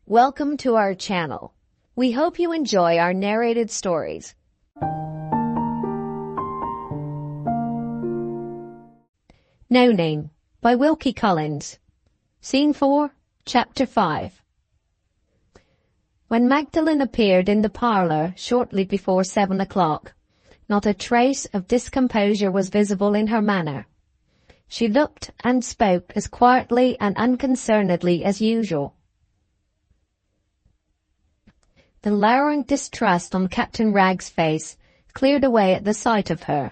Welcome to our channel. We hope you enjoy our narrated stories. No Name by Wilkie Collins. Scene 4, Chapter 5. When Magdalen appeared in the parlour shortly before 7 o'clock, not a trace of discomposure was visible in her manner. She looked and spoke as quietly and unconcernedly as usual. The lowering distrust on Captain Ragg's face cleared away at the sight of her.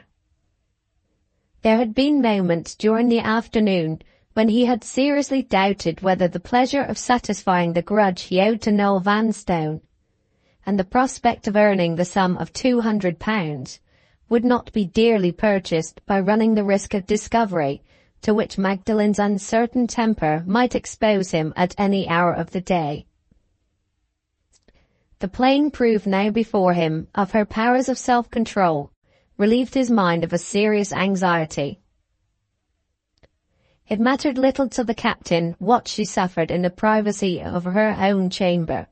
There had been moments during the afternoon when he had seriously doubted whether the pleasure of satisfying the grudge he owed to Noah Vanstone, and the prospect of earning the sum of £200, would not be dearly purchased by running the risk of discovery to which Magdalen's uncertain temper might expose him at any hour of the day. The plain proof now before him of her powers of self-control relieved his mind of a serious anxiety. It mattered little to the captain what she suffered in the privacy of her own chamber,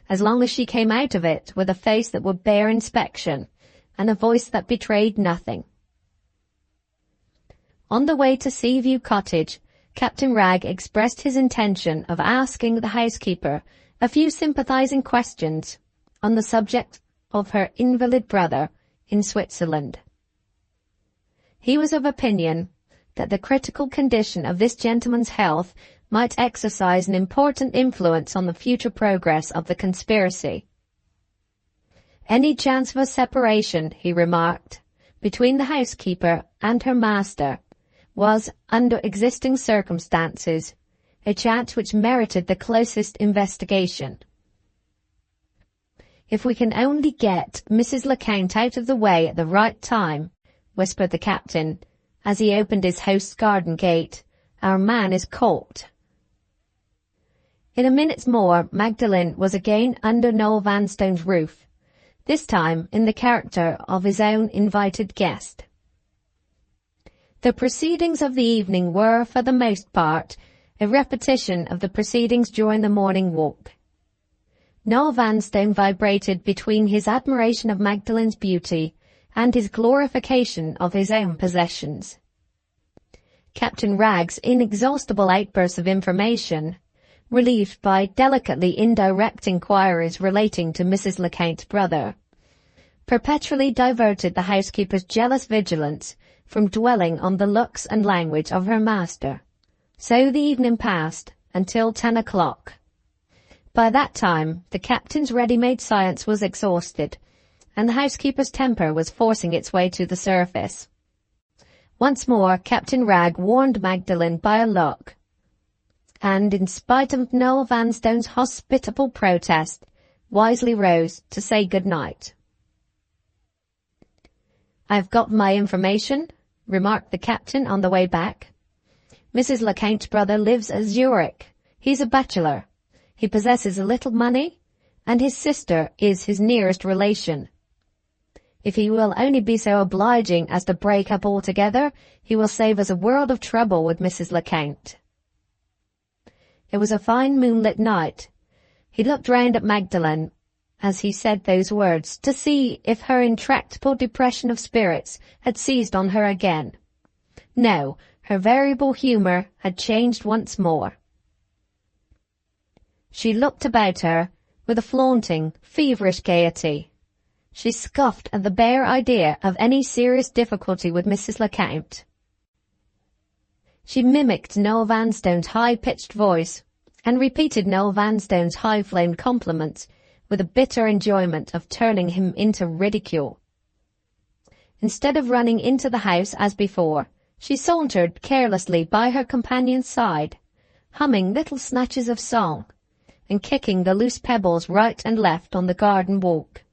as long as she came out of it with a face that would bear inspection and a voice that betrayed nothing. On the way to Seaview Cottage, Captain Ragg expressed his intention of asking the housekeeper a few sympathizing questions on the subject of her invalid brother in Switzerland. He was of opinion that the critical condition of this gentleman's health might exercise an important influence on the future progress of the conspiracy. Any chance of a separation, he remarked, between the housekeeper and her master was, under existing circumstances, a chance which merited the closest investigation. "If we can only get Mrs. Lecount out of the way at the right time," whispered the captain, as he opened his host's garden gate, "our man is caught." In a minute more, Magdalen was again under Noah Vanstone's roof, this time in the character of his own invited guest. The proceedings of the evening were, for the most part, a repetition of the proceedings during the morning walk. Noah Vanstone vibrated between his admiration of Magdalen's beauty and his glorification of his own possessions. Captain Ragg's inexhaustible outbursts of information, relieved by delicately indirect inquiries relating to Mrs. Lecount's brother, perpetually diverted the housekeeper's jealous vigilance from dwelling on the looks and language of her master. So the evening passed until 10 o'clock. By that time, the captain's ready-made science was exhausted, and the housekeeper's temper was forcing its way to the surface. Once more, Captain Ragg warned Magdalen by a look, and, in spite of Noah Vanstone's hospitable protest, wisely rose to say good night. "I've got my information," remarked the captain on the way back. "Mrs. Lecount's brother lives at Zurich. He's a bachelor. He possesses a little money, and his sister is his nearest relation. If he will only be so obliging as to break up altogether, he will save us a world of trouble with Mrs. Lecount." It was a fine moonlit night. He looked round at Magdalen as he said those words to see if her intractable depression of spirits had seized on her again. No, her variable humour had changed once more. She looked about her with a flaunting, feverish gaiety. She scoffed at the bare idea of any serious difficulty with Mrs. Lecount. She mimicked Noah Vanstone's high-pitched voice, and repeated Noah Vanstone's high-flamed compliments with a bitter enjoyment of turning him into ridicule. Instead of running into the house as before, she sauntered carelessly by her companion's side, humming little snatches of song, and kicking the loose pebbles right and left on the garden walk.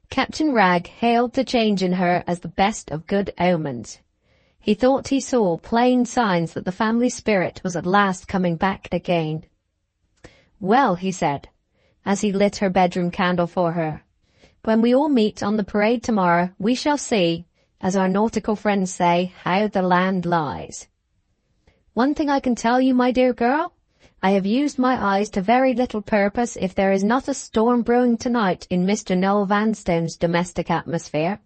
Captain Ragg hailed the change in her as the best of good omens. He thought he saw plain signs that the family spirit was at last coming back again. "Well," he said, as he lit her bedroom candle for her, "when we all meet on the parade tomorrow, we shall see, as our nautical friends say, how the land lies. One thing I can tell you, my dear girl, I have used my eyes to very little purpose if there is not a storm brewing tonight in Mr. Noah Vanstone's domestic atmosphere.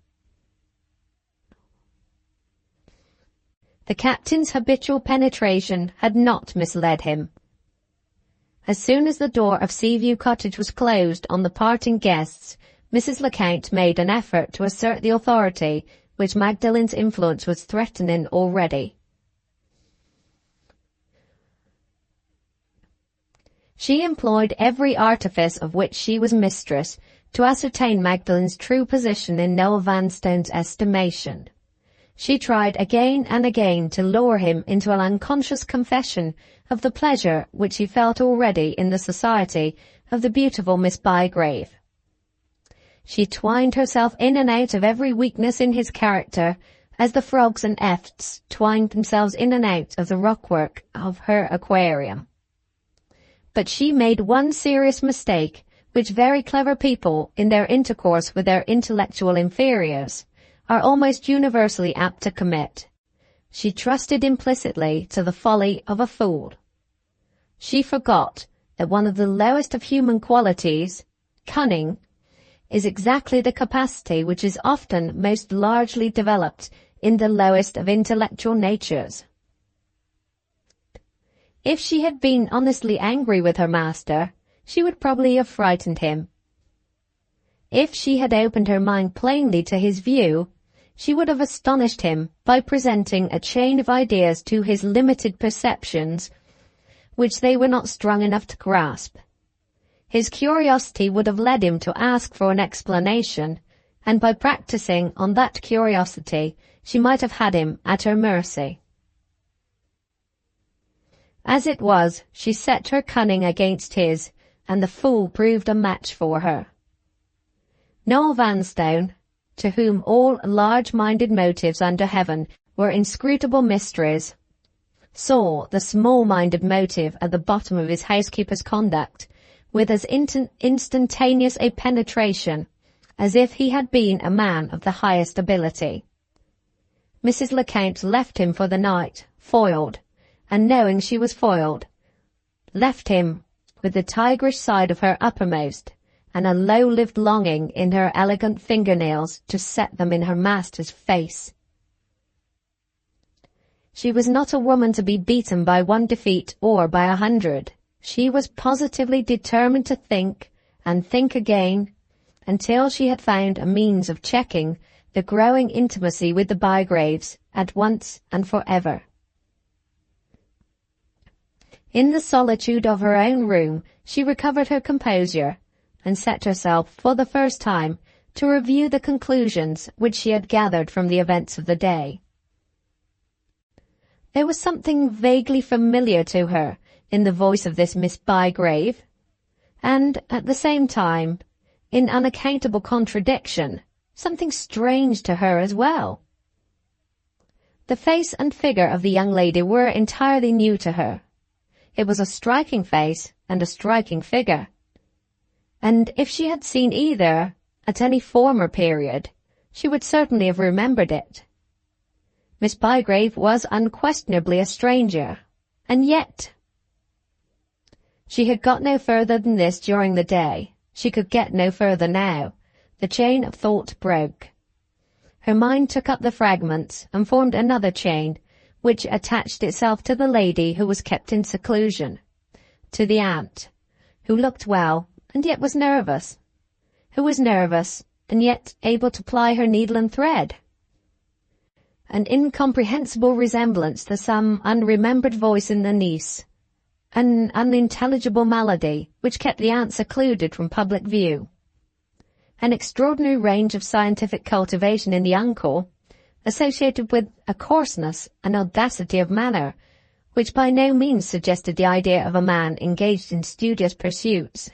The captain's habitual penetration had not misled him. As soon as the door of Seaview Cottage was closed on the parting guests, Mrs. Lecount made an effort to assert the authority which Magdalen's influence was threatening already. She employed every artifice of which she was mistress to ascertain Magdalen's true position in Noah Vanstone's estimation. She tried again and again to lure him into an unconscious confession of the pleasure which he felt already in the society of the beautiful Miss Bygrave. She twined herself in and out of every weakness in his character, as the frogs and efts twined themselves in and out of the rockwork of her aquarium. But she made one serious mistake, which very clever people, in their intercourse with their intellectual inferiors, are almost universally apt to commit. She trusted implicitly to the folly of a fool. She forgot that one of the lowest of human qualities, cunning, is exactly the capacity which is often most largely developed in the lowest of intellectual natures. If she had been honestly angry with her master, she would probably have frightened him. If she had opened her mind plainly to his view, she would have astonished him by presenting a chain of ideas to his limited perceptions which they were not strong enough to grasp. His curiosity would have led him to ask for an explanation, and by practicing on that curiosity, she might have had him at her mercy. As it was, she set her cunning against his, and the fool proved a match for her. Noah Vanstone, to whom all large-minded motives under heaven were inscrutable mysteries, saw the small-minded motive at the bottom of his housekeeper's conduct with as instantaneous a penetration as if he had been a man of the highest ability. Mrs. Lecount left him for the night, foiled, and knowing she was foiled, left him with the tigerish side of her uppermost, and a low-lived longing in her elegant fingernails to set them in her master's face. She was not a woman to be beaten by one defeat or by 100. She was positively determined to think, and think again, until she had found a means of checking the growing intimacy with the Bygraves at once and for ever. In the solitude of her own room, she recovered her composure, and set herself, for the first time, to review the conclusions which she had gathered from the events of the day. There was something vaguely familiar to her in the voice of this Miss Bygrave, and, at the same time, in unaccountable contradiction, something strange to her as well. The face and figure of the young lady were entirely new to her. It was a striking face and a striking figure, and if she had seen either at any former period, she would certainly have remembered it. Miss Bygrave was unquestionably a stranger, and yet she had got no further than this during the day. She could get no further now. The chain of thought broke. Her mind took up the fragments and formed another chain, which attached itself to the lady who was kept in seclusion, to the aunt, who looked well and yet was nervous, who was nervous and yet able to ply her needle and thread. An incomprehensible resemblance to some unremembered voice in the niece, an unintelligible malady which kept the aunt secluded from public view, an extraordinary range of scientific cultivation in the uncle, associated with a coarseness and audacity of manner which by no means suggested the idea of a man engaged in studious pursuits.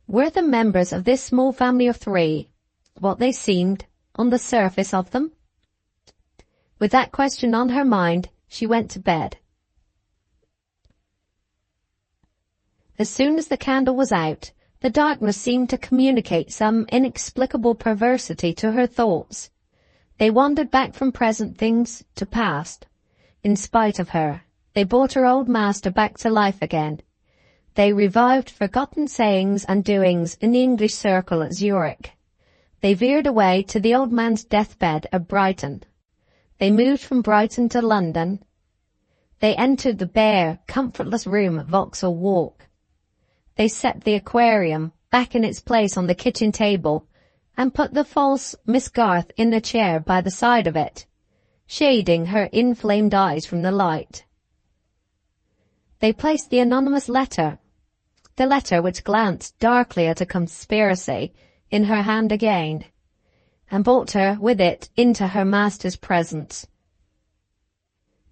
Were the members of this small family of three what they seemed on the surface of them? With that question on her mind, she went to bed. As soon as the candle was out, the darkness seemed to communicate some inexplicable perversity to her thoughts. They wandered back from present things to past, in spite of her, They brought her old master back to life again. They revived forgotten sayings and doings in the English circle at Zurich. They veered away to the old man's deathbed at Brighton. They moved from Brighton to London. They entered the bare, comfortless room at Vauxhall Walk. They set the aquarium back in its place on the kitchen table and put the false Miss Garth in the chair by the side of it, shading her inflamed eyes from the light. They placed the anonymous letter, the letter which glanced darkly at a conspiracy, in her hand again, and brought her with it into her master's presence.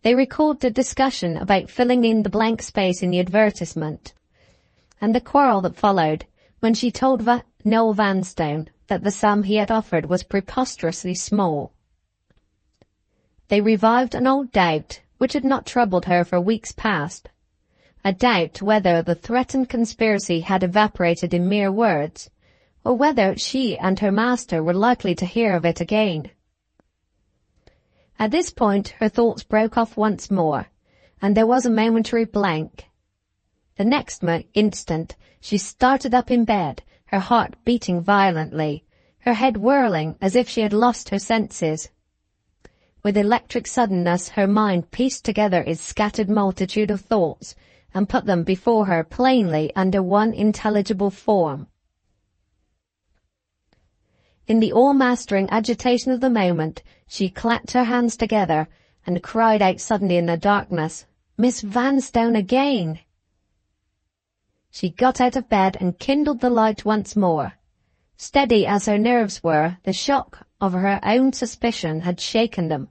They recalled the discussion about filling in the blank space in the advertisement, and the quarrel that followed when she told Noel Vanstone that the sum he had offered was preposterously small. They revived an old doubt which had not troubled her for weeks past, a doubt whether the threatened conspiracy had evaporated in mere words, or whether she and her master were likely to hear of it again. At this point her thoughts broke off once more, and there was a momentary blank. The next instant she started up in bed, her heart beating violently, her head whirling as if she had lost her senses. With electric suddenness her mind pieced together its scattered multitude of thoughts and put them before her plainly under one intelligible form. In the all-mastering agitation of the moment, she clapped her hands together and cried out suddenly in the darkness, "Miss Vanstone again!" She got out of bed and kindled the light once more. Steady as her nerves were, the shock of her own suspicion had shaken them.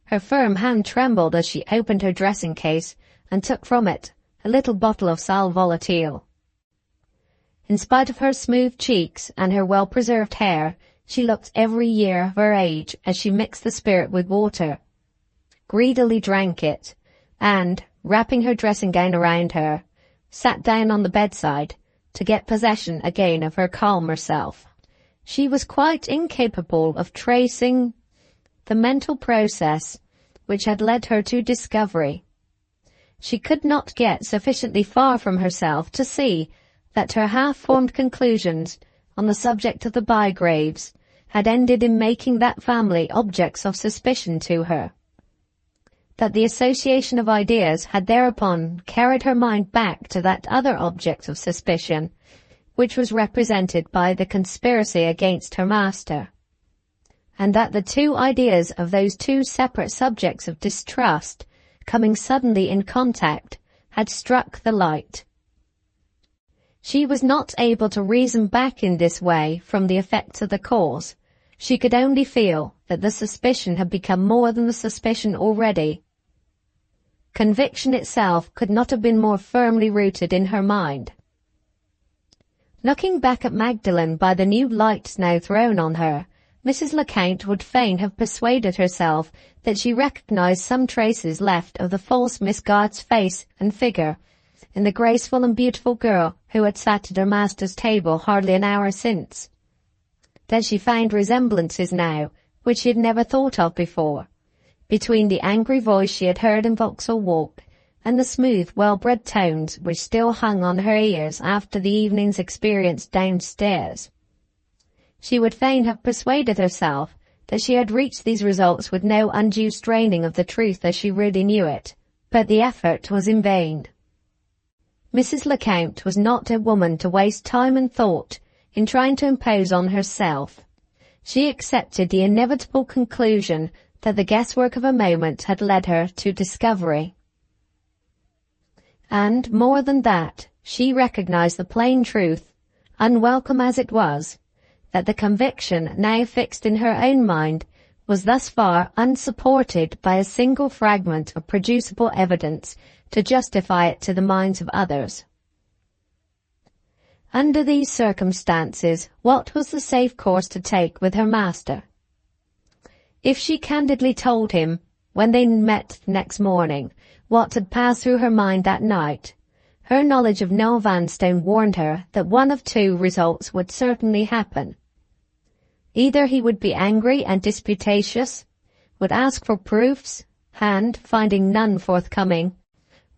Her firm hand trembled as she opened her dressing-case and took from it a little bottle of sal volatile. In spite of her smooth cheeks and her well-preserved hair, she looked every year of her age as she mixed the spirit with water, greedily drank it, and, wrapping her dressing-gown around her, sat down on the bedside to get possession again of her calmer self. She was quite incapable of tracing the mental process which had led her to discovery. She could not get sufficiently far from herself to see that her half-formed conclusions on the subject of the Bygraves had ended in making that family objects of suspicion to her, that the association of ideas had thereupon carried her mind back to that other object of suspicion, which was represented by the conspiracy against her master, and that the two ideas of those two separate subjects of distrust, coming suddenly in contact, had struck the light. She was not able to reason back in this way from the effects of the cause. She could only feel that the suspicion had become more than the suspicion already. Conviction itself could not have been more firmly rooted in her mind. Looking back at Magdalen by the new light now thrown on her, Mrs. Lecount would fain have persuaded herself that she recognized some traces left of the false Miss Garth's face and figure in the graceful and beautiful girl who had sat at her master's table hardly an hour since. That she found resemblances now, which she had never thought of before, between the angry voice she had heard in Vauxhall Walk and the smooth, well-bred tones which still hung on her ears after the evening's experience downstairs. She would fain have persuaded herself that she had reached these results with no undue straining of the truth as she really knew it, but the effort was in vain. Mrs. Lecount was not a woman to waste time and thought in trying to impose on herself. She accepted the inevitable conclusion that the guesswork of a moment had led her to discovery. And, more than that, she recognized the plain truth, unwelcome as it was, that the conviction now fixed in her own mind was thus far unsupported by a single fragment of producible evidence to justify it to the minds of others. Under these circumstances, what was the safe course to take with her master? If she candidly told him, when they met next morning, what had passed through her mind that night, her knowledge of Noel Vanstone warned her that one of two results would certainly happen. Either he would be angry and disputatious, would ask for proofs, and, finding none forthcoming,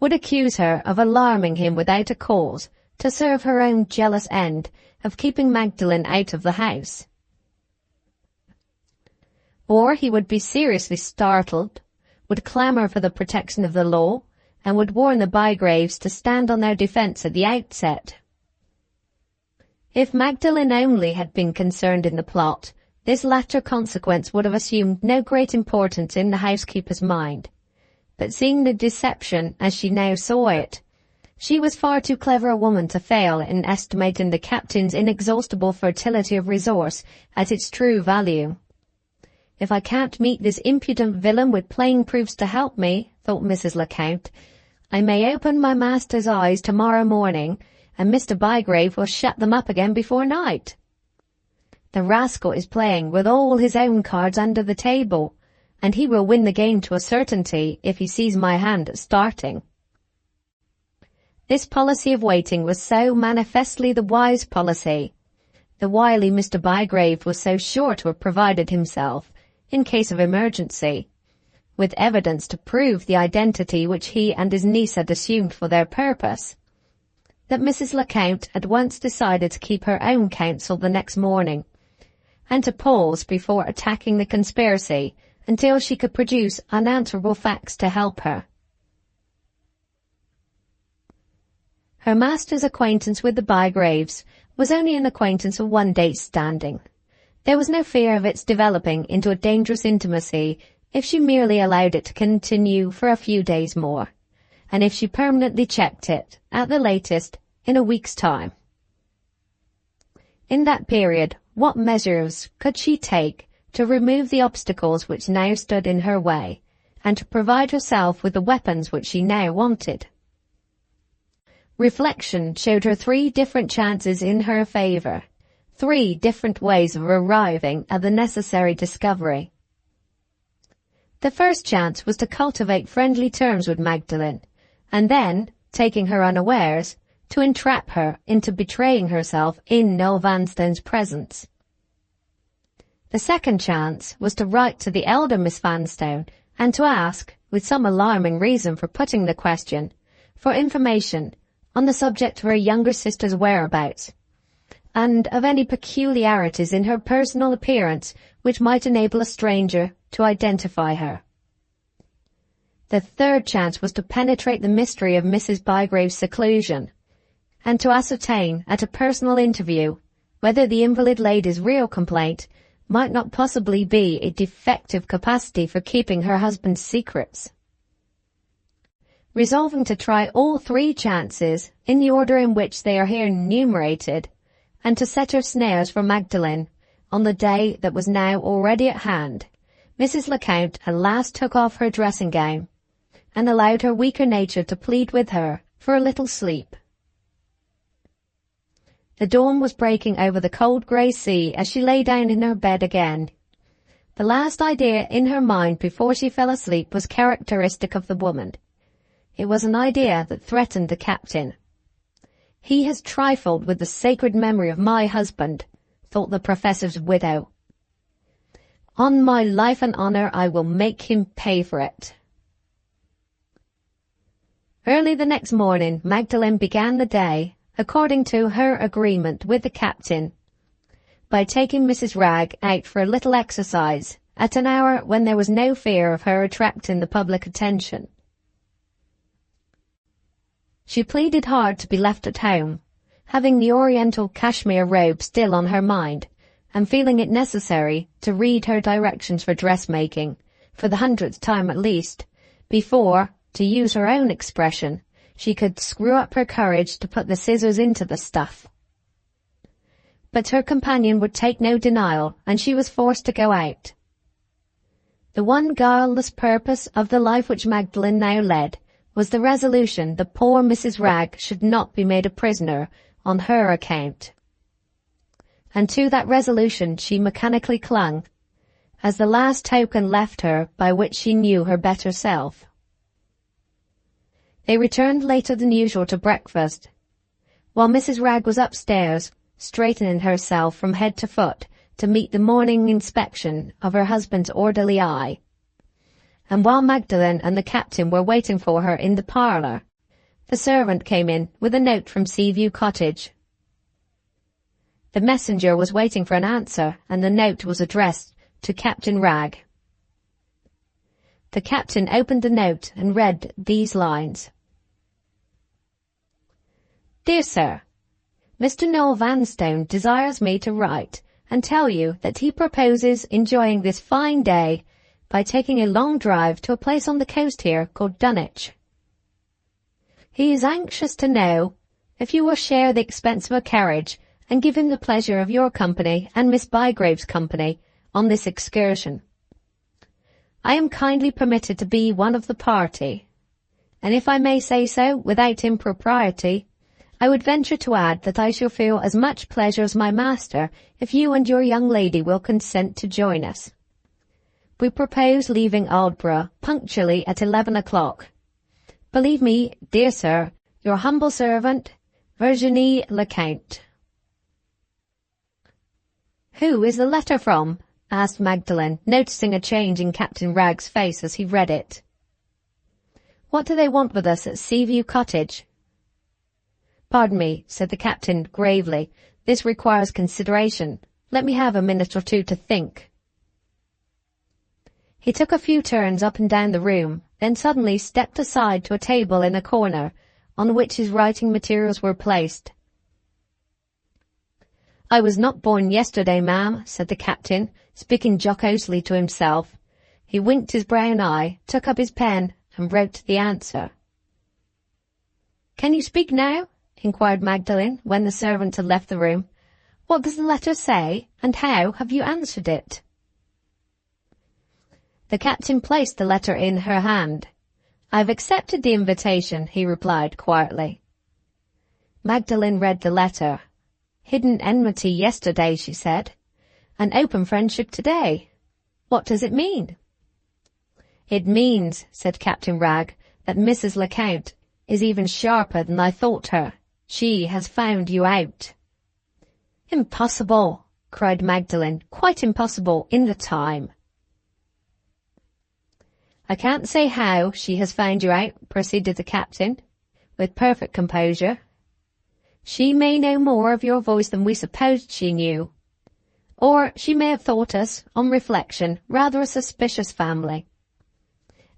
would accuse her of alarming him without a cause to serve her own jealous end of keeping Magdalen out of the house. Or he would be seriously startled, would clamour for the protection of the law, and would warn the Bygraves to stand on their defence at the outset. If Magdalen only had been concerned in the plot, this latter consequence would have assumed no great importance in the housekeeper's mind. But seeing the deception as she now saw it, she was far too clever a woman to fail in estimating the captain's inexhaustible fertility of resource at its true value. "If I can't meet this impudent villain with plain proofs to help me," thought Mrs. Lecount, "I may open my master's eyes tomorrow morning, and Mr. Bygrave will shut them up again before night. The rascal is playing with all his own cards under the table, and he will win the game to a certainty if he sees my hand at starting." This policy of waiting was so manifestly the wise policy. The wily Mr. Bygrave was so sure to have provided himself, in case of emergency, with evidence to prove the identity which he and his niece had assumed for their purpose, that Mrs. Lecount at once decided to keep her own counsel the next morning, and to pause before attacking the conspiracy until she could produce unanswerable facts to help her. Her master's acquaintance with the Bygraves was only an acquaintance of one day's standing. There was no fear of its developing into a dangerous intimacy if she merely allowed it to continue for a few days more, and if she permanently checked it, at the latest, in a week's time. In that period, what measures could she take to remove the obstacles which now stood in her way, and to provide herself with the weapons which she now wanted? Reflection showed her 3 different chances in her favour, 3 different ways of arriving at the necessary discovery. The first chance was to cultivate friendly terms with Magdalen, and then, taking her unawares, to entrap her into betraying herself in Noah Vanstone's presence. The second chance was to write to the elder Miss Vanstone and to ask, with some alarming reason for putting the question, for information on the subject of her younger sister's whereabouts, and of any peculiarities in her personal appearance which might enable a stranger to identify her. The third chance was to penetrate the mystery of Mrs. Bygrave's seclusion, and to ascertain at a personal interview whether the invalid lady's real complaint might not possibly be a defective capacity for keeping her husband's secrets. Resolving to try all 3 chances in the order in which they are here enumerated, and to set her snares for Magdalen on the day that was now already at hand, Mrs. Lecount at last took off her dressing gown, and allowed her weaker nature to plead with her for a little sleep. The dawn was breaking over the cold grey sea as she lay down in her bed again. The last idea in her mind before she fell asleep was characteristic of the woman. It was an idea that threatened the captain. "He has trifled with the sacred memory of my husband," thought the professor's widow. "On my life and honour, I will make him pay for it." Early the next morning, Magdalen began the day, according to her agreement with the captain, by taking Mrs. Wragge out for a little exercise at an hour when there was no fear of her attracting the public attention. She pleaded hard to be left at home, having the oriental cashmere robe still on her mind, and feeling it necessary to read her directions for dressmaking, for the 100th time at least, before, to use her own expression, she could screw up her courage to put the scissors into the stuff. But her companion would take no denial, and she was forced to go out. The one guileless purpose of the life which Magdalen now led was the resolution that poor Mrs. Wragge should not be made a prisoner on her account. And to that resolution she mechanically clung, as the last token left her by which she knew her better self. They returned later than usual to breakfast, while Mrs. Wragge was upstairs, straightening herself from head to foot to meet the morning inspection of her husband's orderly eye. and while Magdalen and the captain were waiting for her in the parlour, the servant came in with a note from Seaview Cottage. The messenger was waiting for an answer, and the note was addressed to Captain Wragg. The captain opened the note and read these lines. Dear Sir, Mr. Noah Vanstone desires me to write and tell you that he proposes enjoying this fine day by taking a long drive to a place on the coast here called Dunwich. He is anxious to know if you will share the expense of a carriage and give him the pleasure of your company and Miss Bygrave's company on this excursion. I am kindly permitted to be one of the party, and if I may say so without impropriety, I would venture to add that I shall feel as much pleasure as my master if you and your young lady will consent to join us. We propose leaving Aldborough punctually at 11 o'clock. Believe me, dear sir, your humble servant, Virginie Lecount. Who is the letter from? Asked Magdalen, noticing a change in Captain Wragg's face as he read it. What do they want with us at Seaview Cottage? Pardon me, said the captain gravely. This requires consideration. Let me have a minute or two to think. He took a few turns up and down the room, then suddenly stepped aside to a table in a corner, on which his writing materials were placed. I was not born yesterday, ma'am, said the captain, speaking jocosely to himself. He winked his brown eye, took up his pen, and wrote the answer. Can you speak now? Inquired Magdalen, when the servant had left the room. What does the letter say, and how have you answered it? The captain placed the letter in her hand. I've accepted the invitation, he replied quietly. Magdalen read the letter. Hidden enmity yesterday, she said. An open friendship today. What does it mean? It means, said Captain Wragg, that Mrs. Lecount is even sharper than I thought her. She has found you out. Impossible, cried Magdalen, quite impossible in the time. I can't say how she has found you out, proceeded the captain, with perfect composure. She may know more of your voice than we supposed she knew. Or she may have thought us, on reflection, rather a suspicious family.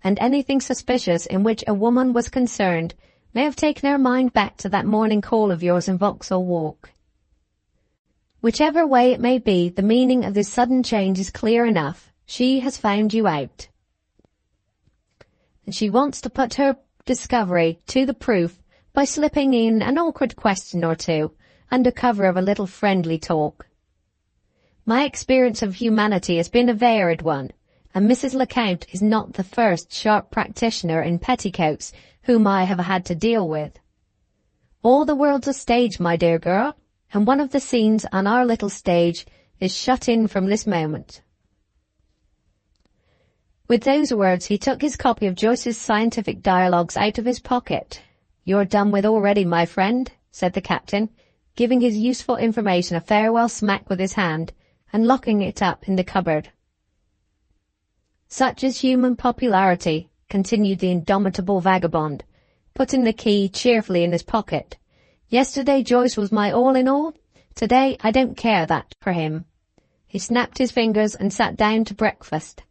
And anything suspicious in which a woman was concerned may have taken her mind back to that morning call of yours in Vauxhall Walk. Whichever way it may be, the meaning of this sudden change is clear enough. She has found you out. And she wants to put her discovery to the proof by slipping in an awkward question or two, under cover of a little friendly talk. My experience of humanity has been a varied one, and Mrs. Lecount is not the first sharp practitioner in petticoats whom I have had to deal with. All the world's a stage, my dear girl, and one of the scenes on our little stage is shut in from this moment. With those words he took his copy of Joyce's Scientific Dialogues out of his pocket. You're done with already, my friend, said the captain, giving his useful information a farewell smack with his hand, and locking it up in the cupboard. Such is human popularity, continued the indomitable vagabond, putting the key cheerfully in his pocket. Yesterday Joyce was my all in all. Today I don't care that for him. He snapped his fingers and sat down to breakfast.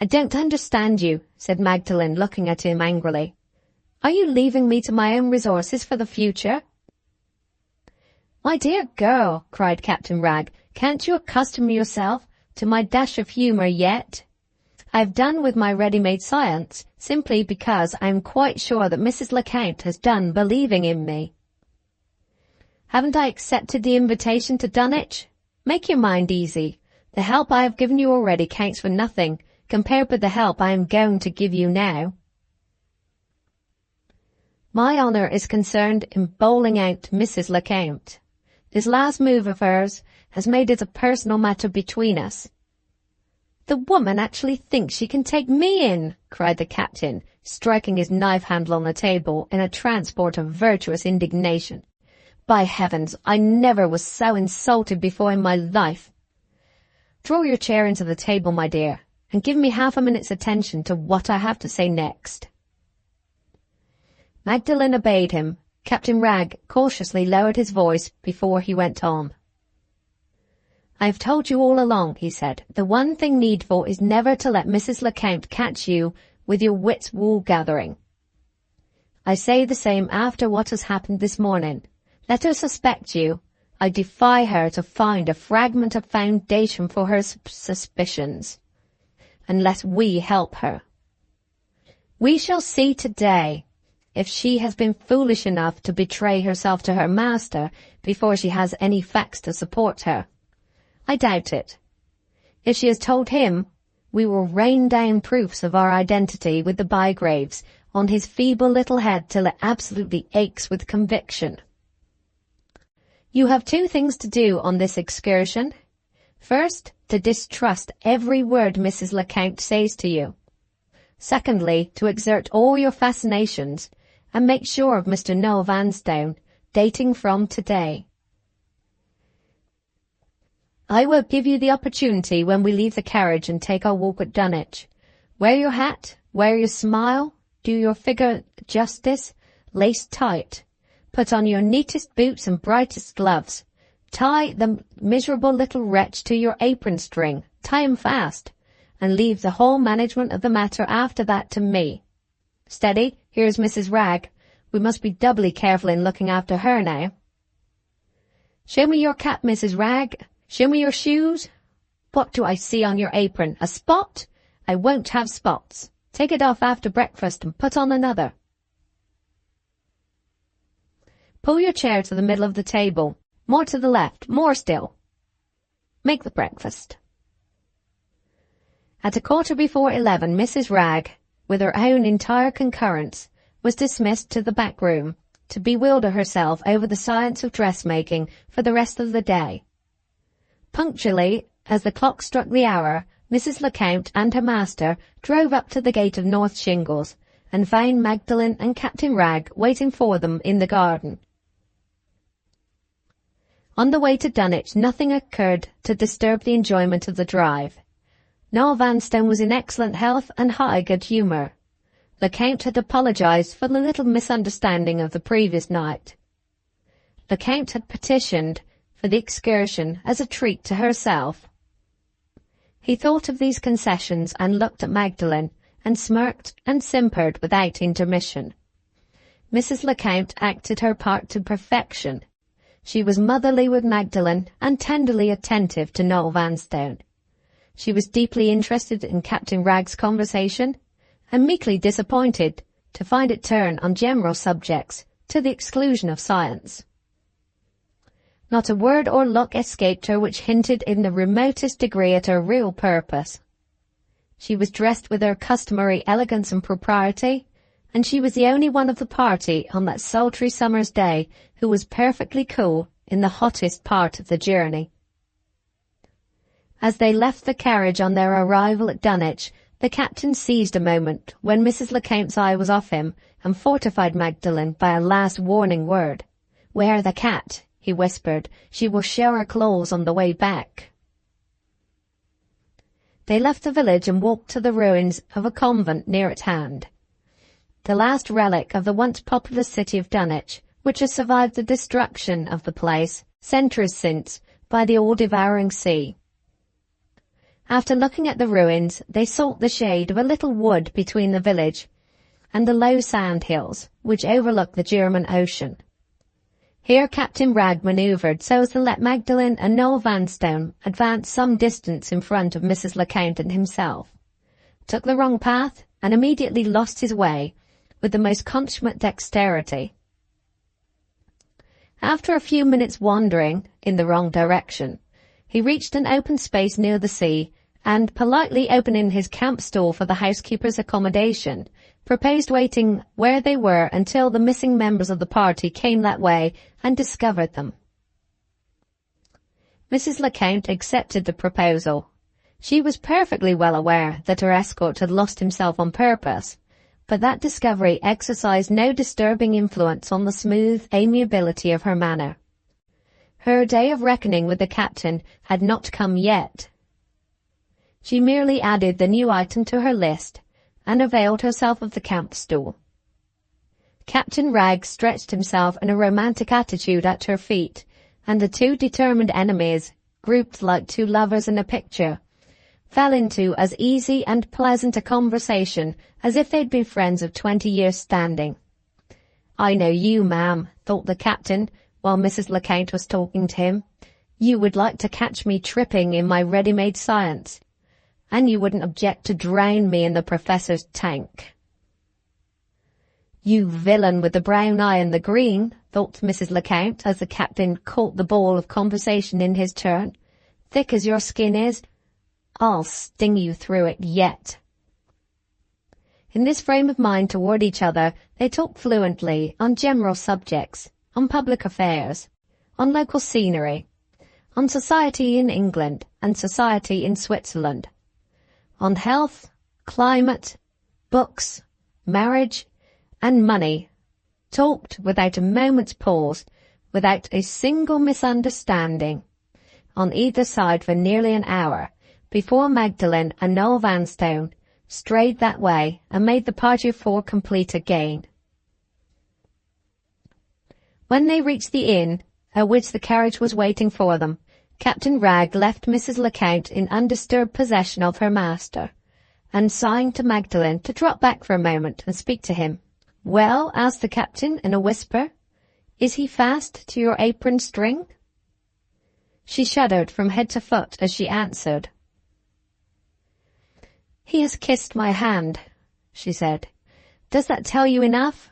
I don't understand you, said Magdalen, looking at him angrily. Are you leaving me to my own resources for the future? My dear girl, cried Captain Wragg, can't you accustom yourself to my dash of humour yet? I've done with my ready-made science, simply because I am quite sure that Mrs. Lecount has done believing in me. Haven't I accepted the invitation to Dunwich? Make your mind easy. The help I have given you already counts for nothing, compared with the help I am going to give you now. My honour is concerned in bowling out Mrs. Lecount. This last move of hers has made it a personal matter between us. The woman actually thinks she can take me in, cried the captain, striking his knife handle on the table in a transport of virtuous indignation. By heavens, I never was so insulted before in my life. Draw your chair into the table, my dear, and give me half a minute's attention to what I have to say next." Magdalen obeyed him. Captain Ragg cautiously lowered his voice before he went on. "I have told you all along," he said. "The one thing needful is never to let Mrs. Lecount catch you with your wits wool-gathering. I say the same after what has happened this morning. Let her suspect you. I defy her to find a fragment of foundation for her suspicions, unless we help her. We shall see today if she has been foolish enough to betray herself to her master before she has any facts to support her. I doubt it. If she has told him, we will rain down proofs of our identity with the Bygraves on his feeble little head till it absolutely aches with conviction. You have two things to do on this excursion. First, to distrust every word Mrs. Lecount says to you. Secondly, to exert all your fascinations and make sure of Mr. Noah Vanstone, dating from today. I will give you the opportunity when we leave the carriage and take our walk at Dunwich. Wear your hat, wear your smile, do your figure justice, lace tight. Put on your neatest boots and brightest gloves. Tie the miserable little wretch to your apron string, tie him fast, and leave the whole management of the matter after that to me. Steady, here's Mrs. Ragg. We must be doubly careful in looking after her now. Show me your cap, Mrs. Ragg. Show me your shoes. What do I see on your apron? A spot? I won't have spots. Take it off after breakfast and put on another. Pull your chair to the middle of the table. More to the left, more still. Make the breakfast. At 11:15, Mrs. Ragg, with her own entire concurrence, was dismissed to the back room to bewilder herself over the science of dressmaking for the rest of the day. Punctually, as the clock struck the hour, Mrs. Lecount and her master drove up to the gate of North Shingles and found Magdalen and Captain Ragg waiting for them in the garden. On the way to Dunwich, nothing occurred to disturb the enjoyment of the drive. Noah Vanstone was in excellent health and high good humour. Lecount had apologised for the little misunderstanding of the previous night. Lecount had petitioned for the excursion as a treat to herself. He thought of these concessions and looked at Magdalen and smirked and simpered without intermission. Mrs. Lecount acted her part to perfection. She was motherly with Magdalen and tenderly attentive to Noah Vanstone. She was deeply interested in Captain Ragg's conversation and meekly disappointed to find it turn on general subjects to the exclusion of science. Not a word or look escaped her which hinted in the remotest degree at her real purpose. She was dressed with her customary elegance and propriety, and she was the only one of the party on that sultry summer's day who was perfectly cool in the hottest part of the journey. As they left the carriage on their arrival at Dunwich, the captain seized a moment when Mrs. Lecount's eye was off him and fortified Magdalen by a last warning word. "Ware the cat," he whispered. "She will show her claws on the way back." They left the village and walked to the ruins of a convent near at hand, the last relic of the once populous city of Dunwich, which has survived the destruction of the place, centuries since, by the all-devouring sea. After looking at the ruins, they sought the shade of a little wood between the village and the low sand hills, which overlook the German Ocean. Here Captain Ragg manoeuvred so as to let Magdalen and Noah Vanstone advance some distance in front of Mrs. Lecount and himself, took the wrong path, and immediately lost his way with the most consummate dexterity. After a few minutes wandering in the wrong direction, he reached an open space near the sea, and, politely opening his camp stool for the housekeeper's accommodation, proposed waiting where they were until the missing members of the party came that way and discovered them. Mrs. Lecount accepted the proposal. She was perfectly well aware that her escort had lost himself on purpose, but that discovery exercised no disturbing influence on the smooth amiability of her manner. Her day of reckoning with the captain had not come yet. She merely added the new item to her list and availed herself of the camp stool. Captain Ragg stretched himself in a romantic attitude at her feet, and the two determined enemies, grouped like two lovers in a picture, fell into as easy and pleasant a conversation as if they'd been friends of 20 years standing. "I know you, ma'am," thought the captain, while Mrs. Lecount was talking to him. "You would like to catch me tripping in my ready-made science, and you wouldn't object to drown me in the professor's tank." "You villain with the brown eye and the green," thought Mrs. Lecount, as the captain caught the ball of conversation in his turn. "Thick as your skin is, I'll sting you through it yet." In this frame of mind toward each other, they talked fluently on general subjects, on public affairs, on local scenery, on society in England and society in Switzerland, on health, climate, books, marriage, and money, talked without a moment's pause, without a single misunderstanding, on either side for nearly an hour, before Magdalen and Norah Vanstone strayed that way and made the party of four complete again. When they reached the inn, at which the carriage was waiting for them, Captain Ragg left Mrs. Lecount in undisturbed possession of her master, and signed to Magdalen to drop back for a moment and speak to him. "Well," asked the captain in a whisper, "is he fast to your apron string?" She shuddered from head to foot as she answered. "He has kissed my hand," she said. "Does that tell you enough?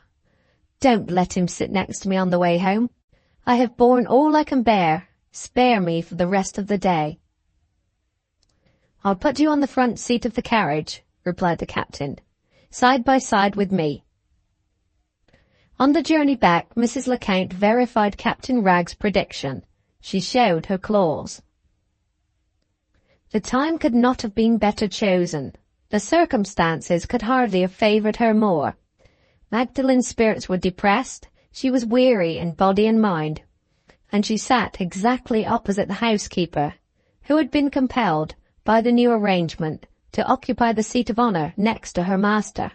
Don't let him sit next to me on the way home. I have borne all I can bear. Spare me for the rest of the day." "I'll put you on the front seat of the carriage," replied the captain, "side by side with me." On the journey back, Mrs. Lecount verified Captain Ragg's prediction. She showed her claws. The time could not have been better chosen. The circumstances could hardly have favoured her more. Magdalen's spirits were depressed, she was weary in body and mind, and she sat exactly opposite the housekeeper, who had been compelled, by the new arrangement, to occupy the seat of honour next to her master.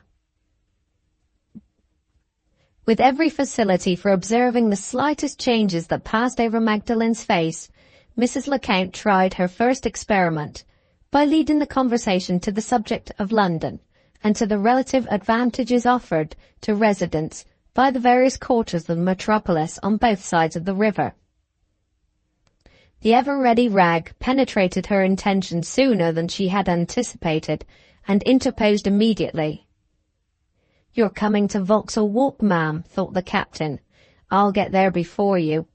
With every facility for observing the slightest changes that passed over Magdalen's face, Mrs. Lecount tried her first experiment by leading the conversation to the subject of London and to the relative advantages offered to residents by the various quarters of the metropolis on both sides of the river. The ever-ready Ragg penetrated her intention sooner than she had anticipated, and interposed immediately. "You're coming to Vauxhall Walk, ma'am," thought the captain. "I'll get there before you."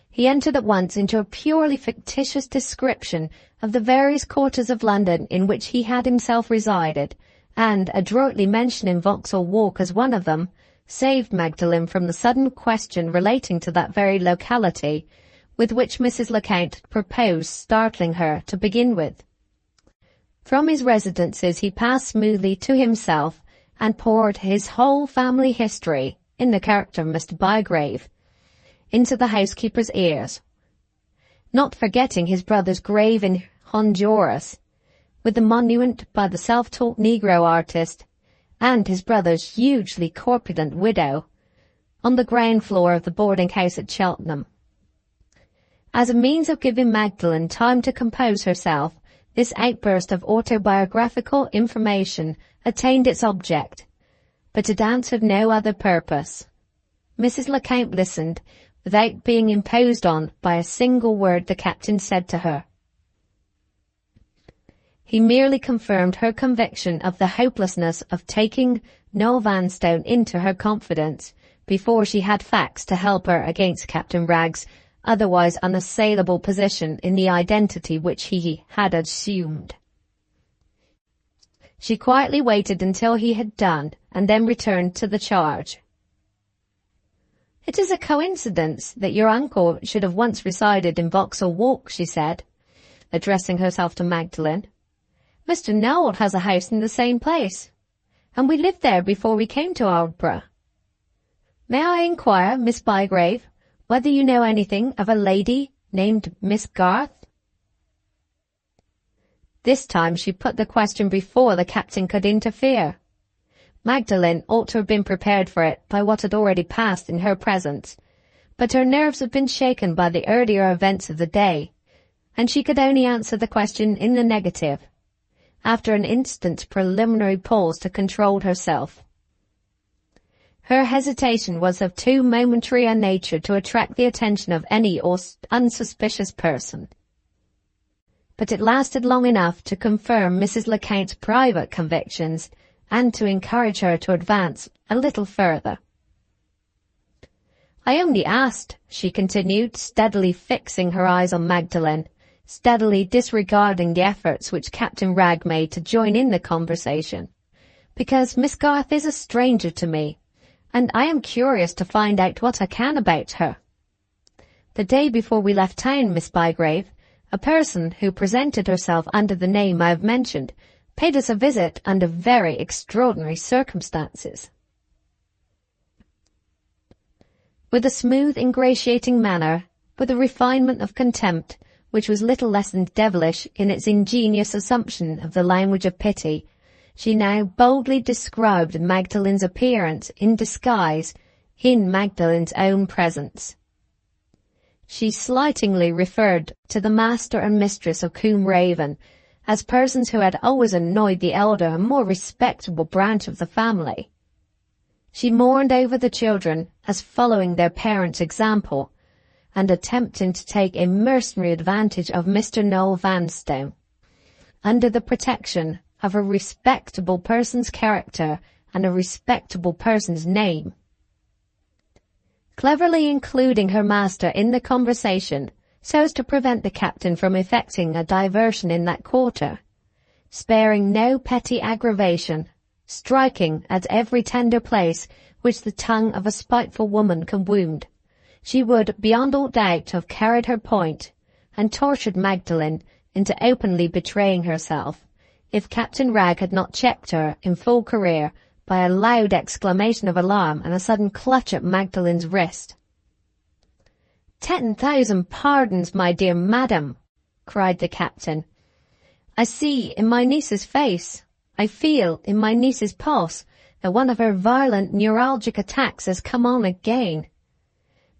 He entered at once into a purely fictitious description of the various quarters of London in which he had himself resided, and, adroitly mentioning Vauxhall Walk as one of them, saved Magdalen from the sudden question relating to that very locality, with which Mrs. Lecount proposed startling her to begin with. From his residences he passed smoothly to himself, and poured his whole family history, in the character of Mr. Bygrave, into the housekeeper's ears, not forgetting his brother's grave in Honduras, with the monument by the self-taught Negro artist, and his brother's hugely corpulent widow, on the ground floor of the boarding-house at Cheltenham. As a means of giving Magdalen time to compose herself, this outburst of autobiographical information attained its object, but it answered no other purpose. Mrs. Lecount listened, without being imposed on by a single word the captain said to her. He merely confirmed her conviction of the hopelessness of taking Norah Vanstone into her confidence before she had facts to help her against Captain Ragg's otherwise unassailable position in the identity which he had assumed. She quietly waited until he had done, and then returned to the charge. "It is a coincidence that your uncle should have once resided in Vauxhall Walk," she said, addressing herself to Magdalen. "Mr. Noel has a house in the same place, and we lived there before we came to Aldborough. May I inquire, Miss Bygrave, whether you know anything of a lady named Miss Garth?" This time she put the question before the captain could interfere. Magdalen ought to have been prepared for it by what had already passed in her presence, but her nerves had been shaken by the earlier events of the day, and she could only answer the question in the negative, after an instant's preliminary pause to control herself. Her hesitation was of too momentary a nature to attract the attention of any unsuspicious person, but it lasted long enough to confirm Mrs. Lecount's private convictions and to encourage her to advance a little further. "I only asked," she continued, steadily fixing her eyes on Magdalen, steadily disregarding the efforts which Captain Wragge made to join in the conversation, "because Miss Garth is a stranger to me, and I am curious to find out what I can about her. The day before we left town, Miss Bygrave, a person who presented herself under the name I have mentioned paid us a visit under very extraordinary circumstances." With a smooth, ingratiating manner, with a refinement of contempt which was little less than devilish in its ingenious assumption of the language of pity, she now boldly described Magdalen's appearance in disguise in Magdalen's own presence. She slightingly referred to the master and mistress of Combe Raven as persons who had always annoyed the elder and more respectable branch of the family. She mourned over the children as following their parents' example, and attempting to take a mercenary advantage of Mr. Noel Vanstone, under the protection of a respectable person's character and a respectable person's name. Cleverly including her master in the conversation, so as to prevent the captain from effecting a diversion in that quarter, sparing no petty aggravation, striking at every tender place which the tongue of a spiteful woman can wound, she would, beyond all doubt, have carried her point, and tortured Magdalen into openly betraying herself, if Captain Wragge had not checked her in full career by a loud exclamation of alarm and a sudden clutch at Magdalen's wrist. "10,000 pardons, my dear madam," cried the captain. "I see in my niece's face, I feel in my niece's pulse, that one of her violent neuralgic attacks has come on again.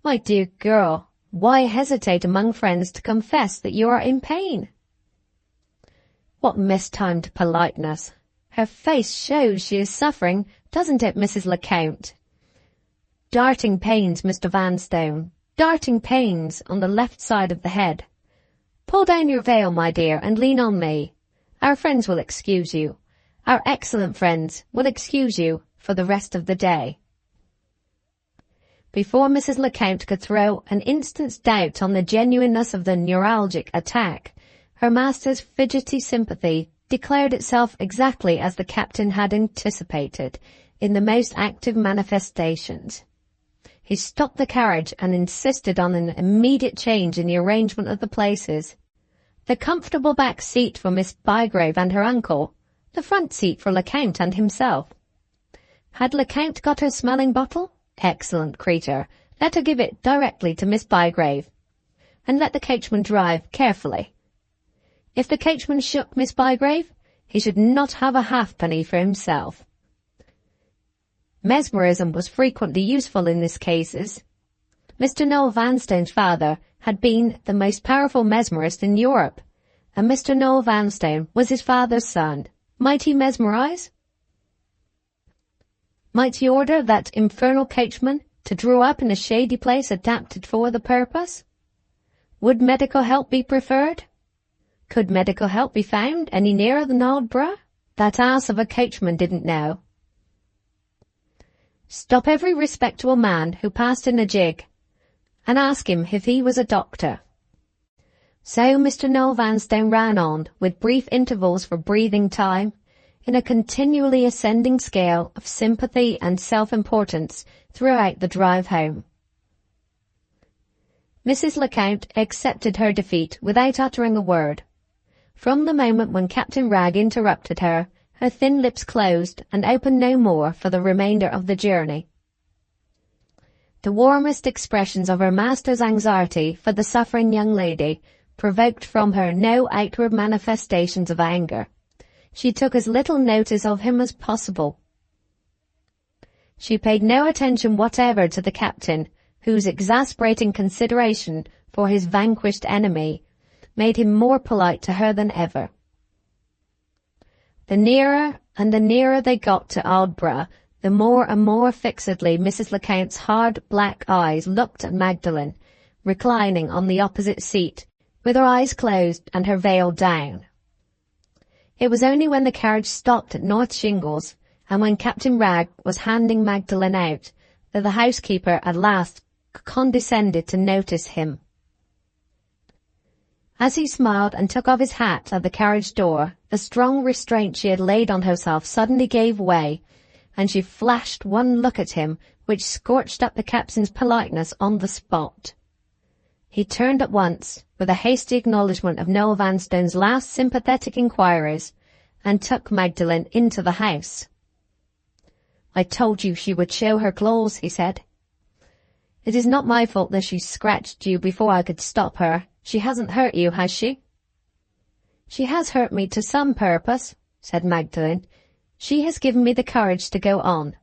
My dear girl, why hesitate among friends to confess that you are in pain?" What mistimed politeness! Her face shows she is suffering, doesn't it, Mrs. Lecount? "Darting pains, Mr. Vanstone, darting pains on the left side of the head. Pull down your veil, my dear, and lean on me. Our friends will excuse you. Our excellent friends will excuse you for the rest of the day." Before Mrs. Lecount could throw an instant's doubt on the genuineness of the neuralgic attack, her master's fidgety sympathy declared itself exactly as the captain had anticipated, in the most active manifestations. He stopped the carriage and insisted on an immediate change in the arrangement of the places. The comfortable back seat for Miss Bygrave and her uncle, the front seat for Lecount and himself. Had Lecount got her smelling bottle? Excellent creature, let her give it directly to Miss Bygrave, and let the coachman drive carefully. If the coachman shook Miss Bygrave, he should not have a halfpenny for himself. Mesmerism was frequently useful in these cases. Mr. Noel Vanstone's father had been the most powerful mesmerist in Europe, and Mr. Noel Vanstone was his father's son. Might he mesmerize? Might he order that infernal coachman to draw up in a shady place adapted for the purpose? Would medical help be preferred? Could medical help be found any nearer than Aldborough? That ass of a coachman didn't know. Stop every respectable man who passed in a gig, and ask him if he was a doctor. So Mr. Noel Vanstone ran on, with brief intervals for breathing time, in a continually ascending scale of sympathy and self-importance throughout the drive home. Mrs. Lecount accepted her defeat without uttering a word. From the moment when Captain Wragge interrupted her, her thin lips closed and opened no more for the remainder of the journey. The warmest expressions of her master's anxiety for the suffering young lady provoked from her no outward manifestations of anger. She took as little notice of him as possible. She paid no attention whatever to the captain, whose exasperating consideration for his vanquished enemy made him more polite to her than ever. The nearer and the nearer they got to Aldborough, the more and more fixedly Mrs. Lecount's hard black eyes looked at Magdalen, reclining on the opposite seat, with her eyes closed and her veil down. It was only when the carriage stopped at North Shingles, and when Captain Wragge was handing Magdalen out, that the housekeeper at last condescended to notice him. As he smiled and took off his hat at the carriage door, the strong restraint she had laid on herself suddenly gave way, and she flashed one look at him which scorched up the captain's politeness on the spot. He turned at once, with a hasty acknowledgment of Noel Vanstone's last sympathetic inquiries, and took Magdalen into the house. "I told you she would show her claws," he said. "It is not my fault that she scratched you before I could stop her. She hasn't hurt you, has she?" "She has hurt me to some purpose," said Magdalen. "She has given me the courage to go on.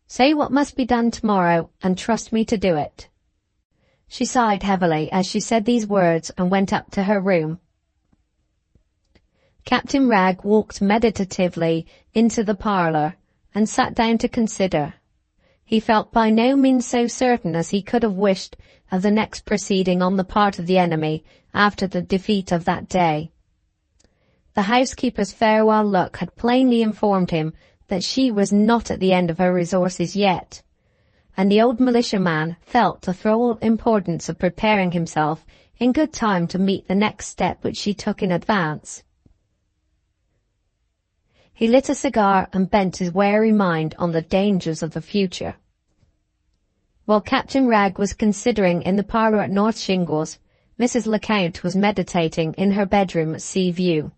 Say what must be done tomorrow, and trust me to do it." She sighed heavily as she said these words and went up to her room. Captain Wragge walked meditatively into the parlour and sat down to consider. He felt by no means so certain as he could have wished of the next proceeding on the part of the enemy after the defeat of that day. The housekeeper's farewell look had plainly informed him that she was not at the end of her resources yet, and the old militiaman felt the full importance of preparing himself in good time to meet the next step which she took in advance. He lit a cigar and bent his wary mind on the dangers of the future. While Captain Wragge was considering in the parlour at North Shingles, Mrs. Lecount was meditating in her bedroom at Sea View.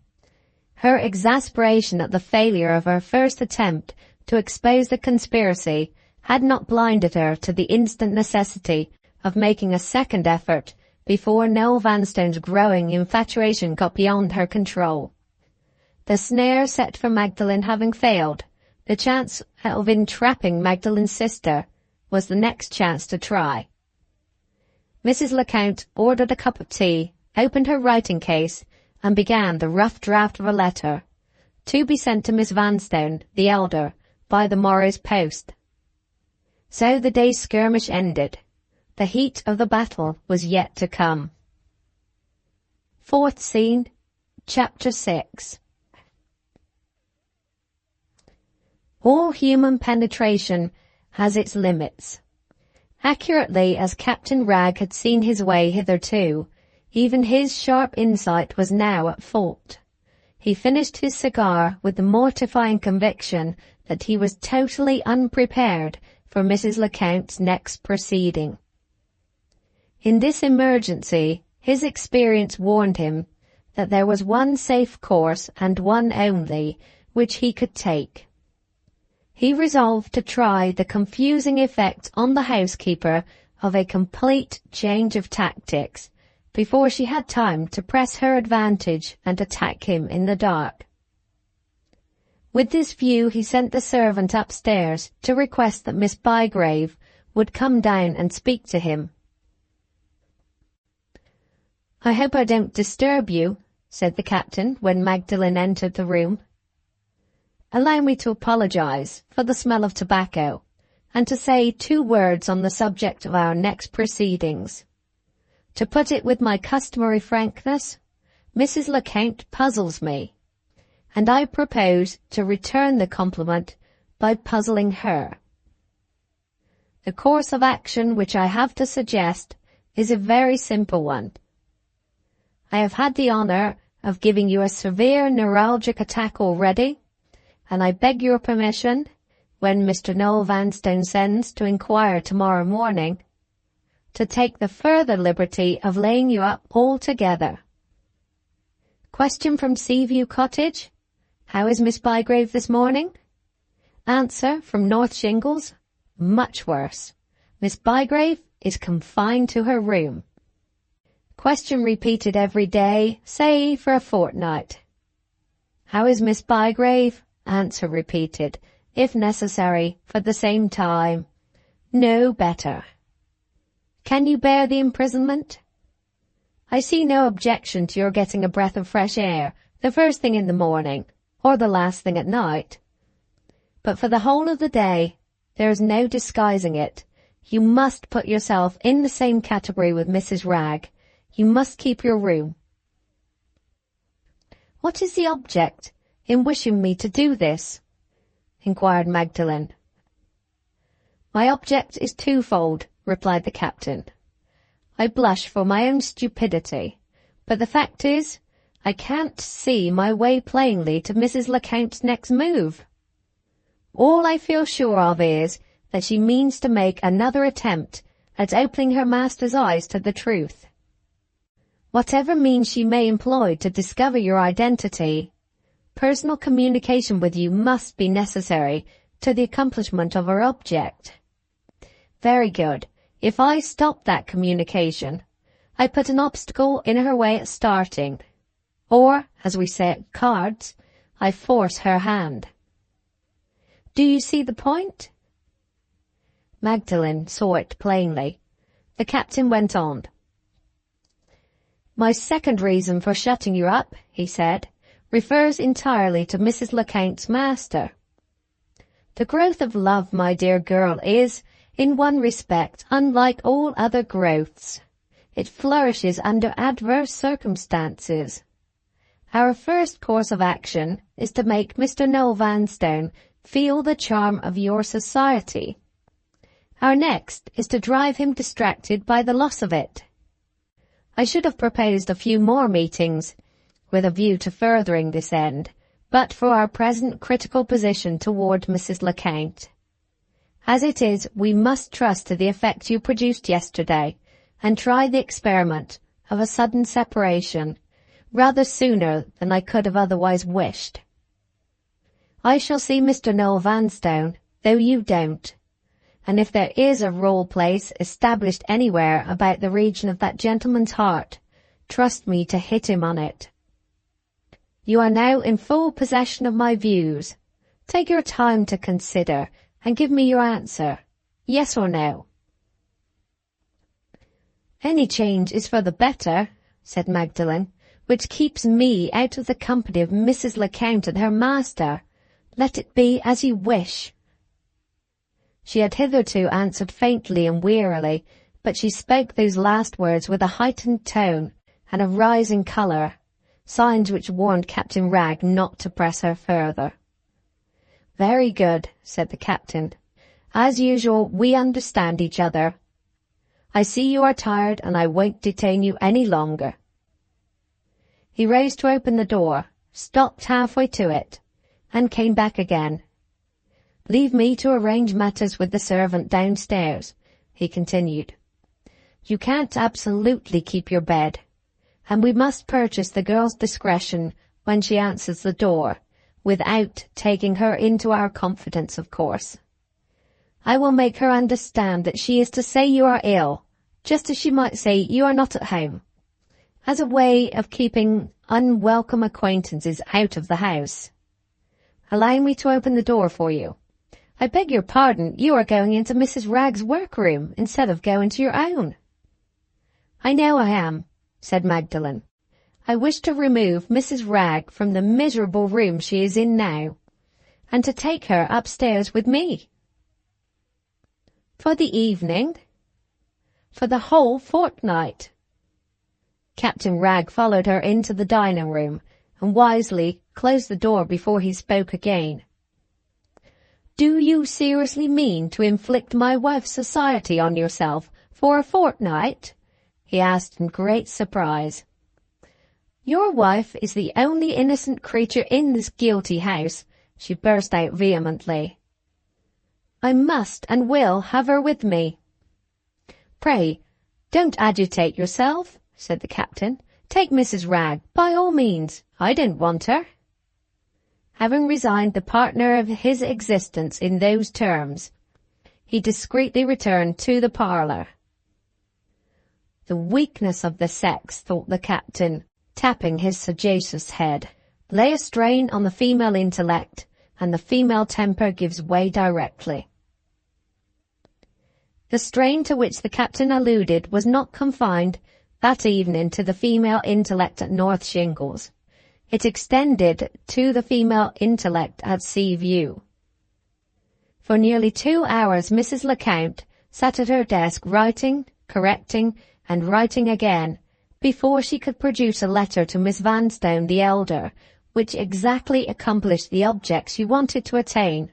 Her exasperation at the failure of her first attempt to expose the conspiracy had not blinded her to the instant necessity of making a second effort before Noel Vanstone's growing infatuation got beyond her control. The snare set for Magdalen having failed, the chance of entrapping Magdalen's sister was the next chance to try. Mrs. Lecount ordered a cup of tea, opened her writing case, and began the rough draft of a letter, to be sent to Miss Vanstone, the elder, by the morrow's post. So the day's skirmish ended. The heat of the battle was yet to come. Fourth scene, Chapter 6. All human penetration has its limits. Accurately as Captain Wragge had seen his way hitherto, even his sharp insight was now at fault. He finished his cigar with the mortifying conviction that he was totally unprepared for Mrs. Lecount's next proceeding. In this emergency, his experience warned him that there was one safe course, and one only, which he could take. He resolved to try the confusing effect on the housekeeper of a complete change of tactics before she had time to press her advantage and attack him in the dark. With this view he sent the servant upstairs to request that Miss Bygrave would come down and speak to him. "I hope I don't disturb you," said the captain when Magdalen entered the room. "Allow me to apologize for the smell of tobacco, and to say 2 words on the subject of our next proceedings. To put it with my customary frankness, Mrs. Lecount puzzles me, and I propose to return the compliment by puzzling her. The course of action which I have to suggest is a very simple one. I have had the honour of giving you a severe neuralgic attack already, and I beg your permission, when Mr. Noel Vanstone sends to inquire tomorrow morning, to take the further liberty of laying you up altogether. Question from Seaview Cottage: how is Miss Bygrave this morning? Answer from North Shingles: much worse. Miss Bygrave is confined to her room. Question repeated every day, say for a fortnight. How is Miss Bygrave? Answer repeated, if necessary, for the same time. No better. Can you bear the imprisonment? I see no objection to your getting a breath of fresh air the first thing in the morning, or the last thing at night. But for the whole of the day, there is no disguising it. You must put yourself in the same category with Mrs. Ragg. You must keep your room. What is the object in wishing me to do this? Inquired Magdalen. My object is twofold, replied the captain. I blush for my own stupidity, but the fact is, I can't see my way plainly to Mrs. Lecount's next move. All I feel sure of is that she means to make another attempt at opening her master's eyes to the truth. Whatever means she may employ to discover your identity, personal communication with you must be necessary to the accomplishment of her object. Very good. If I stop that communication, I put an obstacle in her way at starting. Or, as we say at cards, I force her hand. Do you see the point? Magdalen saw it plainly. The captain went on. My second reason for shutting you up, he said, refers entirely to Mrs. Lecount's master. The growth of love, my dear girl, is, in one respect, unlike all other growths. It flourishes under adverse circumstances. Our first course of action is to make Mr. Noel Vanstone feel the charm of your society. Our next is to drive him distracted by the loss of it. I should have proposed a few more meetings, with a view to furthering this end, but for our present critical position toward Mrs. Lecount. As it is, we must trust to the effect you produced yesterday, and try the experiment of a sudden separation, rather sooner than I could have otherwise wished. I shall see Mr. Noel Vanstone, though you don't, and if there is a role place established anywhere about the region of that gentleman's heart, trust me to hit him on it. You are now in full possession of my views. Take your time to consider, and give me your answer, yes or no. Any change is for the better, said Magdalen, which keeps me out of the company of Mrs. Lecount and her master. Let it be as you wish. She had hitherto answered faintly and wearily, but she spoke those last words with a heightened tone and a rising colour, signs which warned Captain Ragg not to press her further. Very good, said the captain. As usual, we understand each other. I see you are tired, and I won't detain you any longer. He rose to open the door, stopped halfway to it, and came back again. Leave me to arrange matters with the servant downstairs, he continued. You can't absolutely keep your bed, and we must purchase the girl's discretion when she answers the door, without taking her into our confidence, of course. I will make her understand that she is to say you are ill, just as she might say you are not at home, as a way of keeping unwelcome acquaintances out of the house. Allow me to open the door for you. I beg your pardon, you are going into Mrs. Ragg's workroom instead of going to your own. I know I am, said Magdalen. I wish to remove Mrs. Ragg from the miserable room she is in now, and to take her upstairs with me. For the evening? For the whole fortnight. Captain Ragg followed her into the dining room, and wisely closed the door before he spoke again. Do you seriously mean to inflict my wife's society on yourself for a fortnight? He asked in great surprise. Your wife is the only innocent creature in this guilty house, she burst out vehemently. I must and will have her with me. Pray, don't agitate yourself, said the captain. Take Mrs. Ragg, by all means. I don't want her. Having resigned the partner of his existence in those terms, he discreetly returned to the parlour. The weakness of the sex, thought the captain, tapping his sagacious head, lay a strain on the female intellect, and the female temper gives way directly. The strain to which the captain alluded was not confined that evening to the female intellect at North Shingles. It extended to the female intellect at Seaview. For nearly 2 hours Mrs. Lecount sat at her desk writing, correcting, and writing again, before she could produce a letter to Miss Vanstone the elder, which exactly accomplished the object she wanted to attain.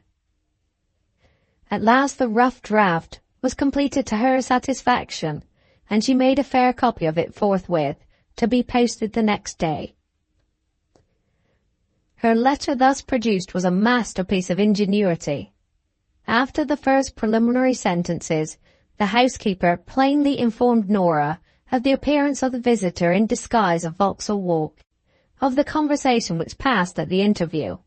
At last the rough draft was completed to her satisfaction, and she made a fair copy of it forthwith, to be posted the next day. Her letter thus produced was a masterpiece of ingenuity. After the first preliminary sentences, the housekeeper plainly informed Norah of the appearance of the visitor in disguise of Vauxhall Walk, of the conversation which passed at the interview,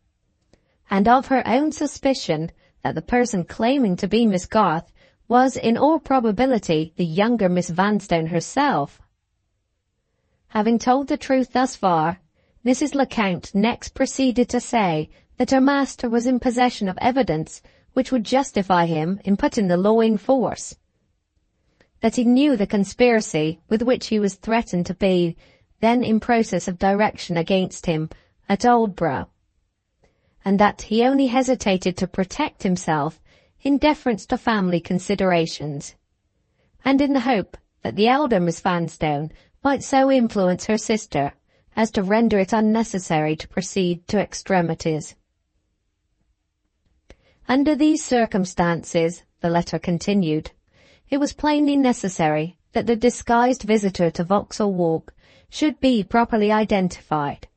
and of her own suspicion that the person claiming to be Miss Garth was in all probability the younger Miss Vanstone herself. Having told the truth thus far, Mrs. Lecount next proceeded to say that her master was in possession of evidence which would justify him in putting the law in force, that he knew the conspiracy with which he was threatened to be then in process of direction against him at Aldborough, and that he only hesitated to protect himself in deference to family considerations, and in the hope that the elder Miss Vanstone might so influence her sister as to render it unnecessary to proceed to extremities. Under these circumstances, the letter continued, it was plainly necessary that the disguised visitor to Vauxhall Walk should be properly identified.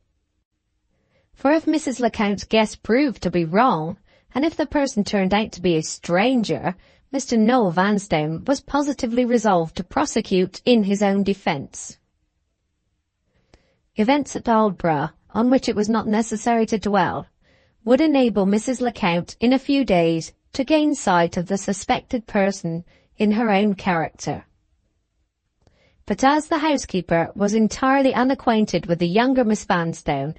For if Mrs. Lecount's guess proved to be wrong, and if the person turned out to be a stranger, Mr. Noel Vanstone was positively resolved to prosecute in his own defence. Events at Aldborough, on which it was not necessary to dwell, would enable Mrs. Lecount in a few days to gain sight of the suspected person in her own character. But as the housekeeper was entirely unacquainted with the younger Miss Vanstone,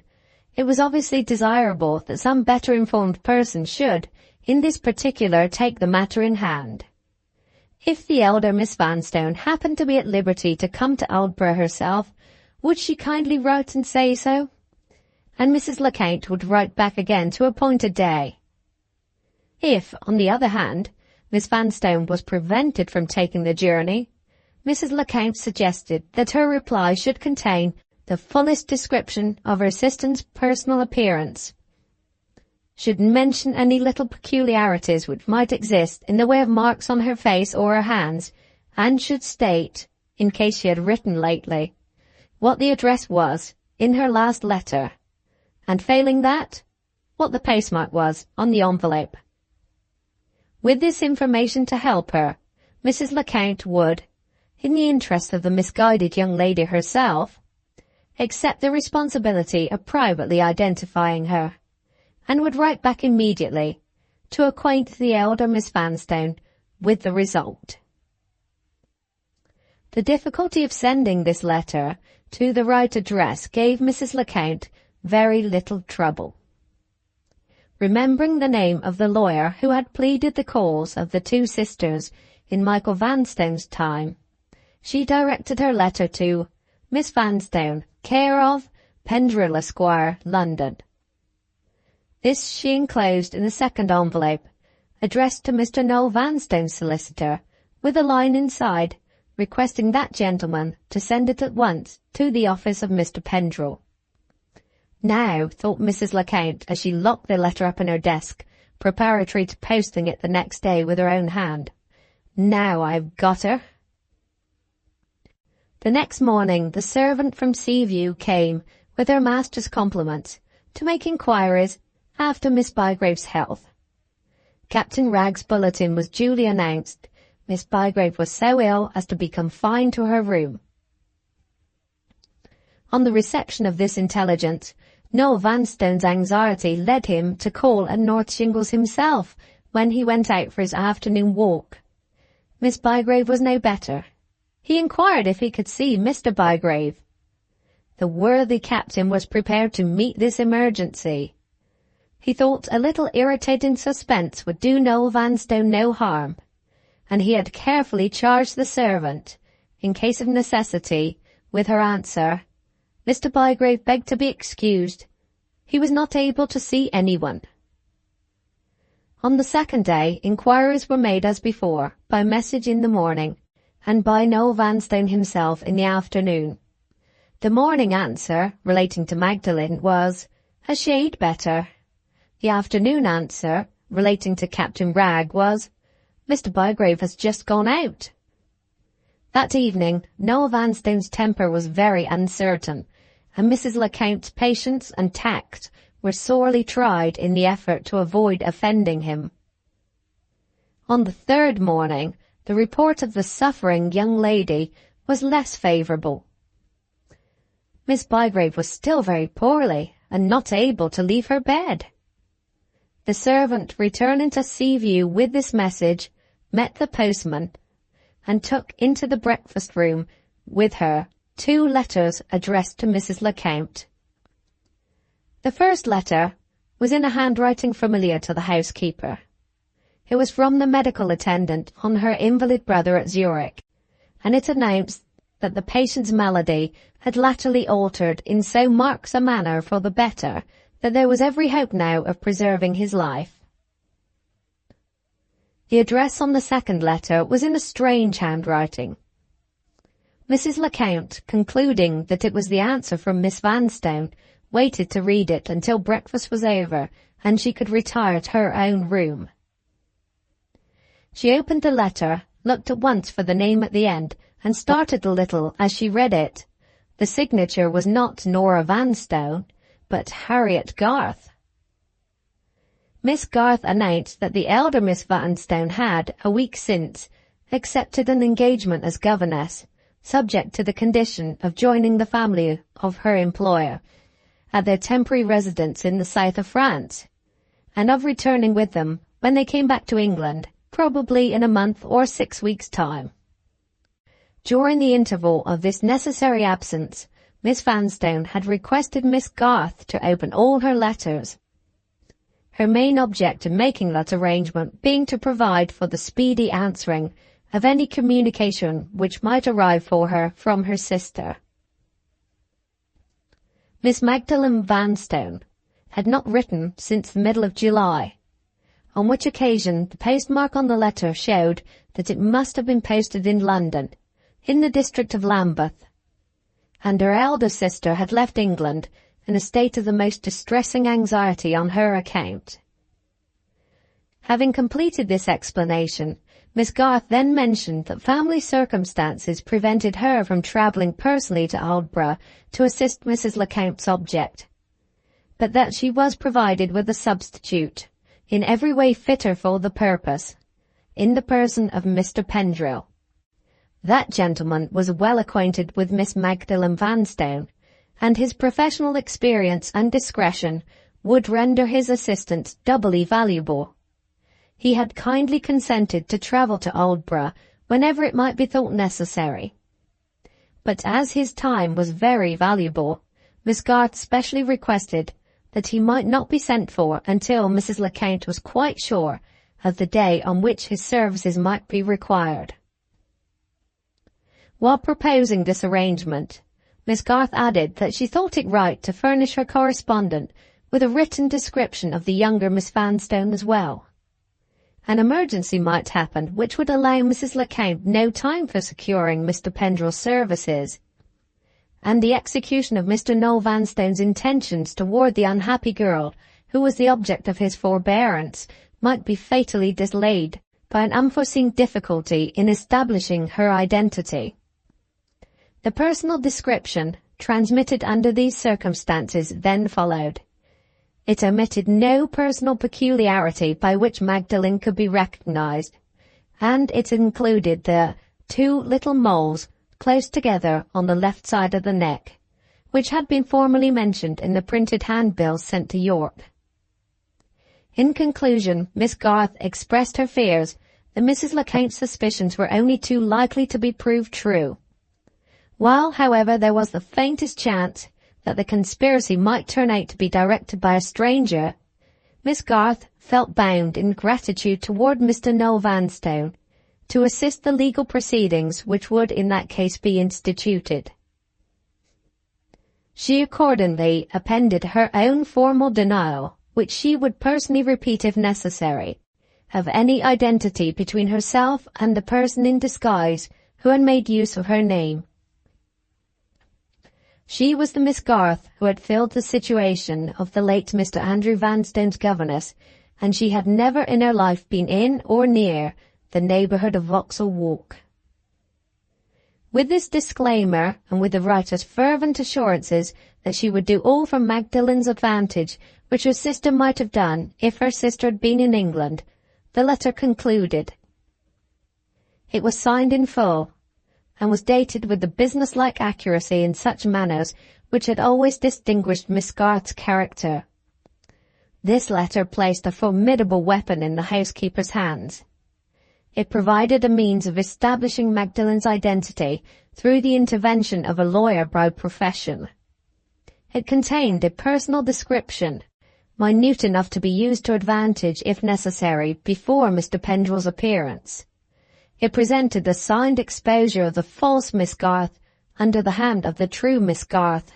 it was obviously desirable that some better informed person should, in this particular, take the matter in hand. If the elder Miss Vanstone happened to be at liberty to come to Aldborough herself, would she kindly write and say so? And Mrs. Lecount would write back again to appoint a day. If, on the other hand, Miss Vanstone was prevented from taking the journey, Mrs. Lecount suggested that her reply should contain the fullest description of her assistant's personal appearance, should mention any little peculiarities which might exist in the way of marks on her face or her hands, and should state, in case she had written lately, what the address was in her last letter, and failing that, what the postmark was on the envelope. With this information to help her, Mrs. Lecount would, in the interest of the misguided young lady herself, accept the responsibility of privately identifying her, and would write back immediately to acquaint the elder Miss Vanstone with the result. The difficulty of sending this letter to the right address gave Mrs. Lecount very little trouble. Remembering the name of the lawyer who had pleaded the cause of the two sisters in Michael Vanstone's time, she directed her letter to Miss Vanstone, care of Pendrell, Esquire, London. This she enclosed in a second envelope, addressed to Mr. Noel Vanstone's solicitor, with a line inside, requesting that gentleman to send it at once to the office of Mr. Pendrell. Now, thought Mrs. Lecount as she locked the letter up in her desk, preparatory to posting it the next day with her own hand, now I've got her. The next morning the servant from Seaview came with her master's compliments to make inquiries after Miss Bygrave's health. Captain Ragg's bulletin was duly announced. Miss Bygrave was so ill as to be confined to her room. On the reception of this intelligence, Noel Vanstone's anxiety led him to call at North Shingles himself when he went out for his afternoon walk. Miss Bygrave was no better, He inquired if he could see Mr. Bygrave. The worthy captain was prepared to meet this emergency. He thought a little irritating suspense would do Noel Vanstone no harm, and he had carefully charged the servant, in case of necessity, with her answer. Mr. Bygrave begged to be excused. He was not able to see anyone. On the second day, inquiries were made as before, by message in the morning, and by Noel Vanstone himself in the afternoon. The morning answer, relating to Magdalen, was, "A shade better." The afternoon answer, relating to Captain Wragge, was, "Mr. Bygrave has just gone out." That evening, Noel Vanstone's temper was very uncertain, and Mrs. Lecount's patience and tact were sorely tried in the effort to avoid offending him. On the third morning, the report of the suffering young lady was less favourable. Miss Bygrave was still very poorly, and not able to leave her bed. The servant, returning to Seaview with this message, met the postman, and took into the breakfast-room with her 2 letters addressed to Mrs. Lecount. The first letter was in a handwriting familiar to the housekeeper. It was from the medical attendant on her invalid brother at Zurich, and it announced that the patient's malady had latterly altered in so marked a manner for the better that there was every hope now of preserving his life. The address on the second letter was in a strange handwriting. Mrs. Lecount, concluding that it was the answer from Miss Vanstone, waited to read it until breakfast was over and she could retire to her own room. She opened the letter, looked at once for the name at the end, and started a little as she read it. The signature was not Norah Vanstone, but Harriet Garth. Miss Garth announced that the elder Miss Vanstone had, a week since, accepted an engagement as governess, subject to the condition of joining the family of her employer at their temporary residence in the south of France, and of returning with them when they came back to England, probably in a month or 6 weeks' time. During the interval of this necessary absence, Miss Vanstone had requested Miss Garth to open all her letters, her main object in making that arrangement being to provide for the speedy answering of any communication which might arrive for her from her sister. Miss Magdalen Vanstone had not written since the middle of July, on which occasion the postmark on the letter showed that it must have been posted in London, in the district of Lambeth, and her elder sister had left England in a state of the most distressing anxiety on her account. Having completed this explanation, Miss Garth then mentioned that family circumstances prevented her from travelling personally to Aldborough to assist Mrs. Lecount's object, but that she was provided with a substitute, in every way fitter for the purpose, in the person of Mr. Pendrell. That gentleman was well acquainted with Miss Magdalen Vanstone, and his professional experience and discretion would render his assistance doubly valuable. He had kindly consented to travel to Aldborough whenever it might be thought necessary. But as his time was very valuable, Miss Garth specially requested that he might not be sent for until Mrs. Lecount was quite sure of the day on which his services might be required. While proposing this arrangement, Miss Garth added that she thought it right to furnish her correspondent with a written description of the younger Miss Vanstone as well. An emergency might happen which would allow Mrs. Lecount no time for securing Mr. Pendrell's services, and the execution of Mr. Noel Vanstone's intentions toward the unhappy girl who was the object of his forbearance might be fatally delayed by an unforeseen difficulty in establishing her identity. The personal description, transmitted under these circumstances, then followed. It omitted no personal peculiarity by which Magdalen could be recognized, and it included the 2 little moles close together on the left side of the neck, which had been formerly mentioned in the printed handbills sent to York. In conclusion, Miss Garth expressed her fears that Mrs. Lecount's suspicions were only too likely to be proved true. While, however, there was the faintest chance that the conspiracy might turn out to be directed by a stranger, Miss Garth felt bound in gratitude toward Mr. Noel Vanstone to assist the legal proceedings which would in that case be instituted. She accordingly appended her own formal denial, which she would personally repeat if necessary, of any identity between herself and the person in disguise who had made use of her name. She was the Miss Garth who had filled the situation of the late Mr. Andrew Vanstone's governess, and she had never in her life been in or near the neighbourhood of Vauxhall Walk. With this disclaimer, and with the writer's fervent assurances that she would do all for Magdalen's advantage, which her sister might have done if her sister had been in England, the letter concluded. It was signed in full, and was dated with the business-like accuracy in such manners which had always distinguished Miss Garth's character. This letter placed a formidable weapon in the housekeeper's hands. It provided a means of establishing Magdalen's identity through the intervention of a lawyer by profession. It contained a personal description, minute enough to be used to advantage if necessary before Mr. Pendrell's appearance. It presented the signed exposure of the false Miss Garth under the hand of the true Miss Garth.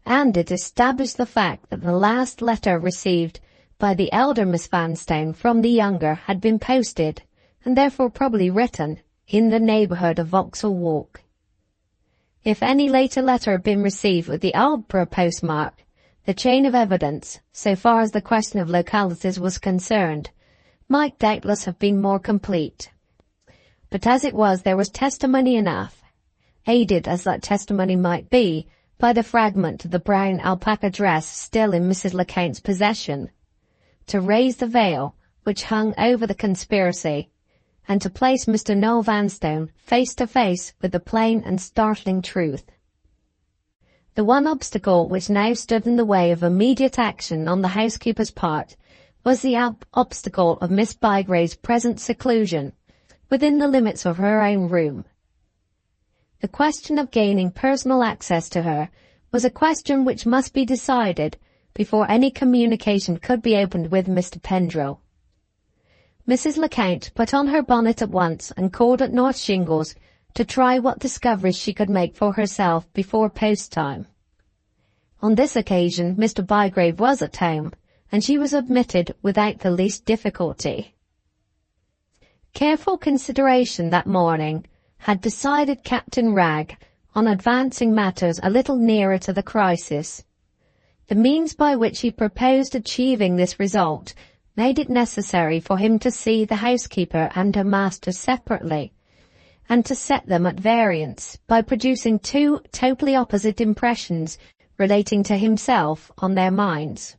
And it established the fact that the last letter received by the elder Miss Vanstone from the younger had been posted, and therefore probably written, in the neighbourhood of Vauxhall Walk. If any later letter had been received with the Aldborough postmark, the chain of evidence, so far as the question of localities was concerned, might doubtless have been more complete. But as it was, there was testimony enough, aided as that testimony might be by the fragment of the brown alpaca dress still in Mrs. Lecount's possession, to raise the veil which hung over the conspiracy, and to place Mr. Noel Vanstone face to face with the plain and startling truth. The one obstacle which now stood in the way of immediate action on the housekeeper's part was the obstacle of Miss Bygrave's present seclusion within the limits of her own room. The question of gaining personal access to her was a question which must be decided before any communication could be opened with Mr. Pendrell. Mrs. Lecount put on her bonnet at once and called at North Shingles to try what discoveries she could make for herself before post time. On this occasion Mr. Bygrave was at home, and she was admitted without the least difficulty. Careful consideration that morning had decided Captain Wragge on advancing matters a little nearer to the crisis. The means by which he proposed achieving this result made it necessary for him to see the housekeeper and her master separately, and to set them at variance by producing two totally opposite impressions relating to himself on their minds.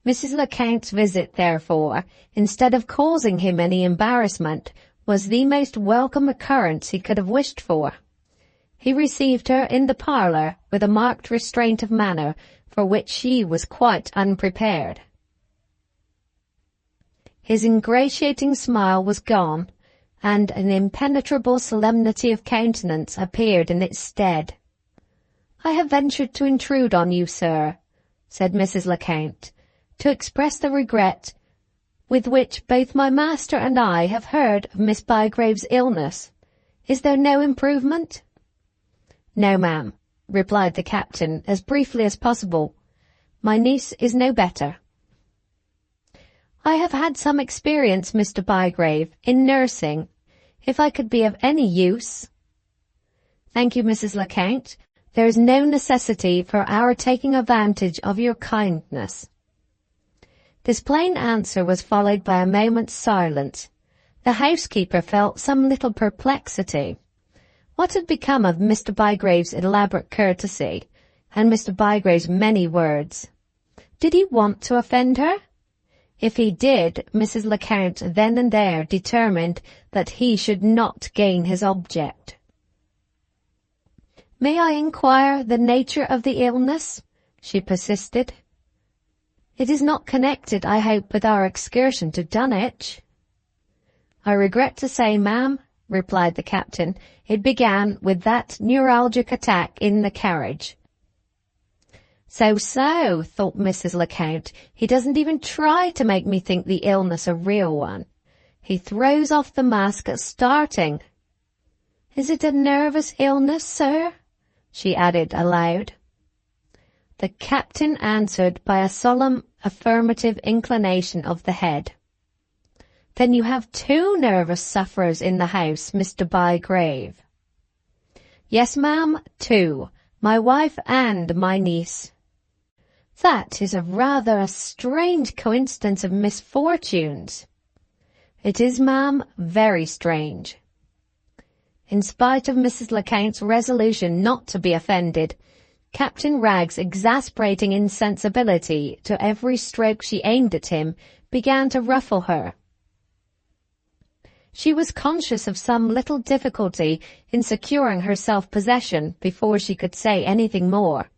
Mrs. Lecount's visit, therefore, instead of causing him any embarrassment, was the most welcome occurrence he could have wished for. He received her in the parlour with a marked restraint of manner for which she was quite unprepared. His ingratiating smile was gone, and an impenetrable solemnity of countenance appeared in its stead. "I have ventured to intrude on you, sir," said Mrs. Lecount, "to express the regret with which both my master and I have heard of Miss Bygrave's illness. Is there no improvement?" "No, ma'am," replied the captain as briefly as possible. "My niece is no better." "I have had some experience, Mr. Bygrave, in nursing, if I could be of any use." "Thank you, Mrs. Lecount. There is no necessity for our taking advantage of your kindness." This plain answer was followed by a moment's silence. The housekeeper felt some little perplexity. What had become of Mr. Bygrave's elaborate courtesy, and Mr. Bygrave's many words? Did he want to offend her? If he did, Mrs. Lecount then and there determined that he should not gain his object. "May I inquire the nature of the illness?" she persisted. "It is not connected, I hope, with our excursion to Dunwich?" "I regret to say, ma'am," replied the captain, "it began with that neuralgic attack in the carriage." So, thought Mrs. Lecount, he doesn't even try to make me think the illness a real one. He throws off the mask at starting. "Is it a nervous illness, sir?" she added aloud. The captain answered by a solemn affirmative inclination of the head. "Then you have 2 nervous sufferers in the house, Mr. Bygrave?" "Yes, ma'am, 2, my wife and my niece." "That is rather a strange coincidence of misfortunes." "It is, ma'am, very strange." In spite of Mrs. Lecount's resolution not to be offended, Captain Wragge's exasperating insensibility to every stroke she aimed at him began to ruffle her. She was conscious of some little difficulty in securing her self-possession before she could say anything more.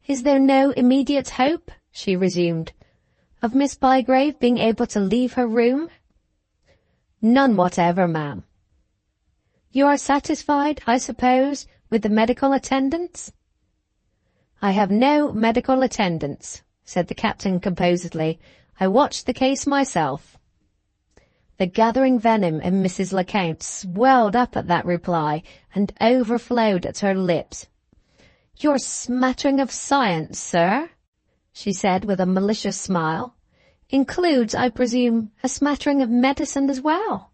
"Is there no immediate hope," she resumed, "of Miss Bygrave being able to leave her room?" "None whatever, ma'am." "You are satisfied, I suppose, with the medical attendance?" "I have no medical attendance," said the captain composedly. "I watched the case myself." The gathering venom in Mrs. Lecount swelled up at that reply and overflowed at her lips. "Your smattering of science, sir," she said with a malicious smile, "includes, I presume, a smattering of medicine as well."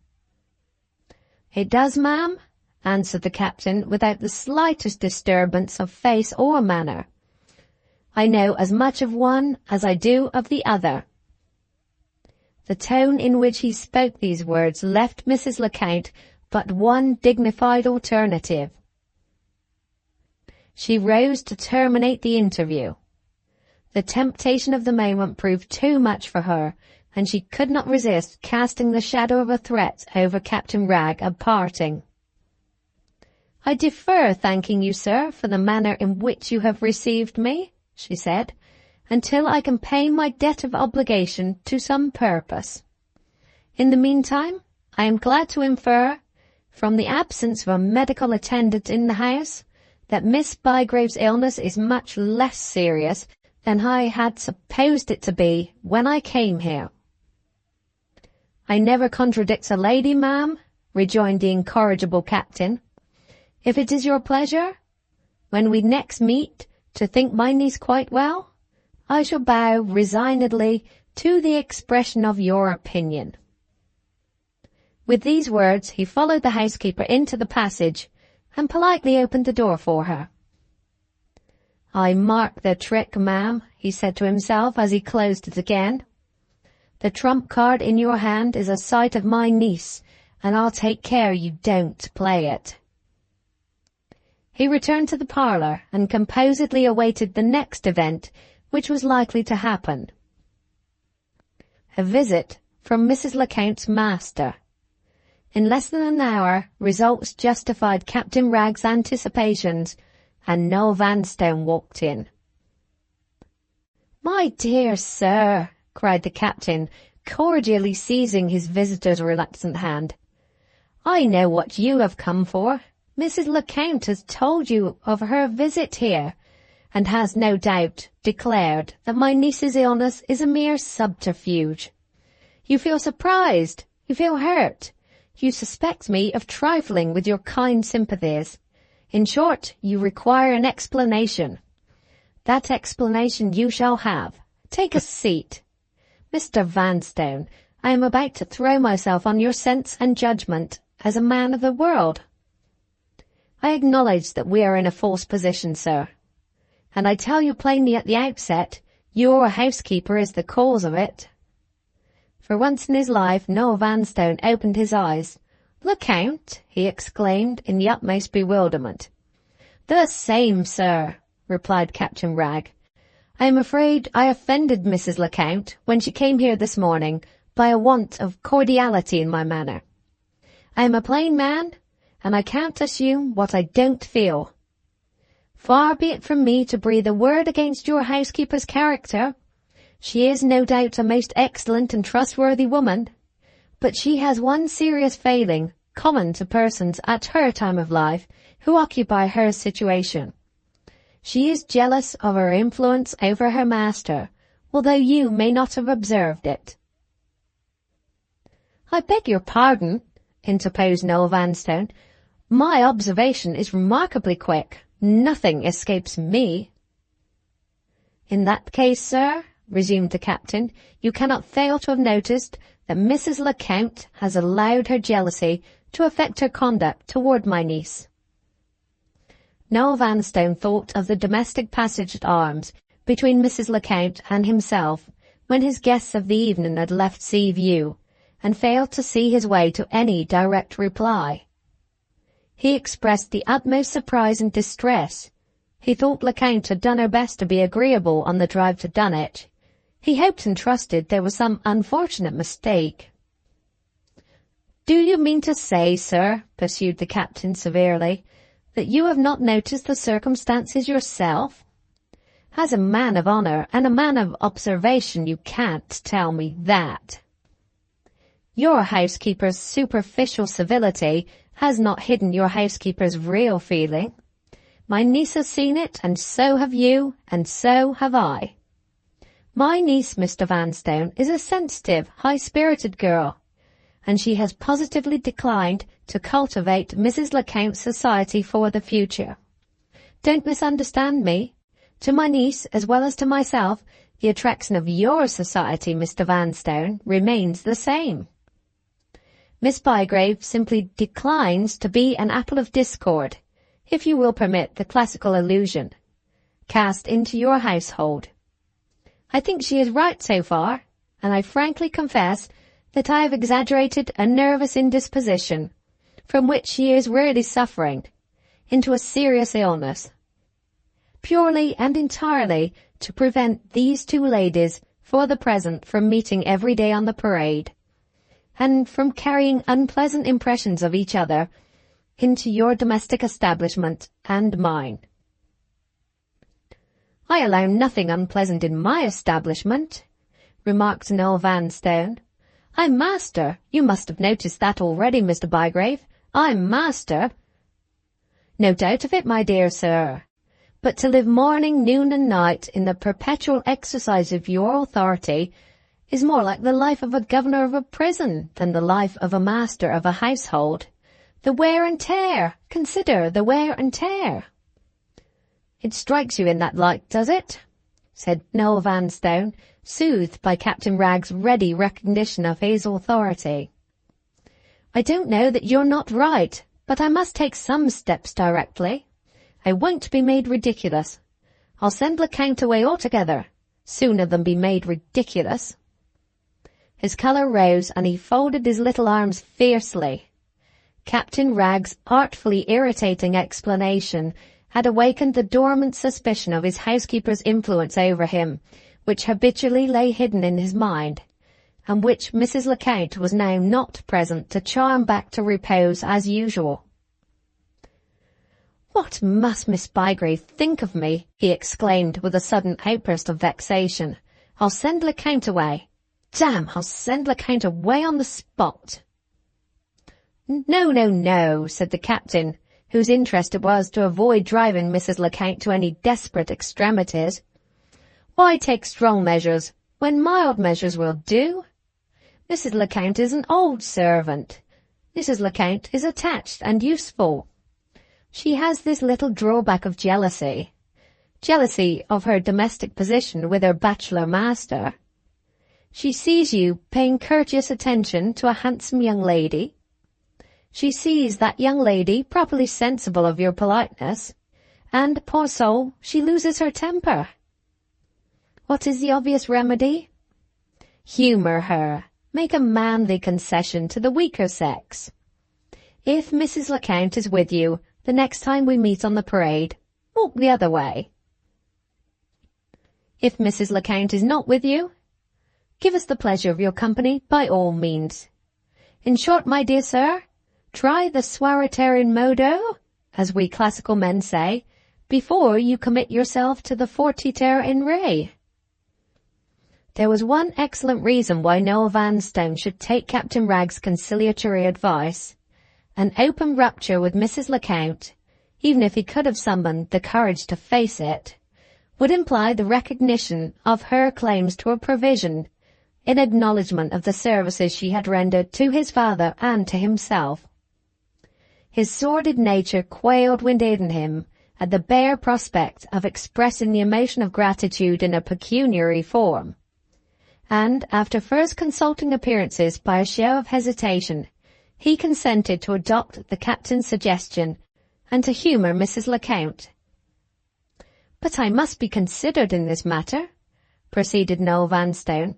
"It does, ma'am," answered the captain without the slightest disturbance of face or manner. "I know as much of one as I do of the other." The tone in which he spoke these words left Mrs. Lecount but one dignified alternative. She rose to terminate the interview. The temptation of the moment proved too much for her, and she could not resist casting the shadow of a threat over Captain Wragge at parting. "I defer thanking you, sir, for the manner in which you have received me," she said, "until I can pay my debt of obligation to some purpose. In the meantime, I am glad to infer, from the absence of a medical attendant in the house, that Miss Bygrave's illness is much less serious than I had supposed it to be when I came here." "I never contradict a lady, ma'am," rejoined the incorrigible captain. "If it is your pleasure, when we next meet, to think my niece quite well, I shall bow resignedly to the expression of your opinion." With these words he followed the housekeeper into the passage and politely opened the door for her. "I mark the trick, ma'am," he said to himself as he closed it again. "The trump card in your hand is a sight of my niece, and I'll take care you don't play it." He returned to the parlour and composedly awaited the next event which was likely to happen. A visit from Mrs. Lecount's master. In less than an hour, results justified Captain Wragge's anticipations, and Noah Vanstone walked in. "My dear sir," cried the captain, cordially seizing his visitor's reluctant hand, "I know what you have come for. Mrs. Lecount has told you of her visit here, and has no doubt declared that my niece's illness is a mere subterfuge. You feel surprised, you feel hurt, you suspect me of trifling with your kind sympathies. In short, you require an explanation. That explanation you shall have. Take a seat. Mr. Vanstone, I am about to throw myself on your sense and judgment as a man of the world. I acknowledge that we are in a false position, sir, and I tell you plainly at the outset, your housekeeper is the cause of it." For once in his life, Noah Vanstone opened his eyes. "Lecount?" he exclaimed in the utmost bewilderment. "The same, sir," replied Captain Wragge. "I am afraid I offended Mrs. Lecount when she came here this morning by a want of cordiality in my manner. I am a plain man, and I can't assume what I don't feel. Far be it from me to breathe a word against your housekeeper's character. She is no doubt a most excellent and trustworthy woman, But she has one serious failing, common to persons at her time of life who occupy her situation. She is jealous of her influence over her master, although you may not have observed it." "I beg your pardon," interposed Noah Vanstone. "My observation is remarkably quick. Nothing escapes me." "In that case, sir," resumed the captain, "you cannot fail to have noticed that Mrs. Lecount has allowed her jealousy to affect her conduct toward my niece." Noah Vanstone thought of the domestic passage at arms between Mrs. Lecount and himself when his guests of the evening had left Sea View, and failed to see his way to any direct reply. He expressed the utmost surprise and distress. He thought Lecount had done her best to be agreeable on the drive to Dunwich. He hoped and trusted there was some unfortunate mistake. "Do you mean to say, sir," pursued the captain severely, "that you have not noticed the circumstances yourself? As a man of honour and a man of observation, you can't tell me that. Your housekeeper's superficial civility has not hidden your housekeeper's real feeling. My niece has seen it, and so have you, and so have I. My niece, Mr. Vanstone, is a sensitive, high-spirited girl, and she has positively declined to cultivate Mrs. Lecount's society for the future. Don't misunderstand me. To my niece, as well as to myself, the attraction of your society, Mr. Vanstone, remains the same. Miss Bygrave simply declines to be an apple of discord, if you will permit the classical allusion, cast into your household. I think she is right so far, and I frankly confess that I have exaggerated a nervous indisposition, from which she is really suffering, into a serious illness, purely and entirely to prevent these two ladies, for the present, from meeting every day on the parade, and from carrying unpleasant impressions of each other into your domestic establishment and mine." "I allow nothing unpleasant in my establishment," remarked Noel Vanstone. "I'm master. You must have noticed that already, Mr. Bygrave. I'm master." "No doubt of it, my dear sir. But to live morning, noon, and night in the perpetual exercise of your authority is more like the life of a governor of a prison than the life of a master of a household. The wear and tear! Consider the wear and tear!" "It strikes you in that light, does it?" said Noel Vanstone, soothed by Captain Wragge's ready recognition of his authority. "I don't know that you're not right, but I must take some steps directly. I won't be made ridiculous. I'll send Lecount away altogether, sooner than be made ridiculous." His colour rose, and he folded his little arms fiercely. Captain Wragge's artfully irritating explanation had awakened the dormant suspicion of his housekeeper's influence over him, which habitually lay hidden in his mind, and which Mrs. Lecount was now not present to charm back to repose as usual. "What must Miss Bygrave think of me?" he exclaimed with a sudden outburst of vexation. "I'll send Lecount away. Damn, I'll send Lecount away on the spot." "No, no, no," said the captain, whose interest it was to avoid driving Mrs. Lecount to any desperate extremities. "Why take strong measures when mild measures will do? Mrs. Lecount is an old servant. Mrs. Lecount is attached and useful. She has this little drawback of jealousy of her domestic position with her bachelor master. She sees you paying courteous attention to a handsome young lady. She sees that young lady properly sensible of your politeness, and, poor soul, she loses her temper. What is the obvious remedy? Humour her. Make a manly concession to the weaker sex. If Mrs. Lecount is with you the next time we meet on the parade, walk the other way. If Mrs. Lecount is not with you, give us the pleasure of your company by all means. In short, my dear sir, try the soireterian modo, as we classical men say, before you commit yourself to the fortiter in re. There was one excellent reason why Noah Vanstone should take Captain Ragg's conciliatory advice. An open rupture with Mrs. Lecount, even if he could have summoned the courage to face it, would imply the recognition of her claims to a provision in acknowledgment of the services she had rendered to his father and to himself. His sordid nature quailed within him at the bare prospect of expressing the emotion of gratitude in a pecuniary form, and after first consulting appearances by a show of hesitation, he consented to adopt the captain's suggestion and to humour Mrs. Lecount. "But I must be considered in this matter," proceeded Noah Vanstone.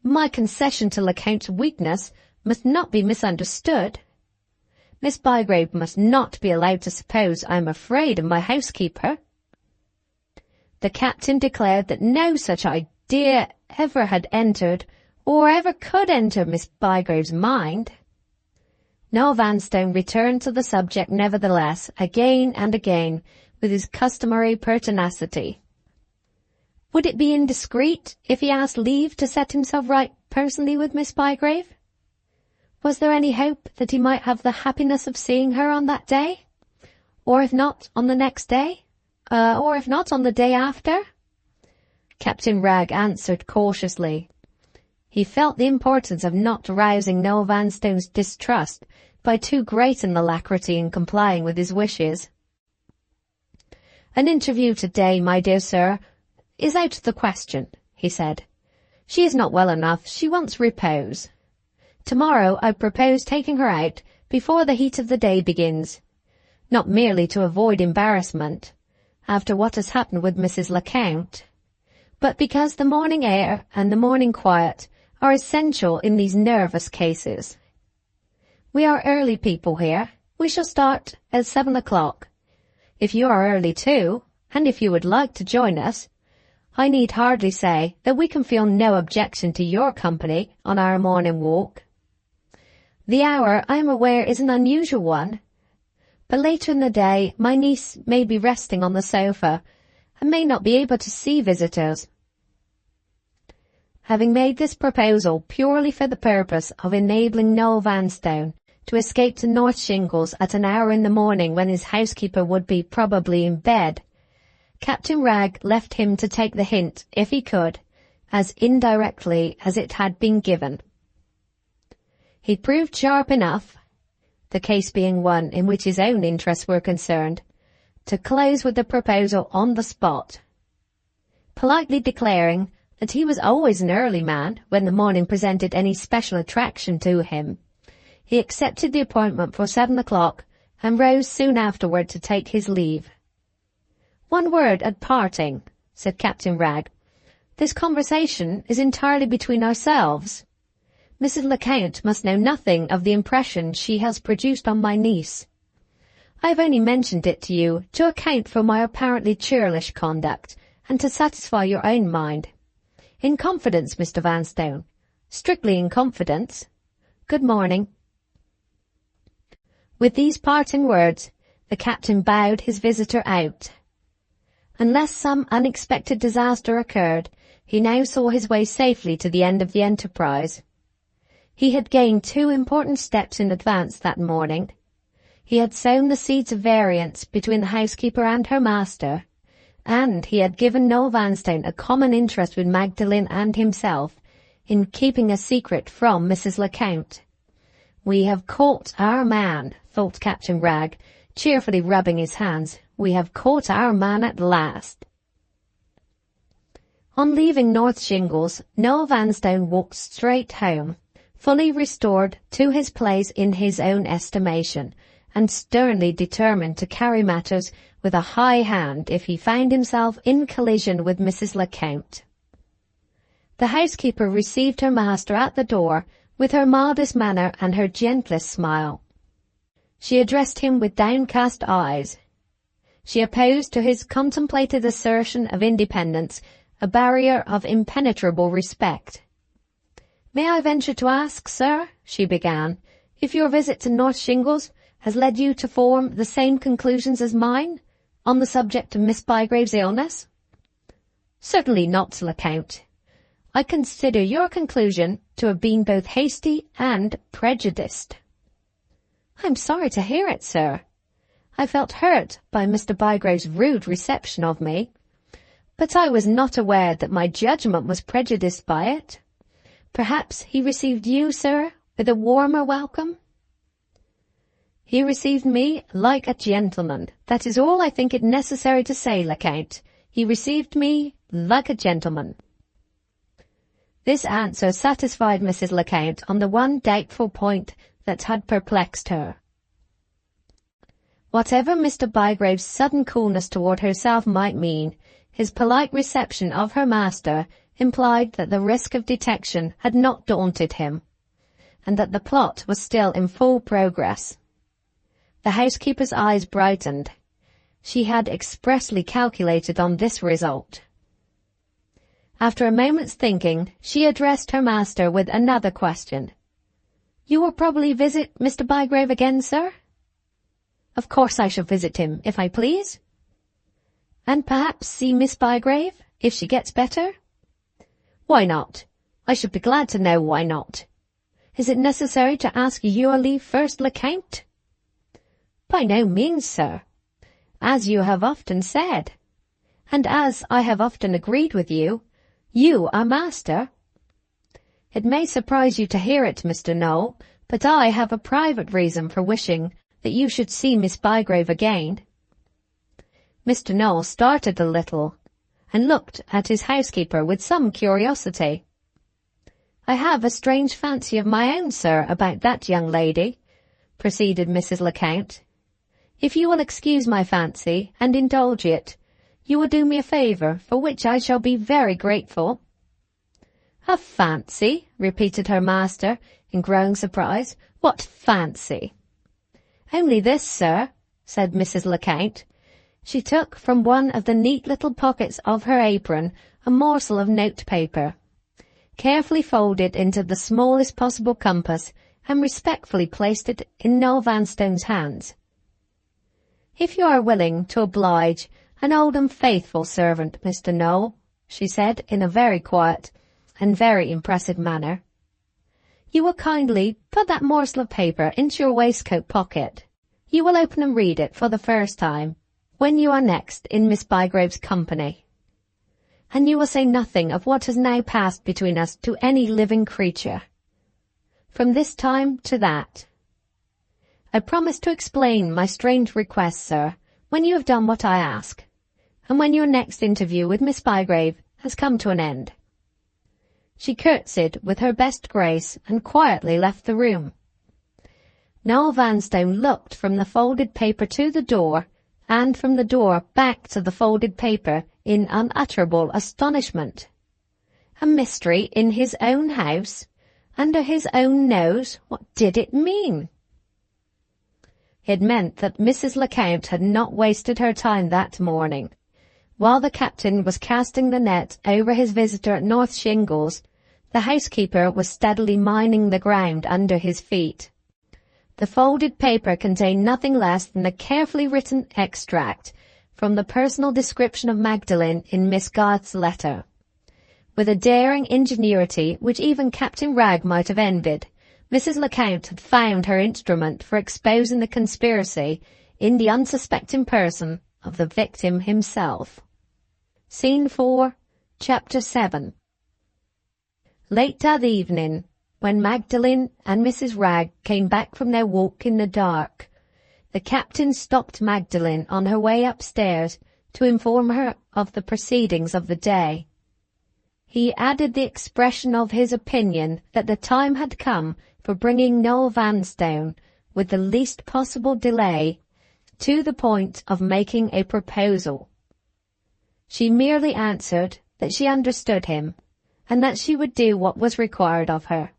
"My concession to Lecount's weakness must not be misunderstood. Miss Bygrave must not be allowed to suppose I am afraid of my housekeeper." The captain declared that no such idea ever had entered, or ever could enter, Miss Bygrave's mind. Noah Vanstone returned to the subject nevertheless, again and again, with his customary pertinacity. Would it be indiscreet if he asked leave to set himself right personally with Miss Bygrave? Was there any hope that he might have the happiness of seeing her on that day? Or if not, on the next day? Or if not, on the day after? Captain Ragg answered cautiously. He felt the importance of not rousing Noah Vanstone's distrust by too great an alacrity in complying with his wishes. "An interview today, my dear sir, is out of the question," he said. "She is not well enough. She wants repose. Tomorrow I propose taking her out before the heat of the day begins, not merely to avoid embarrassment, after what has happened with Mrs. Lecount, but because the morning air and the morning quiet are essential in these nervous cases. We are early people here. We shall start at 7 o'clock. If you are early too, and if you would like to join us, I need hardly say that we can feel no objection to your company on our morning walk. The hour, I am aware, is an unusual one, but later in the day my niece may be resting on the sofa and may not be able to see visitors." Having made this proposal purely for the purpose of enabling Noah Vanstone to escape to North Shingles at an hour in the morning when his housekeeper would be probably in bed, Captain Ragg left him to take the hint, if he could, as indirectly as it had been given. He proved sharp enough, the case being one in which his own interests were concerned, to close with the proposal on the spot. Politely declaring that he was always an early man when the morning presented any special attraction to him, he accepted the appointment for 7 o'clock and rose soon afterward to take his leave. "One word at parting," said Captain Ragg. "This conversation is entirely between ourselves. Mrs. Lecount must know nothing of the impression she has produced on my niece. I have only mentioned it to you to account for my apparently churlish conduct, and to satisfy your own mind. In confidence, Mr. Vanstone. Strictly in confidence. Good morning." With these parting words, the captain bowed his visitor out. Unless some unexpected disaster occurred, he now saw his way safely to the end of the enterprise. He had gained 2 important steps in advance that morning. He had sown the seeds of variance between the housekeeper and her master, and he had given Noah Vanstone a common interest with Magdalen and himself in keeping a secret from Mrs. Lecount. "We have caught our man," thought Captain Ragg, cheerfully rubbing his hands. "We have caught our man at last." On leaving North Shingles, Noah Vanstone walked straight home, fully restored to his place in his own estimation, and sternly determined to carry matters with a high hand if he found himself in collision with Mrs. Lecount. The housekeeper received her master at the door with her mildest manner and her gentlest smile. She addressed him with downcast eyes. She opposed to his contemplated assertion of independence a barrier of impenetrable respect. "May I venture to ask, sir," she began, "if your visit to North Shingles has led you to form the same conclusions as mine on the subject of Miss Bygrave's illness?" "Certainly not, Lecount. I consider your conclusion to have been both hasty and prejudiced." "I'm sorry to hear it, sir. I felt hurt by Mr. Bygrave's rude reception of me, but I was not aware that my judgment was prejudiced by it. Perhaps he received you, sir, with a warmer welcome?" "He received me like a gentleman. That is all I think it necessary to say, Lecount. He received me like a gentleman." This answer satisfied Mrs. Lecount on the one doubtful point that had perplexed her. Whatever Mr. Bygrave's sudden coolness toward herself might mean, his polite reception of her master implied that the risk of detection had not daunted him, and that the plot was still in full progress. The housekeeper's eyes brightened. She had expressly calculated on this result. After a moment's thinking, she addressed her master with another question. "You will probably visit Mr. Bygrave again, sir?" "Of course I shall visit him, if I please." "And perhaps see Miss Bygrave, if she gets better?" "Why not? I should be glad to know why not. Is it necessary to ask your leave first, Lecount?" "By no means, sir. As you have often said, and as I have often agreed with you, you are master. It may surprise you to hear it, Mr. Noel, but I have a private reason for wishing that you should see Miss Bygrave again." Mr. Noel started a little, and looked at his housekeeper with some curiosity. "I have a strange fancy of my own, sir, about that young lady," proceeded Mrs. Lecount. "If you will excuse my fancy, and indulge it, you will do me a favour, for which I shall be very grateful." "A fancy?" repeated her master, in growing surprise. "What fancy?" "Only this, sir," said Mrs. Lecount. She took from one of the neat little pockets of her apron a morsel of note-paper, carefully folded into the smallest possible compass, and respectfully placed it in Noel Vanstone's hands. "If you are willing to oblige an old and faithful servant, Mr. Noel," she said in a very quiet and very impressive manner, "you will kindly put that morsel of paper into your waistcoat pocket. You will open and read it for the first time when you are next in Miss Bygrave's company. And you will say nothing of what has now passed between us to any living creature. From this time to that. I promise to explain my strange request, sir, when you have done what I ask, and when your next interview with Miss Bygrave has come to an end." She curtsied with her best grace and quietly left the room. Noel Vanstone looked from the folded paper to the door, and from the door back to the folded paper in unutterable astonishment. A mystery in his own house, under his own nose. What did it mean? It meant that Mrs. Lecount had not wasted her time that morning. While the captain was casting the net over his visitor at North Shingles, the housekeeper was steadily mining the ground under his feet. The folded paper contained nothing less than a carefully written extract from the personal description of Magdalen in Miss Garth's letter. With a daring ingenuity which even Captain Wragge might have envied, Mrs. Lecount had found her instrument for exposing the conspiracy in the unsuspecting person of the victim himself. Scene 4, Chapter 7. Late that evening, when Magdalen and Mrs. Wragge came back from their walk in the dark, the captain stopped Magdalen on her way upstairs to inform her of the proceedings of the day. He added the expression of his opinion that the time had come for bringing Noel Vanstone, with the least possible delay, to the point of making a proposal. She merely answered that she understood him, and that she would do what was required of her.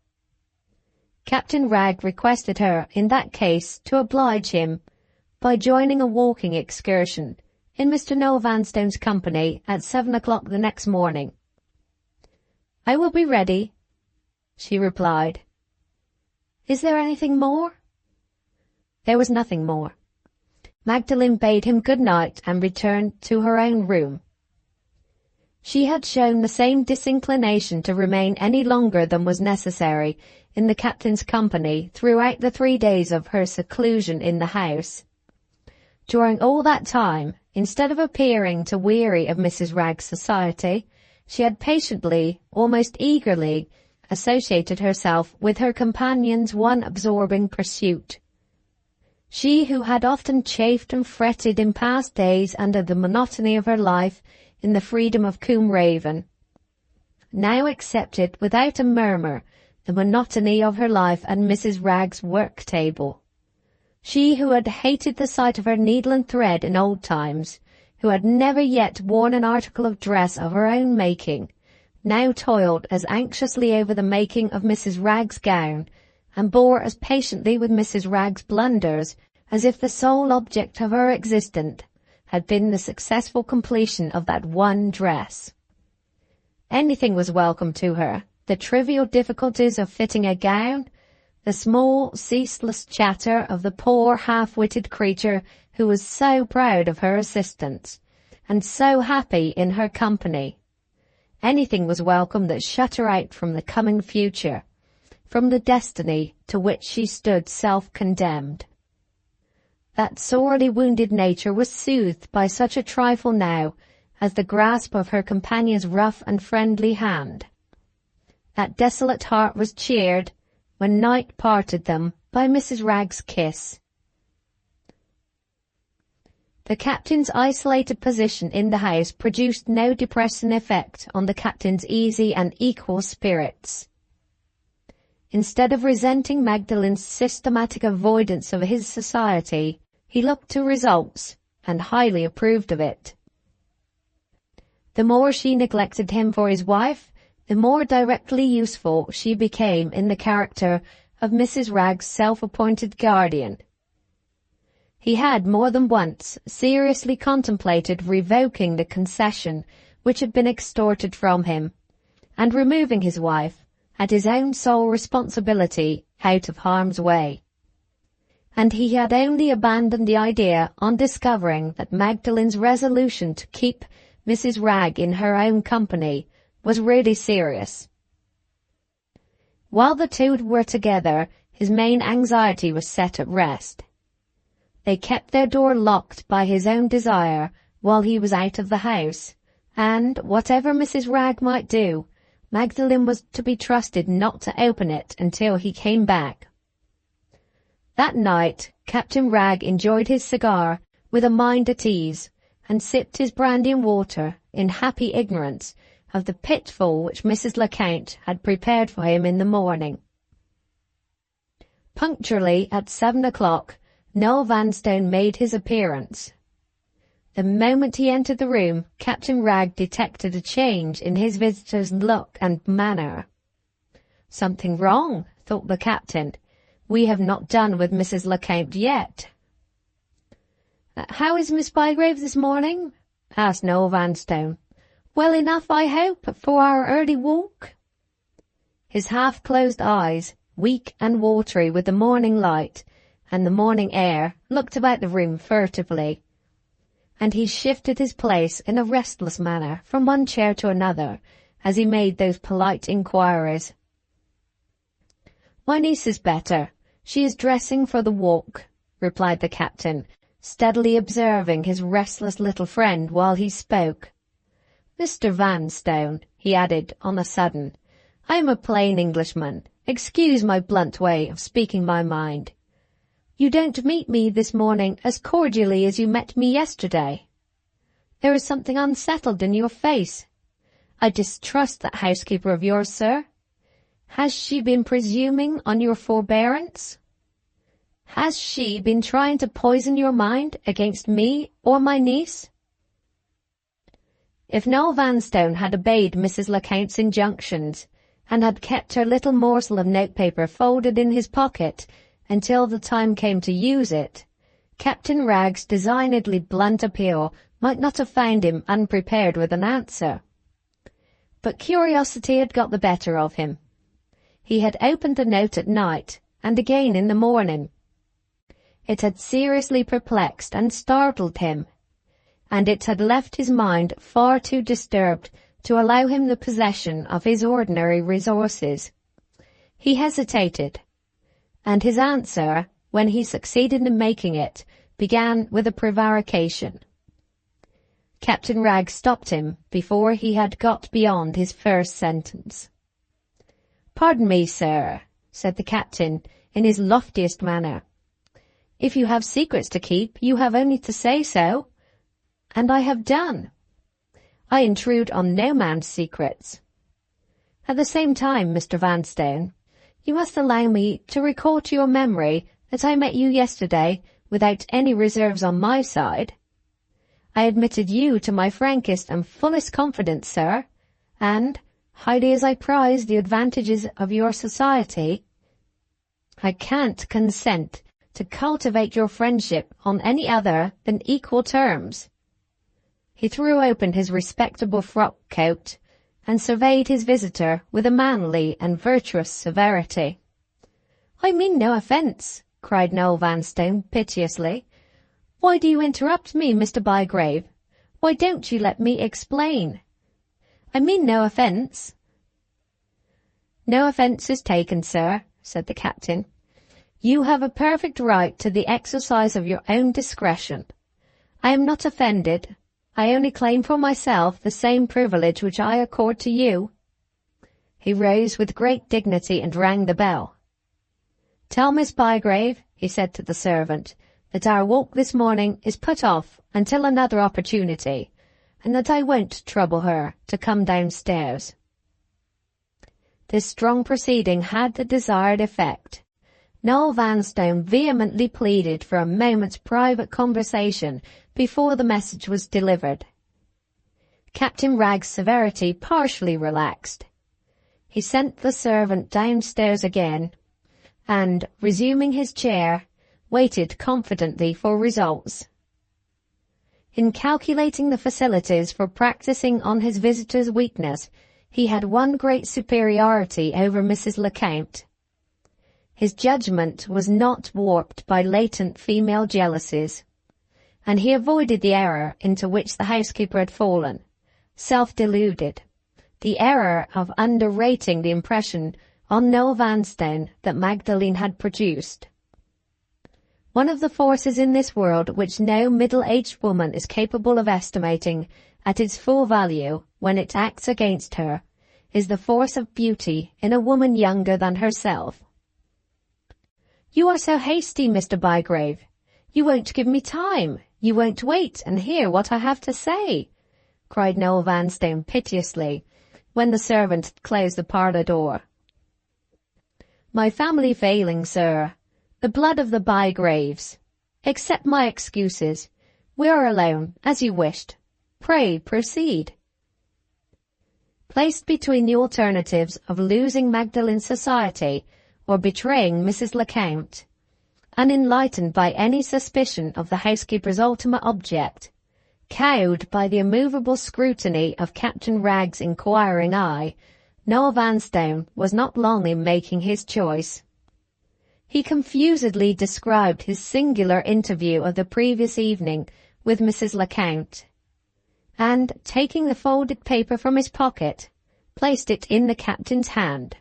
Captain Wragge requested her in that case to oblige him by joining a walking excursion in Mr. Noel Vanstone's company at 7 o'clock the next morning. "I will be ready," she replied. "Is there anything more?" There was nothing more. Magdalen bade him good night and returned to her own room. She had shown the same disinclination to remain any longer than was necessary in the captain's company throughout the 3 days of her seclusion in the house. During all that time, instead of appearing to weary of Mrs. Ragg's society, she had patiently, almost eagerly, associated herself with her companion's one absorbing pursuit. She who had often chafed and fretted in past days under the monotony of her life in the freedom of Combe Raven, now accepted without a murmur the monotony of her life at Mrs. Ragg's work table. She who had hated the sight of her needle and thread in old times, who had never yet worn an article of dress of her own making, now toiled as anxiously over the making of Mrs. Ragg's gown, and bore as patiently with Mrs. Ragg's blunders as if the sole object of her existence had been the successful completion of that one dress. Anything was welcome to her, the trivial difficulties of fitting a gown, the small, ceaseless chatter of the poor, half-witted creature who was so proud of her assistance, and so happy in her company. Anything was welcome that shut her out from the coming future, from the destiny to which she stood self-condemned. That sorely wounded nature was soothed by such a trifle now as the grasp of her companion's rough and friendly hand. That desolate heart was cheered, when night parted them, by Mrs. Ragg's kiss. The captain's isolated position in the house produced no depressing effect on the captain's easy and equal spirits. Instead of resenting Magdalen's systematic avoidance of his society, he looked to results, and highly approved of it. The more she neglected him for his wife, the more directly useful she became in the character of Mrs. Ragg's self-appointed guardian. He had more than once seriously contemplated revoking the concession which had been extorted from him, and removing his wife, at his own sole responsibility, out of harm's way. And he had only abandoned the idea on discovering that Magdalen's resolution to keep Mrs. Ragg in her own company was really serious. While the two were together, his main anxiety was set at rest. They kept their door locked by his own desire while he was out of the house, and, whatever Mrs. Ragg might do, Magdalen was to be trusted not to open it until he came back. That night, Captain Ragg enjoyed his cigar with a mind at ease, and sipped his brandy and water in happy ignorance of the pitfall which Mrs. Lecount had prepared for him in the morning. Punctually at 7 o'clock, Noah Vanstone made his appearance. The moment he entered the room, Captain Ragg detected a change in his visitor's look and manner. "Something wrong," thought the captain. "We have not done with Mrs. Lecount yet." "How is Miss Bygrave this morning?" asked Noah Vanstone. "Well enough, I hope, for our early walk?" His half-closed eyes, weak and watery with the morning light and the morning air, looked about the room furtively, and he shifted his place in a restless manner from one chair to another as he made those polite inquiries. "My niece is better. She is dressing for the walk," replied the captain, steadily observing his restless little friend while he spoke. "Mr. Vanstone," he added on a sudden, "I am a plain Englishman. Excuse my blunt way of speaking my mind. You don't meet me this morning as cordially as you met me yesterday. There is something unsettled in your face. I distrust that housekeeper of yours, sir. Has she been presuming on your forbearance? Has she been trying to poison your mind against me or my niece?" If Noel Vanstone had obeyed Mrs. Lecount's injunctions, and had kept her little morsel of notepaper folded in his pocket until the time came to use it, Captain Ragg's designedly blunt appeal might not have found him unprepared with an answer. But curiosity had got the better of him. He had opened the note at night, and again in the morning. It had seriously perplexed and startled him, and it had left his mind far too disturbed to allow him the possession of his ordinary resources. He hesitated, and his answer, when he succeeded in making it, began with a prevarication. Captain Wragg stopped him before he had got beyond his first sentence. "Pardon me, sir," said the captain in his loftiest manner. "If you have secrets to keep, you have only to say so, and I have done. I intrude on no man's secrets. At the same time, Mr. Vanstone, you must allow me to recall to your memory that I met you yesterday without any reserves on my side. I admitted you to my frankest and fullest confidence, sir, and, highly as I prize the advantages of your society, I can't consent to cultivate your friendship on any other than equal terms." He threw open his respectable frock-coat and surveyed his visitor with a manly and virtuous severity. "I mean no offence," cried Noel Vanstone piteously. "Why do you interrupt me, Mr. Bygrave? Why don't you let me explain? I mean no offence." "No offence is taken, sir," said the captain. "You have a perfect right to the exercise of your own discretion. I am not offended. I only claim for myself the same privilege which I accord to you." He rose with great dignity and rang the bell. "Tell Miss Bygrave," he said to the servant, "that our walk this morning is put off until another opportunity, and that I won't trouble her to come downstairs." This strong proceeding had the desired effect. Noel Vanstone vehemently pleaded for a moment's private conversation before the message was delivered. Captain Wragg's severity partially relaxed. He sent the servant downstairs again, and, resuming his chair, waited confidently for results. In calculating the facilities for practising on his visitor's weakness, he had one great superiority over Mrs. Lecount. His judgment was not warped by latent female jealousies, and he avoided the error into which the housekeeper had fallen, self-deluded, the error of underrating the impression on Noel Vanstone that Magdalen had produced. One of the forces in this world which no middle-aged woman is capable of estimating at its full value when it acts against her is the force of beauty in a woman younger than herself. "You are so hasty, Mr. Bygrave. You won't give me time. You won't wait and hear what I have to say," cried Noel Vanstone piteously, when the servant had closed the parlour door. "My family failing, sir. The blood of the Bygraves. Accept my excuses. We are alone, as you wished. Pray proceed." Placed between the alternatives of losing Magdalen's society or betraying Mrs. Lecount, unenlightened by any suspicion of the housekeeper's ultimate object, cowed by the immovable scrutiny of Captain Wragg's inquiring eye, Noel Vanstone was not long in making his choice. He confusedly described his singular interview of the previous evening with Mrs. Lecount, and, taking the folded paper from his pocket, placed it in the captain's hand.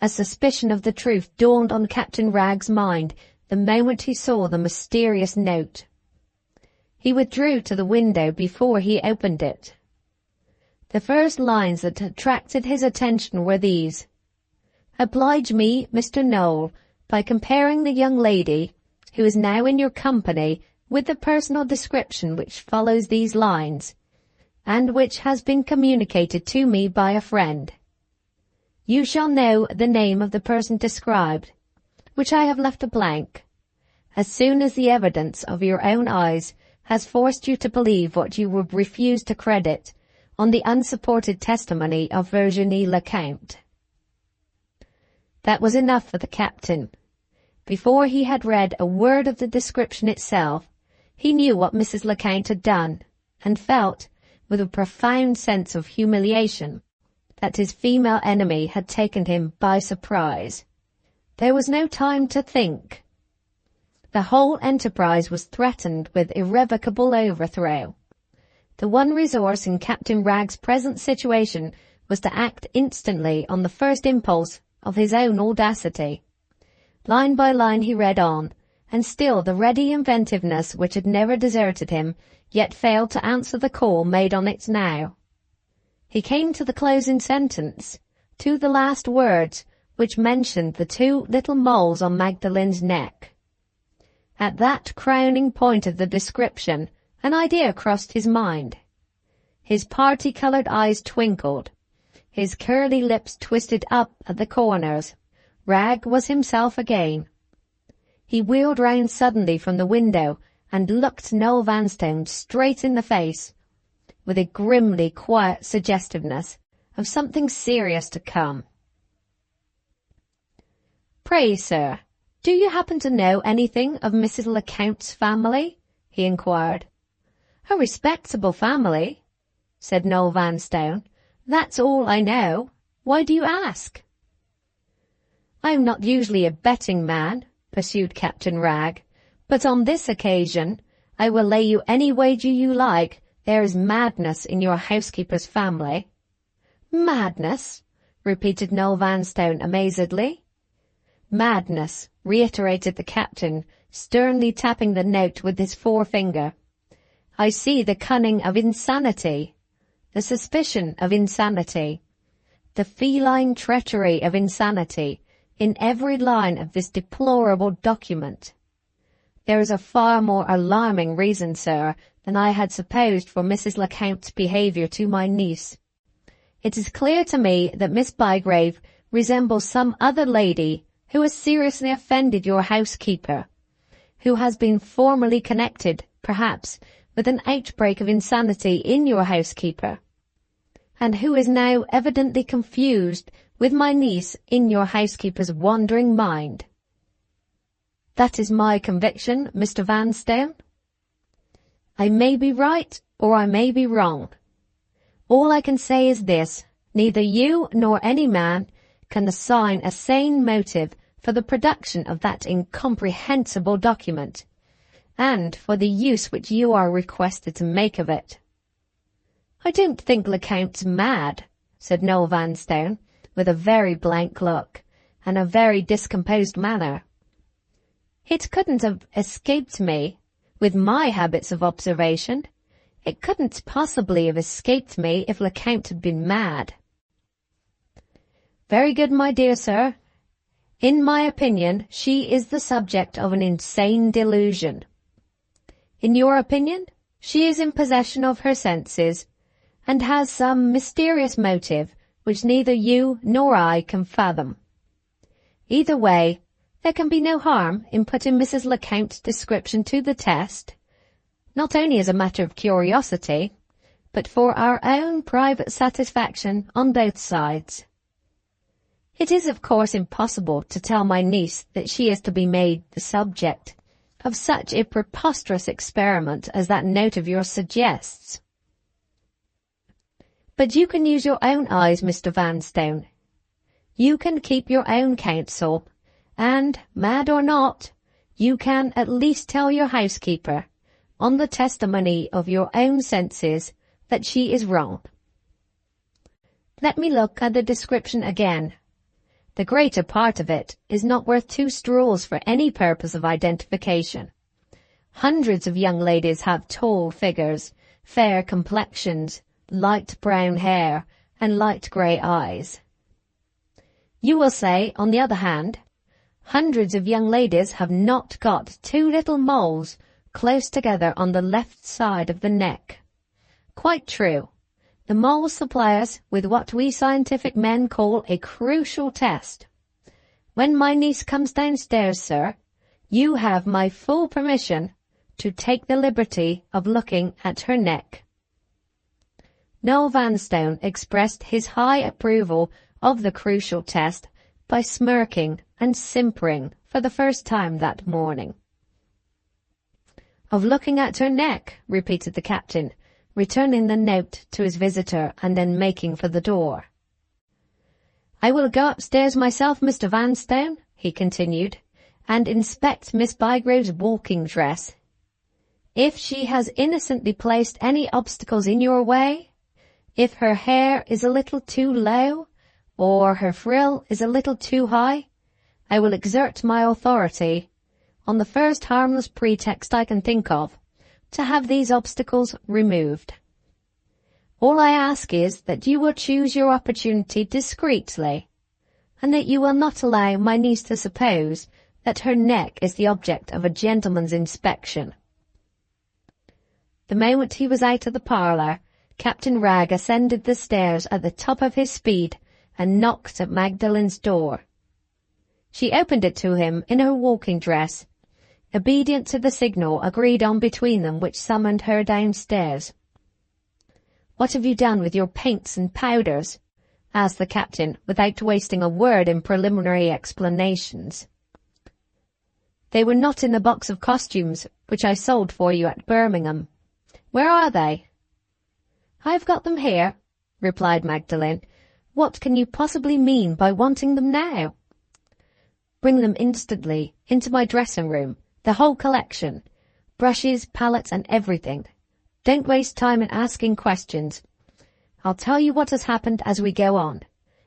A suspicion of the truth dawned on Captain Wragg's mind the moment he saw the mysterious note. He withdrew to the window before he opened it. The first lines that attracted his attention were these: "Oblige me, Mr. Noel, by comparing the young lady, who is now in your company, with the personal description which follows these lines, and which has been communicated to me by a friend. You shall know the name of the person described, which I have left a blank, as soon as the evidence of your own eyes has forced you to believe what you would refuse to credit on the unsupported testimony of Virginie Lecount." That was enough for the captain. Before he had read a word of the description itself, he knew what Mrs. Lecount had done, and felt, with a profound sense of humiliation, that his female enemy had taken him by surprise. There was no time to think. The whole enterprise was threatened with irrevocable overthrow. The one resource in Captain Ragg's present situation was to act instantly on the first impulse of his own audacity. Line by line he read on, and still the ready inventiveness which had never deserted him yet failed to answer the call made on it now. He came to the closing sentence, to the last words, which mentioned the 2 little moles on Magdalen's neck. At that crowning point of the description, an idea crossed his mind. His party-coloured eyes twinkled. His curly lips twisted up at the corners. Ragg was himself again. He wheeled round suddenly from the window and looked Noel Vanstone straight in the face, with a grimly quiet suggestiveness of something serious to come. "Pray, sir, do you happen to know anything of Mrs. Lecount's family?" he inquired. "A respectable family," said Noel Vanstone. "That's all I know. Why do you ask?" "I am not usually a betting man," pursued Captain Ragg, "but on this occasion I will lay you any wager you like there is madness in your housekeeper's family." "Madness?" repeated Noel Vanstone amazedly. "Madness," reiterated the captain, sternly tapping the note with his forefinger. "I see the cunning of insanity, the suspicion of insanity, the feline treachery of insanity in every line of this deplorable document. There is a far more alarming reason, sir, than I had supposed for Mrs. Lecount's behaviour to my niece. It is clear to me that Miss Bygrave resembles some other lady who has seriously offended your housekeeper, who has been formerly connected, perhaps, with an outbreak of insanity in your housekeeper, and who is now evidently confused with my niece in your housekeeper's wandering mind. That is my conviction, Mr. Vanstone. I may be right, or I may be wrong. All I can say is this: neither you nor any man can assign a sane motive for the production of that incomprehensible document, and for the use which you are requested to make of it." "I don't think Lecount's mad," said Noel Vanstone, with a very blank look, and a very discomposed manner. "It couldn't have escaped me, with my habits of observation. It couldn't possibly have escaped me if Lecount had been mad." "Very good, my dear sir. In my opinion, she is the subject of an insane delusion. In your opinion, she is in possession of her senses, and has some mysterious motive which neither you nor I can fathom. Either way, there can be no harm in putting Mrs. Lecount's description to the test, not only as a matter of curiosity, but for our own private satisfaction on both sides. It is of course impossible to tell my niece that she is to be made the subject of such a preposterous experiment as that note of yours suggests. But you can use your own eyes, Mr. Vanstone. You can keep your own counsel, and, mad or not, you can at least tell your housekeeper, on the testimony of your own senses, that she is wrong. Let me look at the description again. The greater part of it is not worth 2 straws for any purpose of identification. Hundreds of young ladies have tall figures, fair complexions, light brown hair, and light grey eyes. You will say, on the other hand, hundreds of young ladies have not got 2 little moles close together on the left side of the neck. Quite true. The moles supply us with what we scientific men call a crucial test. When my niece comes downstairs, sir, you have my full permission to take the liberty of looking at her neck." Noel Vanstone expressed his high approval of the crucial test by smirking and simpering for the first time that morning. "Of looking at her neck," repeated the captain, returning the note to his visitor and then making for the door. "I will go upstairs myself, Mr. Vanstone," he continued, "and inspect Miss Bygrave's walking dress. If she has innocently placed any obstacles in your way, if her hair is a little too low, or her frill is a little too high, I will exert my authority, on the first harmless pretext I can think of, to have these obstacles removed. All I ask is that you will choose your opportunity discreetly, and that you will not allow my niece to suppose that her neck is the object of a gentleman's inspection. The moment he was out of the parlour, Captain Wragge ascended the stairs at the top of his speed and knocked at Magdalen's door. She opened it to him in her walking dress, obedient to the signal agreed on between them which summoned her downstairs. "What have you done with your paints and powders?" asked the captain, without wasting a word in preliminary explanations. "They were not in the box of costumes which I sold for you at Birmingham. Where are they?" "I've got them here," replied Magdalen. "What can you possibly mean by wanting them now?" "Bring them instantly into my dressing-room, the whole collection, brushes, palettes, and everything. Don't waste time in asking questions. I'll tell you what has happened as we go on.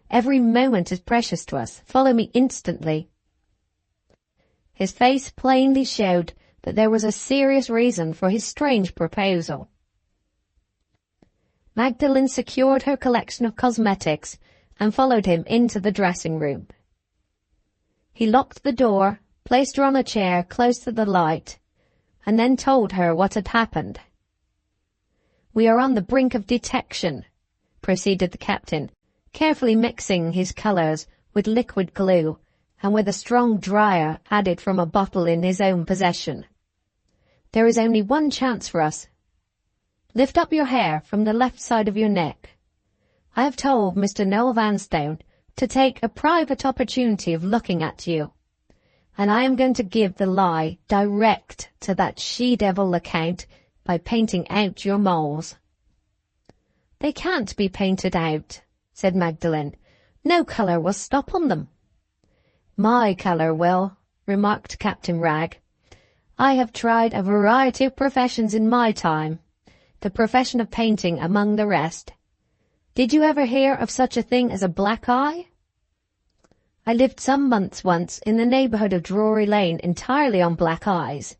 Every moment is precious to us. Follow me instantly." His face plainly showed that there was a serious reason for his strange proposal. Magdalen secured her collection of cosmetics and followed him into the dressing-room. He locked the door, placed her on a chair close to the light, and then told her what had happened. "We are on the brink of detection," proceeded the captain, carefully mixing his colours with liquid glue and with a strong dryer added from a bottle in his own possession. "There is only one chance for us. Lift up your hair from the left side of your neck. I have told Mr. Noah Vanstone to take a private opportunity of looking at you, and I am going to give the lie direct to that she-devil Lecount by painting out your moles." "They can't be painted out," said Magdalen. "No colour will stop on them." "My colour will," remarked Captain Wragge. "I have tried a variety of professions in my time, the profession of painting among the rest. Did you ever hear of such a thing as a black eye? I lived some months once in the neighbourhood of Drury Lane entirely on black eyes.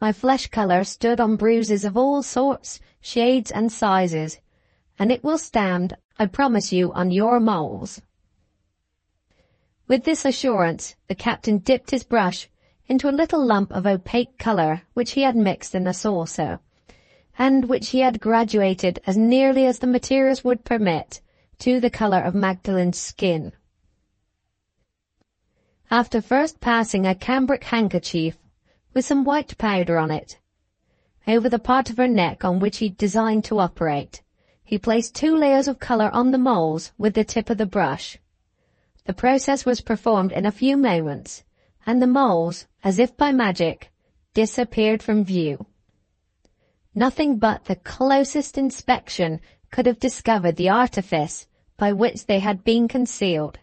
My flesh colour stood on bruises of all sorts, shades and sizes, and it will stand, I promise you, on your moles." With this assurance, the captain dipped his brush into a little lump of opaque colour which he had mixed in a saucer, and which he had graduated as nearly as the materials would permit to the colour of Magdalen's skin. After first passing a cambric handkerchief with some white powder on it over the part of her neck on which he designed to operate, he placed 2 layers of colour on the moles with the tip of the brush. The process was performed in a few moments, and the moles, as if by magic, disappeared from view. Nothing but the closest inspection could have discovered the artifice by which they had been concealed.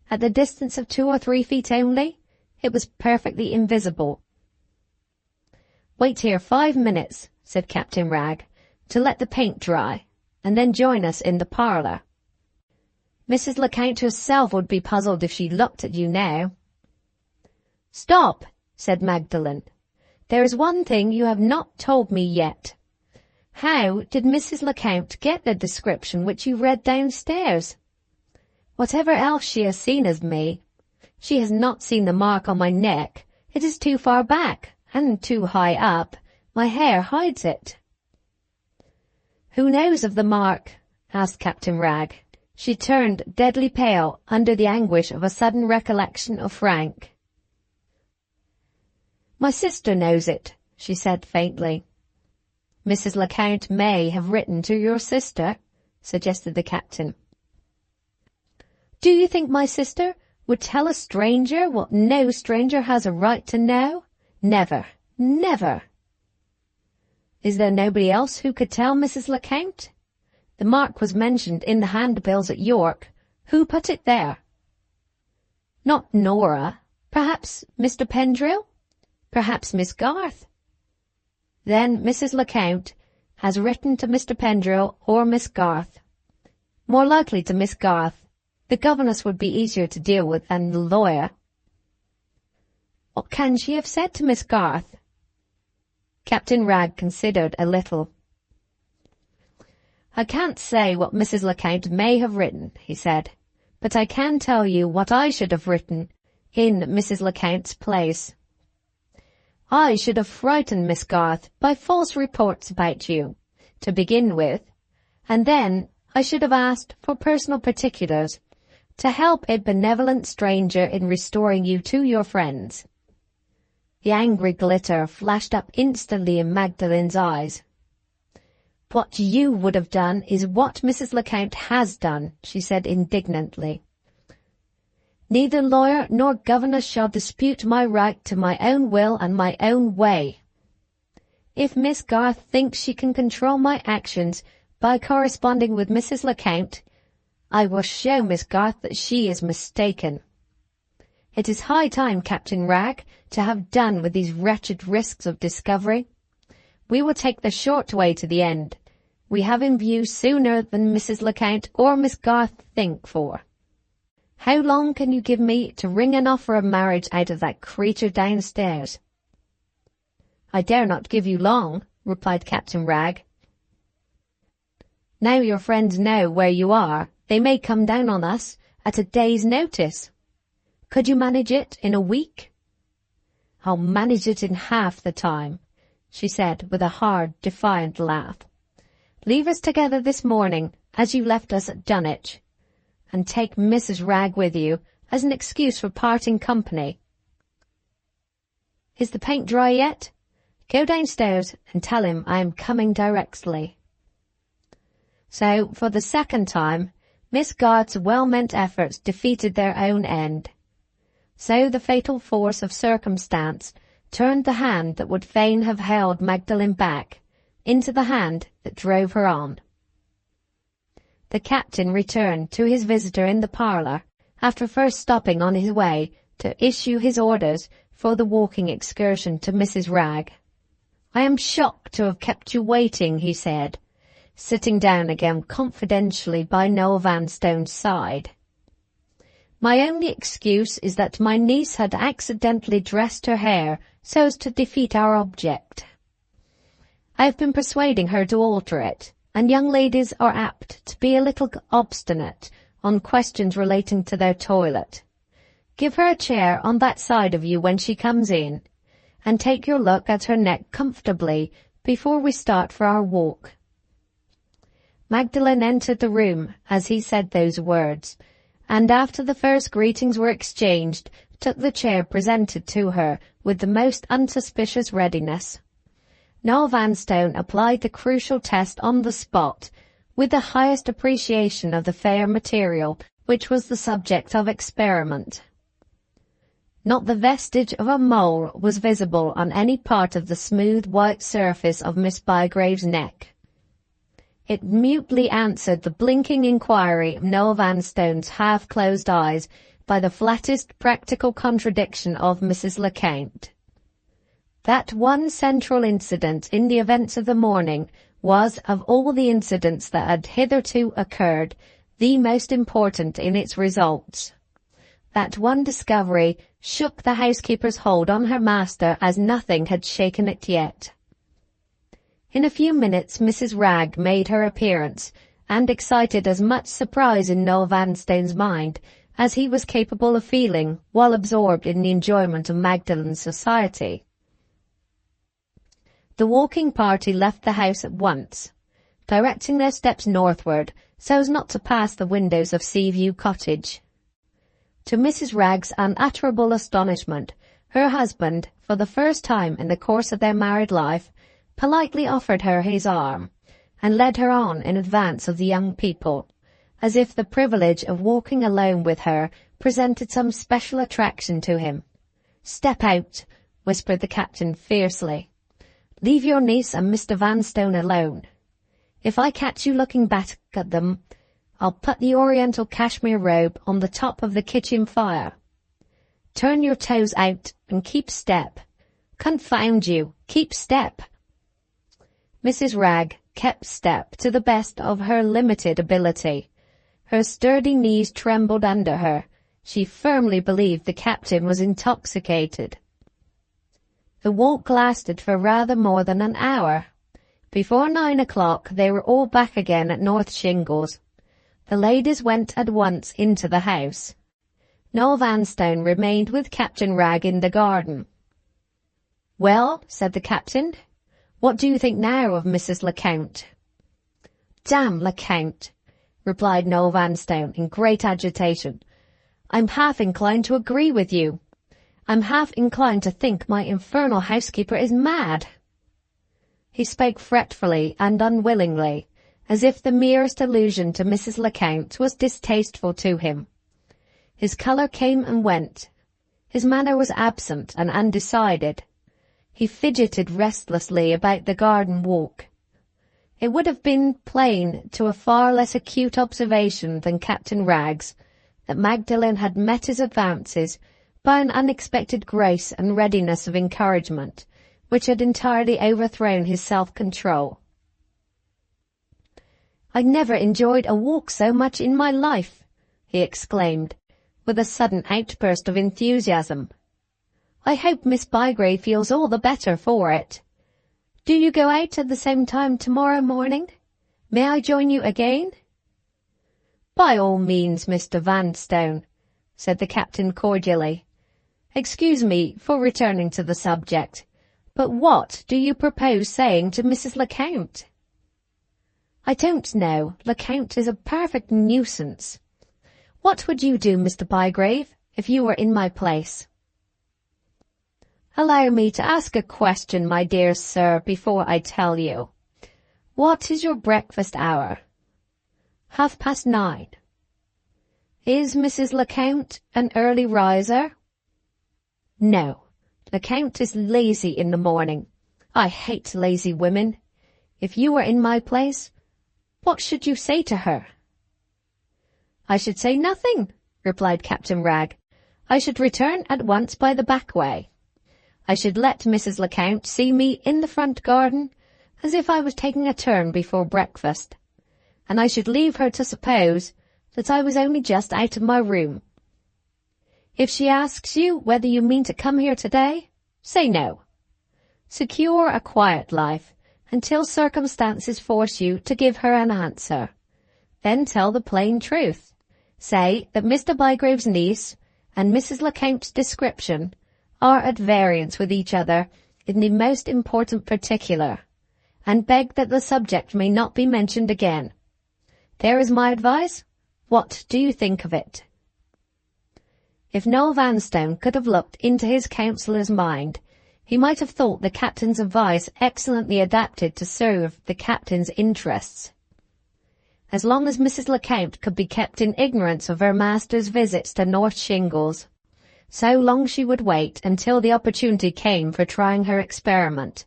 At the distance of 2 or 3 feet only, it was perfectly invisible. "Wait here 5 minutes," said Captain Wragge, "to let the paint dry, and then join us in the parlour. Mrs. Lecount herself would be puzzled if she looked at you now." "Stop," said Magdalen. "There is one thing you have not told me yet. How did Mrs. Lecount get the description which you read downstairs? Whatever else she has seen of me, she has not seen the mark on my neck. It is too far back, and too high up. My hair hides it." "Who knows of the mark?" asked Captain Wragge. She turned deadly pale under the anguish of a sudden recollection of Frank. "My sister knows it," she said faintly. "Mrs. Lecount may have written to your sister," suggested the captain. "Do you think my sister would tell a stranger what no stranger has a right to know? Never, never." "Is there nobody else who could tell Mrs. Lecount? The mark was mentioned in the handbills at York. Who put it there?" "Not Norah. Perhaps Mr. Pendril? Perhaps Miss Garth?" Then Mrs. Lecount has written to Mr. Pendrell or Miss Garth. More likely to Miss Garth. The governess would be easier to deal with than the lawyer. What can she have said to Miss Garth? Captain Wragge considered a little. I can't say what Mrs. Lecount may have written, he said, but I can tell you what I should have written in Mrs. Lecount's place. I should have frightened Miss Garth by false reports about you, to begin with, and then I should have asked for personal particulars to help a benevolent stranger in restoring you to your friends. The angry glitter flashed up instantly in Magdalen's eyes. What you would have done is what Mrs. Lecount has done, she said indignantly. Neither lawyer nor governess shall dispute my right to my own will and my own way. If Miss Garth thinks she can control my actions by corresponding with Mrs. Lecount, I will show Miss Garth that she is mistaken. It is high time, Captain Wragge, to have done with these wretched risks of discovery. We will take the short way to the end. We have in view sooner than Mrs. Lecount or Miss Garth think for. How long can you give me to wring an offer of marriage out of that creature downstairs? I dare not give you long, replied Captain Wragge. Now your friends know where you are, they may come down on us at a day's notice. Could you manage it in a week? I'll manage it in half the time, she said with a hard, defiant laugh. Leave us together this morning, as you left us at Dunwich, and take Mrs. Wragge with you as an excuse for parting company. Is the paint dry yet? Go downstairs and tell him I am coming directly. So, for the second time, Miss Garth's well-meant efforts defeated their own end. So the fatal force of circumstance turned the hand that would fain have held Magdalen back into the hand that drove her on. The captain returned to his visitor in the parlour, after first stopping on his way to issue his orders for the walking excursion to Mrs. Wragge. I am shocked to have kept you waiting, he said, sitting down again confidentially by Noel Vanstone's side. My only excuse is that my niece had accidentally dressed her hair so as to defeat our object. I have been persuading her to alter it, and young ladies are apt to be a little obstinate on questions relating to their toilet. Give her a chair on that side of you when she comes in, and take your look at her neck comfortably before we start for our walk. Magdalen entered the room as he said those words, and after the first greetings were exchanged, took the chair presented to her with the most unsuspicious readiness. Noel Vanstone applied the crucial test on the spot, with the highest appreciation of the fair material which was the subject of experiment. Not the vestige of a mole was visible on any part of the smooth white surface of Miss Bygrave's neck. It mutely answered the blinking inquiry of Noel Vanstone's half-closed eyes by the flattest practical contradiction of Mrs. Lecount. That one central incident in the events of the morning was, of all the incidents that had hitherto occurred, the most important in its results. That one discovery shook the housekeeper's hold on her master as nothing had shaken it yet. In a few minutes Mrs. Wragge made her appearance, and excited as much surprise in Noel Vanstone's mind as he was capable of feeling while absorbed in the enjoyment of Magdalen's society. The walking party left the house at once, directing their steps northward so as not to pass the windows of Seaview Cottage. To Mrs. Wragge's unutterable astonishment, her husband, for the first time in the course of their married life, politely offered her his arm, and led her on in advance of the young people, as if the privilege of walking alone with her presented some special attraction to him. "Step out," whispered the captain fiercely. "Leave your niece and Mr. Vanstone alone. If I catch you looking back at them, I'll put the oriental cashmere robe on the top of the kitchen fire. Turn your toes out and keep step. Confound you, keep step." Mrs. Ragg kept step to the best of her limited ability. Her sturdy knees trembled under her. She firmly believed the captain was intoxicated. The walk lasted for rather more than an hour. Before 9 o'clock they were all back again at North Shingles. The ladies went at once into the house. Noel Vanstone remained with Captain Ragg in the garden. "Well," said the captain, "what do you think now of Mrs. Lecount?" "Damn Lecount," replied Noel Vanstone in great agitation. "I'm half inclined to agree with you. I'm half inclined to think my infernal housekeeper is mad." He spoke fretfully and unwillingly, as if the merest allusion to Mrs. Lecount was distasteful to him. His colour came and went. His manner was absent and undecided. He fidgeted restlessly about the garden walk. It would have been plain to a far less acute observation than Captain Ragg's that Magdalen had met his advances by an unexpected grace and readiness of encouragement, which had entirely overthrown his self-control. "I never enjoyed a walk so much in my life," he exclaimed, with a sudden outburst of enthusiasm. "I hope Miss Bygrave feels all the better for it. Do you go out at the same time tomorrow morning? May I join you again?" "By all means, Mr. Vanstone," said the captain cordially. "Excuse me for returning to the subject, but what do you propose saying to Mrs. Lecount?" "I don't know. Lecount is a perfect nuisance. What would you do, Mr. Bygrave, if you were in my place?" "Allow me to ask a question, my dear sir, before I tell you. What is your breakfast hour?" 9:30. "Is Mrs. Lecount an early riser?" "No. Lecount is lazy in the morning. I hate lazy women. If you were in my place, what should you say to her?" "I should say nothing," replied Captain Ragg. "I should return at once by the back way. I should let Mrs. Lecount see me in the front garden, as if I was taking a turn before breakfast, and I should leave her to suppose that I was only just out of my room. If she asks you whether you mean to come here today, say no. Secure a quiet life until circumstances force you to give her an answer. Then tell the plain truth. Say that Mr. Bygrave's niece and Mrs. Lecount's description are at variance with each other in the most important particular, and beg that the subject may not be mentioned again. There is my advice. What do you think of it?" If Noel Vanstone could have looked into his counsellor's mind, he might have thought the captain's advice excellently adapted to serve the captain's interests. As long as Mrs. Lecount could be kept in ignorance of her master's visits to North Shingles, so long she would wait until the opportunity came for trying her experiment,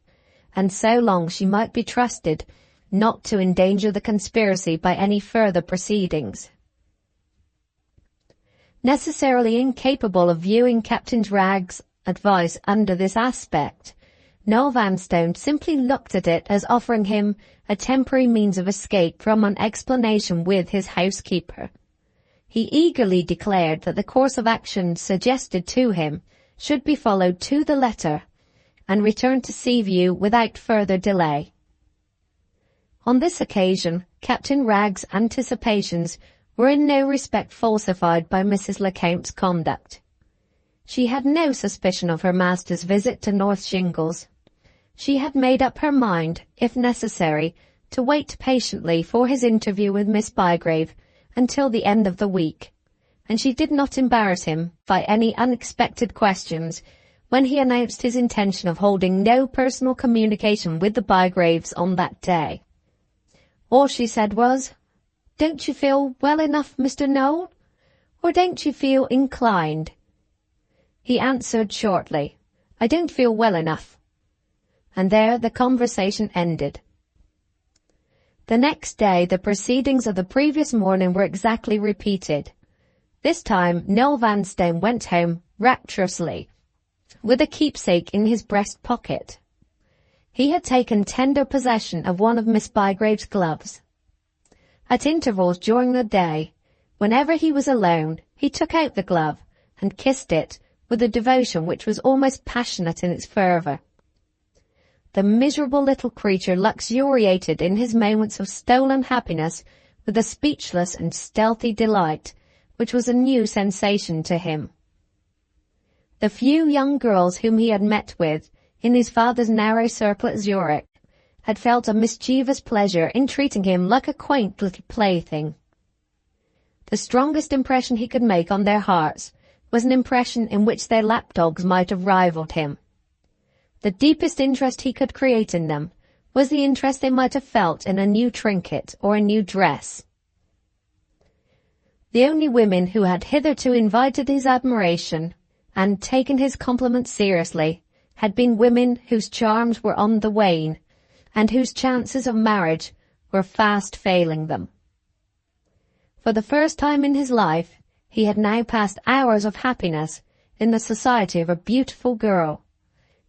and so long she might be trusted not to endanger the conspiracy by any further proceedings. Necessarily incapable of viewing Captain Ragg's advice under this aspect, Noel Vanstone simply looked at it as offering him a temporary means of escape from an explanation with his housekeeper. He eagerly declared that the course of action suggested to him should be followed to the letter, and returned to Seaview without further delay. On this occasion, Captain Ragg's anticipations were in no respect falsified by Mrs. Lecount's conduct. She had no suspicion of her master's visit to North Shingles. She had made up her mind, if necessary, to wait patiently for his interview with Miss Bygrave until the end of the week, and she did not embarrass him by any unexpected questions when he announced his intention of holding no personal communication with the Bygraves on that day. All she said was, "Don't you feel well enough, Mr. Noel? Or don't you feel inclined?" He answered shortly, "I don't feel well enough." And there the conversation ended. The next day the proceedings of the previous morning were exactly repeated. This time Noel Vanstone went home rapturously, with a keepsake in his breast pocket. He had taken tender possession of one of Miss Bygrave's gloves. At intervals during the day, whenever he was alone, he took out the glove and kissed it with a devotion which was almost passionate in its fervour. The miserable little creature luxuriated in his moments of stolen happiness with a speechless and stealthy delight, which was a new sensation to him. The few young girls whom he had met with in his father's narrow circle at Zurich had felt a mischievous pleasure in treating him like a quaint little plaything. The strongest impression he could make on their hearts was an impression in which their lapdogs might have rivaled him. The deepest interest he could create in them was the interest they might have felt in a new trinket or a new dress. The only women who had hitherto invited his admiration and taken his compliments seriously had been women whose charms were on the wane and whose chances of marriage were fast failing them. For the first time in his life, he had now passed hours of happiness in the society of a beautiful girl,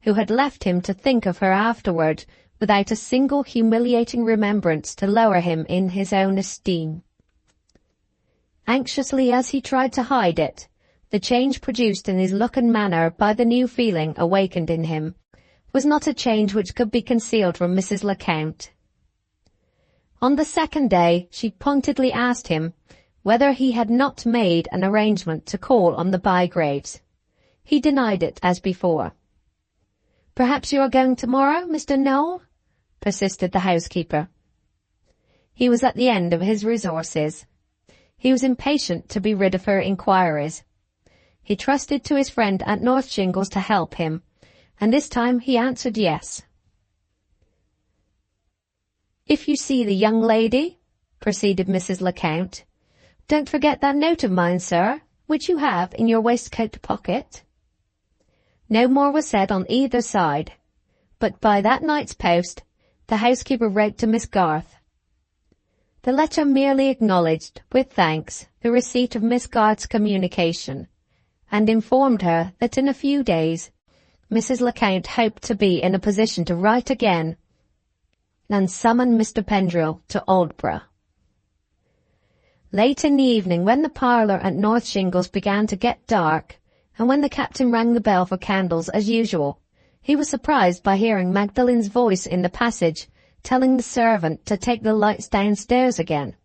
who had left him to think of her afterward without a single humiliating remembrance to lower him in his own esteem. Anxiously as he tried to hide it, the change produced in his look and manner by the new feeling awakened in him was not a change which could be concealed from Mrs. Lecount. On the second day she pointedly asked him whether he had not made an arrangement to call on the Bygraves. He denied it as before. "Perhaps you are going tomorrow, Mr. Noel?" persisted the housekeeper. He was at the end of his resources. He was impatient to be rid of her inquiries. He trusted to his friend at North Shingles to help him, and this time he answered yes. "If you see the young lady," proceeded Mrs. Lecount, "don't forget that note of mine, sir, which you have in your waistcoat pocket." No more was said on either side, but by that night's post the housekeeper wrote to Miss Garth. The letter merely acknowledged, with thanks, the receipt of Miss Garth's communication, and informed her that in a few days Mrs. Lecount hoped to be in a position to write again and summon Mr. Pendrell to Aldborough. Late in the evening, when the parlour at North Shingles began to get dark, and when the captain rang the bell for candles as usual, he was surprised by hearing Magdalen's voice in the passage telling the servant to take the lights downstairs again.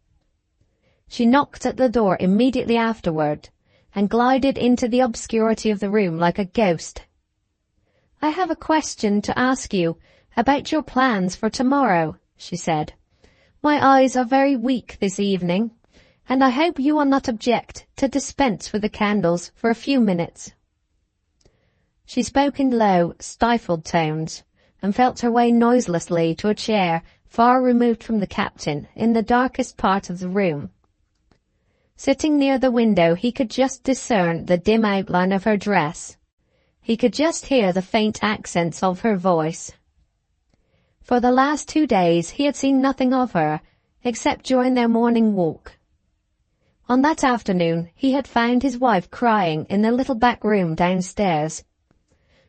She knocked at the door immediately afterward, and glided into the obscurity of the room like a ghost. "I have a question to ask you about your plans for tomorrow," she said. "My eyes are very weak this evening, and I hope you will not object to dispense with the candles for a few minutes." She spoke in low, stifled tones, and felt her way noiselessly to a chair far removed from the captain in the darkest part of the room. Sitting near the window, he could just discern the dim outline of her dress. He could just hear the faint accents of her voice. For the last 2 days he had seen nothing of her, except during their morning walk. On that afternoon he had found his wife crying in the little back room downstairs.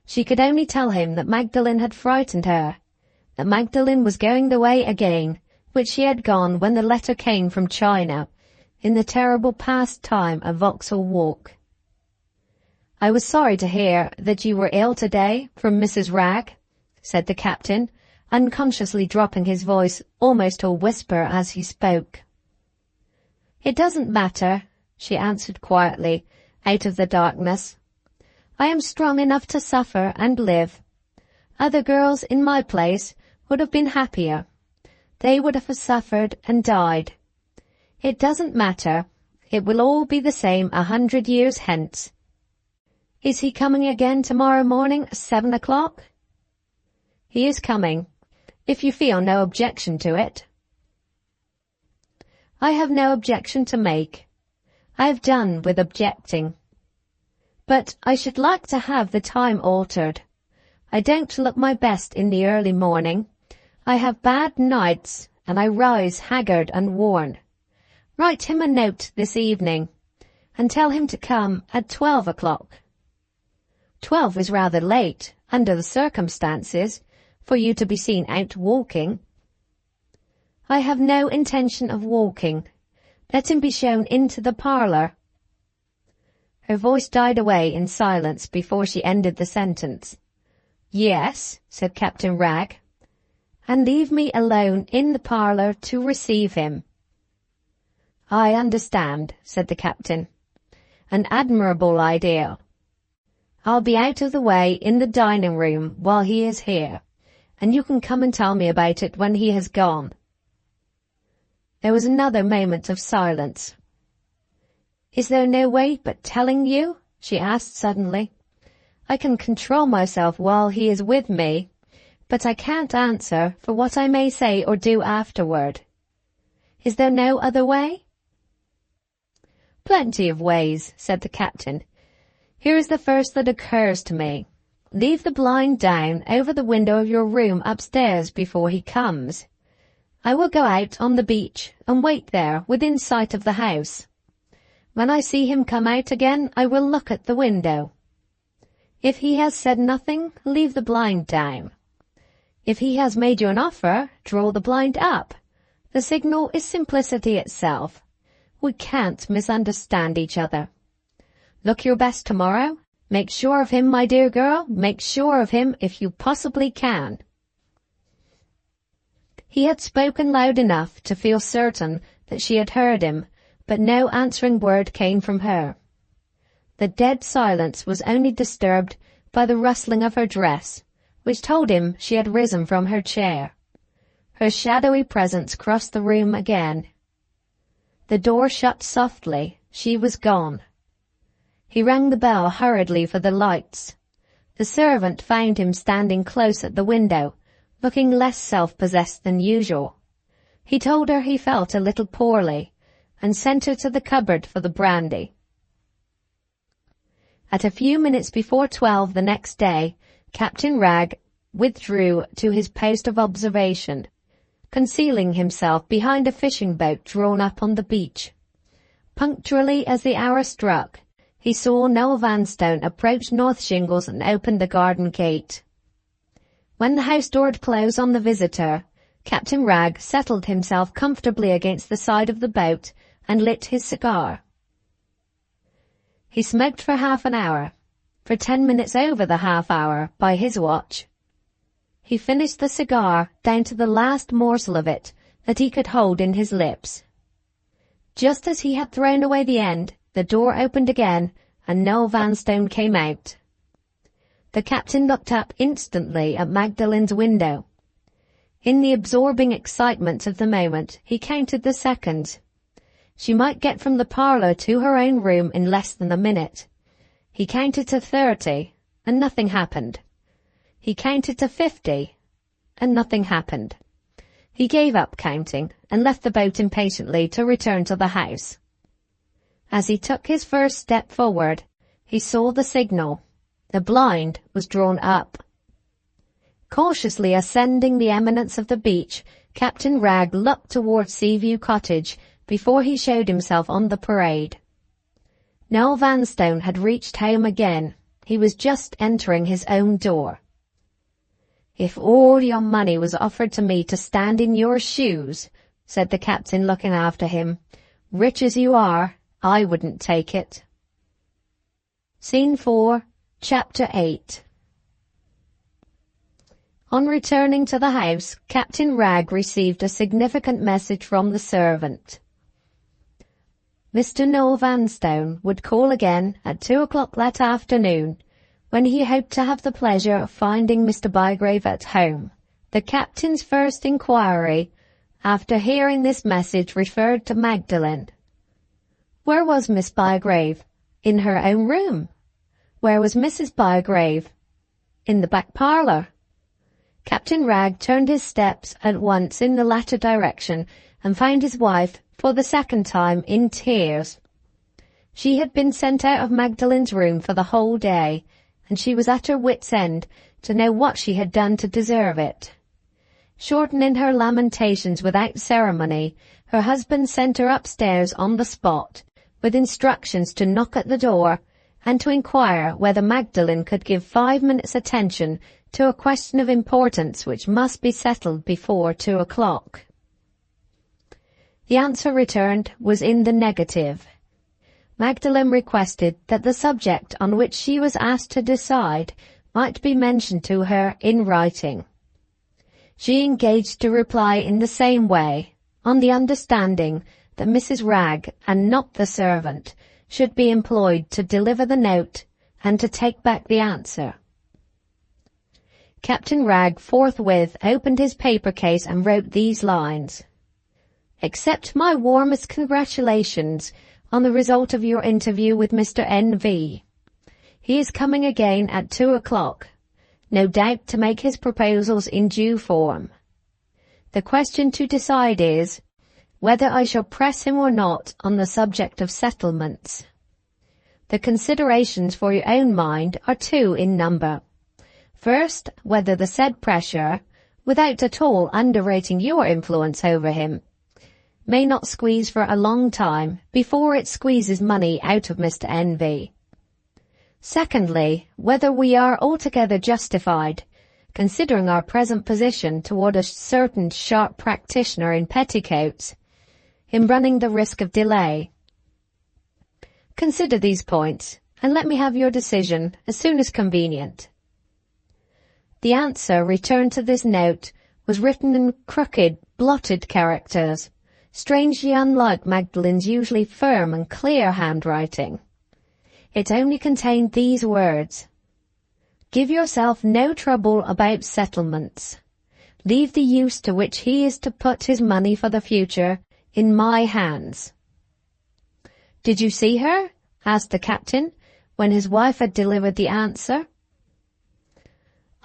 She could only tell him that Magdalen had frightened her, that Magdalen was going the way again which she had gone when the letter came from China, in the terrible past time of Vauxhall Walk. "I was sorry to hear that you were ill today from Mrs. Wragge," said the captain, unconsciously dropping his voice almost to a whisper as he spoke. "It doesn't matter," she answered quietly, out of the darkness. "I am strong enough to suffer and live. Other girls in my place would have been happier. They would have suffered and died. It doesn't matter. It will all be the same 100 years hence. Is he coming again tomorrow morning at 7 o'clock? "He is coming, if you feel no objection to it." "I have no objection to make. I have done with objecting. But I should like to have the time altered. I don't look my best in the early morning. I have bad nights, and I rise haggard and worn. Write him a note this evening, and tell him to come at 12 o'clock. 12 is rather late, under the circumstances, for you to be seen out walking." "I have no intention of walking. Let him be shown into the parlour." Her voice died away in silence before she ended the sentence. "Yes," said Captain Wragge. "And leave me alone in the parlour to receive him." "I understand," said the captain. "An admirable idea. I'll be out of the way in the dining room while he is here, and you can come and tell me about it when he has gone." There was another moment of silence. "Is there no way but telling you?" she asked suddenly. "I can control myself while he is with me, but I can't answer for what I may say or do afterward. Is there no other way?" "Plenty of ways," said the captain. "Here is the first that occurs to me. Leave the blind down over the window of your room upstairs before he comes. I will go out on the beach and wait there within sight of the house. When I see him come out again, I will look at the window. If he has said nothing, leave the blind down. If he has made you an offer, draw the blind up. The signal is simplicity itself. We can't misunderstand each other. Look your best tomorrow. Make sure of him, my dear girl. Make sure of him if you possibly can." He had spoken loud enough to feel certain that she had heard him, but no answering word came from her. The dead silence was only disturbed by the rustling of her dress, which told him she had risen from her chair. Her shadowy presence crossed the room again. The door shut softly. She was gone. He rang the bell hurriedly for the lights. The servant found him standing close at the window, looking less self-possessed than usual. He told her he felt a little poorly, and sent her to the cupboard for the brandy. At a few minutes before 12 the next day, Captain Wragge withdrew to his post of observation, concealing himself behind a fishing boat drawn up on the beach. Punctually as the hour struck, he saw Noah Vanstone approach North Shingles and open the garden gate. When the house door had closed on the visitor, Captain Wragge settled himself comfortably against the side of the boat and lit his cigar. He smoked for half an hour, for 10 minutes over the half hour by his watch. He finished the cigar down to the last morsel of it that he could hold in his lips. Just as he had thrown away the end, the door opened again and Noah Vanstone came out. The captain looked up instantly at Magdalen's window. In the absorbing excitement of the moment, he counted the seconds. She might get from the parlour to her own room in less than a minute. He counted to 30, and nothing happened. He counted to 50, and nothing happened. He gave up counting, and left the boat impatiently to return to the house. As he took his first step forward, he saw the signal. The blind was drawn up. Cautiously ascending the eminence of the beach, Captain Wragge looked towards Seaview Cottage before he showed himself on the parade. Noah Vanstone had reached home again. He was just entering his own door. "If all your money was offered to me to stand in your shoes," said the captain, looking after him, "rich as you are, I wouldn't take it." Scene 4, Chapter 8. On returning to the house, Captain Wragge received a significant message from the servant. Mr. Noah Vanstone would call again at 2 o'clock that afternoon, when he hoped to have the pleasure of finding Mr. Bygrave at home. The captain's first inquiry, after hearing this message, referred to Magdalen. Where was Miss Bygrave? In her own room. Where was Mrs. Bygrave? In the back parlour. Captain Wragge turned his steps at once in the latter direction and found his wife, for the second time, in tears. She had been sent out of Magdalen's room for the whole day, and she was at her wit's end to know what she had done to deserve it. Shortening her lamentations without ceremony, her husband sent her upstairs on the spot, with instructions to knock at the door, and to inquire whether Magdalen could give 5 minutes' attention to a question of importance which must be settled before 2 o'clock. The answer returned was in the negative. Magdalen requested that the subject on which she was asked to decide might be mentioned to her in writing. She engaged to reply in the same way, on the understanding that Mrs. Wragg, and not the servant, should be employed to deliver the note and to take back the answer. Captain Wragg forthwith opened his paper case and wrote these lines: "Accept my warmest congratulations on the result of your interview with Mr. N.V. He is coming again at 2 o'clock, no doubt to make his proposals in due form. The question to decide is whether I shall press him or not on the subject of settlements. The considerations for your own mind are 2 in number. First, whether the said pressure, without at all underrating your influence over him, may not squeeze for a long time before it squeezes money out of Mr. N.V. Secondly, whether we are altogether justified, considering our present position toward a certain sharp practitioner in petticoats, in running the risk of delay. Consider these points, and let me have your decision as soon as convenient." The answer returned to this note was written in crooked, blotted characters, strangely unlike Magdalen's usually firm and clear handwriting. It only contained these words: "Give yourself no trouble about settlements. Leave the use to which he is to put his money for the future in my hands." "Did you see her?" asked the captain, when his wife had delivered the answer.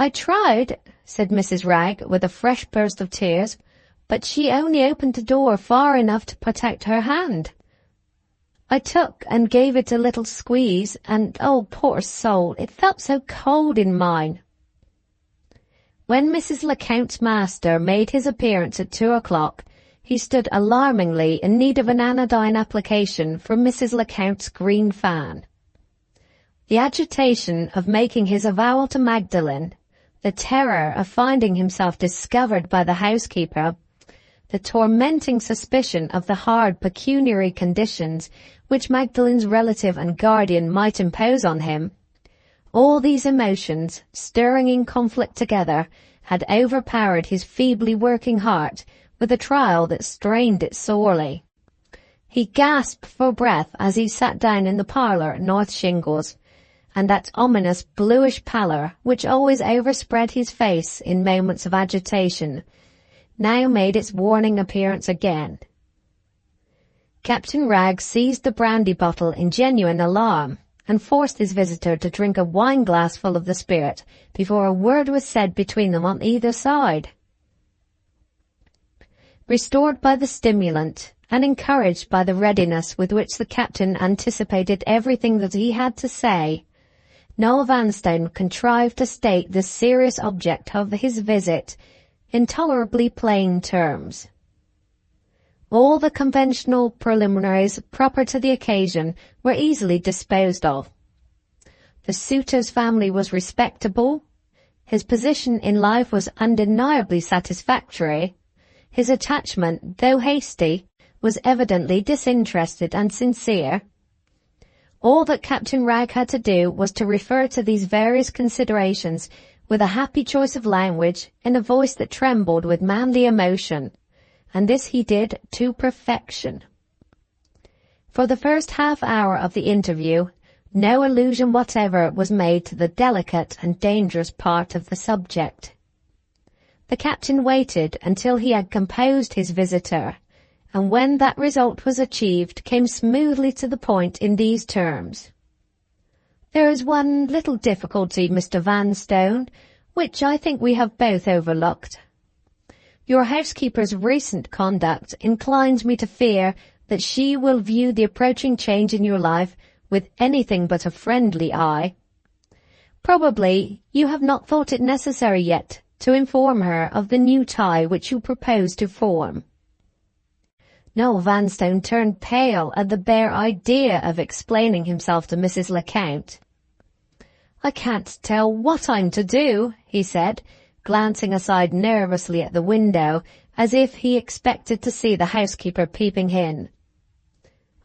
"I tried," said Mrs. Wragg, with a fresh burst of tears, "but she only opened the door far enough to protect her hand. I took and gave it a little squeeze, and, oh, poor soul, it felt so cold in mine." When Mrs. Lecount's master made his appearance at 2 o'clock, he stood alarmingly in need of an anodyne application from Mrs. Lecount's green fan. The agitation of making his avowal to Magdalen, the terror of finding himself discovered by the housekeeper, the tormenting suspicion of the hard pecuniary conditions which Magdalen's relative and guardian might impose on him, all these emotions, stirring in conflict together, had overpowered his feebly working heart with a trial that strained it sorely. He gasped for breath as he sat down in the parlour at North Shingles, and that ominous bluish pallor which always overspread his face in moments of agitation now made its warning appearance again. Captain Wragg seized the brandy bottle in genuine alarm, and forced his visitor to drink a wine-glassful of the spirit before a word was said between them on either side. Restored by the stimulant, and encouraged by the readiness with which the captain anticipated everything that he had to say, Noah Vanstone contrived to state the serious object of his visit in tolerably plain terms. All the conventional preliminaries proper to the occasion were easily disposed of. The suitor's family was respectable, his position in life was undeniably satisfactory, his attachment, though hasty, was evidently disinterested and sincere. All that Captain Wragg had to do was to refer to these various considerations with a happy choice of language in a voice that trembled with manly emotion, and this he did to perfection. For the first half-hour of the interview, no allusion whatever was made to the delicate and dangerous part of the subject. The captain waited until he had composed his visitor, and when that result was achieved, came smoothly to the point in these terms: "There is one little difficulty, Mr. Vanstone, which I think we have both overlooked. Your housekeeper's recent conduct inclines me to fear that she will view the approaching change in your life with anything but a friendly eye. Probably you have not thought it necessary yet to inform her of the new tie which you propose to form." Noel Vanstone turned pale at the bare idea of explaining himself to Mrs. Lecount. "I can't tell what I'm to do," he said, glancing aside nervously at the window, as if he expected to see the housekeeper peeping in.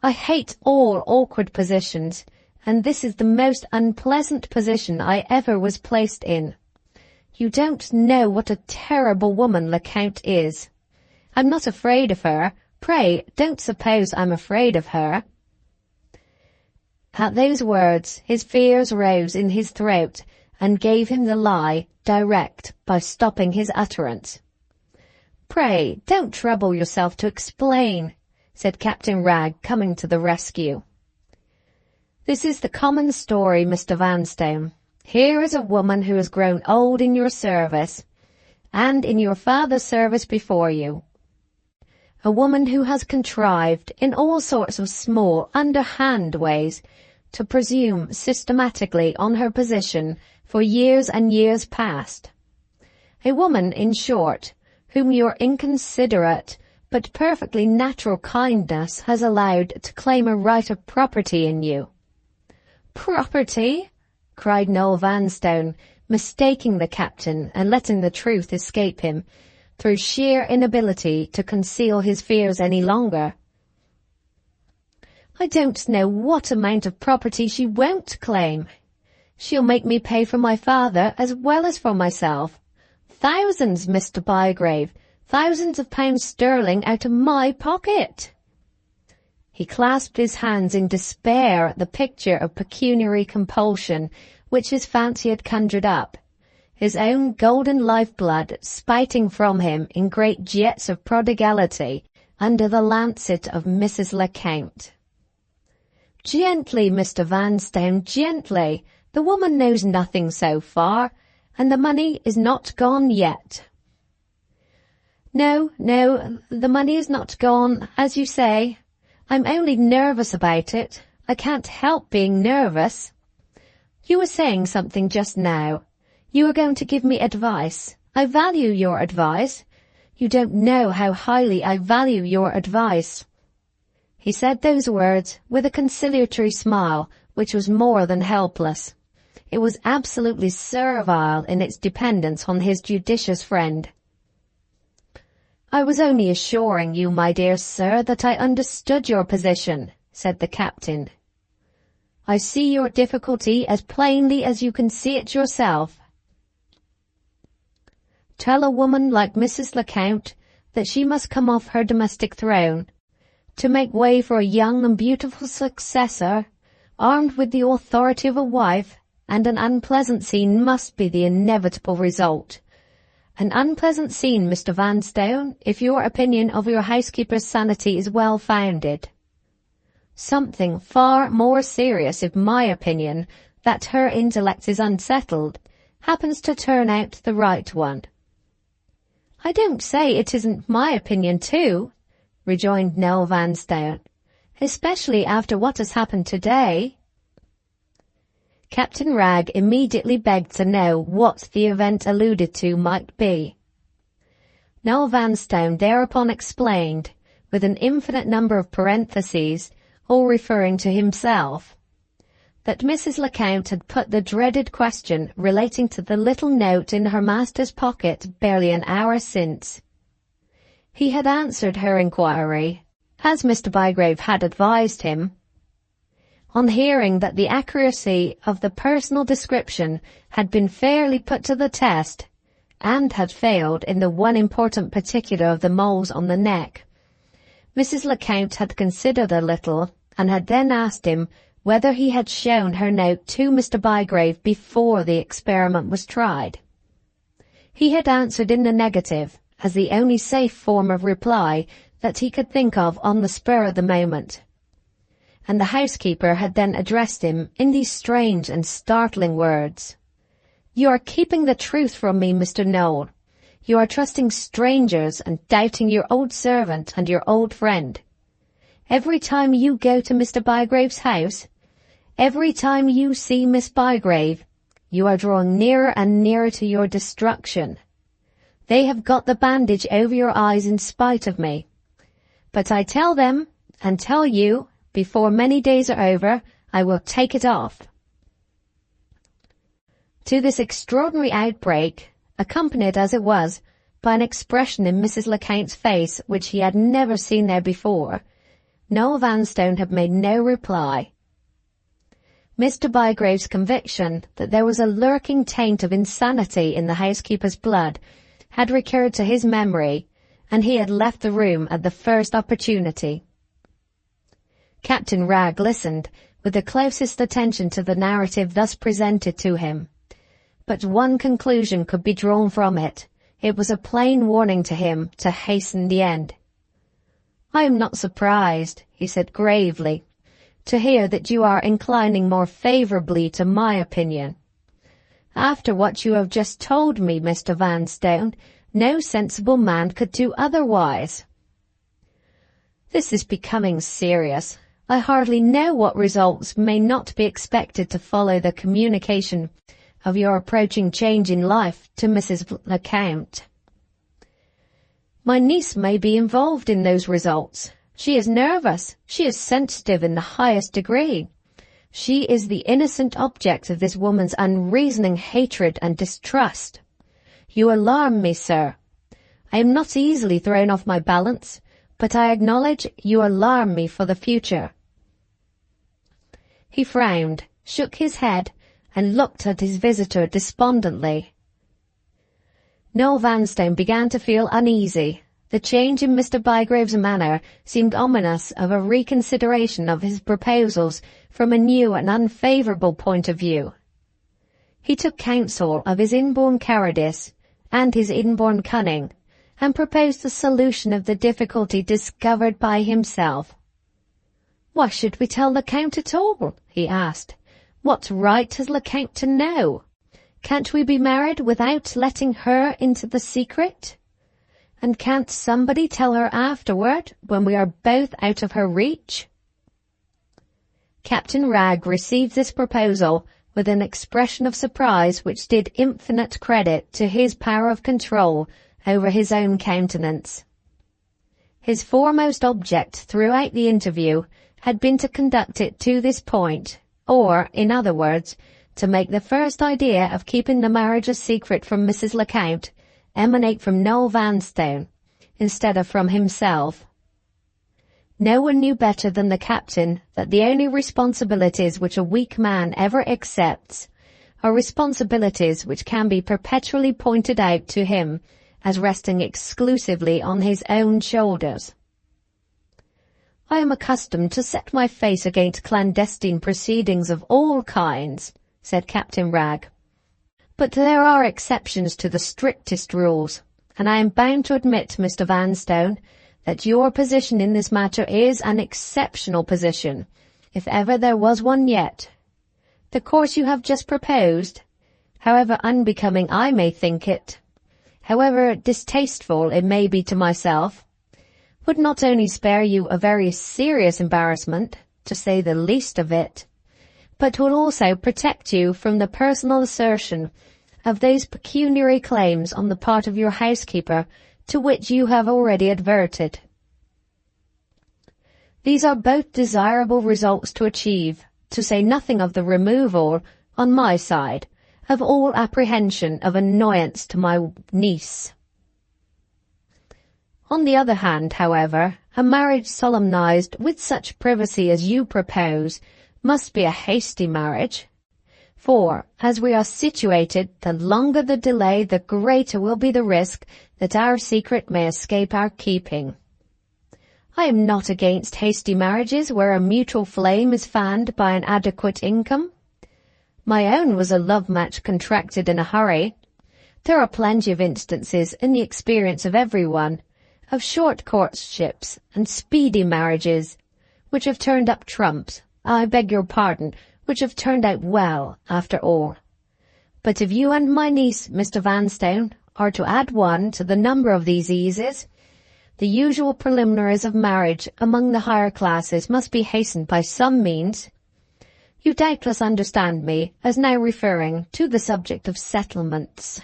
"I hate all awkward positions, and this is the most unpleasant position I ever was placed in. You don't know what a terrible woman Lecount is. I'm not afraid of her. Pray, don't suppose I'm afraid of her." At those words, his fears rose in his throat and gave him the lie direct by stopping his utterance. "Pray, don't trouble yourself to explain," said Captain Wragge, coming to the rescue. "This is the common story, Mr. Vanstone. Here is a woman who has grown old in your service, and in your father's service before you. A woman who has contrived, in all sorts of small, underhand ways, to presume systematically on her position for years and years past. A woman, in short, whom your inconsiderate but perfectly natural kindness has allowed to claim a right of property in you." "Property?" cried Noel Vanstone, mistaking the captain and letting the truth escape him, through sheer inability to conceal his fears any longer. "I don't know what amount of property she won't claim. She'll make me pay for my father as well as for myself. Thousands, Mr. Bygrave, thousands of pounds sterling out of my pocket." He clasped his hands in despair at the picture of pecuniary compulsion which his fancy had conjured up, his own golden lifeblood spouting from him in great jets of prodigality under the lancet of Mrs. Lecount. "Gently, Mr. Vanstone, gently. The woman knows nothing so far, and the money is not gone yet." No, the money is not gone, as you say. I'm only nervous about it. I can't help being nervous. You were saying something just now. You were going to give me advice. I value your advice. You don't know how highly I value your advice." He said those words with a conciliatory smile which was more than helpless. It was absolutely servile in its dependence on his judicious friend. "I was only assuring you, my dear sir, that I understood your position," said the captain. "I see your difficulty as plainly as you can see it yourself. Tell a woman like Mrs. Lecount that she must come off her domestic throne, to make way for a young and beautiful successor, armed with the authority of a wife, and an unpleasant scene must be the inevitable result. An unpleasant scene, Mr. Vanstone, if your opinion of your housekeeper's sanity is well founded. Something far more serious if my opinion, that her intellect is unsettled, happens to turn out the right one." "I don't say it isn't my opinion too," rejoined Noel Vanstone, "especially after what has happened today." Captain Wragge immediately begged to know what the event alluded to might be. Noel Vanstone thereupon explained, with an infinite number of parentheses, all referring to himself, that Mrs. Lecount had put the dreaded question relating to the little note in her master's pocket barely an hour since. He had answered her inquiry, as Mr. Bygrave had advised him. On hearing that the accuracy of the personal description had been fairly put to the test, and had failed in the one important particular of the moles on the neck, Mrs. Lecount had considered a little, and had then asked him whether he had shown her note to Mr. Bygrave before the experiment was tried. He had answered in the negative, as the only safe form of reply that he could think of on the spur of the moment, and the housekeeper had then addressed him in these strange and startling words: "You are keeping the truth from me, Mr. Noel. You are trusting strangers and doubting your old servant and your old friend. Every time you go to Mr. Bygrave's house, every time you see Miss Bygrave, you are drawing nearer and nearer to your destruction. They have got the bandage over your eyes in spite of me. But I tell them, and tell you, before many days are over, I will take it off." To this extraordinary outbreak, accompanied as it was by an expression in Mrs. Lecount's face which he had never seen there before, Noel Vanstone had made no reply. Mr. Bygrave's conviction that there was a lurking taint of insanity in the housekeeper's blood had recurred to his memory, and he had left the room at the first opportunity. Captain Wragge listened with the closest attention to the narrative thus presented to him. But one conclusion could be drawn from it. It was a plain warning to him to hasten the end. "I am not surprised," he said gravely, "to hear that you are inclining more favourably to my opinion. After what you have just told me, Mr. Vanstone, no sensible man could do otherwise. This is becoming serious. I hardly know what results may not be expected to follow the communication of your approaching change in life to Mrs. Lecount. My niece may be involved in those results. She is nervous. She is sensitive in the highest degree. She is the innocent object of this woman's unreasoning hatred and distrust. You alarm me, sir. I am not easily thrown off my balance, but I acknowledge you alarm me for the future." He frowned, shook his head, and looked at his visitor despondently. Noel Vanstone began to feel uneasy. The change in Mr. Bygrave's manner seemed ominous of a reconsideration of his proposals from a new and unfavourable point of view. He took counsel of his inborn cowardice and his inborn cunning, and proposed a solution of the difficulty discovered by himself. "Why should we tell Lecount at all?" he asked. "What right has Lecount to know? Can't we be married without letting her into the secret? And can't somebody tell her afterward, when we are both out of her reach?" Captain Wragge received this proposal with an expression of surprise which did infinite credit to his power of control over his own countenance. His foremost object throughout the interview had been to conduct it to this point, or, in other words, to make the first idea of keeping the marriage a secret from Mrs. Lecount emanate from Noel Vanstone, instead of from himself. No one knew better than the captain that the only responsibilities which a weak man ever accepts are responsibilities which can be perpetually pointed out to him as resting exclusively on his own shoulders. "I am accustomed to set my face against clandestine proceedings of all kinds," said Captain Wragge. "But there are exceptions to the strictest rules, and I am bound to admit, Mr. Vanstone, that your position in this matter is an exceptional position, if ever there was one yet. The course you have just proposed, however unbecoming I may think it, however distasteful it may be to myself, would not only spare you a very serious embarrassment, to say the least of it, but would also protect you from the personal assertion of those pecuniary claims on the part of your housekeeper to which you have already adverted. These are both desirable results to achieve, to say nothing of the removal, on my side, of all apprehension of annoyance to my niece. On the other hand, however, a marriage solemnized with such privacy as you propose must be a hasty marriage, for, as we are situated, the longer the delay, the greater will be the risk that our secret may escape our keeping. I am not against hasty marriages where a mutual flame is fanned by an adequate income. My own was a love match contracted in a hurry. There are plenty of instances in the experience of everyone, of short courtships and speedy marriages, which have turned up trumps, I beg your pardon, which have turned out well, after all. But if you and my niece, Mr. Vanstone, are to add one to the number of these eases, the usual preliminaries of marriage among the higher classes must be hastened by some means. You doubtless understand me as now referring to the subject of settlements.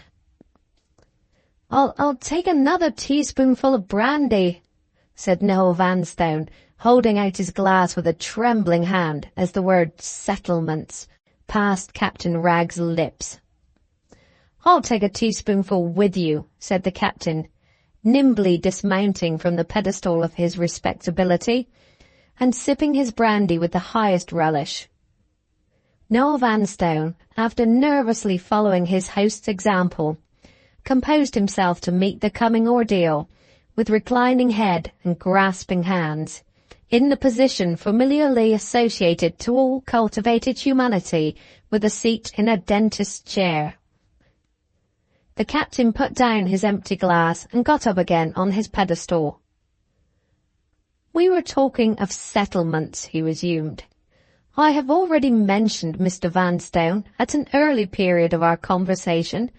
I'll take another teaspoonful of brandy," said Noel Vanstone, holding out his glass with a trembling hand as the word settlements passed Captain Wragge's lips. "I'll take a teaspoonful with you," said the captain, nimbly dismounting from the pedestal of his respectability, and sipping his brandy with the highest relish. Noah Vanstone, after nervously following his host's example, composed himself to meet the coming ordeal, with reclining head and grasping hands, in the position familiarly associated to all cultivated humanity with a seat in a dentist's chair. The captain put down his empty glass and got up again on his pedestal. "We were talking of settlements," he resumed. "I have already mentioned, Mr. Vanstone, at an early period of our conversation,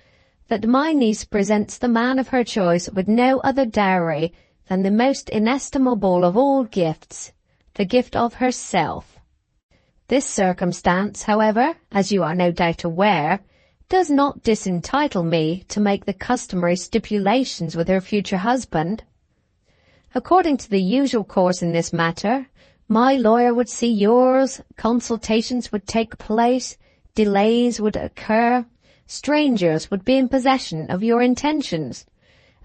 that my niece presents the man of her choice with no other dowry than the most inestimable of all gifts, the gift of herself. This circumstance, however, as you are no doubt aware, does not disentitle me to make the customary stipulations with her future husband. According to the usual course in this matter, my lawyer would see yours, consultations would take place, delays would occur, strangers would be in possession of your intentions,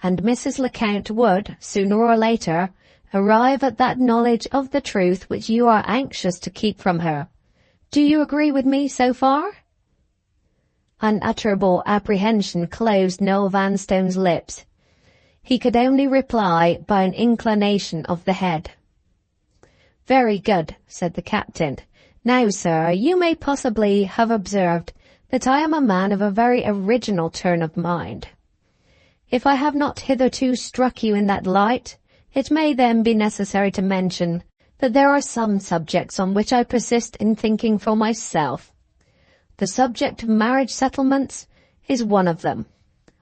and Mrs. Lecount would, sooner or later, arrive at that knowledge of the truth which you are anxious to keep from her. Do you agree with me so far?" Unutterable apprehension closed Noel Vanstone's lips. He could only reply by an inclination of the head. "Very good," said the captain. "Now, sir, you may possibly have observed that I am a man of a very original turn of mind. If I have not hitherto struck you in that light, it may then be necessary to mention that there are some subjects on which I persist in thinking for myself. The subject of marriage settlements is one of them.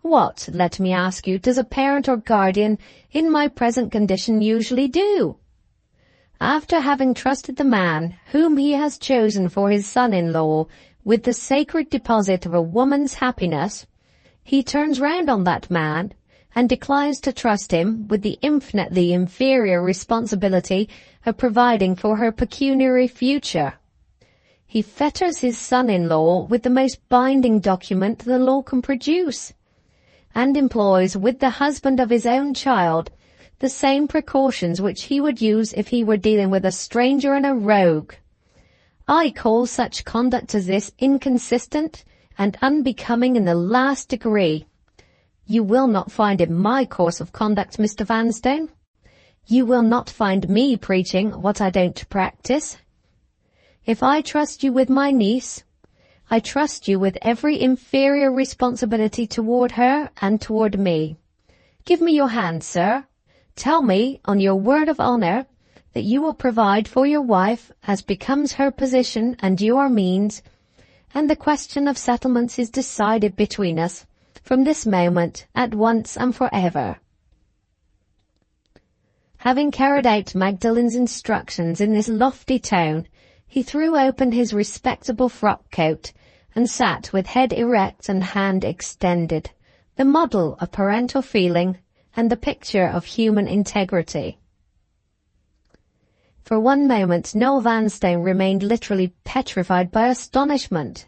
What, let me ask you, does a parent or guardian in my present condition usually do? After having trusted the man whom he has chosen for his son-in-law with the sacred deposit of a woman's happiness, he turns round on that man and declines to trust him with the infinitely inferior responsibility of providing for her pecuniary future. He fetters his son-in-law with the most binding document the law can produce, and employs with the husband of his own child the same precautions which he would use if he were dealing with a stranger and a rogue. I call such conduct as this inconsistent and unbecoming in the last degree. You will not find in my course of conduct, Mr. Vanstone. You will not find me preaching what I don't practice. If I trust you with my niece, I trust you with every inferior responsibility toward her and toward me. Give me your hand, sir. Tell me, on your word of honour, that you will provide for your wife as becomes her position and your means, and the question of settlements is decided between us, from this moment, at once and for ever." Having carried out Magdalen's instructions in this lofty tone, he threw open his respectable frock-coat, and sat with head erect and hand extended, the model of parental feeling and the picture of human integrity. For one moment Noel Vanstone remained literally petrified by astonishment.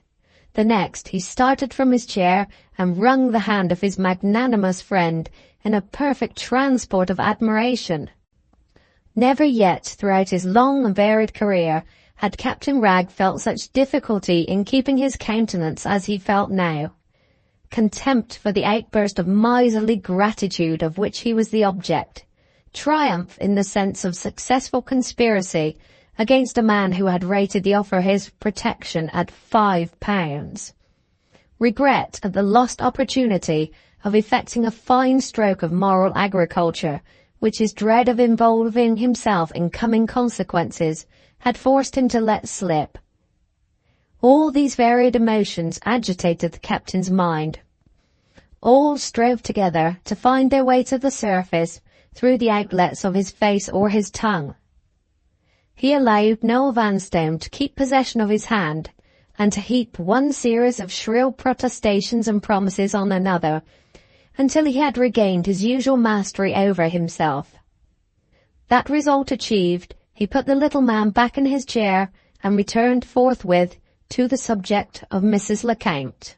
The next he started from his chair and wrung the hand of his magnanimous friend in a perfect transport of admiration. Never yet throughout his long and varied career had Captain Wragge felt such difficulty in keeping his countenance as he felt now. Contempt for the outburst of miserly gratitude of which he was the object, triumph in the sense of successful conspiracy against a man who had rated the offer his protection at £5, regret at the lost opportunity of effecting a fine stroke of moral agriculture, which his dread of involving himself in coming consequences had forced him to let slip. All these varied emotions agitated the captain's mind. All strove together to find their way to the surface through the outlets of his face or his tongue. He allowed Noel Vanstone to keep possession of his hand, and to heap one series of shrill protestations and promises on another, until he had regained his usual mastery over himself. That result achieved, he put the little man back in his chair, and returned forthwith to the subject of Mrs. Lecount.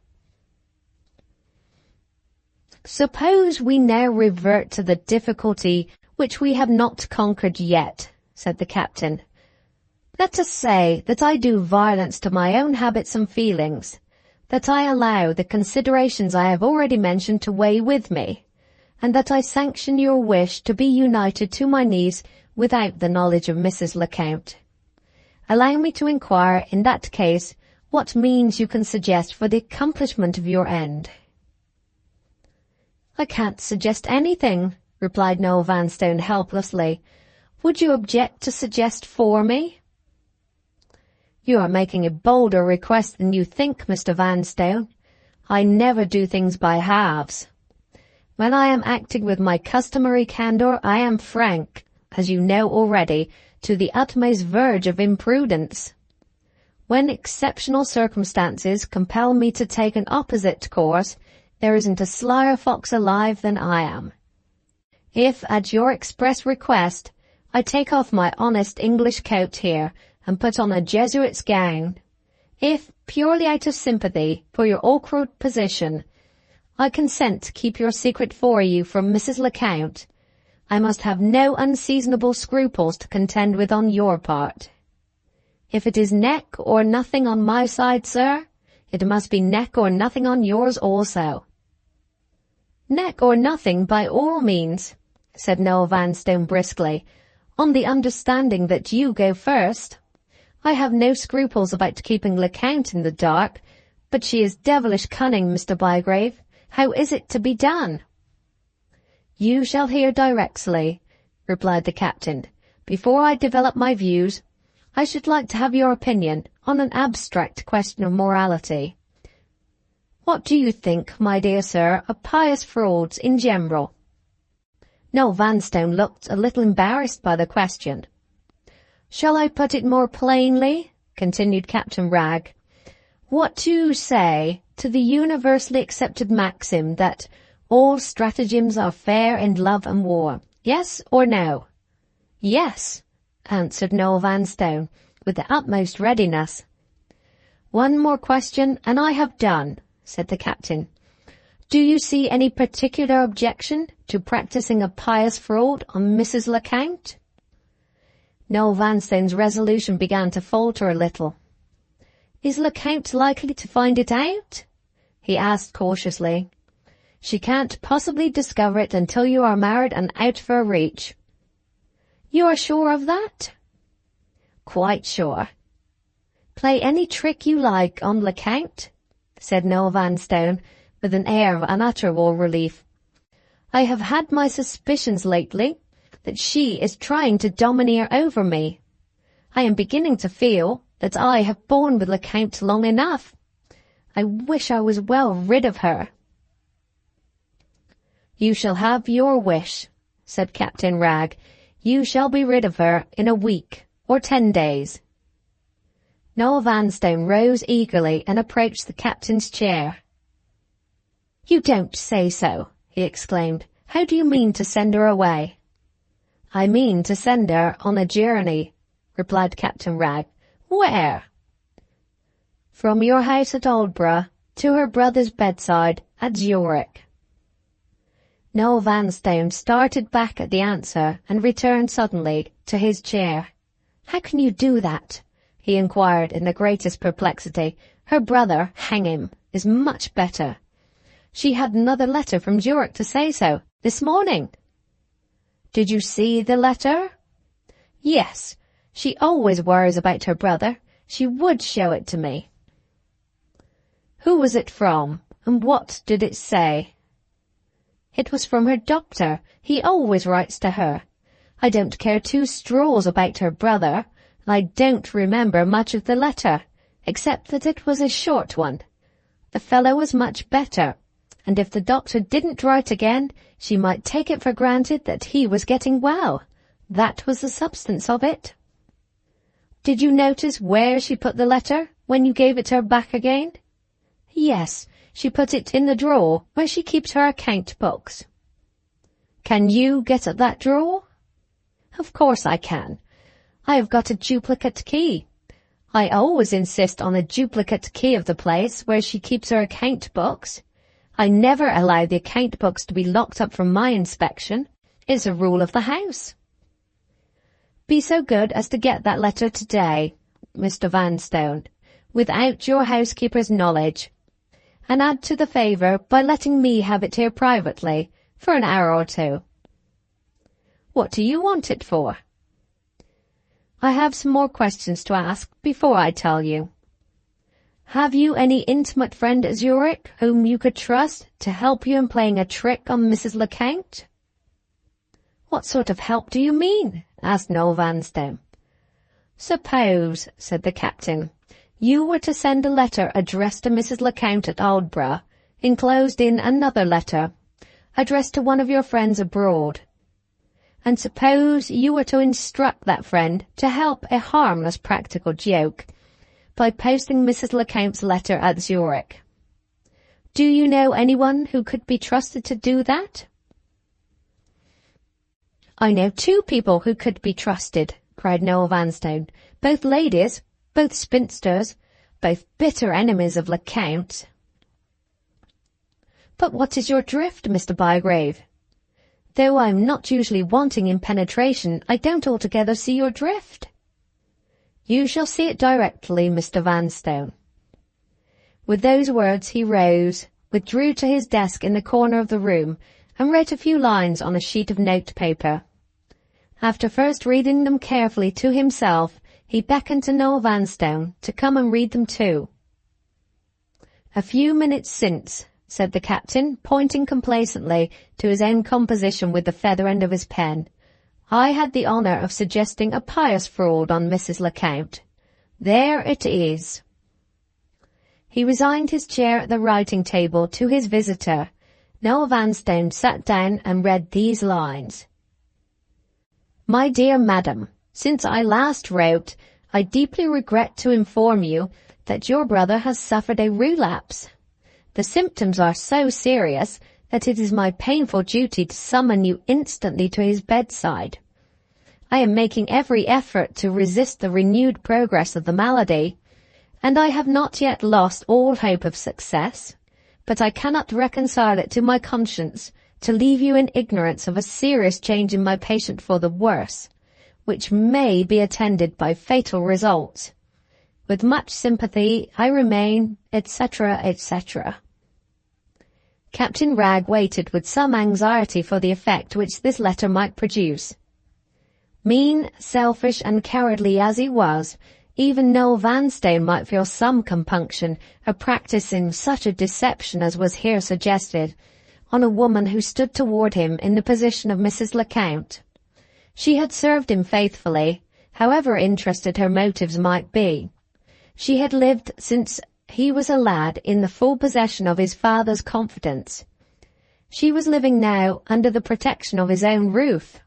Suppose we now revert to the difficulty which we have not conquered yet, said the captain. Let us say that I do violence to my own habits and feelings, that I allow the considerations I have already mentioned to weigh with me, and that I sanction your wish to be united to my niece without the knowledge of Mrs. Lecount. Allow me to inquire, in that case, what means you can suggest for the accomplishment of your end. I can't suggest anything, replied Noah Vanstone helplessly. Would you object to suggest for me? You are making a bolder request than you think, Mr. Vanstone. I never do things by halves. When I am acting with my customary candour, I am frank, as you know already, to the utmost verge of imprudence. When exceptional circumstances compel me to take an opposite course, there isn't a slyer fox alive than I am. If, at your express request, I take off my honest English coat here and put on a Jesuit's gown, if, purely out of sympathy for your awkward position, I consent to keep your secret for you from Mrs. Lecount, I must have no unseasonable scruples to contend with on your part. If it is neck or nothing on my side, sir, it must be neck or nothing on yours also. Neck or nothing by all means, said Noah Vanstone briskly, on the understanding that you go first. I have no scruples about keeping Lecount in the dark, but she is devilish cunning, Mr. Bygrave. How is it to be done? You shall hear directly, replied the captain. Before I develop my views, I should like to have your opinion on an abstract question of morality. What do you think, my dear sir, of pious frauds in general? Noel Vanstone looked a little embarrassed by the question. Shall I put it more plainly? Continued Captain Wragge. What do you say to the universally accepted maxim that all stratagems are fair in love and war? Yes or no? Yes, answered Noel Vanstone, with the utmost readiness. One more question, and I have done, said the captain. Do you see any particular objection to practising a pious fraud on Mrs. Lecount? Noel Vanstone's resolution began to falter a little. Is Lecount likely to find it out? He asked cautiously. She can't possibly discover it until you are married and out of her reach. You are sure of that? Quite sure. Play any trick you like on Lecount, said Noel Vanstone, with an air of unutterable relief. I have had my suspicions lately that she is trying to domineer over me. I am beginning to feel that I have borne with Lecount long enough. I wish I was well rid of her. You shall have your wish, said Captain Wragge. You shall be rid of her in a week or 10 days. Noel Vanstone rose eagerly and approached the captain's chair. You don't say so, he exclaimed. How do you mean to send her away? I mean to send her on a journey, replied Captain Wragge. Where? From your house at Aldborough to her brother's bedside at Zurich. Noel Vanstone started back at the answer and returned suddenly to his chair. How can you do that? He inquired in the greatest perplexity. Her brother, hang him, is much better. She had another letter from Zurich to say so, this morning. Did you see the letter? Yes. She always worries about her brother. She would show it to me. Who was it from, and what did it say? It was from her doctor. He always writes to her. I don't care 2 straws about her brother, and I don't remember much of the letter, except that it was a short one. The fellow was much better, and if the doctor didn't write again, she might take it for granted that he was getting well. That was the substance of it. Did you notice where she put the letter when you gave it her back again? Yes, she put it in the drawer where she keeps her account books. Can you get at that drawer? Of course I can. I have got a duplicate key. I always insist on a duplicate key of the place where she keeps her account books. I never allow the account books to be locked up from my inspection. It's a rule of the house. Be so good as to get that letter today, Mr. Vanstone, without your housekeeper's knowledge, and add to the favour by letting me have it here privately for an hour or two. What do you want it for? I have some more questions to ask before I tell you. Have you any intimate friend at Zurich whom you could trust to help you in playing a trick on Mrs. Lecount? What sort of help do you mean? Asked Noel Vanstone. Suppose, said the captain, you were to send a letter addressed to Mrs. Lecount at Aldborough, enclosed in another letter, addressed to one of your friends abroad. And suppose you were to instruct that friend to help a harmless practical joke by posting Mrs. Lecount's letter at Zurich. Do you know anyone who could be trusted to do that? I know two people who could be trusted, cried Noel Vanstone. Both ladies, both spinsters, both bitter enemies of Lecount. But what is your drift, Mr. Bygrave? Though I am not usually wanting in penetration, I don't altogether see your drift. You shall see it directly, Mr. Vanstone. With those words he rose, withdrew to his desk in the corner of the room, and wrote a few lines on a sheet of note-paper. After first reading them carefully to himself, he beckoned to Noel Vanstone to come and read them too. A few minutes since, said the captain, pointing complacently to his own composition with the feather end of his pen, I had the honour of suggesting a pious fraud on Mrs. Lecount. There it is. He resigned his chair at the writing-table to his visitor. Noel Vanstone sat down and read these lines. My dear madam, since I last wrote, I deeply regret to inform you that your brother has suffered a relapse. The symptoms are so serious that it is my painful duty to summon you instantly to his bedside. I am making every effort to resist the renewed progress of the malady, and I have not yet lost all hope of success, but I cannot reconcile it to my conscience to leave you in ignorance of a serious change in my patient for the worse, which may be attended by fatal results. With much sympathy, I remain, etc., etc. Captain Wragge waited with some anxiety for the effect which this letter might produce. Mean, selfish, and cowardly as he was, even Noel Vanstone might feel some compunction at practising such a deception as was here suggested on a woman who stood toward him in the position of Mrs. Lecount. She had served him faithfully, however interested her motives might be. She had lived since he was a lad in the full possession of his father's confidence. She was living now under the protection of his own roof.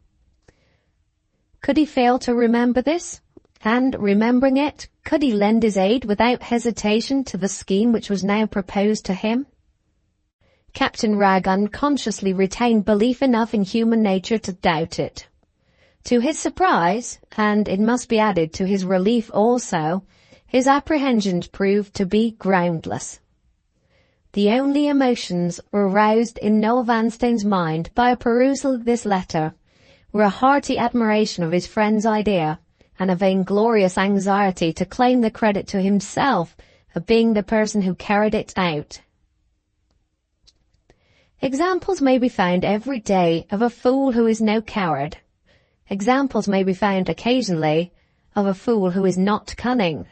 Could he fail to remember this? And, remembering it, could he lend his aid without hesitation to the scheme which was now proposed to him? Captain Wragge unconsciously retained belief enough in human nature to doubt it. To his surprise, and it must be added to his relief also, his apprehensions proved to be groundless. The only emotions aroused in Noel Vanstone's mind by a perusal of this letter were a hearty admiration of his friend's idea, and a vainglorious anxiety to claim the credit to himself of being the person who carried it out. Examples may be found every day of a fool who is no coward. Examples may be found occasionally of a fool who is not cunning.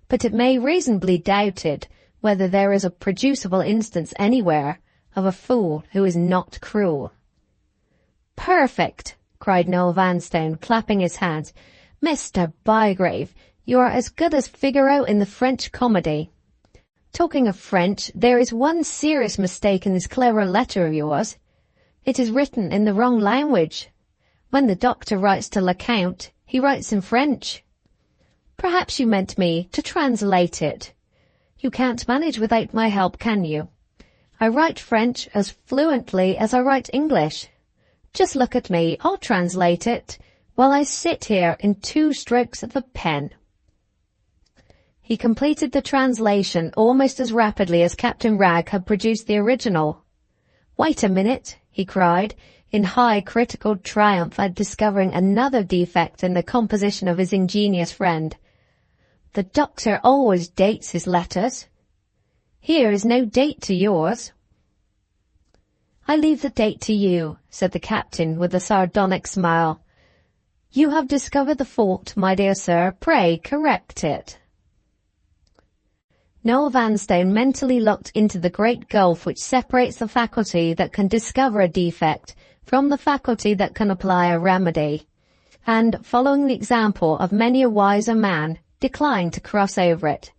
But it may reasonably doubted whether there is a producible instance anywhere of a fool who is not cruel. Perfect! Cried Noel Vanstone, clapping his hands. Mr. Bygrave, you are as good as Figaro in the French comedy. Talking of French, there is one serious mistake in this clever letter of yours. It is written in the wrong language. When the doctor writes to Lecount, he writes in French. Perhaps you meant me to translate it. You can't manage without my help, can you? I write French as fluently as I write English. Just look at me, I'll translate it, while I sit here in 2 strokes of a pen. He completed the translation almost as rapidly as Captain Ragg had produced the original. "Wait a minute," he cried, in high critical triumph at discovering another defect in the composition of his ingenious friend. "The doctor always dates his letters. Here is no date to yours." "I leave the date to you," said the captain with a sardonic smile. "You have discovered the fault, my dear sir. Pray correct it." Noah Vanstone mentally looked into the great gulf which separates the faculty that can discover a defect from the faculty that can apply a remedy, and, following the example of many a wiser man, declined to cross over it.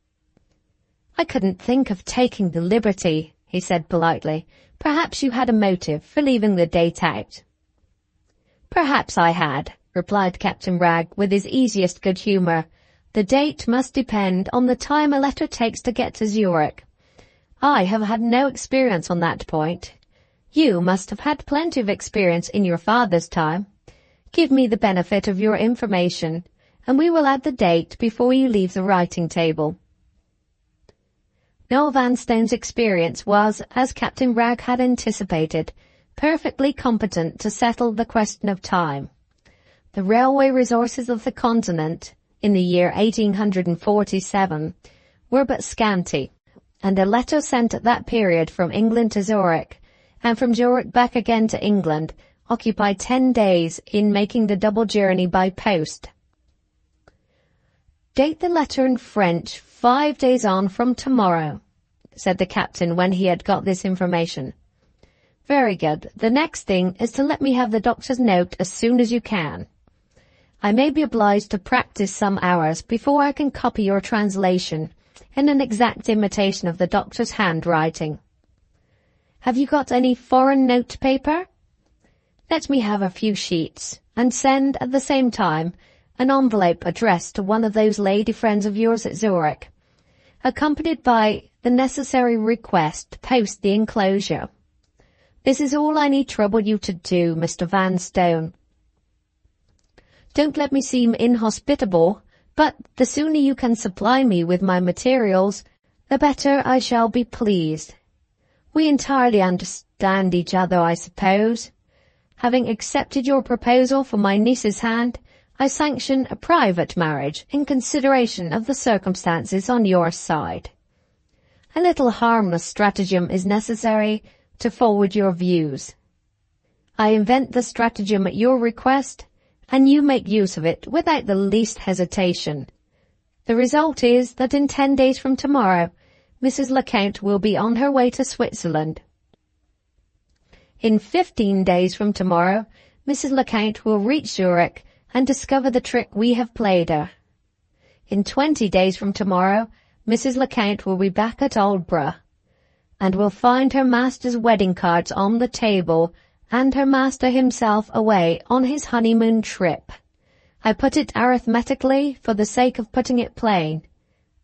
"I couldn't think of taking the liberty," he said politely. "Perhaps you had a motive for leaving the date out." "Perhaps I had," replied Captain Ragg with his easiest good humour. "The date must depend on the time a letter takes to get to Zurich. I have had no experience on that point. You must have had plenty of experience in your father's time. Give me the benefit of your information, and we will add the date before you leave the writing table." Noel Vanstone's experience was, as Captain Ragg had anticipated, perfectly competent to settle the question of time. The railway resources of the continent, in the year 1847, were but scanty, and a letter sent at that period from England to Zurich, and from Zurich back again to England, occupied 10 days in making the double journey by post. "Date the letter in French 5 days on from tomorrow," said the captain when he had got this information. "Very good. The next thing is to let me have the doctor's note as soon as you can. I may be obliged to practice some hours before I can copy your translation in an exact imitation of the doctor's handwriting. Have you got any foreign note paper? Let me have a few sheets, and send at the same time an envelope addressed to one of those lady friends of yours at Zurich, accompanied by the necessary request to post the enclosure. This is all I need trouble you to do, Mr. Vanstone. Don't let me seem inhospitable, but the sooner you can supply me with my materials, the better I shall be pleased. We entirely understand each other, I suppose. Having accepted your proposal for my niece's hand, I sanction a private marriage in consideration of the circumstances on your side. A little harmless stratagem is necessary to forward your views. I invent the stratagem at your request, and you make use of it without the least hesitation. The result is that in 10 days from tomorrow, Mrs. Lecount will be on her way to Switzerland. In 15 days from tomorrow, Mrs. Lecount will reach Zurich and discover the trick we have played her. In 20 days from tomorrow, Mrs. Lecount will be back at Aldborough, and will find her master's wedding cards on the table, and her master himself away on his honeymoon trip. I put it arithmetically for the sake of putting it plain.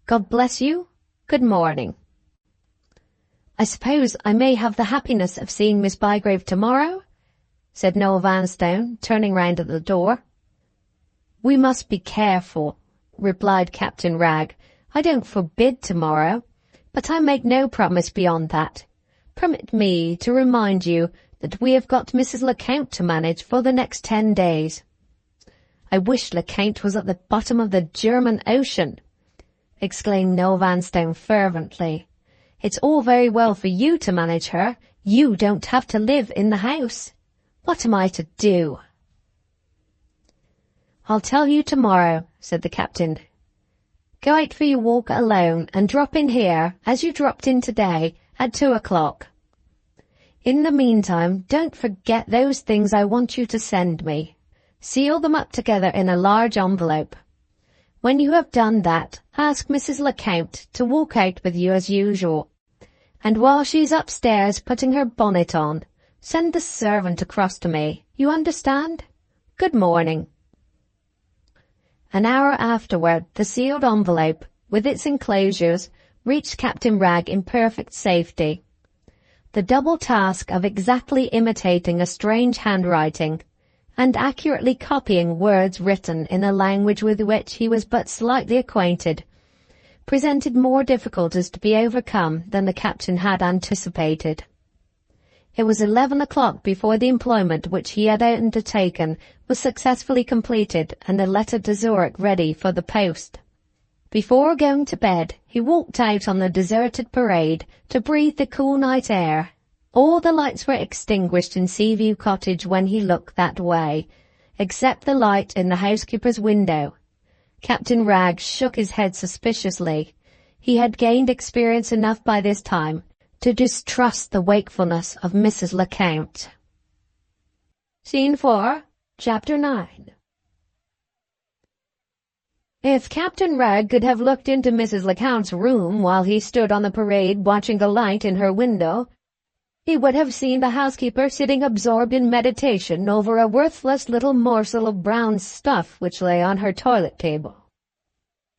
God bless you. Good morning. I suppose I may have the happiness of seeing Miss Bygrave tomorrow? Said Noel Vanstone, turning round at the door. We must be careful, replied Captain Ragg. I don't forbid tomorrow, but I make no promise beyond that. Permit me to remind you that we have got Mrs. Lecount to manage for the next 10 days. I wish Lecount was at the bottom of the German Ocean, exclaimed Noel Vanstone fervently. It's all very well for you to manage her. You don't have to live in the house. What am I to do? I'll tell you tomorrow, said the captain. Go out for your walk alone and drop in here, as you dropped in today, at 2 o'clock. In the meantime, don't forget those things I want you to send me. Seal them up together in a large envelope. When you have done that, ask Mrs. Lecount to walk out with you as usual. And while she's upstairs putting her bonnet on, send the servant across to me. You understand? Good morning. An hour afterward, the sealed envelope, with its enclosures, reached Captain Ragg in perfect safety. The double task of exactly imitating a strange handwriting, and accurately copying words written in a language with which he was but slightly acquainted, presented more difficulties to be overcome than the captain had anticipated. It was 11 o'clock before the employment which he had undertaken was successfully completed and a letter to Zurich ready for the post. Before going to bed, he walked out on the deserted parade to breathe the cool night air. All the lights were extinguished in Seaview Cottage when he looked that way, except the light in the housekeeper's window. Captain Wragg shook his head suspiciously. He had gained experience enough by this time to distrust the wakefulness of Mrs. Lecount. Scene 4, Chapter 9. If Captain Wragg could have looked into Mrs. Lecount's room while he stood on the parade watching the light in her window, he would have seen the housekeeper sitting absorbed in meditation over a worthless little morsel of brown stuff which lay on her toilet table.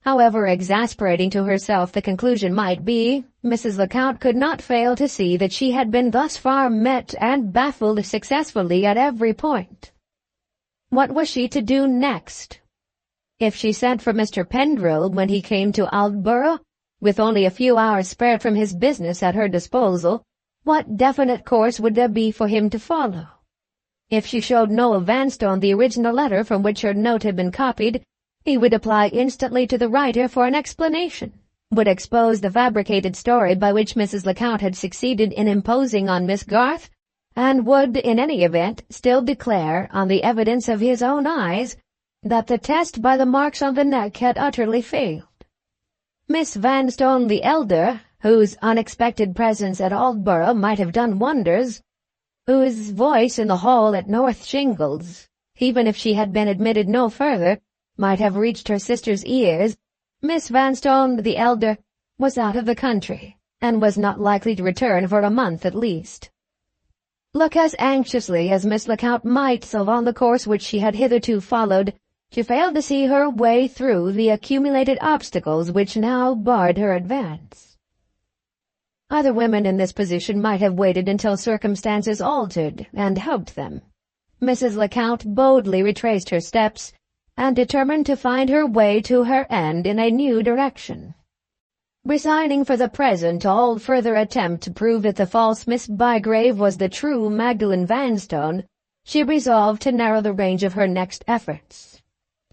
However exasperating to herself the conclusion might be, Mrs. Lecount could not fail to see that she had been thus far met and baffled successfully at every point. What was she to do next? If she sent for Mr. Pendrell when he came to Aldborough, with only a few hours spared from his business at her disposal, what definite course would there be for him to follow? If she showed Noah Vanstone the original letter from which her note had been copied, he would apply instantly to the writer for an explanation, would expose the fabricated story by which Mrs. Lecount had succeeded in imposing on Miss Garth, and would, in any event, still declare, on the evidence of his own eyes, that the test by the marks on the neck had utterly failed. Miss Vanstone the elder, whose unexpected presence at Aldborough might have done wonders, whose voice in the hall at North Shingles, even if she had been admitted no further, might have reached her sister's ears, Miss Vanstone the elder was out of the country, and was not likely to return for a month at least. Look as anxiously as Miss Lecount might on the course which she had hitherto followed, she failed to see her way through the accumulated obstacles which now barred her advance. Other women in this position might have waited until circumstances altered, and helped them. Mrs. Lecount boldly retraced her steps, and determined to find her way to her end in a new direction. Resigning for the present all further attempt to prove that the false Miss Bygrave was the true Magdalen Vanstone, she resolved to narrow the range of her next efforts,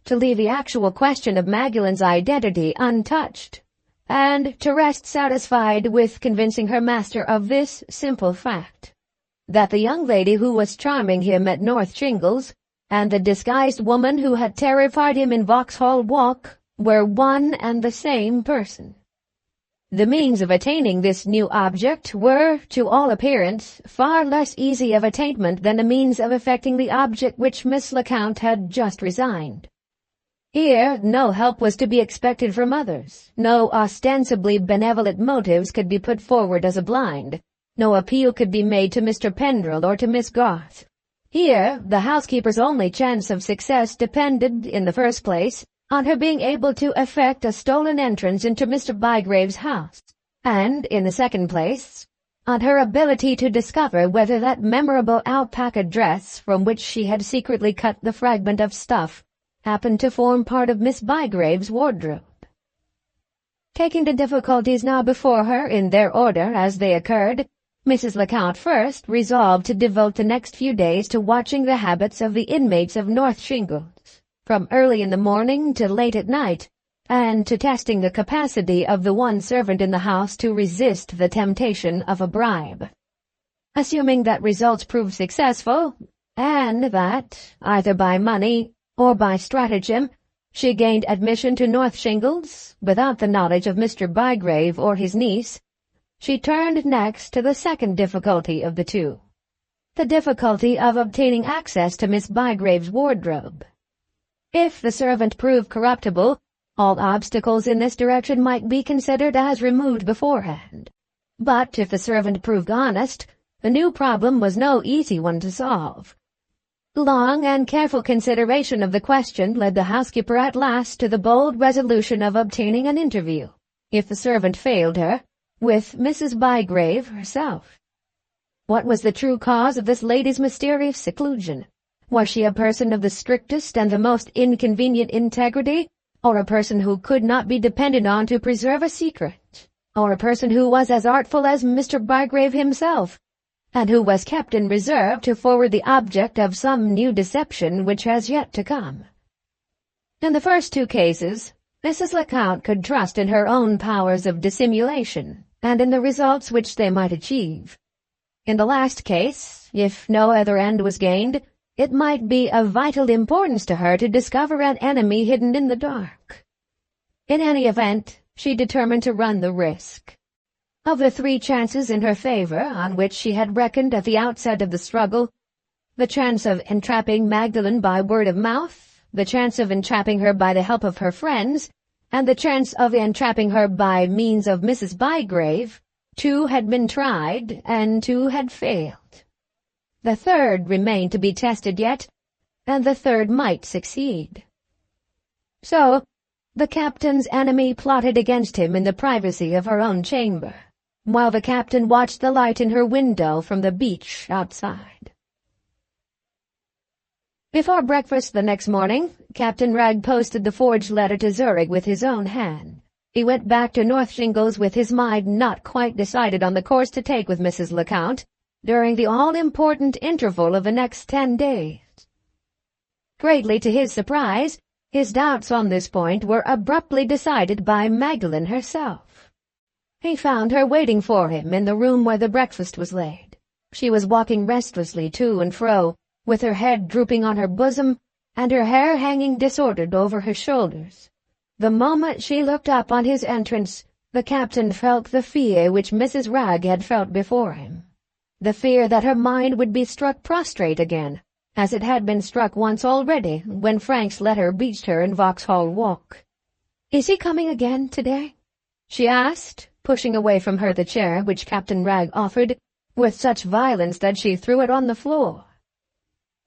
to leave the actual question of Magdalen's identity untouched, and to rest satisfied with convincing her master of this simple fact, that the young lady who was charming him at North Shingles, and the disguised woman who had terrified him in Vauxhall Walk, were one and the same person. The means of attaining this new object were, to all appearance, far less easy of attainment than the means of effecting the object which Miss Lecount had just resigned. Here no help was to be expected from others, no ostensibly benevolent motives could be put forward as a blind, no appeal could be made to Mr. Pendrell or to Miss Garth. Here the housekeeper's only chance of success depended, in the first place, on her being able to effect a stolen entrance into Mr. Bygrave's house, and, in the second place, on her ability to discover whether that memorable alpaca dress from which she had secretly cut the fragment of stuff happened to form part of Miss Bygrave's wardrobe. Taking the difficulties now before her in their order as they occurred, Mrs. Lecount first resolved to devote the next few days to watching the habits of the inmates of North Shingles, from early in the morning till late at night, and to testing the capacity of the one servant in the house to resist the temptation of a bribe. Assuming that results proved successful, and that, either by money or by stratagem, she gained admission to North Shingles, without the knowledge of Mr. Bygrave or his niece, she turned next to the second difficulty of the two, the difficulty of obtaining access to Miss Bygrave's wardrobe. If the servant proved corruptible, all obstacles in this direction might be considered as removed beforehand. But if the servant proved honest, the new problem was no easy one to solve. Long and careful consideration of the question led the housekeeper at last to the bold resolution of obtaining an interview, if the servant failed her, with Mrs. Bygrave herself. What was the true cause of this lady's mysterious seclusion? Was she a person of the strictest and the most inconvenient integrity, or a person who could not be depended on to preserve a secret, or a person who was as artful as Mr. Bygrave himself, and who was kept in reserve to forward the object of some new deception which has yet to come. In the first two cases, Mrs. Lecount could trust in her own powers of dissimulation, and in the results which they might achieve. In the last case, if no other end was gained, it might be of vital importance to her to discover an enemy hidden in the dark. In any event, she determined to run the risk. Of the three chances in her favor on which she had reckoned at the outset of the struggle, the chance of entrapping Magdalen by word of mouth, the chance of entrapping her by the help of her friends, and the chance of entrapping her by means of Mrs. Bygrave, 2 had been tried, and 2 had failed. The third remained to be tested yet, and the third might succeed. So, the captain's enemy plotted against him in the privacy of her own chamber, while the captain watched the light in her window from the beach outside. Before breakfast the next morning, Captain Wragge posted the forged letter to Zurich with his own hand. He went back to North Shingles with his mind not quite decided on the course to take with Mrs. Lecount during the all-important interval of the next 10 days. Greatly to his surprise, his doubts on this point were abruptly decided by Magdalen herself. He found her waiting for him in the room where the breakfast was laid. She was walking restlessly to and fro, with her head drooping on her bosom, and her hair hanging disordered over her shoulders. The moment she looked up on his entrance, the captain felt the fear which Mrs. Wragge had felt before him. The fear that her mind would be struck prostrate again, as it had been struck once already when Frank's letter reached her in Vauxhall Walk. "Is he coming again today?" she asked, pushing away from her the chair which Captain Wragge offered, with such violence that she threw it on the floor.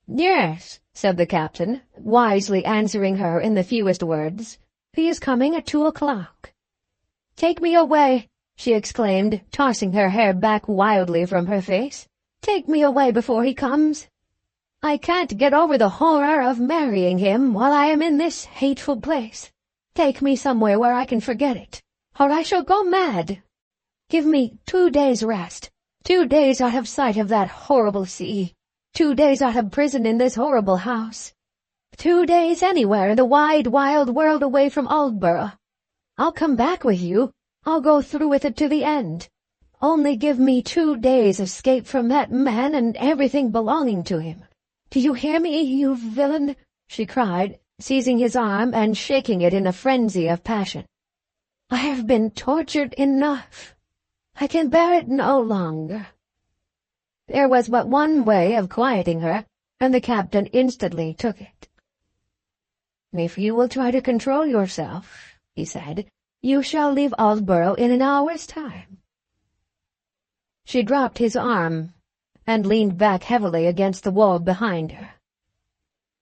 "Yes," said the captain, wisely answering her in the fewest words. "He is coming at 2 o'clock. "Take me away," she exclaimed, tossing her hair back wildly from her face. "Take me away before he comes. I can't get over the horror of marrying him while I am in this hateful place. Take me somewhere where I can forget it, or I shall go mad. Give me 2 days' rest, 2 days out of sight of that horrible sea, 2 days out of prison in this horrible house, 2 days anywhere in the wide, wild world away from Aldborough. I'll come back with you. I'll go through with it to the end. Only give me 2 days' escape from that man and everything belonging to him. Do you hear me, you villain?" she cried, seizing his arm and shaking it in a frenzy of passion. "I have been tortured enough. I can bear it no longer." There was but one way of quieting her, and the captain instantly took it. "If you will try to control yourself," he said, "you shall leave Aldborough in an hour's time." She dropped his arm and leaned back heavily against the wall behind her.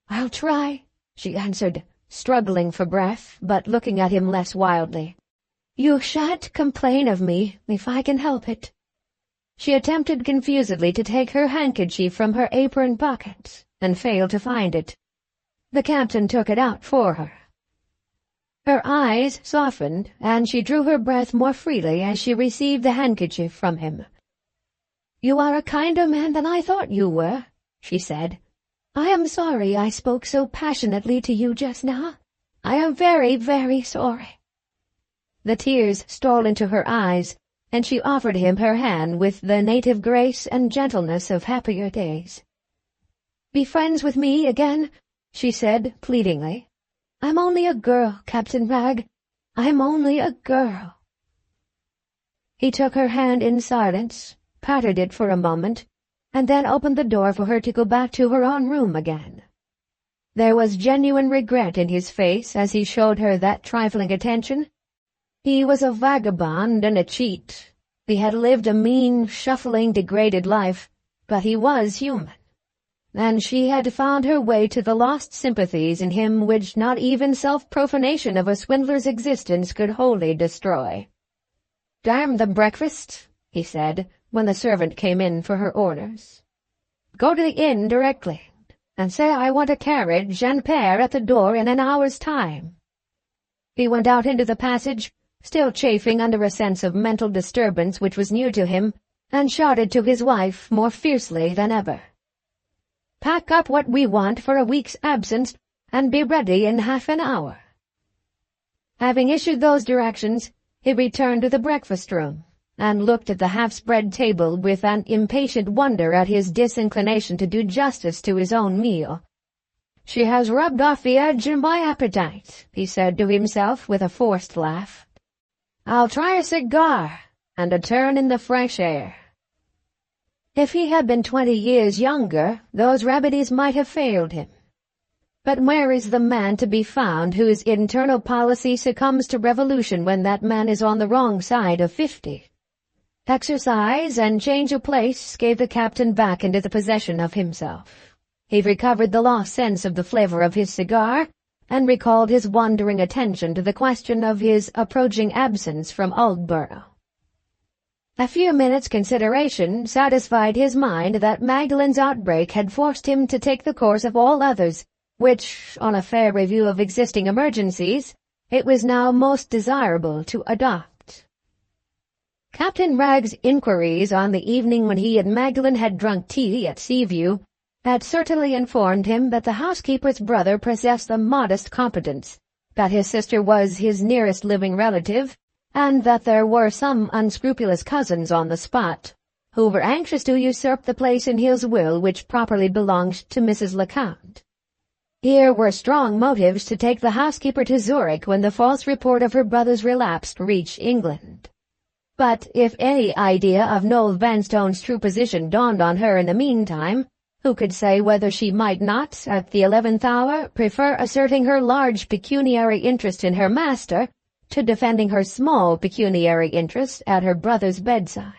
"I'll try," she answered, struggling for breath, but looking at him less wildly. "You shan't complain of me if I can help it." She attempted confusedly to take her handkerchief from her apron pocket, and failed to find it. The captain took it out for her. Her eyes softened, and she drew her breath more freely as she received the handkerchief from him. "You are a kinder man than I thought you were," she said. "I am sorry I spoke so passionately to you just now. I am very, very sorry." The tears stole into her eyes, and she offered him her hand with the native grace and gentleness of happier days. "Be friends with me again," she said pleadingly. "I'm only a girl, Captain Wragge. I'm only a girl." He took her hand in silence, patted it for a moment, and then opened the door for her to go back to her own room again. There was genuine regret in his face as he showed her that trifling attention. He was a vagabond and a cheat. He had lived a mean, shuffling, degraded life, but he was human, and she had found her way to the lost sympathies in him which not even self-profanation of a swindler's existence could wholly destroy. "Damn the breakfast," he said, when the servant came in for her orders. "Go to the inn directly, and say I want a carriage and pair at the door in an hour's time." He went out into the passage, still chafing under a sense of mental disturbance which was new to him, and shouted to his wife more fiercely than ever. "Pack up what we want for a week's absence, and be ready in half an hour." Having issued those directions, he returned to the breakfast-room, and looked at the half-spread table with an impatient wonder at his disinclination to do justice to his own meal. "She has rubbed off the edge of my appetite," he said to himself with a forced laugh. "I'll try a cigar, and a turn in the fresh air." If he had been 20 years younger, those remedies might have failed him. But where is the man to be found whose internal policy succumbs to revolution when that man is on the wrong side of 50? Exercise and change of place gave the captain back into the possession of himself. He recovered the lost sense of the flavor of his cigar, and recalled his wandering attention to the question of his approaching absence from Aldborough. A few minutes' consideration satisfied his mind that Magdalen's outbreak had forced him to take the course of all others, which, on a fair review of existing emergencies, it was now most desirable to adopt. Captain Wragge's inquiries on the evening when he and Magdalen had drunk tea at Seaview had certainly informed him that the housekeeper's brother possessed a modest competence, that his sister was his nearest living relative, and that there were some unscrupulous cousins on the spot, who were anxious to usurp the place in his will which properly belonged to Mrs. Lecount. Here were strong motives to take the housekeeper to Zurich when the false report of her brother's relapse reached England. But if any idea of Noel Vanstone's true position dawned on her in the meantime, who could say whether she might not, at the 11th hour, prefer asserting her large pecuniary interest in her master to defending her small pecuniary interest at her brother's bedside?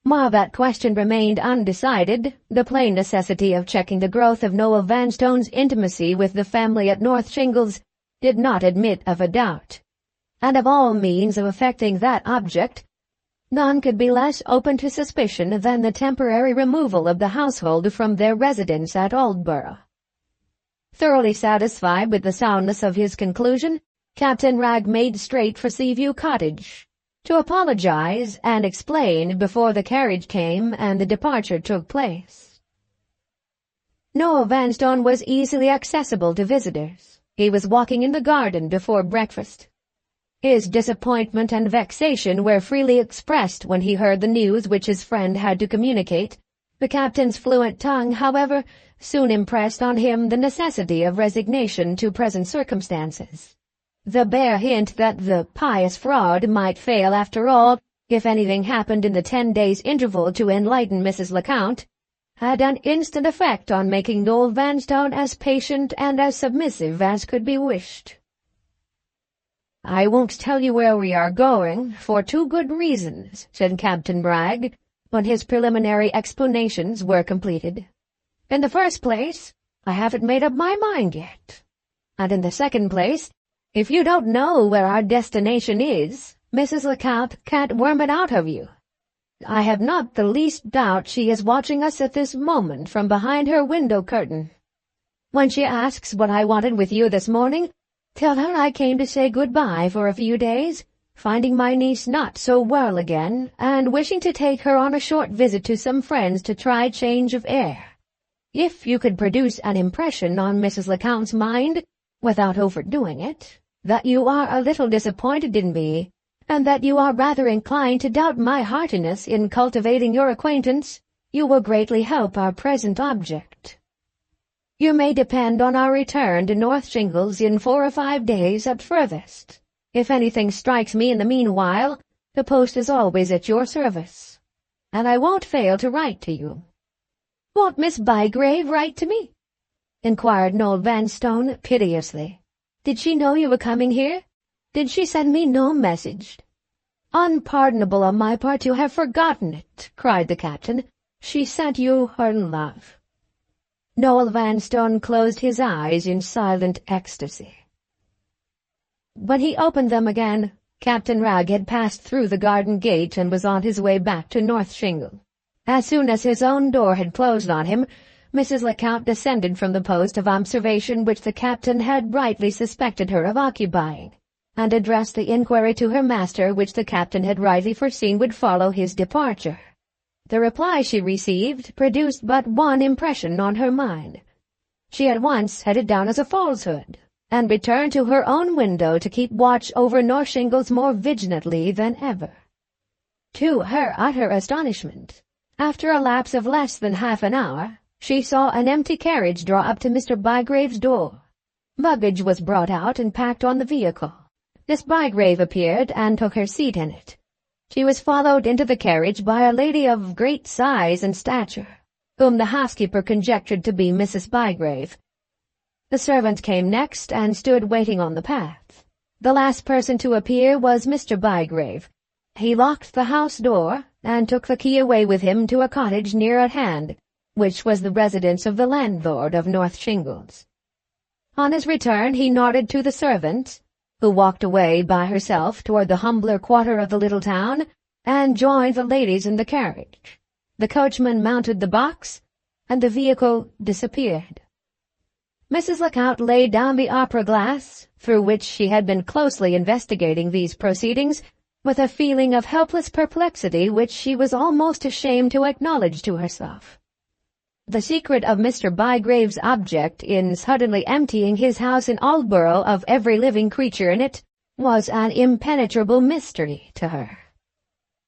While that question remained undecided, the plain necessity of checking the growth of Noel Vanstone's intimacy with the family at North Shingles did not admit of a doubt, and of all means of effecting that object, none could be less open to suspicion than the temporary removal of the household from their residence at Aldborough. Thoroughly satisfied with the soundness of his conclusion, Captain Wragge made straight for Seaview Cottage, to apologize and explain before the carriage came and the departure took place. Noel Vanstone was easily accessible to visitors. He was walking in the garden before breakfast. His disappointment and vexation were freely expressed when he heard the news which his friend had to communicate. The captain's fluent tongue, however, soon impressed on him the necessity of resignation to present circumstances. The bare hint that the pious fraud might fail after all, if anything happened in the 10 days' interval to enlighten Mrs. Lecount, had an instant effect on making Noel Vanstone as patient and as submissive as could be wished. "I won't tell you where we are going, for 2 good reasons," said Captain Wragge, when his preliminary explanations were completed. "In the first place, I haven't made up my mind yet. And in the second place, if you don't know where our destination is, Mrs. Lecount can't worm it out of you. I have not the least doubt she is watching us at this moment from behind her window curtain. When she asks what I wanted with you this morning, tell her I came to say good-bye for a few days, finding my niece not so well again, and wishing to take her on a short visit to some friends to try change of air. If you could produce an impression on Mrs. Lecount's mind, without overdoing it, that you are a little disappointed in me, and that you are rather inclined to doubt my heartiness in cultivating your acquaintance, you will greatly help our present object. You may depend on our return to North Shingles in 4 or 5 days at furthest. If anything strikes me in the meanwhile, the post is always at your service, and I won't fail to write to you." "Won't Miss Bygrave write to me?" inquired Noel Vanstone piteously. "Did she know you were coming here? Did she send me no message?" "Unpardonable on my part to have forgotten it," cried the captain. "She sent you her love." Noel Vanstone closed his eyes in silent ecstasy. When he opened them again, Captain Wragge had passed through the garden gate and was on his way back to North Shingle. As soon as his own door had closed on him, Mrs. Lecount descended from the post of observation which the captain had rightly suspected her of occupying, and addressed the inquiry to her master which the captain had rightly foreseen would follow his departure. The reply she received produced but one impression on her mind. She at once set it down as a falsehood, and returned to her own window to keep watch over North Shingles more vigilantly than ever. To her utter astonishment, after a lapse of less than half an hour, she saw an empty carriage draw up to Mr. Bygrave's door. Luggage was brought out and packed on the vehicle. Miss Bygrave appeared and took her seat in it. She was followed into the carriage by a lady of great size and stature, whom the housekeeper conjectured to be Mrs. Bygrave. The servant came next and stood waiting on the path. The last person to appear was Mr. Bygrave. He locked the house door and took the key away with him to a cottage near at hand, which was the residence of the landlord of North Shingles. On his return he nodded to the servant, who walked away by herself toward the humbler quarter of the little town, and joined the ladies in the carriage. The coachman mounted the box, and the vehicle disappeared. Mrs. Lecount laid down the opera-glass, through which she had been closely investigating these proceedings, with a feeling of helpless perplexity which she was almost ashamed to acknowledge to herself. The secret of Mr. Bygrave's object in suddenly emptying his house in Aldborough of every living creature in it was an impenetrable mystery to her.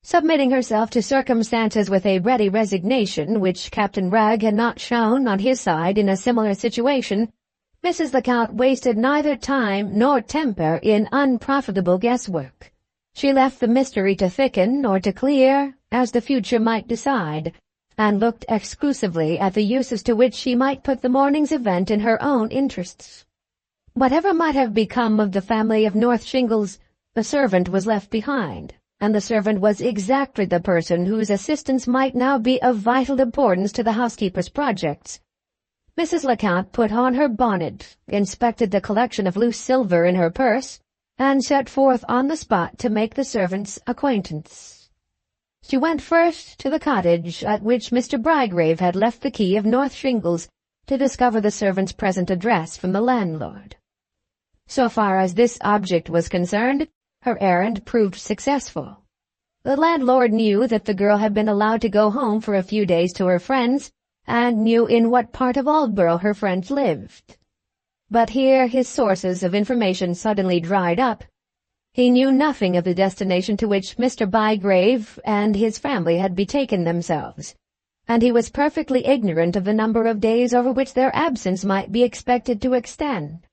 Submitting herself to circumstances with a ready resignation which Captain Wragge had not shown on his side in a similar situation, Mrs. Lecount wasted neither time nor temper in unprofitable guesswork. She left the mystery to thicken or to clear, as the future might decide, and looked exclusively at the uses to which she might put the morning's event in her own interests. Whatever might have become of the family of North Shingles, the servant was left behind, and the servant was exactly the person whose assistance might now be of vital importance to the housekeeper's projects. Mrs. Lecount put on her bonnet, inspected the collection of loose silver in her purse, and set forth on the spot to make the servant's acquaintance. She went first to the cottage at which Mr. Bygrave had left the key of North Shingles to discover the servant's present address from the landlord. So far as this object was concerned, her errand proved successful. The landlord knew that the girl had been allowed to go home for a few days to her friends, and knew in what part of Aldborough her friends lived. But here his sources of information suddenly dried up. He knew nothing of the destination to which Mr. Bygrave and his family had betaken themselves, and he was perfectly ignorant of the number of days over which their absence might be expected to extend.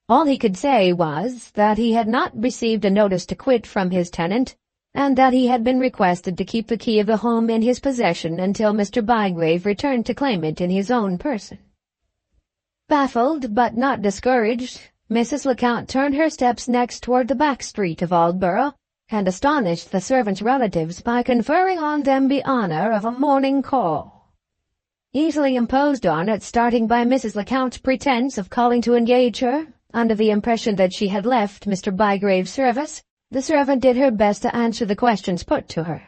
All he could say was that he had not received a notice to quit from his tenant, and that he had been requested to keep the key of the home in his possession until Mr. Bygrave returned to claim it in his own person. Baffled but not discouraged, Mrs. Lecount turned her steps next toward the back street of Aldborough, and astonished the servants' relatives by conferring on them the honor of a morning call. Easily imposed on at starting by Mrs. Lecount's pretense of calling to engage her, under the impression that she had left Mr. Bygrave's service, the servant did her best to answer the questions put to her.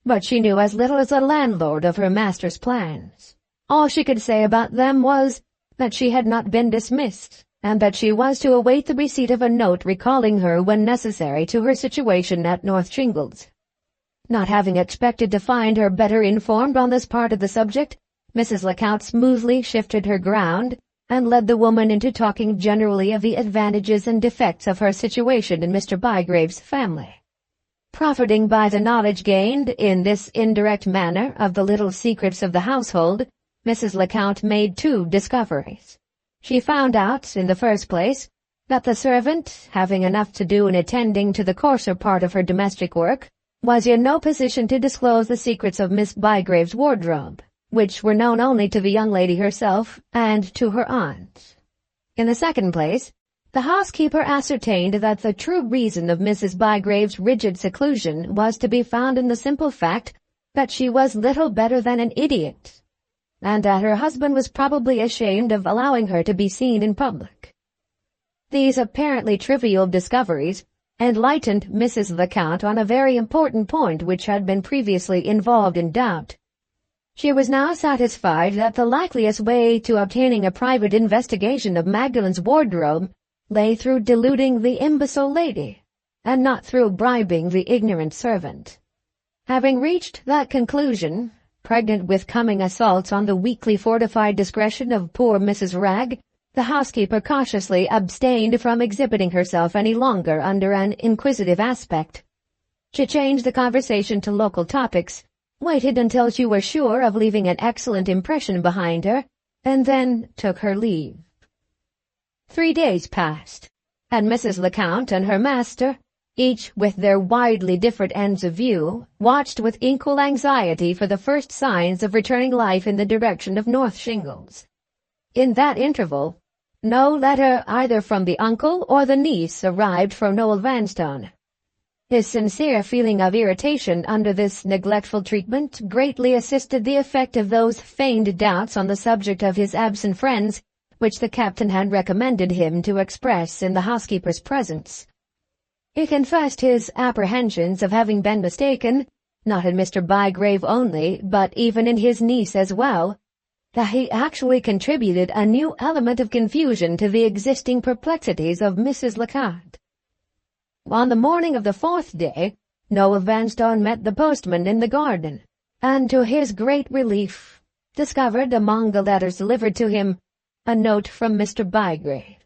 But she knew as little as the landlord of her master's plans. All she could say about them was that she had not been dismissed, and that she was to await the receipt of a note recalling her when necessary to her situation at North Shingles. Not having expected to find her better informed on this part of the subject, Mrs. Lecount smoothly shifted her ground, and led the woman into talking generally of the advantages and defects of her situation in Mr. Bygrave's family. Profiting by the knowledge gained in this indirect manner of the little secrets of the household, Mrs. Lecount made two discoveries. She found out, in the first place, that the servant, having enough to do in attending to the coarser part of her domestic work, was in no position to disclose the secrets of Miss Bygrave's wardrobe, which were known only to the young lady herself and to her aunt. In the second place, the housekeeper ascertained that the true reason of Mrs. Bygrave's rigid seclusion was to be found in the simple fact that she was little better than an idiot, and that her husband was probably ashamed of allowing her to be seen in public. These apparently trivial discoveries enlightened Mrs. Lecount on a very important point which had been previously involved in doubt. She was now satisfied that the likeliest way to obtaining a private investigation of Magdalen's wardrobe lay through deluding the imbecile lady, and not through bribing the ignorant servant. Having reached that conclusion, pregnant with coming assaults on the weakly fortified discretion of poor Mrs. Ragg, the housekeeper cautiously abstained from exhibiting herself any longer under an inquisitive aspect. She changed the conversation to local topics, waited until she was sure of leaving an excellent impression behind her, and then took her leave. 3 days passed, and Mrs. Lecount and her master, each with their widely different ends of view, watched with equal anxiety for the first signs of returning life in the direction of North Shingles. In that interval, no letter either from the uncle or the niece arrived from Noel Vanstone. His sincere feeling of irritation under this neglectful treatment greatly assisted the effect of those feigned doubts on the subject of his absent friends, which the captain had recommended him to express in the housekeeper's presence. He confessed his apprehensions of having been mistaken, not in Mr. Bygrave only, but even in his niece as well, that he actually contributed a new element of confusion to the existing perplexities of Mrs. Lecount. On the morning of the 4th day, Noel Vanstone met the postman in the garden, and to his great relief, discovered among the letters delivered to him a note from Mr. Bygrave.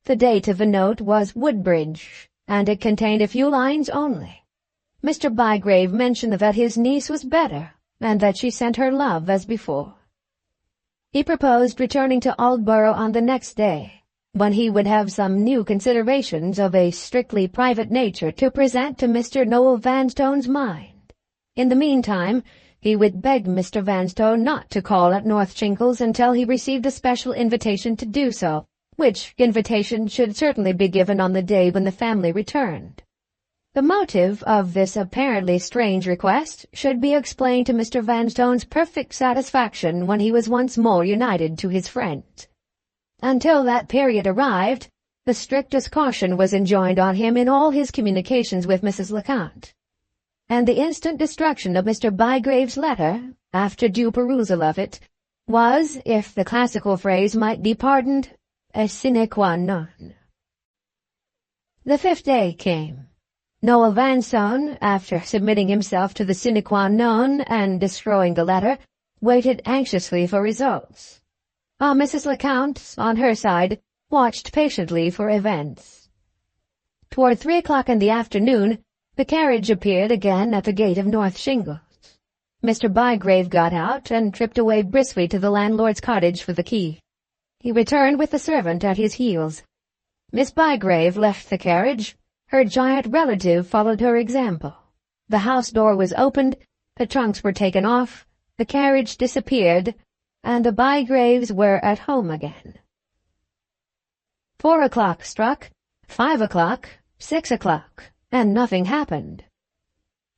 The date of the note was Woodbridge, and it contained a few lines only. Mr. Bygrave mentioned that his niece was better, and that she sent her love as before. He proposed returning to Aldborough on the next day, when he would have some new considerations of a strictly private nature to present to Mr. Noel Vanstone's mind. In the meantime, he would beg Mr. Vanstone not to call at North Shingles until he received a special invitation to do so, which invitation should certainly be given on the day when the family returned. The motive of this apparently strange request should be explained to Mr. Vanstone's perfect satisfaction when he was once more united to his friend. Until that period arrived, the strictest caution was enjoined on him in all his communications with Mrs. Lecount, and the instant destruction of Mr. Bygrave's letter, after due perusal of it, was, if the classical phrase might be pardoned, a sine qua non. The 5th day came. Noel Vanstone, after submitting himself to the sine qua non and destroying the letter, waited anxiously for results. While Mrs. Lecount, on her side, watched patiently for events. Toward 3 o'clock in the afternoon, the carriage appeared again at the gate of North Shingles. Mr. Bygrave got out and tripped away briskly to the landlord's cottage for the key. He returned with the servant at his heels. Miss Bygrave left the carriage. Her giant relative followed her example. The house door was opened, the trunks were taken off, the carriage disappeared, and the Bygraves were at home again. 4 o'clock struck, 5 o'clock, 6 o'clock, and nothing happened.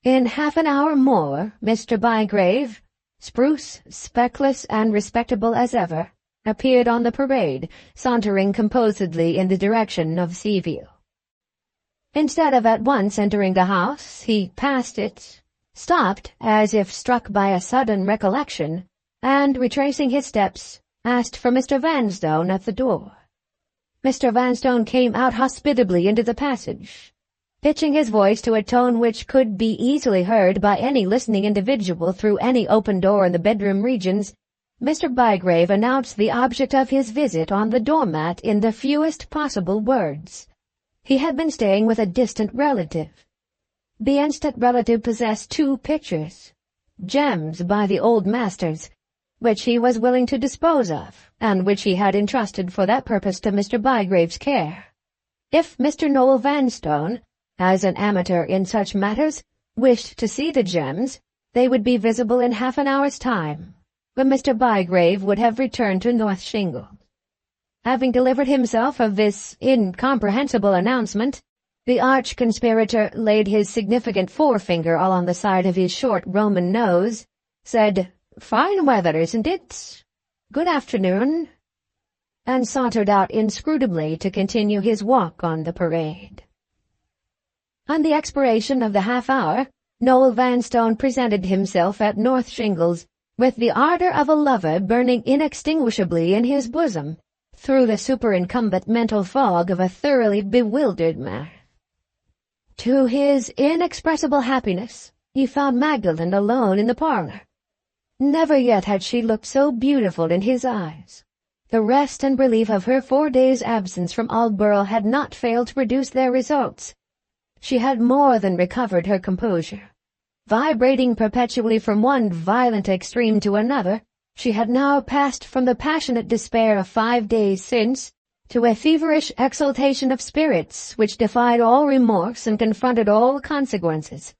In half an hour more, Mr. Bygrave, spruce, speckless, and respectable as ever, appeared on the parade, sauntering composedly in the direction of Seaview. Instead of at once entering the house, he passed it, stopped as if struck by a sudden recollection, and, retracing his steps, asked for Mr. Vanstone at the door. Mr. Vanstone came out hospitably into the passage. Pitching his voice to a tone which could be easily heard by any listening individual through any open door in the bedroom regions, Mr. Bygrave announced the object of his visit on the doormat in the fewest possible words. He had been staying with a distant relative. The instant relative possessed 2 pictures, gems by the old masters, which he was willing to dispose of, and which he had entrusted for that purpose to Mr. Bygrave's care. If Mr. Noel Vanstone, as an amateur in such matters, wished to see the gems, they would be visible in half an hour's time, when Mr. Bygrave would have returned to North Shingles. Having delivered himself of this incomprehensible announcement, the arch-conspirator laid his significant forefinger along the side of his short Roman nose, said, "Fine weather, isn't it? Good afternoon," and sauntered out inscrutably to continue his walk on the parade. On the expiration of the half-hour, Noel Vanstone presented himself at North Shingles, with the ardor of a lover burning inextinguishably in his bosom, through the superincumbent mental fog of a thoroughly bewildered man. To his inexpressible happiness, he found Magdalen alone in the parlor. Never yet had she looked so beautiful in his eyes. The rest and relief of her 4 days' absence from Aldborough had not failed to produce their results. She had more than recovered her composure. Vibrating perpetually from one violent extreme to another, she had now passed from the passionate despair of 5 days since to a feverish exaltation of spirits which defied all remorse and confronted all consequences.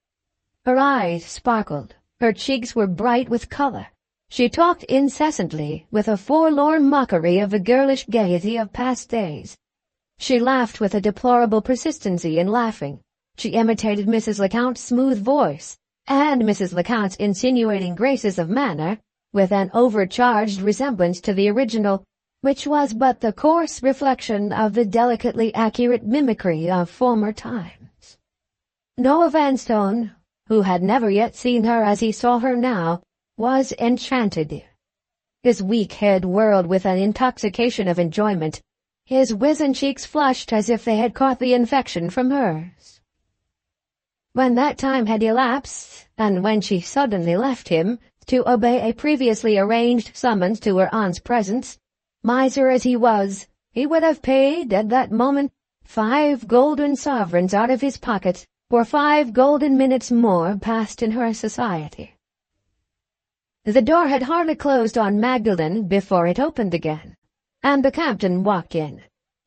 Her eyes sparkled, her cheeks were bright with color. She talked incessantly, with a forlorn mockery of the girlish gaiety of past days. She laughed with a deplorable persistency in laughing. She imitated Mrs. Lecount's smooth voice, and Mrs. Lecount's insinuating graces of manner, with an overcharged resemblance to the original, which was but the coarse reflection of the delicately accurate mimicry of former times. Noah Vanstone, who had never yet seen her as he saw her now, was enchanted. His weak head whirled with an intoxication of enjoyment. His wizen cheeks flushed as if they had caught the infection from hers. When that time had elapsed, and when she suddenly left him, to obey a previously arranged summons to her aunt's presence, miser as he was, he would have paid, at that moment, 5 golden sovereigns out of his pocket for 5 golden minutes more passed in her society. The door had hardly closed on Magdalen before it opened again, and the captain walked in.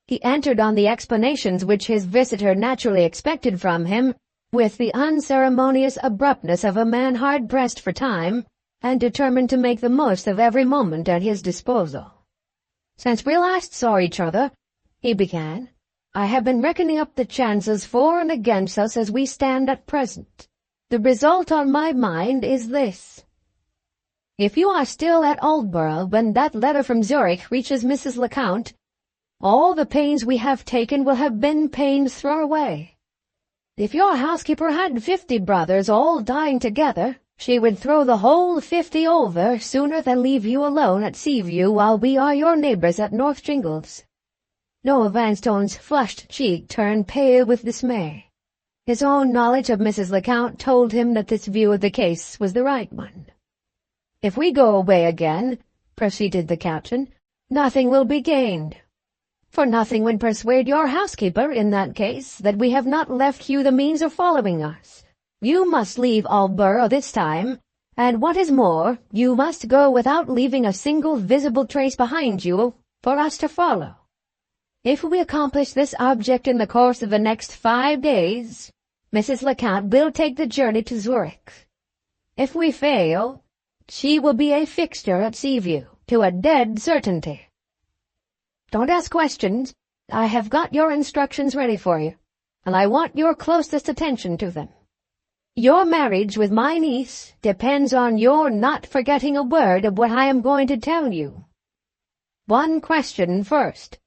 He entered on the explanations which his visitor naturally expected from him, with the unceremonious abruptness of a man hard-pressed for time, and determined to make the most of every moment at his disposal. "Since we last saw each other," he began, "I have been reckoning up the chances for and against us as we stand at present. The result on my mind is this. If you are still at Aldborough when that letter from Zurich reaches Mrs. Lecount, all the pains we have taken will have been pains thrown away. If your housekeeper had 50 brothers all dying together, she would throw the whole 50 over sooner than leave you alone at Seaview while we are your neighbors at North Shingles." Noah Vanstone's flushed cheek turned pale with dismay. His own knowledge of Mrs. Lecount told him that this view of the case was the right one. "If we go away again," proceeded the captain, "nothing will be gained. For nothing would persuade your housekeeper, in that case, that we have not left you the means of following us. You must leave Aldborough this time, and what is more, you must go without leaving a single visible trace behind you for us to follow. If we accomplish this object in the course of the next 5 days, Mrs. Lecount will take the journey to Zurich. If we fail, she will be a fixture at Seaview, to a dead certainty. Don't ask questions. I have got your instructions ready for you, and I want your closest attention to them. Your marriage with my niece depends on your not forgetting a word of what I am going to tell you. One question first.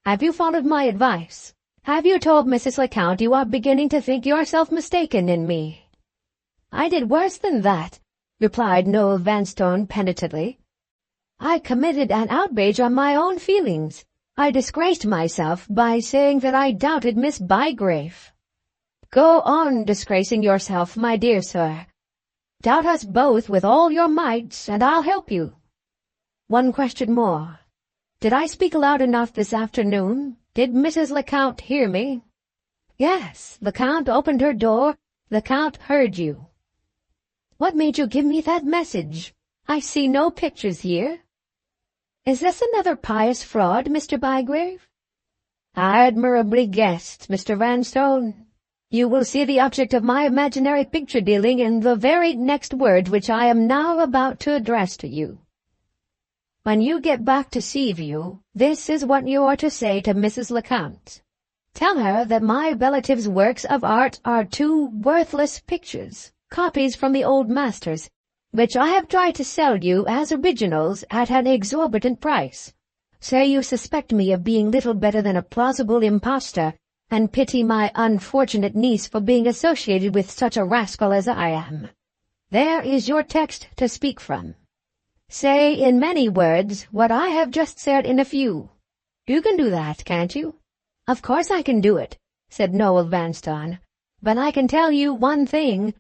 Have you followed my advice? Have you told Mrs. Lecount you are beginning to think yourself mistaken in me?" "I did worse than that," replied Noel Vanstone penitently. "I committed an outrage on my own feelings. I disgraced myself by saying that I doubted Miss Bygrave." "Go on disgracing yourself, my dear sir. Doubt us both with all your might, and I'll help you. One question more. Did I speak loud enough this afternoon? Did Mrs. Lecount hear me?" "Yes, Lecount opened her door. Lecount heard you." "What made you give me that message? I see no pictures here. Is this another pious fraud, Mr. Bygrave?" "Admirably guessed, Mr. Vanstone. You will see the object of my imaginary picture-dealing in the very next words which I am now about to address to you. When you get back to Seaview, this is what you are to say to Mrs. Lecount. Tell her that my relative's works of art are 2 worthless pictures, copies from the old masters, which I have tried to sell you as originals at an exorbitant price. Say you suspect me of being little better than a plausible impostor, and pity my unfortunate niece for being associated with such a rascal as I am. There is your text to speak from. Say in many words what I have just said in a few. You can do that, can't you?" "Of course I can do it," said Noel Vanstone. "But I can tell you one thing.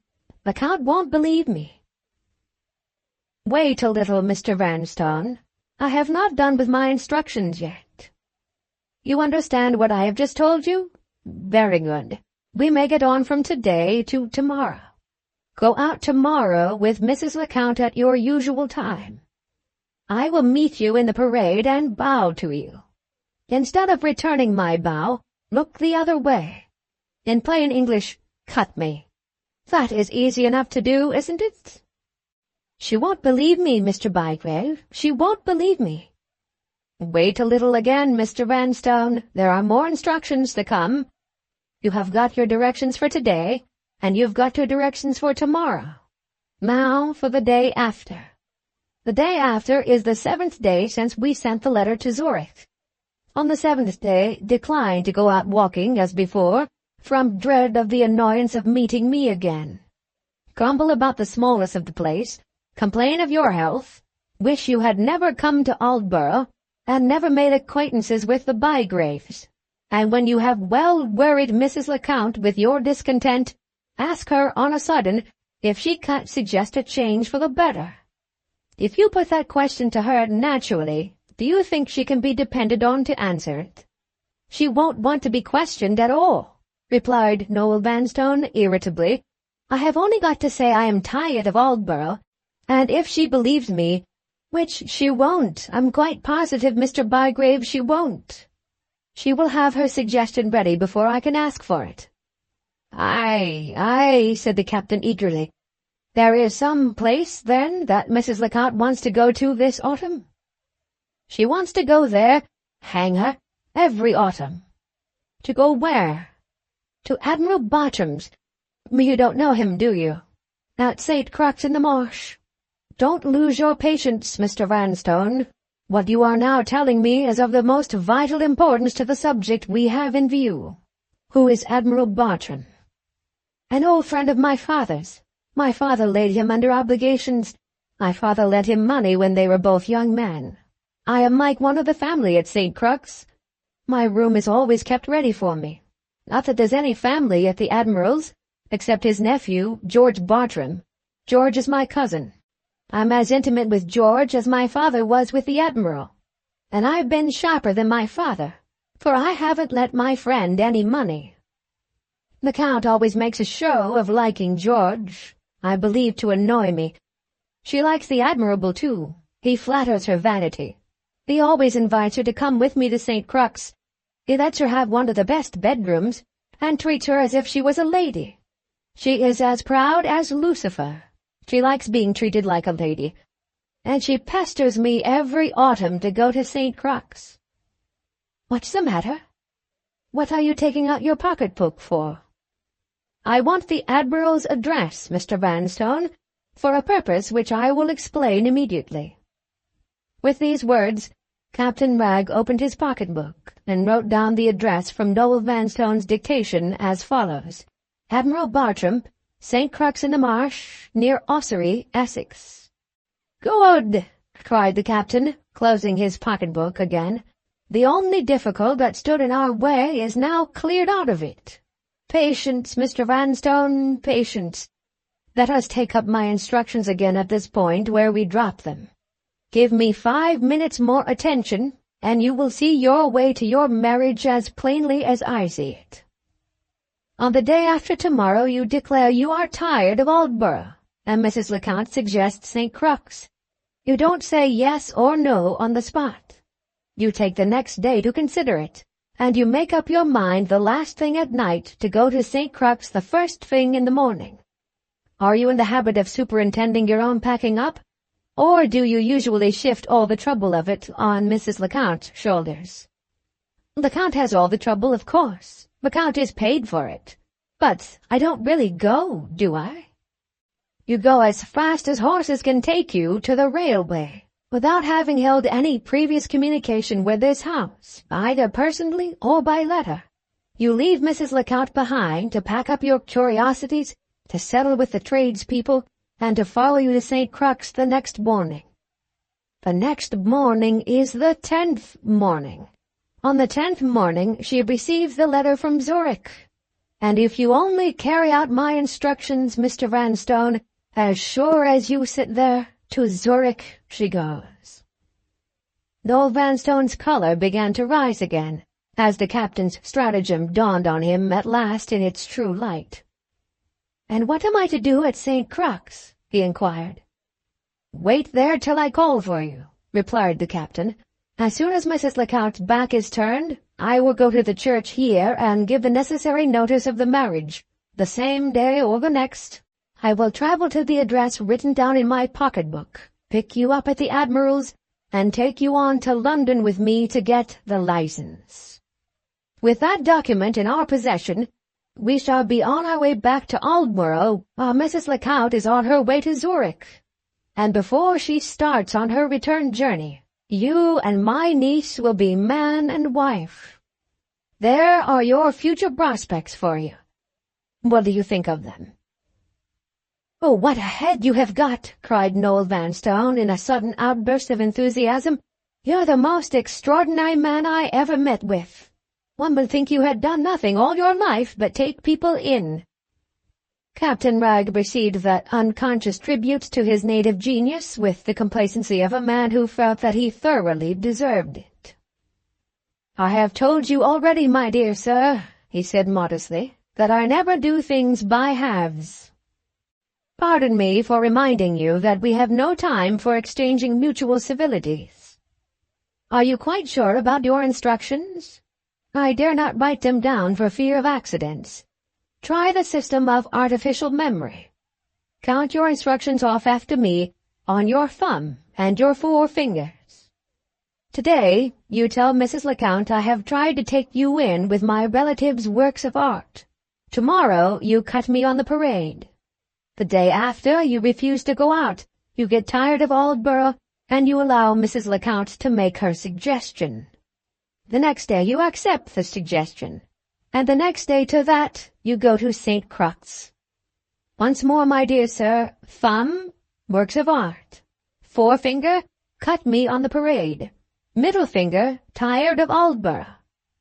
The Count won't believe me." "Wait a little, Mr. Vanstone. I have not done with my instructions yet. You understand what I have just told you? Very good. We may get on from today to tomorrow. Go out tomorrow with Mrs. Lecount at your usual time. I will meet you in the parade and bow to you. Instead of returning my bow, look the other way. In plain English, cut me. That is easy enough to do, isn't it?" "She won't believe me, Mr. Bygrave. She won't believe me." "Wait a little again, Mr. Vanstone. There are more instructions to come. You have got your directions for today, and you've got your directions for tomorrow. Now for the day after. The day after is the 7th day since we sent the letter to Zurich. On the 7th day, decline to go out walking as before, from dread of the annoyance of meeting me again. Grumble about the smallness of the place, complain of your health, wish you had never come to Aldborough, and never made acquaintances with the Bygraves. And when you have well worried Mrs. Lecount with your discontent, ask her on a sudden if she can't suggest a change for the better. If you put that question to her naturally, do you think she can be depended on to answer it?" "She won't want to be questioned at all," replied Noel Vanstone irritably. "I have only got to say I am tired of Aldborough, and if she believes me, which she won't, I'm quite positive, Mr. Bygrave, she won't, she will have her suggestion ready before I can ask for it." "Aye, aye," said the captain eagerly. "There is some place, then, that Mrs. Lecount wants to go to this autumn?" "She wants to go there, hang her, every autumn." "To go where?" "To Admiral Bartram's. You don't know him, do you? At St. Crux in the Marsh. Don't lose your patience, Mr. Vanstone. What you are now telling me is of the most vital importance to the subject we have in view." "Who is Admiral Bartram?" "An old friend of my father's. My father laid him under obligations. My father lent him money when they were both young men. I am like one of the family at St. Crux. My room is always kept ready for me. Not that there's any family at the Admiral's, except his nephew, George Bartram. George is my cousin. I'm as intimate with George as my father was with the Admiral. And I've been sharper than my father, for I haven't lent my friend any money. The Count always makes a show of liking George, I believe to annoy me. She likes the Admiral too. He flatters her vanity. He always invites her to come with me to St. Crux. He lets her have one of the best bedrooms, and treats her as if she was a lady. She is as proud as Lucifer. She likes being treated like a lady, and she pesters me every autumn to go to St. Crux." "What's the matter? What are you taking out your pocketbook for?" "I want the Admiral's address, Mr. Vanstone, for a purpose which I will explain immediately." With these words, Captain Wragge opened his pocketbook and wrote down the address from Noel Vanstone's dictation as follows: Admiral Bartram, St. Crux in the Marsh, near Ossory, Essex. "Good!" cried the captain, closing his pocketbook again. "The only difficulty that stood in our way is now cleared out of it. Patience, Mr. Vanstone, patience. Let us take up my instructions again at this point where we dropped them. Give me 5 minutes more attention, and you will see your way to your marriage as plainly as I see it. On the day after tomorrow you declare you are tired of Aldborough, and Mrs. Lecount suggests St. Crux. You don't say yes or no on the spot. You take the next day to consider it, and you make up your mind the last thing at night to go to St. Crux the first thing in the morning. Are you in the habit of superintending your own packing up, or do you usually shift all the trouble of it on Mrs. Lecount's shoulders? Lecount has all the trouble, of course. Lecount is paid for it. But I don't really go, do I? You go as fast as horses can take you to the railway, without having held any previous communication with this house, either personally or by letter. You leave Mrs. Lecount behind to pack up your curiosities, to settle with the tradespeople, and to follow you to St. Crux the next morning. The next morning is the 10th morning. On the 10th morning she received the letter from Zurich. And if you only carry out my instructions, Mr. Vanstone, as sure as you sit there, to Zurich she goes." Noel Vanstone's colour began to rise again, as the captain's stratagem dawned on him at last in its true light. "And what am I to do at St. Crux?" he inquired. "Wait there till I call for you," replied the captain. "As soon as Mrs. Lecount's back is turned, I will go to the church here and give the necessary notice of the marriage. The same day or the next, I will travel to the address written down in my pocket-book, pick you up at the Admiral's, and take you on to London with me to get the license. With that document in our possession, we shall be on our way back to Aldborough while Mrs. Lecount is on her way to Zurich. And before she starts on her return journey, you and my niece will be man and wife. There are your future prospects for you. What do you think of them?" "Oh, what a head you have got!" cried Noel Vanstone in a sudden outburst of enthusiasm. "You're the most extraordinary man I ever met with. One would think you had done nothing all your life but take people in." Captain Wragge received that unconscious tribute to his native genius with the complacency of a man who felt that he thoroughly deserved it. "I have told you already, my dear sir," he said modestly, "that I never do things by halves. Pardon me for reminding you that we have no time for exchanging mutual civilities. Are you quite sure about your instructions? I dare not write them down for fear of accidents. Try the system of artificial memory. Count your instructions off after me on your thumb and your 4 fingers. Today, you tell Mrs. Lecount I have tried to take you in with my relative's works of art. Tomorrow, you cut me on the parade. The day after, you refuse to go out. You get tired of Aldborough, and you allow Mrs. Lecount to make her suggestion. The next day, you accept the suggestion. And the next day to that, you go to St. Crux. Once more, my dear sir, thumb, works of art. 4-finger, cut me on the parade. Middle finger, tired of Aldborough.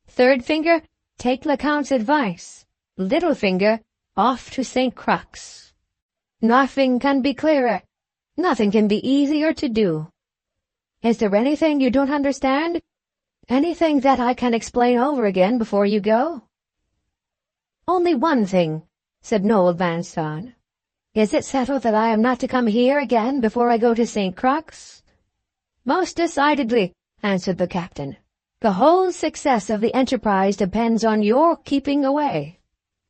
3rd finger, take Lecount's advice. Little finger, off to St. Crux. Nothing can be clearer. Nothing can be easier to do. Is there anything you don't understand? Anything that I can explain over again before you go?" "Only one thing," said Noel Vanstone. "Is it settled that I am not to come here again before I go to St. Crux?" "Most decidedly," answered the captain. "The whole success of the enterprise depends on your keeping away.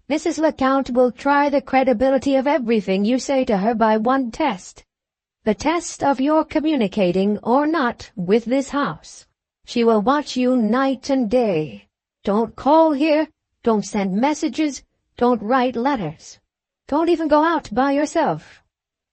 Mrs. Lecount will try the credibility of everything you say to her by one test, the test of your communicating or not with this house. She will watch you night and day. Don't call here. Don't send messages. Don't write letters. Don't even go out by yourself.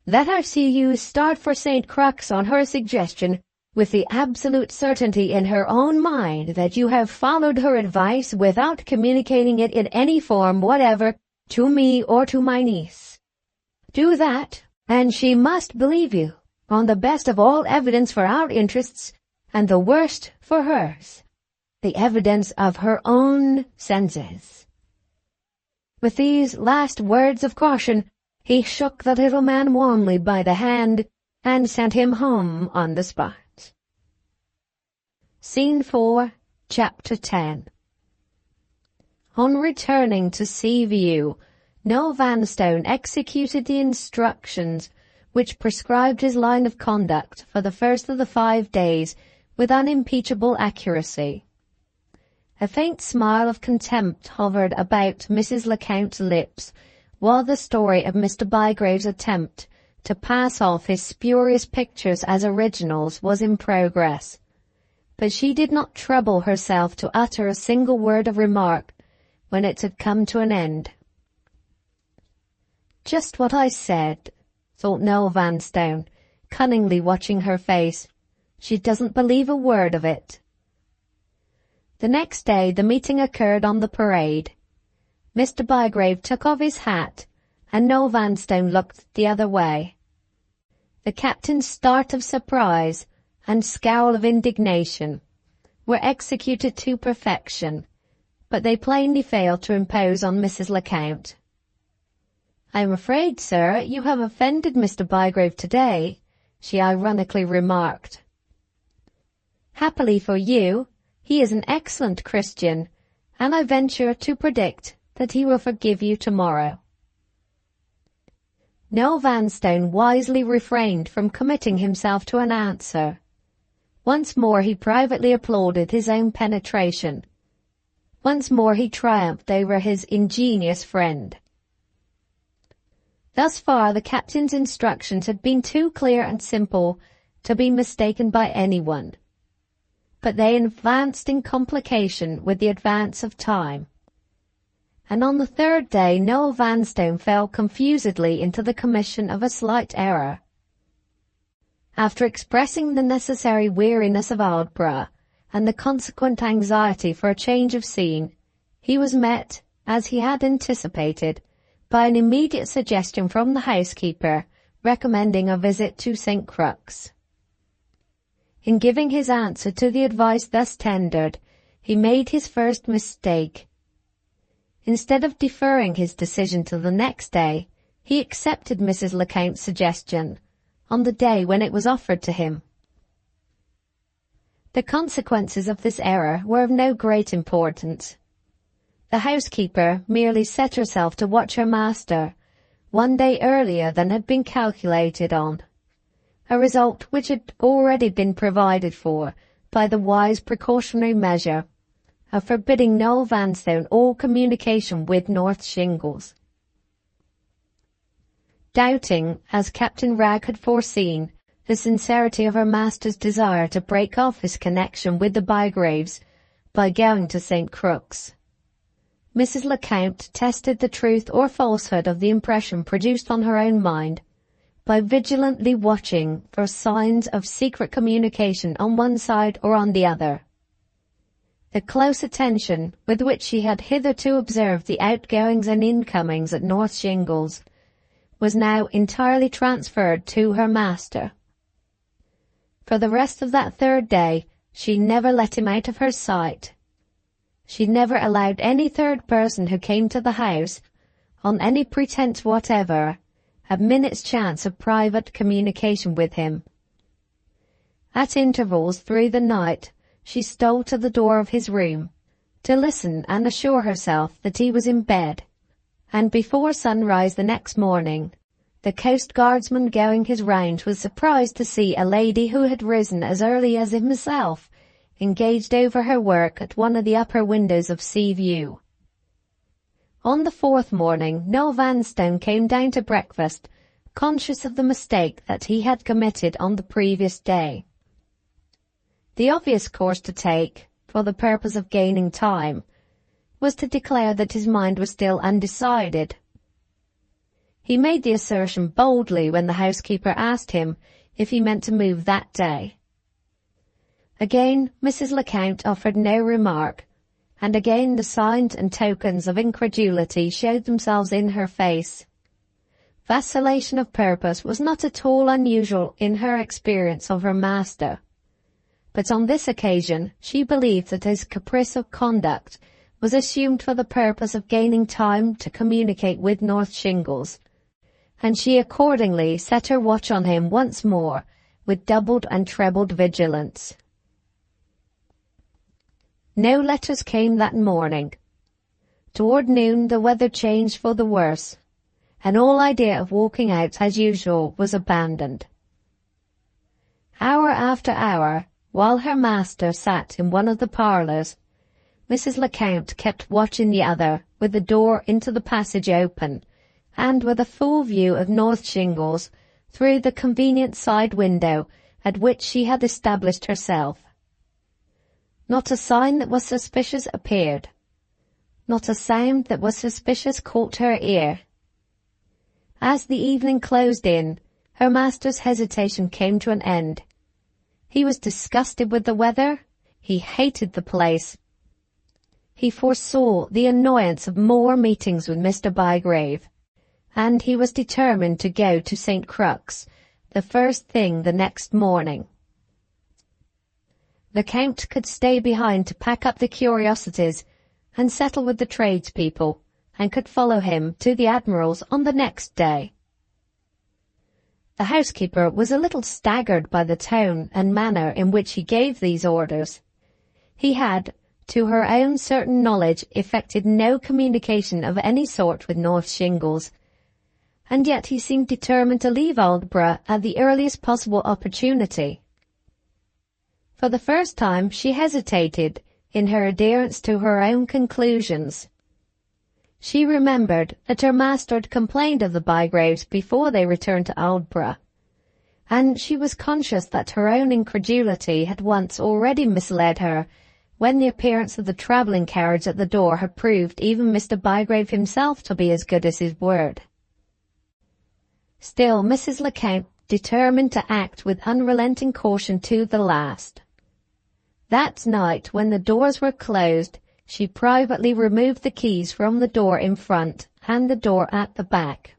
Let her see you start for St. Crux on her suggestion, with the absolute certainty in her own mind that you have followed her advice without communicating it in any form whatever to me or to my niece. Do that, and she must believe you, on the best of all evidence for our interests, and the worst for hers, the evidence of her own senses." With these last words of caution, he shook the little man warmly by the hand, and sent him home on the spot. Scene 4, Chapter 10. On returning to Seaview, Noel Vanstone executed the instructions which prescribed his line of conduct for the first of the 5 days with unimpeachable accuracy. A faint smile of contempt hovered about Mrs. Lecount's lips while the story of Mr. Bygrave's attempt to pass off his spurious pictures as originals was in progress, but she did not trouble herself to utter a single word of remark when it had come to an end. "Just what I said," thought Noel Vanstone, cunningly watching her face. "She doesn't believe a word of it." The next day the meeting occurred on the parade. Mr. Bygrave took off his hat, and Noel Vanstone looked the other way. The captain's start of surprise and scowl of indignation were executed to perfection, but they plainly failed to impose on Mrs. Lecount. "I am afraid, sir, you have offended Mr. Bygrave today," she ironically remarked. "Happily for you, he is an excellent Christian, and I venture to predict that he will forgive you tomorrow." Noah Vanstone wisely refrained from committing himself to an answer. Once more he privately applauded his own penetration. Once more he triumphed over his ingenious friend. Thus far the captain's instructions had been too clear and simple to be mistaken by anyone, but they advanced in complication with the advance of time. And on the third day Noah Vanstone fell confusedly into the commission of a slight error. After expressing the necessary weariness of Aldborough and the consequent anxiety for a change of scene, he was met, as he had anticipated, by an immediate suggestion from the housekeeper recommending a visit to St. Crux. In giving his answer to the advice thus tendered, he made his first mistake. Instead of deferring his decision till the next day, he accepted Mrs. Lecount's suggestion on the day when it was offered to him. The consequences of this error were of no great importance. The housekeeper merely set herself to watch her master one day earlier than had been calculated on, a result which had already been provided for by the wise precautionary measure of forbidding Noah Vanstone all communication with North Shingles. Doubting, as Captain Wragge had foreseen, the sincerity of her master's desire to break off his connection with the Bygraves by going to St. Crux, Mrs. Lecount tested the truth or falsehood of the impression produced on her own mind by vigilantly watching for signs of secret communication on one side or on the other. The close attention with which she had hitherto observed the outgoings and incomings at North Shingles was now entirely transferred to her master. For the rest of that third day she never let him out of her sight. She never allowed any third person who came to the house, on any pretence whatever, a minute's chance of private communication with him. At intervals through the night she stole to the door of his room, to listen and assure herself that he was in bed, and before sunrise the next morning, the coast guardsman going his rounds was surprised to see a lady who had risen as early as himself engaged over her work at one of the upper windows of Sea View. On the fourth morning Noah Vanstone came down to breakfast, conscious of the mistake that he had committed on the previous day. The obvious course to take, for the purpose of gaining time, was to declare that his mind was still undecided. He made the assertion boldly when the housekeeper asked him if he meant to move that day. Again Mrs. Lecount offered no remark, and again the signs and tokens of incredulity showed themselves in her face. Vacillation of purpose was not at all unusual in her experience of her master, but on this occasion she believed that his caprice of conduct was assumed for the purpose of gaining time to communicate with North Shingles, and she accordingly set her watch on him once more with doubled and trebled vigilance. No letters came that morning. Toward noon the weather changed for the worse, and all idea of walking out as usual was abandoned. Hour after hour, while her master sat in one of the parlours, Mrs. Lecount kept watch in the other, with the door into the passage open, and with a full view of North Shingles through the convenient side window at which she had established herself. Not a sign that was suspicious appeared. Not a sound that was suspicious caught her ear. As the evening closed in, her master's hesitation came to an end. He was disgusted with the weather. He hated the place. He foresaw the annoyance of more meetings with Mr. Bygrave, and he was determined to go to St. Crux the first thing the next morning. the Count could stay behind to pack up the curiosities and settle with the tradespeople, and could follow him to the Admiral's on the next day. The housekeeper was a little staggered by the tone and manner in which he gave these orders. He had, to her own certain knowledge, effected no communication of any sort with North Shingles, and yet he seemed determined to leave Aldborough at the earliest possible opportunity. For the first time she hesitated in her adherence to her own conclusions. She remembered that her master had complained of the Bygraves before they returned to Aldborough, and she was conscious that her own incredulity had once already misled her when the appearance of the travelling carriage at the door had proved even Mr. Bygrave himself to be as good as his word. Still Mrs. Lecount determined to act with unrelenting caution to the last. That night, when the doors were closed, she privately removed the keys from the door in front and the door at the back.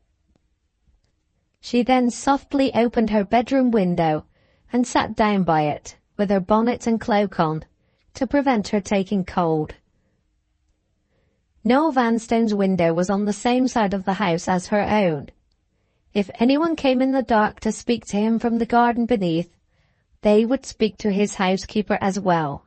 She then softly opened her bedroom window and sat down by it, with her bonnet and cloak on, to prevent her taking cold. Noah Vanstone's window was on the same side of the house as her own. If anyone came in the dark to speak to him from the garden beneath, they would speak to his housekeeper as well.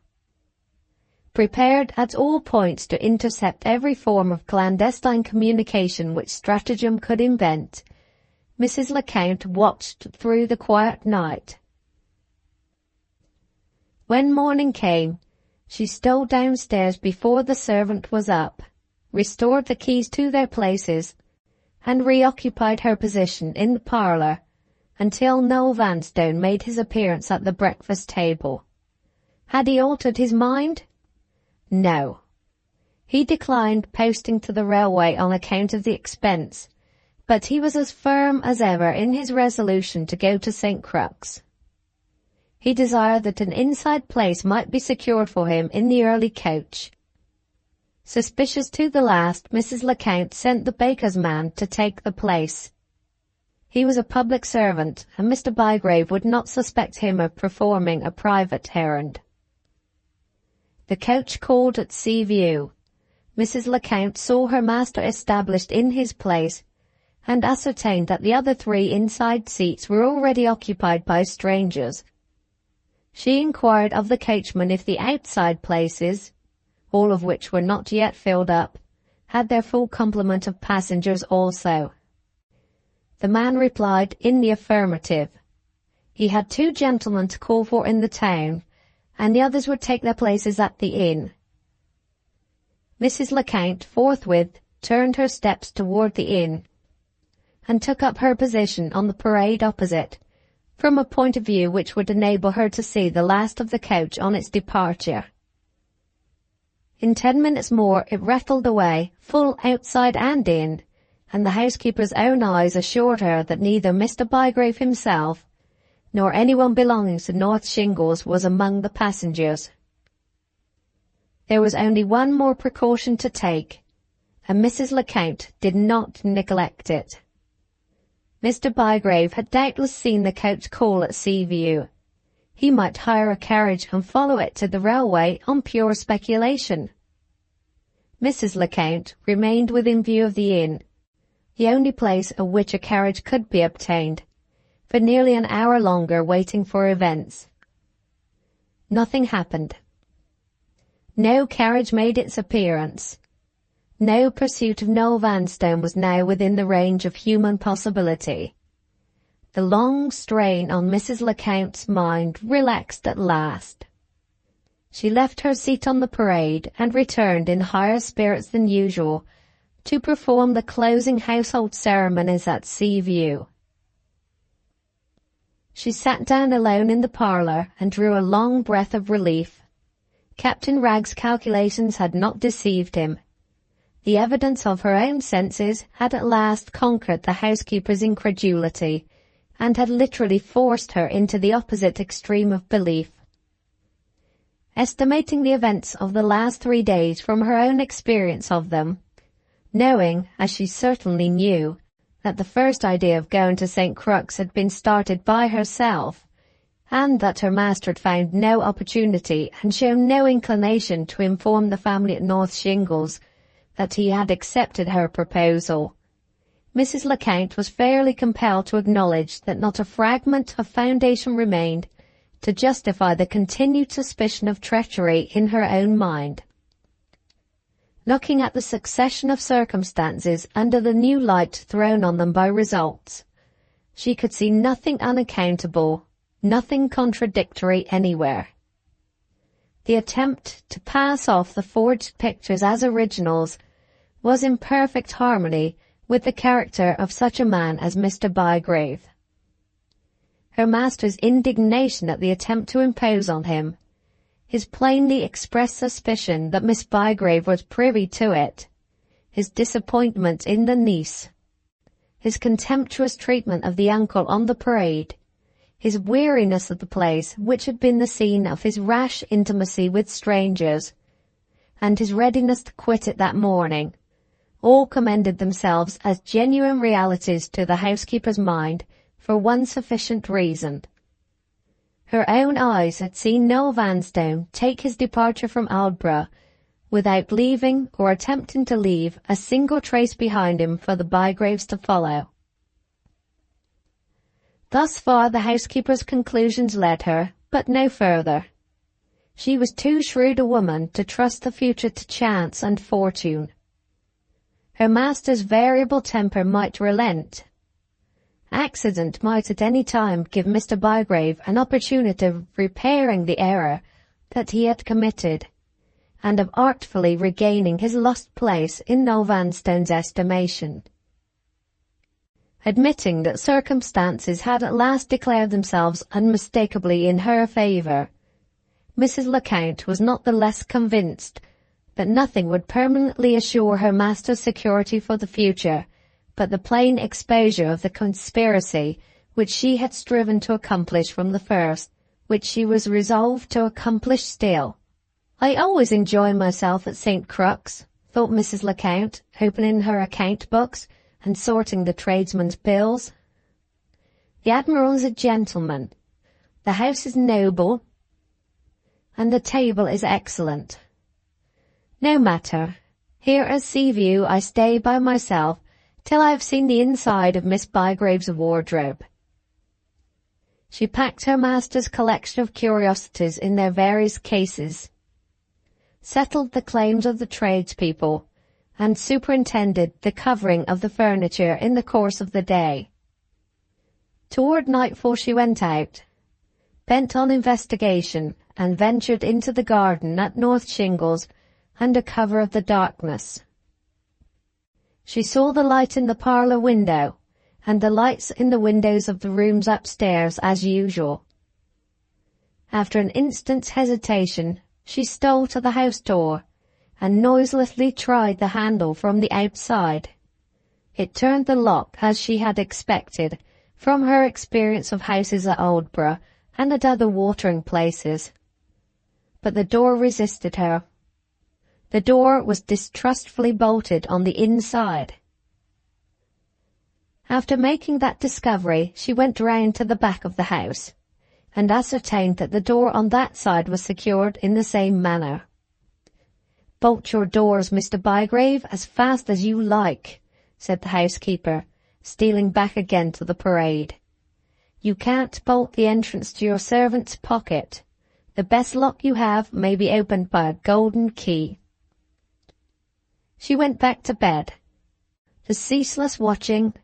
Prepared at all points to intercept every form of clandestine communication which stratagem could invent, Mrs. Lecount watched through the quiet night. When morning came, she stole downstairs before the servant was up, restored the keys to their places, and reoccupied her position in the parlour until Noel Vanstone made his appearance at the breakfast table. Had he altered his mind? No. He declined posting to the railway on account of the expense, but he was as firm as ever in his resolution to go to St. Crux. He desired that an inside place might be secured for him in the early coach. Suspicious to the last, Mrs. Lecount sent the baker's man to take the place. He was a public servant, and Mr. Bygrave would not suspect him of performing a private errand. The coach called at Seaview. Mrs. Lecount saw her master established in his place, and ascertained that the other 3 inside seats were already occupied by strangers. She inquired of the coachman if the outside places, all of which were not yet filled up, had their full complement of passengers also. The man replied in the affirmative. He had 2 gentlemen to call for in the town, and the others would take their places at the inn. Mrs. Lecount forthwith turned her steps toward the inn, and took up her position on the parade opposite, from a point of view which would enable her to see the last of the coach on its departure. In 10 minutes more it rattled away, full outside and in, and the housekeeper's own eyes assured her that neither Mr. Bygrave himself, nor anyone belonging to North Shingles was among the passengers. There was only one more precaution to take, and Mrs. Lecount did not neglect it. Mr. Bygrave had doubtless seen the coach call at Seaview. He might hire a carriage and follow it to the railway on pure speculation. Mrs. Lecount remained within view of the inn, the only place at which a carriage could be obtained, for nearly an hour longer, waiting for events. Nothing happened. No carriage made its appearance. No pursuit of Noel Vanstone was now within the range of human possibility. The long strain on Mrs. Lecount's mind relaxed at last. She left her seat on the parade and returned in higher spirits than usual to perform the closing household ceremonies at Seaview. She sat down alone in the parlour and drew a long breath of relief. Captain Ragg's calculations had not deceived him. The evidence of her own senses had at last conquered the housekeeper's incredulity, and had literally forced her into the opposite extreme of belief. Estimating the events of the last 3 days from her own experience of them, knowing, as she certainly knew, that the first idea of going to St. Crux had been started by herself, and that her master had found no opportunity and shown no inclination to inform the family at North Shingles that he had accepted her proposal, Mrs. Lecount was fairly compelled to acknowledge that not a fragment of foundation remained to justify the continued suspicion of treachery in her own mind. Looking at the succession of circumstances under the new light thrown on them by results, she could see nothing unaccountable, nothing contradictory anywhere. The attempt to pass off the forged pictures as originals was in perfect harmony with the character of such a man as Mr. Bygrave. Her master's indignation at the attempt to impose on him, his plainly expressed suspicion that Miss Bygrave was privy to it, his disappointment in the niece, his contemptuous treatment of the uncle on the parade, his weariness of the place which had been the scene of his rash intimacy with strangers, and his readiness to quit it that morning, all commended themselves as genuine realities to the housekeeper's mind for one sufficient reason. Her own eyes had seen Noel Vanstone take his departure from Aldborough without leaving or attempting to leave a single trace behind him for the Bygraves to follow. Thus far the housekeeper's conclusions led her, but no further. She was too shrewd a woman to trust the future to chance and fortune. Her master's variable temper might relent. Accident might at any time give Mr. Bygrave an opportunity of repairing the error that he had committed, and of artfully regaining his lost place in Noel Vanstone's estimation. Admitting that circumstances had at last declared themselves unmistakably in her favour, Mrs. Lecount was not the less convinced that nothing would permanently assure her master's security for the future but the plain exposure of the conspiracy which she had striven to accomplish from the first, which she was resolved to accomplish still. "I always enjoy myself at St. Crux," thought Mrs. Lecount, opening her account books and sorting the tradesmen's bills. "The Admiral is a gentleman, the house is noble, and the table is excellent. No matter, here at Seaview I stay by myself till I have seen the inside of Miss Bygrave's wardrobe." She packed her master's collection of curiosities in their various cases, settled the claims of the tradespeople, and superintended the covering of the furniture in the course of the day. Toward nightfall she went out, bent on investigation, and ventured into the garden at North Shingles under cover of the darkness. She saw the light in the parlour window, and the lights in the windows of the rooms upstairs as usual. After an instant's hesitation, she stole to the house door, and noiselessly tried the handle from the outside. It turned the lock as she had expected, from her experience of houses at Aldborough and at other watering places. But the door resisted her. The door was distrustfully bolted on the inside. After making that discovery, she went round to the back of the house, and ascertained that the door on that side was secured in the same manner. "Bolt your doors, Mr. Bygrave, as fast as you like," said the housekeeper, stealing back again to the parade. "You can't bolt the entrance to your servant's pocket. The best lock you have may be opened by a golden key." She went back to bed. The ceaseless watching,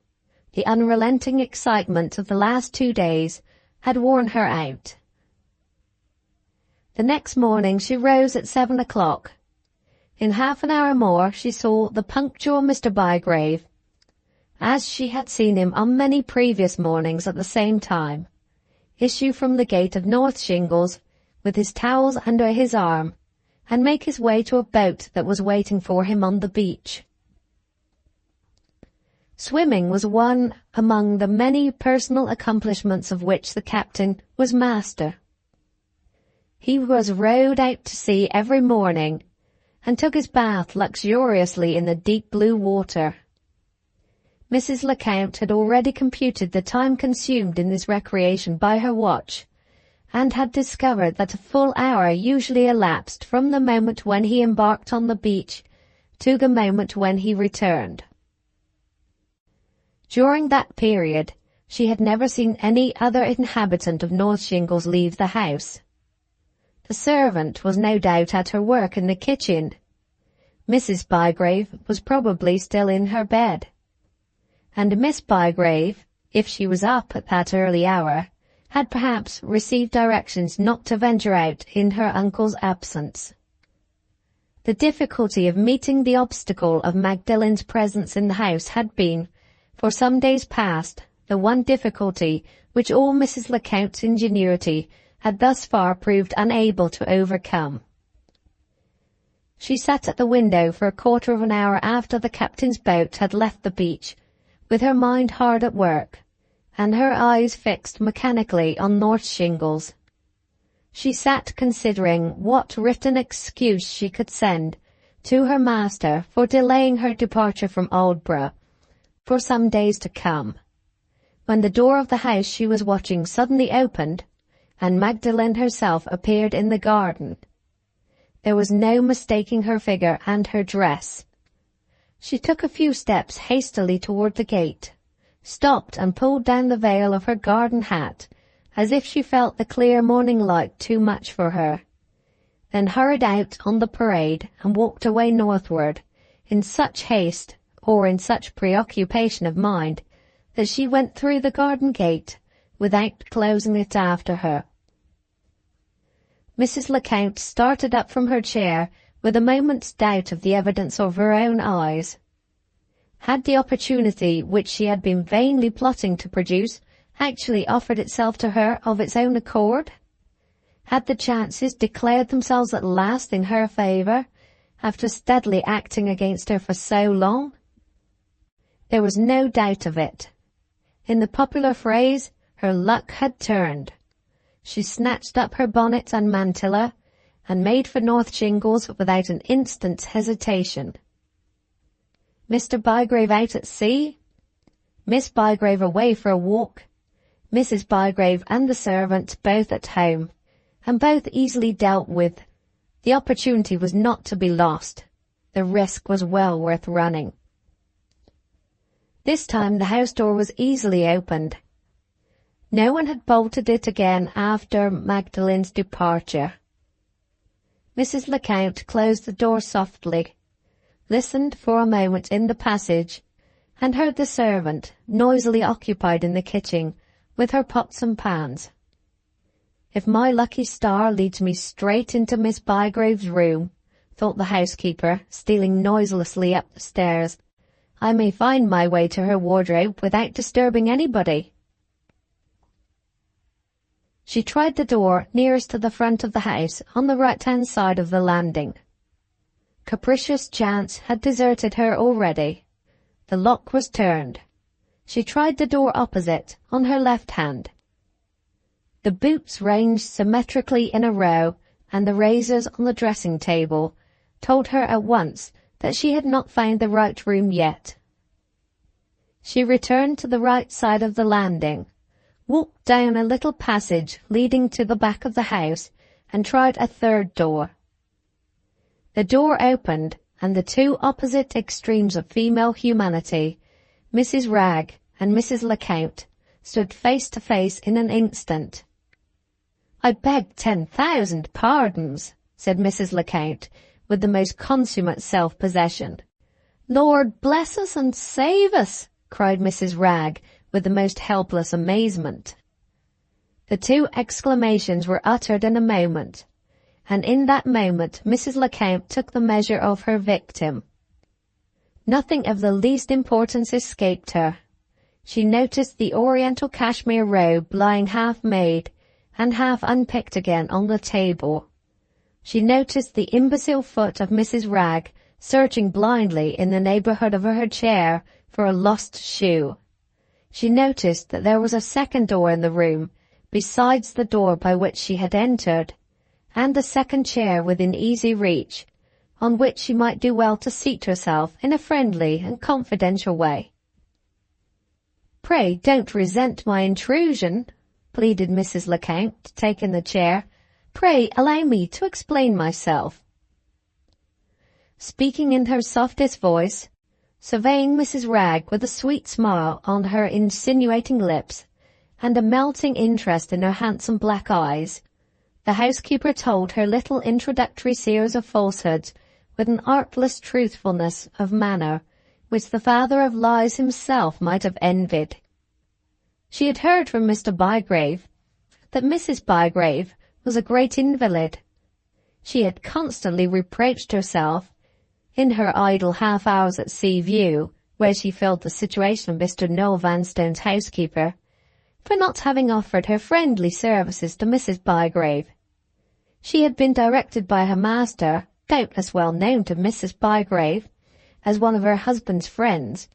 the unrelenting excitement of the last 2 days had worn her out. The next morning she rose at 7 o'clock. In half an hour more she saw the punctual Mr. Bygrave, as she had seen him on many previous mornings at the same time, issue from the gate of North Shingles with his towels under his arm, and make his way to a boat that was waiting for him on the beach. Swimming was one among the many personal accomplishments of which the captain was master. He was rowed out to sea every morning, and took his bath luxuriously in the deep blue water. Mrs. Lecount had already computed the time consumed in this recreation by her watch, and had discovered that a full hour usually elapsed from the moment when he embarked on the beach to the moment when he returned. During that period, she had never seen any other inhabitant of North Shingles leave the house. The servant was no doubt at her work in the kitchen. Mrs. Bygrave was probably still in her bed. And Miss Bygrave, if she was up at that early hour, had perhaps received directions not to venture out in her uncle's absence. The difficulty of meeting the obstacle of Magdalen's presence in the house had been, for some days past, the one difficulty which all Mrs. Lecount's ingenuity had thus far proved unable to overcome. She sat at the window for a quarter of an hour after the captain's boat had left the beach, with her mind hard at work, and her eyes fixed mechanically on North Shingles. She sat considering what written excuse she could send to her master for delaying her departure from Aldborough for some days to come, when the door of the house she was watching suddenly opened, and Magdalen herself appeared in the garden. There was no mistaking her figure and her dress. She took a few steps hastily toward the gate, stopped and pulled down the veil of her garden hat, as if she felt the clear morning light too much for her, then hurried out on the parade and walked away northward, in such haste, or in such preoccupation of mind, that she went through the garden gate without closing it after her. Mrs. Lecount started up from her chair with a moment's doubt of the evidence of her own eyes. Had the opportunity which she had been vainly plotting to produce actually offered itself to her of its own accord? Had the chances declared themselves at last in her favour, after steadily acting against her for so long? There was no doubt of it. In the popular phrase, her luck had turned. She snatched up her bonnet and mantilla, and made for North Shingles without an instant's hesitation. Mr. Bygrave out at sea, Miss Bygrave away for a walk, Mrs. Bygrave and the servant both at home, and both easily dealt with. The opportunity was not to be lost. The risk was well worth running. This time the house door was easily opened. No one had bolted it again after Magdalen's departure. Mrs. Lecount closed the door softly, listened for a moment in the passage, and heard the servant noisily occupied in the kitchen with her pots and pans. If my lucky star leads me straight into Miss Bygrave's room, thought the housekeeper, stealing noiselessly up the stairs, I may find my way to her wardrobe without disturbing anybody. She tried the door nearest to the front of the house on the right-hand side of the landing. Capricious chance had deserted her already. The lock was turned. She tried the door opposite, on her left hand. The boots ranged symmetrically in a row, and the razors on the dressing table, told her at once that she had not found the right room yet. She returned to the right side of the landing, walked down a little passage leading to the back of the house, and tried a third door. The door opened, and the two opposite extremes of female humanity, Mrs. Wragge and Mrs. Lecount, stood face to face in an instant. "I beg 10,000 pardons," said Mrs. Lecount, with the most consummate self-possession. "Lord bless us and save us!" cried Mrs. Wragge, with the most helpless amazement. The two exclamations were uttered in a moment, and in that moment Mrs. Lecount took the measure of her victim. Nothing of the least importance escaped her. She noticed the oriental cashmere robe lying half-made and half unpicked again on the table. She noticed the imbecile foot of Mrs. Wragge searching blindly in the neighbourhood of her chair for a lost shoe. She noticed that there was a second door in the room, besides the door by which she had entered, and a second chair within easy reach, on which she might do well to seat herself in a friendly and confidential way. "Pray don't resent my intrusion," pleaded Mrs. Lecount, taking the chair. "Pray allow me to explain myself." Speaking in her softest voice, surveying Mrs. Wragge with a sweet smile on her insinuating lips, and a melting interest in her handsome black eyes, the housekeeper told her little introductory series of falsehoods with an artless truthfulness of manner which the father of lies himself might have envied. She had heard from Mr. Bygrave that Mrs. Bygrave was a great invalid. She had constantly reproached herself, in her idle half-hours at Sea View, where she filled the situation of Mr. Noah Vanstone's housekeeper, for not having offered her friendly services to Mrs. Bygrave. She had been directed by her master, doubtless well known to Mrs. Bygrave, as one of her husband's friends,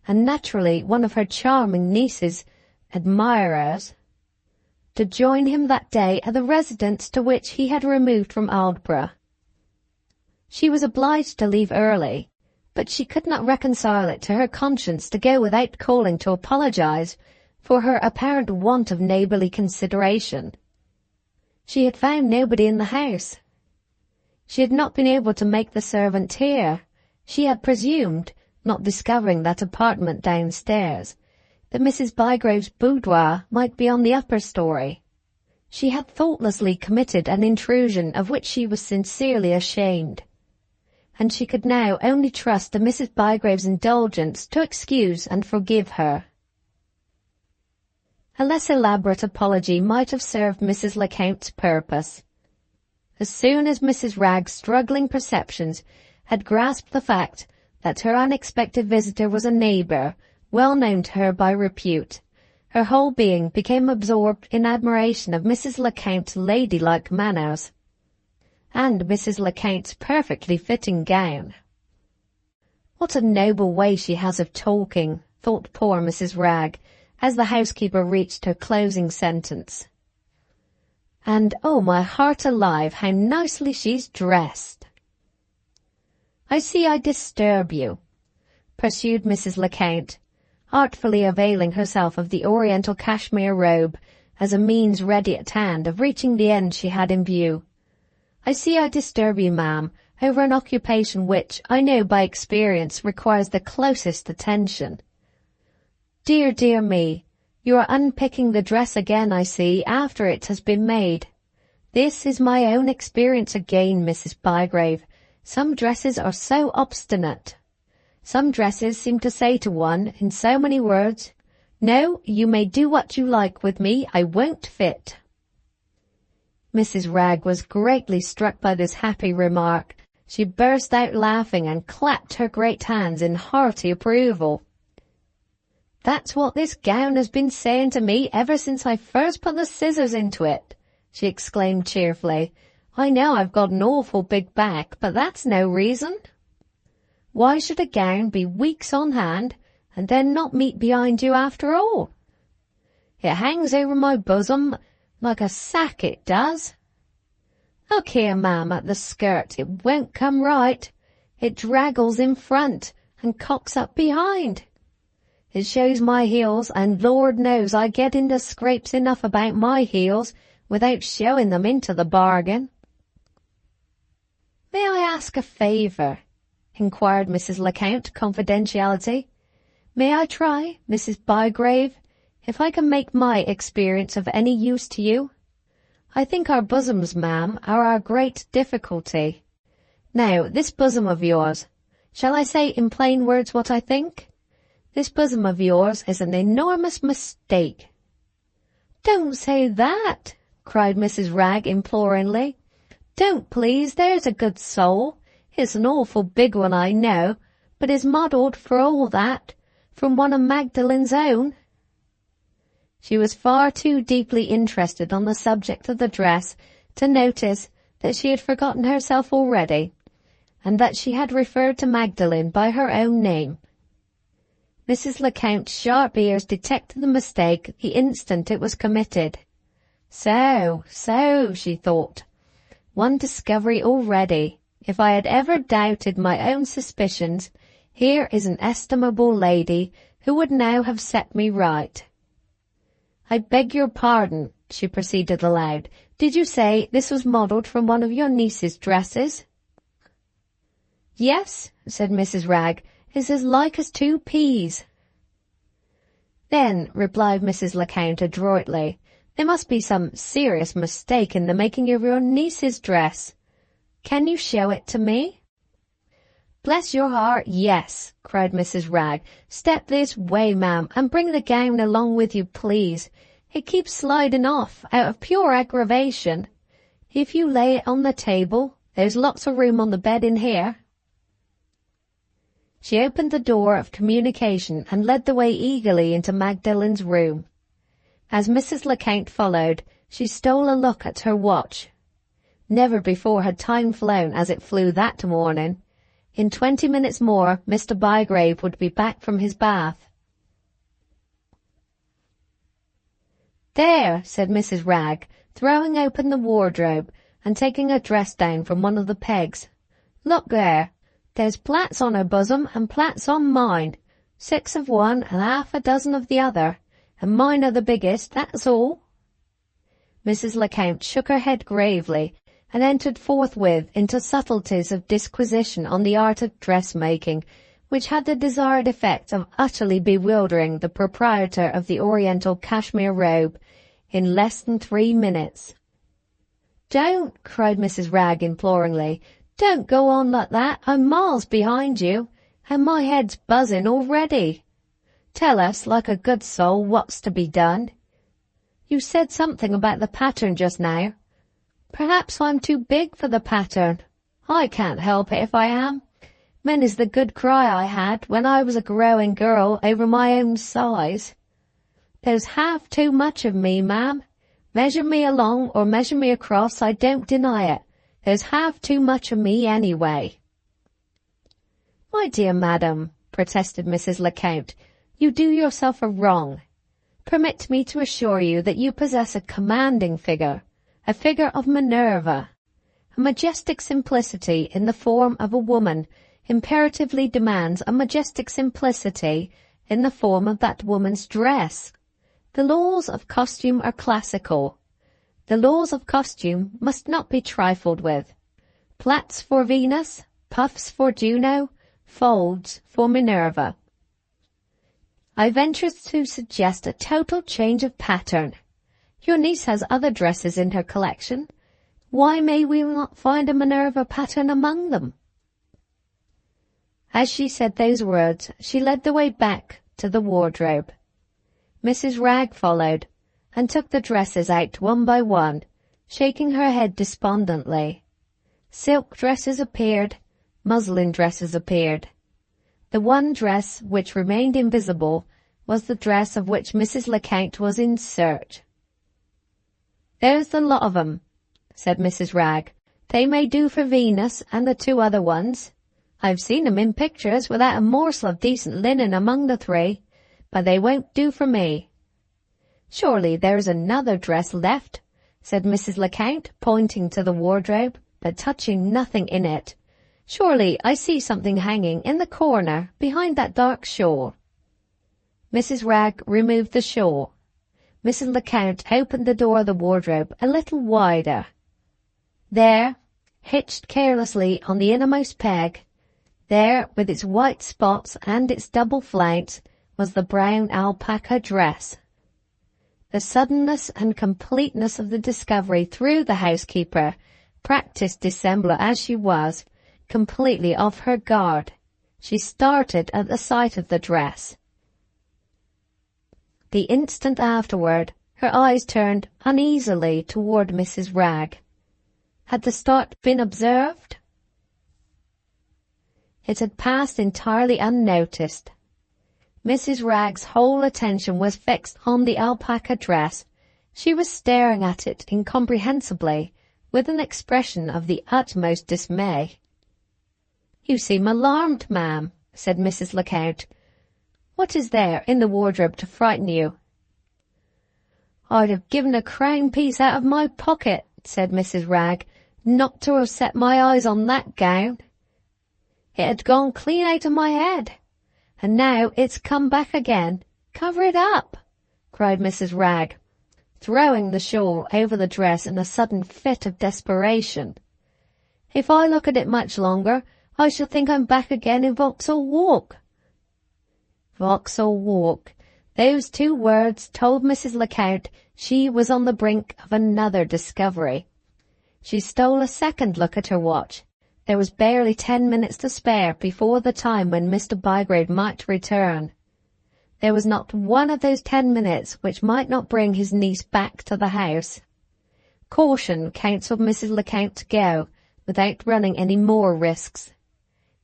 and naturally one of her charming niece's admirers, to join him that day at the residence to which he had removed from Aldborough. She was obliged to leave early, but she could not reconcile it to her conscience to go without calling to apologize for her apparent want of neighbourly consideration. She had found nobody in the house. She had not been able to make the servant hear. She had presumed, not discovering that apartment downstairs, that Mrs. Bygrave's boudoir might be on the upper story. She had thoughtlessly committed an intrusion of which she was sincerely ashamed, and she could now only trust to Mrs. Bygrave's indulgence to excuse and forgive her. A less elaborate apology might have served Mrs. Lecount's purpose. As soon as Mrs. Wragge's struggling perceptions had grasped the fact that her unexpected visitor was a neighbour well known to her by repute, her whole being became absorbed in admiration of Mrs. Lecount's ladylike manners, and Mrs. Lecount's perfectly fitting gown. "What a noble way she has of talking," thought poor Mrs. Wragge, as the housekeeper reached her closing sentence. "And, oh, my heart alive, how nicely she's dressed!" "I see I disturb you," pursued Mrs. Lecount, artfully availing herself of the oriental cashmere robe as a means ready at hand of reaching the end she had in view. "I see I disturb you, ma'am, over an occupation which, I know by experience, requires the closest attention." "Dear, dear me, you are unpicking the dress again, I see, after it has been made. This is my own experience again, Mrs. Bygrave. Some dresses are so obstinate. Some dresses seem to say to one, in so many words, 'No, you may do what you like with me, I won't fit.'" Mrs. Wragge was greatly struck by this happy remark. She burst out laughing and clapped her great hands in hearty approval. "That's what this gown has been saying to me ever since I first put the scissors into it," she exclaimed cheerfully. "I know I've got an awful big back, but that's no reason. Why should a gown be weeks on hand and then not meet behind you after all? It hangs over my bosom like a sack, it does. Look here, ma'am, at the skirt, it won't come right. It draggles in front and cocks up behind. It shows my heels, and Lord knows I get into scrapes enough about my heels without showing them into the bargain." "May I ask a favour?" inquired Mrs. Lecount, confidentiality. "May I try, Mrs. Bygrave, if I can make my experience of any use to you? I think our bosoms, ma'am, are our great difficulty. Now, this bosom of yours, shall I say in plain words what I think? This bosom of yours is an enormous mistake." "Don't say that," cried Mrs. Wragge imploringly. "Don't, please, there's a good soul. It's an awful big one, I know, but is modelled for all that, from one of Magdalen's own." She was far too deeply interested on the subject of the dress to notice that she had forgotten herself already, and that she had referred to Magdalen by her own name. Mrs. Lecount's sharp ears detected the mistake the instant it was committed. So, she thought, one discovery already. If I had ever doubted my own suspicions, here is an estimable lady who would now have set me right. "I beg your pardon," she proceeded aloud. "Did you say this was modelled from one of your niece's dresses?" "Yes," said Mrs. Ragg. "It's as like as two peas." "Then," replied Mrs. Lecount adroitly, "there must be some serious mistake in the making of your niece's dress. Can you show it to me?" "Bless your heart, yes," cried Mrs. Ragg. "Step this way, ma'am, and bring the gown along with you, please. It keeps sliding off out of pure aggravation. If you lay it on the table, there's lots of room on the bed in here." She opened the door of communication and led the way eagerly into Magdalen's room. As Mrs. Lecount followed, she stole a look at her watch. Never before had time flown as it flew that morning. In 20 minutes more, Mr. Bygrave would be back from his bath. "There," said Mrs. Ragg, throwing open the wardrobe and taking a dress down from one of the pegs. "Look there. There's plaits on her bosom and plaits on mine. 6 of one and half a dozen of the other, and mine are the biggest, that's all." Mrs. Lecount shook her head gravely and entered forthwith into subtleties of disquisition on the art of dressmaking, which had the desired effect of utterly bewildering the proprietor of the Oriental cashmere robe in less than 3 minutes. "Don't," cried Mrs. Ragg imploringly. "Don't go on like that. I'm miles behind you, and my head's buzzing already. Tell us, like a good soul, what's to be done. You said something about the pattern just now. Perhaps I'm too big for the pattern. I can't help it if I am. Many's the good cry I had when I was a growing girl over my own size. There's half too much of me, ma'am. Measure me along or measure me across, I don't deny it. There's half too much of me anyway." "My dear madam," protested Mrs. Lecount, "you do yourself a wrong. Permit me to assure you that you possess a commanding figure, a figure of Minerva. A majestic simplicity in the form of a woman imperatively demands a majestic simplicity in the form of that woman's dress. The laws of costume are classical. The laws of costume must not be trifled with. Plaits for Venus, puffs for Juno, folds for Minerva. I venture to suggest a total change of pattern. Your niece has other dresses in her collection. Why may we not find a Minerva pattern among them?" As she said those words, she led the way back to the wardrobe. Mrs. Ragg followed, and took the dresses out one by one, shaking her head despondently. Silk dresses appeared, muslin dresses appeared. The one dress which remained invisible was the dress of which Mrs. Lecount was in search. "There's the lot of 'em," said Mrs. Ragg. "They may do for Venus and the 2 other ones. I've seen 'em in pictures without a morsel of decent linen among the 3, but they won't do for me." "Surely there's another dress left," said Mrs. Lecount, pointing to the wardrobe, but touching nothing in it. "Surely I see something hanging in the corner behind that dark shawl." Mrs. Ragg removed the shawl. Mrs. Lecount opened the door of the wardrobe a little wider. There, hitched carelessly on the innermost peg, there, with its white spots and its double flounce, was the brown alpaca dress. The suddenness and completeness of the discovery threw the housekeeper, practised dissembler as she was, completely off her guard. She started at the sight of the dress. The instant afterward, her eyes turned uneasily toward Mrs. Ragg. Had the start been observed? It had passed entirely unnoticed. Mrs. Ragg's whole attention was fixed on the alpaca dress. She was staring at it incomprehensibly, with an expression of the utmost dismay. "You seem alarmed, ma'am," said Mrs. Lecount. "What is there in the wardrobe to frighten you?" "I'd have given a crown piece out of my pocket," said Mrs. Ragg, "not to have set my eyes on that gown. It had gone clean out of my head, and now it's come back again. Cover it up," cried Mrs. Ragg, throwing the shawl over the dress in a sudden fit of desperation. "If I look at it much longer, I shall think I'm back again in Vauxhall Walk." Vauxhall Walk. Those two words told Mrs. Lecount she was on the brink of another discovery. She stole a second look at her watch. There was barely 10 minutes to spare before the time when Mr. Bygrave might return. There was not one of those 10 minutes which might not bring his niece back to the house. Caution counselled Mrs. Lecount to go, without running any more risks.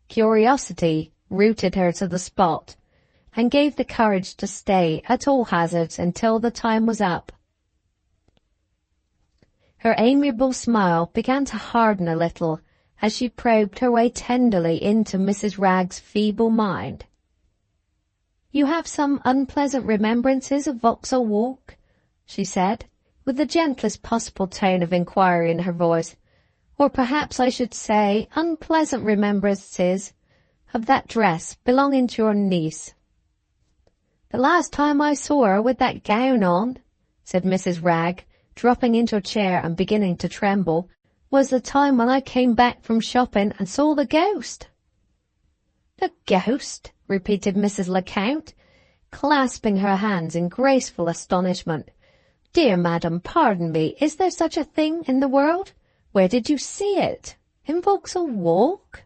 Curiosity rooted her to the spot, and gave the courage to stay at all hazards until the time was up. Her amiable smile began to harden a little as she probed her way tenderly into Mrs. Ragg's feeble mind. "You have some unpleasant remembrances of Vauxhall Walk?" she said, with the gentlest possible tone of inquiry in her voice. "Or perhaps I should say unpleasant remembrances of that dress belonging to your niece." "The last time I saw her with that gown on," said Mrs. Ragg, dropping into a chair and beginning to tremble, "was the time when I came back from shopping and saw the ghost." "The ghost?" repeated Mrs. Lecount, clasping her hands in graceful astonishment. "Dear madam, pardon me, is there such a thing in the world? Where did you see it? In Vauxhall Walk?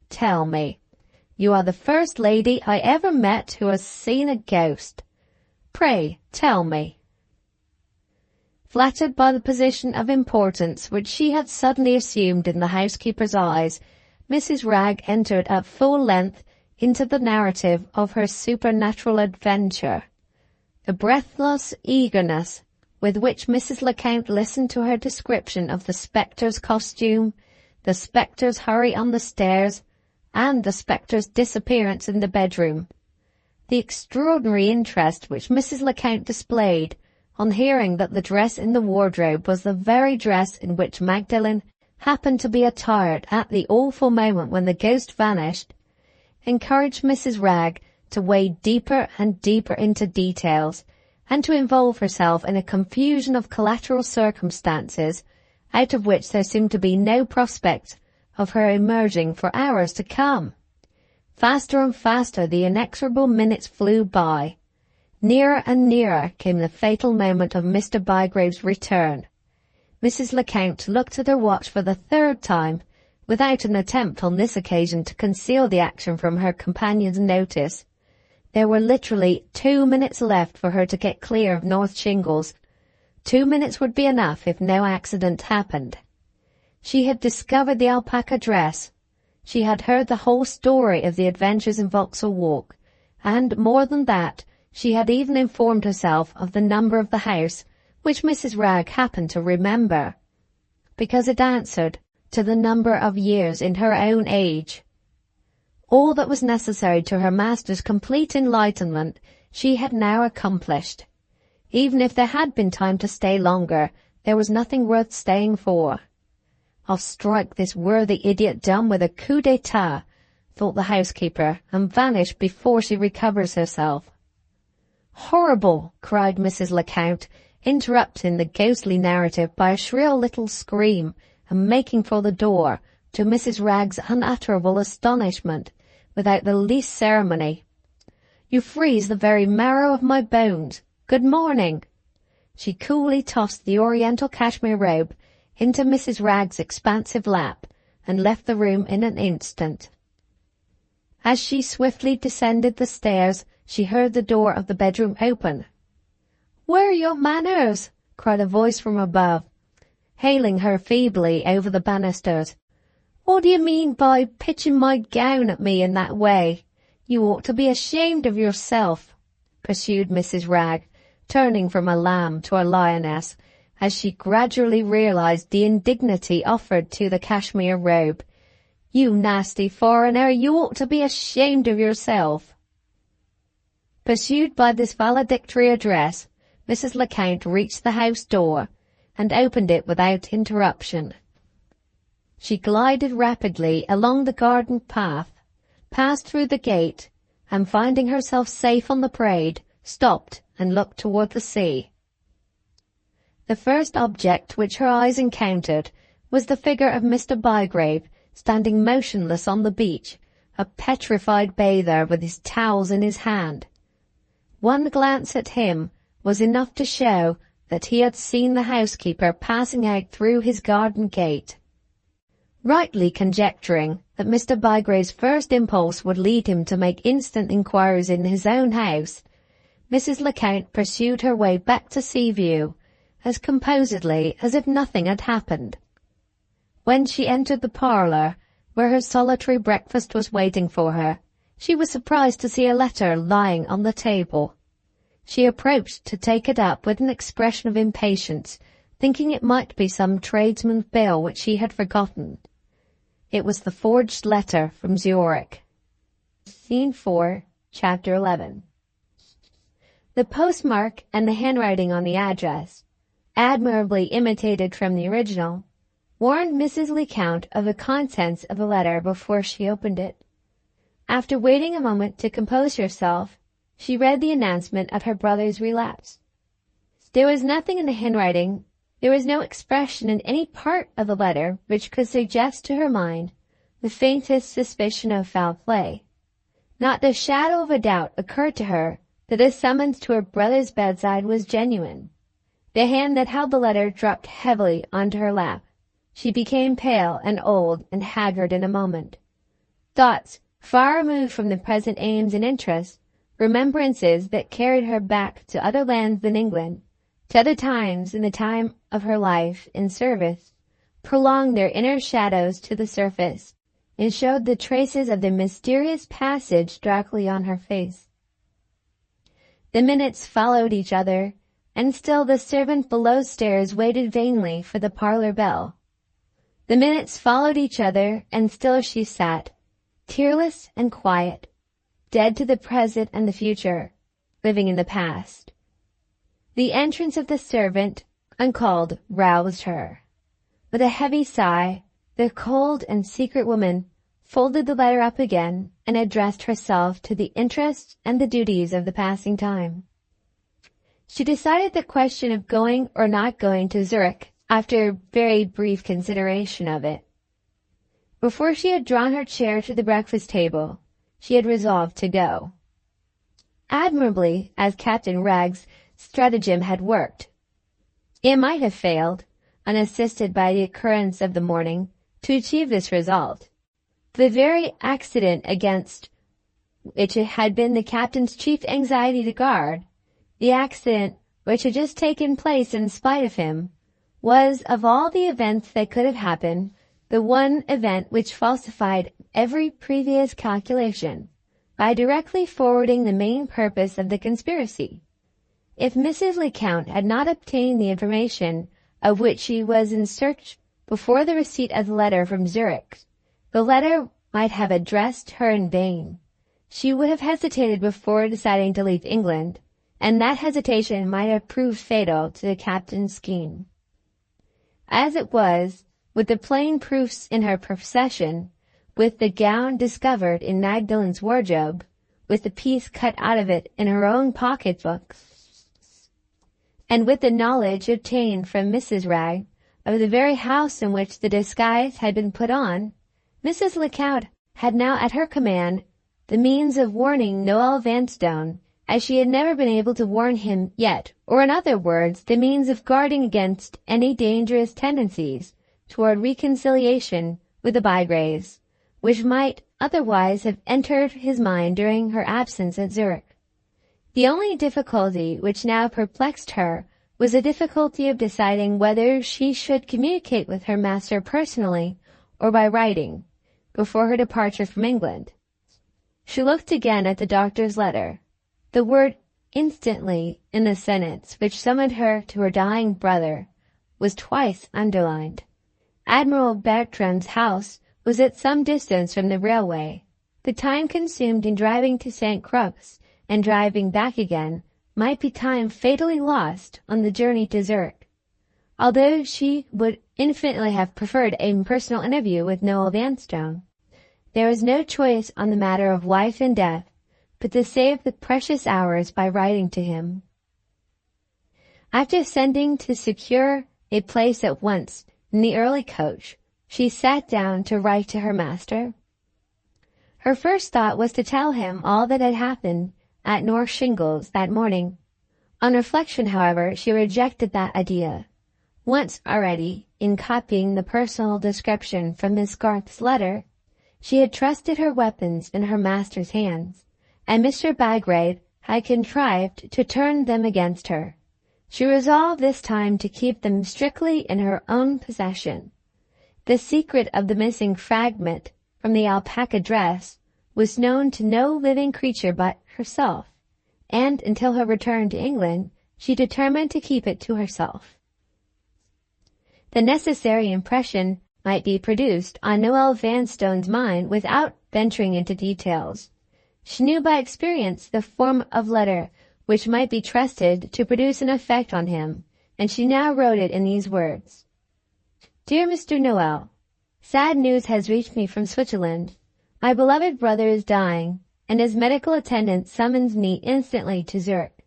Tell me. You are the first lady I ever met who has seen a ghost. Pray, tell me." Flattered by the position of importance which she had suddenly assumed in the housekeeper's eyes, Mrs. Ragg entered at full length into the narrative of her supernatural adventure. The breathless eagerness with which Mrs. Lecount listened to her description of the spectre's costume, the spectre's hurry on the stairs, and the spectre's disappearance in the bedroom. The extraordinary interest which Mrs. Lecount displayed on hearing that the dress in the wardrobe was the very dress in which Magdalen happened to be attired at the awful moment when the ghost vanished, encouraged Mrs. Ragg to wade deeper and deeper into details, and to involve herself in a confusion of collateral circumstances, out of which there seemed to be no prospect of her emerging for hours to come. Faster and faster the inexorable minutes flew by. Nearer and nearer came the fatal moment of Mr. Bygrave's return. Mrs. Lecount looked at her watch for the third time, without an attempt on this occasion to conceal the action from her companion's notice. There were literally 2 minutes left for her to get clear of North Shingles. 2 minutes would be enough if no accident happened. She had discovered the alpaca dress. She had heard the whole story of the adventures in Vauxhall Walk, and more than that, she had even informed herself of the number of the house, which Mrs. Ragg happened to remember, because it answered to the number of years in her own age. All that was necessary to her master's complete enlightenment she had now accomplished. Even if there had been time to stay longer, there was nothing worth staying for. "I'll strike this worthy idiot dumb with a coup d'etat," thought the housekeeper, and vanished before she recovers herself. "Horrible!" cried Mrs. Lecount, interrupting the ghostly narrative by a shrill little scream, and making for the door, to Mrs. Ragg's unutterable astonishment, without the least ceremony. "You freeze the very marrow of my bones. Good morning." She coolly tossed the oriental cashmere robe into Mrs. Ragg's expansive lap, and left the room in an instant. As she swiftly descended the stairs, she heard the door of the bedroom open. "Where are your manners?" cried a voice from above, hailing her feebly over the banisters. "What do you mean by pitching my gown at me in that way? You ought to be ashamed of yourself," pursued Mrs. Ragg, turning from a lamb to a lioness, as she gradually realized the indignity offered to the cashmere robe. "You nasty foreigner, you ought to be ashamed of yourself." Pursued by this valedictory address, Mrs. Lecount reached the house door, and opened it without interruption. She glided rapidly along the garden path, passed through the gate, and finding herself safe on the parade, stopped and looked toward the sea. The first object which her eyes encountered was the figure of Mr. Bygrave standing motionless on the beach, a petrified bather with his towels in his hand. One glance at him was enough to show that he had seen the housekeeper passing out through his garden gate. Rightly conjecturing that Mr. Bygrave's first impulse would lead him to make instant inquiries in his own house, Mrs. Lecount pursued her way back to Seaview as composedly as if nothing had happened. When she entered the parlour, where her solitary breakfast was waiting for her, she was surprised to see a letter lying on the table. She approached to take it up with an expression of impatience, thinking it might be some tradesman's bill which she had forgotten. It was the forged letter from Zurich. Scene 4, Chapter 11. The postmark and the handwriting on the address, admirably imitated from the original, warned Mrs. Lecount of the contents of the letter before she opened it. After waiting a moment to compose herself, she read the announcement of her brother's relapse. There was nothing in the handwriting, there was no expression in any part of the letter which could suggest to her mind the faintest suspicion of foul play. Not the shadow of a doubt occurred to her that the summons to her brother's bedside was genuine. The hand that held the letter dropped heavily onto her lap. She became pale and old and haggard in a moment. Thoughts far removed from the present aims and interests, remembrances that carried her back to other lands than England, to other times in the time of her life in service, prolonged their inner shadows to the surface, and showed the traces of the mysterious passage darkly on her face. The minutes followed each other, and still the servant below stairs waited vainly for the parlour bell. The minutes followed each other, and still she sat, tearless and quiet, dead to the present and the future, living in the past. The entrance of the servant, uncalled, roused her. With a heavy sigh, the cold and secret woman folded the letter up again and addressed herself to the interests and the duties of the passing time. She decided the question of going or not going to Zurich after very brief consideration of it. Before she had drawn her chair to the breakfast table, she had resolved to go. Admirably as Captain Wragge's stratagem had worked, it might have failed, unassisted by the occurrence of the morning, to achieve this result. The very accident against which it had been the captain's chief anxiety to guard, the accident which had just taken place in spite of him, was, of all the events that could have happened, the one event which falsified every previous calculation, by directly forwarding the main purpose of the conspiracy. If Mrs. Lecount had not obtained the information of which she was in search before the receipt of the letter from Zurich, the letter might have addressed her in vain. She would have hesitated before deciding to leave England, and that hesitation might have proved fatal to the captain's scheme. As it was, with the plain proofs in her possession, with the gown discovered in Magdalen's wardrobe, with the piece cut out of it in her own pocket-book, and with the knowledge obtained from Mrs. Wragge of the very house in which the disguise had been put on, Mrs. Lecount had now at her command the means of warning Noel Vanstone, as she had never been able to warn him yet, or in other words, the means of guarding against any dangerous tendencies toward reconciliation with the Bygraves, which might otherwise have entered his mind during her absence at Zurich. The only difficulty which now perplexed her was the difficulty of deciding whether she should communicate with her master personally or by writing, before her departure from England. She looked again at the doctor's letter. The word instantly in the sentence which summoned her to her dying brother was twice underlined. Admiral Bertrand's house was at some distance from the railway. The time consumed in driving to St. Crux and driving back again might be time fatally lost on the journey to Zurich. Although she would infinitely have preferred a personal interview with Noel Vanstone, there was no choice on the matter of life and death but to save the precious hours by writing to him. After sending to secure a place at once in the early coach, she sat down to write to her master. Her first thought was to tell him all that had happened at North Shingles that morning. On reflection, however, she rejected that idea. Once already, in copying the personal description from Miss Garth's letter, she had trusted her weapons in her master's hands, and Mr. Bygrave had contrived to turn them against her. She resolved this time to keep them strictly in her own possession. The secret of the missing fragment from the alpaca dress was known to no living creature but herself, and until her return to England, she determined to keep it to herself. The necessary impression might be produced on Noah Vanstone's mind without venturing into details. She knew by experience the form of letter which might be trusted to produce an effect on him, and she now wrote it in these words. Dear Mr. Noel, sad news has reached me from Switzerland. My beloved brother is dying, and his medical attendant summons me instantly to Zurich.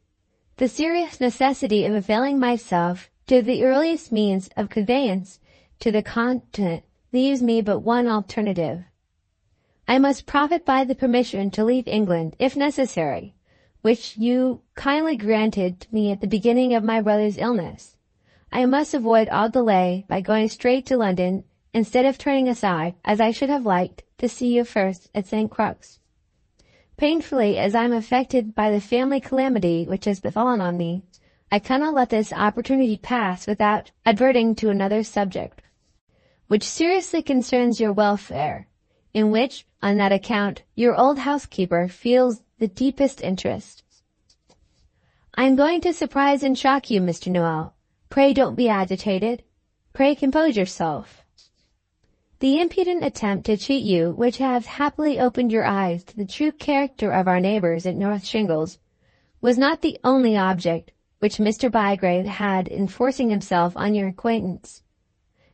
The serious necessity of availing myself to the earliest means of conveyance to the continent leaves me but one alternative. I must profit by the permission to leave England, if necessary, which you kindly granted me at the beginning of my brother's illness. I must avoid all delay by going straight to London, instead of turning aside, as I should have liked, to see you first at St. Crux. Painfully as I am affected by the family calamity which has befallen on me, I cannot let this opportunity pass without adverting to another subject, which seriously concerns your welfare, in which, on that account, your old housekeeper feels the deepest interest. I am going to surprise and shock you, Mr. Noel. Pray don't be agitated. Pray compose yourself. The impudent attempt to cheat you, which has happily opened your eyes to the true character of our neighbors at North Shingles, was not the only object which Mr. Bygrave had in forcing himself on your acquaintance.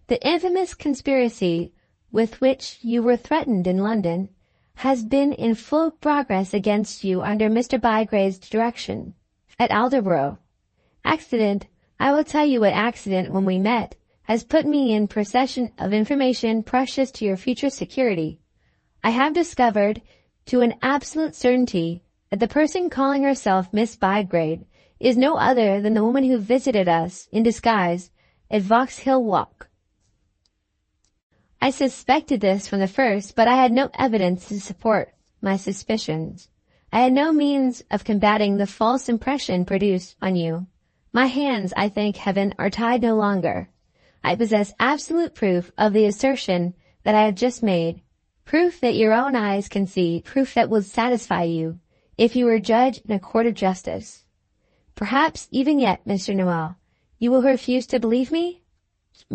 The infamous conspiracy with which you were threatened in London has been in full progress against you under Mr. Bygrave's direction at Aldeburgh. Accident, I will tell you what accident when we met, has put me in possession of information precious to your future security. I have discovered to an absolute certainty that the person calling herself Miss Bygrave is no other than the woman who visited us in disguise at Vauxhall Walk. I suspected this from the first, but I had no evidence to support my suspicions. I had no means of combating the false impression produced on you. My hands, I thank heaven, are tied no longer. I possess absolute proof of the assertion that I have just made, proof that your own eyes can see, proof that will satisfy you, if you were judge in a court of justice. Perhaps even yet, Mr. Noel, you will refuse to believe me?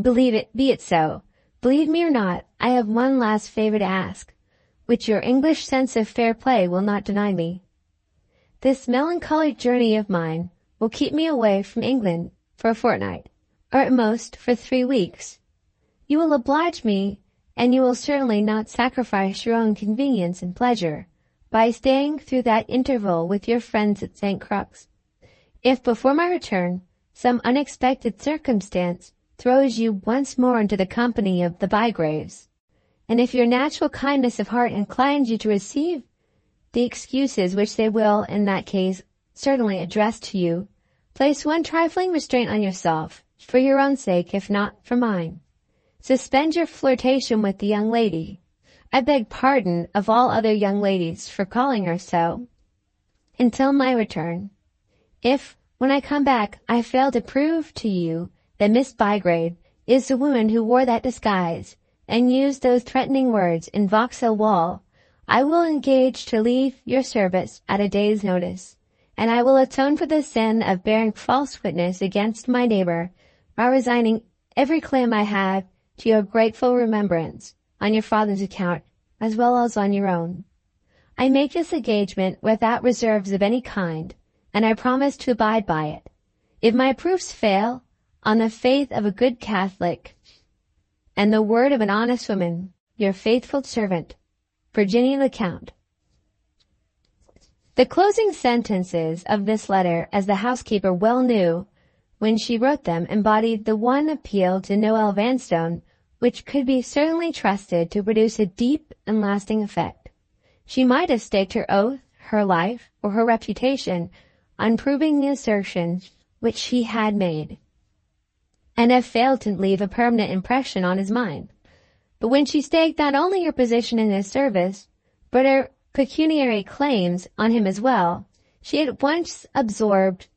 Believe it, be it so. Believe me or not, I have one last favor to ask, which your English sense of fair play will not deny me. This melancholy journey of mine will keep me away from England for a fortnight, or at most for 3 weeks. You will oblige me, and you will certainly not sacrifice your own convenience and pleasure by staying through that interval with your friends at St. Crux. If before my return some unexpected circumstance throws you once more into the company of the Bygraves, and if your natural kindness of heart inclines you to receive the excuses which they will, in that case, certainly address to you, place one trifling restraint on yourself, for your own sake, if not for mine. Suspend your flirtation with the young lady. I beg pardon of all other young ladies for calling her so, until my return. If, when I come back, I fail to prove to you that Miss Bygrave is the woman who wore that disguise and used those threatening words in Vauxhall Wall, I will engage to leave your service at a day's notice, and I will atone for the sin of bearing false witness against my neighbor by resigning every claim I have to your grateful remembrance on your father's account as well as on your own. I make this engagement without reserves of any kind, and I promise to abide by it. If my proofs fail, on the faith of a good Catholic and the word of an honest woman, your faithful servant, Virginia Lecount. The closing sentences of this letter, as the housekeeper well knew, when she wrote them, embodied the one appeal to Noah Vanstone which could be certainly trusted to produce a deep and lasting effect. She might have staked her oath, her life, or her reputation on proving the assertion which she had made, and have failed to leave a permanent impression on his mind. But when she staked not only her position in his service, but her pecuniary claims on him as well, she at once absorbed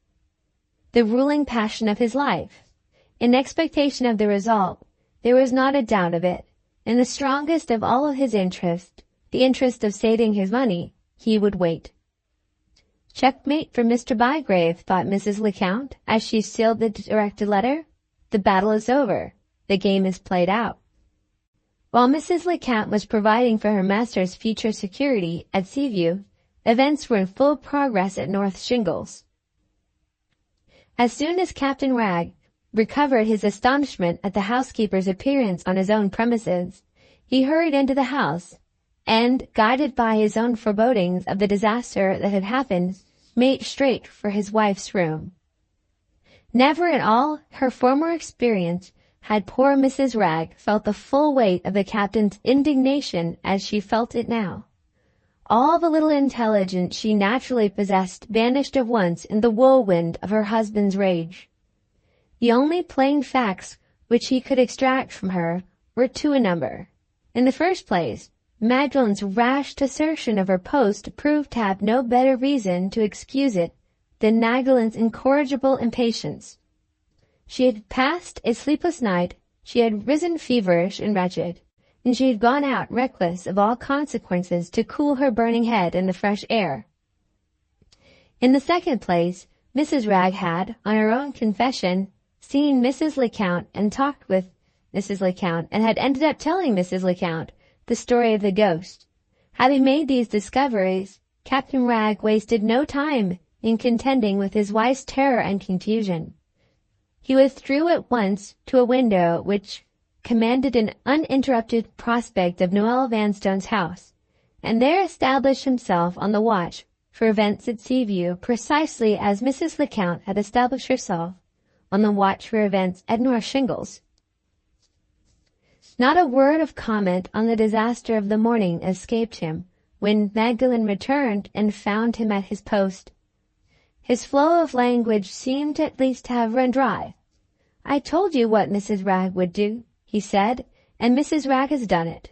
the ruling passion of his life. In expectation of the result, there was not a doubt of it. In the strongest of all of his interest, the interest of saving his money, he would wait. Checkmate for Mr. Bygrave, thought Mrs. Lecount, as she sealed the directed letter. The battle is over. The game is played out. While Mrs. Lecount was providing for her master's future security at Seaview, events were in full progress at North Shingles. As soon as Captain Wragge recovered his astonishment at the housekeeper's appearance on his own premises, he hurried into the house, and, guided by his own forebodings of the disaster that had happened, made straight for his wife's room. Never in all her former experience had poor Mrs. Wragge felt the full weight of the captain's indignation as she felt it now. All the little intelligence she naturally possessed vanished at once in the whirlwind of her husband's rage. The only plain facts which he could extract from her were two in number. In the first place, Magdalen's rash desertion of her post proved to have no better reason to excuse it than Magdalen's incorrigible impatience. She had passed a sleepless night, she had risen feverish and wretched, and she had gone out reckless of all consequences to cool her burning head in the fresh air. In the second place, Mrs. Wragge had, on her own confession, seen Mrs. Lecount and talked with Mrs. Lecount, and had ended up telling Mrs. Lecount the story of the ghost. Having made these discoveries, Captain Wragge wasted no time in contending with his wife's terror and confusion. He withdrew at once to a window which commanded an uninterrupted prospect of Noah Vanstone's house, and there established himself on the watch for events at Seaview, precisely as Mrs. Lecount had established herself on the watch for events at North Shingles. Not a word of comment on the disaster of the morning escaped him when Magdalen returned and found him at his post. His flow of language seemed at least to have run dry. "I told you what Mrs. Wragge would do," he said, "and Mrs. Wragge has done it."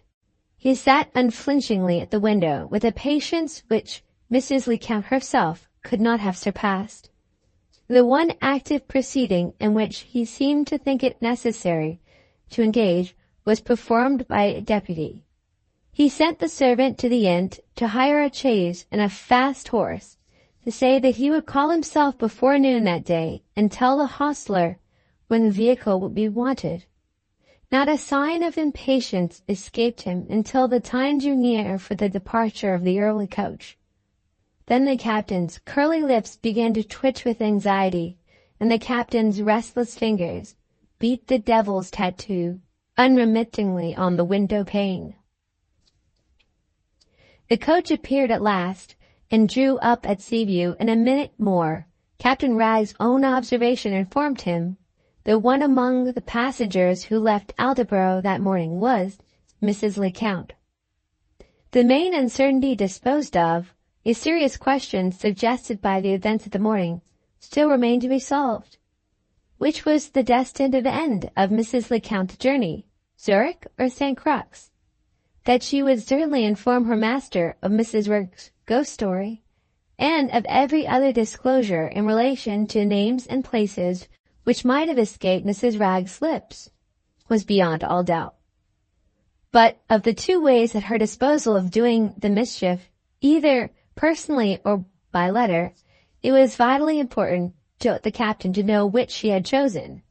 He sat unflinchingly at the window with a patience which Mrs. Lecount herself could not have surpassed. The one active proceeding in which he seemed to think it necessary to engage was performed by a deputy. He sent the servant to the inn to hire a chaise and a fast horse, to say that he would call himself before noon that day and tell the hostler when the vehicle would be wanted. Not a sign of impatience escaped him until the time drew near for the departure of the early coach. Then the captain's curly lips began to twitch with anxiety, and the captain's restless fingers beat the devil's tattoo unremittingly on the window pane. The coach appeared at last, and drew up at Seaview in a minute more. Captain Wragge's own observation informed him that one among the passengers who left Aldborough that morning was Mrs. Lecount. The main uncertainty disposed of, a serious question suggested by the events of the morning still remained to be solved. Which was the destined end of Mrs. Lecount's journey, Zurich or St. Crux? That she would certainly inform her master of Mrs. Wragge's ghost story, and of every other disclosure in relation to names and places which might have escaped Mrs. Wragge's lips, was beyond all doubt. But of the two ways at her disposal of doing the mischief, either personally or by letter, it was vitally important to the captain to know which she had chosen.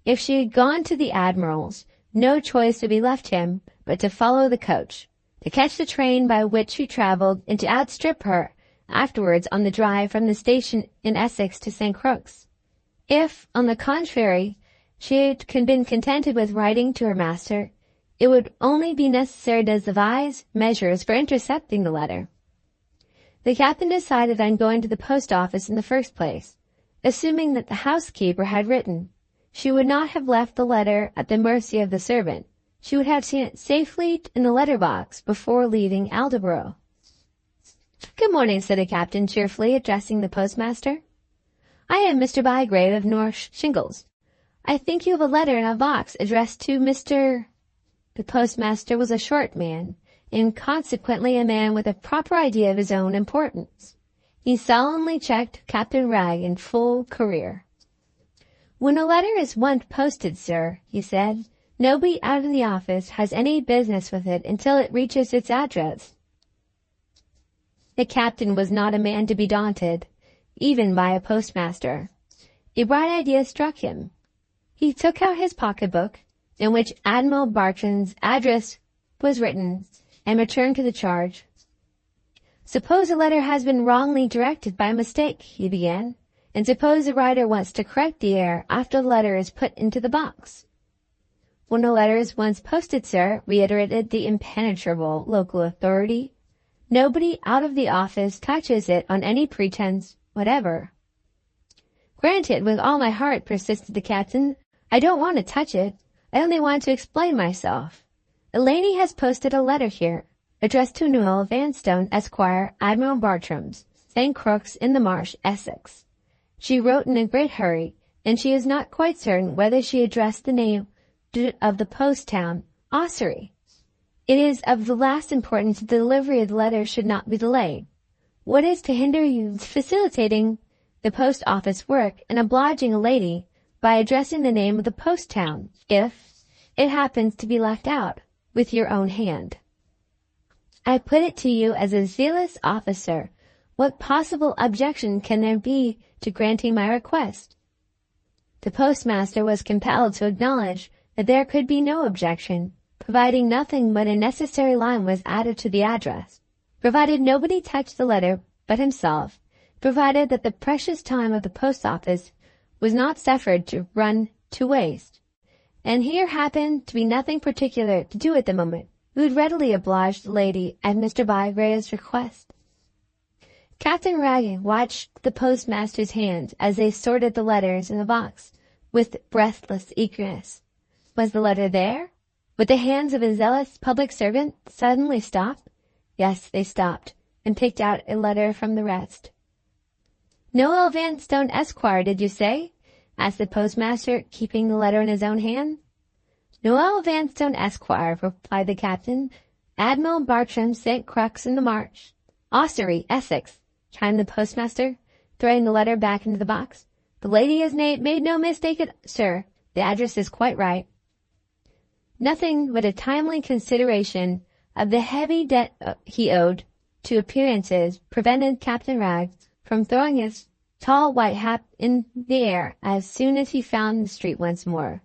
If she had gone to the Admiral's, no choice would be left him but to follow the coach, to catch the train by which she travelled, and to outstrip her afterwards on the drive from the station in Essex to St. Crux. If, on the contrary, she had been contented with writing to her master, it would only be necessary to devise measures for intercepting the letter. The captain decided on going to the post office in the first place, assuming that the housekeeper had written. She would not have left the letter at the mercy of the servant. She would have seen it safely in the letter-box before leaving Aldborough. "Good morning," said the captain cheerfully, addressing the postmaster. "I am Mr. Bygrave of North Shingles. I think you have a letter in a box addressed to Mr. The postmaster was a short man, and consequently a man with a proper idea of his own importance. He solemnly checked Captain Wragge in full career. "When a letter is once posted, sir," he said, "nobody out of the office has any business with it until it reaches its address." The captain was not a man to be daunted, even by a postmaster. A bright idea struck him. He took out his pocketbook, in which Admiral Bartram's address was written, and returned to the charge. "Suppose a letter has been wrongly directed by mistake," he began, "and suppose the writer wants to correct the error after the letter is put into the box." "When a letter is once posted, sir," reiterated the impenetrable local authority, "nobody out of the office touches it on any pretense whatever." "Granted, with all my heart," persisted the captain. "I don't want to touch it. I only want to explain myself. A lady has posted a letter here, addressed to Noah Vanstone, Esquire, Admiral Bartram's, St. Crux in the Marsh, Essex. She wrote in a great hurry, and she is not quite certain whether she addressed the name of the post town, Ossory. It is of the last importance that the delivery of the letter should not be delayed. What is to hinder you facilitating the post office work and obliging a lady by addressing the name of the post town, if it happens to be left out, with your own hand? I put it to you as a zealous officer, what possible objection can there be to granting my request?" The postmaster was compelled to acknowledge that there could be no objection, providing nothing but a necessary line was added to the address, provided nobody touched the letter but himself, provided that the precious time of the post office was not suffered to run to waste. And here happened to be nothing particular to do at the moment. We would readily oblige the lady at Mr. Bygrave's request. Captain Wragge watched the postmaster's hands as they sorted the letters in the box with breathless eagerness. Was the letter there? Would the hands of a zealous public servant suddenly stop? Yes, they stopped, and picked out a letter from the rest. "Noah Vanstone, Esquire, did you say?" asked the postmaster, keeping the letter in his own hand. "Noah Vanstone, Esquire," replied the captain. "Admiral Bartram, St. Crux in the Marsh, Ossory, Essex," chimed the postmaster, throwing the letter back into the box. "The lady has made no mistake, sir. The address is quite right." Nothing but a timely consideration of the heavy debt he owed to appearances prevented Captain Wragge from throwing his tall white hat in the air as soon as he found the street once more.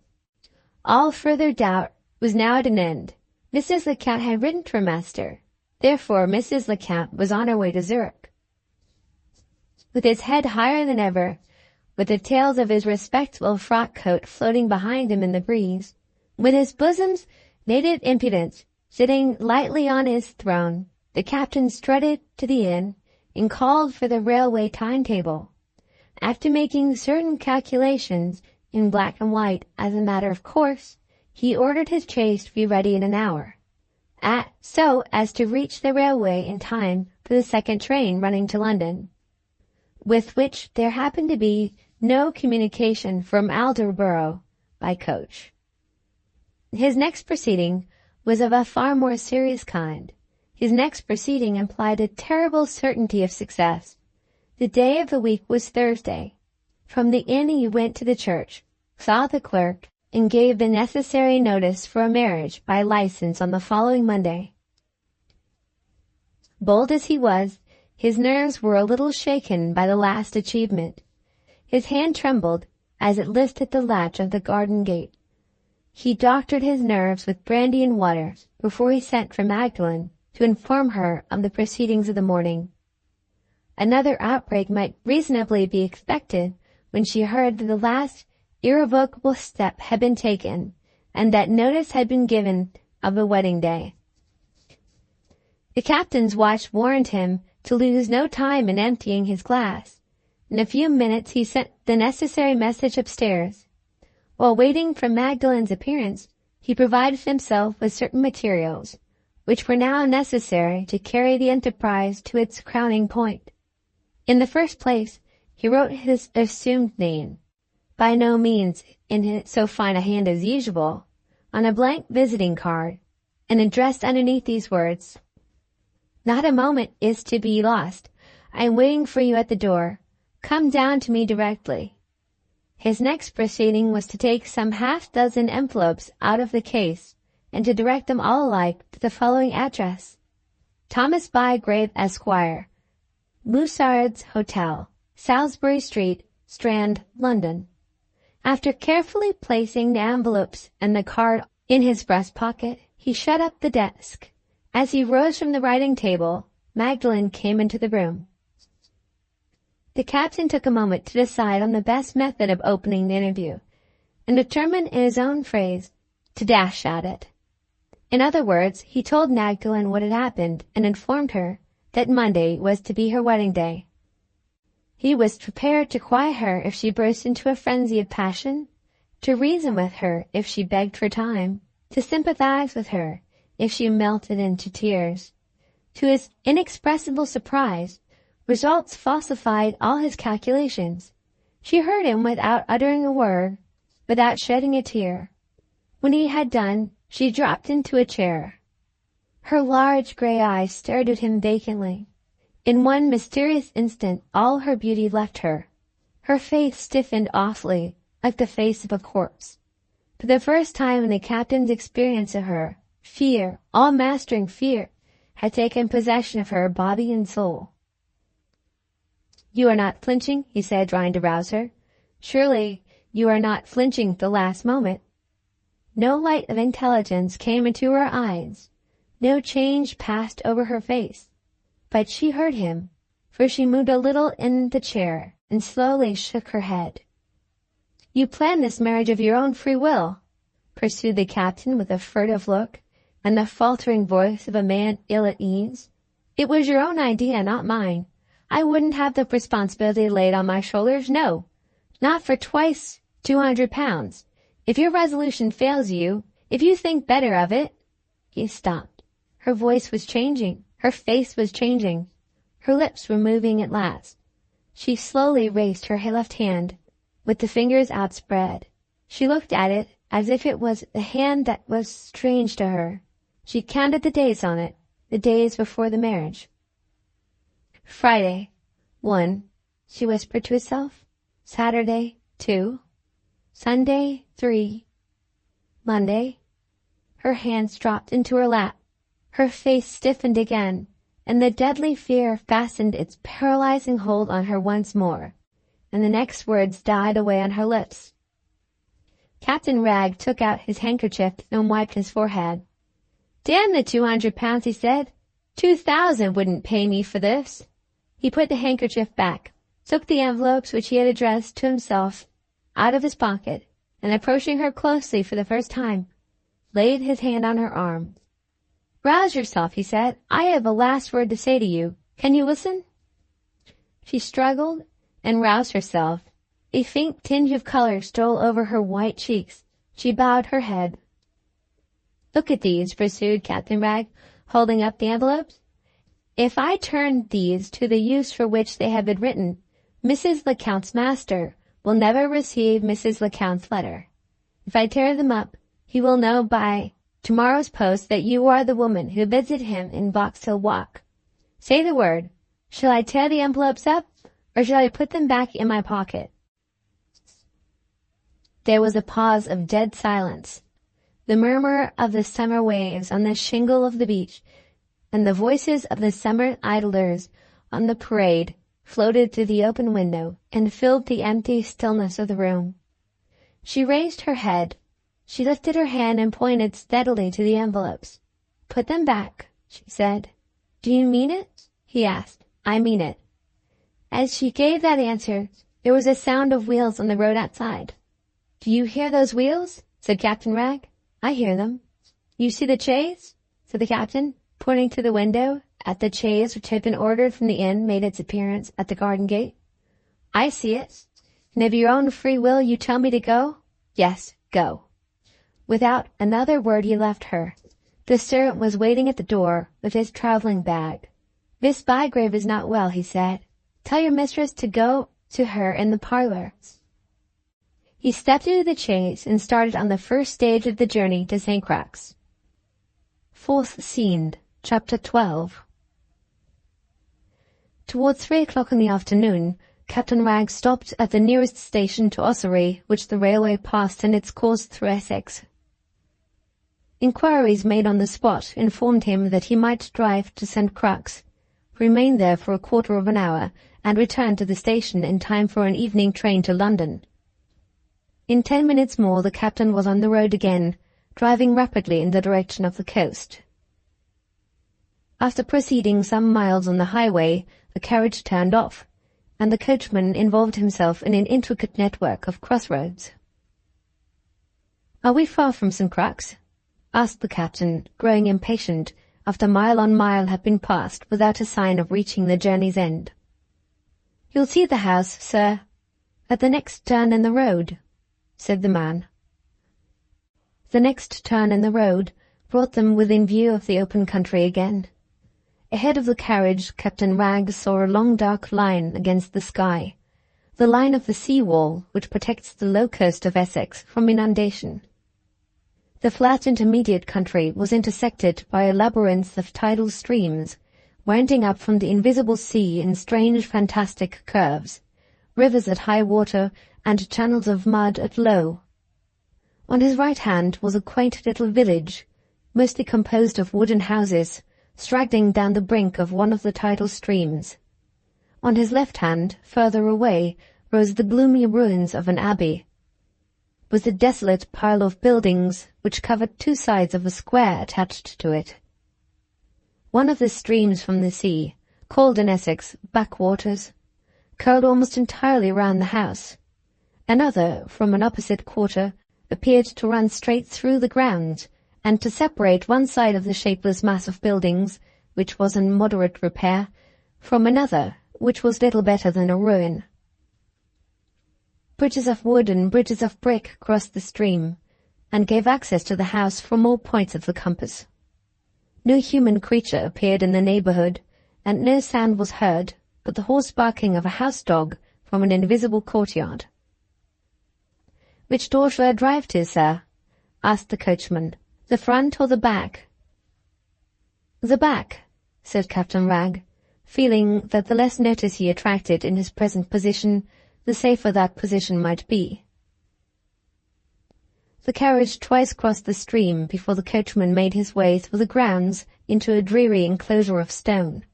All further doubt was now at an end. Mrs. Lecount had written to her master. Therefore Mrs. Lecount was on her way to Zurich. With his head higher than ever, with the tails of his respectable frock-coat floating behind him in the breeze, with his bosom's native impudence sitting lightly on his throne, the captain strutted to the inn and called for the railway timetable. After making certain calculations in black and white as a matter of course, he ordered his chaise to be ready in an hour, so as to reach the railway in time for the second train running to London, with which there happened to be no communication from Aldborough by coach. His next proceeding was of a far more serious kind. His next proceeding implied a terrible certainty of success. The day of the week was Thursday. From the inn he went to the church, saw the clerk, and gave the necessary notice for a marriage by license on the following Monday. Bold as he was, his nerves were a little shaken by the last achievement. His hand trembled as it lifted the latch of the garden gate. He doctored his nerves with brandy and water before he sent for Magdalen to inform her of the proceedings of the morning. Another outbreak might reasonably be expected when she heard that the last irrevocable step had been taken, and that notice had been given of the wedding day. The captain's watch warned him to lose no time in emptying his glass. In a few minutes he sent the necessary message upstairs. While waiting for Magdalen's appearance, he provided himself with certain materials, which were now necessary to carry the enterprise to its crowning point. In the first place, he wrote his assumed name, by no means in so fine a hand as usual, on a blank visiting card, and addressed underneath these words, "Not a moment is to be lost. I am waiting for you at the door. Come down to me directly." His next proceeding was to take some half-dozen envelopes out of the case and to direct them all alike to the following address: Thomas Bygrave, Esquire, Musard's Hotel, Salisbury Street, Strand, London. After carefully placing the envelopes and the card in his breast pocket, he shut up the desk. As he rose from the writing table, Magdalen came into the room. The captain took a moment to decide on the best method of opening the interview, and determined in his own phrase to dash at it. In other words, he told Magdalen what had happened and informed her that Monday was to be her wedding day. He was prepared to quiet her if she burst into a frenzy of passion, to reason with her if she begged for time, to sympathize with her if she melted into tears. To his inexpressible surprise, results falsified all his calculations. She heard him without uttering a word, without shedding a tear. When he had done, she dropped into a chair. Her large gray eyes stared at him vacantly. In one mysterious instant all her beauty left her. Her face stiffened awfully, like the face of a corpse. For the first time in the captain's experience of her, fear, all-mastering fear, had taken possession of her body and soul. "You are not flinching," he said, trying to rouse her. "Surely you are not flinching the last moment." No light of intelligence came into her eyes. No change passed over her face. But she heard him, for she moved a little in the chair and slowly shook her head. "You planned this marriage of your own free will," pursued the captain with a furtive look and the faltering voice of a man ill at ease. "It was your own idea, not mine. I wouldn't have the responsibility laid on my shoulders, no, not for twice £200. If your resolution fails you, if you think better of it—" He stopped. Her voice was changing. Her face was changing. Her lips were moving at last. She slowly raised her left hand, with the fingers outspread. She looked at it as if it was a hand that was strange to her. She counted the days on it, the days before the marriage. "Friday, 1, she whispered to herself. "Saturday, 2. Sunday, 3. Monday." Her hands dropped into her lap. Her face stiffened again, and the deadly fear fastened its paralyzing hold on her once more, and the next words died away on her lips. Captain Wragge took out his handkerchief and wiped his forehead. "Damn the £200," he said. "2,000 wouldn't pay me for this." He put the handkerchief back, took the envelopes which he had addressed to himself out of his pocket, and approaching her closely for the first time, laid his hand on her arm. "Rouse yourself," he said. "I have a last word to say to you. Can you listen?" She struggled and roused herself. A faint tinge of color stole over her white cheeks. She bowed her head. "Look at these," pursued Captain Wragge, holding up the envelopes. "If I turn these to the use for which they have been written, Mrs. Lecount's master will never receive Mrs. Lecount's letter. If I tear them up, he will know by tomorrow's post that you are the woman who visited him in Boxhill Walk. Say the word. Shall I tear the envelopes up, or shall I put them back in my pocket?" There was a pause of dead silence. The murmur of the summer waves on the shingle of the beach and the voices of the summer idlers on the parade floated through the open window and filled the empty stillness of the room. She raised her head. She lifted her hand and pointed steadily to the envelopes. "Put them back," she said. "Do you mean it?" he asked. "I mean it." As she gave that answer, there was a sound of wheels on the road outside. "Do you hear those wheels?" said Captain Wragge. "I hear them." "You see the chaise?" said the captain, pointing to the window at the chaise which had been ordered from the inn made its appearance at the garden gate. I see it. And of your own free will you tell me to go? Yes, go. Without another word he left her. The servant was waiting at the door with his travelling bag. Miss Bygrave is not well, he said. Tell your mistress to go to her in the parlour. He stepped into the chaise and started on the first stage of the journey to St. Crux. Fourth scene, Chapter 12. Towards 3 o'clock in the afternoon, Captain Wragge stopped at the nearest station to Ossory, which the railway passed in its course through Essex. Inquiries made on the spot informed him that he might drive to St. Crux, remain there for a quarter of an hour, and return to the station in time for an evening train to London. In 10 minutes more the captain was on the road again, driving rapidly in the direction of the coast. After proceeding some miles on the highway, the carriage turned off, and the coachman involved himself in an intricate network of crossroads. "Are we far from St. Crux?" asked the captain, growing impatient after mile on mile had been passed without a sign of reaching the journey's end. "You'll see the house, sir, at the next turn in the road," said the man. The next turn in the road brought them within view of the open country again. Ahead of the carriage, Captain Wragge saw a long dark line against the sky, the line of the sea-wall which protects the low coast of Essex from inundation. The flat intermediate country was intersected by a labyrinth of tidal streams, winding up from the invisible sea in strange fantastic curves, rivers at high water and channels of mud at low. On his right hand was a quaint little village, mostly composed of wooden houses, straggling down the brink of one of the tidal streams. On his left hand, further away, rose the gloomy ruins of an abbey, with a desolate pile of buildings which covered 2 sides of a square attached to it. One of the streams from the sea, called in Essex backwaters, curled almost entirely round the house. Another, from an opposite quarter, appeared to run straight through the grounds, and to separate one side of the shapeless mass of buildings, which was in moderate repair, from another, which was little better than a ruin. Bridges of wood and bridges of brick crossed the stream, and gave access to the house from all points of the compass. No human creature appeared in the neighbourhood, and no sound was heard but the hoarse barking of a house-dog from an invisible courtyard. "Which door shall I drive to, sir?" asked the coachman. "The front or the back?" "The back," said Captain Wragge, feeling that the less notice he attracted in his present position, the safer that position might be. The carriage twice crossed the stream before the coachman made his way through the grounds into a dreary enclosure of stone.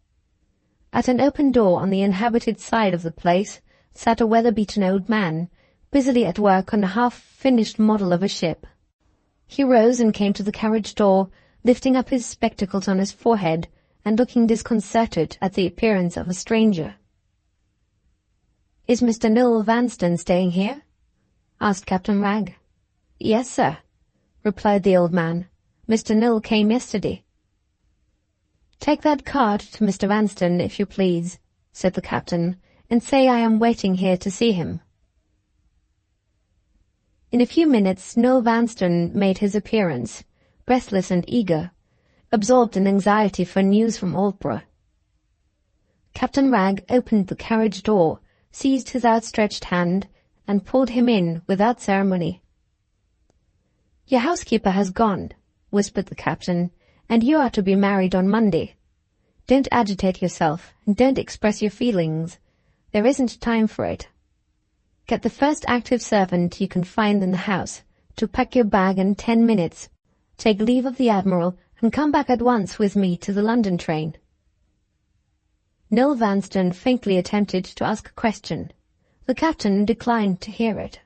At an open door on the inhabited side of the place sat a weather-beaten old man, busily at work on a half-finished model of a ship. He rose and came to the carriage door, lifting up his spectacles on his forehead and looking disconcerted at the appearance of a stranger. "Is Mr. Noel Vanstone staying here?" asked Captain Wragge. "Yes, sir," replied the old man. "Mr. Noel came yesterday." "Take that card to Mr. Vanstone, if you please," said the captain, "and say I am waiting here to see him." In a few minutes Noel Vanstone made his appearance, breathless and eager, absorbed in anxiety for news from Aldborough. Captain Wragge opened the carriage door, seized his outstretched hand, and pulled him in without ceremony. "Your housekeeper has gone," whispered the captain, "and you are to be married on Monday. Don't agitate yourself, and don't express your feelings. There isn't time for it. Get the first active servant you can find in the house to pack your bag in 10 minutes. Take leave of the Admiral, and come back at once with me to the London train." Noel Vanstone faintly attempted to ask a question. The captain declined to hear it.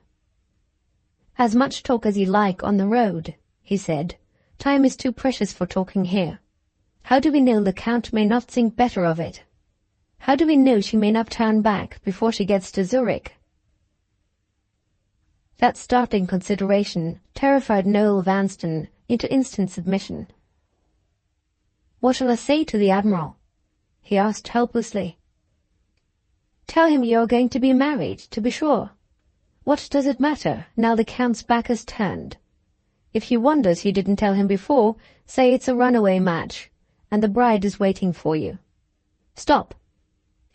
"As much talk as you like on the road," he said. "Time is too precious for talking here. How do we know the Count may not think better of it? How do we know she may not turn back before she gets to Zurich?" That startling consideration terrified Noel Vanstone into instant submission. "What shall I say to the Admiral?" he asked helplessly. Tell him you are going to be married, to be sure. What does it matter, now the Count's back is turned? If he wonders you didn't tell him before, say it's a runaway match, and the bride is waiting for you. Stop.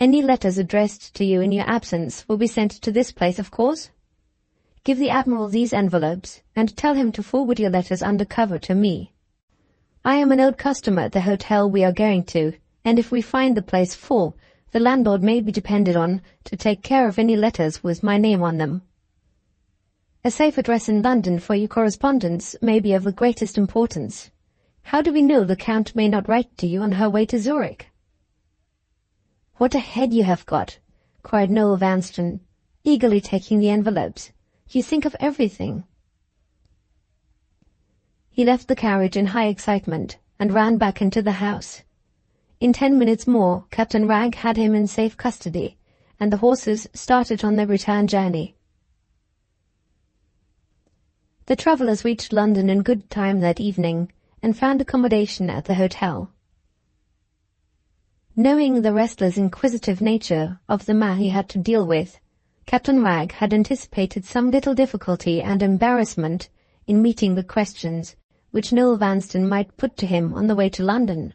Any letters addressed to you in your absence will be sent to this place, of course. Give the Admiral these envelopes, and tell him to forward your letters under cover to me. I am an old customer at the hotel we are going to, and if we find the place full, the landlord may be depended on to take care of any letters with my name on them. A safe address in London for your correspondence may be of the greatest importance. How do we know the Count may not write to you on her way to Zurich? What a head you have got, cried Noel Vanstone, eagerly taking the envelopes. You think of everything. He left the carriage in high excitement and ran back into the house. In 10 minutes more, Captain Wragg had him in safe custody, and the horses started on their return journey. The travellers reached London in good time that evening, and found accommodation at the hotel. Knowing the restless, inquisitive nature of the man he had to deal with, Captain Wragg had anticipated some little difficulty and embarrassment in meeting the questions which Noel Vanstone might put to him on the way to London.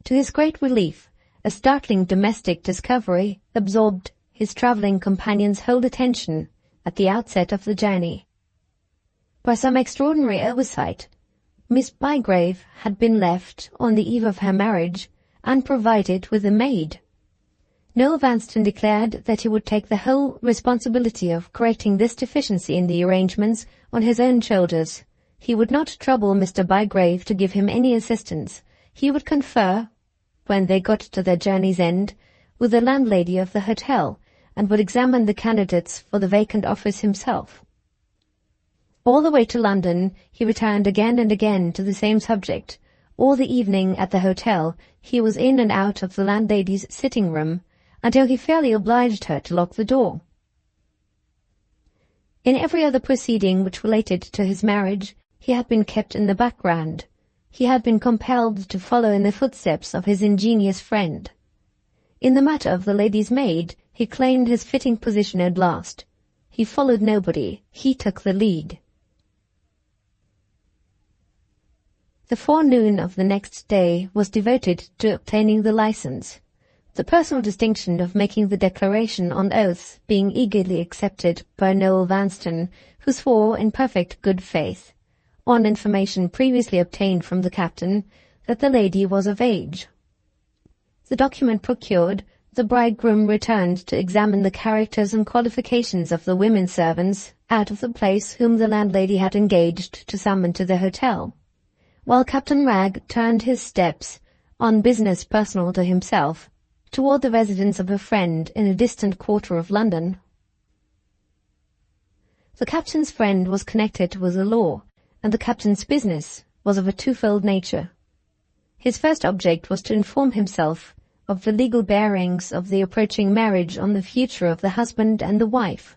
To his great relief, a startling domestic discovery absorbed his travelling companion's whole attention at the outset of the journey. By some extraordinary oversight, Miss Bygrave had been left, on the eve of her marriage, unprovided with a maid. Noel Vanstone declared that he would take the whole responsibility of correcting this deficiency in the arrangements on his own shoulders. He would not trouble Mr. Bygrave to give him any assistance. He would confer, when they got to their journey's end, with the landlady of the hotel, and would examine the candidates for the vacant office himself. All the way to London he returned again and again to the same subject. All the evening at the hotel he was in and out of the landlady's sitting-room, until he fairly obliged her to lock the door. In every other proceeding which related to his marriage, he had been kept in the background. He had been compelled to follow in the footsteps of his ingenious friend. In the matter of the lady's maid, he claimed his fitting position at last. He followed nobody, he took the lead. The forenoon of the next day was devoted to obtaining the license, the personal distinction of making the declaration on oath being eagerly accepted by Noel Vanstone, who swore in perfect good faith, on information previously obtained from the captain, that the lady was of age. The document procured, the bridegroom returned to examine the characters and qualifications of the women servants out of the place whom the landlady had engaged to summon to the hotel, while Captain Wragg turned his steps, on business personal to himself, toward the residence of a friend in a distant quarter of London. The captain's friend was connected with the law, and the captain's business was of a twofold nature. His first object was to inform himself of the legal bearings of the approaching marriage on the future of the husband and the wife.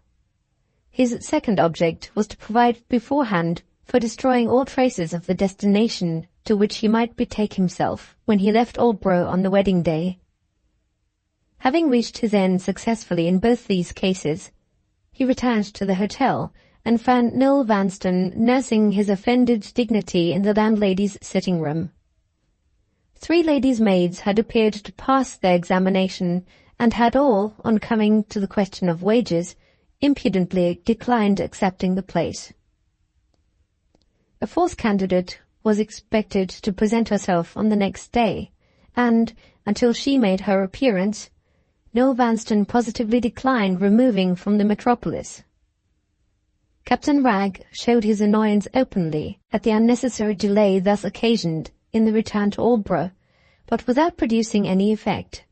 His second object was to provide beforehand for destroying all traces of the destination to which he might betake himself when he left Aldborough on the wedding day. Having reached his end successfully in both these cases, he returned to the hotel and found Noel Vanstone nursing his offended dignity in the landlady's sitting-room. 3 ladies' maids had appeared to pass their examination, and had all, on coming to the question of wages, impudently declined accepting the place. A 4th candidate was expected to present herself on the next day, and, until she made her appearance, Noel Vanstone positively declined removing from the metropolis. Captain Wragg showed his annoyance openly at the unnecessary delay thus occasioned in the return to Aldborough, but without producing any effect.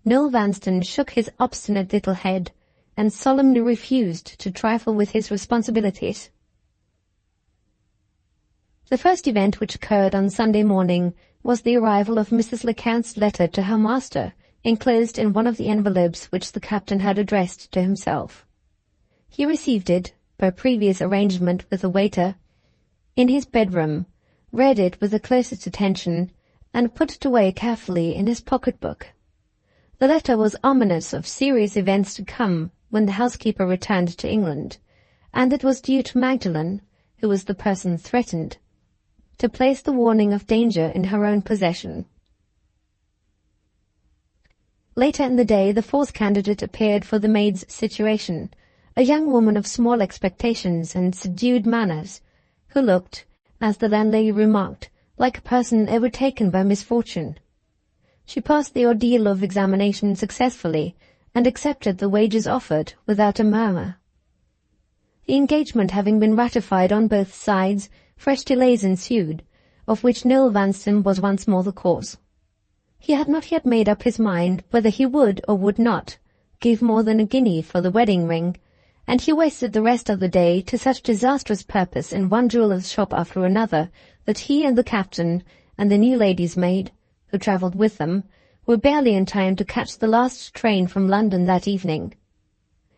Noel Vanstone shook his obstinate little head, and solemnly refused to trifle with his responsibilities. The first event which occurred on Sunday morning was the arrival of Mrs. Lecount's letter to her master, enclosed in one of the envelopes which the captain had addressed to himself. He received it, by previous arrangement with a waiter, in his bedroom, read it with the closest attention, and put it away carefully in his pocket-book. The letter was ominous of serious events to come when the housekeeper returned to England, and it was due to Magdalen, who was the person threatened, to place the warning of danger in her own possession. Later in the day, the fourth candidate appeared for the maid's situation, a young woman of small expectations and subdued manners, who looked, as the landlady remarked, like a person overtaken by misfortune. She passed the ordeal of examination successfully, and accepted the wages offered without a murmur. The engagement having been ratified on both sides, fresh delays ensued, of which Noel Vanstone was once more the cause. He had not yet made up his mind whether he would or would not give more than a guinea for the wedding ring, and he wasted the rest of the day to such disastrous purpose in one jeweller's shop after another that he and the captain and the new lady's maid, who travelled with them, were barely in time to catch the last train from London that evening.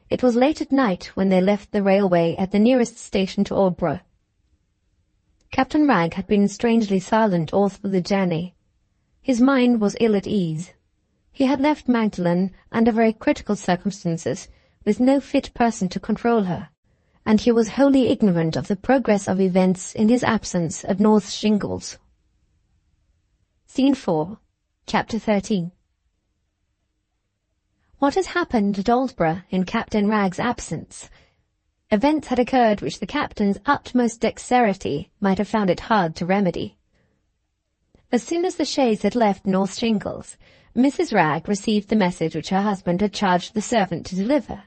It was late at night when they left the railway at the nearest station to Aldborough. Captain Wragge had been strangely silent all through the journey. His mind was ill at ease. He had left Magdalen under very critical circumstances, with no fit person to control her, and he was wholly ignorant of the progress of events in his absence at North Shingles. Scene 4, Chapter 13. What had happened at Aldborough in Captain Wragge's absence? Events had occurred which the captain's utmost dexterity might have found it hard to remedy. As soon as the chaise had left North Shingles, Mrs. Wragge received the message which her husband had charged the servant to deliver.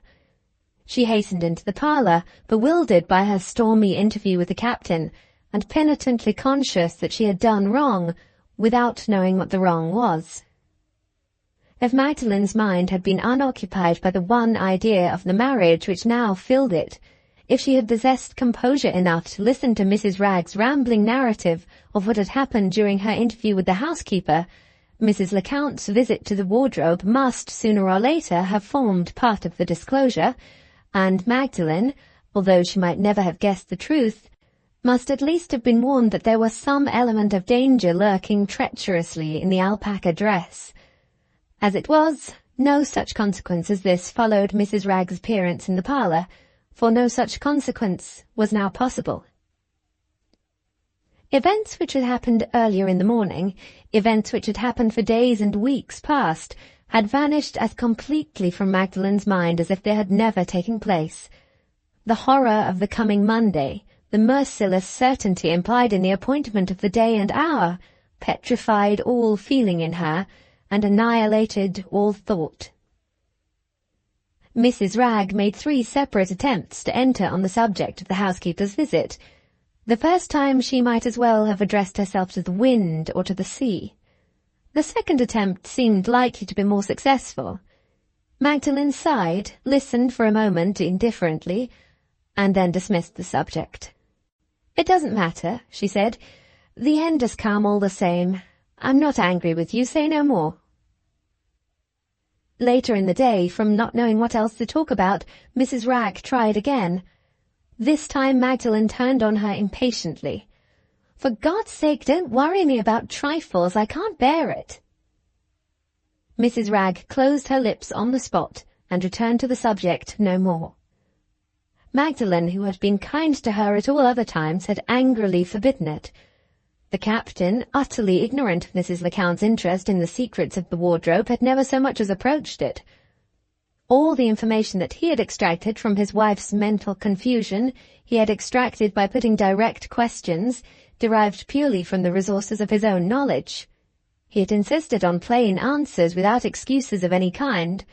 She hastened into the parlour, bewildered by her stormy interview with the captain, and penitently conscious that she had done wrong, without knowing what the wrong was. If Magdalen's mind had been unoccupied by the one idea of the marriage which now filled it, if she had possessed composure enough to listen to Mrs. Wragge's rambling narrative of what had happened during her interview with the housekeeper, Mrs. Lecount's visit to the wardrobe must, sooner or later, have formed part of the disclosure, and Magdalen, although she might never have guessed the truth, must at least have been warned that there was some element of danger lurking treacherously in the alpaca dress. As it was, no such consequence as this followed Mrs. Wragge's appearance in the parlour, for no such consequence was now possible. Events which had happened earlier in the morning, events which had happened for days and weeks past, had vanished as completely from Magdalen's mind as if they had never taken place. The horror of the coming Monday, the merciless certainty implied in the appointment of the day and hour, petrified all feeling in her, and annihilated all thought. Mrs. Wragge made 3 separate attempts to enter on the subject of the housekeeper's visit. The first time she might as well have addressed herself to the wind or to the sea. The second attempt seemed likely to be more successful. Magdalen sighed, listened for a moment indifferently, and then dismissed the subject. "It doesn't matter," she said. "The end has come all the same. I'm not angry with you, say no more." Later in the day, from not knowing what else to talk about, Mrs. Wragge tried again. This time Magdalen turned on her impatiently. "For God's sake, don't worry me about trifles. I can't bear it." Mrs. Wragge closed her lips on the spot and returned to the subject no more. Magdalen, who had been kind to her at all other times, had angrily forbidden it. The captain, utterly ignorant of Mrs. Lecount's interest in the secrets of the wardrobe, had never so much as approached it. All the information that he had extracted from his wife's mental confusion he had extracted by putting direct questions, derived purely from the resources of his own knowledge. He had insisted on plain answers without excuses of any kind.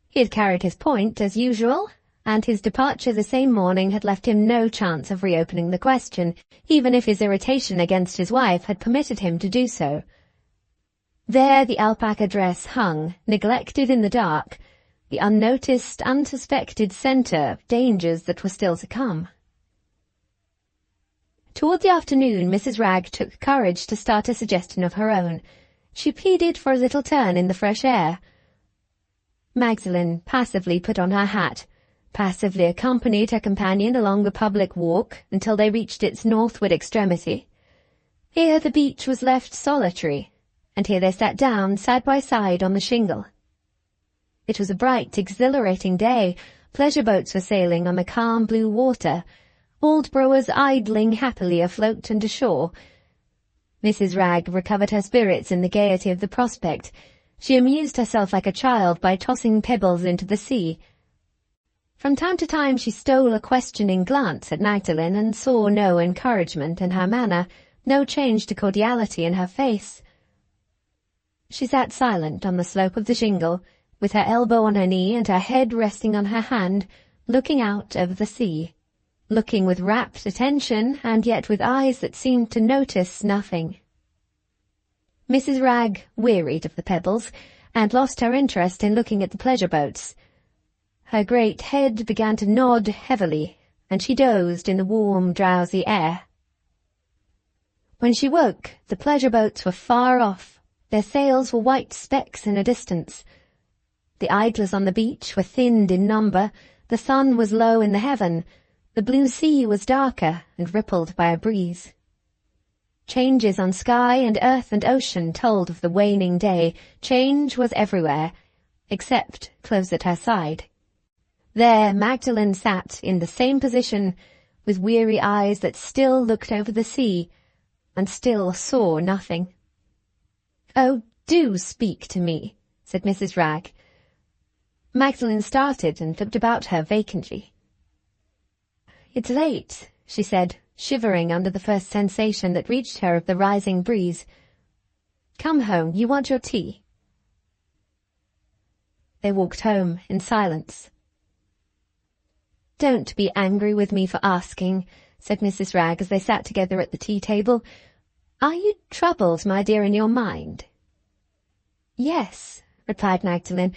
He had carried his point, as usual, and his departure the same morning had left him no chance of reopening the question, even if his irritation against his wife had permitted him to do so. There the alpaca dress hung, neglected in the dark, the unnoticed, unsuspected centre of dangers that were still to come. Toward the afternoon, Mrs. Wragge took courage to start a suggestion of her own. She pleaded for a little turn in the fresh air. Magdalen passively put on her hat, passively accompanied her companion along the public walk until they reached its northward extremity. Here the beach was left solitary, and here they sat down side by side on the shingle. It was a bright, exhilarating day. Pleasure boats were sailing on the calm blue water, old rowers idling happily afloat and ashore. Mrs. Ragg recovered her spirits in the gaiety of the prospect. She amused herself like a child by tossing pebbles into the sea. From time to time she stole a questioning glance at Magdalen and saw no encouragement in her manner, no change to cordiality in her face. She sat silent on the slope of the shingle, with her elbow on her knee and her head resting on her hand, looking out over the sea, looking with rapt attention and yet with eyes that seemed to notice nothing. Mrs. Ragg wearied of the pebbles, and lost her interest in looking at the pleasure boats. Her great head began to nod heavily, and she dozed in the warm, drowsy air. When she woke, the pleasure boats were far off. Their sails were white specks in a distance. The idlers on the beach were thinned in number, the sun was low in the heaven, the blue sea was darker and rippled by a breeze. Changes on sky and earth and ocean told of the waning day. Change was everywhere, except close at her side. There Magdalen sat in the same position, with weary eyes that still looked over the sea, and still saw nothing. "Oh, do speak to me," said Mrs. Ragg. Magdalen started and looked about her vacantly. "It's late," she said, shivering under the first sensation that reached her of the rising breeze. "Come home, you want your tea." They walked home in silence. "Don't be angry with me for asking," said Mrs. Ragg as they sat together at the tea-table. "Are you troubled, my dear, in your mind?" "Yes," replied Magdalen.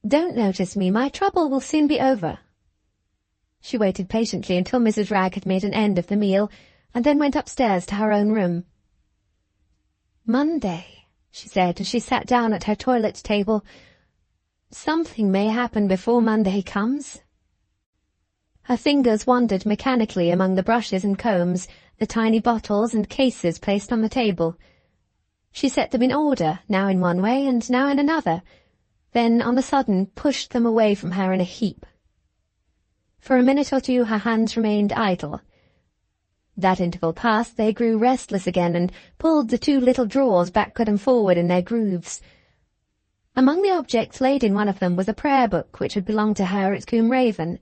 "Don't notice me. My trouble will soon be over." She waited patiently until Mrs. Ragg had made an end of the meal, and then went upstairs to her own room. "Monday," she said as she sat down at her toilet table. "Something may happen before Monday comes." Her fingers wandered mechanically among the brushes and combs, the tiny bottles and cases placed on the table. She set them in order, now in one way and now in another, then on a sudden pushed them away from her in a heap. For a minute or two her hands remained idle. That interval past, they grew restless again and pulled the two little drawers backward and forward in their grooves. Among the objects laid in one of them was a prayer book which had belonged to her at Combe Raven,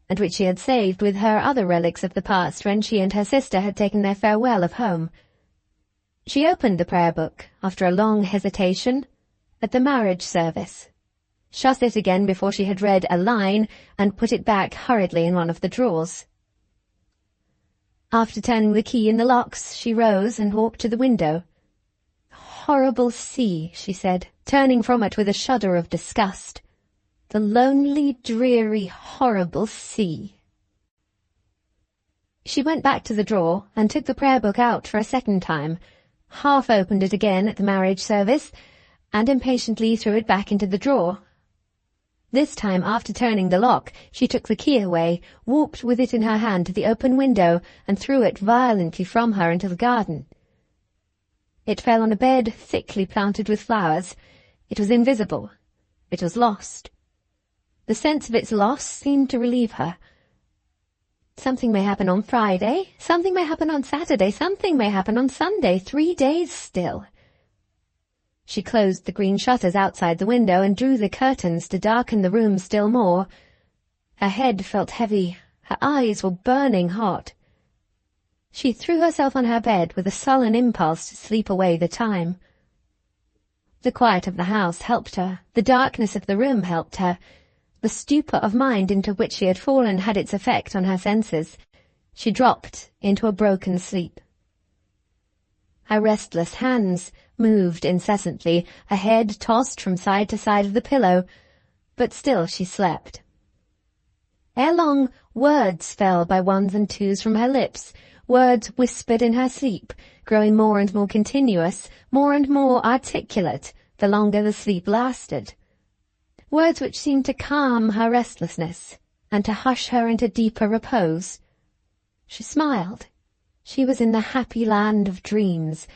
and which she had saved with her other relics of the past when she and her sister had taken their farewell of home. She opened the prayer book, after a long hesitation, at the marriage service, shut it again before she had read a line, and put it back hurriedly in one of the drawers. After turning the key in the locks, she rose and walked to the window. "Horrible sea," she said, turning from it with a shudder of disgust. "The lonely, dreary, horrible sea." She went back to the drawer and took the prayer book out for a second time, half opened it again at the marriage service, and impatiently threw it back into the drawer. This time, after turning the lock, she took the key away, walked with it in her hand to the open window, and threw it violently from her into the garden. It fell on a bed thickly planted with flowers. It was invisible. It was lost. The sense of its loss seemed to relieve her. Something may happen on Friday, something may happen on Saturday, something may happen on Sunday, 3 days still. She closed the green shutters outside the window and drew the curtains to darken the room still more. Her head felt heavy, her eyes were burning hot. She threw herself on her bed with a sullen impulse to sleep away the time. The quiet of the house helped her, the darkness of the room helped her. The stupor of mind into which she had fallen had its effect on her senses. She dropped into a broken sleep. Her restless hands moved incessantly, her head tossed from side to side of the pillow, but still she slept. Ere long, words fell by ones and twos from her lips, words whispered in her sleep, growing more and more continuous, more and more articulate, the longer the sleep lasted. Words which seemed to calm her restlessness, and to hush her into deeper repose. She smiled. She was in the happy land of dreams.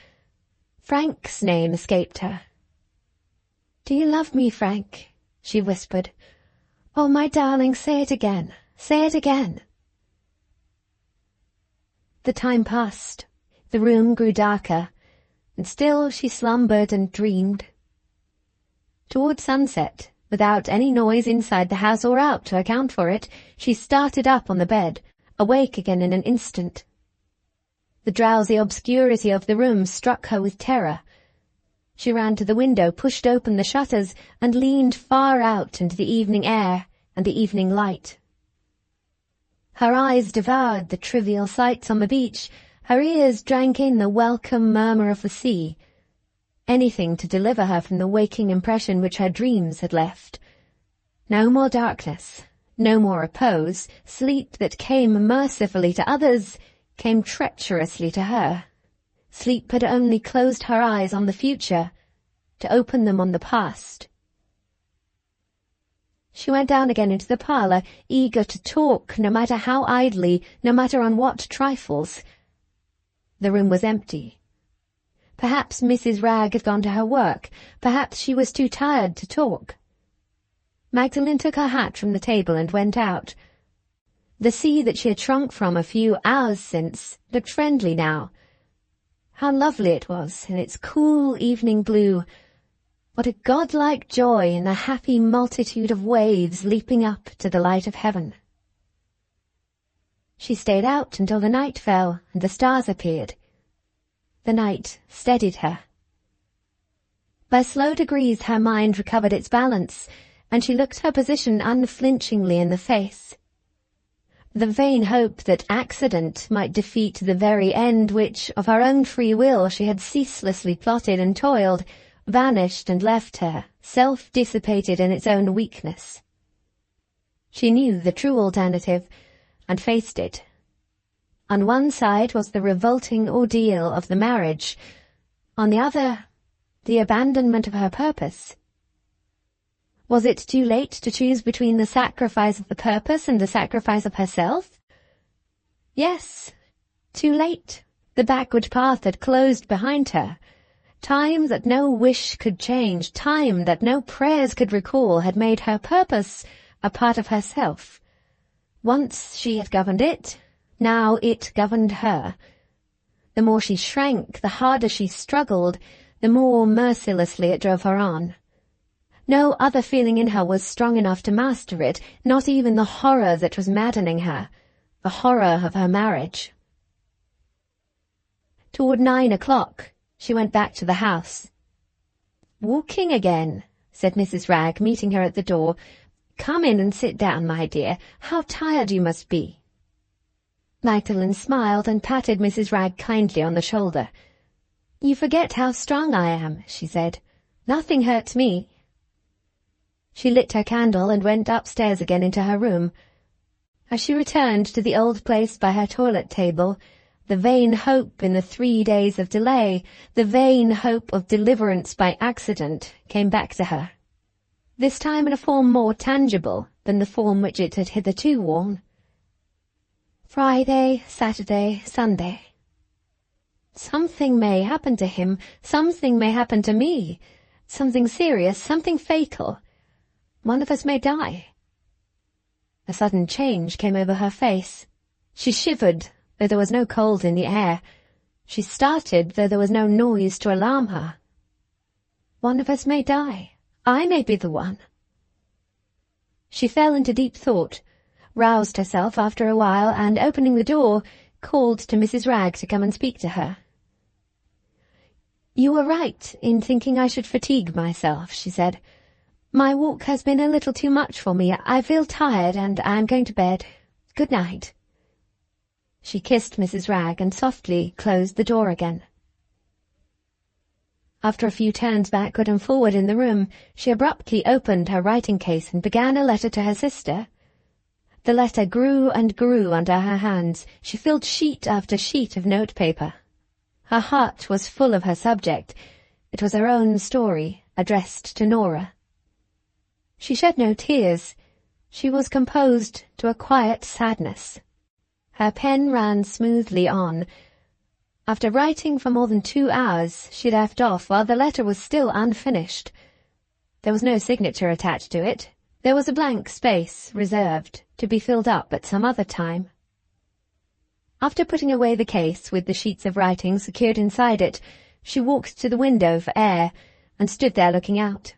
Frank's name escaped her. "Do you love me, Frank?" she whispered. "Oh, my darling, say it again. Say it again." The time passed. The room grew darker, and still she slumbered and dreamed. Toward sunset, without any noise inside the house or out to account for it, she started up on the bed, awake again in an instant. The drowsy obscurity of the room struck her with terror. She ran to the window, pushed open the shutters, and leaned far out into the evening air and the evening light. Her eyes devoured the trivial sights on the beach, her ears drank in the welcome murmur of the sea. Anything to deliver her from the waking impression which her dreams had left. No more darkness, no more repose. Sleep that came mercifully to others came treacherously to her. Sleep had only closed her eyes on the future, to open them on the past. She went down again into the parlour, eager to talk, no matter how idly, no matter on what trifles. The room was empty. Perhaps Mrs. Ragg had gone to her work. Perhaps she was too tired to talk. Magdalen took her hat from the table and went out. The sea that she had shrunk from a few hours since looked friendly now. How lovely it was in its cool evening blue. What a godlike joy in the happy multitude of waves leaping up to the light of heaven. She stayed out until the night fell and the stars appeared. The night steadied her. By slow degrees her mind recovered its balance, and she looked her position unflinchingly in the face. The vain hope that accident might defeat the very end which, of her own free will, she had ceaselessly plotted and toiled, vanished and left her, self-dissipated in its own weakness. She knew the true alternative, and faced it. On one side was the revolting ordeal of the marriage, on the other, the abandonment of her purpose. Was it too late to choose between the sacrifice of the purpose and the sacrifice of herself? Yes, too late. The backward path had closed behind her. Time that no wish could change, time that no prayers could recall, had made her purpose a part of herself. Once she had governed it, now it governed her. The more she shrank, the harder she struggled, the more mercilessly it drove her on. No other feeling in her was strong enough to master it, not even the horror that was maddening her, the horror of her marriage. Toward 9 o'clock, she went back to the house. "Walking again," said Mrs. Ragg, meeting her at the door. "Come in and sit down, my dear. How tired you must be." Magdalen smiled and patted Mrs. Ragg kindly on the shoulder. "You forget how strong I am," she said. "Nothing hurts me." She lit her candle and went upstairs again into her room. As she returned to the old place by her toilet table, the vain hope in the 3 days of delay, the vain hope of deliverance by accident, came back to her. This time in a form more tangible than the form which it had hitherto worn. Friday, Saturday, Sunday. Something may happen to him, something may happen to me, something serious, something fatal. One of us may die. A sudden change came over her face. She shivered, though there was no cold in the air. She started, though there was no noise to alarm her. One of us may die. I may be the one. She fell into deep thought, roused herself after a while, and, opening the door, called to Mrs. Ragg to come and speak to her. "You were right in thinking I should fatigue myself," she said. "My walk has been a little too much for me. I feel tired, and I am going to bed. Good night." She kissed Mrs. Ragg and softly closed the door again. After a few turns backward and forward in the room, she abruptly opened her writing-case and began a letter to her sister. The letter grew and grew under her hands. She filled sheet after sheet of notepaper. Her heart was full of her subject. It was her own story, addressed to Norah. She shed no tears. She was composed to a quiet sadness. Her pen ran smoothly on. After writing for more than 2 hours, she left off while the letter was still unfinished. There was no signature attached to it. There was a blank space reserved to be filled up at some other time. After putting away the case with the sheets of writing secured inside it, she walked to the window for air and stood there looking out.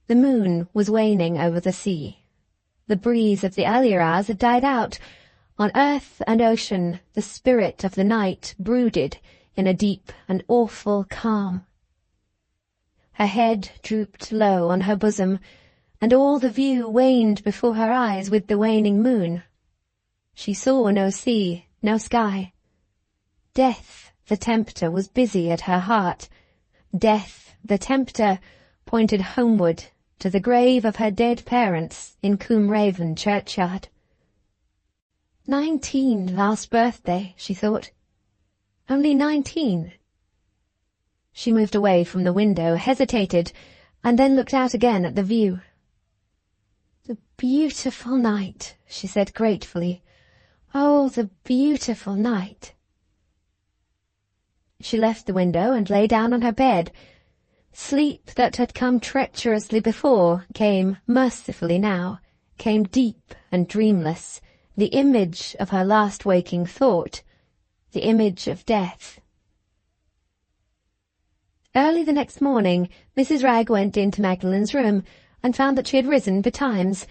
The moon was waning over the sea. The breeze of the earlier hours had died out. On earth and ocean the spirit of the night brooded in a deep and awful calm. Her head drooped low on her bosom, and all the view waned before her eyes with the waning moon. She saw no sea, no sky. Death, the tempter, was busy at her heart. Death, the tempter, pointed homeward to the grave of her dead parents in Combe Raven churchyard. 19 last birthday, she thought. Only 19. She moved away from the window, hesitated, and then looked out again at the view. The beautiful night, she said gratefully. Oh, the beautiful night. She left the window and lay down on her bed. Sleep that had come treacherously before came mercifully now, came deep and dreamless, the image of her last waking thought, the image of death. Early the next morning, Mrs. Wragg went into Magdalen's room and found that she had risen betimes.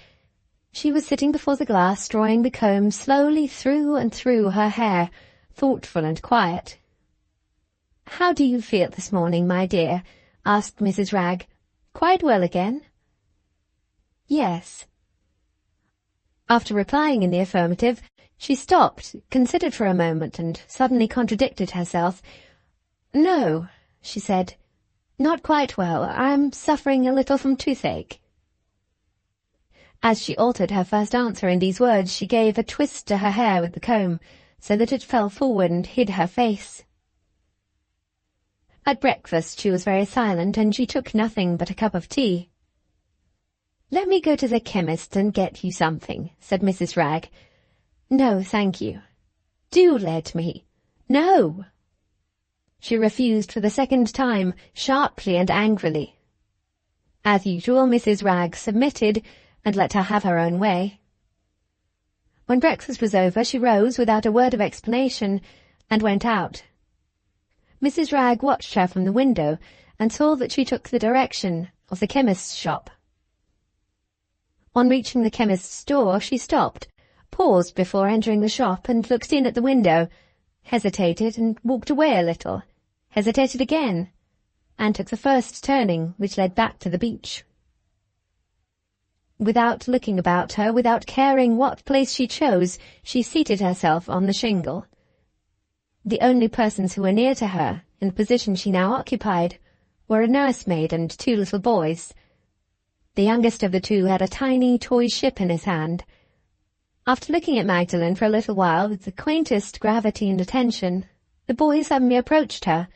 She was sitting before the glass, drawing the comb slowly through and through her hair, thoughtful and quiet. "How do you feel this morning, my dear?" asked Mrs. Wragg. "Quite well again?" "Yes." After replying in the affirmative, she stopped, considered for a moment, and suddenly contradicted herself. "No," she said, "not quite well. I'm suffering a little from toothache." As she altered her first answer in these words, she gave a twist to her hair with the comb, so that it fell forward and hid her face. At breakfast she was very silent, and she took nothing but a cup of tea. "Let me go to the chemist and get you something," said Mrs. Wragg. "No, thank you." "Do let me." "No." She refused for the second time, sharply and angrily. As usual, Mrs. Wragg submitted and let her have her own way. When breakfast was over, she rose without a word of explanation and went out. Mrs. Wragg watched her from the window and saw that she took the direction of the chemist's shop. On reaching the chemist's door, she stopped, paused before entering the shop and looked in at the window, hesitated and walked away a little, hesitated again, and took the first turning which led back to the beach. Without looking about her, without caring what place she chose, she seated herself on the shingle. The only persons who were near to her, in the position she now occupied, were a nursemaid and 2 little boys. The youngest of the 2 had a tiny toy ship in his hand. After looking at Magdalen for a little while with the quaintest gravity and attention, the boy suddenly approached her,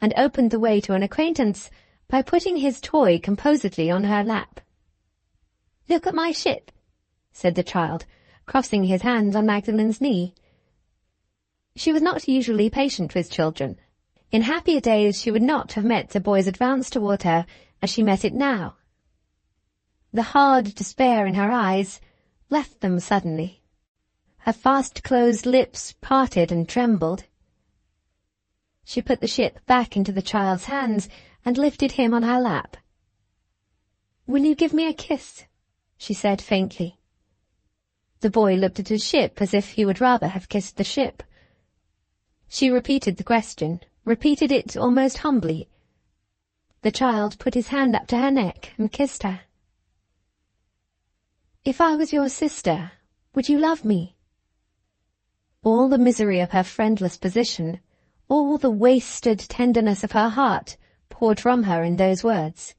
and opened the way to an acquaintance by putting his toy composedly on her lap. "Look at my ship," said the child, crossing his hands on Magdalen's knee. She was not usually patient with children. In happier days she would not have met the boy's advance toward her as she met it now. The hard despair in her eyes left them suddenly. Her fast-closed lips parted and trembled. She put the ship back into the child's hands and lifted him on her lap. "Will you give me a kiss?" she said faintly. The boy looked at his ship as if he would rather have kissed the ship. She repeated the question, repeated it almost humbly. The child put his hand up to her neck and kissed her. "If I was your sister, would you love me?" All the misery of her friendless position, all the wasted tenderness of her heart poured from her in those words.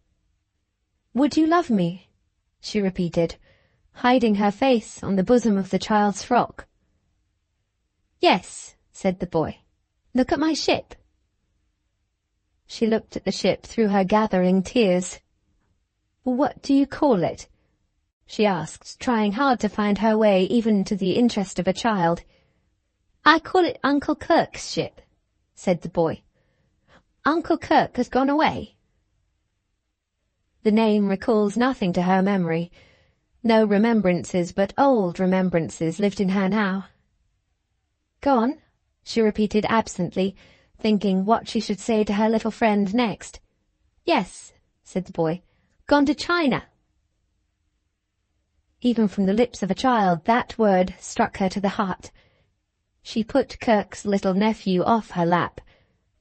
"Would you love me?" she repeated, hiding her face on the bosom of the child's frock. "Yes," said the boy. "Look at my ship." She looked at the ship through her gathering tears. "What do you call it?" she asked, trying hard to find her way even to the interest of a child. "I call it Uncle Kirk's ship," said the boy. "Uncle Kirk has gone away." The name recalls nothing to her memory. No remembrances but old remembrances lived in her now. "Gone?" she repeated absently, thinking what she should say to her little friend next. "Yes," said the boy. "Gone to China." Even from the lips of a child that word struck her to the heart. She put Kirk's little nephew off her lap,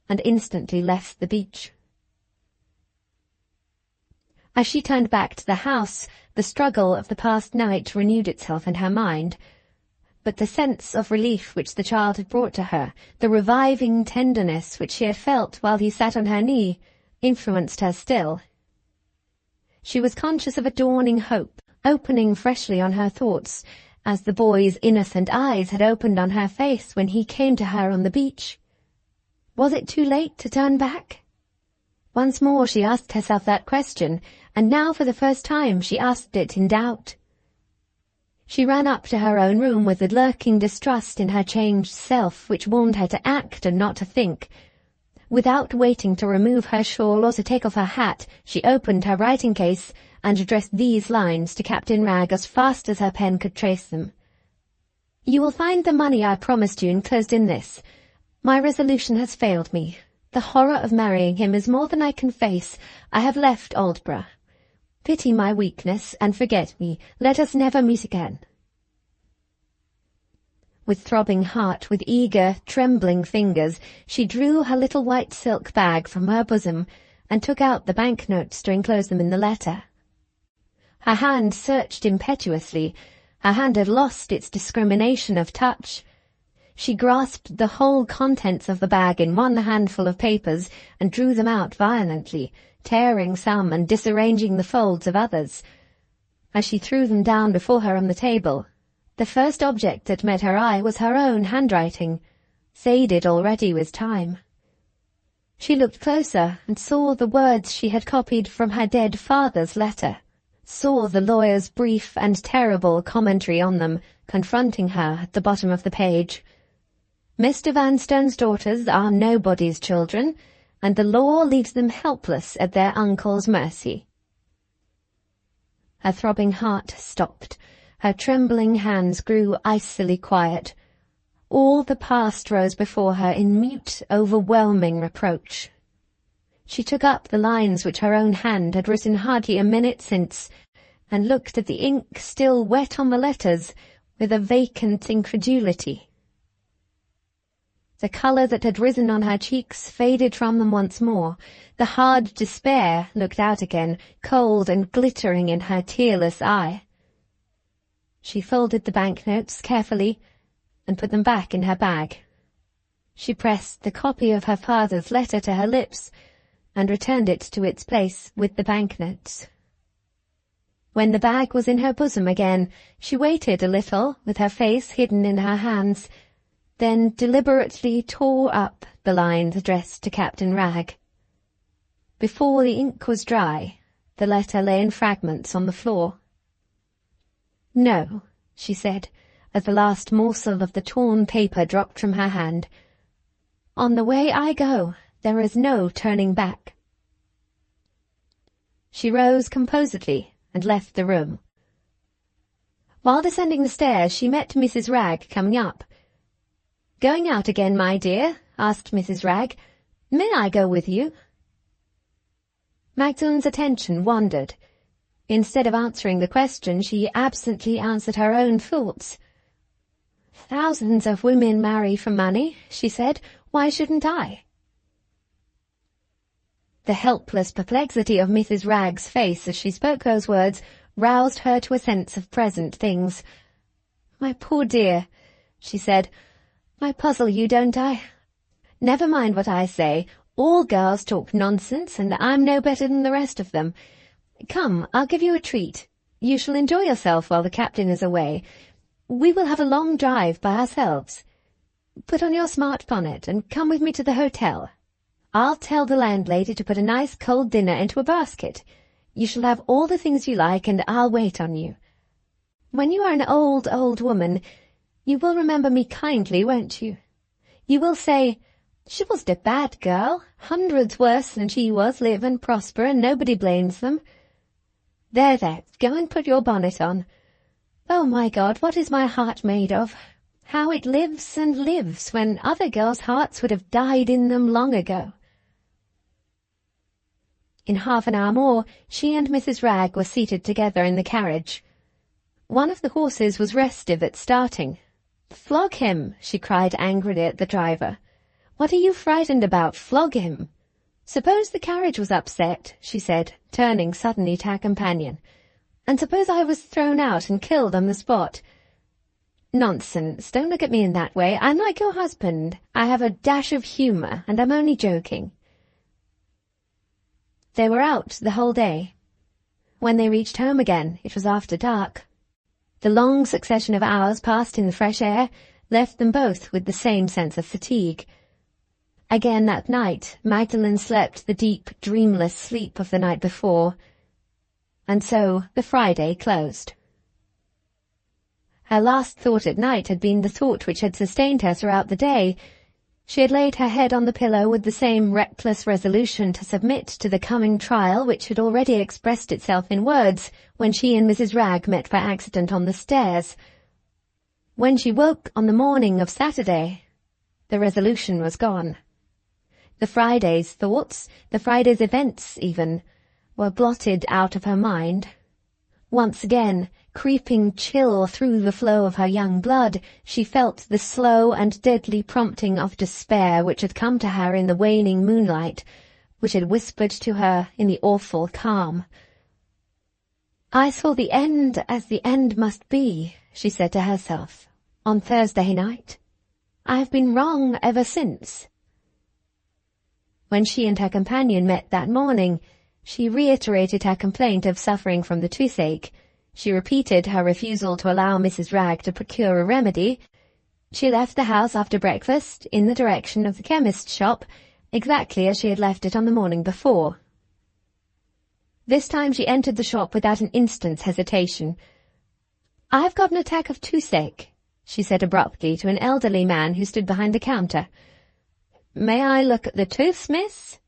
and instantly left the beach. As she turned back to the house, the struggle of the past night renewed itself in her mind. But the sense of relief which the child had brought to her, the reviving tenderness which she had felt while he sat on her knee, influenced her still. She was conscious of a dawning hope, opening freshly on her thoughts, as the boy's innocent eyes had opened on her face when he came to her on the beach. Was it too late to turn back? Once more she asked herself that question, and now for the first time she asked it in doubt. She ran up to her own room with the lurking distrust in her changed self which warned her to act and not to think. Without waiting to remove her shawl or to take off her hat, she opened her writing-case and addressed these lines to Captain Wragg as fast as her pen could trace them. "You will find the money I promised you enclosed in this. My resolution has failed me. The horror of marrying him is more than I can face. I have left Aldborough. Pity my weakness and forget me. Let us never meet again." With throbbing heart, with eager, trembling fingers, she drew her little white silk bag from her bosom and took out the banknotes to enclose them in the letter. Her hand searched impetuously. Her hand had lost its discrimination of touch. She grasped the whole contents of the bag in one handful of papers and drew them out violently, tearing some and disarranging the folds of others. As she threw them down before her on the table, the first object that met her eye was her own handwriting, faded already with time. She looked closer and saw the words she had copied from her dead father's letter, saw the lawyer's brief and terrible commentary on them confronting her at the bottom of the page. "Mr. Vanstone's daughters are nobody's children, and the law leaves them helpless at their uncle's mercy." Her throbbing heart stopped. Her trembling hands grew icily quiet. All the past rose before her in mute, overwhelming reproach. She took up the lines which her own hand had written hardly a minute since, and looked at the ink still wet on the letters with a vacant incredulity. The colour that had risen on her cheeks faded from them once more. The hard despair looked out again, cold and glittering in her tearless eye. She folded the banknotes carefully and put them back in her bag. She pressed the copy of her father's letter to her lips and returned it to its place with the banknotes. When the bag was in her bosom again, she waited a little with her face hidden in her hands, then deliberately tore up the lines addressed to Captain Wragg. Before the ink was dry, the letter lay in fragments on the floor. "No," she said, as the last morsel of the torn paper dropped from her hand. "On the way I go, there is no turning back." She rose composedly and left the room. While descending the stairs, she met Mrs. Wragg coming up. "Going out again, my dear?" asked Mrs. Wragg. "May I go with you?" Magdalen's attention wandered. Instead of answering the question, she absently answered her own thoughts. "Thousands of women marry for money," she said. "Why shouldn't I?" The helpless perplexity of Mrs. Wragg's face as she spoke those words roused her to a sense of present things. "My poor dear," she said, "I puzzle you, don't I? Never mind what I say. All girls talk nonsense, and I'm no better than the rest of them. Come, I'll give you a treat. You shall enjoy yourself while the captain is away. We will have a long drive by ourselves. Put on your smart bonnet and come with me to the hotel. I'll tell the landlady to put a nice cold dinner into a basket. You shall have all the things you like, and I'll wait on you. When you are an old, old woman, you will remember me kindly, won't you? You will say, 'She wasn't a bad girl. Hundreds worse than she was live and prosper, and nobody blames them. There, there, go and put your bonnet on. Oh, my God, what is my heart made of? How it lives and lives when other girls' hearts would have died in them long ago. In half an hour more, she and Mrs. Ragg were seated together in the carriage. One of the horses was restive at starting. "Flog him," she cried angrily at the driver. "What are you frightened about? Flog him." "Suppose the carriage was upset," she said, turning suddenly to her companion. "And suppose I was thrown out and killed on the spot." "Nonsense, don't look at me in that way. I'm like your husband. I have a dash of humour, and I'm only joking." They were out the whole day. When they reached home again, it was after dark. The long succession of hours passed in the fresh air left them both with the same sense of fatigue. Again that night, Magdalen slept the deep, dreamless sleep of the night before, and so the Friday closed. Her last thought at night had been the thought which had sustained her throughout the day. She had laid her head on the pillow with the same reckless resolution to submit to the coming trial which had already expressed itself in words when she and Mrs. Ragg met by accident on the stairs. When she woke on the morning of Saturday, the resolution was gone. The Friday's thoughts, the Friday's events even, were blotted out of her mind. Once again, creeping chill through the flow of her young blood, she felt the slow and deadly prompting of despair which had come to her in the waning moonlight, which had whispered to her in the awful calm. "I saw the end as the end must be," she said to herself, "on Thursday night. I have been wrong ever since." When she and her companion met that morning, she reiterated her complaint of suffering from the toothache. She repeated her refusal to allow Mrs. Ragg to procure a remedy. She left the house after breakfast in the direction of the chemist's shop, exactly as she had left it on the morning before. This time she entered the shop without an instant's hesitation. "I've got an attack of toothache," she said abruptly to an elderly man who stood behind the counter. "May I look at the tooth, miss?"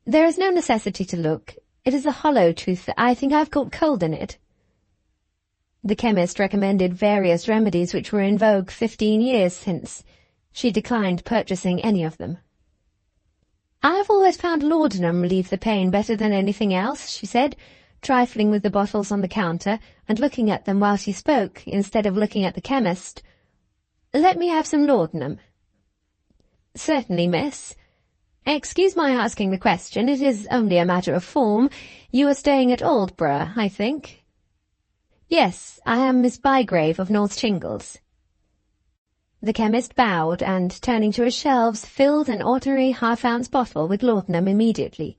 "There is no necessity to look. It is a hollow tooth. I think I've caught cold in it." The chemist recommended various remedies which were in vogue 15 years since. She declined purchasing any of them. "I have always found laudanum relieve the pain better than anything else," she said, trifling with the bottles on the counter and looking at them while she spoke, instead of looking at the chemist. "Let me have some laudanum." "Certainly, miss. Excuse my asking the question. It is only a matter of form. You are staying at Aldborough, I think?" "Yes, I am Miss Bygrave of North Shingles." The chemist bowed and, turning to his shelves, filled an ordinary half-ounce bottle with laudanum immediately.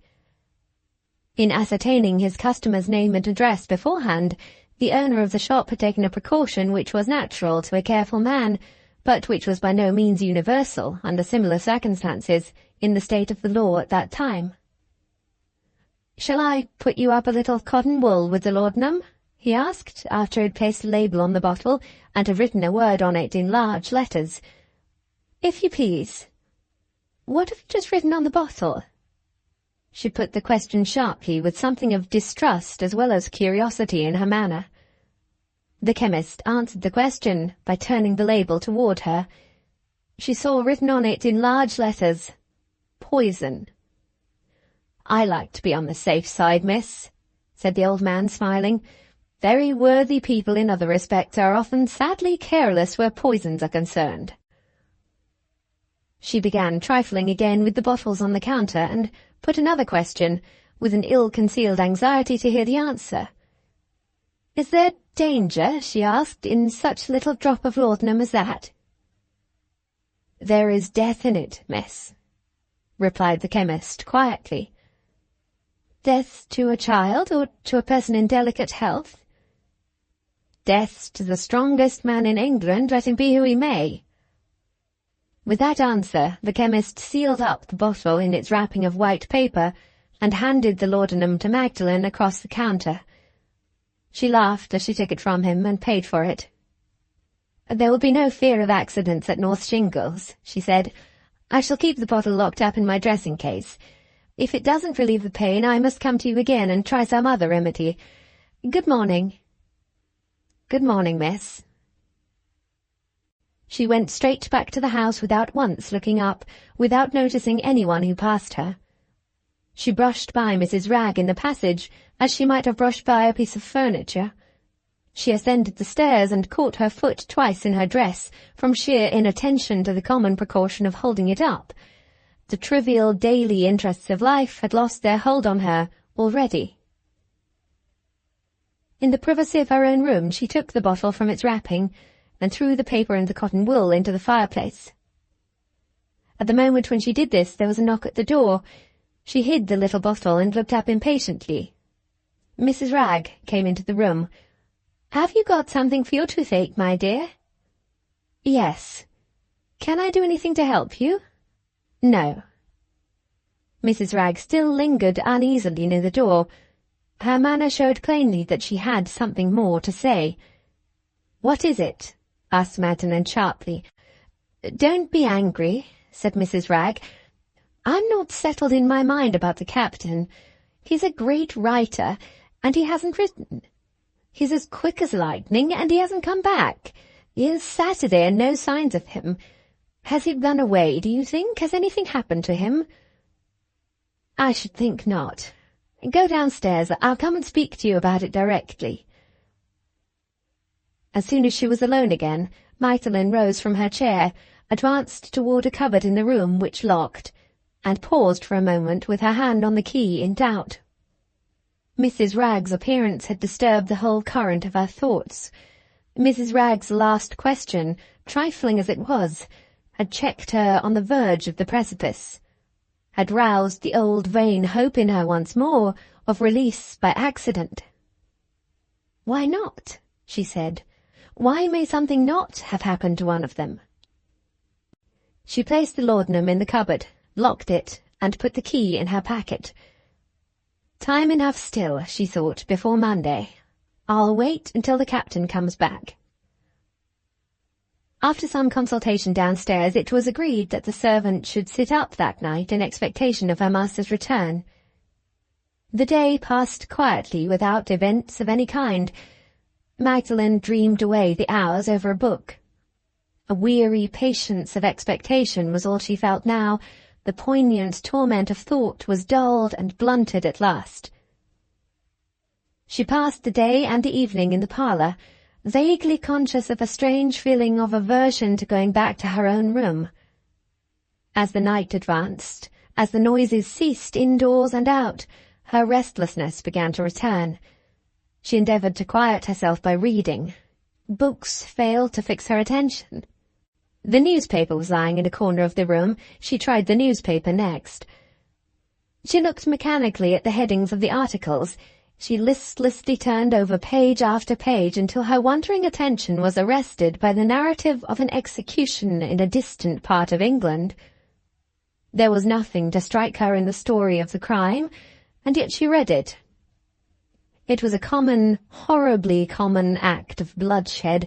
In ascertaining his customer's name and address beforehand, the owner of the shop had taken a precaution which was natural to a careful man, but which was by no means universal under similar circumstances in the state of the law at that time. "Shall I put you up a little cotton wool with the laudanum?" he asked, after he had placed a label on the bottle and had written a word on it in large letters. "If you please." "What have you just written on the bottle?" She put the question sharply, with something of distrust as well as curiosity in her manner. The chemist answered the question by turning the label toward her. She saw written on it in large letters, "Poison." "I like to be on the safe side, miss," said the old man, smiling. "Very worthy people in other respects are often sadly careless where poisons are concerned." She began trifling again with the bottles on the counter and put another question, with an ill-concealed anxiety to hear the answer. "Is there danger," she asked, "in such little drop of laudanum as that?" "There is death in it, miss," replied the chemist quietly. "Death to a child or to a person in delicate health?" "Death to the strongest man in England, let him be who he may." With that answer, the chemist sealed up the bottle in its wrapping of white paper and handed the laudanum to Magdalen across the counter. She laughed as she took it from him and paid for it. "There will be no fear of accidents at North Shingles," she said. "I shall keep the bottle locked up in my dressing case. If it doesn't relieve the pain, I must come to you again and try some other remedy. Good morning." "Good morning, miss." She went straight back to the house without once looking up, without noticing anyone who passed her. She brushed by Mrs. Wragg in the passage, as she might have brushed by a piece of furniture. She ascended the stairs and caught her foot twice in her dress, from sheer inattention to the common precaution of holding it up. The trivial daily interests of life had lost their hold on her already. In the privacy of her own room, she took the bottle from its wrapping and threw the paper and the cotton wool into the fireplace. At the moment when she did this, there was a knock at the door. She hid the little bottle and looked up impatiently. Mrs. Wragg came into the room. "Have you got something for your toothache, my dear?" "Yes." "Can I do anything to help you?" "No." Mrs. Wragg still lingered uneasily near the door. Her manner showed plainly that she had something more to say. "What is it?" asked Magdalen sharply. "Don't be angry," said Mrs. Wragg. "I'm not settled in my mind about the captain. He's a great writer, and he hasn't written. He's as quick as lightning, and he hasn't come back. It's Saturday and no signs of him. Has he run away, do you think? Has anything happened to him?" "I should think not. Go downstairs. I'll come and speak to you about it directly." As soon as she was alone again, Magdalen rose from her chair, advanced toward a cupboard in the room which locked, and paused for a moment with her hand on the key in doubt. Mrs. Wragg's appearance had disturbed the whole current of her thoughts. Mrs. Wragg's last question, trifling as it was, had checked her on the verge of the precipice, had roused the old vain hope in her once more of release by accident. "Why not?" she said. "Why may something not have happened to one of them?" She placed the laudanum in the cupboard, locked it, and put the key in her packet. "Time enough still," she thought, "before Monday. I'll wait until the captain comes back." After some consultation downstairs, it was agreed that the servant should sit up that night in expectation of her master's return. The day passed quietly without events of any kind. Magdalen dreamed away the hours over a book. A weary patience of expectation was all she felt now. The poignant torment of thought was dulled and blunted at last. She passed the day and the evening in the parlour, vaguely conscious of a strange feeling of aversion to going back to her own room. As the night advanced, as the noises ceased indoors and out, her restlessness began to return. She endeavoured to quiet herself by reading. Books failed to fix her attention. The newspaper was lying in a corner of the room. She tried the newspaper next. She looked mechanically at the headings of the articles. She listlessly turned over page after page until her wandering attention was arrested by the narrative of an execution in a distant part of England. There was nothing to strike her in the story of the crime, and yet she read it. It was a common, horribly common act of bloodshed,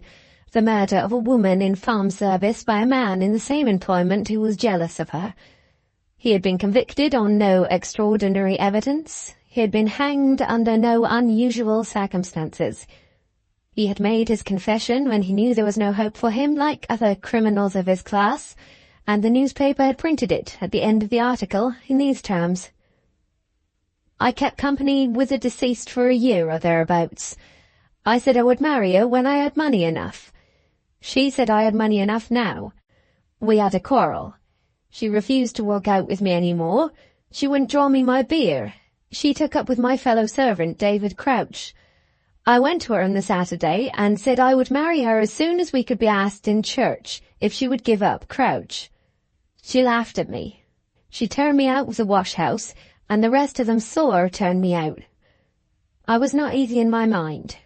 the murder of a woman in farm service by a man in the same employment who was jealous of her. He had been convicted on no extraordinary evidence. He had been hanged under no unusual circumstances. He had made his confession when he knew there was no hope for him, like other criminals of his class, and the newspaper had printed it at the end of the article in these terms: "I kept company with the deceased for a year or thereabouts. I said I would marry her when I had money enough. She said I had money enough now. We had a quarrel. She refused to walk out with me any more. She wouldn't draw me my beer. She took up with my fellow servant, David Crouch. I went to her on the Saturday and said I would marry her as soon as we could be asked in church if she would give up Crouch. She laughed at me. She turned me out of the wash-house, and the rest of them saw her turn me out. I was not easy in my mind.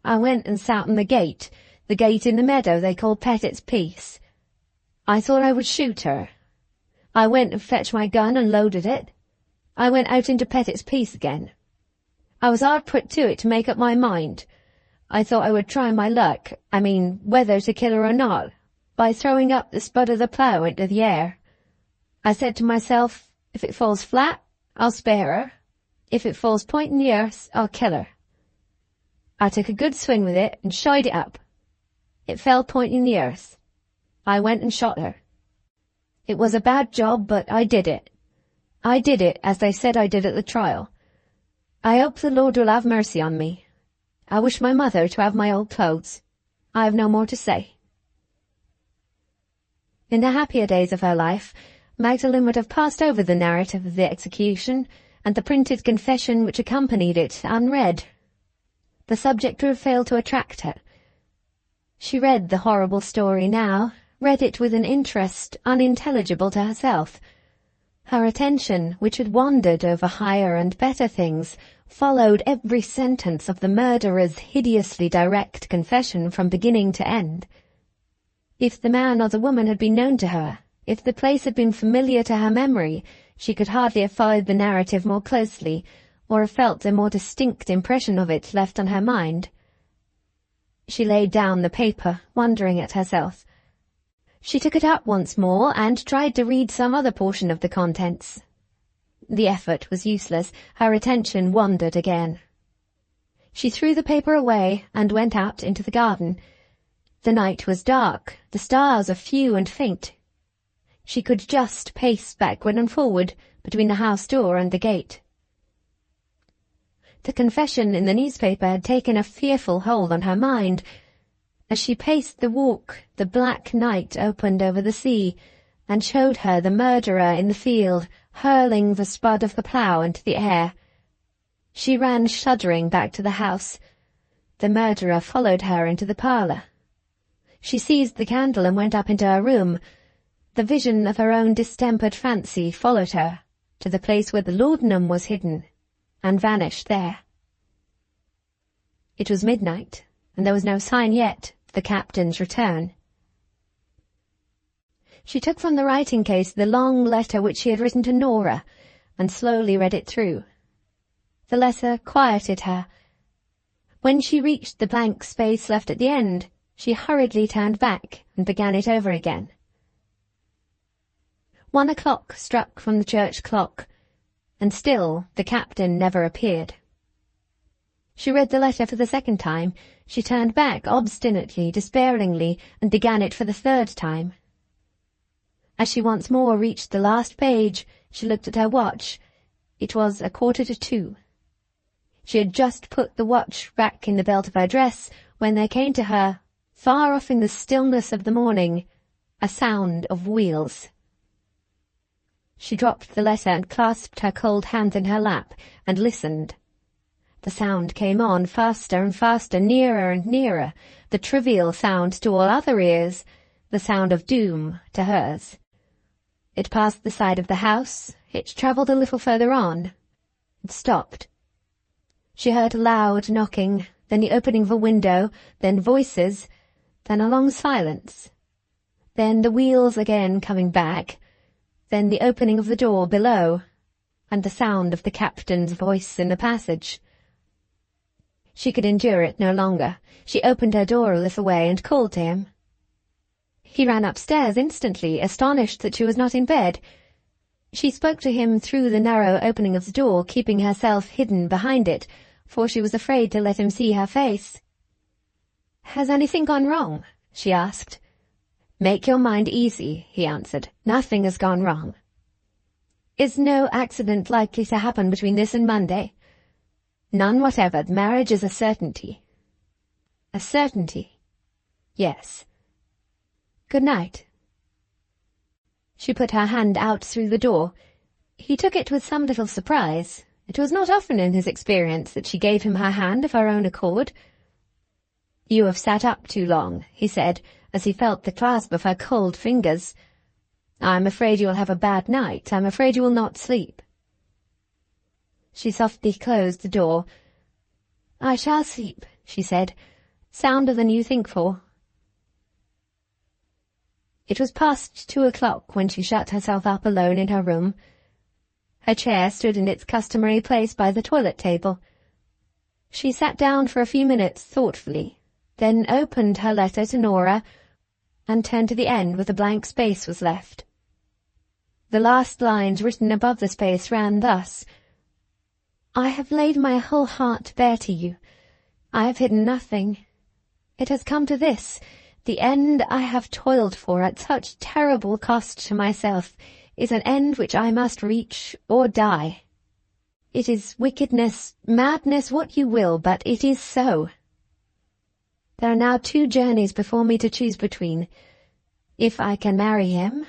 I went and sat on the gate in the meadow they call Pettit's Piece. I thought I would shoot her. I went and fetched my gun and loaded it. I went out into Pettit's Piece again. I was hard put to it to make up my mind. I thought I would try my luck, whether to kill her or not, by throwing up the spud of the plough into the air. I said to myself, if it falls flat, I'll spare her. If it falls point in the earth, I'll kill her. I took a good swing with it and shied it up. It fell point in the earth. I went and shot her. It was a bad job, but I did it. I did it as they said I did at the trial. I hope the Lord will have mercy on me. I wish my mother to have my old clothes. I have no more to say. In the happier days of her life, Magdalen would have passed over the narrative of the execution and the printed confession which accompanied it unread. The subject would have failed to attract her. She read the horrible story now, read it with an interest unintelligible to herself. Her attention, which had wandered over higher and better things, followed every sentence of the murderer's hideously direct confession from beginning to end. If the man or the woman had been known to her, if the place had been familiar to her memory, she could hardly have followed the narrative more closely, or have felt a more distinct impression of it left on her mind. She laid down the paper, wondering at herself. She took it up once more and tried to read some other portion of the contents. The effort was useless. Her attention wandered again. She threw the paper away and went out into the garden. The night was dark, the stars are few and faint. She could just pace backward and forward between the house door and the gate. The confession in the newspaper had taken a fearful hold on her mind. As she paced the walk, the black night opened over the sea, and showed her the murderer in the field, hurling the spud of the plough into the air. She ran shuddering back to the house. The murderer followed her into the parlour. She seized the candle and went up into her room. The vision of her own distempered fancy followed her to the place where the laudanum was hidden, and vanished there. It was midnight, and there was no sign yet of the captain's return. She took from the writing-case the long letter which she had written to Norah, and slowly read it through. The letter quieted her. When she reached the blank space left at the end, she hurriedly turned back and began it over again. 1 o'clock struck from the church clock, and still the captain never appeared. She read the letter for the second time. She turned back obstinately, despairingly, and began it for the third time. As she once more reached the last page, she looked at her watch. It was 1:45. She had just put the watch back in the belt of her dress when there came to her, far off in the stillness of the morning, a sound of wheels. She dropped the letter and clasped her cold hands in her lap and listened. The sound came on faster and faster, nearer and nearer, the trivial sound to all other ears, the sound of doom to hers. It passed the side of the house, it travelled a little further on. It stopped. She heard a loud knocking, then the opening of a window, then voices, then a long silence, then the wheels again coming back, then the opening of the door below, and the sound of the captain's voice in the passage. She could endure it no longer. She opened her door a little way and called to him. He ran upstairs instantly, astonished that she was not in bed. She spoke to him through the narrow opening of the door, keeping herself hidden behind it, for she was afraid to let him see her face. "Has anything gone wrong?" she asked. "Make your mind easy," he answered. "Nothing has gone wrong." "Is no accident likely to happen between this and Monday?" "None whatever. The marriage is a certainty." "A certainty?" "Yes." "Good night." She put her hand out through the door. He took it with some little surprise. It was not often in his experience that she gave him her hand of her own accord. "You have sat up too long," he said, as he felt the clasp of her cold fingers. "I'm afraid you will have a bad night. I'm afraid you will not sleep." She softly closed the door. "I shall sleep," she said, "sounder than you think for." It was past 2 o'clock when she shut herself up alone in her room. Her chair stood in its customary place by the toilet table. She sat down for a few minutes thoughtfully, then opened her letter to Norah, and turned to the end where the blank space was left. The last lines written above the space ran thus: "I have laid my whole heart bare to you. I have hidden nothing. It has come to this. The end I have toiled for at such terrible cost to myself is an end which I must reach or die. It is wickedness, madness, what you will, but it is so. There are now 2 journeys before me to choose between. If I can marry him,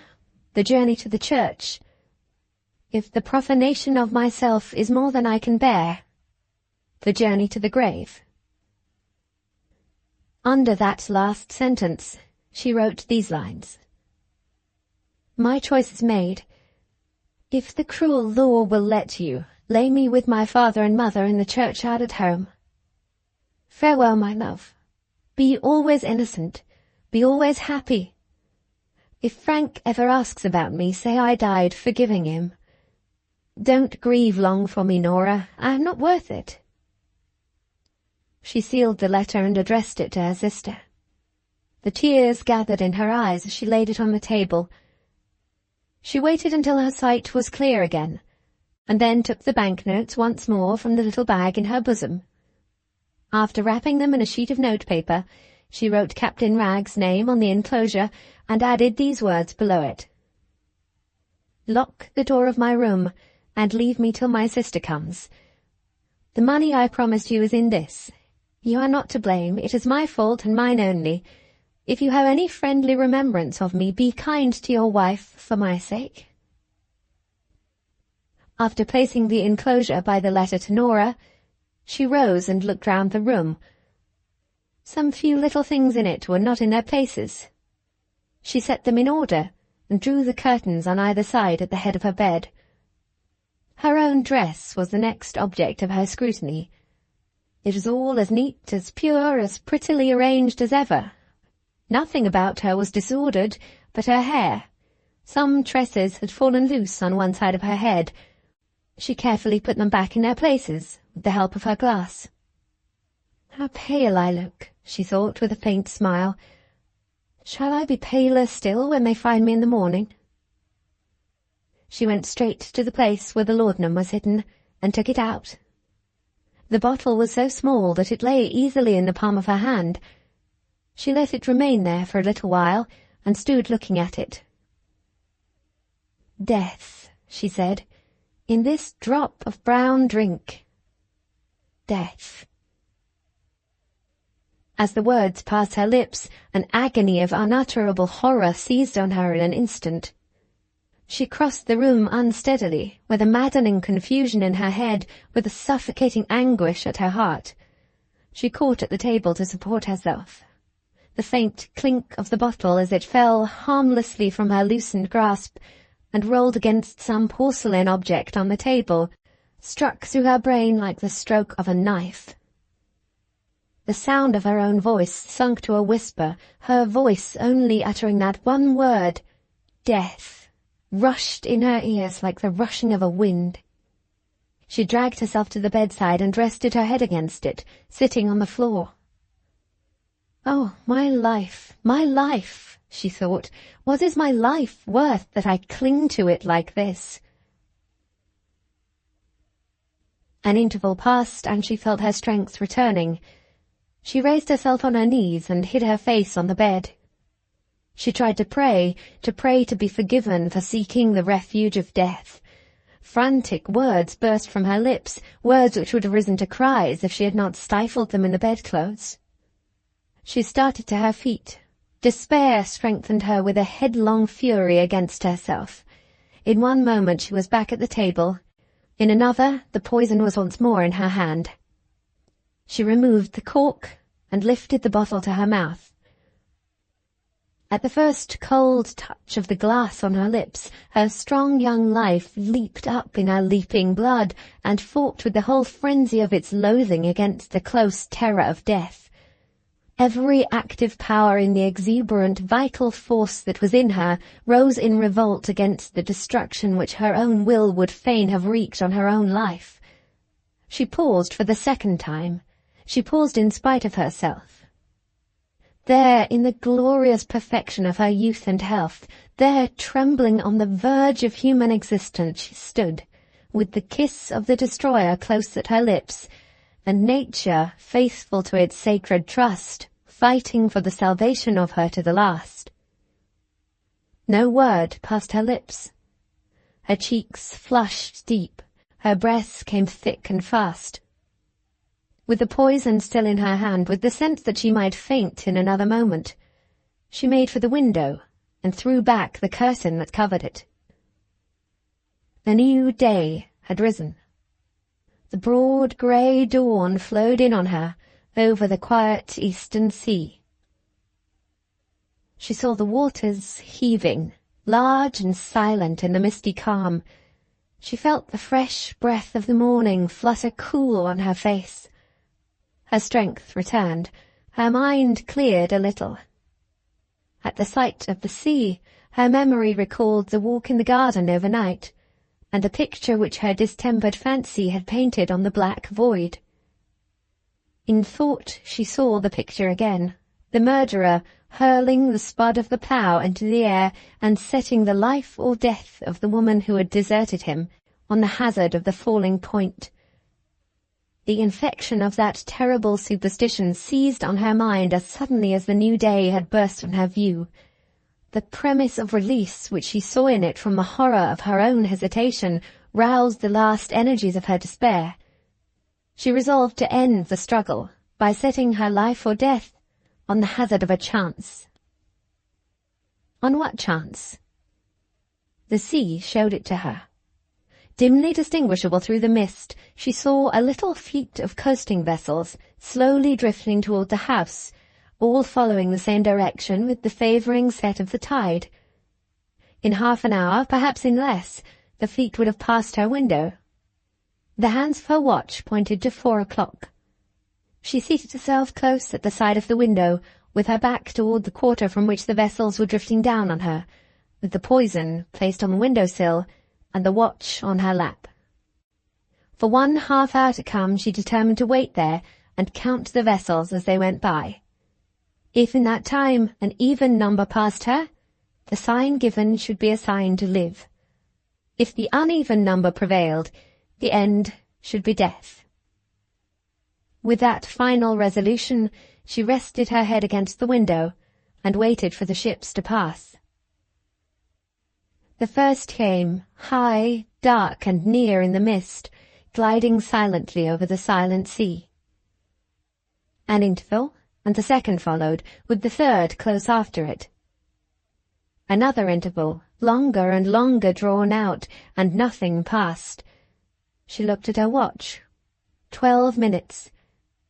the journey to the church. If the profanation of myself is more than I can bear, the journey to the grave." Under that last sentence, she wrote these lines: "My choice is made. If the cruel law will let you, lay me with my father and mother in the churchyard at home. Farewell, my love. Be always innocent. Be always happy. If Frank ever asks about me, say I died forgiving him. Don't grieve long for me, Norah. I am not worth it." She sealed the letter and addressed it to her sister. The tears gathered in her eyes as she laid it on the table. She waited until her sight was clear again, and then took the banknotes once more from the little bag in her bosom. After wrapping them in a sheet of notepaper, she wrote Captain Ragg's name on the enclosure and added these words below it: "Lock the door of my room and leave me till my sister comes. The money I promised you is in this. You are not to blame. It is my fault and mine only. If you have any friendly remembrance of me, be kind to your wife for my sake." After placing the enclosure by the letter to Norah, she rose and looked round the room. Some few little things in it were not in their places. She set them in order and drew the curtains on either side at the head of her bed. Her own dress was the next object of her scrutiny. It was all as neat, as pure, as prettily arranged as ever. Nothing about her was disordered but her hair. Some tresses had fallen loose on one side of her head. She carefully put them back in their places with the help of her glass. "How pale I look," she thought with a faint smile. "Shall I be paler still when they find me in the morning?" She went straight to the place where the laudanum was hidden and took it out. The bottle was so small that it lay easily in the palm of her hand. She let it remain there for a little while and stood looking at it. "Death," she said, "in this drop of brown drink. Death." As the words passed her lips, an agony of unutterable horror seized on her in an instant. She crossed the room unsteadily, with a maddening confusion in her head, with a suffocating anguish at her heart. She caught at the table to support herself. The faint clink of the bottle as it fell harmlessly from her loosened grasp and rolled against some porcelain object on the table struck through her brain like the stroke of a knife. The sound of her own voice sunk to a whisper, her voice only uttering that one word, "Death," rushed in her ears like the rushing of a wind. She dragged herself to the bedside and rested her head against it, sitting on the floor. "Oh, my life, she thought. "What is my life worth that I cling to it like this?" An interval passed, and she felt her strength returning. She raised herself on her knees and hid her face on the bed. She tried to pray to be forgiven for seeking the refuge of death. Frantic words burst from her lips, words which would have risen to cries if she had not stifled them in the bedclothes. She started to her feet. Despair strengthened her with a headlong fury against herself. In one moment she was back at the table. In another, the poison was once more in her hand. She removed the cork and lifted the bottle to her mouth. At the first cold touch of the glass on her lips, her strong young life leaped up in her leaping blood and fought with the whole frenzy of its loathing against the close terror of death. Every active power in the exuberant, vital force that was in her rose in revolt against the destruction which her own will would fain have wreaked on her own life. She paused for the second time. She paused in spite of herself. There, in the glorious perfection of her youth and health, there, trembling on the verge of human existence, she stood, with the kiss of the destroyer close at her lips, and nature, faithful to its sacred trust, fighting for the salvation of her to the last. No word passed her lips. Her cheeks flushed deep, her breaths came thick and fast. With the poison still in her hand, with the sense that she might faint in another moment, she made for the window and threw back the curtain that covered it. The new day had risen. The broad grey dawn flowed in on her over the quiet eastern sea. She saw the waters heaving, large and silent in the misty calm. She felt the fresh breath of the morning flutter cool on her face. Her strength returned, her mind cleared a little. At the sight of the sea, her memory recalled the walk in the garden overnight, and the picture which her distempered fancy had painted on the black void. In thought she saw the picture again, the murderer hurling the spud of the plough into the air and setting the life or death of the woman who had deserted him on the hazard of the falling point. The infection of that terrible superstition seized on her mind as suddenly as the new day had burst on her view. The premise of release which she saw in it from the horror of her own hesitation roused the last energies of her despair. She resolved to end the struggle by setting her life or death on the hazard of a chance. On what chance? The sea showed it to her. Dimly distinguishable through the mist, she saw a little fleet of coasting vessels slowly drifting toward the house, all following the same direction with the favouring set of the tide. In half an hour, perhaps in less, the fleet would have passed her window. The hands of her watch pointed to 4 o'clock. She seated herself close at the side of the window, with her back toward the quarter from which the vessels were drifting down on her, with the poison placed on the window-sill, and the watch on her lap. For 1 half-hour to come she determined to wait there and count the vessels as they went by. If in that time an even number passed her, the sign given should be a sign to live. If the uneven number prevailed, the end should be death. With that final resolution, she rested her head against the window and waited for the ships to pass. The first came, high, dark, and near in the mist, gliding silently over the silent sea. An interval, and the second followed, with the third close after it. Another interval, longer and longer drawn out, and nothing passed. She looked at her watch. 12 minutes,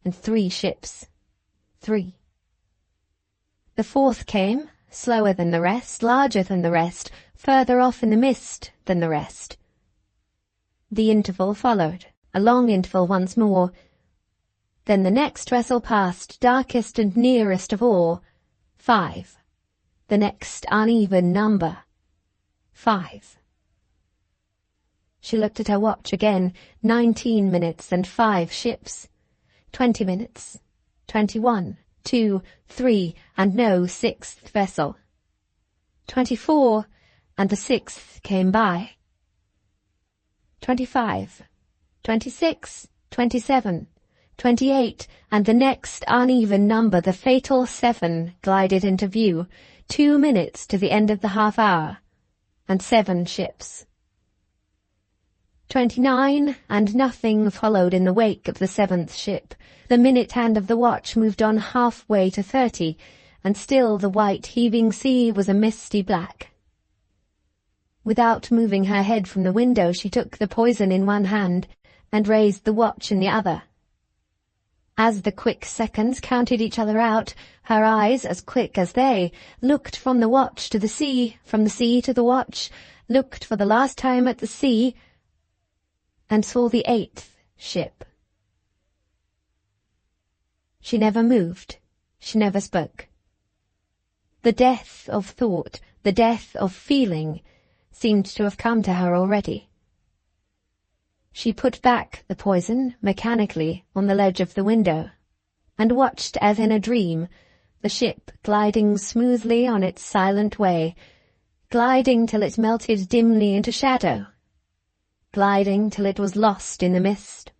and 3 ships. 3. The fourth came, slower than the rest, larger than the rest, further off in the mist than the rest. The interval followed, a long interval once more. Then the next vessel passed, darkest and nearest of all. 5. The next uneven number. 5. She looked at her watch again. 19 minutes and 5 ships. 20 minutes. 21, 2, 3, and no 6th vessel. 24, and the 6th came by. 25, 26, 27, 28, and the next uneven number, the fatal 7, glided into view. 2 minutes to the end of the half-hour, and 7 ships. 29, and nothing followed in the wake of the 7th ship. The minute hand of the watch moved on half-way to 30, and still the white heaving sea was a misty black. Without moving her head from the window, she took the poison in one hand and raised the watch in the other. As the quick seconds counted each other out, her eyes, as quick as they, looked from the watch to the sea, from the sea to the watch, looked for the last time at the sea, and saw the 8th ship. She never moved. She never spoke. The death of thought, the death of feeling, seemed to have come to her already. She put back the poison, mechanically, on the ledge of the window, and watched as in a dream the ship gliding smoothly on its silent way, gliding till it melted dimly into shadow, gliding till it was lost in the mist.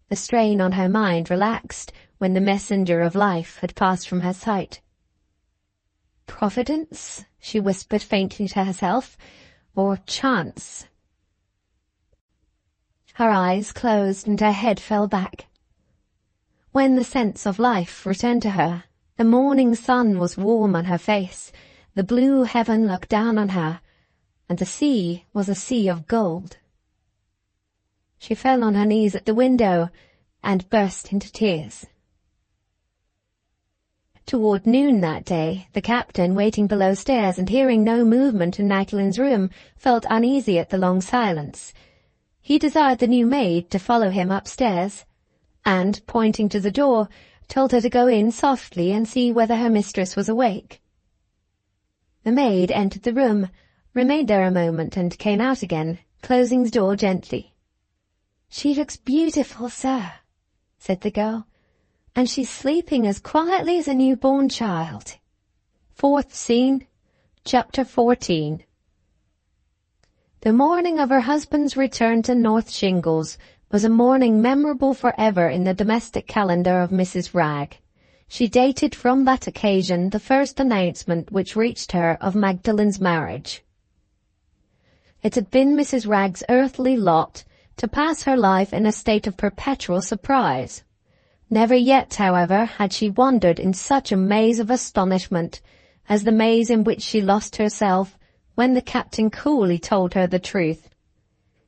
The strain on her mind relaxed when the messenger of life had passed from her sight. Providence, she whispered faintly to herself, or chance? Her eyes closed and her head fell back. When the sense of life returned to her, the morning sun was warm on her face, the blue heaven looked down on her, and the sea was a sea of gold. She fell on her knees at the window and burst into tears. Toward noon that day, the captain, waiting below stairs and hearing no movement in Magdalen's room, felt uneasy at the long silence. He desired the new maid to follow him upstairs, and, pointing to the door, told her to go in softly and see whether her mistress was awake. The maid entered the room, remained there a moment, and came out again, closing the door gently. "She looks beautiful, sir," said the girl, "and she's sleeping as quietly as a newborn child." Fourth scene, chapter 14. The morning of her husband's return to North Shingles was a morning memorable forever in the domestic calendar of Mrs. Wragge. She dated from that occasion the first announcement which reached her of Magdalen's marriage. It had been Mrs. Wragge's earthly lot to pass her life in a state of perpetual surprise. Never yet, however, had she wandered in such a maze of astonishment as the maze in which she lost herself when the captain coolly told her the truth.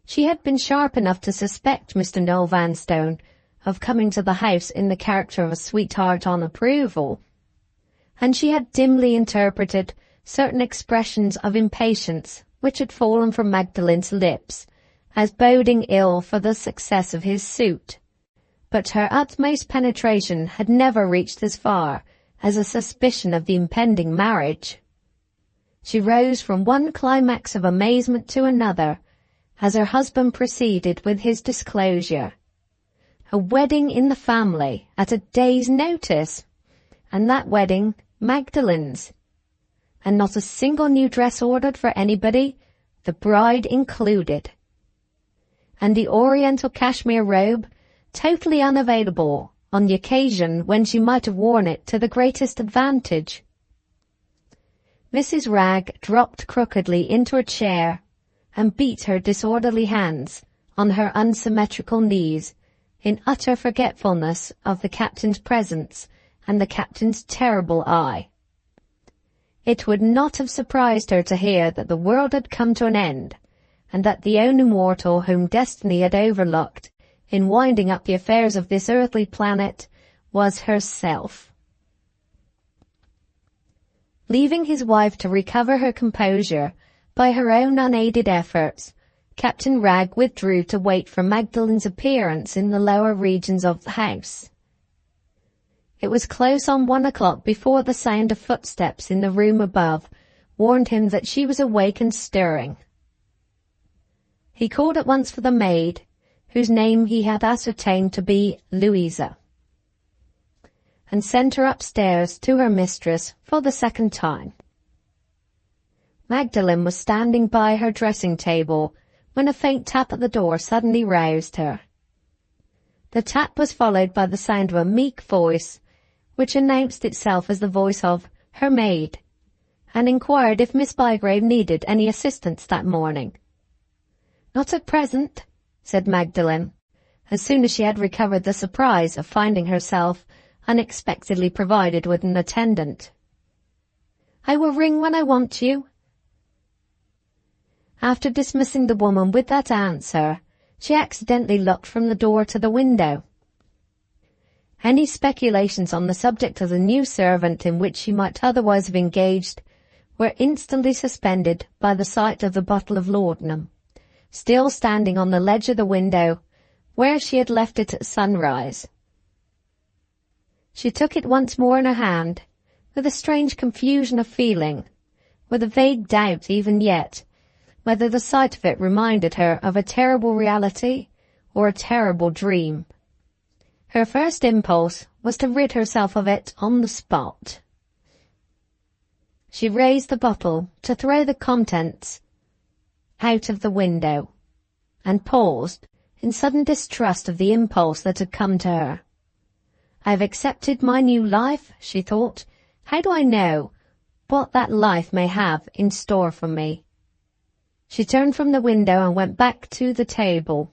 She had been sharp enough to suspect Mr. Noel Vanstone of coming to the house in the character of a sweetheart on approval, and she had dimly interpreted certain expressions of impatience which had fallen from Magdalen's lips as boding ill for the success of his suit. But her utmost penetration had never reached as far as a suspicion of the impending marriage. She rose from one climax of amazement to another as her husband proceeded with his disclosure. A wedding in the family at a day's notice, and that wedding Magdalen's, and not a single new dress ordered for anybody, the bride included, and the oriental cashmere robe totally unavailable on the occasion when she might have worn it to the greatest advantage. Mrs. Wragge dropped crookedly into a chair and beat her disorderly hands on her unsymmetrical knees in utter forgetfulness of the captain's presence and the captain's terrible eye. It would not have surprised her to hear that the world had come to an end, and that the only mortal whom destiny had overlooked in winding up the affairs of this earthly planet was herself. Leaving his wife to recover her composure by her own unaided efforts, Captain Wragge withdrew to wait for Magdalen's appearance in the lower regions of the house. It was close on 1 o'clock before the sound of footsteps in the room above warned him that she was awake and stirring. He called at once for the maid, whose name he had ascertained to be Louisa, and sent her upstairs to her mistress for the second time. Magdalen was standing by her dressing-table when a faint tap at the door suddenly roused her. The tap was followed by the sound of a meek voice, which announced itself as the voice of her maid, and inquired if Miss Bygrave needed any assistance that morning. "Not at present," said Magdalen, as soon as she had recovered the surprise of finding herself unexpectedly provided with an attendant. "I will ring when I want you." After dismissing the woman with that answer, she accidentally looked from the door to the window. Any speculations on the subject of the new servant in which she might otherwise have engaged were instantly suspended by the sight of the bottle of laudanum, still standing on the ledge of the window where she had left it at sunrise. She took it once more in her hand, with a strange confusion of feeling, with a vague doubt even yet whether the sight of it reminded her of a terrible reality or a terrible dream. Her first impulse was to rid herself of it on the spot. She raised the bottle to throw the contents out of the window, and paused in sudden distrust of the impulse that had come to her. "I've accepted my new life," she thought. "How do I know what that life may have in store for me?" She turned from the window and went back to the table.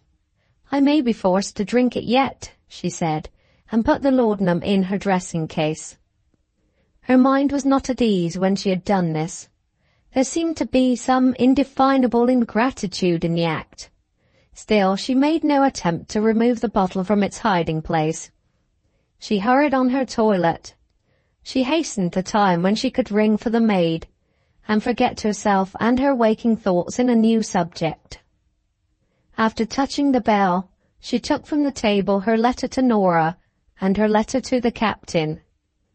"I may be forced to drink it yet," she said, and put the laudanum in her dressing case. Her mind was not at ease when she had done this. There seemed to be some indefinable ingratitude in the act. Still, she made no attempt to remove the bottle from its hiding place. She hurried on her toilet. She hastened the time when she could ring for the maid, and forget herself and her waking thoughts in a new subject. After touching the bell, she took from the table her letter to Norah and her letter to the captain,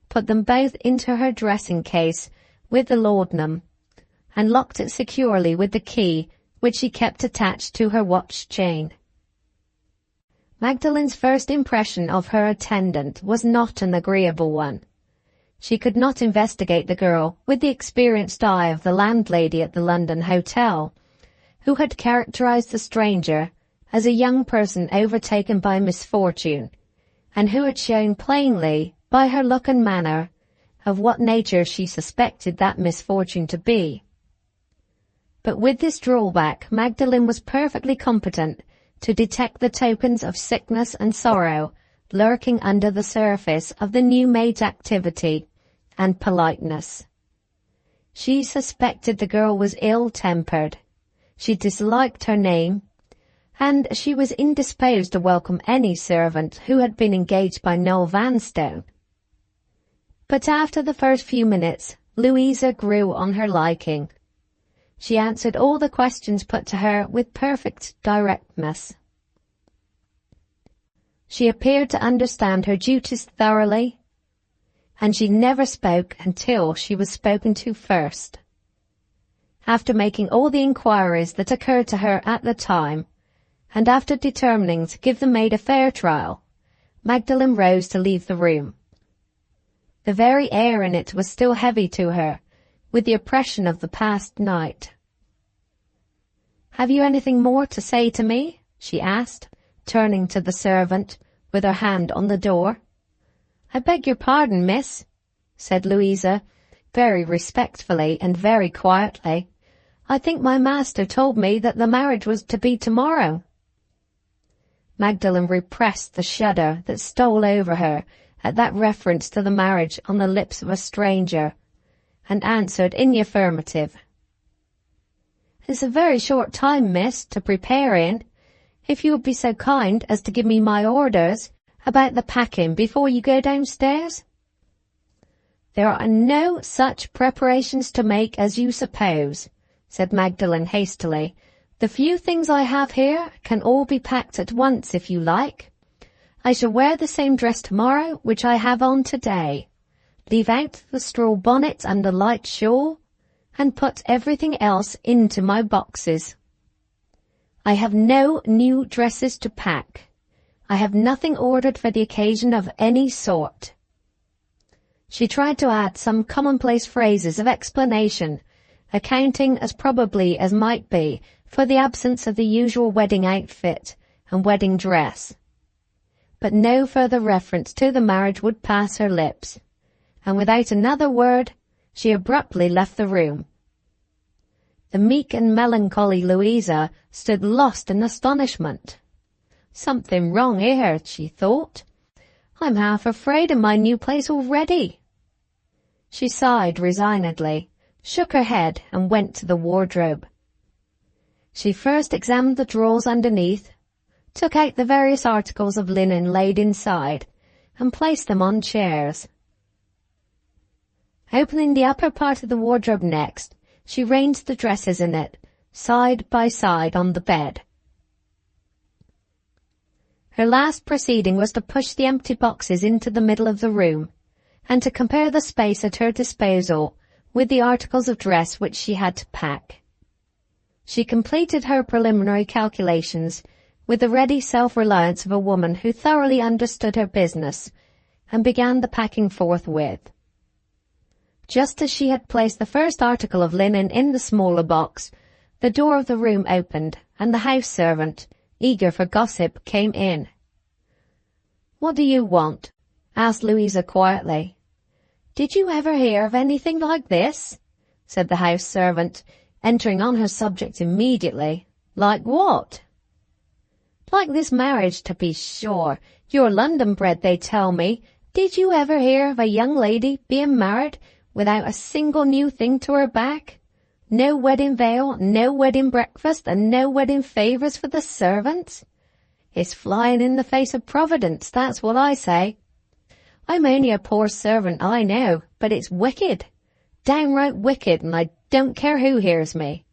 put them both into her dressing case with the laudanum, and locked it securely with the key which she kept attached to her watch chain. Magdalen's first impression of her attendant was not an agreeable one. She could not investigate the girl with the experienced eye of the landlady at the London hotel, who had characterized the stranger as a young person overtaken by misfortune, and who had shown plainly, by her look and manner, of what nature she suspected that misfortune to be. But with this drawback, Magdalen was perfectly competent to detect the tokens of sickness and sorrow lurking under the surface of the new maid's activity and politeness. She suspected the girl was ill-tempered. She disliked her name, and she was indisposed to welcome any servant who had been engaged by Noel Vanstone. But after the first few minutes, Louisa grew on her liking. She answered all the questions put to her with perfect directness. She appeared to understand her duties thoroughly, and she never spoke until she was spoken to first. After making all the inquiries that occurred to her at the time, and after determining to give the maid a fair trial, Magdalen rose to leave the room. The very air in it was still heavy to her, with the oppression of the past night. "Have you anything more to say to me?" she asked, turning to the servant, with her hand on the door. "I beg your pardon, miss," said Louisa, very respectfully and very quietly. "I think my master told me that the marriage was to be tomorrow." Magdalen repressed the shudder that stole over her at that reference to the marriage on the lips of a stranger, and answered in the affirmative. "It's a very short time, miss, to prepare in. If you would be so kind as to give me my orders about the packing before you go downstairs." "There are no such preparations to make as you suppose," said Magdalen hastily. "The few things I have here can all be packed at once if you like. I shall wear the same dress tomorrow which I have on today, leave out the straw bonnet and the light shawl, and put everything else into my boxes. I have no new dresses to pack. I have nothing ordered for the occasion of any sort." She tried to add some commonplace phrases of explanation, accounting as probably as might be for the absence of the usual wedding outfit and wedding dress. But no further reference to the marriage would pass her lips, and without another word, she abruptly left the room. The meek and melancholy Louisa stood lost in astonishment. "Something wrong here," she thought. "I'm half afraid of my new place already." She sighed resignedly, shook her head, and went to the wardrobe. She first examined the drawers underneath, took out the various articles of linen laid inside, and placed them on chairs. Opening the upper part of the wardrobe next, she ranged the dresses in it, side by side on the bed. Her last proceeding was to push the empty boxes into the middle of the room, and to compare the space at her disposal with the articles of dress which she had to pack. She completed her preliminary calculations with the ready self-reliance of a woman who thoroughly understood her business, and began the packing forthwith. Just as she had placed the first article of linen in the smaller box, the door of the room opened, and the house servant, eager for gossip, came in. "What do you want?" asked Louisa quietly. "Did you ever hear of anything like this?" said the house servant, entering on her subject immediately. "Like what?" "Like this marriage, to be sure. You're London-bred, they tell me. Did you ever hear of a young lady being married without a single new thing to her back? No wedding veil, no wedding breakfast, and no wedding favours for the servants? It's flying in the face of Providence, that's what I say. I'm only a poor servant, I know, but it's wicked. Downright wicked, and I don't care who hears me."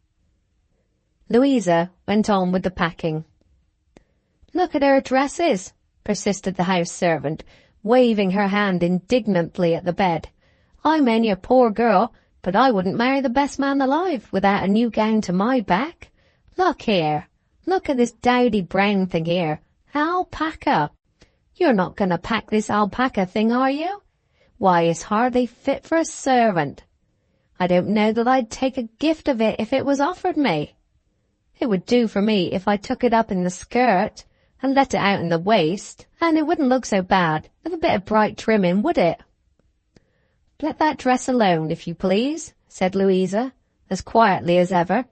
Louisa went on with the packing. "Look at her dresses," persisted the house servant, waving her hand indignantly at the bed. "I'm only a poor girl, but I wouldn't marry the best man alive without a new gown to my back. Look here, look at this dowdy brown thing here. Alpaca. You're not going to pack this alpaca thing, are you? Why, it's hardly fit for a servant. I don't know that I'd take a gift of it if it was offered me. It would do for me if I took it up in the skirt and let it out in the waist, and it wouldn't look so bad with a bit of bright trimming, would it?" "Let that dress alone, if you please," said Louisa, as quietly as ever.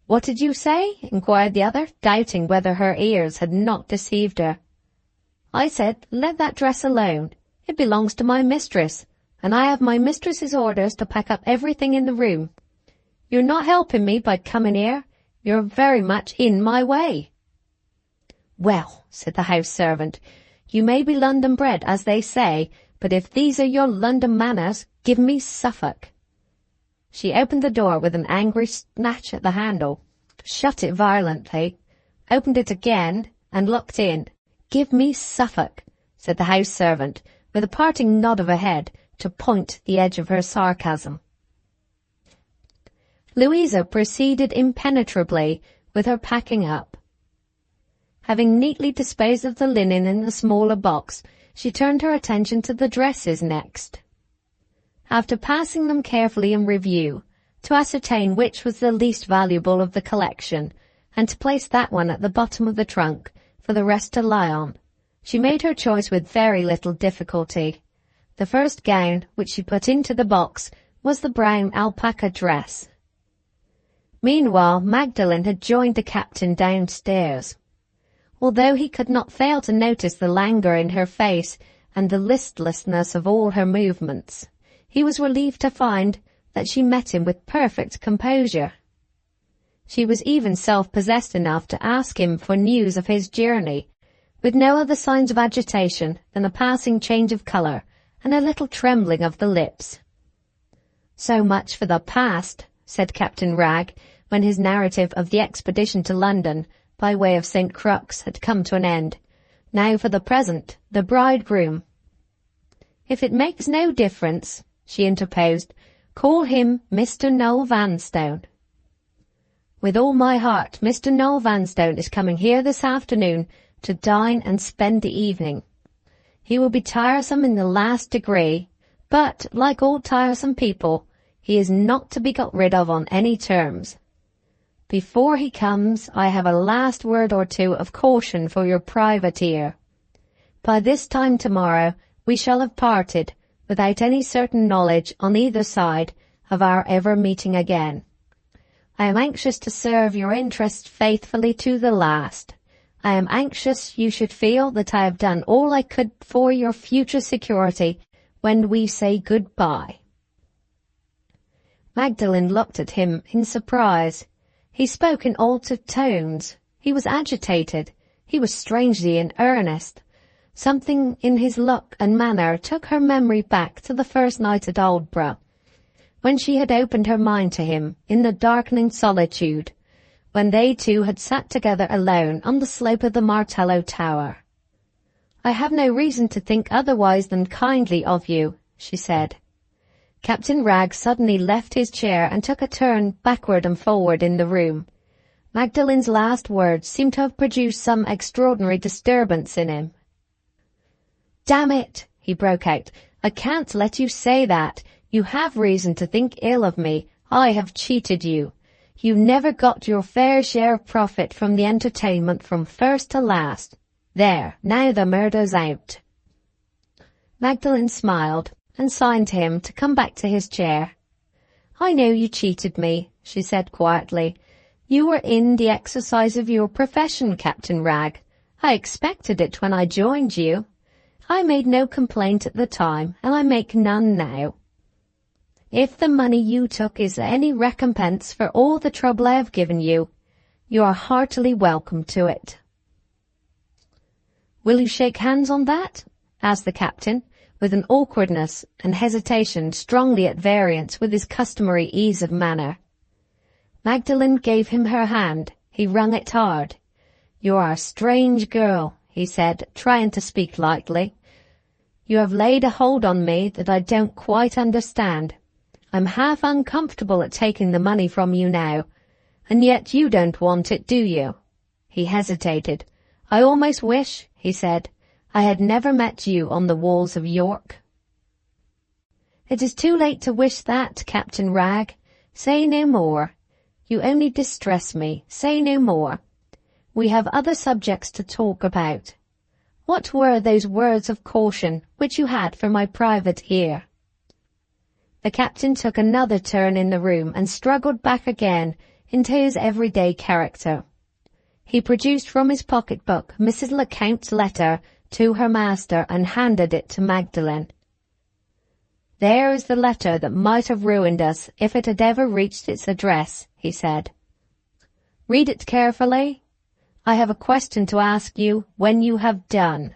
"What did you say?" inquired the other, doubting whether her ears had not deceived her. "I said, let that dress alone. It belongs to my mistress, and I have my mistress's orders to pack up everything in the room. You're not helping me by coming here. You're very much in my way." "Well," said the house servant, "you may be London-bred, as they say, but if these are your London manners, give me Suffolk." She opened the door with an angry snatch at the handle, shut it violently, opened it again, and looked in. "Give me Suffolk," said the house servant, with a parting nod of her head to point the edge of her sarcasm. Louisa proceeded impenetrably with her packing up. Having neatly disposed of the linen in the smaller box, she turned her attention to the dresses next. After passing them carefully in review, to ascertain which was the least valuable of the collection, and to place that one at the bottom of the trunk for the rest to lie on, she made her choice with very little difficulty. The first gown which she put into the box was the brown alpaca dress. Meanwhile, Magdalen had joined the captain downstairs. Although he could not fail to notice the languor in her face and the listlessness of all her movements, he was relieved to find that she met him with perfect composure. She was even self-possessed enough to ask him for news of his journey, with no other signs of agitation than a passing change of colour and a little trembling of the lips. "So much for the past," said Captain Wragge, when his narrative of the expedition to London by way of St. Crux had come to an end. "Now for the present, the bridegroom." "If it makes no difference," she interposed, "call him Mr. Noel Vanstone." "With all my heart. Mr. Noel Vanstone is coming here this afternoon to dine and spend the evening. He will be tiresome in the last degree, but, like all tiresome people, he is not to be got rid of on any terms. Before he comes, I have a last word or two of caution for your private ear. By this time tomorrow we shall have parted, without any certain knowledge on either side of our ever meeting again. I am anxious to serve your interests faithfully to the last. I am anxious you should feel that I have done all I could for your future security when we say good-bye." Magdalen looked at him in surprise. He spoke in altered tones. He was agitated. He was strangely in earnest. Something in his look and manner took her memory back to the first night at Aldborough, when she had opened her mind to him in the darkening solitude, when they two had sat together alone on the slope of the Martello Tower. "I have no reason to think otherwise than kindly of you," she said. Captain Wragge suddenly left his chair and took a turn backward and forward in the room. Magdalen's last words seemed to have produced some extraordinary disturbance in him. Damn it, he broke out. I can't let you say that. You have reason to think ill of me. I have cheated you. You never got your fair share of profit from the entertainment from first to last. There, now the murder's out. Magdalen smiled and signed to him to come back to his chair. I know you cheated me, she said quietly. You were in the exercise of your profession, Captain Ragg. I expected it when I joined you. I made no complaint at the time, and I make none now. If the money you took is any recompense for all the trouble I have given you, you are heartily welcome to it. Will you shake hands on that? Asked the captain, with an awkwardness and hesitation strongly at variance with his customary ease of manner. Magdalen gave him her hand. He wrung it hard. You are a strange girl, he said, trying to speak lightly. You have laid a hold on me that I don't quite understand. I'm half uncomfortable at taking the money from you now, and yet you don't want it, do you? He hesitated. I almost wish, he said, I had never met you on the walls of York. It is too late to wish that, Captain Ragg. Say no more. You only distress me. Say no more. We have other subjects to talk about. What were those words of caution which you had for my private ear? The captain took another turn in the room and struggled back again into his everyday character. He produced from his pocket-book Mrs. Lecount's letter to her master and handed it to Magdalen. There is the letter that might have ruined us if it had ever reached its address, he said. Read it carefully. I have a question to ask you when you have done.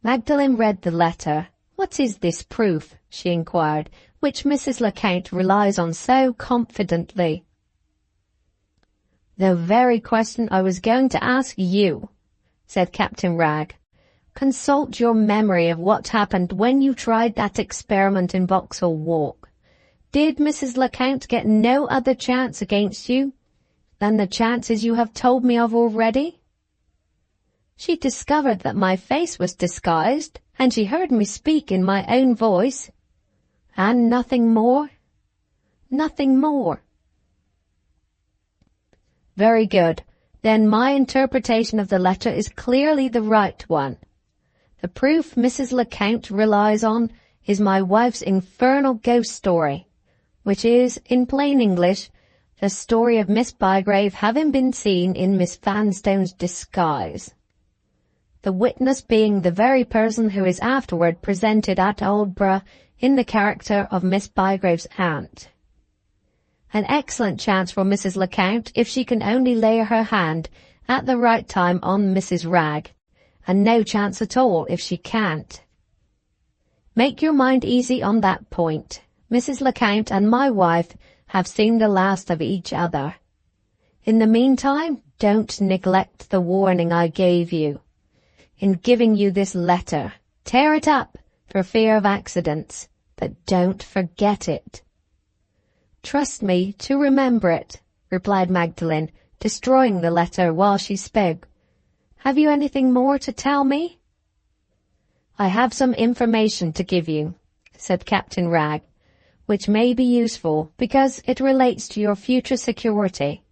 Magdalen read the letter. What is this proof, she inquired, which Mrs. Lecount relies on so confidently? The very question I was going to ask you, said Captain Ragg. Consult your memory of what happened when you tried that experiment in Vauxhall Walk. Did Mrs. Lecount get no other chance against you than the chances you have told me of already? She discovered that my face was disguised, and she heard me speak in my own voice. And nothing more? Nothing more. Very good. Then my interpretation of the letter is clearly the right one. The proof Mrs. Lecount relies on is my wife's infernal ghost story, which is, in plain English, the story of Miss Bygrave having been seen in Miss Vanstone's disguise, the witness being the very person who is afterward presented at Aldborough in the character of Miss Bygrave's aunt. An excellent chance for Mrs. Lecount if she can only lay her hand at the right time on Mrs. Ragg, and no chance at all if she can't. Make your mind easy on that point. Mrs. Lecount and my wife have seen the last of each other. In the meantime, don't neglect the warning I gave you. In giving you this letter, tear it up for fear of accidents, but don't forget it. Trust me to remember it, replied Magdalen, destroying the letter while she spoke. Have you anything more to tell me? I have some information to give you, said Captain Ragg, which may be useful because it relates to your future security.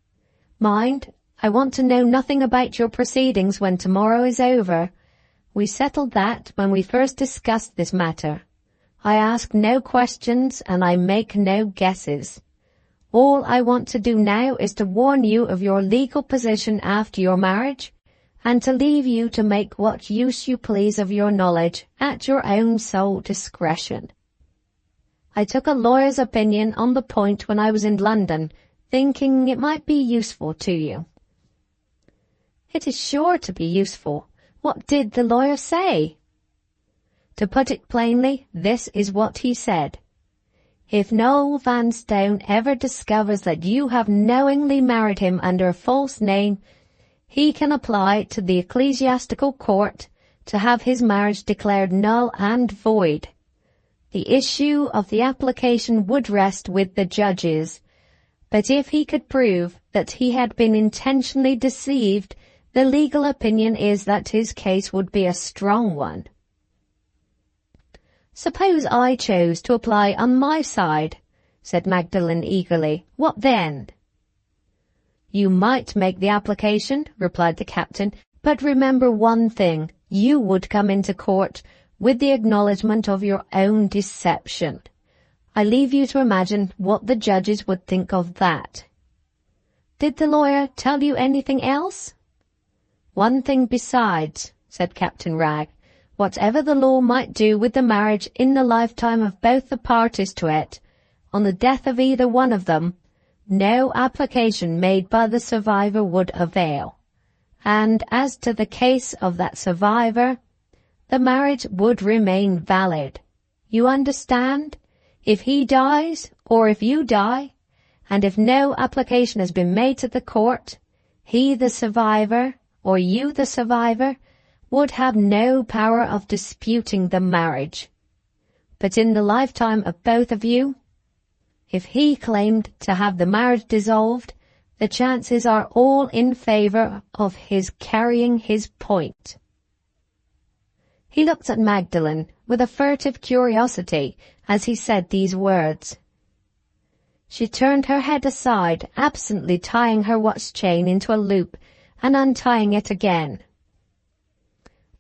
Mind, I want to know nothing about your proceedings when tomorrow is over. We settled that when we first discussed this matter. I ask no questions and I make no guesses. All I want to do now is to warn you of your legal position after your marriage, and to leave you to make what use you please of your knowledge at your own sole discretion. I took a lawyer's opinion on the point when I was in London, thinking it might be useful to you. It is sure to be useful. What did the lawyer say? To put it plainly, this is what he said. If Noel Vanstone ever discovers that you have knowingly married him under a false name, he can apply to the ecclesiastical court to have his marriage declared null and void. The issue of the application would rest with the judges, but if he could prove that he had been intentionally deceived, the legal opinion is that his case would be a strong one. Suppose I chose to apply on my side, said Magdalen eagerly. What then? You might make the application, replied the captain, but remember one thing. You would come into court with the acknowledgement of your own deception. I leave you to imagine what the judges would think of that. Did the lawyer tell you anything else? One thing besides, said Captain Wragg. Whatever the law might do with the marriage in the lifetime of both the parties to it, on the death of either one of them, no application made by the survivor would avail. And as to the case of that survivor, the marriage would remain valid. You understand? If he dies, or if you die, and if no application has been made to the court, he the survivor, or you the survivor, would have no power of disputing the marriage. But in the lifetime of both of you, if he claimed to have the marriage dissolved, the chances are all in favor of his carrying his point. He looked at Magdalen with a furtive curiosity as he said these words. She turned her head aside, absently tying her watch chain into a loop and untying it again,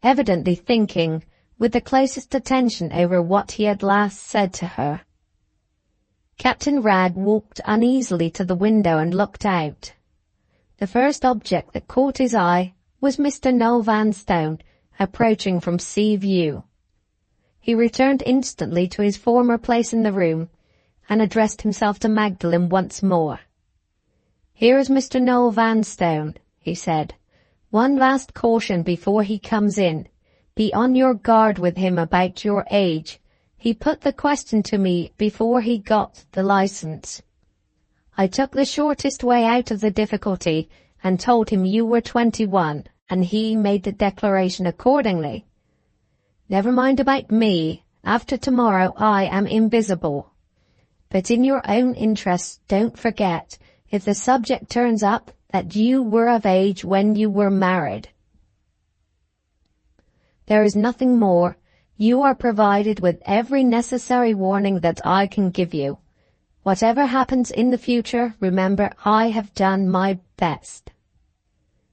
evidently thinking with the closest attention over what he had last said to her. Captain Wragg walked uneasily to the window and looked out. The first object that caught his eye was Mr. Noel Vanstone approaching from sea view. He returned instantly to his former place in the room and addressed himself to Magdalen once more. Here is Mr. Noel Vanstone, he said. One last caution before he comes in. Be on your guard with him about your age. He put the question to me before he got the license. I took the shortest way out of the difficulty and told him you were 21, and he made the declaration accordingly. Never mind about me. After tomorrow I am invisible. But in your own interests, don't forget, if the subject turns up, that you were of age when you were married. There is nothing more. You are provided with every necessary warning that I can give you. Whatever happens in the future, remember I have done my best.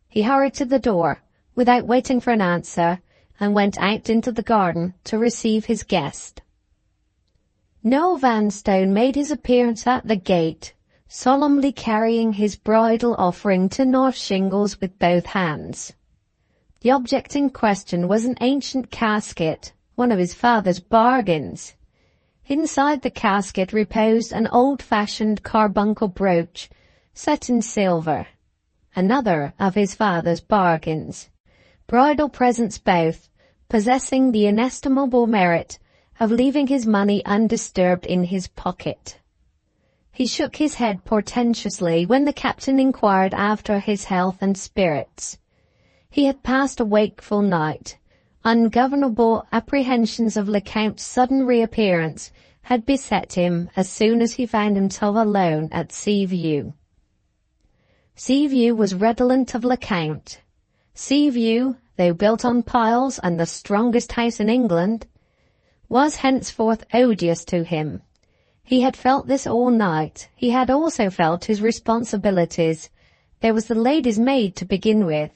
He hurried to the door, without waiting for an answer, and went out into the garden to receive his guest. Noel Vanstone made his appearance at the gate, solemnly carrying his bridal offering to North Shingles with both hands. The object in question was an ancient casket, one of his father's bargains. Inside the casket reposed an old-fashioned carbuncle brooch set in silver, another of his father's bargains. Bridal presents both, possessing the inestimable merit of leaving his money undisturbed in his pocket. He shook his head portentously when the captain inquired after his health and spirits. He had passed a wakeful night. Ungovernable apprehensions of Lecount's sudden reappearance had beset him as soon as he found himself alone at Seaview. Seaview was redolent of Lecount. Seaview, though built on piles and the strongest house in England, was henceforth odious to him. He had felt this all night. He had also felt his responsibilities. There was the lady's maid to begin with.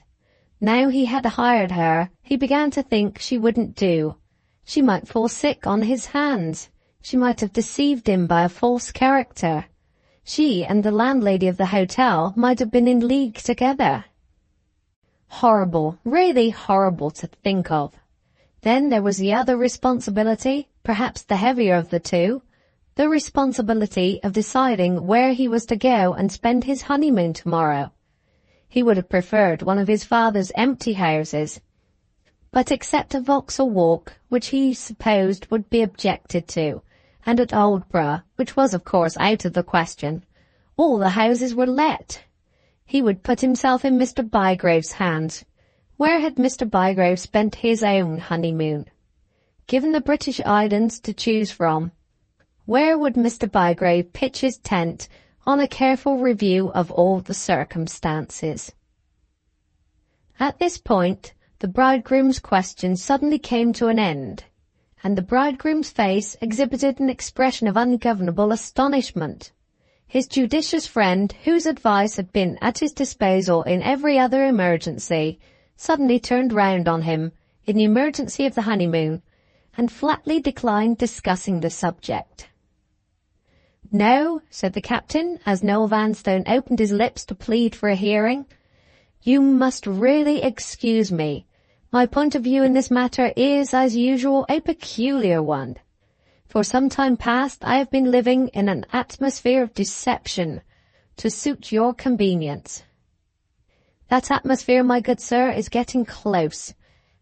Now he had hired her, he began to think she wouldn't do. She might fall sick on his hands. She might have deceived him by a false character. She and the landlady of the hotel might have been in league together. Horrible, really horrible to think of. Then there was the other responsibility, perhaps the heavier of the two, the responsibility of deciding where he was to go and spend his honeymoon tomorrow. He would have preferred one of his father's empty houses, but except a Vauxhall Walk, which he supposed would be objected to, and at Aldborough, which was of course out of the question, all the houses were let. He would put himself in Mr. Bygrave's hands. Where had Mr. Bygrave spent his own honeymoon? Given the British Islands to choose from, where would Mr. Bygrave pitch his tent on a careful review of all the circumstances? At this point, the bridegroom's question suddenly came to an end, and the bridegroom's face exhibited an expression of ungovernable astonishment. His judicious friend, whose advice had been at his disposal in every other emergency, suddenly turned round on him in the emergency of the honeymoon, and flatly declined discussing the subject. "No," said the captain, as Noah Vanstone opened his lips to plead for a hearing. "You must really excuse me. My point of view in this matter is, as usual, a peculiar one. For some time past I have been living in an atmosphere of deception to suit your convenience. That atmosphere, my good sir, is getting close.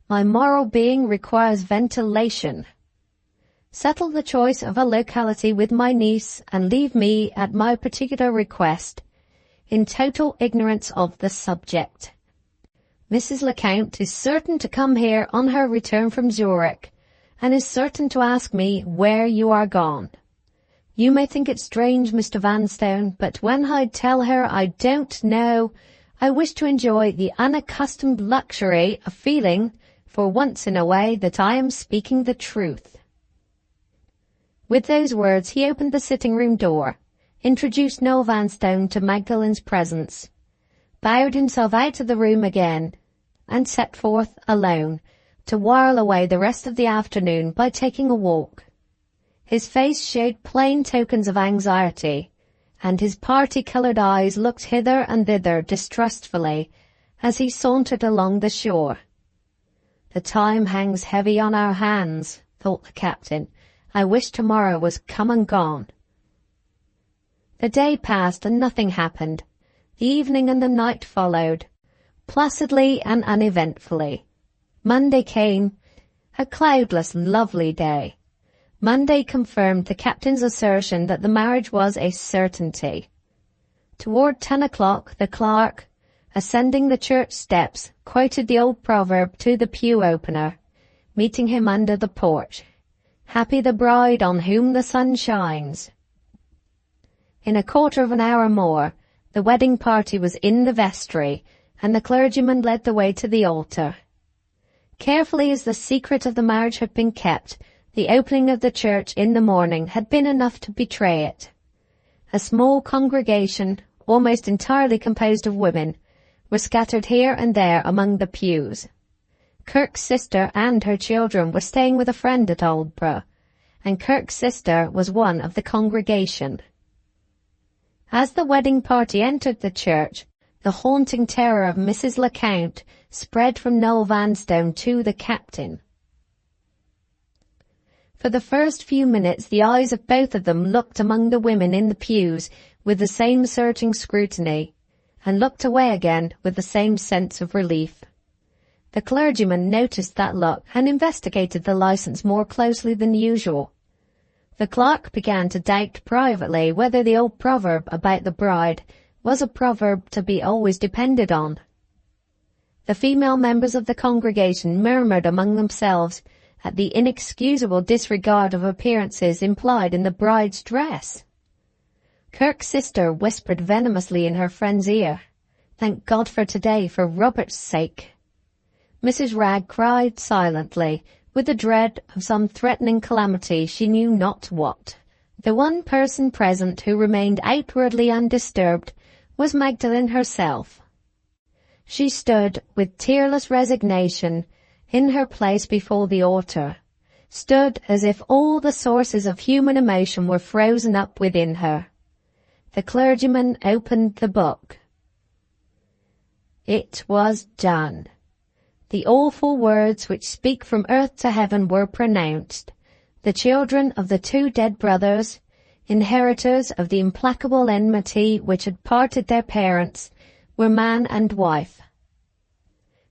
My moral being requires ventilation. Settle the choice of a locality with my niece and leave me, at my particular request, in total ignorance of the subject. Mrs. Lecount is certain to come here on her return from Zurich, and is certain to ask me where you are gone. You may think it strange, Mr. Vanstone, but when I tell her I don't know, I wish to enjoy the unaccustomed luxury of feeling, for once in a way, that I am speaking the truth." With those words he opened the sitting-room door, introduced Noah Vanstone to Magdalen's presence, bowed himself out of the room again, and set forth alone to while away the rest of the afternoon by taking a walk. His face showed plain tokens of anxiety, and his party-coloured eyes looked hither and thither distrustfully as he sauntered along the shore. "The time hangs heavy on our hands," thought the captain. "I wish tomorrow was come and gone." The day passed and nothing happened. The evening and the night followed, placidly and uneventfully. Monday came, a cloudless, lovely day. Monday confirmed the captain's assertion that the marriage was a certainty. Toward 10 o'clock, the clerk, ascending the church steps, quoted the old proverb to the pew-opener, meeting him under the porch, "Happy the bride on whom the sun shines." In a quarter of an hour more, the wedding party was in the vestry, and the clergyman led the way to the altar. Carefully as the secret of the marriage had been kept, the opening of the church in the morning had been enough to betray it. A small congregation, almost entirely composed of women, were scattered here and there among the pews. Kirk's sister and her children were staying with a friend at Aldborough, and Kirk's sister was one of the congregation. As the wedding party entered the church, the haunting terror of Mrs. Lecount spread from Noah Vanstone to the captain. For the first few minutes the eyes of both of them looked among the women in the pews with the same searching scrutiny, and looked away again with the same sense of relief. The clergyman noticed that look and investigated the licence more closely than usual. The clerk began to doubt privately whether the old proverb about the bride was a proverb to be always depended on. The female members of the congregation murmured among themselves at the inexcusable disregard of appearances implied in the bride's dress. Kirk's sister whispered venomously in her friend's ear, "Thank God for today, for Robert's sake." Mrs. Ragg cried silently, with the dread of some threatening calamity she knew not what. The one person present who remained outwardly undisturbed was Magdalen herself. She stood with tearless resignation in her place before the altar, stood as if all the sources of human emotion were frozen up within her. The clergyman opened the book. It was done. The awful words which speak from earth to heaven were pronounced. The children of the two dead brothers, inheritors of the implacable enmity which had parted their parents, were man and wife.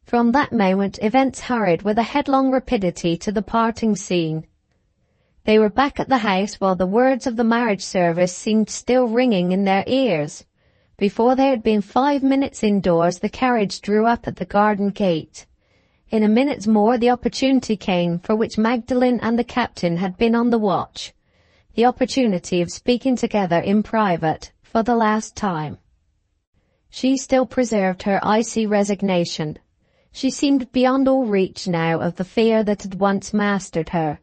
From that moment events hurried with a headlong rapidity to the parting scene. They were back at the house while the words of the marriage service seemed still ringing in their ears. Before they had been 5 minutes indoors, the carriage drew up at the garden gate. In a minute more the opportunity came for which Magdalen and the captain had been on the watch, the opportunity of speaking together in private for the last time. She still preserved her icy resignation. She seemed beyond all reach now of the fear that had once mastered her,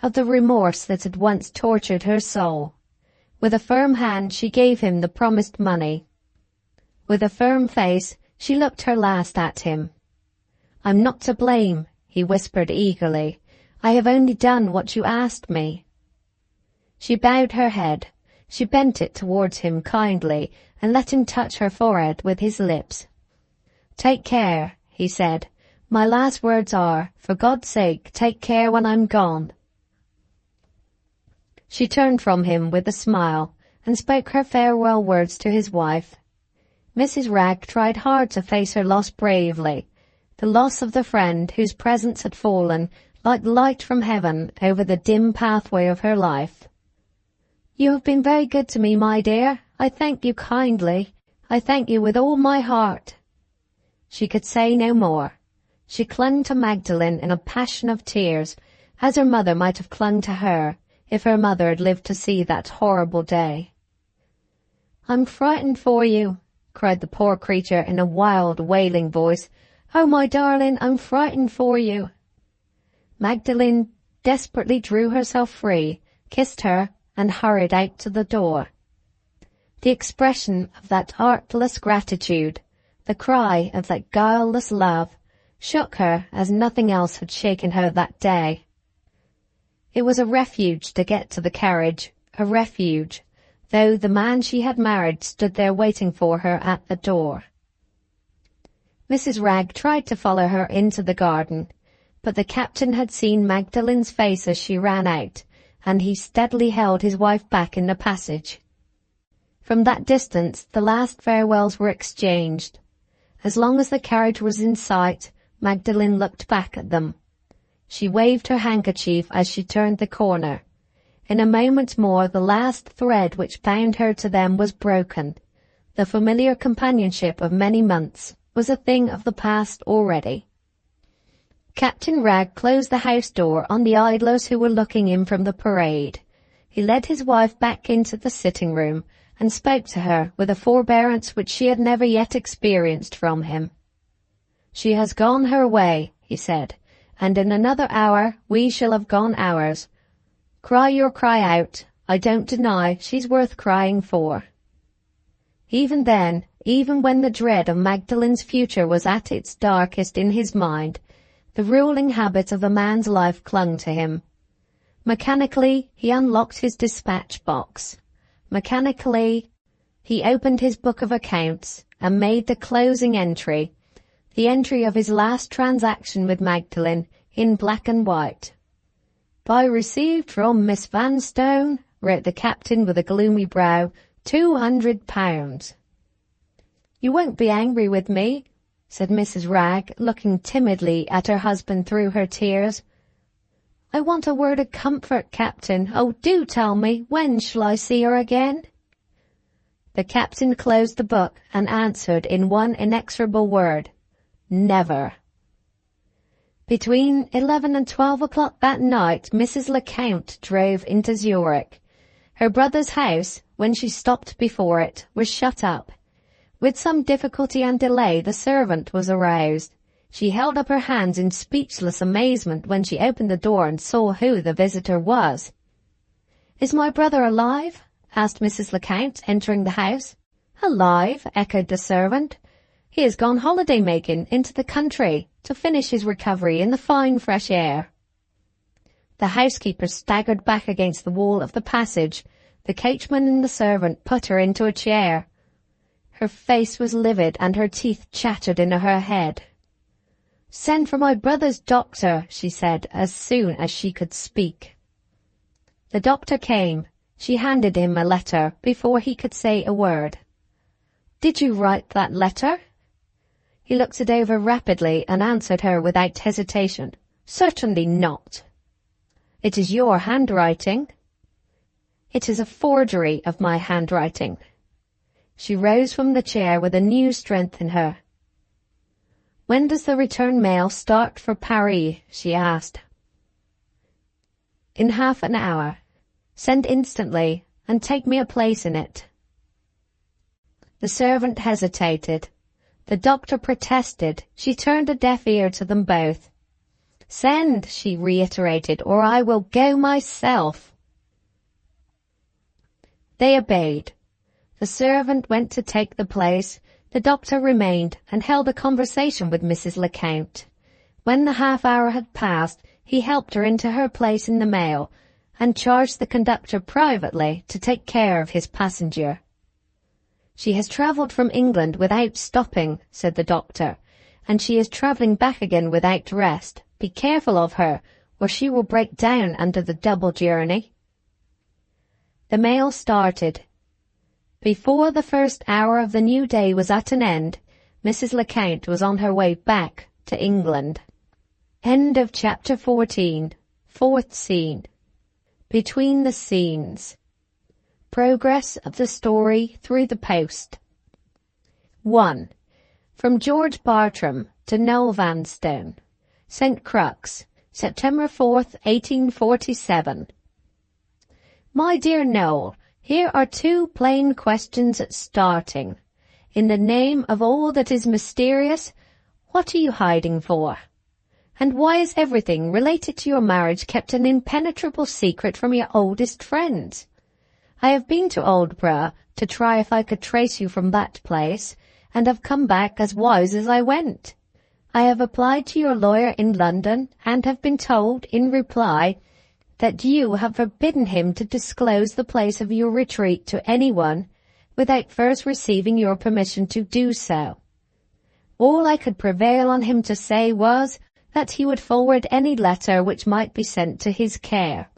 of the remorse that had once tortured her soul. With a firm hand she gave him the promised money. With a firm face she looked her last at him. "I'm not to blame," he whispered eagerly. "I have only done what you asked me." She bowed her head. She bent it towards him kindly and let him touch her forehead with his lips. "Take care," he said. "My last words are, for God's sake, take care when I'm gone." She turned from him with a smile and spoke her farewell words to his wife. Mrs. Wragg tried hard to face her loss bravely, the loss of the friend whose presence had fallen like light from heaven over the dim pathway of her life. "You have been very good to me, my dear. I thank you kindly. I thank you with all my heart." She could say no more. She clung to Magdalen in a passion of tears, as her mother might have clung to her, if her mother had lived to see that horrible day. "I'm frightened for you," cried the poor creature in a wild, wailing voice. "Oh, my darling, I'm frightened for you." Magdalen desperately drew herself free, kissed her, and hurried out to the door. The expression of that artless gratitude, the cry of that guileless love, shook her as nothing else had shaken her that day. It was a refuge to get to the carriage, a refuge, though the man she had married stood there waiting for her at the door. Mrs. Wragg tried to follow her into the garden, but the captain had seen Magdalen's face as she ran out, and he steadily held his wife back in the passage. From that distance the last farewells were exchanged. As long as the carriage was in sight, Magdalen looked back at them. She waved her handkerchief as she turned the corner. In a moment more the last thread which bound her to them was broken. The familiar companionship of many months was a thing of the past already. Captain Wragg closed the house door on the idlers who were looking in from the parade. He led his wife back into the sitting room and spoke to her with a forbearance which she had never yet experienced from him. "She has gone her way," he said, "and in another hour we shall have gone ours. Cry your cry out. I don't deny she's worth crying for." Even then, even when the dread of Magdalen's future was at its darkest in his mind, the ruling habit of a man's life clung to him. Mechanically, he unlocked his dispatch box. Mechanically, he opened his book of accounts and made the closing entry, the entry of his last transaction with Magdalen, in black and white. "By received from Miss Vanstone," wrote the captain with a gloomy brow, £200. "You won't be angry with me?" said Mrs. Wragg, looking timidly at her husband through her tears. "I want a word of comfort, Captain. Oh, do tell me, when shall I see her again?" The captain closed the book and answered in one inexorable word, "Never." Between 11 and 12 o'clock that night, Mrs. Lecount drove into Zurich. Her brother's house, when she stopped before it, was shut up. With some difficulty and delay the servant was aroused. She held up her hands in speechless amazement when she opened the door and saw who the visitor was. "Is my brother alive?" asked Mrs. Lecount, entering the house. "Alive?" echoed the servant. "He has gone holiday-making into the country to finish his recovery in the fine fresh air." The housekeeper staggered back against the wall of the passage. The coachman and the servant put her into a chair. Her face was livid and her teeth chattered in her head. "Send for my brother's doctor," she said as soon as she could speak. The doctor came. She handed him a letter before he could say a word. "Did you write that letter?" He looked it over rapidly and answered her without hesitation. "Certainly not." "It is your handwriting." "It is a forgery of my handwriting." She rose from the chair with a new strength in her. "When does the return mail start for Paris?" she asked. "In half an hour. Send instantly, and take me a place in it." The servant hesitated. The doctor protested. She turned a deaf ear to them both. "Send," she reiterated, "or I will go myself." They obeyed. The servant went to take the place. The doctor remained and held a conversation with Mrs. Lecount. When the half-hour had passed, he helped her into her place in the mail, and charged the conductor privately to take care of his passenger. "She has travelled from England without stopping," said the doctor, "and she is travelling back again without rest. Be careful of her, or she will break down under the double journey." The mail started. Before the first hour of the new day was at an end, Mrs. Lecount was on her way back to England. End of chapter 14. Fourth scene. Between the scenes. Progress of the story through the post. 1. From George Bartram to Noel Vanstone. St. Crux, September 4th, 1847. My dear Noel, here are two plain questions at starting. In the name of all that is mysterious, what are you hiding for? And why is everything related to your marriage kept an impenetrable secret from your oldest friends? I have been to Aldborough to try if I could trace you from that place, and have come back as wise as I went. I have applied to your lawyer in London, and have been told, in reply, that you have forbidden him to disclose the place of your retreat to anyone without first receiving your permission to do so. All I could prevail on him to say was that he would forward any letter which might be sent to his care.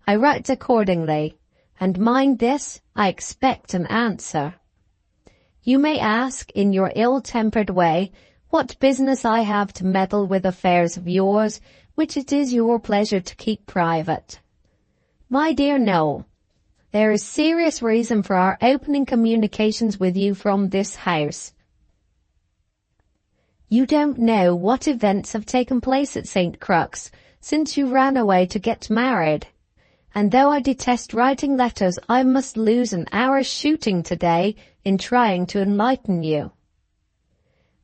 I write accordingly, and mind this, I expect an answer. You may ask, in your ill-tempered way, what business I have to meddle with affairs of yours, which it is your pleasure to keep private. My dear Noel, there is serious reason for our opening communications with you from this house. You don't know what events have taken place at St. Crux since you ran away to get married. And though I detest writing letters, I must lose an hour's shooting today in trying to enlighten you.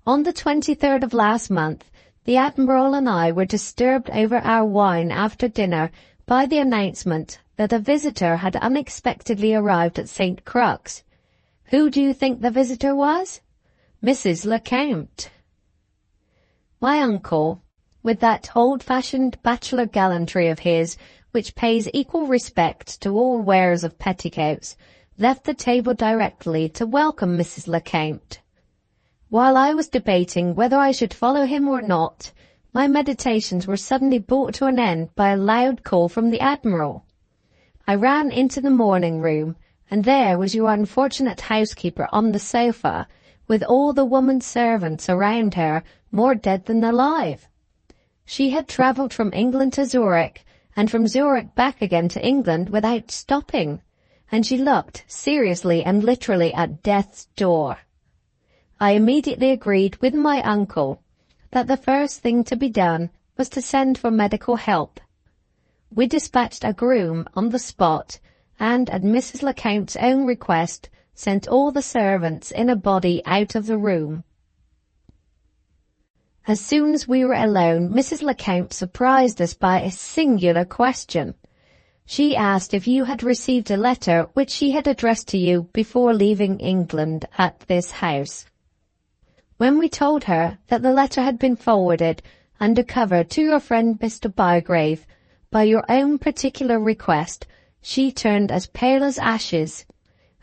On the 23rd of last month, the Admiral and I were disturbed over our wine after dinner by the announcement that a visitor had unexpectedly arrived at St. Crux. Who do you think the visitor was? Mrs. Lecount. My uncle, with that old-fashioned bachelor gallantry of his, which pays equal respect to all wearers of petticoats, left the table directly to welcome Mrs. Lecount. While I was debating whether I should follow him or not, my meditations were suddenly brought to an end by a loud call from the Admiral. I ran into the morning-room, and there was your unfortunate housekeeper on the sofa, with all the woman servants around her, more dead than alive. She had travelled from England to Zurich, and from Zurich back again to England without stopping, and she looked seriously and literally at death's door. I immediately agreed with my uncle that the first thing to be done was to send for medical help. We dispatched a groom on the spot, and at Mrs. Lecount's own request, sent all the servants in a body out of the room. As soon as we were alone, Mrs. Lecount surprised us by a singular question. She asked if you had received a letter which she had addressed to you before leaving England at this house. When we told her that the letter had been forwarded under cover to your friend Mr. Bygrave by your own particular request, she turned as pale as ashes,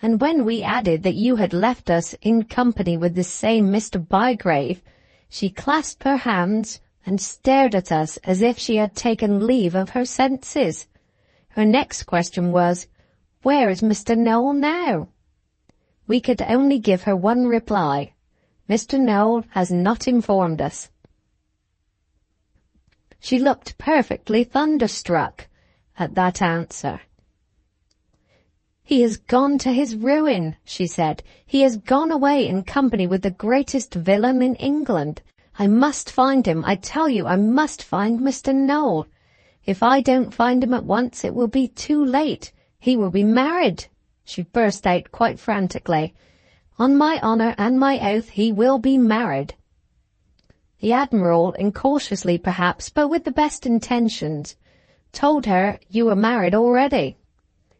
and when we added that you had left us in company with the same Mr. Bygrave, she clasped her hands and stared at us as if she had taken leave of her senses. Her next question was, "Where is Mr. Noel now?" We could only give her one reply. Mr. Noel has not informed us. She looked perfectly thunderstruck at that answer. "He has gone to his ruin," she said. "He has gone away in company with the greatest villain in England. I must find him. I tell you, I must find Mr. Noel. If I don't find him at once, it will be too late. He will be married," she burst out quite frantically. "On my honour and my oath, he will be married." The Admiral, incautiously perhaps, but with the best intentions, told her you were married already.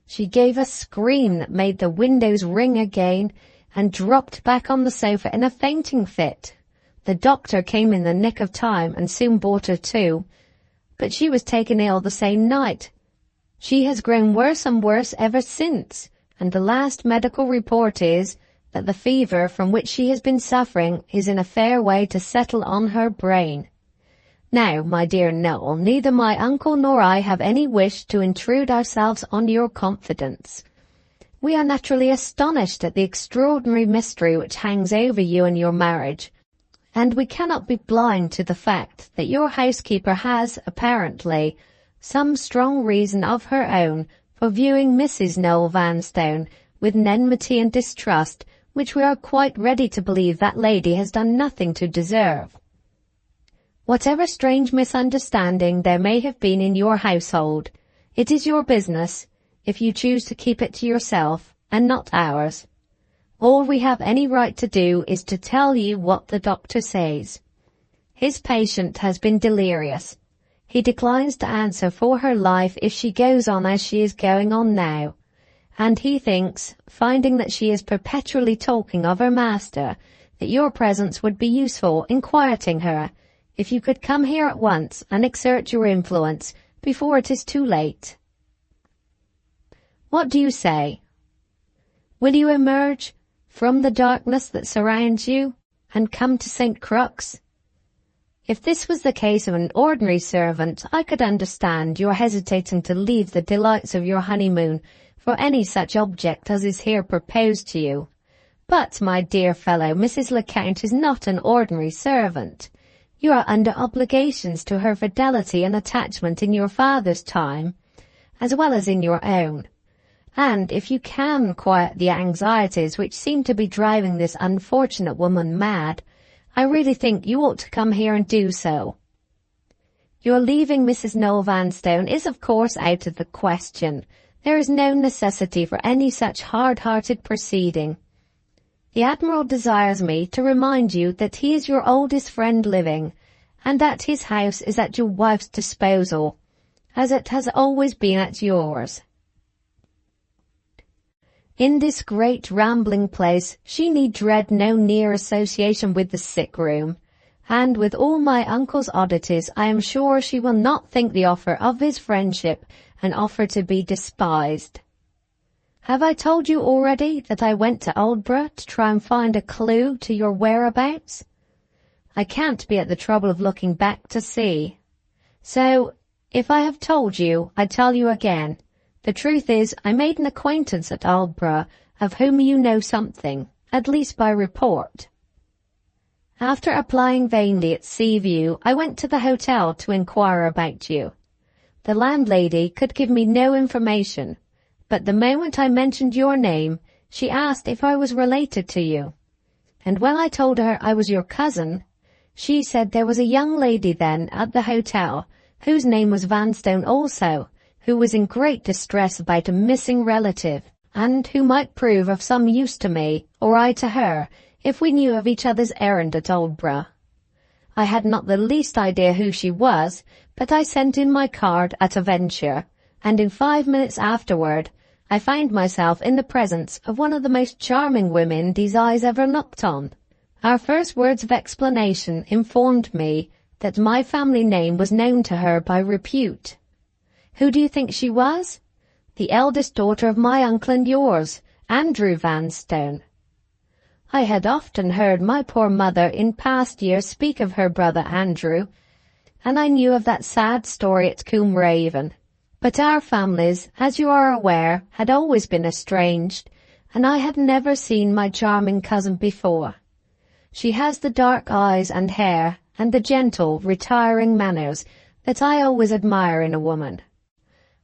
She gave a scream that made the windows ring again and dropped back on the sofa in a fainting fit. The doctor came in the nick of time and soon brought her to, but she was taken ill the same night. She has grown worse and worse ever since, and the last medical report is that the fever from which she has been suffering is in a fair way to settle on her brain. Now, my dear Noel, neither my uncle nor I have any wish to intrude ourselves on your confidence. We are naturally astonished at the extraordinary mystery which hangs over you and your marriage, and we cannot be blind to the fact that your housekeeper has, apparently, some strong reason of her own for viewing Mrs. Noel Vanstone with an enmity and distrust which we are quite ready to believe that lady has done nothing to deserve. Whatever strange misunderstanding there may have been in your household, it is your business, if you choose to keep it to yourself, and not ours. All we have any right to do is to tell you what the doctor says. His patient has been delirious. He declines to answer for her life if she goes on as she is going on now, and he thinks, finding that she is perpetually talking of her master, that your presence would be useful in quieting her, if you could come here at once and exert your influence before it is too late. What do you say? Will you emerge from the darkness that surrounds you and come to St. Crux? If this was the case of an ordinary servant, I could understand your hesitating to leave the delights of your honeymoon for any such object as is here proposed to you. But, my dear fellow, Mrs. Lecount is not an ordinary servant. You are under obligations to her fidelity and attachment in your father's time, as well as in your own. And if you can quiet the anxieties which seem to be driving this unfortunate woman mad, I really think you ought to come here and do so. Your leaving Mrs. Noel Vanstone is of course out of the question. There is no necessity for any such hard-hearted proceeding. The Admiral desires me to remind you that he is your oldest friend living, and that his house is at your wife's disposal, as it has always been at yours. In this great rambling place she need dread no near association with the sick-room, and with all my uncle's oddities I am sure she will not think the offer of his friendship an offer to be despised. Have I told you already that I went to Aldborough to try and find a clue to your whereabouts? I can't be at the trouble of looking back to see. So, if I have told you, I tell you again. The truth is, I made an acquaintance at Aldborough of whom you know something, at least by report. After applying vainly at Seaview, I went to the hotel to inquire about you. The landlady could give me no information, but the moment I mentioned your name, she asked if I was related to you. And when I told her I was your cousin, she said there was a young lady then at the hotel, whose name was Vanstone also, who was in great distress about a missing relative, and who might prove of some use to me, or I to her, if we knew of each other's errand at Aldborough. I had not the least idea who she was, but I sent in my card at a venture, and in 5 minutes afterward I found myself in the presence of one of the most charming women these eyes ever looked on. Our first words of explanation informed me that my family name was known to her by repute. Who do you think she was? The eldest daughter of my uncle and yours, Andrew Vanstone. I had often heard my poor mother in past years speak of her brother Andrew, and I knew of that sad story at Combe Raven. But our families, as you are aware, had always been estranged, and I had never seen my charming cousin before. She has the dark eyes and hair, and the gentle, retiring manners that I always admire in a woman.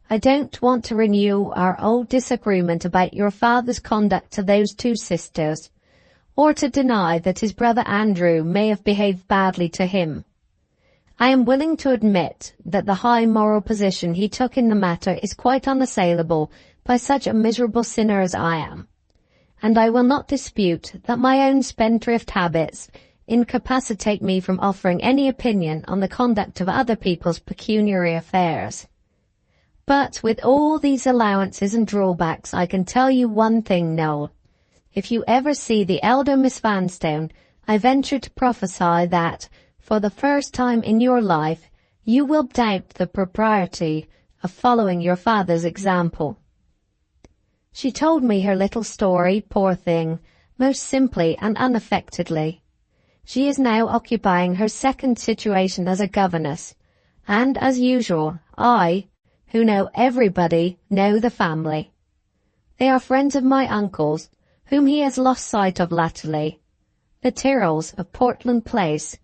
I don't want to renew our old disagreement about your father's conduct to those two sisters, or to deny that his brother Andrew may have behaved badly to him. I am willing to admit that the high moral position he took in the matter is quite unassailable by such a miserable sinner as I am, and I will not dispute that my own spendthrift habits incapacitate me from offering any opinion on the conduct of other people's pecuniary affairs. But with all these allowances and drawbacks, I can tell you one thing, Noel. If you ever see the elder Miss Vanstone, I venture to prophesy that, for the first time in your life, you will doubt the propriety of following your father's example. She told me her little story, poor thing, most simply and unaffectedly. She is now occupying her second situation as a governess, and as usual, I, who know everybody, know the family. They are friends of my uncle's, whom he has lost sight of latterly, the Tyrrells of Portland Place,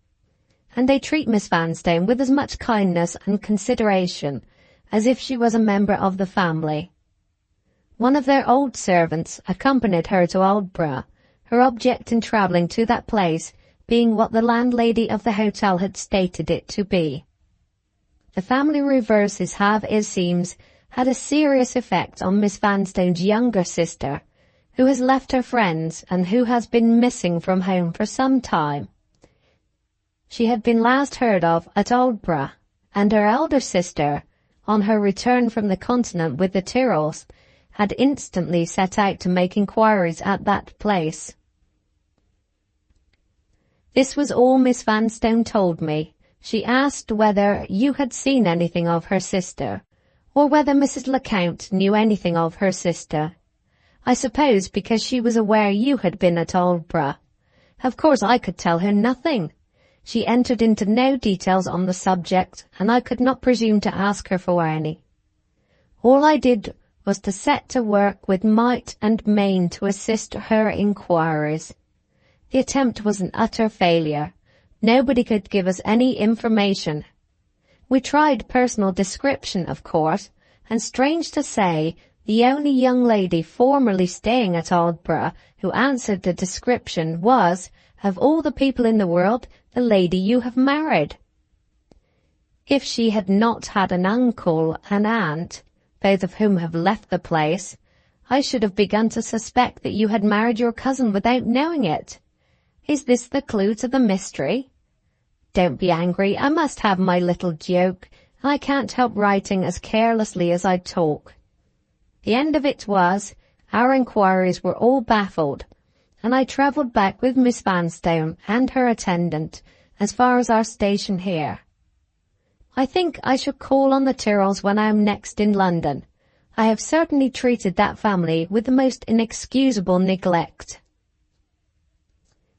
and they treat Miss Vanstone with as much kindness and consideration as if she was a member of the family. One of their old servants accompanied her to Aldborough, her object in travelling to that place being what the landlady of the hotel had stated it to be. The family reverses have, it seems, had a serious effect on Miss Vanstone's younger sister, who has left her friends and who has been missing from home for some time. She had been last heard of at Aldborough, and her elder sister, on her return from the continent with the Tyrrells, had instantly set out to make inquiries at that place. This was all Miss Vanstone told me. She asked whether you had seen anything of her sister, or whether Mrs. Lecount knew anything of her sister. I suppose because she was aware you had been at Aldborough. Of course I could tell her nothing. She entered into no details on the subject, and I could not presume to ask her for any. All I did was to set to work with might and main to assist her inquiries. The attempt was an utter failure. Nobody could give us any information. We tried personal description, of course, and strange to say, the only young lady formerly staying at Aldborough who answered the description was, of all the people in the world, the lady you have married. If she had not had an uncle and aunt, both of whom have left the place, I should have begun to suspect that you had married your cousin without knowing it. Is this the clue to the mystery? Don't be angry, I must have my little joke, and I can't help writing as carelessly as I talk. The end of it was, our inquiries were all baffled, and I travelled back with Miss Vanstone and her attendant as far as our station here. I think I shall call on the Tyrrells when I am next in London. I have certainly treated that family with the most inexcusable neglect.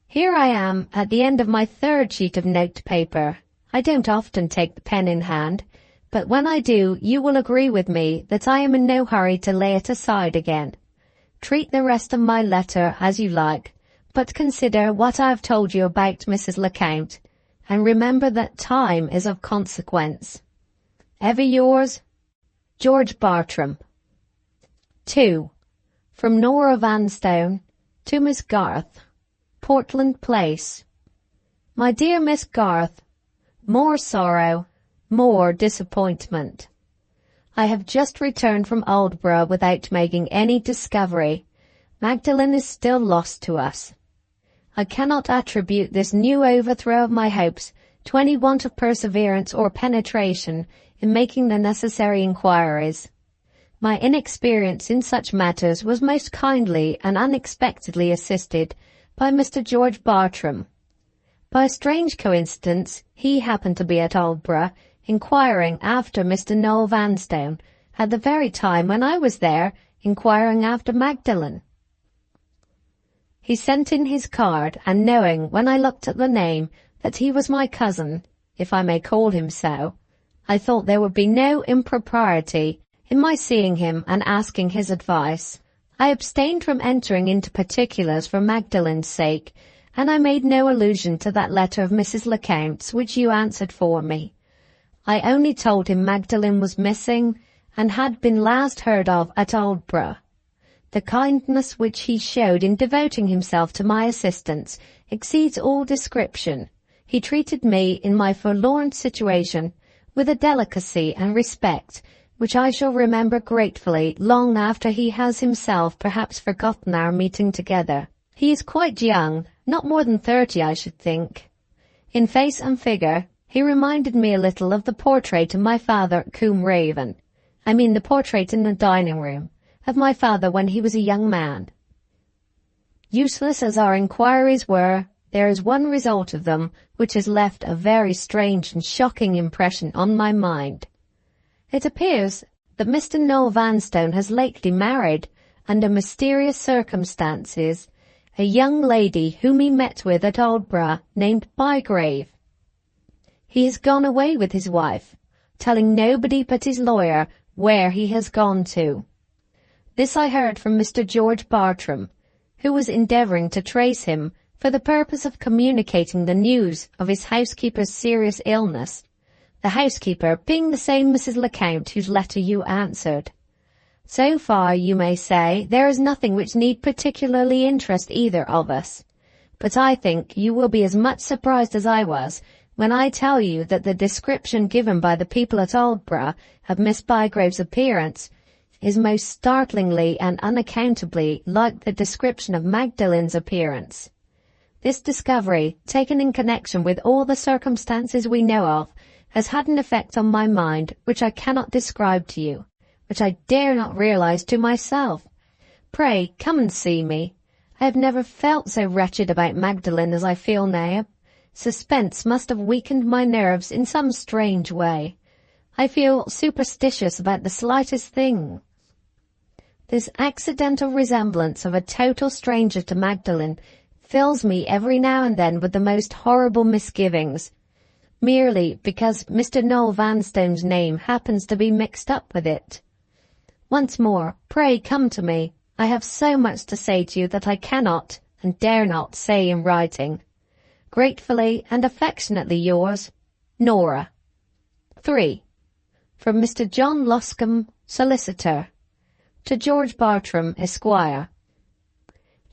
Here I am at the end of my third sheet of notepaper. I don't often take the pen in hand, but when I do, you will agree with me that I am in no hurry to lay it aside again. Treat the rest of my letter as you like, but consider what I have told you about Mrs. Lecount, and remember that time is of consequence. Ever yours, George Bartram. 2. From Norah Vanstone to Miss Garth, Portland Place. My dear Miss Garth, more sorrow, more disappointment. I have just returned from Aldborough without making any discovery. Magdalen is still lost to us. I cannot attribute this new overthrow of my hopes to any want of perseverance or penetration in making the necessary inquiries. My inexperience in such matters was most kindly and unexpectedly assisted by Mr. George Bartram. By a strange coincidence, he happened to be at Aldborough, inquiring after Mr. Noel Vanstone, at the very time when I was there, inquiring after Magdalen. He sent in his card, and knowing, when I looked at the name, that he was my cousin, if I may call him so, I thought there would be no impropriety in my seeing him and asking his advice. I abstained from entering into particulars for Magdalen's sake, and I made no allusion to that letter of Mrs. Lecount's which you answered for me. I only told him Magdalen was missing, and had been last heard of at Aldborough. The kindness which he showed in devoting himself to my assistance exceeds all description. He treated me in my forlorn situation with a delicacy and respect which I shall remember gratefully long after he has himself perhaps forgotten our meeting together. He is quite young, Not more than 30, I should think. In face and figure, he reminded me a little of the portrait of my father at Combe Raven. I mean the portrait in the dining room of my father when he was a young man. Useless as our inquiries were, there is one result of them which has left a very strange and shocking impression on my mind. It appears that Mr. Noel Vanstone has lately married, under mysterious circumstances, a young lady whom he met with at Aldborough named Bygrave. He has gone away with his wife, telling nobody but his lawyer where he has gone to. This I heard from Mr. George Bartram, who was endeavouring to trace him for the purpose of communicating the news of his housekeeper's serious illness, the housekeeper being the same Mrs. Lecount whose letter you answered. So far, you may say, there is nothing which need particularly interest either of us. But I think you will be as much surprised as I was when I tell you that the description given by the people at Aldborough of Miss Bygrave's appearance is most startlingly and unaccountably like the description of Magdalen's appearance. This discovery, taken in connection with all the circumstances we know of, has had an effect on my mind which I cannot describe to you, which I dare not realize to myself. Pray, come and see me. I have never felt so wretched about Magdalen as I feel now. Suspense must have weakened my nerves in some strange way. I feel superstitious about the slightest thing. This accidental resemblance of a total stranger to Magdalen fills me every now and then with the most horrible misgivings, merely because Mr. Noel Vanstone's name happens to be mixed up with it. Once more, pray come to me. I have so much to say to you that I cannot and dare not say in writing. Gratefully and affectionately yours, Norah. 3. From Mr. John Loscombe, Solicitor, to George Bartram, Esquire.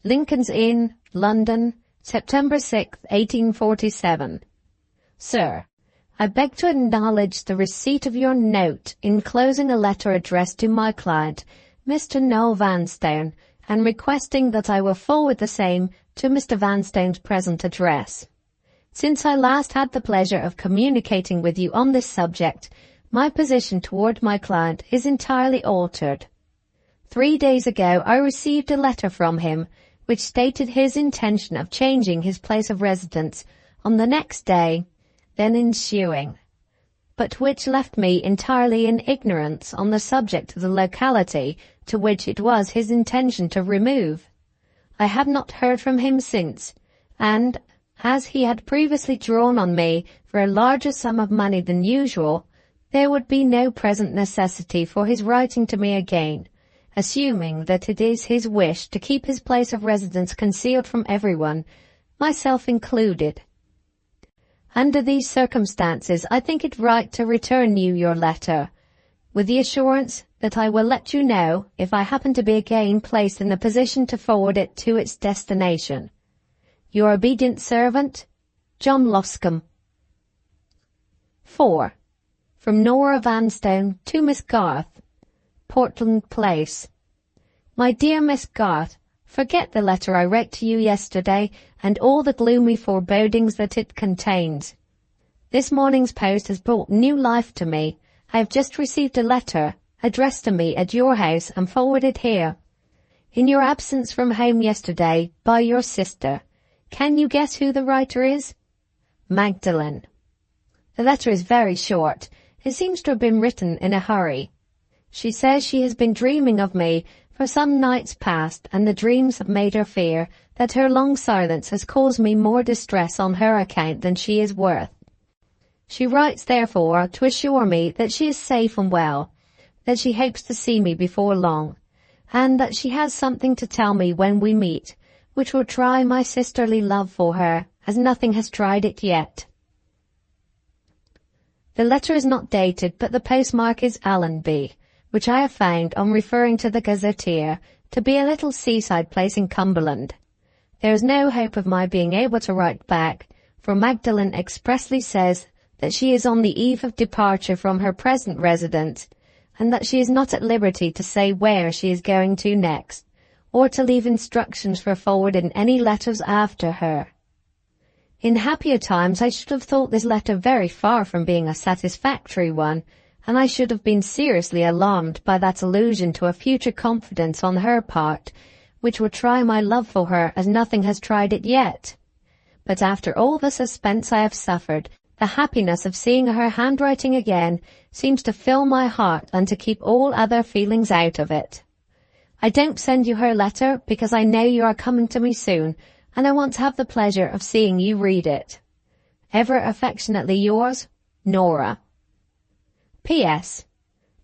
Lincoln's Inn, London, September 6, 1847. Sir, I beg to acknowledge the receipt of your note enclosing a letter addressed to my client, Mr. Noel Vanstone, and requesting that I will forward the same to Mr. Vanstone's present address. Since I last had the pleasure of communicating with you on this subject, my position toward my client is entirely altered. 3 days ago I received a letter from him which stated his intention of changing his place of residence on the next day then ensuing, but which left me entirely in ignorance on the subject of the locality to which it was his intention to remove. I have not heard from him since, and, as he had previously drawn on me for a larger sum of money than usual, there would be no present necessity for his writing to me again, assuming that it is his wish to keep his place of residence concealed from everyone, myself included. Under these circumstances, I think it right to return you your letter, with the assurance that I will let you know if I happen to be again placed in the position to forward it to its destination. Your obedient servant, John Loscombe. 4. From Norah Vanstone to Miss Garth, Portland Place. My dear Miss Garth, forget the letter I wrote to you yesterday and all the gloomy forebodings that it contains. This morning's post has brought new life to me. I have just received a letter addressed to me at your house and forwarded here. In your absence from home yesterday by your sister. Can you guess who the writer is? Magdalen. The letter is very short. It seems to have been written in a hurry. She says she has been dreaming of me for some nights past, and the dreams have made her fear that her long silence has caused me more distress on her account than she is worth. She writes, therefore, to assure me that she is safe and well, that she hopes to see me before long, and that she has something to tell me when we meet, which will try my sisterly love for her, as nothing has tried it yet. The letter is not dated, but the postmark is Allenby, which I have found, on referring to the Gazetteer, to be a little seaside place in Cumberland. There is no hope of my being able to write back, for Magdalen expressly says that she is on the eve of departure from her present residence, and that she is not at liberty to say where she is going to next, or to leave instructions for forwarding any letters after her. In happier times I should have thought this letter very far from being a satisfactory one, and I should have been seriously alarmed by that allusion to a future confidence on her part, which would try my love for her as nothing has tried it yet. But after all the suspense I have suffered, the happiness of seeing her handwriting again seems to fill my heart and to keep all other feelings out of it. I don't send you her letter because I know you are coming to me soon, and I want to have the pleasure of seeing you read it. Ever affectionately yours, Norah. P.S.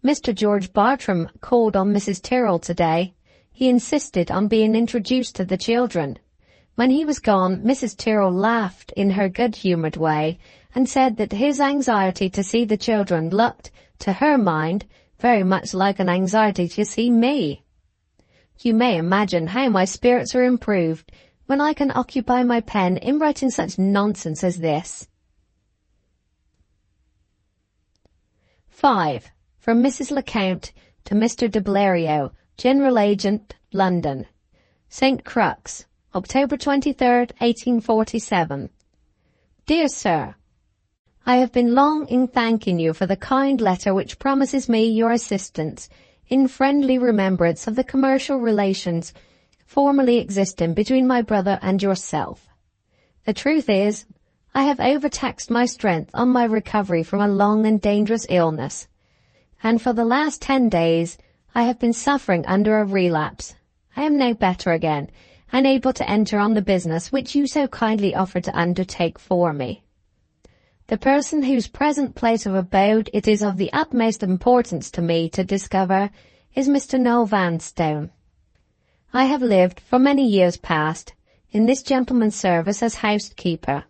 Mr. George Bartram called on Mrs. Tyrrell today. He insisted on being introduced to the children. When he was gone, Mrs. Tyrrell laughed in her good-humoured way and said that his anxiety to see the children looked, to her mind, very much like an anxiety to see me. You may imagine how my spirits are improved when I can occupy my pen in writing such nonsense as this. 5. From Mrs. Lecount to Mr. de Bleriot, General Agent, London. St. Crux, October 23rd, 1847. Dear Sir, I have been long in thanking you for the kind letter which promises me your assistance in friendly remembrance of the commercial relations formerly existing between my brother and yourself. The truth is, I have overtaxed my strength on my recovery from a long and dangerous illness, and for the last 10 days I have been suffering under a relapse. I am now better again, and able to enter on the business which you so kindly offer to undertake for me. The person whose present place of abode it is of the utmost importance to me to discover is Mr. Noel Vanstone. I have lived, for many years past, in this gentleman's service as housekeeper,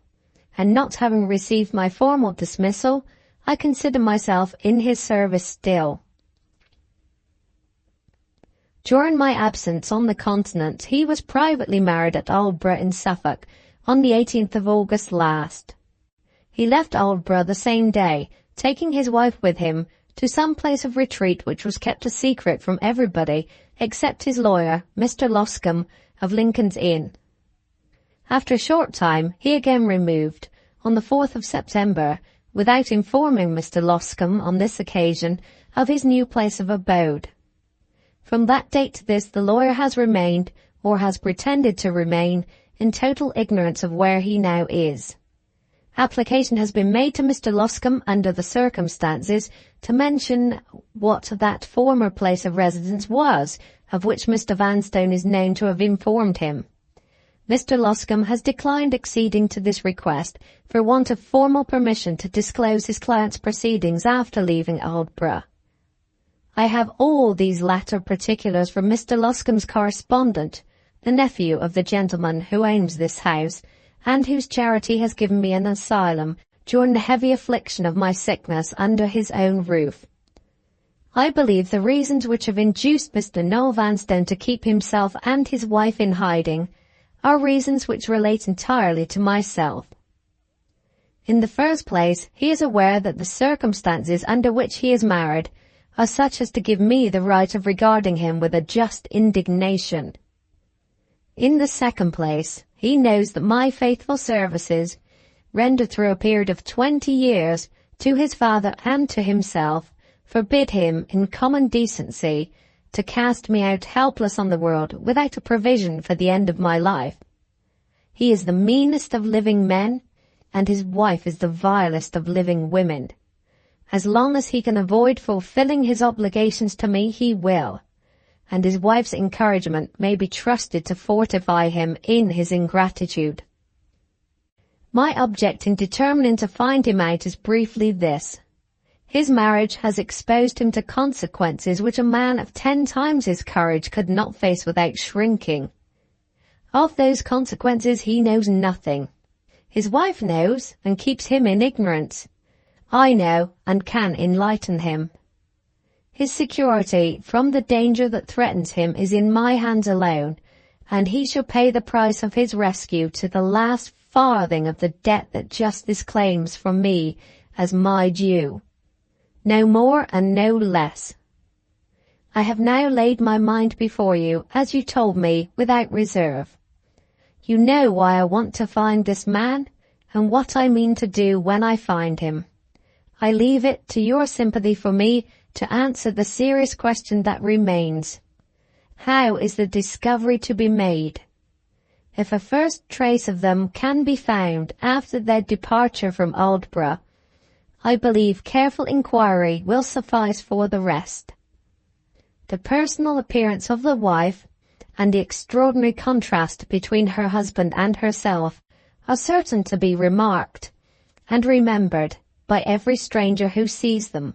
and not having received my formal dismissal, I consider myself in his service still. During my absence on the continent, he was privately married at Aldborough in Suffolk on the 18th of August last. He left Aldborough the same day, taking his wife with him to some place of retreat which was kept a secret from everybody except his lawyer, Mr. Loscombe, of Lincoln's Inn. After a short time, he again removed, on the 4th of September, without informing Mr. Loscombe on this occasion of his new place of abode. From that date to this, the lawyer has remained, or has pretended to remain, in total ignorance of where he now is. Application has been made to Mr. Loscombe under the circumstances to mention what that former place of residence was, of which Mr. Vanstone is known to have informed him. Mr. Loscombe has declined acceding to this request for want of formal permission to disclose his client's proceedings after leaving Aldborough. I have all these latter particulars from Mr. Loscombe's correspondent, the nephew of the gentleman who owns this house, and whose charity has given me an asylum during the heavy affliction of my sickness under his own roof. I believe the reasons which have induced Mr. Noel Vanstone to keep himself and his wife in hiding are reasons which relate entirely to myself. In the first place, he is aware that the circumstances under which he is married are such as to give me the right of regarding him with a just indignation. In the second place, he knows that my faithful services, rendered through a period of 20 years, to his father and to himself, forbid him, in common decency, to cast me out helpless on the world without a provision for the end of my life. He is the meanest of living men, and his wife is the vilest of living women. As long as he can avoid fulfilling his obligations to me, he will, and his wife's encouragement may be trusted to fortify him in his ingratitude. My object in determining to find him out is briefly this. His marriage has exposed him to consequences which a man of 10 times his courage could not face without shrinking. Of those consequences he knows nothing. His wife knows, and keeps him in ignorance. I know, and can enlighten him. His security from the danger that threatens him is in my hands alone, and he shall pay the price of his rescue to the last farthing of the debt that justice claims from me as my due. No more and no less. I have now laid my mind before you, as you told me, without reserve. You know why I want to find this man, and what I mean to do when I find him. I leave it to your sympathy for me to answer the serious question that remains. How is the discovery to be made? If a first trace of them can be found after their departure from Aldborough, I believe careful inquiry will suffice for the rest. The personal appearance of the wife and the extraordinary contrast between her husband and herself are certain to be remarked and remembered by every stranger who sees them.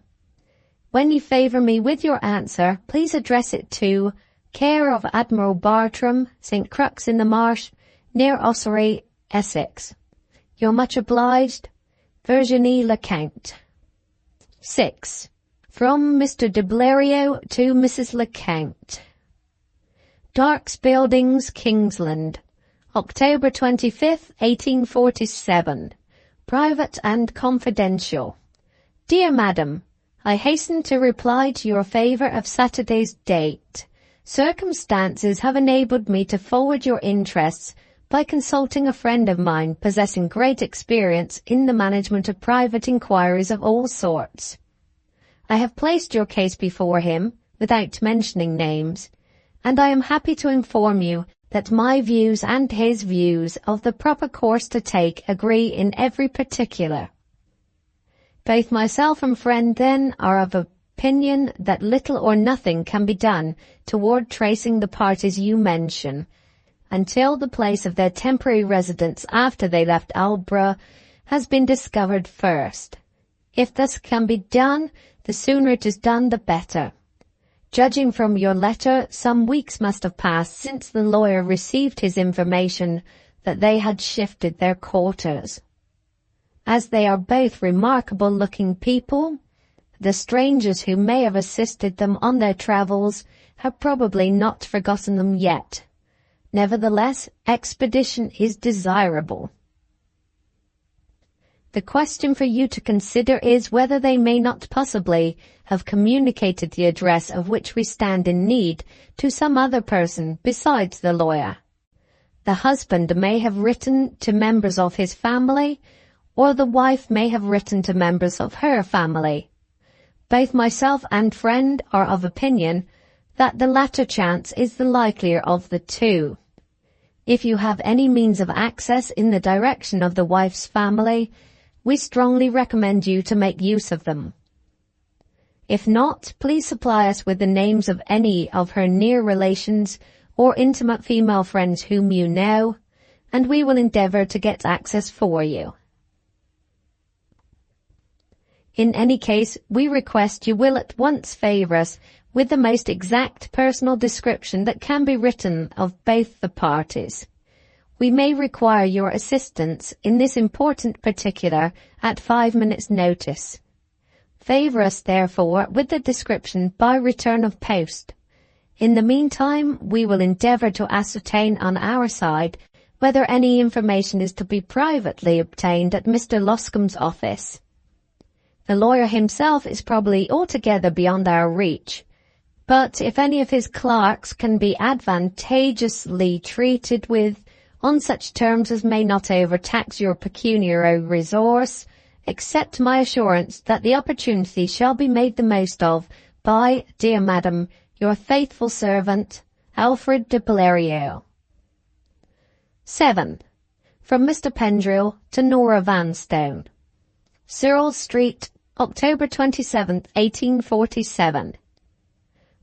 When you favour me with your answer, please address it to care of Admiral Bartram, St. Crux in the Marsh, near Ossory, Essex. You're much obliged, Virginie Lecount. 6. From Mr. de Bleriot to Mrs. Lecount. Dark's Buildings, Kingsland, October 25th, 1847. Private and confidential. Dear Madam, I hasten to reply to your favour of Saturday's date. Circumstances have enabled me to forward your interests by consulting a friend of mine possessing great experience in the management of private inquiries of all sorts. I have placed your case before him, without mentioning names, and I am happy to inform you that my views and his views of the proper course to take agree in every particular. Both myself and friend then are of opinion that little or nothing can be done toward tracing the parties you mention, until the place of their temporary residence after they left Aldborough has been discovered first. If this can be done, the sooner it is done the better. Judging from your letter, some weeks must have passed since the lawyer received his information that they had shifted their quarters. As they are both remarkable-looking people, the strangers who may have assisted them on their travels have probably not forgotten them yet. Nevertheless, expedition is desirable. The question for you to consider is whether they may not possibly have communicated the address of which we stand in need to some other person besides the lawyer. The husband may have written to members of his family, or the wife may have written to members of her family. Both myself and friend are of opinion that the latter chance is the likelier of the two. If you have any means of access in the direction of the wife's family, we strongly recommend you to make use of them. If not, please supply us with the names of any of her near relations or intimate female friends whom you know, and we will endeavour to get access for you. In any case, we request you will at once favour us with the most exact personal description that can be written of both the parties. We may require your assistance in this important particular at 5 minutes' notice. Favour us, therefore, with the description by return of post. In the meantime, we will endeavour to ascertain on our side whether any information is to be privately obtained at Mr. Loscombe's office. The lawyer himself is probably altogether beyond our reach, but if any of his clerks can be advantageously treated with, on such terms as may not overtax your pecuniary resource, accept my assurance that the opportunity shall be made the most of by, dear Madam, your faithful servant, Alfred de Bleriot. 7. From Mr. Pendrell to Norah Vanstone. Cyril Street, October 27th, 1847.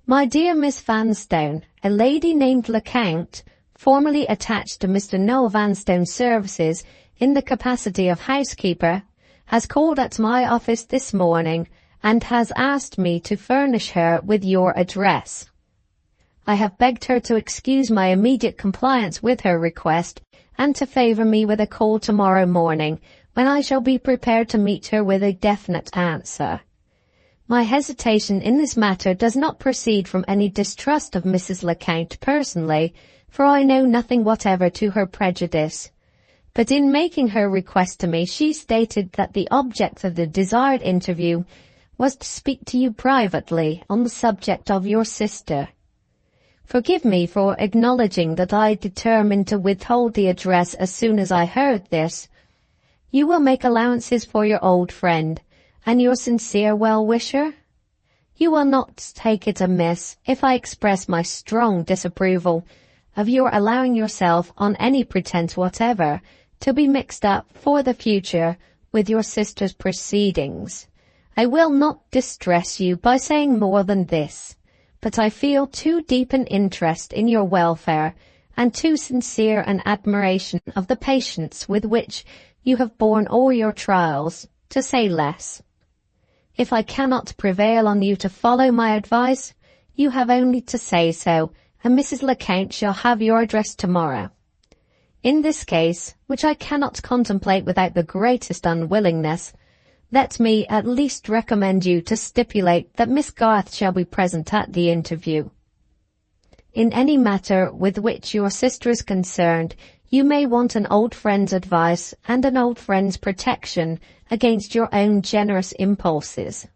My dear Miss Vanstone, a lady named Lecount, formerly attached to Mr. Noah Vanstone's services in the capacity of housekeeper, has called at my office this morning and has asked me to furnish her with your address. I have begged her to excuse my immediate compliance with her request and to favour me with a call tomorrow morning, when I shall be prepared to meet her with a definite answer. My hesitation in this matter does not proceed from any distrust of Mrs. Lecount personally, for I know nothing whatever to her prejudice. But in making her request to me, she stated that the object of the desired interview was to speak to you privately on the subject of your sister. Forgive me for acknowledging that I determined to withhold the address as soon as I heard this. You will make allowances for your old friend and your sincere well-wisher? You will not take it amiss if I express my strong disapproval of your allowing yourself, on any pretense whatever, to be mixed up for the future with your sister's proceedings. I will not distress you by saying more than this, but I feel too deep an interest in your welfare and too sincere an admiration of the patience with which you have borne all your trials, to say less. If I cannot prevail on you to follow my advice, you have only to say so, and Mrs. Lecount shall have your address tomorrow. In this case, which I cannot contemplate without the greatest unwillingness, let me at least recommend you to stipulate that Miss Garth shall be present at the interview. In any matter with which your sister is concerned, you may want an old friend's advice and an old friend's protection against your own generous impulses.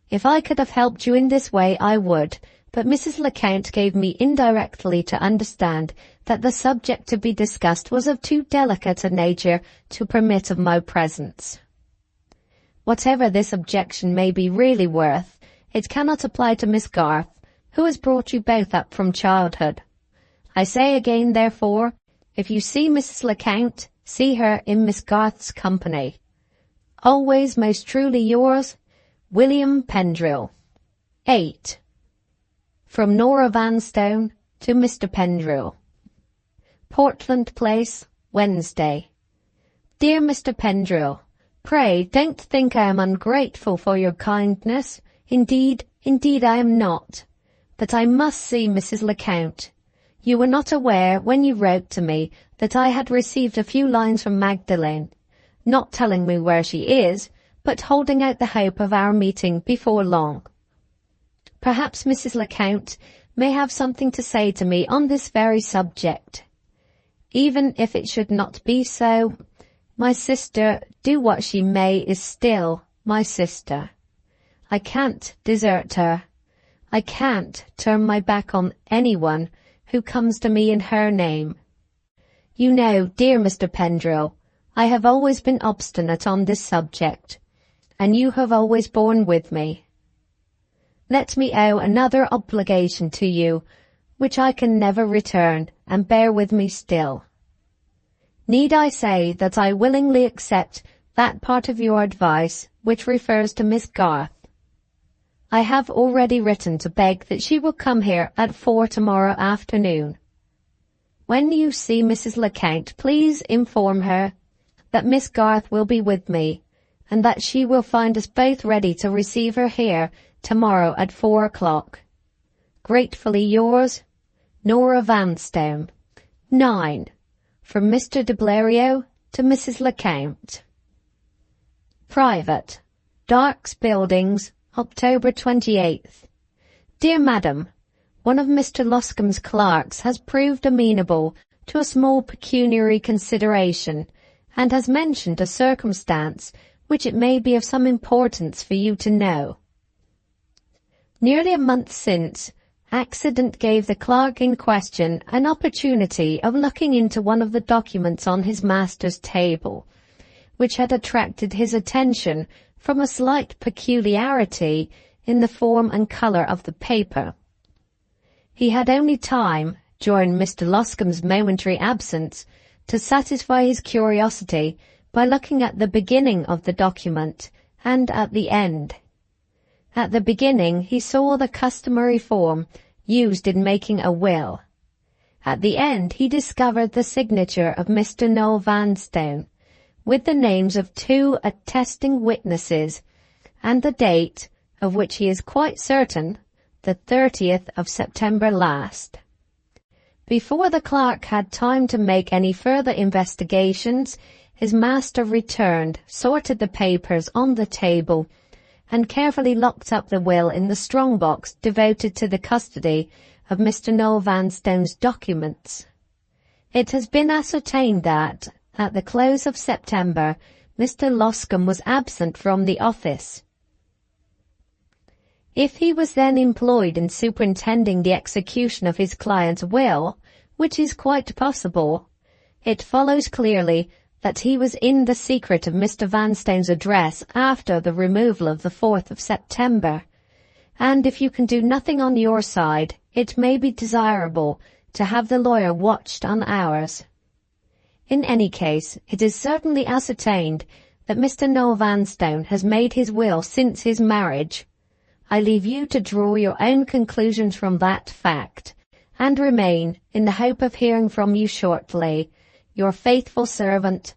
If I could have helped you in this way, I would, but Mrs. Lecount gave me indirectly to understand that the subject to be discussed was of too delicate a nature to permit of my presence. Whatever this objection may be really worth, it cannot apply to Miss Garth, who has brought you both up from childhood. I say again, therefore, if you see Mrs. Lecount, see her in Miss Garth's company. Always most truly yours, William Pendrell. 8. From Norah Vanstone to Mr. Pendrell. Portland Place, Wednesday. Dear Mr. Pendrell, pray don't think I am ungrateful for your kindness. Indeed I am not. But I must see Mrs. Lecount. You were not aware, when you wrote to me, that I had received a few lines from Magdalen, not telling me where she is, but holding out the hope of our meeting before long. Perhaps Mrs. Lecount may have something to say to me on this very subject. Even if it should not be so, my sister, do what she may, is still my sister. I can't desert her. I can't turn my back on anyone who comes to me in her name. You know, dear Mr. Pendrell, I have always been obstinate on this subject, and you have always borne with me. Let me owe another obligation to you, which I can never return, and bear with me still. Need I say that I willingly accept that part of your advice which refers to Miss Garth? I have already written to beg that she will come here at 4 tomorrow afternoon. When you see Mrs. Lecount, please inform her that Miss Garth will be with me, and that she will find us both ready to receive her here tomorrow at 4 o'clock. Gratefully yours, Norah Vanstone. 9. From Mr. de Bleriot to Mrs. Lecount. Private. Dark's Buildings, October 28th. Dear Madam, one of Mr. Loscombe's clerks has proved amenable to a small pecuniary consideration, and has mentioned a circumstance which it may be of some importance for you to know. Nearly a month since, accident gave the clerk in question an opportunity of looking into one of the documents on his master's table, which had attracted his attention from a slight peculiarity in the form and colour of the paper. He had only time, during Mr. Loscombe's momentary absence, to satisfy his curiosity by looking at the beginning of the document and at the end. At the beginning he saw the customary form used in making a will. At the end he discovered the signature of Mr. Noel Vanstone, with the names of 2 attesting witnesses, and the date, of which he is quite certain, the 30th of September last. Before the clerk had time to make any further investigations, his master returned, sorted the papers on the table, and carefully locked up the will in the strong box devoted to the custody of Mr. Noel Vanstone's documents. It has been ascertained that, at the close of September, Mr. Loscombe was absent from the office. If he was then employed in superintending the execution of his client's will, which is quite possible, it follows clearly that he was in the secret of Mr. Vanstone's address after the removal of the 4th of September, and if you can do nothing on your side, it may be desirable to have the lawyer watched on ours. In any case, it is certainly ascertained that Mr. Noel Vanstone has made his will since his marriage. I leave you to draw your own conclusions from that fact, and remain, in the hope of hearing from you shortly, your faithful servant,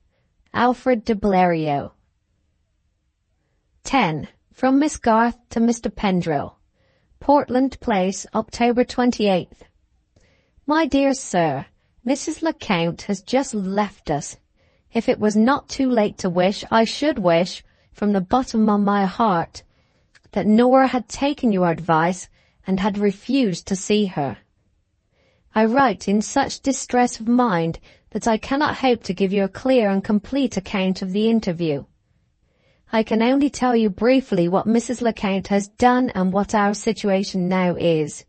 Alfred de Bleriot. 10. From Miss Garth to Mr. Pendril. Portland Place, October 28th. My dear Sir, Mrs. Lecount has just left us. If it was not too late to wish, I should wish, from the bottom of my heart, that Norah had taken your advice and had refused to see her. I write in such distress of mind that I cannot hope to give you a clear and complete account of the interview. I can only tell you briefly what Mrs. Lecount has done and what our situation now is.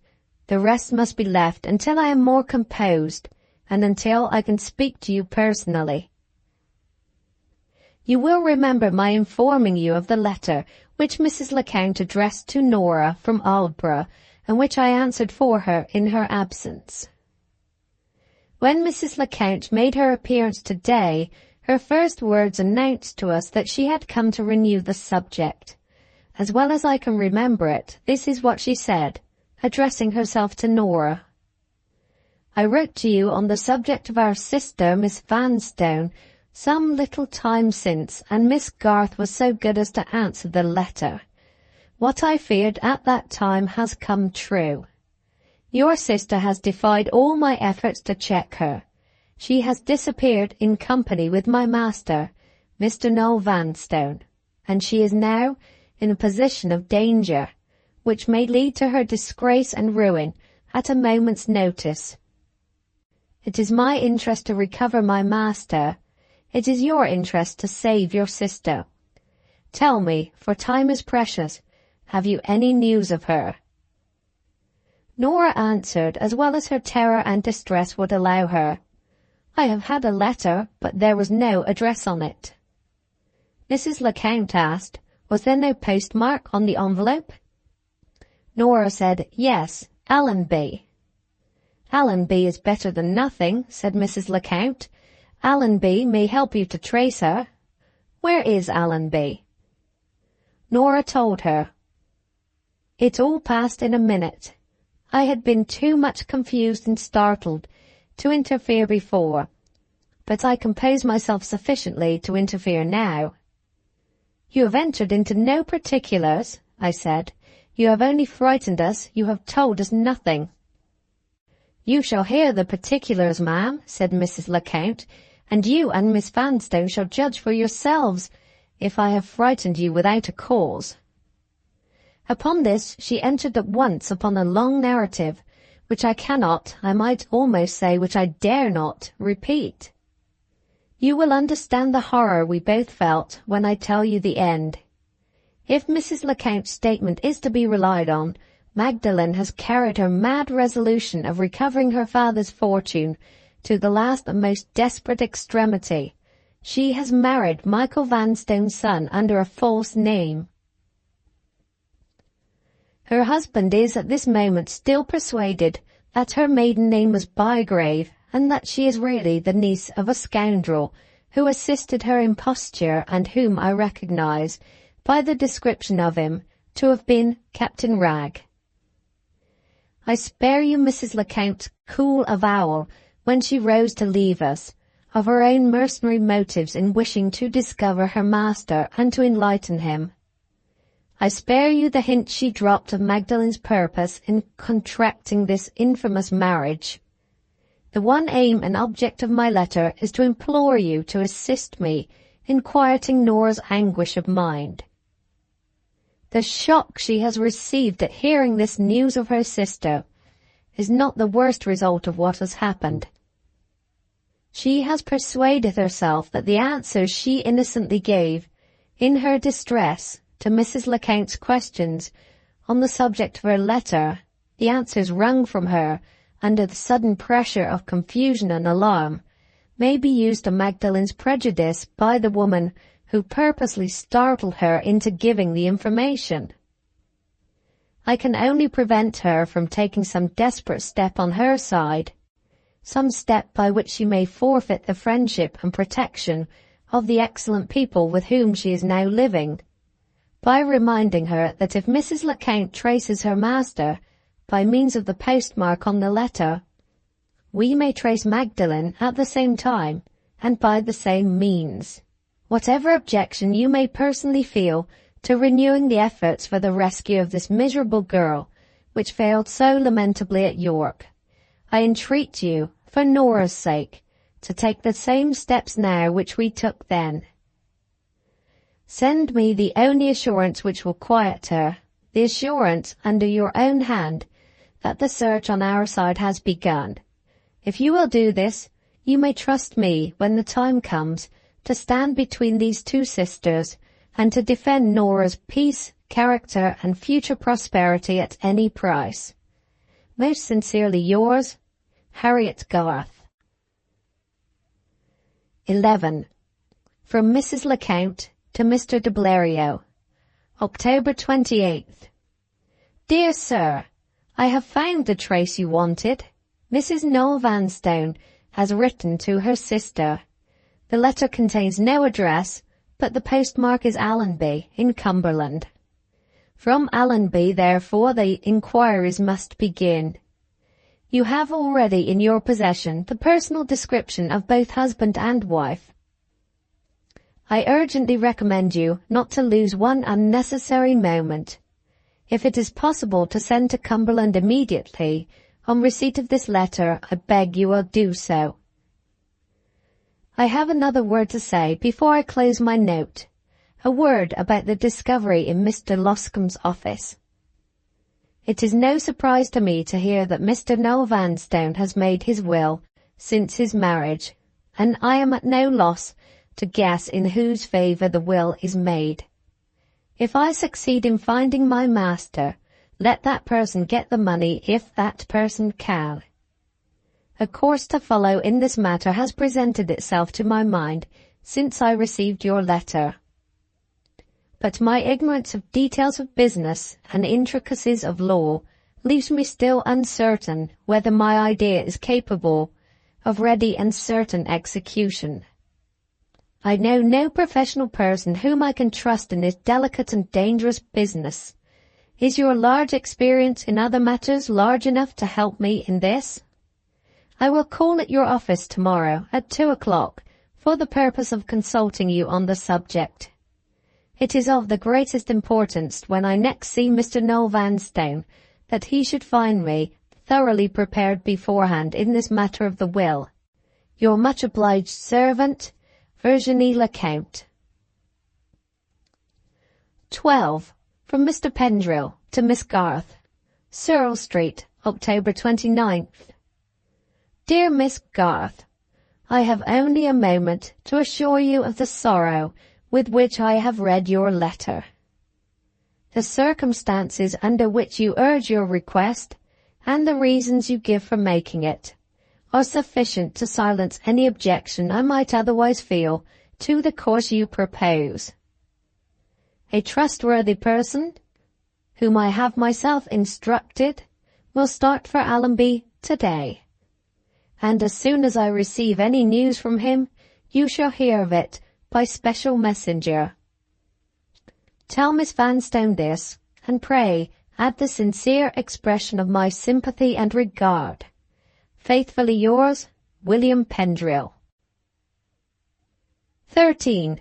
The rest must be left until I am more composed, and until I can speak to you personally. You will remember my informing you of the letter which Mrs. Lecount addressed to Norah from Aldborough, and which I answered for her in her absence. When Mrs. Lecount made her appearance today, her first words announced to us that she had come to renew the subject. As well as I can remember it, this is what she said, addressing herself to Norah. I wrote to you on the subject of our sister, Miss Vanstone, some little time since, and Miss Garth was so good as to answer the letter. What I feared at that time has come true. Your sister has defied all my efforts to check her. She has disappeared in company with my master, Mr. Noel Vanstone, and she is now in a position of danger, which may lead to her disgrace and ruin at a moment's notice. It is my interest to recover my master. It is your interest to save your sister. Tell me, for time is precious, have you any news of her? Norah answered as well as her terror and distress would allow her. I have had a letter, but there was no address on it. Mrs. Lecount asked, was there no postmark on the envelope? Norah said, yes, Allenby. Allenby is better than nothing, said Mrs. Lecount. Allenby may help you to trace her. Where is Allenby? Norah told her. It all passed in a minute. I had been too much confused and startled to interfere before, but I compose myself sufficiently to interfere now. You have entered into no particulars, I said. You have only frightened us, you have told us nothing. You shall hear the particulars, ma'am, said Mrs. Lecount, and you and Miss Vanstone shall judge for yourselves if I have frightened you without a cause. Upon this she entered at once upon a long narrative, which I cannot, I might almost say which I dare not, repeat. You will understand the horror we both felt when I tell you the end. If Mrs. Lecount's statement is to be relied on, Magdalen has carried her mad resolution of recovering her father's fortune to the last and most desperate extremity. She has married Michael Vanstone's son under a false name. Her husband is at this moment still persuaded that her maiden name was Bygrave, and that she is really the niece of a scoundrel who assisted her imposture and whom I recognize, by the description of him, to have been Captain Ragg. I spare you Mrs. Lecount's cool avowal, when she rose to leave us, of her own mercenary motives in wishing to discover her master and to enlighten him. I spare you the hint she dropped of Magdalen's purpose in contracting this infamous marriage. The one aim and object of my letter is to implore you to assist me in quieting Norah's anguish of mind. The shock she has received at hearing this news of her sister is not the worst result of what has happened. She has persuaded herself that the answers she innocently gave, in her distress, to Mrs. Lecount's questions on the subject of her letter, the answers wrung from her under the sudden pressure of confusion and alarm, may be used to Magdalen's prejudice by the woman who purposely startled her into giving the information. I can only prevent her from taking some desperate step on her side, some step by which she may forfeit the friendship and protection of the excellent people with whom she is now living, by reminding her that if Mrs. Lecount traces her master by means of the postmark on the letter, we may trace Magdalen at the same time and by the same means. Whatever objection you may personally feel to renewing the efforts for the rescue of this miserable girl, which failed so lamentably at York, I entreat you, for Norah's sake, to take the same steps now which we took then. Send me the only assurance which will quiet her, the assurance under your own hand that the search on our side has begun. If you will do this, you may trust me, when the time comes, to stand between these two sisters and to defend Norah's peace, character, and future prosperity at any price. Most sincerely yours, Harriet Garth. 11. From Mrs. Lecount to Mr. de Bleriot. October 28th. Dear Sir, I have found the trace you wanted. Mrs. Norah Vanstone has written to her sister. The letter contains no address, but the postmark is Allenby, in Cumberland. From Allenby, therefore, the inquiries must begin. You have already in your possession the personal description of both husband and wife. I urgently recommend you not to lose one unnecessary moment. If it is possible to send to Cumberland immediately, on receipt of this letter, I beg you will do so. I have another word to say before I close my note, a word about the discovery in Mr. Loscombe's office. It is no surprise to me to hear that Mr. Noah Vanstone has made his will since his marriage, and I am at no loss to guess in whose favour the will is made. If I succeed in finding my master, let that person get the money if that person can. A course to follow in this matter has presented itself to my mind since I received your letter. But my ignorance of details of business and intricacies of law leaves me still uncertain whether my idea is capable of ready and certain execution. I know no professional person whom I can trust in this delicate and dangerous business. Is your large experience in other matters large enough to help me in this? I will call at your office tomorrow at 2 o'clock for the purpose of consulting you on the subject. It is of the greatest importance when I next see Mr. Noah Vanstone that he should find me thoroughly prepared beforehand in this matter of the will. Your much obliged servant, Virginie Lecount. 12. From Mr. Pendril to Miss Garth. Searle Street, October 29th. Dear Miss Garth, I have only a moment to assure you of the sorrow with which I have read your letter. The circumstances under which you urge your request, and the reasons you give for making it, are sufficient to silence any objection I might otherwise feel to the course you propose. A trustworthy person, whom I have myself instructed, will start for Allenby today, and as soon as I receive any news from him, you shall hear of it by special messenger. Tell Miss Vanstone this, and pray add the sincere expression of my sympathy and regard. Faithfully yours, William Pendril. 13.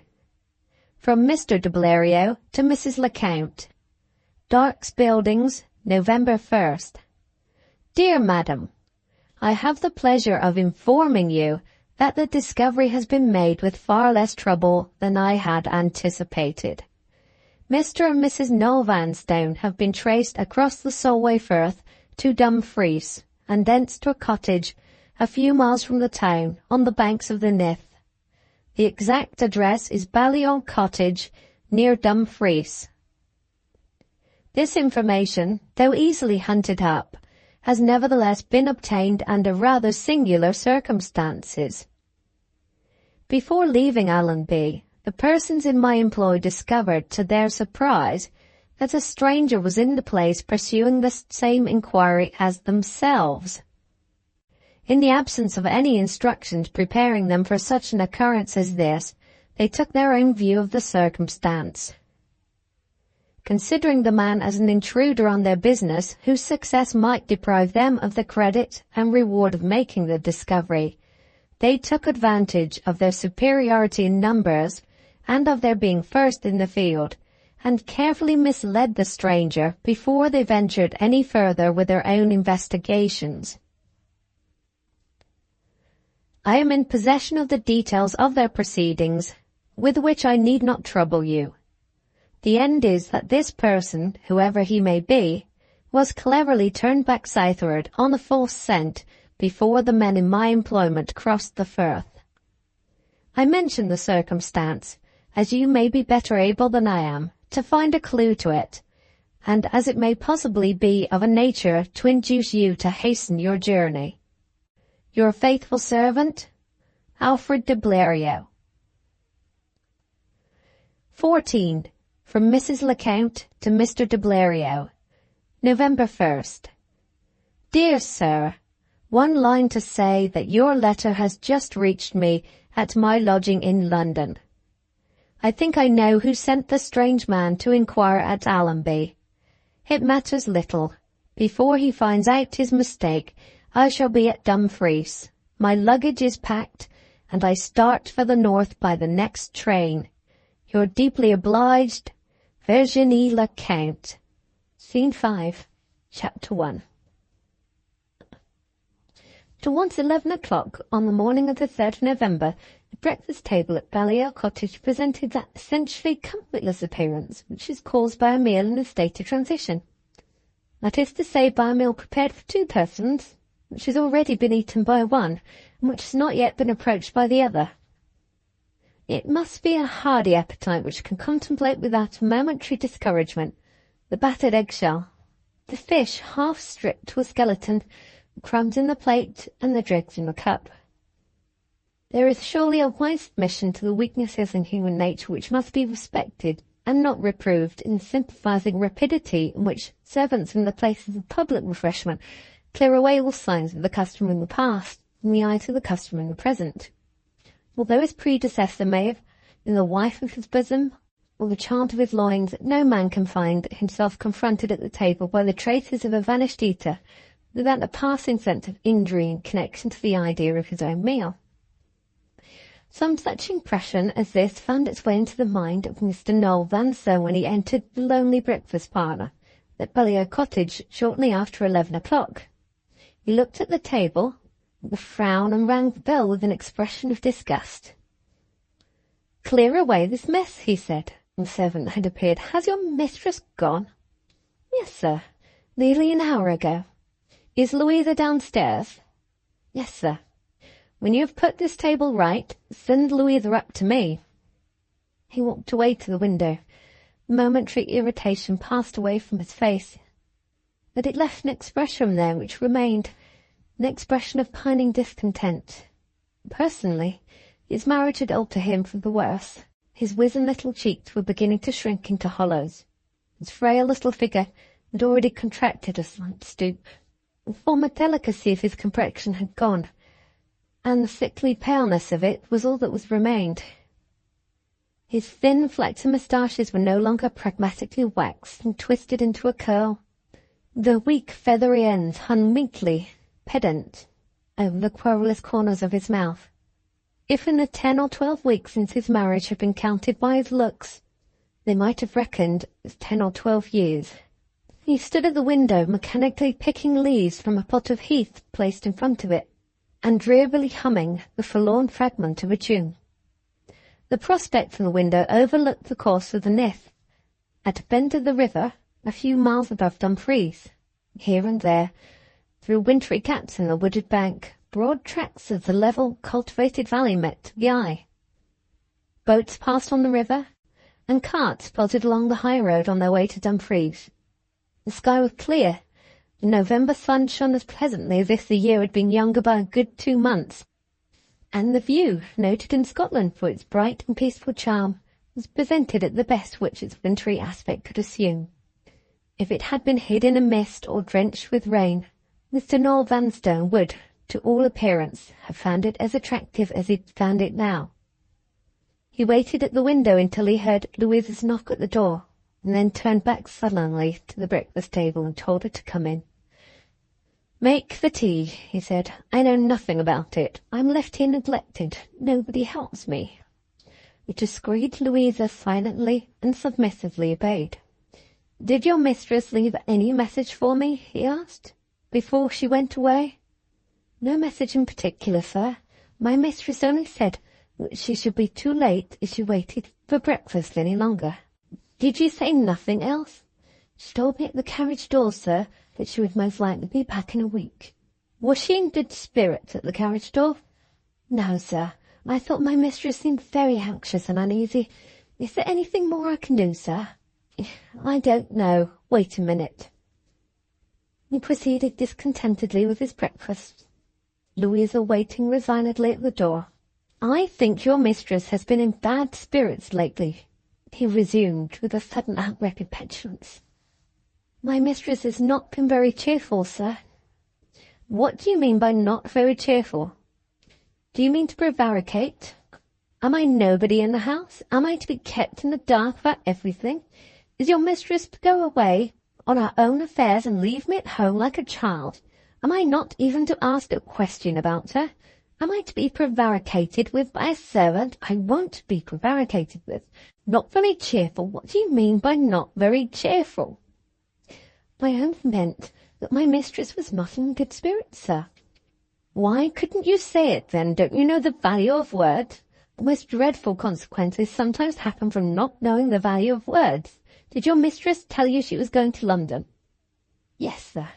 From Mr. de Bleriot to Mrs. Lecount. Dark's Buildings, November 1st. Dear Madam, I have the pleasure of informing you that the discovery has been made with far less trouble than I had anticipated. Mr. and Mrs. Noah Vanstone have been traced across the Solway Firth to Dumfries, and thence to a cottage a few miles from the town on the banks of the Nith. The exact address is Balliol Cottage, near Dumfries. This information, though easily hunted up, has nevertheless been obtained under rather singular circumstances. Before leaving Allenby, the persons in my employ discovered, to their surprise, that a stranger was in the place pursuing the same inquiry as themselves. In the absence of any instructions preparing them for such an occurrence as this, they took their own view of the circumstance. Considering the man as an intruder on their business, whose success might deprive them of the credit and reward of making the discovery, they took advantage of their superiority in numbers and of their being first in the field, and carefully misled the stranger before they ventured any further with their own investigations. I am in possession of the details of their proceedings, with which I need not trouble you. The end is that this person, whoever he may be, was cleverly turned back southward on a false scent before the men in my employment crossed the Firth. I mention the circumstance, as you may be better able than I am to find a clue to it, and as it may possibly be of a nature to induce you to hasten your journey. Your faithful servant, Alfred de Bleriot. 14. From Mrs. Lecount to Mr. de Bleriot. November 1st. Dear Sir, one line to say that your letter has just reached me at my lodging in London. I think I know who sent the strange man to inquire at Allenby. It matters little. Before he finds out his mistake, I shall be at Dumfries. My luggage is packed, and I start for the north by the next train. Your deeply obliged, Virginie Lecount. Scene 5, Chapter 1. Towards 11 o'clock on the morning of the 3rd of November, the breakfast table at Balliol Cottage presented that essentially comfortless appearance which is caused by a meal in a state of transition. That is to say, by a meal prepared for 2 persons, which has already been eaten by one, and which has not yet been approached by the other. It must be a hardy appetite which can contemplate without momentary discouragement the battered eggshell, the fish half stripped to a skeleton, the crumbs in the plate, and the dregs in the cup. There is surely a wide submission to the weaknesses in human nature which must be respected and not reproved in the sympathizing rapidity in which servants in the places of public refreshment clear away all signs of the customer in the past in the eyes of the customer in the present. Although his predecessor may have been the wife of his bosom, or the child of his loins, no man can find himself confronted at the table by the traces of a vanished eater without a passing sense of injury in connection to the idea of his own meal. Some such impression as this found its way into the mind of Mr. Noel Vanstone when he entered the lonely breakfast parlour at Balliol Cottage shortly after 11 o'clock. He looked at the table, with a frown, and rang the bell with an expression of disgust. "Clear away this mess," he said, when the servant had appeared. "Has your mistress gone?" "Yes, sir, nearly an hour ago." "Is Louisa downstairs?" "Yes, sir." "When you have put this table right, send Louisa up to me." He walked away to the window. The momentary irritation passed away from his face, but it left an expression there which remained, an expression of pining discontent. Personally, his marriage had altered him for the worse. His wizen little cheeks were beginning to shrink into hollows. His frail little figure had already contracted a slight stoop. The former delicacy of his complexion had gone, and the sickly paleness of it was all that was remained. His thin, flaxen moustaches were no longer pragmatically waxed and twisted into a curl. The weak, feathery ends hung weakly, pedant, over the querulous corners of his mouth. If in the 10 or 12 weeks since his marriage had been counted by his looks, they might have reckoned as 10 or 12 years. He stood at the window, mechanically picking leaves from a pot of heath placed in front of it, and drearily humming the forlorn fragment of a tune. The prospect from the window overlooked the course of the Nith, at a bend of the river, a few miles above Dumfries. Here and there, through wintry gaps in the wooded bank, broad tracts of the level, cultivated valley met the eye. Boats passed on the river, and carts plodded along the high road on their way to Dumfries. The sky was clear. The November sun shone as pleasantly as if the year had been younger by a good 2 months. And the view, noted in Scotland for its bright and peaceful charm, was presented at the best which its wintry aspect could assume. If it had been hid in a mist or drenched with rain, Mr. Norah Vanstone would, to all appearance, have found it as attractive as he found it now. He waited at the window until he heard Louisa's knock at the door, and then turned back sullenly to the breakfast table and told her to come in. "Make the tea," he said. "I know nothing about it. I'm left here neglected. Nobody helps me." Which discreet Louisa silently and submissively obeyed. "Did your mistress leave any message for me?" he asked, "before she went away?" "No message in particular, sir. My mistress only said that she should be too late if she waited for breakfast any longer." "Did you say nothing else?" "She told me at the carriage door, sir, that she would most likely be back in a week." "Was she in good spirits at the carriage door?" "No, sir. I thought my mistress seemed very anxious and uneasy. Is there anything more I can do, sir?" "I don't know. Wait a minute." He proceeded discontentedly with his breakfast, Louisa waiting resignedly at the door. "I think your mistress has been in bad spirits lately," he resumed with a sudden outbreak of petulance. "My mistress has not been very cheerful, sir." "What do you mean by not very cheerful? Do you mean to prevaricate? Am I nobody in the house? Am I to be kept in the dark about everything? Is your mistress to go away on her own affairs and leave me at home like a child? Am I not even to ask a question about her? Am I to be prevaricated with by a servant? I won't be prevaricated with. Not very cheerful? What do you mean by not very cheerful?" "I only meant that my mistress was not in good spirits, sir." "Why couldn't you say it then? Don't you know the value of words? The most dreadful consequences sometimes happen from not knowing the value of words. Did your mistress tell you she was going to London?" "Yes, sir."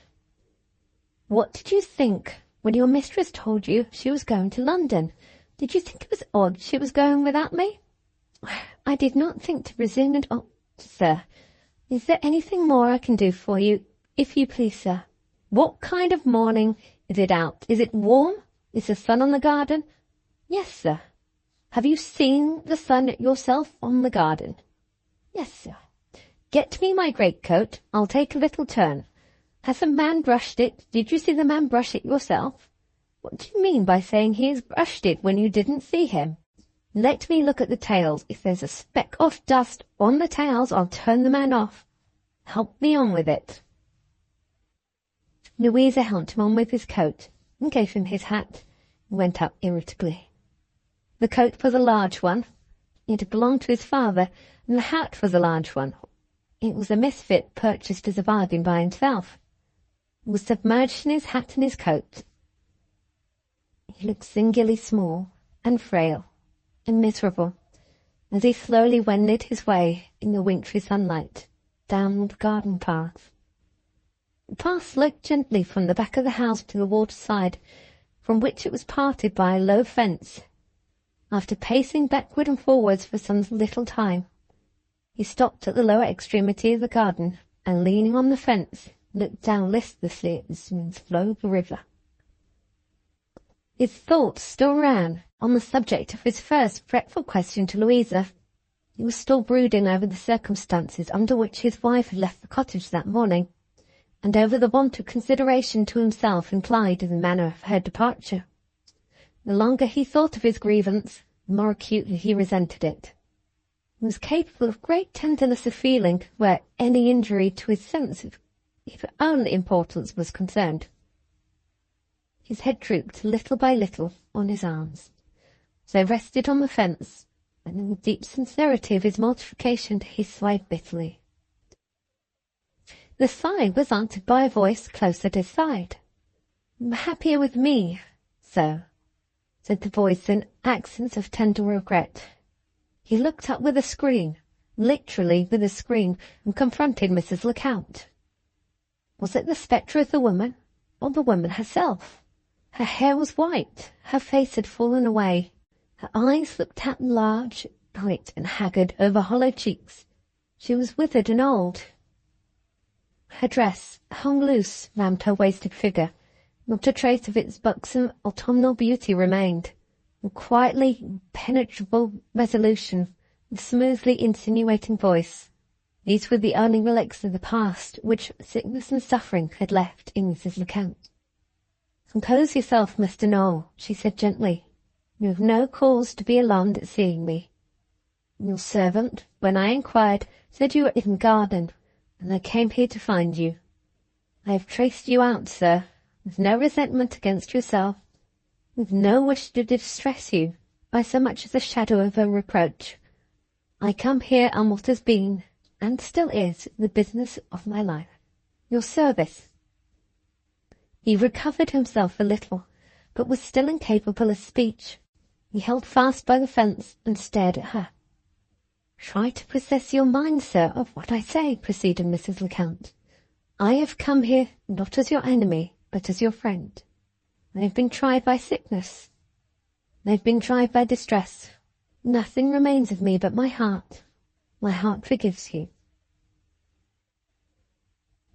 "What did you think when your mistress told you she was going to London? Did you think it was odd she was going without me?" "I did not think to presume it on, sir. Is there anything more I can do for you, if you please, sir?" "What kind of morning? Is it out? Is it warm? Is the sun on the garden?" "Yes, sir." "Have you seen the sun yourself on the garden?" "Yes, sir." "Get me my greatcoat. I'll take a little turn. Has the man brushed it? Did you see the man brush it yourself?" "What do you mean by saying he has brushed it when you didn't see him?" "Let me look at the tails. If there's a speck of dust on the tails, I'll turn the man off. Help me on with it." Louisa helped him on with his coat and gave him his hat and went up irritably. The coat was a large one. It had belonged to his father, and the hat was a large one. It was a misfit purchased as a bargain by himself. It was submerged in his hat and his coat. He looked singularly small and frail and miserable as he slowly wended his way in the wintry sunlight down the garden path. The path sloped gently from the back of the house to the waterside, from which it was parted by a low fence. After pacing backward and forwards for some little time, he stopped at the lower extremity of the garden, and leaning on the fence, looked down listlessly at the smooth flow of the river. His thoughts still ran on the subject of his first fretful question to Louisa. He was still brooding over the circumstances under which his wife had left the cottage that morning, and over the want of consideration to himself implied in the manner of her departure. The longer he thought of his grievance, the more acutely he resented it. He was capable of great tenderness of feeling where any injury to his sense of his own importance was concerned. His head drooped little by little on his arms, as they rested on the fence, and in the deep sincerity of his mortification he sighed bitterly. The sigh was answered by a voice close at his side. "Happier with me, sir," said the voice in accents of tender regret. He looked up with a scream, literally with a scream, and confronted Mrs. Lecount. Was it the spectre of the woman, or the woman herself? Her hair was white, her face had fallen away, her eyes looked out large, bright, and haggard over hollow cheeks. She was withered and old. Her dress hung loose round her wasted figure. Not a trace of its buxom autumnal beauty remained. A quietly impenetrable resolution, a smoothly insinuating voice. These were the only relics of the past which sickness and suffering had left in Mrs. Lecount. "Compose yourself, Mr. Noel," she said gently. "You have no cause to be alarmed at seeing me. Your servant, when I inquired, said you were in the garden, and I came here to find you. I have traced you out, sir, with no resentment against yourself, with no wish to distress you by so much as a shadow of a reproach. I come here on what has been, and still is, the business of my life. Your service." He recovered himself a little, but was still incapable of speech. He held fast by the fence and stared at her. "Try to possess your mind, sir, of what I say," proceeded Mrs. Lecount. "I have come here not as your enemy, but as your friend. I have been tried by sickness. I have been tried by distress. Nothing remains of me but my heart. My heart forgives you.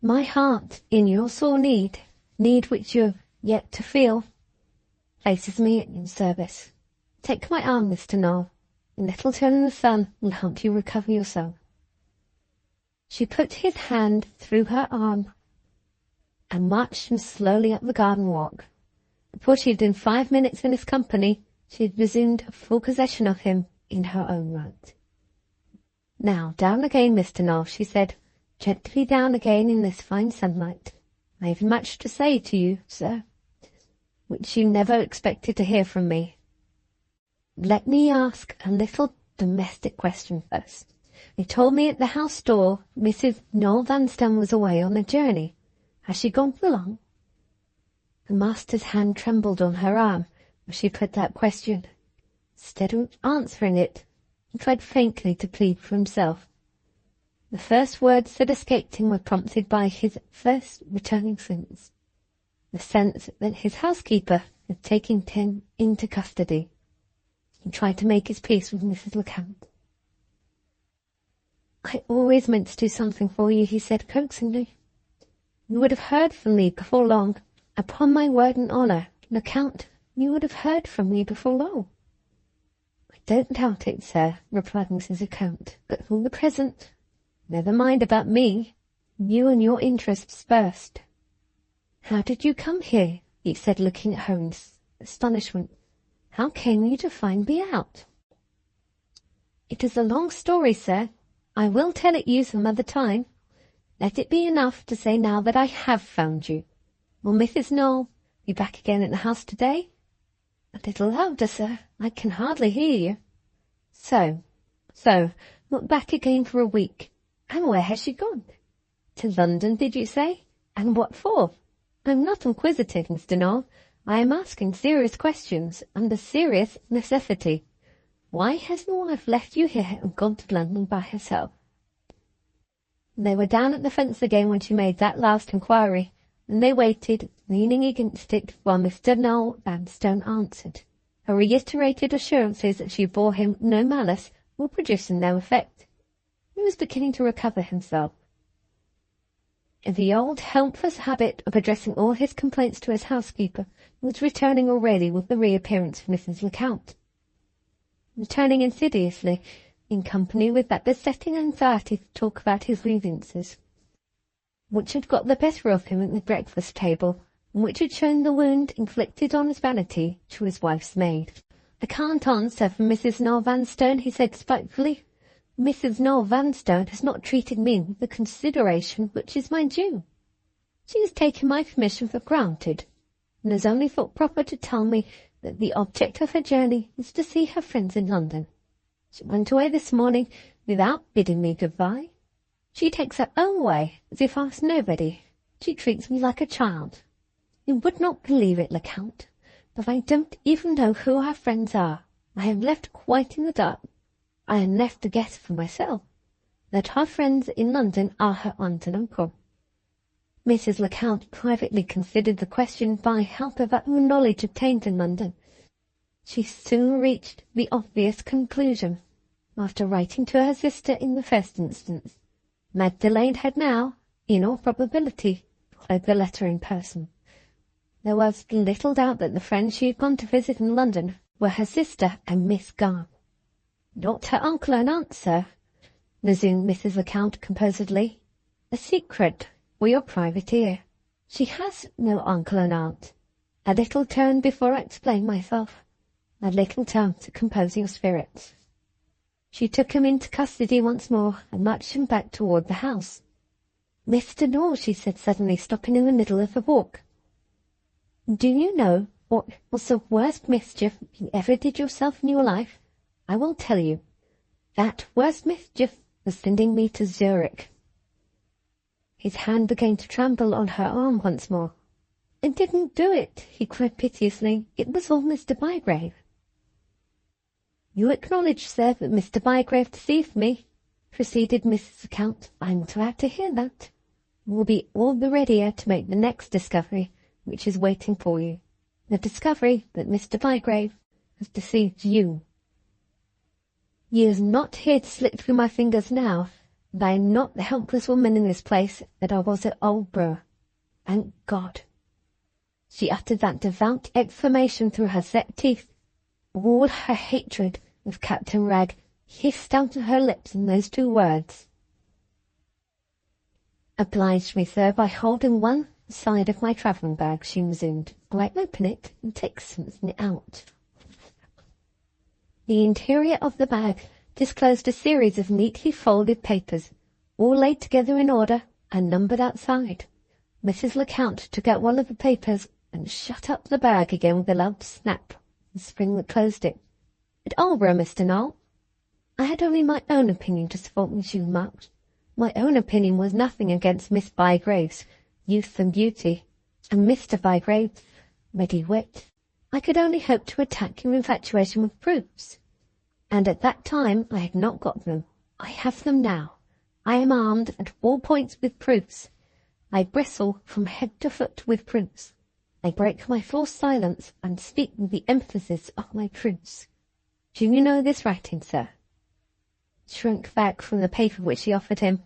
My heart, in your sore need which you have yet to feel, places me in service. Take my arm, Mr. Noel. A little turn in the sun will help you recover yourself." She put his hand through her arm and marched him slowly up the garden walk. Before she had been 5 minutes in his company, she had resumed full possession of him in her own right. "Now, down again, Mr. Noel," she said, "gently down again in this fine sunlight. I have much to say to you, sir, which you never expected to hear from me. Let me ask a little domestic question first. They told me at the house door Mrs. Norah Vanstone was away on a journey. Has she gone for long?" The master's hand trembled on her arm as she put that question. Instead of answering it, he tried faintly to plead for himself. The first words that escaped him were prompted by his first returning sense, the sense that his housekeeper had taken him into custody. He tried to make his peace with Mrs. Lecount. "I always meant to do something for you," he said coaxingly. "You would have heard from me before long. Upon my word and honour, Lecount, you would have heard from me before long." "I don't doubt it, sir," replied Mrs. Lecount, "but for the present, never mind about me. You and your interests first." "How did you come here?" he said, looking at her in astonishment. "How came you to find me out?" "It is a long story, sir. I will tell it you some other time. Let it be enough to say now that I have found you. Will Mrs. Noel be back again at the house today?" "A little louder, sir. I can hardly hear you." So, not back again for a week. And where has she gone?" "To London, did you say? And what for?" "I'm not inquisitive, Mr. Noel. I am asking serious questions, under serious necessity. Why has your wife left you here and gone to London by herself?" They were down at the fence again when she made that last inquiry, and they waited, leaning against it, while Mr. Noel Vanstone answered. Her reiterated assurances that she bore him no malice were producing no effect. He was beginning to recover himself. The old helpless habit of addressing all his complaints to his housekeeper was returning already with the reappearance of Mrs. Lecount. Returning insidiously, in company with that besetting anxiety to talk about his grievances, which had got the better of him at the breakfast table, and which had shown the wound inflicted on his vanity to his wife's maid. "I can't answer for Mrs. Norah Vanstone," he said spitefully. "Mrs. Norah Vanstone has not treated me with the consideration which is my due. She has taken my permission for granted, and has only thought proper to tell me that the object of her journey is to see her friends in London. She went away this morning without bidding me good-bye. She takes her own way as if I was nobody. She treats me like a child. You would not believe it, Lecount, but I don't even know who her friends are. I am left quite in the dark. I am left to guess for myself that her friends in London are her aunt and uncle." Mrs. Lecount privately considered the question by help of her own knowledge obtained in London. She soon reached the obvious conclusion. After writing to her sister in the first instance, Magdalen had now, in all probability, read the letter in person. There was little doubt that the friends she had gone to visit in London were her sister and Miss Garth. "Not her uncle and aunt, sir," resumed Mrs. Lecount composedly. "A secret for your private ear. She has no uncle and aunt. A little turn before I explain myself. A little time to compose your spirits." She took him into custody once more and marched him back toward the house. "Mr. Norah," she said suddenly, stopping in the middle of the walk, "do you know what was the worst mischief you ever did yourself in your life? I will tell you. That worst mischief was sending me to Zurich." His hand began to tremble on her arm once more. "I didn't do it," he cried piteously. "It was all Mr. Bygrave." "You acknowledge, sir, that Mr. Bygrave deceived me," proceeded Mrs. Lecount. "I'm glad to hear that. You will be all the readier to make the next discovery which is waiting for you. The discovery that Mr. Bygrave has deceived you. He is not here to slip through my fingers now, and I am not the helpless woman in this place that I was at Aldborough. Thank God." She uttered that devout exclamation through her set teeth. All her hatred of Captain Wragge hissed out of her lips in those two words. "Oblige me, sir, by holding one side of my travelling bag," she resumed, "while I open it and take something out." The interior of the bag disclosed a series of neatly folded papers, all laid together in order and numbered outside. Mrs. Lecount took out one of the papers and shut up the bag again with a loud snap, the spring that closed it. "At Aldborough, Mr. Noel?" "I had only my own opinion to support me," she remarked. "My own opinion was nothing against Miss Bygrave's youth and beauty, and Mr. Bygrave's ready wit. I could only hope to attack your infatuation with proofs. And at that time I had not got them. I have them now. I am armed at all points with proofs. I bristle from head to foot with proofs. I break my forced silence and speak with the emphasis of my proofs. Do you know this writing, sir?" Shrunk back from the paper which she offered him.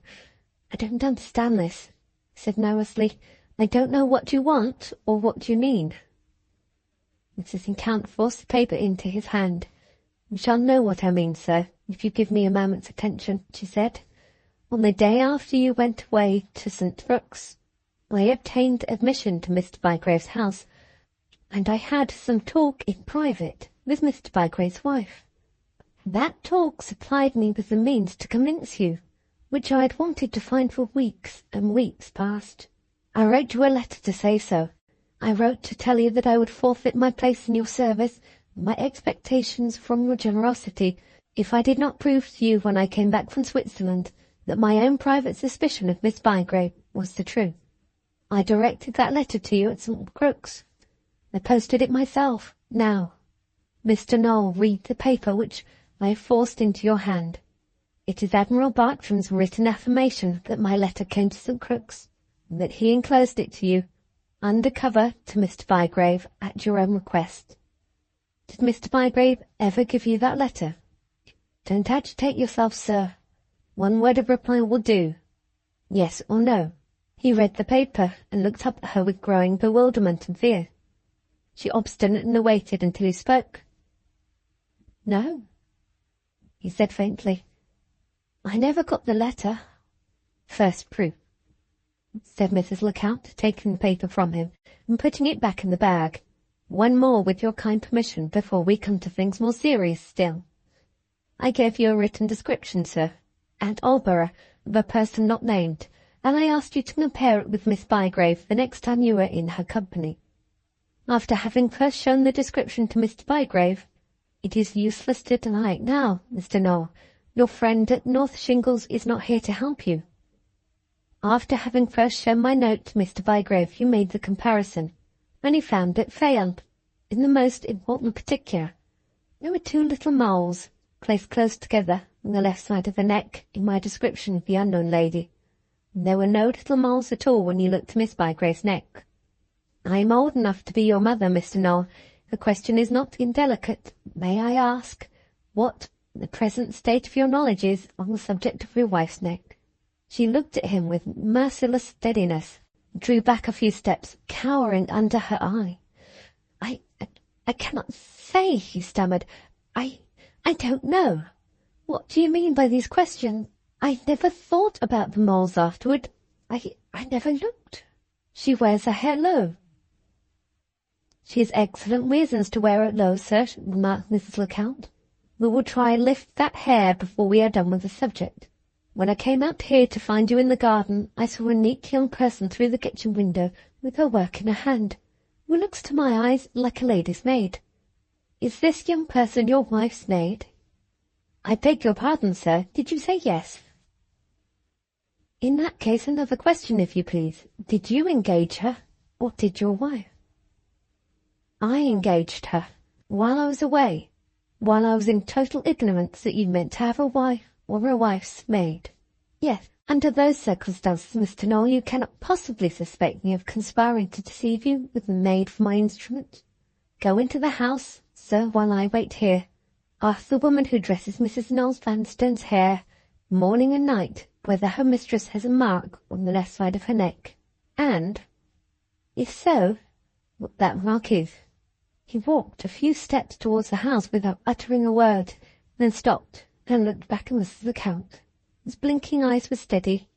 "I don't understand this," he said nervously. "I don't know what you want or what you mean." Mrs. Lecount forced the paper into his hand. "You shall know what I mean, sir, if you give me a moment's attention," she said. "On the day after you went away to St. Brooks, I obtained admission to Mr. Bygrave's house, and I had some talk in private with Mr. Bygrave's wife. That talk supplied me with the means to convince you, which I had wanted to find for weeks and weeks past. I wrote you a letter to say so. I wrote to tell you that I would forfeit my place in your service, my expectations from your generosity, if I did not prove to you when I came back from Switzerland that my own private suspicion of Miss Bygrave was the truth. I directed that letter to you at St. Crooks. I posted it myself. Now, Mr. Noel, read the paper which I have forced into your hand. It is Admiral Bartram's written affirmation that my letter came to St. Crooks, and that he enclosed it to you, under cover to Mr. Bygrave, at your own request. Did Mr. Bygrave ever give you that letter? Don't agitate yourself, sir. One word of reply will do. Yes or no." He read the paper and looked up at her with growing bewilderment and fear. She obstinately waited until he spoke. "No," he said faintly. "I never got the letter." "First proof," said Mrs. Lecount, taking the paper from him and putting it back in the bag. "One more, with your kind permission, before we come to things more serious still. I gave you a written description, sir, at Aldborough, of a person not named, and I asked you to compare it with Miss Bygrave the next time you were in her company. After having first shown the description to Mr. Bygrave, it is useless to deny it now, Mr. Noel. Your friend at North Shingles is not here to help you. After having first shown my note to Mr. Bygrave, you made the comparison, and he found it failed. In the most important particular, there were two little moles placed close together on the left side of the neck in my description of the unknown lady. There were no little moles at all when you looked at Miss Bygrave's neck. I am old enough to be your mother, Mr. Noel. The question is not indelicate. May I ask what the present state of your knowledge is on the subject of your wife's neck?" She looked at him with merciless steadiness, drew back a few steps, cowering under her eye. I cannot say, he stammered. I don't know. What do you mean by these questions? I never thought about the moles afterward. I never looked. She wears her hair low. She has excellent reasons to wear it low, sir, remarked Mrs. Lecount. We will try and lift that hair before we are done with the subject. When I came out here to find you in the garden, I saw a neat young person through the kitchen window with her work in her hand, who looks to my eyes like a lady's maid. Is this young person your wife's maid? I beg your pardon, sir. Did you say yes? In that case, another question, if you please. Did you engage her, or did your wife? I engaged her, while I was away, while I was in total ignorance that you meant to have a wife or a wife's maid. Yes, under those circumstances, Mr. Noel, you cannot possibly suspect me of conspiring to deceive you with a maid for my instrument. Go into the house, sir, while I wait here. Ask the woman who dresses Mrs. Noel Vanstone's hair, morning and night, whether her mistress has a mark on the left side of her neck, and, if so, what that mark is. He walked a few steps towards the house without uttering a word, then stopped and looked back at Mrs. Lecount. His blinking eyes were steady.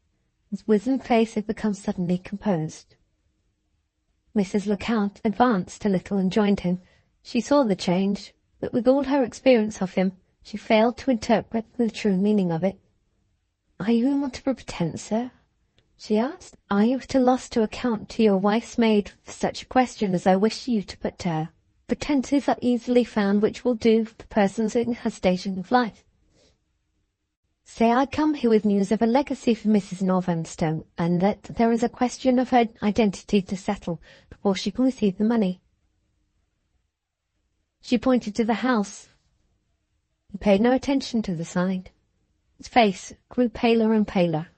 His wizened face had become suddenly composed. Mrs. Lecount advanced a little and joined him. She saw the change, but with all her experience of him, she failed to interpret the true meaning of it. "Are you in want of a pretence, sir?" she asked. "Are you at a loss to account to your wife's maid for such a question as I wish you to put to her? Pretences are easily found which will do for persons in her station of life. Say I come here with news of a legacy for Mrs. Norah Vanstone, and that there is a question of her identity to settle before she can receive the money." She pointed to the house. He paid no attention to the sign. His face grew paler and paler.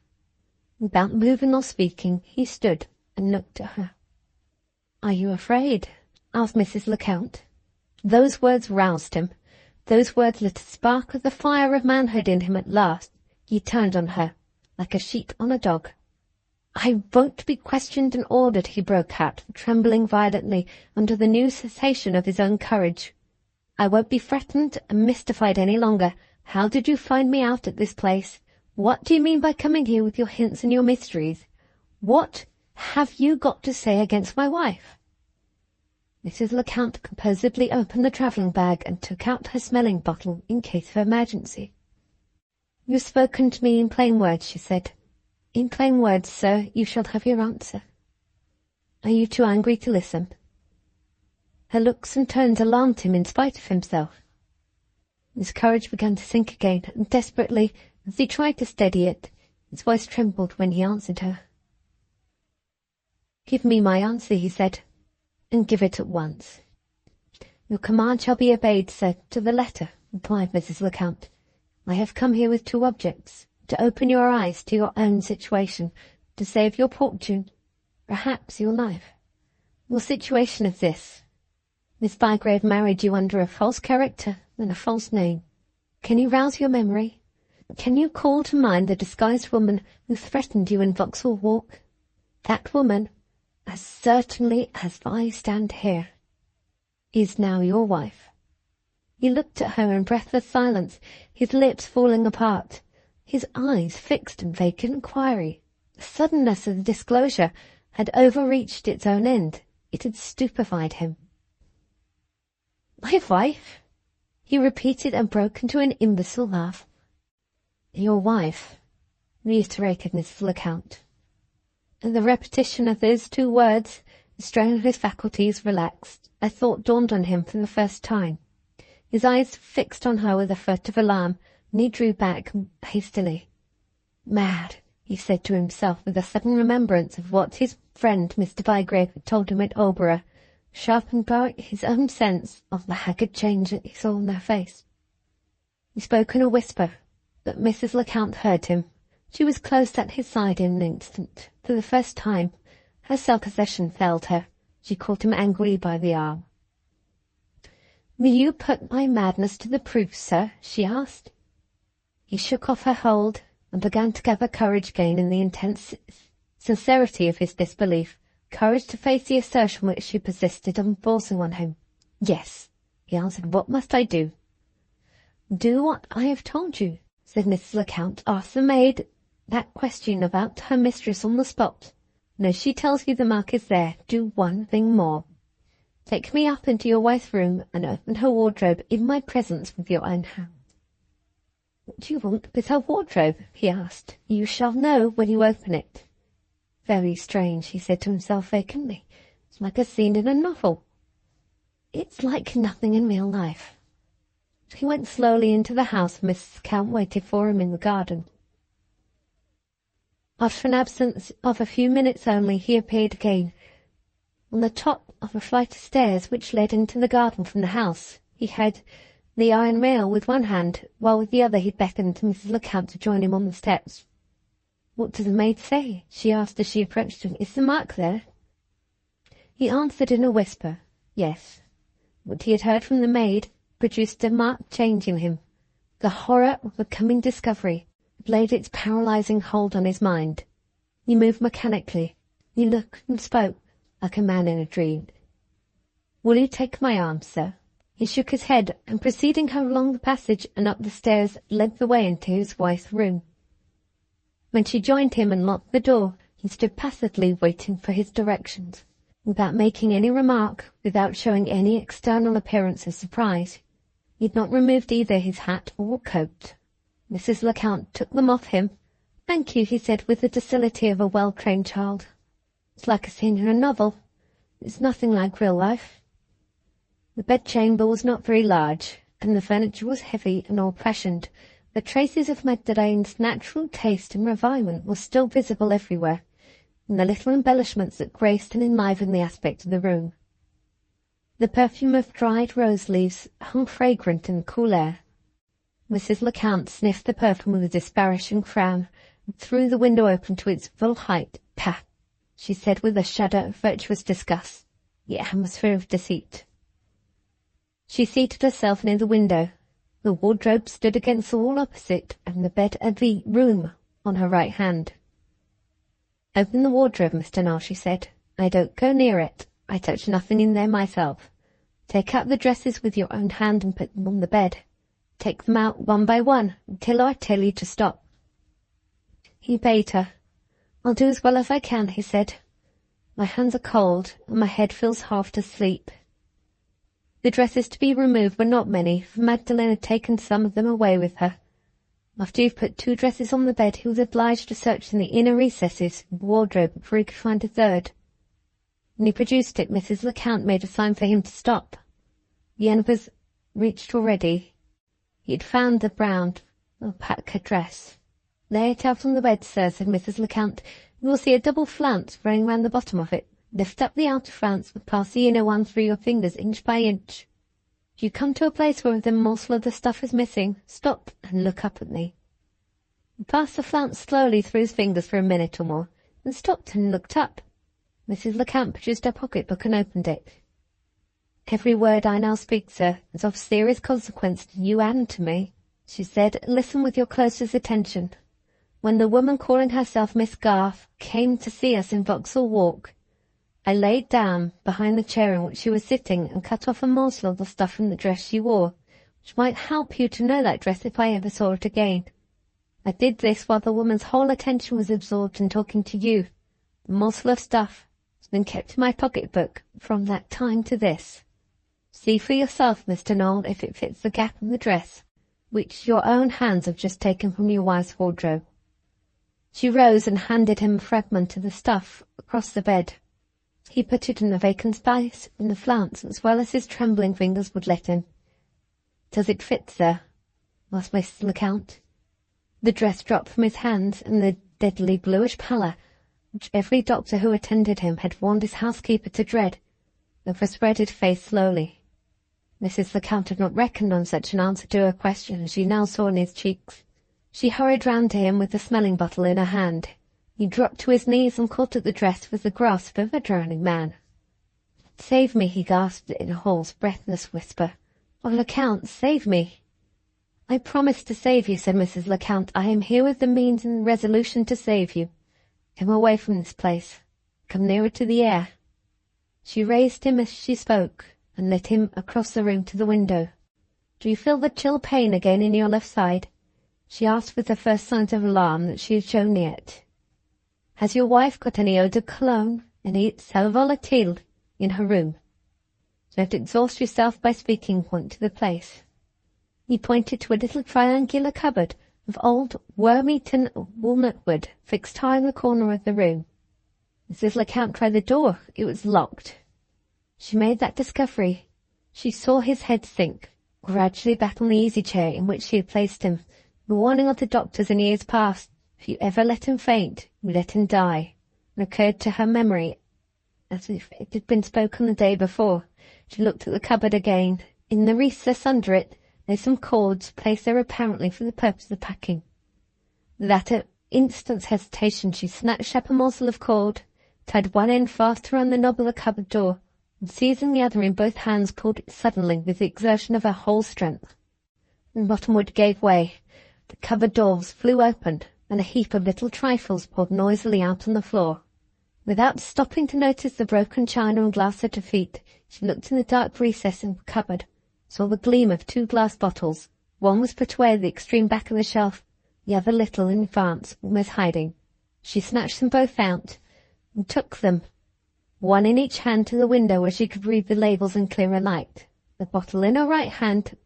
Without moving or speaking, he stood and looked at her. "Are you afraid?" asked Mrs. Lecount. Those words roused him. Those words lit a spark of the fire of manhood in him at last. He turned on her, like a sheep on a dog. "I won't be questioned and ordered," he broke out, trembling violently under the new cessation of his own courage. "I won't be threatened and mystified any longer. How did you find me out at this place? What do you mean by coming here with your hints and your mysteries? What have you got to say against my wife?" Mrs. Lecount composedly opened the travelling bag and took out her smelling bottle in case of emergency. "You have spoken to me in plain words," she said. "In plain words, sir, you shall have your answer. Are you too angry to listen?" Her looks and tones alarmed him in spite of himself. His courage began to sink again, and desperately, as he tried to steady it, his voice trembled when he answered her. "Give me my answer," he said, "and give it at once." "Your command shall be obeyed, sir, to the letter," replied Mrs. Lecount. "I have come here with two objects: to open your eyes to your own situation, to save your fortune, perhaps your life. Your situation is this. Miss Bygrave married you under a false character and a false name. Can you rouse your memory? Can you call to mind the disguised woman who threatened you in Vauxhall Walk? That woman, as certainly as I stand here, is now your wife." He looked at her in breathless silence, his lips falling apart, his eyes fixed in vacant inquiry. The suddenness of the disclosure had overreached its own end. It had stupefied him. "My wife?" he repeated, and broke into an imbecile laugh. "Your wife," reiterated Mrs. Lecount. At the repetition of those two words, the strain of his faculties relaxed. A thought dawned on him for the first time. His eyes fixed on her with a furtive alarm, and he drew back hastily. "Mad," he said to himself, with a sudden remembrance of what his friend Mr. Bygrave had told him at Aldborough, sharpened by his own sense of the haggard change that he saw on her face. He spoke in a whisper, but Mrs. Lecount heard him. She was close at his side in an instant. For the first time, her self-possession failed her. She caught him angrily by the arm. "Will you put my madness to the proof, sir?" she asked. He shook off her hold, and began to gather courage again in the intense sincerity of his disbelief, courage to face the assertion which she persisted on forcing on him. "Yes," he answered. "What must I do?" "Do what I have told you," said Mrs. Lecount. "Ask the maid that question about her mistress on the spot, and if she tells you the mark is there, do one thing more. Take me up into your wife's room and open her wardrobe in my presence with your own hand." "What do you want with her wardrobe?" he asked. "You shall know when you open it." "Very strange," he said to himself vacantly. "It's like a scene in a novel. It's like nothing in real life." He went slowly into the house, and Mrs. Lecount waited for him in the garden. After an absence of a few minutes only, he appeared again. On the top of a flight of stairs which led into the garden from the house, he had the iron rail with one hand, while with the other he beckoned to Mrs. Lecount to join him on the steps. "What does the maid say?" she asked as she approached him. "Is the mark there?" He answered in a whisper, "Yes." What he had heard from the maid produced a marked change in him. The horror of the coming discovery had laid its paralyzing hold on his mind. He moved mechanically. He looked and spoke like a man in a dream. "Will you take my arm, sir?" He shook his head, and preceding her along the passage and up the stairs, led the way into his wife's room. When she joined him and locked the door, he stood passively waiting for his directions. Without making any remark, without showing any external appearance of surprise, he had not removed either his hat or coat. Mrs. Lecount took them off him. "Thank you," he said with the docility of a well-trained child. "It's like a scene in a novel. It's nothing like real life." The bedchamber was not very large, and the furniture was heavy and old-fashioned. The traces of Magdalene's natural taste and refinement were still visible everywhere, in the little embellishments that graced and enlivened the aspect of the room. The perfume of dried rose leaves hung fragrant in the cool air. Mrs. Lecount sniffed the perfume with a disparaging frown, and threw the window open to its full height. "Pah!" she said with a shudder of virtuous disgust, yet atmosphere of deceit. She seated herself near the window. The wardrobe stood against the wall opposite, and the bed and the room on her right hand. "Open the wardrobe, Mr. Knoll," she said. "I don't go near it. I touch nothing in there myself. Take out the dresses with your own hand and put them on the bed. Take them out one by one until I tell you to stop." He bade her. "I'll do as well as I can," he said. "My hands are cold, and my head feels half asleep." The dresses to be removed were not many, for Magdalene had taken some of them away with her. After he had put 2 dresses on the bed, he was obliged to search in the inner recesses of the wardrobe before he could find a third. When he produced it, Mrs. Lecount made a sign for him to stop. The end was reached already. He had found the brown alpaca dress. "Lay it out on the bed, sir," said Mrs. Lecount. "You will see a double flounce running round the bottom of it. Lift up the outer flounce and pass the inner one through your fingers inch by inch. If you come to a place where the morsel of the stuff is missing, stop and look up at me." He passed the flounce slowly through his fingers for a minute or more, then stopped and looked up. Mrs. Lecount produced her pocket-book and opened it. "Every word I now speak, sir, is of serious consequence to you and to me," she said. "Listen with your closest attention. When the woman calling herself Miss Garth came to see us in Vauxhall Walk, I laid down behind the chair in which she was sitting and cut off a morsel of the stuff from the dress she wore, which might help you to know that dress if I ever saw it again. I did this while the woman's whole attention was absorbed in talking to you. The morsel of stuff has been kept in my pocket-book from that time to this. See for yourself, Mr. Knoll, if it fits the gap in the dress, which your own hands have just taken from your wife's wardrobe." She rose and handed him a fragment of the stuff across the bed. He put it in the vacant space in the flounce as well as his trembling fingers would let him. "Does it fit, sir?" asked Mrs. Lecount. The dress dropped from his hands, and the deadly bluish pallor, which every doctor who attended him had warned his housekeeper to dread, overspread his face slowly. Mrs. Lecount had not reckoned on such an answer to her question as she now saw in his cheeks. She hurried round to him with the smelling bottle in her hand. He dropped to his knees and caught at the dress with the grasp of a drowning man. "Save me," he gasped in a hoarse, breathless whisper. "On Lecount, save me." "I promise to save you," said Mrs. Lecount. "I am here with the means and resolution to save you. Come away from this place. Come nearer to the air." She raised him as she spoke, and led him across the room to the window. "Do you feel the chill pain again in your left side?" she asked with the first signs of alarm that she had shown yet. "Has your wife got any eau de cologne, any sal volatile in her room? Don't exhaust yourself by speaking. Point to the place." He pointed to a little triangular cupboard of old worm-eaten walnut wood fixed high in the corner of the room. Mrs. Lecount tried the door. It was locked. She made that discovery. She saw his head sink gradually back on the easy-chair in which she had placed him. The warning of the doctors in years past, if you ever let him faint, you let him die, recurred to her memory as if it had been spoken the day before. She looked at the cupboard again. In the recess under it lay some cords placed there apparently for the purpose of packing. Without an instant's hesitation she snatched up a morsel of cord, tied one end fast around the knob of the cupboard door, and seizing the other in both hands pulled it suddenly with the exertion of her whole strength. The bottom wood gave way. The cupboard doors flew open, and a heap of little trifles poured noisily out on the floor. Without stopping to notice the broken china and glass at her feet, she looked in the dark recess in the cupboard, saw the gleam of 2 glass bottles. One was put away at the extreme back of the shelf, the other little in advance, almost hiding. She snatched them both out, and took them, one in each hand, to the window where she could read the labels in clearer light. The bottle in her right hand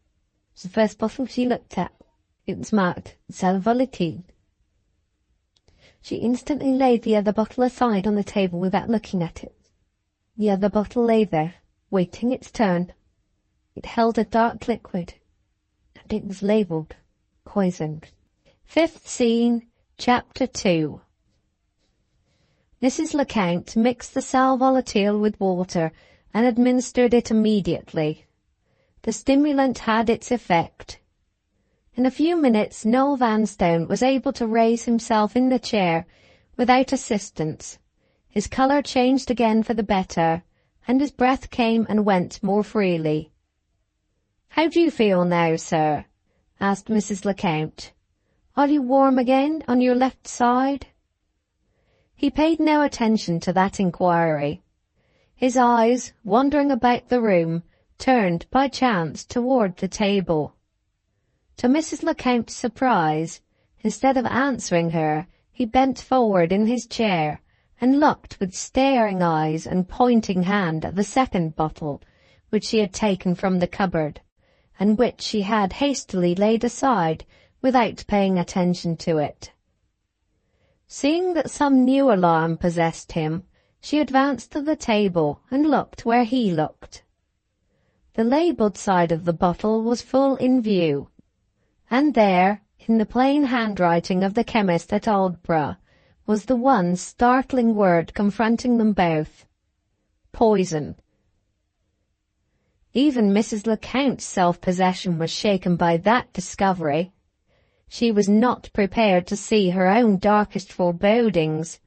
was the first bottle she looked at. It was marked sal volatile. She instantly laid the other bottle aside on the table without looking at it. The other bottle lay there, waiting its turn. It held a dark liquid, and it was labelled poison. 5th scene, Chapter 2. Mrs. Lecount mixed the sal volatile with water and administered it immediately. The stimulant had its effect. In a few minutes Noah Vanstone was able to raise himself in the chair without assistance. His colour changed again for the better, and his breath came and went more freely. "How do you feel now, sir?" asked Mrs. Lecount. "Are you warm again on your left side?" He paid no attention to that inquiry. His eyes, wandering about the room, turned by chance toward the table. To Mrs. Lecount's surprise, instead of answering her, he bent forward in his chair and looked with staring eyes and pointing hand at the second bottle, which she had taken from the cupboard, and which she had hastily laid aside without paying attention to it. Seeing that some new alarm possessed him, she advanced to the table and looked where he looked. The labelled side of the bottle was full in view, and there, in the plain handwriting of the chemist at Aldborough, was the one startling word confronting them both: poison. Even Mrs. Lecount's self-possession was shaken by that discovery. She was not prepared to see her own darkest forebodings,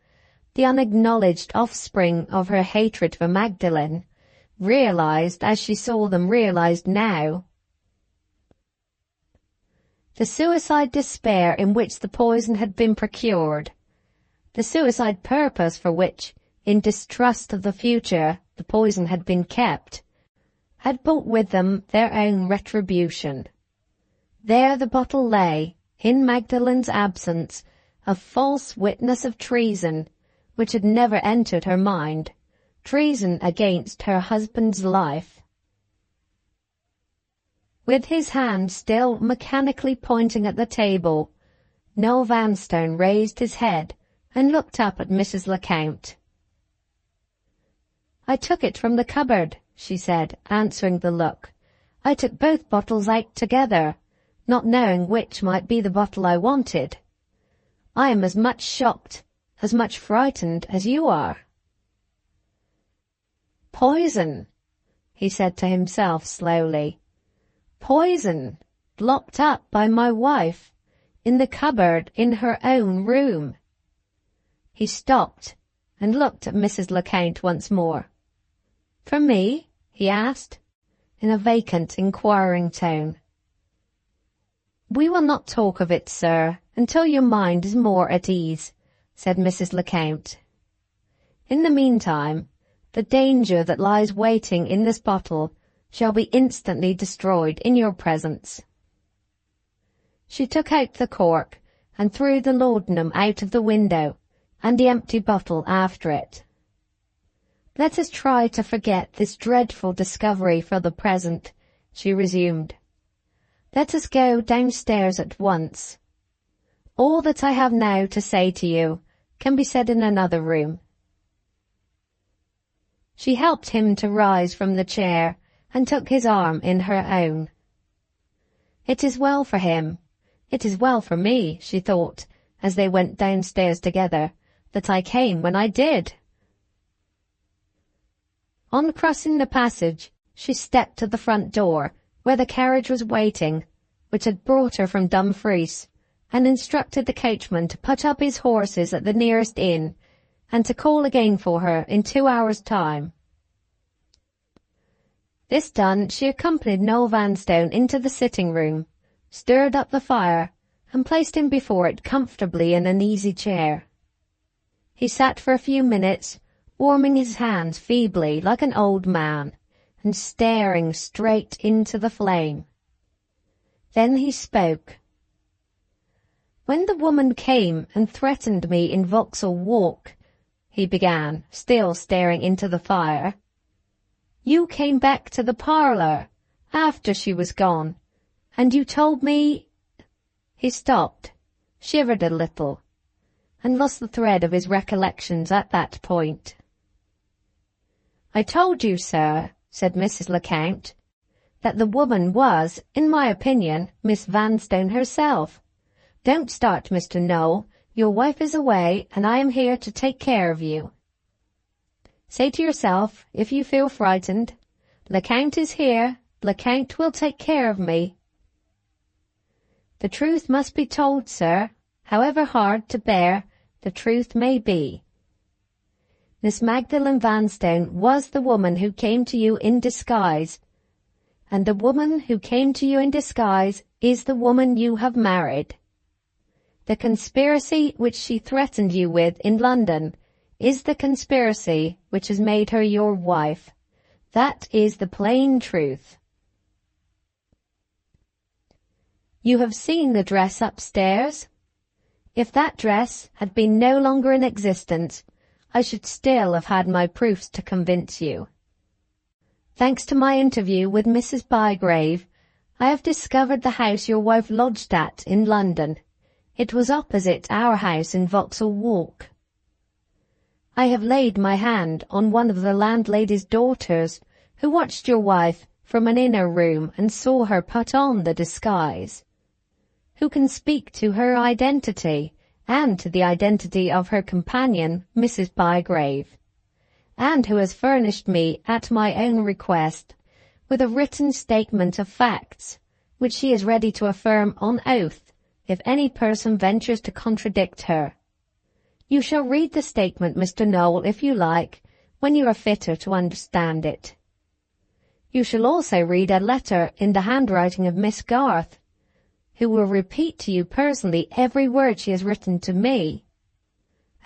the unacknowledged offspring of her hatred for Magdalen, realized as she saw them realized now. The suicide despair in which the poison had been procured, the suicide purpose for which, in distrust of the future, the poison had been kept, had brought with them their own retribution. There the bottle lay, in Magdalen's absence, a false witness of treason, which had never entered her mind, treason against her husband's life. With his hand still mechanically pointing at the table, Noah Vanstone raised his head and looked up at Mrs. Lecount. "I took it from the cupboard," she said, answering the look. "I took both bottles out together, not knowing which might be the bottle I wanted. I am as much shocked, as much frightened as you are." "Poison," he said to himself slowly. "Poison, locked up by my wife, in the cupboard in her own room." He stopped and looked at Mrs. Lecount once more. "For me?" he asked, in a vacant, inquiring tone. "We will not talk of it, sir, until your mind is more at ease," said Mrs. Lecount. "In the meantime, the danger that lies waiting in this bottle shall be instantly destroyed in your presence." She took out the cork and threw the laudanum out of the window, and the empty bottle after it. "Let us try to forget this dreadful discovery for the present," she resumed. "Let us go downstairs at once. All that I have now to say to you can be said in another room." She helped him to rise from the chair and took his arm in her own. "It is well for him, it is well for me," she thought, as they went downstairs together, "that I came when I did." On crossing the passage, she stepped to the front door, where the carriage was waiting, which had brought her from Dumfries, and instructed the coachman to put up his horses at the nearest inn, and to call again for her in 2 hours' time. This done, she accompanied Noel Vanstone into the sitting-room, stirred up the fire, and placed him before it comfortably in an easy chair. He sat for a few minutes, warming his hands feebly like an old man, and staring straight into the flame. Then he spoke. "When the woman came and threatened me in Vauxhall Walk," he began, still staring into the fire, "you came back to the parlour after she was gone, and you told me—" He stopped, shivered a little, and lost the thread of his recollections at that point. "I told you, sir," said Mrs. Lecount, "that the woman was, in my opinion, Miss Vanstone herself. Don't start, Mr. Noel. Your wife is away, and I am here to take care of you. Say to yourself, if you feel frightened, 'Lecount is here, Lecount will take care of me.' The truth must be told, sir, however hard to bear the truth may be. Miss Magdalen Vanstone was the woman who came to you in disguise, and the woman who came to you in disguise is the woman you have married. The conspiracy which she threatened you with in London is the conspiracy which has made her your wife. That is the plain truth. You have seen the dress upstairs. If that dress had been no longer in existence, I should still have had my proofs to convince you. Thanks to my interview with Mrs. Bygrave, I have discovered the house your wife lodged at in London. It was opposite our house in Vauxhall Walk. I have laid my hand on one of the landlady's daughters, who watched your wife from an inner room and saw her put on the disguise. Who can speak to her identity, and to the identity of her companion, Mrs. Bygrave, and who has furnished me, at my own request, with a written statement of facts, which she is ready to affirm on oath, if any person ventures to contradict her. You shall read the statement, Mr. Noel, if you like, when you are fitter to understand it. You shall also read a letter in the handwriting of Miss Garth, who will repeat to you personally every word she has written to me.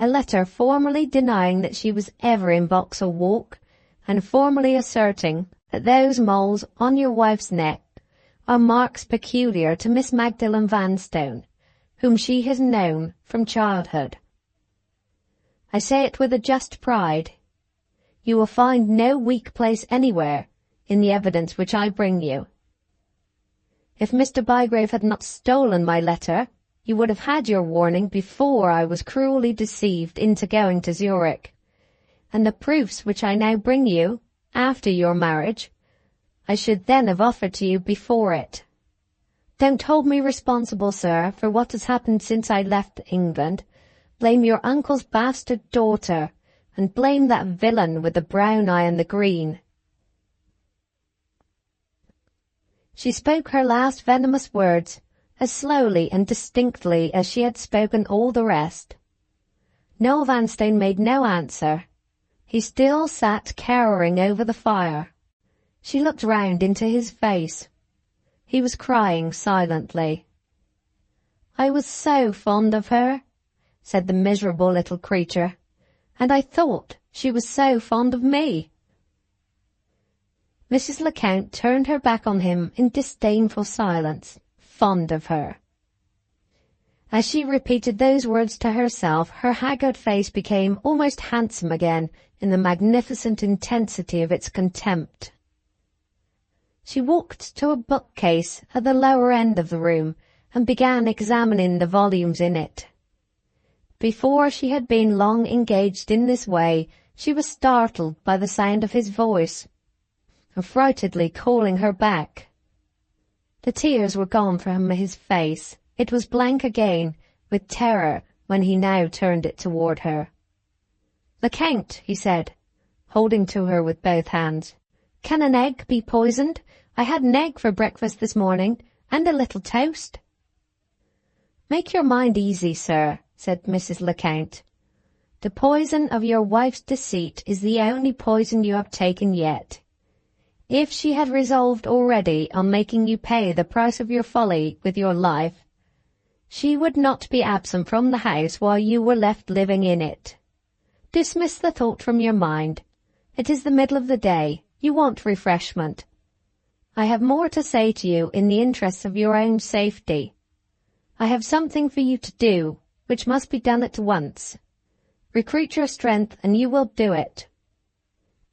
A letter formally denying that she was ever in Vauxhall Walk, and formally asserting that those moles on your wife's neck are marks peculiar to Miss Magdalen Vanstone, whom she has known from childhood. I say it with a just pride. You will find no weak place anywhere in the evidence which I bring you. If Mr. Bygrave had not stolen my letter, you would have had your warning before I was cruelly deceived into going to Zurich, and the proofs which I now bring you, after your marriage, I should then have offered to you before it. Don't hold me responsible, sir, for what has happened since I left England. Blame your uncle's bastard daughter, and blame that villain with the brown eye and the green. She spoke her last venomous words as slowly and distinctly as she had spoken all the rest. Noel Vanstone made no answer. He still sat cowering over the fire. She looked round into his face. He was crying silently. I was so fond of her," said the miserable little creature, "and I thought she was so fond of me." Mrs. Lecount turned her back on him in disdainful silence. Fond of her. As she repeated those words to herself, her haggard face became almost handsome again in the magnificent intensity of its contempt. She walked to a bookcase at the lower end of the room and began examining the volumes in it. Before she had been long engaged in this way, she was startled by the sound of his voice, affrightedly calling her back. The tears were gone from his face. It was blank again with terror when he now turned it toward her. "Lecount," he said, holding to her with both hands, "can an egg be poisoned? I had an egg for breakfast this morning, and a little toast." "Make your mind easy, sir," said Mrs. Lecount. "The poison of your wife's deceit is the only poison you have taken yet. If she had resolved already on making you pay the price of your folly with your life, she would not be absent from the house while you were left living in it. Dismiss the thought from your mind. It is the middle of the day. You want refreshment. I have more to say to you in the interests of your own safety. I have something for you to do, which must be done at once. Recruit your strength and you will do it.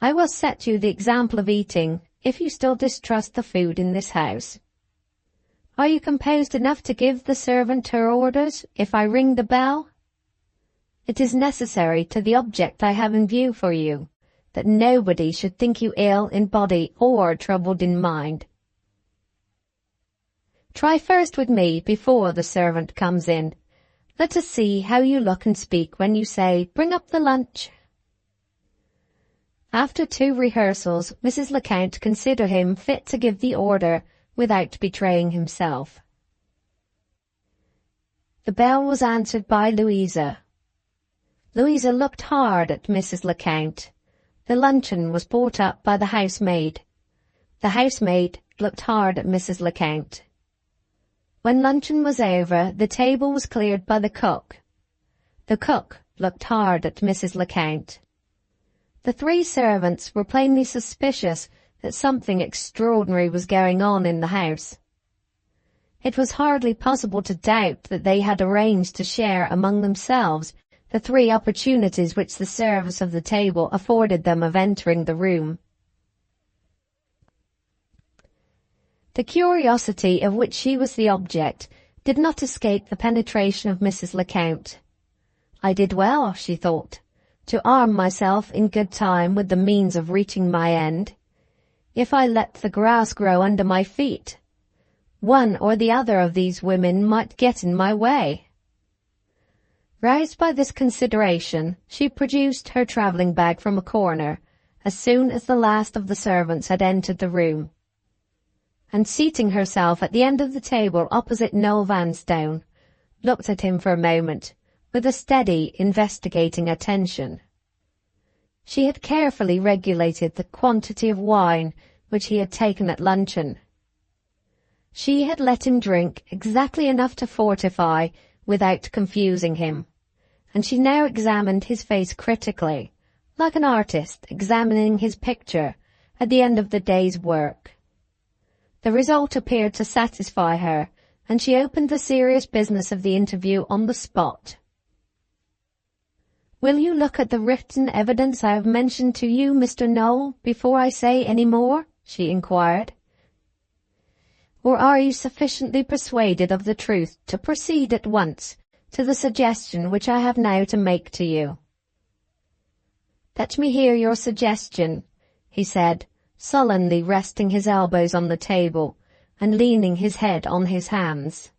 I will set you the example of eating, if you still distrust the food in this house. Are you composed enough to give the servant her orders if I ring the bell? It is necessary to the object I have in view for you, that nobody should think you ill in body or troubled in mind. Try first with me before the servant comes in. Let us see how you look and speak when you say, 'Bring up the lunch.'" After 2 rehearsals, Mrs. Lecount considered him fit to give the order without betraying himself. The bell was answered by Louisa. Louisa looked hard at Mrs. Lecount. The luncheon was brought up by the housemaid. The housemaid looked hard at Mrs. Lecount. When luncheon was over, the table was cleared by the cook. The cook looked hard at Mrs. Lecount. The 3 servants were plainly suspicious that something extraordinary was going on in the house. It was hardly possible to doubt that they had arranged to share among themselves the 3 opportunities which the service of the table afforded them of entering the room. The curiosity of which she was the object did not escape the penetration of Mrs. Lecount. "I did well," she thought, "to arm myself in good time with the means of reaching my end. If I let the grass grow under my feet, one or the other of these women might get in my way." Roused by this consideration, she produced her travelling bag from a corner as soon as the last of the servants had entered the room, and seating herself at the end of the table opposite Noel Vanstone, looked at him for a moment with a steady, investigating attention. She had carefully regulated the quantity of wine which he had taken at luncheon. She had let him drink exactly enough to fortify without confusing him, and she now examined his face critically, like an artist examining his picture at the end of the day's work. The result appeared to satisfy her, and she opened the serious business of the interview on the spot. "Will you look at the written evidence I have mentioned to you, Mr. Noel, before I say any more?" she inquired. "Or are you sufficiently persuaded of the truth to proceed at once to the suggestion which I have now to make to you?" "Let me hear your suggestion," he said, sullenly resting his elbows on the table and leaning his head on his hands.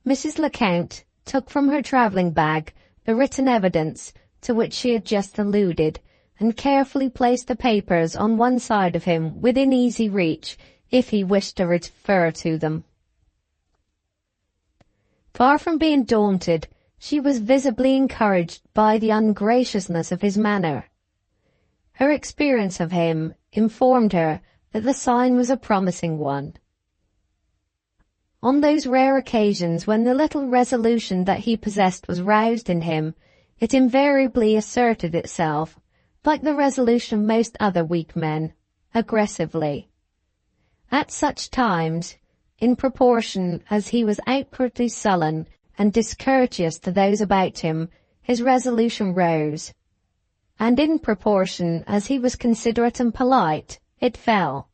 Mrs. Lecount took from her travelling bag the written evidence to which she had just alluded, and carefully placed the papers on one side of him within easy reach if he wished to refer to them. Far from being daunted, she was visibly encouraged by the ungraciousness of his manner. Her experience of him informed her that the sign was a promising one. On those rare occasions when the little resolution that he possessed was roused in him, it invariably asserted itself, like the resolution of most other weak men, aggressively. At such times, in proportion as he was outwardly sullen and discourteous to those about him, his resolution rose, and in proportion as he was considerate and polite, it fell.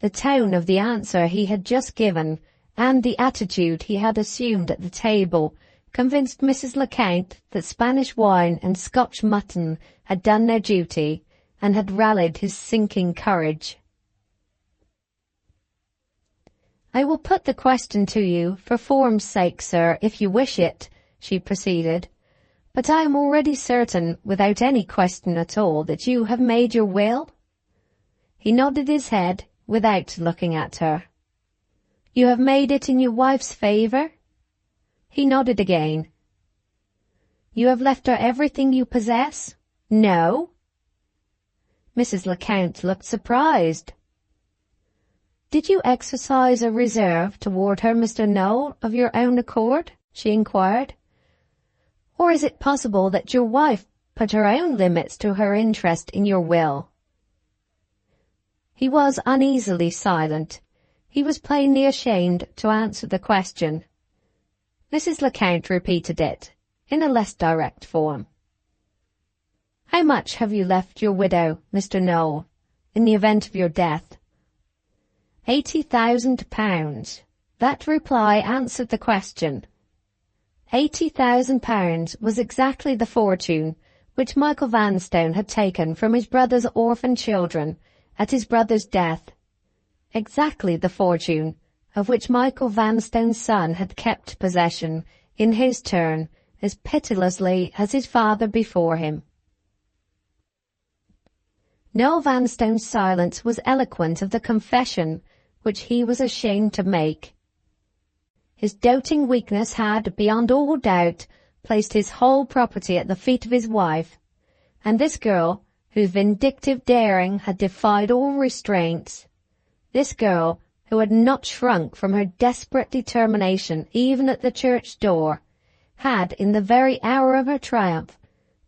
The tone of the answer he had just given, and the attitude he had assumed at the table, convinced Mrs. Lecount that Spanish wine and Scotch mutton had done their duty, and had rallied his sinking courage. "I will put the question to you, for form's sake, sir, if you wish it," she proceeded. "But I am already certain, without any question at all, that you have made your will?" He nodded his head, without looking at her. "You have made it in your wife's favour?" He nodded again. "You have left her everything you possess?" "No." Mrs. Lecount looked surprised. "Did you exercise a reserve toward her, Mr. Noel, of your own accord?" she inquired. "Or is it possible that your wife put her own limits to her interest in your will?" He was uneasily silent. He was plainly ashamed to answer the question. Mrs. Lecount repeated it, in a less direct form. "How much have you left your widow, Mr. Noel, in the event of your death?" £80,000. That reply answered the question. £80,000 was exactly the fortune which Michael Vanstone had taken from his brother's orphan children at his brother's death. Exactly the fortune of which Michael Vanstone's son had kept possession, in his turn, as pitilessly as his father before him. Noel Vanstone's silence was eloquent of the confession which he was ashamed to make. His doting weakness had, beyond all doubt, placed his whole property at the feet of his wife, and this girl, whose vindictive daring had defied all restraints, this girl who had not shrunk from her desperate determination even at the church door, had, in the very hour of her triumph,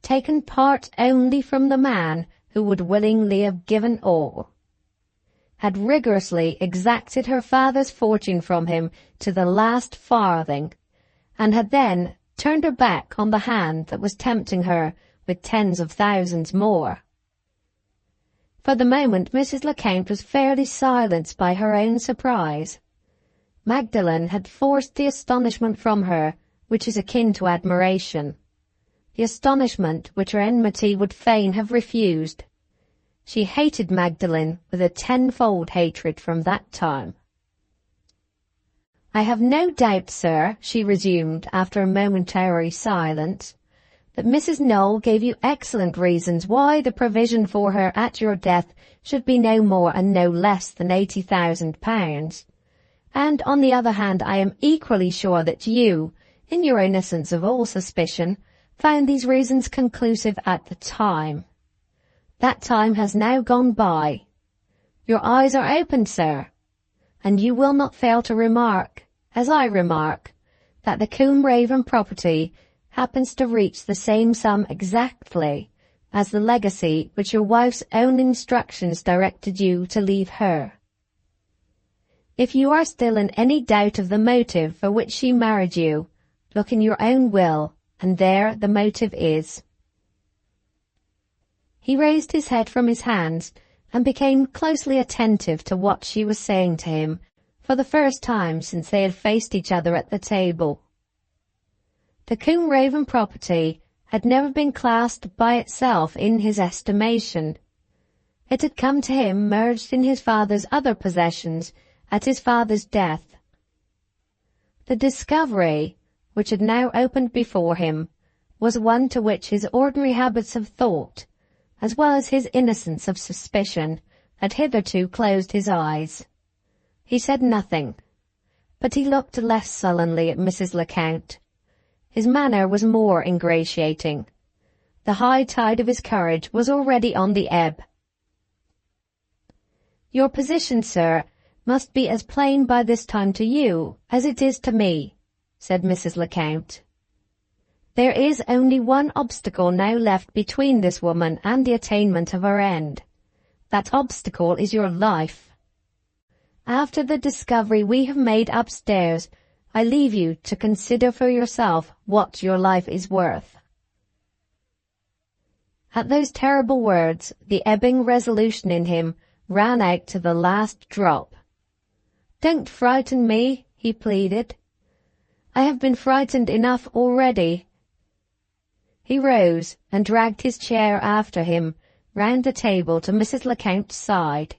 taken part only from the man who would willingly have given all, had rigorously exacted her father's fortune from him to the last farthing, and had then turned her back on the hand that was tempting her with tens of thousands more. For the moment Mrs. Lecount was fairly silenced by her own surprise. Magdalen had forced the astonishment from her which is akin to admiration, the astonishment which her enmity would fain have refused. She hated Magdalen with a tenfold hatred from that time. "I have no doubt, sir," she resumed after a momentary silence, "that Mrs. Noel gave you excellent reasons why the provision for her at your death should be no more and no less than £80,000. And on the other hand, I am equally sure that you, in your innocence of all suspicion, found these reasons conclusive at the time. That time has now gone by. Your eyes are opened, sir, and you will not fail to remark, as I remark, that the Combe Raven property happens to reach the same sum exactly as the legacy which your wife's own instructions directed you to leave her. If you are still in any doubt of the motive for which she married you, look in your own will, and there the motive is." He raised his head from his hands and became closely attentive to what she was saying to him, for the first time since they had faced each other at the table. The Combe Raven property had never been classed by itself in his estimation. It had come to him merged in his father's other possessions at his father's death. The discovery, which had now opened before him, was one to which his ordinary habits of thought, as well as his innocence of suspicion, had hitherto closed his eyes. He said nothing, but he looked less sullenly at Mrs. Lecount. His manner was more ingratiating. The high tide of his courage was already on the ebb. "Your position, sir, must be as plain by this time to you as it is to me," said Mrs. Lecount. "There is only one obstacle now left between this woman and the attainment of her end. That obstacle is your life. After the discovery we have made upstairs, I leave you to consider for yourself what your life is worth." At those terrible words, the ebbing resolution in him ran out to the last drop. "Don't frighten me," he pleaded. "I have been frightened enough already." He rose and dragged his chair after him round the table to Mrs. Lecount's side.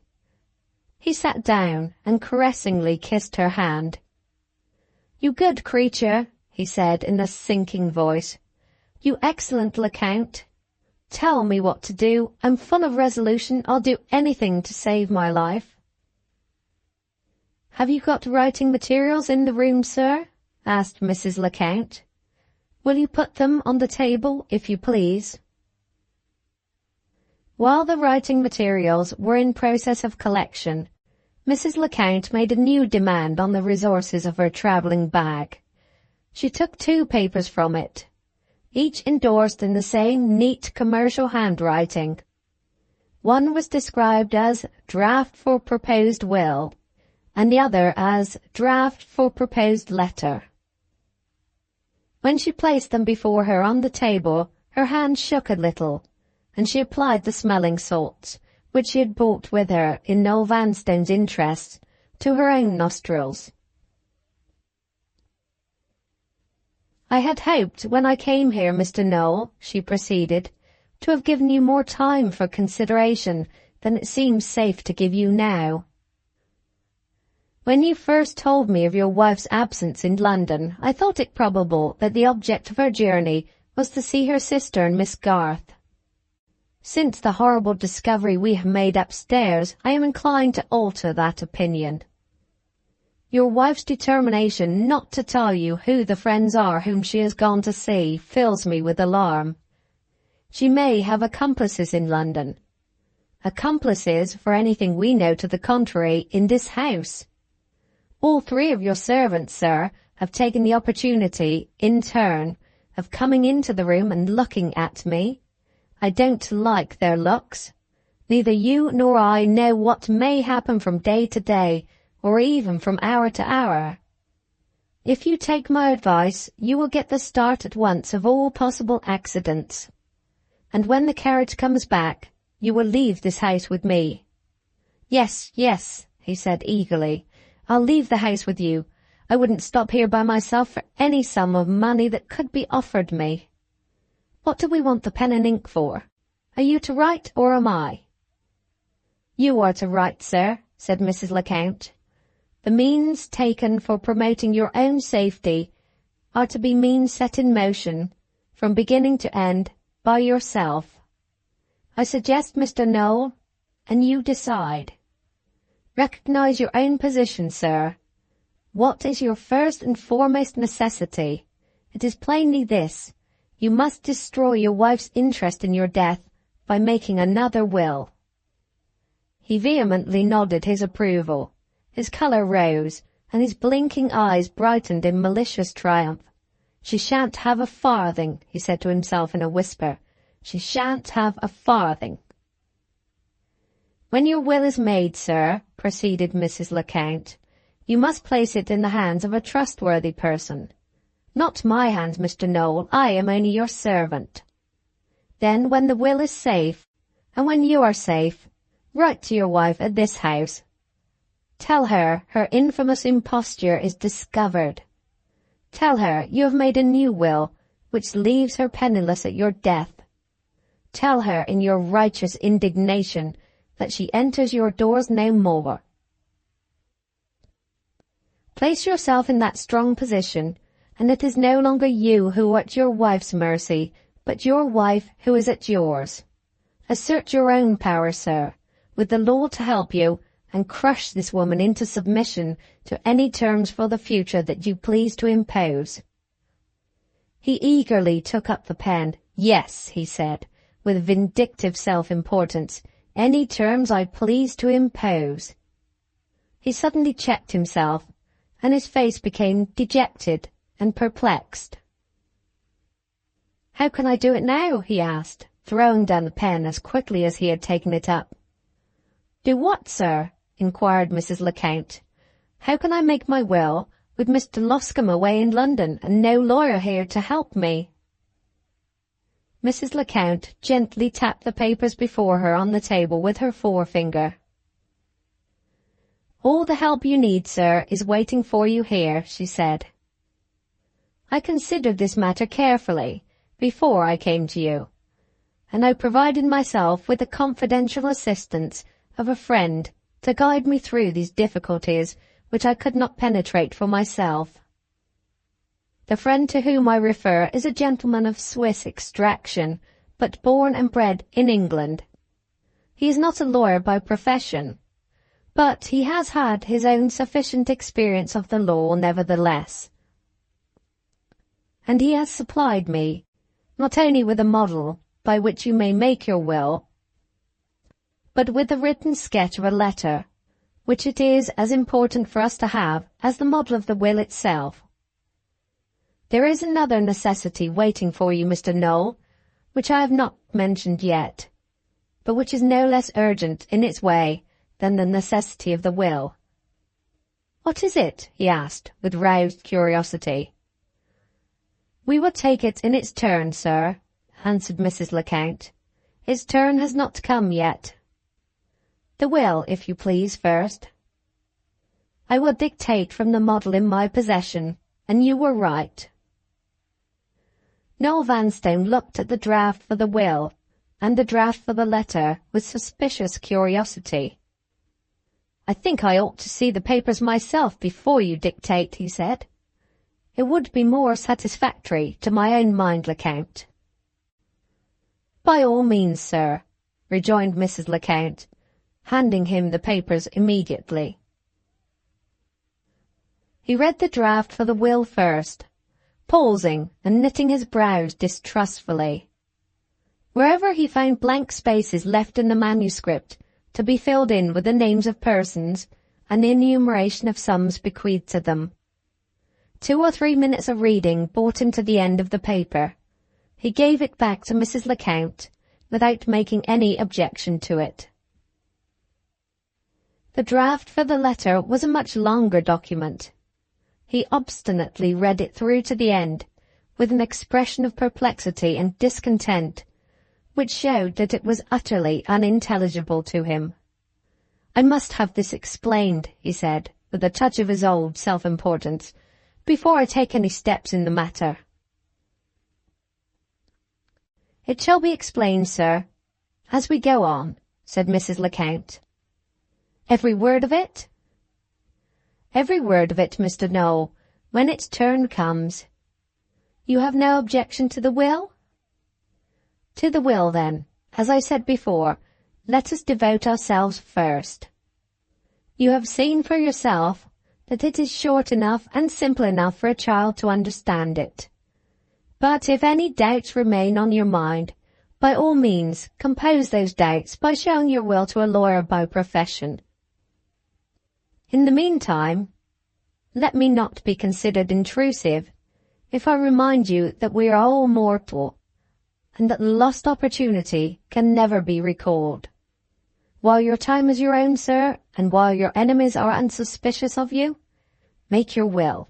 He sat down and caressingly kissed her hand. "You good creature," he said in a sinking voice. "You excellent Lecount. Tell me what to do. I'm full of resolution. I'll do anything to save my life." "Have you got writing materials in the room, sir?" asked Mrs. Lecount. "Will you put them on the table, if you please?" While the writing materials were in process of collection, Mrs. Lecount made a new demand on the resources of her travelling bag. She took 2 papers from it, each endorsed in the same neat commercial handwriting. One was described as "draft for proposed will," and the other as "draft for proposed letter." When she placed them before her on the table, her hand shook a little, and she applied the smelling salts, which she had brought with her in Noel Vanstone's interests, to her own nostrils. "I had hoped when I came here, Mr. Noel," she proceeded, "to have given you more time for consideration than it seems safe to give you now. When you first told me of your wife's absence in London, I thought it probable that the object of her journey was to see her sister and Miss Garth. Since the horrible discovery we have made upstairs, I am inclined to alter that opinion. Your wife's determination not to tell you who the friends are whom she has gone to see fills me with alarm. She may have accomplices in London. Accomplices, for anything we know to the contrary, in this house. All 3 of your servants, sir, have taken the opportunity, in turn, of coming into the room and looking at me. I don't like their looks. Neither you nor I know what may happen from day to day, or even from hour to hour. If you take my advice, you will get the start at once of all possible accidents. And when the carriage comes back, you will leave this house with me." "Yes, yes," he said eagerly. "I'll leave the house with you. I wouldn't stop here by myself for any sum of money that could be offered me. What do we want the pen and ink for? Are you to write, or am I?" "You are to write, sir," said Mrs. Lecount. "The means taken for promoting your own safety are to be means set in motion, from beginning to end, by yourself. I suggest, Mr. Noel, and you decide. Recognize your own position, sir. What is your first and foremost necessity? It is plainly this: you must destroy your wife's interest in your death by making another will." He vehemently nodded his approval. His colour rose, and his blinking eyes brightened in malicious triumph. "She shan't have a farthing," he said to himself in a whisper. "She shan't have a farthing." "When your will is made, sir," proceeded Mrs. Lecount, "you must place it in the hands of a trustworthy person. Not my hands, Mr. Noel. I am only your servant. Then, when the will is safe, and when you are safe, write to your wife at this house. Tell her her infamous imposture is discovered. Tell her you have made a new will, which leaves her penniless at your death. Tell her in your righteous indignation that she enters your doors no more. Place yourself in that strong position, and it is no longer you who are at your wife's mercy, but your wife who is at yours. Assert your own power, sir, with the law to help you, and crush this woman into submission to any terms for the future that you please to impose." He eagerly took up the pen. "Yes," he said, with vindictive self-importance, "any terms I please to impose." He suddenly checked himself, and his face became dejected and perplexed. "How can I do it now?" he asked, throwing down the pen as quickly as he had taken it up. "Do what, sir?" inquired Mrs. Lecount. "How can I make my will with Mr. Loscombe away in London and no lawyer here to help me?" Mrs. Lecount gently tapped the papers before her on the table with her forefinger. "All the help you need, sir, is waiting for you here," she said. "I considered this matter carefully before I came to you, and I provided myself with the confidential assistance of a friend to guide me through these difficulties which I could not penetrate for myself. The friend to whom I refer is a gentleman of Swiss extraction, but born and bred in England. He is not a lawyer by profession, but he has had his own sufficient experience of the law nevertheless. And he has supplied me, not only with a model by which you may make your will, but with a written sketch of a letter, which it is as important for us to have as the model of the will itself. There is another necessity waiting for you, Mr. Noel, which I have not mentioned yet, but which is no less urgent in its way than the necessity of the will." "What is it?" he asked, with roused curiosity. "We will take it in its turn, sir," answered Mrs. Lecount. "Its turn has not come yet. The will, if you please, first. I will dictate from the model in my possession, and you were right." Noel Vanstone looked at the draft for the will and the draft for the letter with suspicious curiosity. "I think I ought to see the papers myself before you dictate," he said. "It would be more satisfactory to my own mind, Lecount." "By all means, sir," rejoined Mrs. Lecount, handing him the papers immediately. He read the draft for the will first, pausing and knitting his brows distrustfully. Wherever he found blank spaces left in the manuscript to be filled in with the names of persons and the enumeration of sums bequeathed to them. 2 or 3 minutes of reading brought him to the end of the paper. He gave it back to Mrs. Lecount without making any objection to it. The draft for the letter was a much longer document. He obstinately read it through to the end, with an expression of perplexity and discontent, which showed that it was utterly unintelligible to him. "I must have this explained," he said, with a touch of his old self-importance, "before I take any steps in the matter." "It shall be explained, sir, as we go on," said Mrs. Lecount. "Every word of it?" "Every word of it, Mr. Noel, when its turn comes." "You have no objection to the will?" "To the will, then. As I said before, let us devote ourselves first. You have seen for yourself that it is short enough and simple enough for a child to understand it. But if any doubts remain on your mind, by all means compose those doubts by showing your will to a lawyer by profession. In the meantime, let me not be considered intrusive if I remind you that we are all mortal, and that the lost opportunity can never be recalled. While your time is your own, sir, and while your enemies are unsuspicious of you, make your will."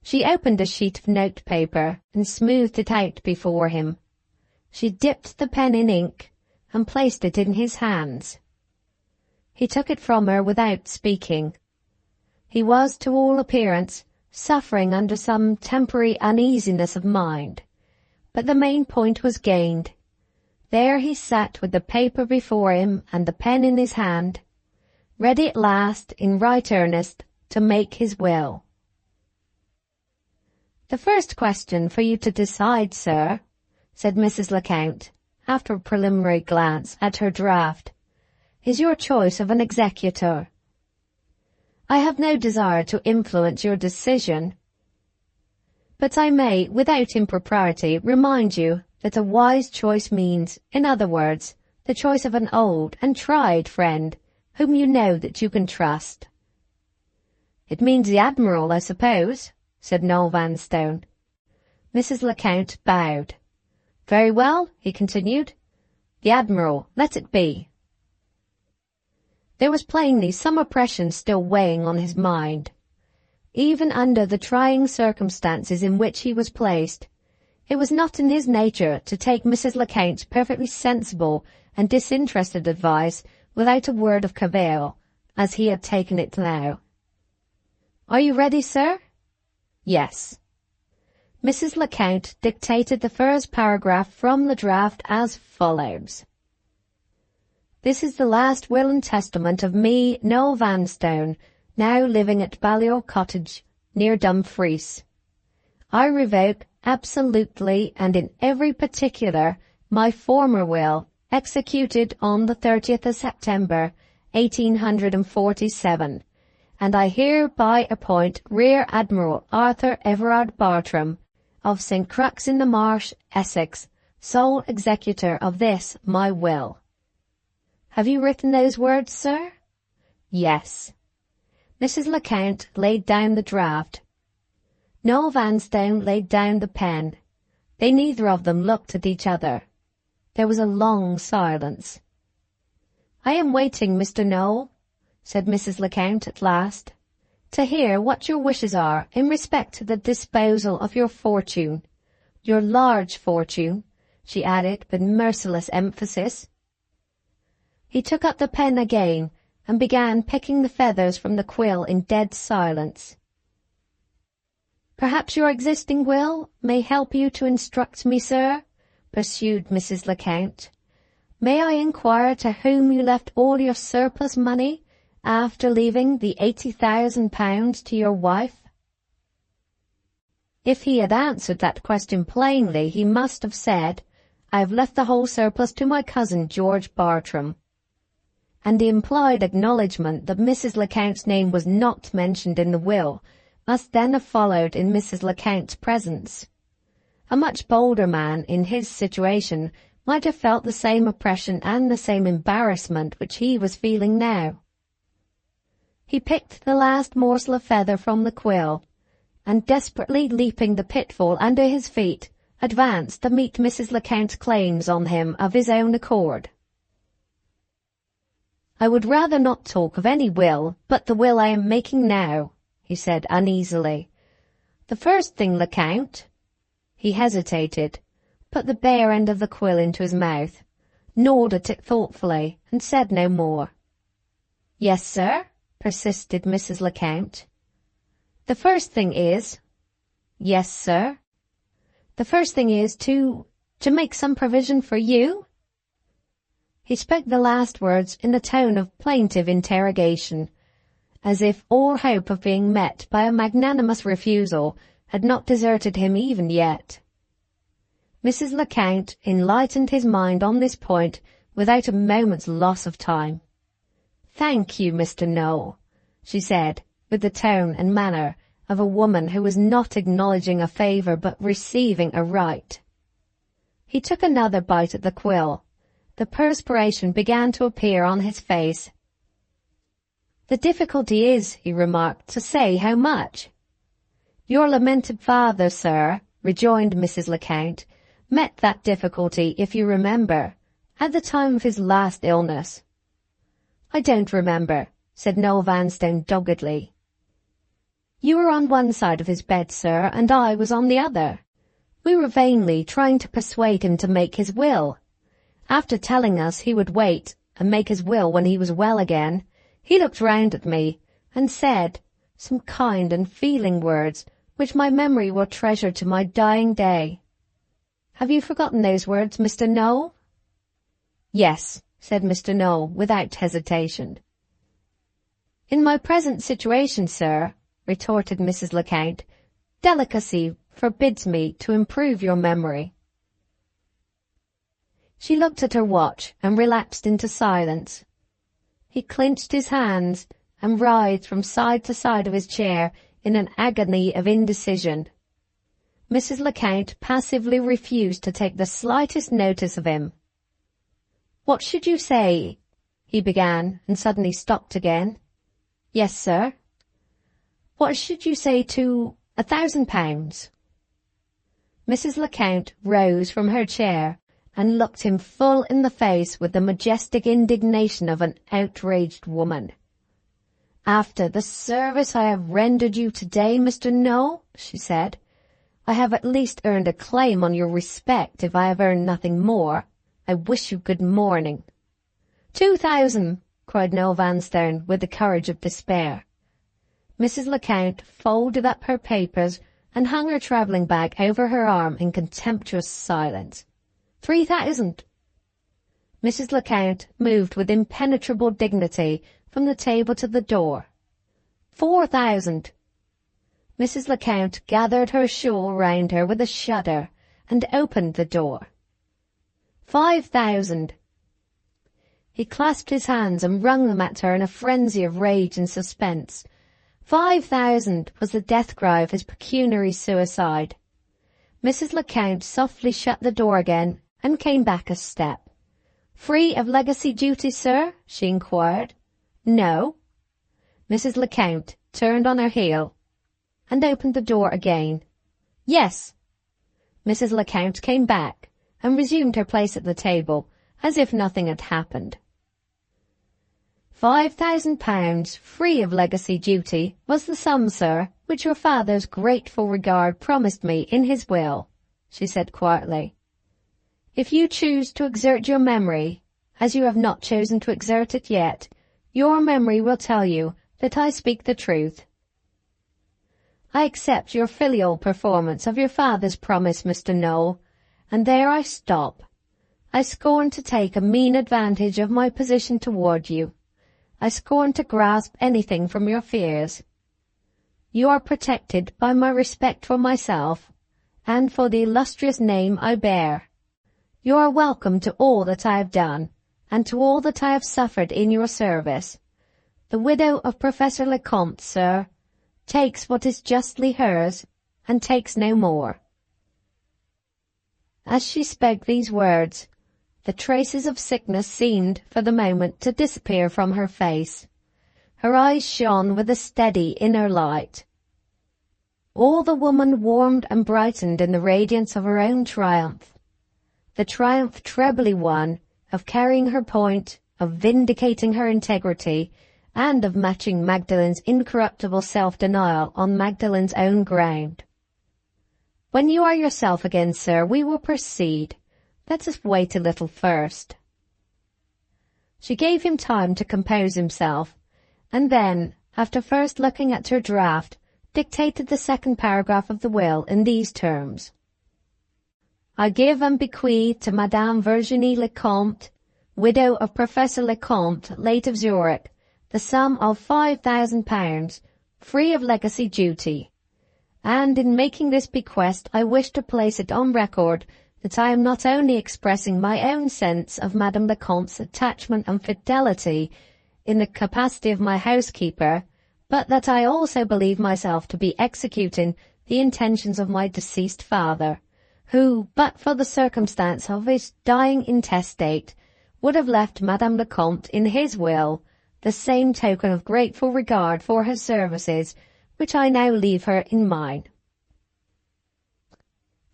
She opened a sheet of notepaper and smoothed it out before him. She dipped the pen in ink and placed it in his hands. He took it from her without speaking. He was, to all appearance, suffering under some temporary uneasiness of mind, but the main point was gained. There he sat with the paper before him and the pen in his hand, ready at last, in right earnest, to make his will. "The first question for you to decide, sir," said Mrs. Lecount, after a preliminary glance at her draft, "is your choice of an executor. I have no desire to influence your decision, but I may, without impropriety, remind you that a wise choice means, in other words, the choice of an old and tried friend whom you know that you can trust." "It means the Admiral, I suppose," said Noel Vanstone. Mrs. Lecount bowed. "Very well," he continued. "The Admiral, let it be." There was plainly some oppression still weighing on his mind. Even under the trying circumstances in which he was placed, it was not in his nature to take Mrs. Lecount's perfectly sensible and disinterested advice without a word of cavil, as he had taken it now. "Are you ready, sir?" "Yes." Mrs. Lecount dictated the first paragraph from the draft as follows. "This is the last will and testament of me, Noel Vanstone, now living at Balliol Cottage, near Dumfries. I revoke absolutely and in every particular my former will, executed on the 30th of September, 1847, and I hereby appoint Rear Admiral Arthur Everard Bartram, of St. Crux in the Marsh, Essex, sole executor of this my will." "Have you written those words, sir?" "Yes." Mrs. Lecount laid down the draft. Noel Vanstone laid down the pen. They neither of them looked at each other. There was a long silence. "I am waiting, Mr. Noel," said Mrs. Lecount at last, "to hear what your wishes are in respect to the disposal of your fortune. Your large fortune," she added with merciless emphasis. He took up the pen again and began picking the feathers from the quill in dead silence. "Perhaps your existing will may help you to instruct me, sir," pursued Mrs. Lecount. "May I inquire to whom you left all your surplus money after leaving the £80,000 to your wife?" If he had answered that question plainly, he must have said, "I have left the whole surplus to my cousin George Bartram," and the implied acknowledgment that Mrs. Lecount's name was not mentioned in the will must then have followed in Mrs. Lecount's presence. A much bolder man in his situation might have felt the same oppression and the same embarrassment which he was feeling now. He picked the last morsel of feather from the quill, and desperately leaping the pitfall under his feet, advanced to meet Mrs. Lecount's claims on him of his own accord. "I would rather not talk of any will but the will I am making now," he said uneasily. "The first thing, Lecount—" He hesitated, put the bare end of the quill into his mouth, gnawed at it thoughtfully, and said no more. "Yes, sir," persisted Mrs. Lecount. "The first thing is—" "Yes, sir." "The first thing is to make some provision for you?" He spoke the last words in a tone of plaintive interrogation, as if all hope of being met by a magnanimous refusal had not deserted him even yet. Mrs. Lecount enlightened his mind on this point without a moment's loss of time. "Thank you, Mr. Noel," she said, with the tone and manner of a woman who was not acknowledging a favour but receiving a right. He took another bite at the quill. The perspiration began to appear on his face. "The difficulty is," he remarked, "to say how much." "Your lamented father, sir," rejoined Mrs. Lecount, "met that difficulty, if you remember, at the time of his last illness." "I don't remember," said Noel Vanstone doggedly. "You were on one side of his bed, sir, and I was on the other. We were vainly trying to persuade him to make his will. After telling us he would wait and make his will when he was well again, he looked round at me and said some kind and feeling words which my memory will treasure to my dying day. Have you forgotten those words, Mr. Noel?" "Yes," said Mr. Noel without hesitation. "In my present situation, sir," retorted Mrs. Lecount, "delicacy forbids me to improve your memory." She looked at her watch and relapsed into silence. He clenched his hands and writhed from side to side of his chair in an agony of indecision. Mrs. Lecount passively refused to take the slightest notice of him. "What should you say?" he began, and suddenly stopped again. Yes, sir. What should you say to £1,000? Mrs. Lecount rose from her chair and looked him full in the face with the majestic indignation of an outraged woman. After the service I have rendered you today, Mr. Noel, she said, I have at least earned a claim on your respect if I have earned nothing more. I wish you good morning. 2,000, cried Noel Vanstone with the courage of despair. Mrs. Lecount folded up her papers and hung her travelling bag over her arm in contemptuous silence. 3,000. Mrs. Lecount moved with impenetrable dignity from the table to the door. 4,000. Mrs. Lecount gathered her shawl round her with a shudder and opened the door. 5,000. He clasped his hands and wrung them at her in a frenzy of rage and suspense. 5,000 was the death cry of his pecuniary suicide. Mrs. Lecount softly shut the door again and came back a step. Free of legacy duty, sir? She inquired. No. Mrs. Lecount turned on her heel and opened the door again. Yes. Mrs. Lecount came back and resumed her place at the table as if nothing had happened. £5,000, free of legacy duty, was the sum, sir, which your father's grateful regard promised me in his will, she said quietly. If you choose to exert your memory, as you have not chosen to exert it yet, your memory will tell you that I speak the truth. I accept your filial performance of your father's promise, Mr. Noel, and there I stop. I scorn to take a mean advantage of my position toward you. I scorn to grasp anything from your fears. You are protected by my respect for myself, and for the illustrious name I bear. You are welcome to all that I have done, and to all that I have suffered in your service. The widow of Professor Lecomte, sir, takes what is justly hers, and takes no more. As she spoke these words, the traces of sickness seemed, for the moment, to disappear from her face. Her eyes shone with a steady inner light. All the woman warmed and brightened in the radiance of her own triumph. The triumph trebly won, of carrying her point, of vindicating her integrity, and of matching Magdalen's incorruptible self-denial on Magdalen's own ground. When you are yourself again, sir, we will proceed. Let us wait a little first. She gave him time to compose himself, and then, after first looking at her draft, dictated the second paragraph of the will in these terms. I give and bequeath to Madame Virginie Lecomte, widow of Professor Lecomte, late of Zurich, the sum of £5,000, free of legacy duty. And in making this bequest I wish to place it on record that I am not only expressing my own sense of Madame Lecomte's attachment and fidelity in the capacity of my housekeeper, but that I also believe myself to be executing the intentions of my deceased father, who, but for the circumstance of his dying intestate, would have left Madame Lecomte in his will the same token of grateful regard for her services which I now leave her in mine.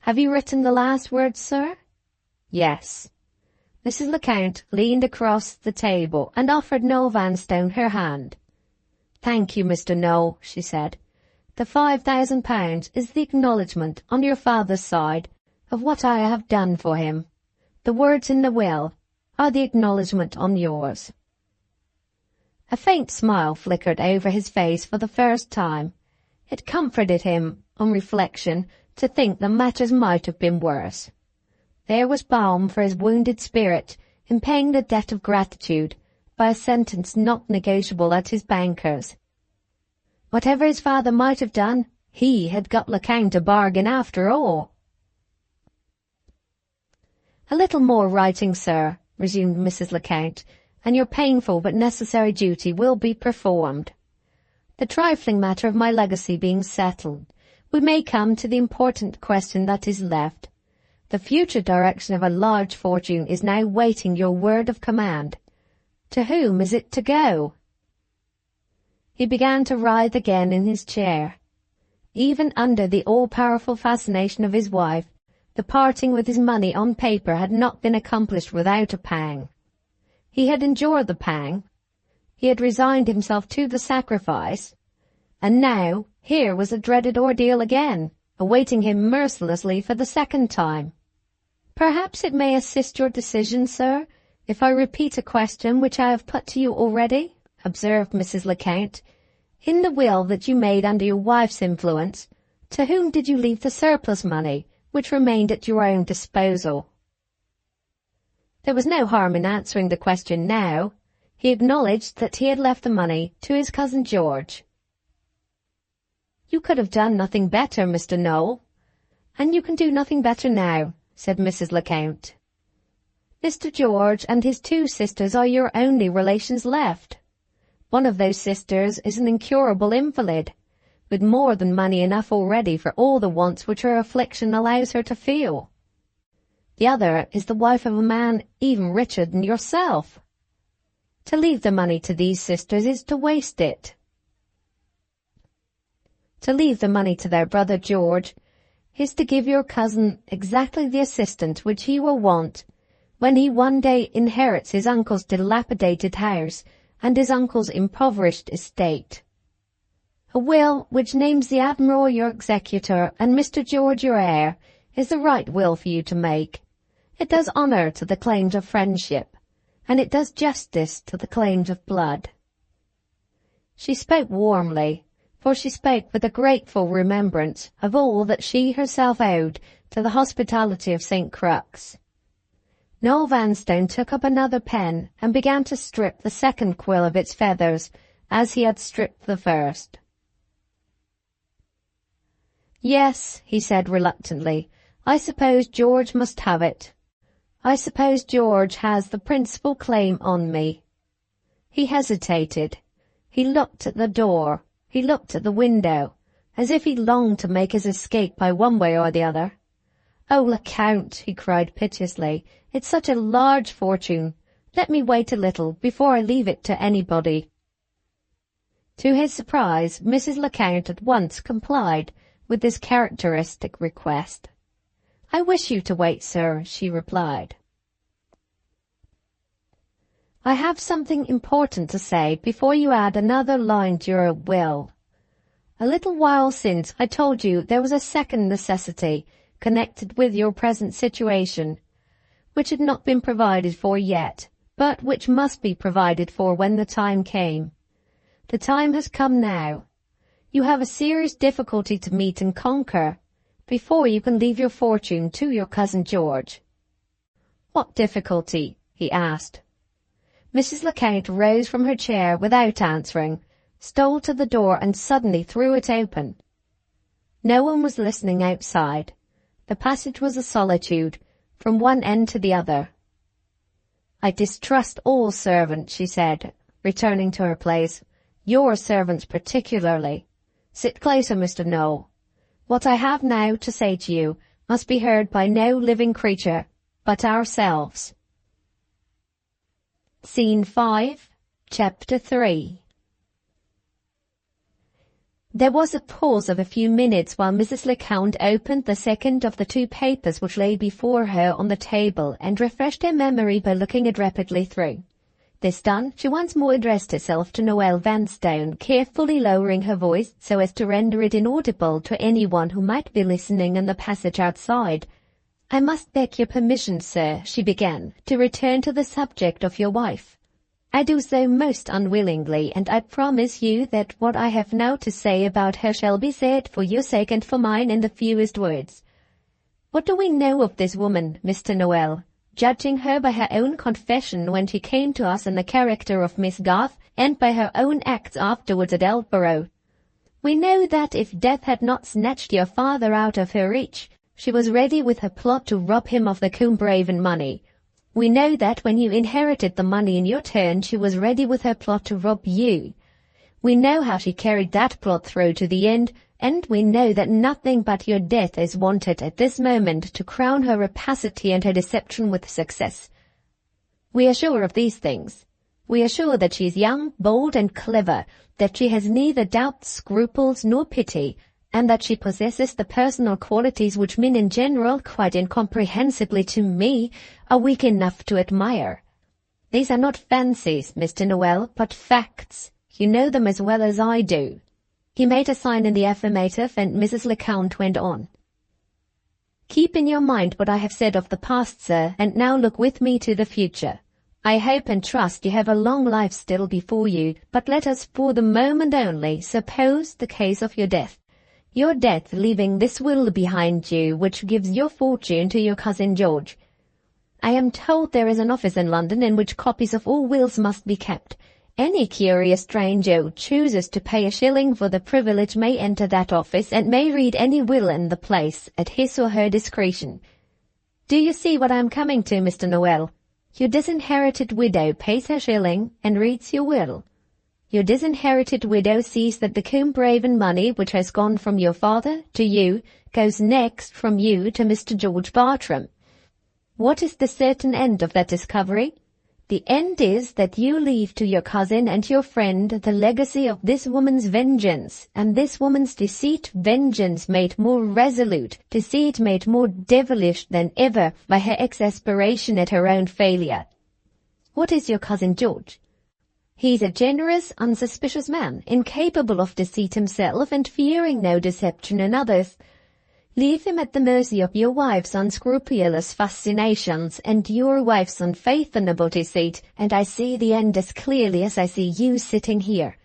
Have you written the last words, sir? Yes. Mrs. Lecount leaned across the table and offered Noel Vanstone her hand. Thank you, Mr. Noel, she said. The £5,000 is the acknowledgment on your father's side of what I have done for him. The words in the will are the acknowledgment on yours. A faint smile flickered over his face for the first time. It comforted him, on reflection, to think that matters might have been worse. There was balm for his wounded spirit in paying the debt of gratitude by a sentence not negotiable at his banker's. Whatever his father might have done, he had got Lecount a bargain after all. A little more writing, sir, resumed Mrs. Lecount, and your painful but necessary duty will be performed. The trifling matter of my legacy being settled, we may come to the important question that is left. The future direction of a large fortune is now waiting your word of command. To whom is it to go? He began to writhe again in his chair. Even under the all-powerful fascination of his wife, the parting with his money on paper had not been accomplished without a pang. He had endured the pang. He had resigned himself to the sacrifice. And now, here was a dreaded ordeal again, awaiting him mercilessly for the second time. "Perhaps it may assist your decision, sir, if I repeat a question which I have put to you already," observed Mrs. Lecount. "In the will that you made under your wife's influence, to whom did you leave the surplus money, which remained at your own disposal?" There was no harm in answering the question now. He acknowledged that he had left the money to his cousin George. "You could have done nothing better, Mr. Noel, and you can do nothing better now," said Mrs. Lecount. "Mr. George and his 2 sisters are your only relations left. One of those sisters is an incurable invalid, with more than money enough already for all the wants which her affliction allows her to feel. The other is the wife of a man even richer than yourself. To leave the money to these sisters is to waste it. To leave the money to their brother George is to give your cousin exactly the assistance which he will want when he one day inherits his uncle's dilapidated house and his uncle's impoverished estate. A will which names the Admiral your executor and Mr. George your heir is the right will for you to make. It does honour to the claims of friendship, and it does justice to the claims of blood." She spoke warmly, for she spoke with a grateful remembrance of all that she herself owed to the hospitality of St. Crux. Noel Vanstone took up another pen and began to strip the second quill of its feathers as he had stripped the first. "Yes," he said reluctantly, "I suppose George must have it. I suppose George has the principal claim on me." He hesitated. He looked at the door. He looked at the window, as if he longed to make his escape by one way or the other. "Oh, Lecount," he cried piteously, "it's such a large fortune. Let me wait a little before I leave it to anybody." To his surprise, Mrs. Lecount at once complied with this characteristic request. "I wish you to wait, sir," she replied. "I have something important to say before you add another line to your will. A little while since I told you there was a second necessity connected with your present situation, which had not been provided for yet, but which must be provided for when the time came. The time has come now. You have a serious difficulty to meet and conquer before you can leave your fortune to your cousin George." "What difficulty?" he asked. Mrs. Lecount rose from her chair without answering, stole to the door and suddenly threw it open. No one was listening outside. The passage was a solitude, from one end to the other. "I distrust all servants," she said, returning to her place. "Your servants particularly. Sit closer, Mr. Noel. What I have now to say to you must be heard by no living creature but ourselves." Scene 5, Chapter 3. There was a pause of a few minutes while Mrs. Lecount opened the second of the 2 papers which lay before her on the table and refreshed her memory by looking it rapidly through. This done, she once more addressed herself to Noel Vanstone, carefully lowering her voice so as to render it inaudible to anyone who might be listening in the passage outside. "I must beg your permission, sir," she began, "to return to the subject of your wife. I do so most unwillingly, and I promise you that what I have now to say about her shall be said for your sake and for mine in the fewest words. What do we know of this woman, Mr. Noel, judging her by her own confession when she came to us in the character of Miss Garth, and by her own acts afterwards at Elborough? We know that if death had not snatched your father out of her reach, she was ready with her plot to rob him of the Combraven money. We know that when you inherited the money in your turn, she was ready with her plot to rob you. We know how she carried that plot through to the end, and we know that nothing but your death is wanted at this moment to crown her rapacity and her deception with success. We are sure of these things. We are sure that she is young, bold, and clever, that she has neither doubts, scruples, nor pity, and that she possesses the personal qualities which men in general, quite incomprehensibly to me, are weak enough to admire. These are not fancies, Mr. Noel, but facts. You know them as well as I do." He made a sign in the affirmative, and Mrs. Lecount went on. "Keep in your mind what I have said of the past, sir, and now look with me to the future. I hope and trust you have a long life still before you, but let us for the moment only suppose the case of your death. Your death leaving this will behind you, which gives your fortune to your cousin George. I am told there is an office in London in which copies of all wills must be kept. Any curious stranger who chooses to pay a shilling for the privilege may enter that office and may read any will in the place at his or her discretion. Do you see what I am coming to, Mr. Noel? Your disinherited widow pays her shilling and reads your will. Your disinherited widow sees that the Combe money which has gone from your father to you goes next from you to Mr. George Bartram. What is the certain end of that discovery? The end is that you leave to your cousin and your friend the legacy of this woman's vengeance, and this woman's deceit, vengeance made more resolute, deceit made more devilish than ever by her exasperation at her own failure. What is your cousin George? He is a generous, unsuspicious man, incapable of deceit himself and fearing no deception in others. Leave him at the mercy of your wife's unscrupulous fascinations and your wife's unfathomable deceit, and I see the end as clearly as I see you sitting here.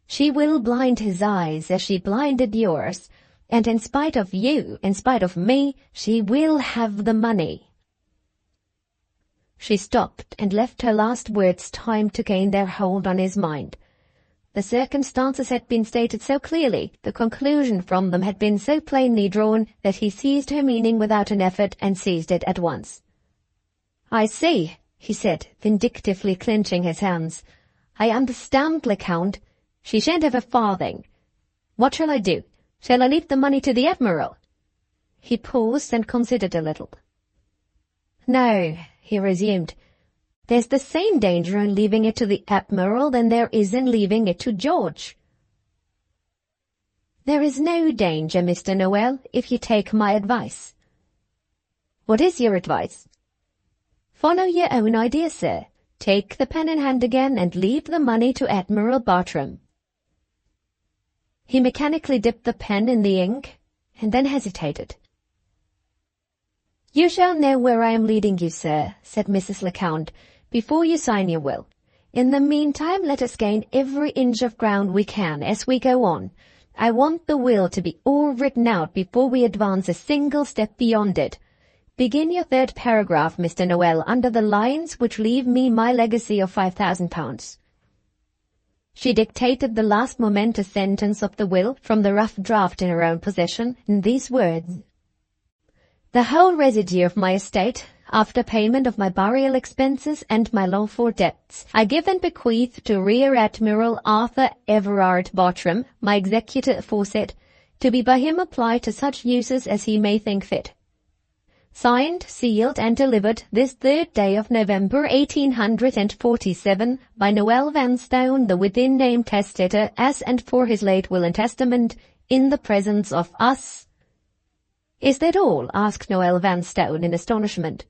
She will blind his eyes as she blinded yours, and in spite of you, in spite of me, she will have the money." She stopped and left her last words time to gain their hold on his mind. The circumstances had been stated so clearly, the conclusion from them had been so plainly drawn, that he seized her meaning without an effort, and seized it at once. "I see," he said, vindictively clenching his hands. "I understand, Lecount. She shan't have a farthing. What shall I do? Shall I leave the money to the Admiral?" He paused and considered a little. "No," he resumed. "There's the same danger in leaving it to the Admiral than there is in leaving it to George." "There is no danger, Mr. Noel, if you take my advice." "What is your advice?" "Follow your own idea, sir. Take the pen in hand again and leave the money to Admiral Bartram." He mechanically dipped the pen in the ink, and then hesitated. "You shall know where I am leading you, sir," said Mrs. Lecount, "before you sign your will. In the meantime, let us gain every inch of ground we can as we go on. I want the will to be all written out before we advance a single step beyond it. Begin your third paragraph, Mr. Noel, under the lines which leave me my legacy of £5,000. She dictated the last momentous sentence of the will from the rough draft in her own possession in these words: "The whole residue of my estate, after payment of my burial expenses and my lawful debts, I give and bequeath to Rear Admiral Arthur Everard Bartram, my executor aforesaid, to be by him applied to such uses as he may think fit. Signed, sealed, and delivered this 3rd day of November 1847 by Noel Vanstone, the within named testator, as and for his late will and testament, in the presence of us." "Is that all?" asked Noel Vanstone in astonishment.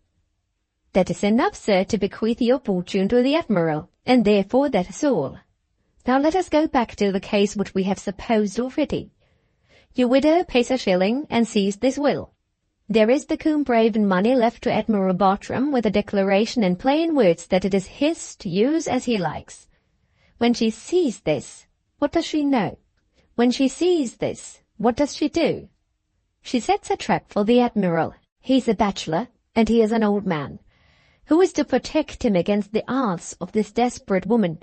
"That is enough, sir, to bequeath your fortune to the Admiral, and therefore that is all. Now let us go back to the case which we have supposed already. Your widow pays a shilling and sees this will. There is the Combe money left to Admiral Bartram, with a declaration in plain words that it is his to use as he likes. When she sees this, what does she know? When she sees this, what does she do? She sets a trap for the Admiral. He's a bachelor, and he is an old man. Who is to protect him against the arts of this desperate woman?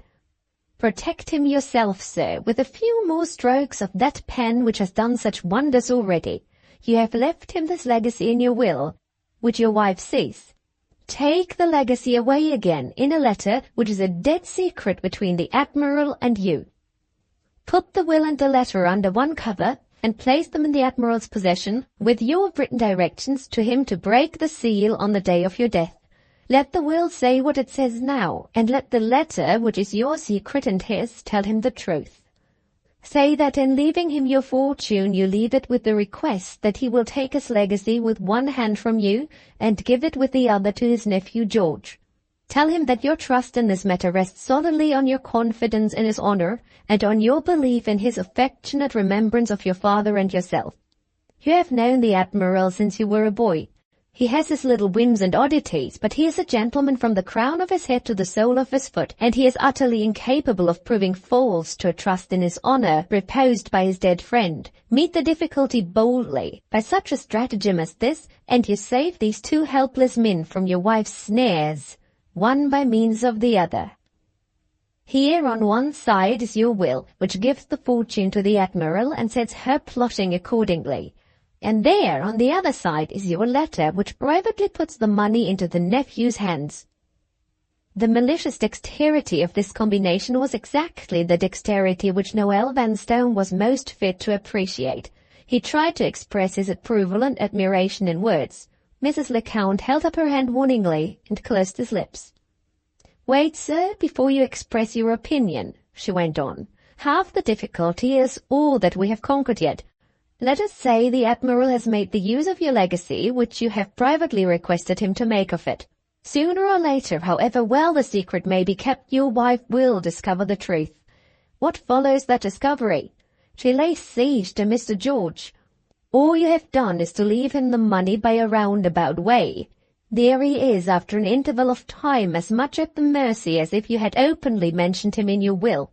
Protect him yourself, sir, with a few more strokes of that pen which has done such wonders already. You have left him this legacy in your will, which your wife sees. Take the legacy away again in a letter which is a dead secret between the Admiral and you. Put the will and the letter under one cover, and place them in the Admiral's possession, with your written directions to him to break the seal on the day of your death. Let the will say what it says now, and let the letter, which is your secret and his, tell him the truth. Say that in leaving him your fortune you leave it with the request that he will take his legacy with one hand from you and give it with the other to his nephew George. Tell him that your trust in this matter rests solidly on your confidence in his honor and on your belief in his affectionate remembrance of your father and yourself. You have known the Admiral since you were a boy. He has his little whims and oddities, but he is a gentleman from the crown of his head to the sole of his foot, and he is utterly incapable of proving false to a trust in his honor reposed by his dead friend. Meet the difficulty boldly by such a stratagem as this, and you save these two helpless men from your wife's snares, one by means of the other. Here on one side is your will, which gives the fortune to the Admiral and sets her plotting accordingly. And there, on the other side, is your letter, which privately puts the money into the nephew's hands. The malicious dexterity of this combination was exactly the dexterity which Noel Vanstone was most fit to appreciate. He tried to express his approval and admiration in words. Mrs. Lecount held up her hand warningly and closed his lips. "Wait, sir, before you express your opinion," she went on. "Half the difficulty is all that we have conquered yet. Let us say the Admiral has made the use of your legacy which you have privately requested him to make of it. Sooner or later, however well the secret may be kept, your wife will discover the truth. What follows that discovery? She lays siege to Mr. George. All you have done is to leave him the money by a roundabout way. There he is after an interval of time as much at the mercy as if you had openly mentioned him in your will.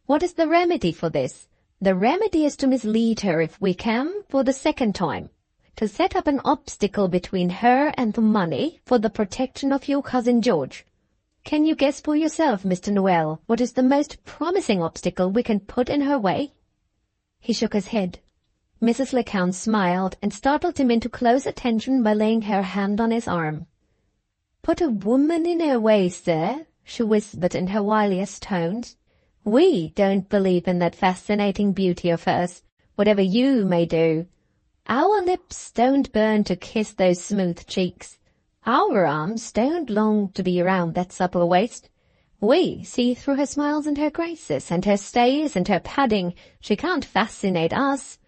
What is the remedy for this? The remedy is to mislead her if we can for the second time, to set up an obstacle between her and the money for the protection of your cousin George. Can you guess for yourself, Mr. Noel, what is the most promising obstacle we can put in her way?" He shook his head. Mrs. Lecount smiled and startled him into close attention by laying her hand on his arm. "Put a woman in her way, sir," she whispered in her wiliest tones. "We don't believe in that fascinating beauty of hers, whatever you may do. Our lips don't burn to kiss those smooth cheeks. Our arms don't long to be around that supple waist. We see through her smiles and her graces, and her stays and her padding. She can't fascinate us.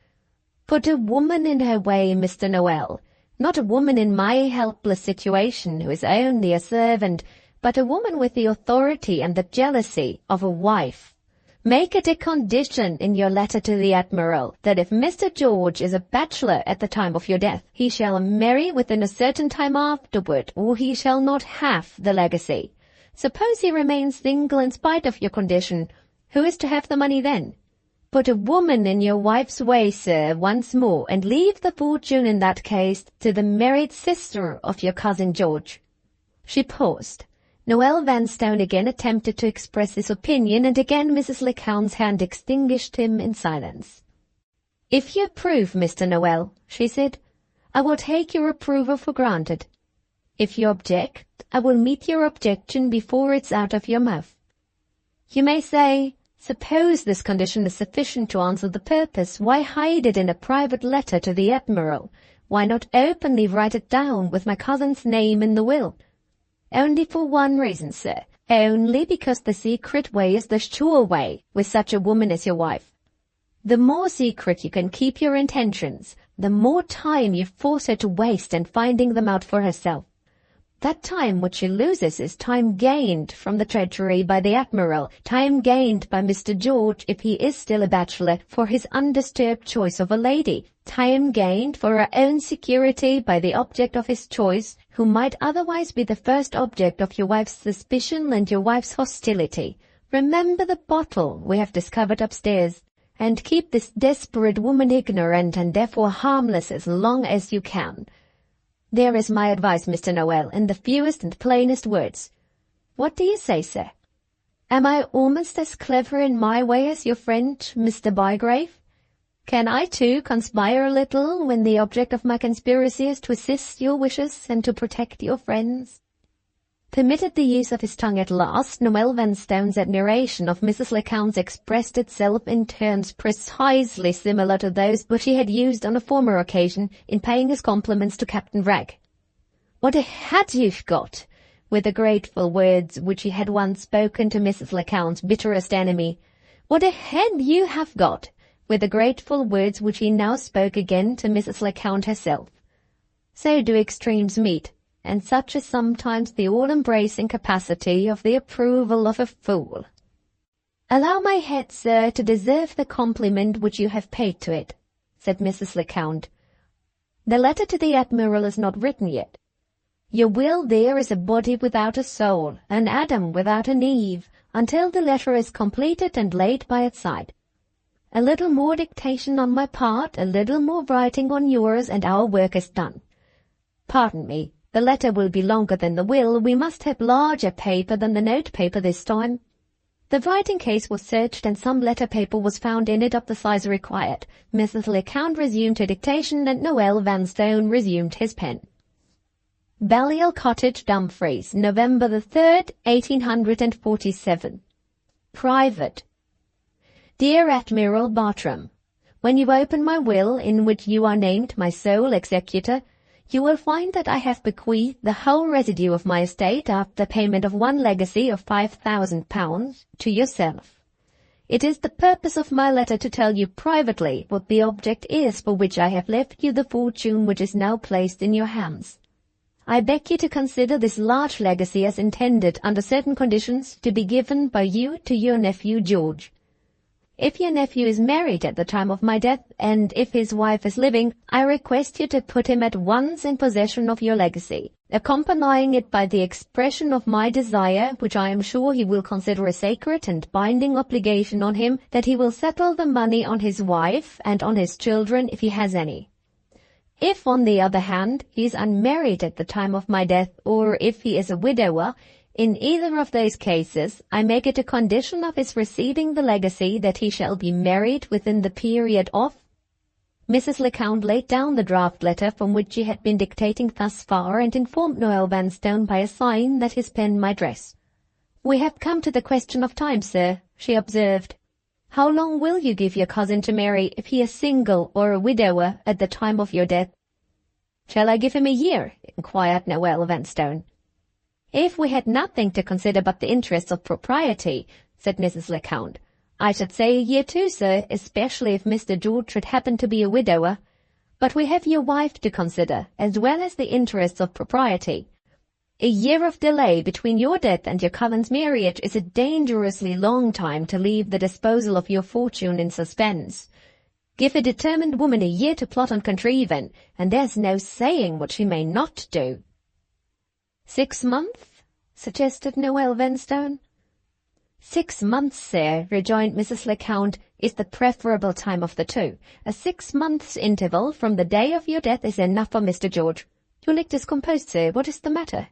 Put a woman in her way, Mr. Noel. Not a woman in my helpless situation who is only a servant, but a woman with the authority and the jealousy of a wife. Make it a condition in your letter to the Admiral that if Mr. George is a bachelor at the time of your death, he shall marry within a certain time afterward, or he shall not have the legacy. Suppose he remains single in spite of your condition, who is to have the money then? Put a woman in your wife's way, sir, once more, and leave the fortune in that case to the married sister of your cousin George." She paused. Noel Vanstone again attempted to express his opinion, and again Mrs. Lecount's hand extinguished him in silence. "If you approve, Mr. Noel," she said, "I will take your approval for granted. If you object, I will meet your objection before it's out of your mouth. You may say, suppose this condition is sufficient to answer the purpose, why hide it in a private letter to the Admiral? Why not openly write it down with my cousin's name in the will? Only for one reason, sir. Only because the secret way is the sure way with such a woman as your wife. The more secret you can keep your intentions, the more time you force her to waste in finding them out for herself. That time which she loses is time gained from the treachery by the Admiral, time gained by Mr. George, if he is still a bachelor, for his undisturbed choice of a lady, time gained for her own security by the object of his choice, who might otherwise be the first object of your wife's suspicion and your wife's hostility. Remember the bottle we have discovered upstairs, and keep this desperate woman ignorant and therefore harmless as long as you can. There is my advice, Mr. Noel, in the fewest and plainest words. What do you say, sir? Am I almost as clever in my way as your friend, Mr. Bygrave? Can I, too, conspire a little when the object of my conspiracy is to assist your wishes and to protect your friends?" Permitted the use of his tongue at last, Noel Vanstone's admiration of Mrs. Lecount expressed itself in terms precisely similar to those which he had used on a former occasion in paying his compliments to Captain Wragge. What a head you've got!" were the grateful words which he had once spoken to Mrs. Lecount's bitterest enemy. "What a head you have got!" were the grateful words which he now spoke again to Mrs. Lecount herself. So do extremes meet, and such is sometimes the all-embracing capacity of the approval of a fool. "Allow my head, sir, to deserve the compliment which you have paid to it," said Mrs. Lecount. "The letter to the Admiral is not written yet. Your will there is a body without a soul, an Adam without an Eve, until the letter is completed and laid by its side. A little more dictation on my part, a little more writing on yours, and our work is done. Pardon me, the letter will be longer than the will. We must have larger paper than the note paper this time." The writing case was searched, and some letter paper was found in it of the size required. Mrs. Lecount resumed her dictation, and Noel Vanstone resumed his pen. Balliol Cottage, Dumfries, November the 3rd, 1847. Private. Dear Admiral Bartram, when you open my will, in which you are named my sole executor, you will find that I have bequeathed the whole residue of my estate after payment of one legacy of £5,000 to yourself. It is the purpose of my letter to tell you privately what the object is for which I have left you the fortune which is now placed in your hands. I beg you to consider this large legacy as intended, under certain conditions, to be given by you to your nephew George. If your nephew is married at the time of my death, and if his wife is living, I request you to put him at once in possession of your legacy, accompanying it by the expression of my desire, which I am sure he will consider a sacred and binding obligation on him, that he will settle the money on his wife and on his children if he has any. If, on the other hand, he is unmarried at the time of my death, or if he is a widower, in either of those cases, I make it a condition of his receiving the legacy that he shall be married within the period of— Mrs. Lecount laid down the draft letter from which she had been dictating thus far, and informed Noel Vanstone by a sign that his pen might rest. "We have come to the question of time, sir," she observed. "How long will you give your cousin to marry if he is single or a widower at the time of your death?" "Shall I give him a year?" inquired Noel Vanstone. "If we had nothing to consider but the interests of propriety," said Mrs. Lecount, "I should say a year too, sir, especially if Mr. George should happen to be a widower. But we have your wife to consider, as well as the interests of propriety. A year of delay between your death and your cousin's marriage is a dangerously long time to leave the disposal of your fortune in suspense. Give a determined woman a year to plot and contrive in, and there's no saying what she may not do." 6 months? suggested Noel Vanstone. 6 months, sir, rejoined Mrs. Lecount, is the preferable time of the two. A 6 months' interval from the day of your death is enough for Mr. George. You look discomposed, sir. What is the matter?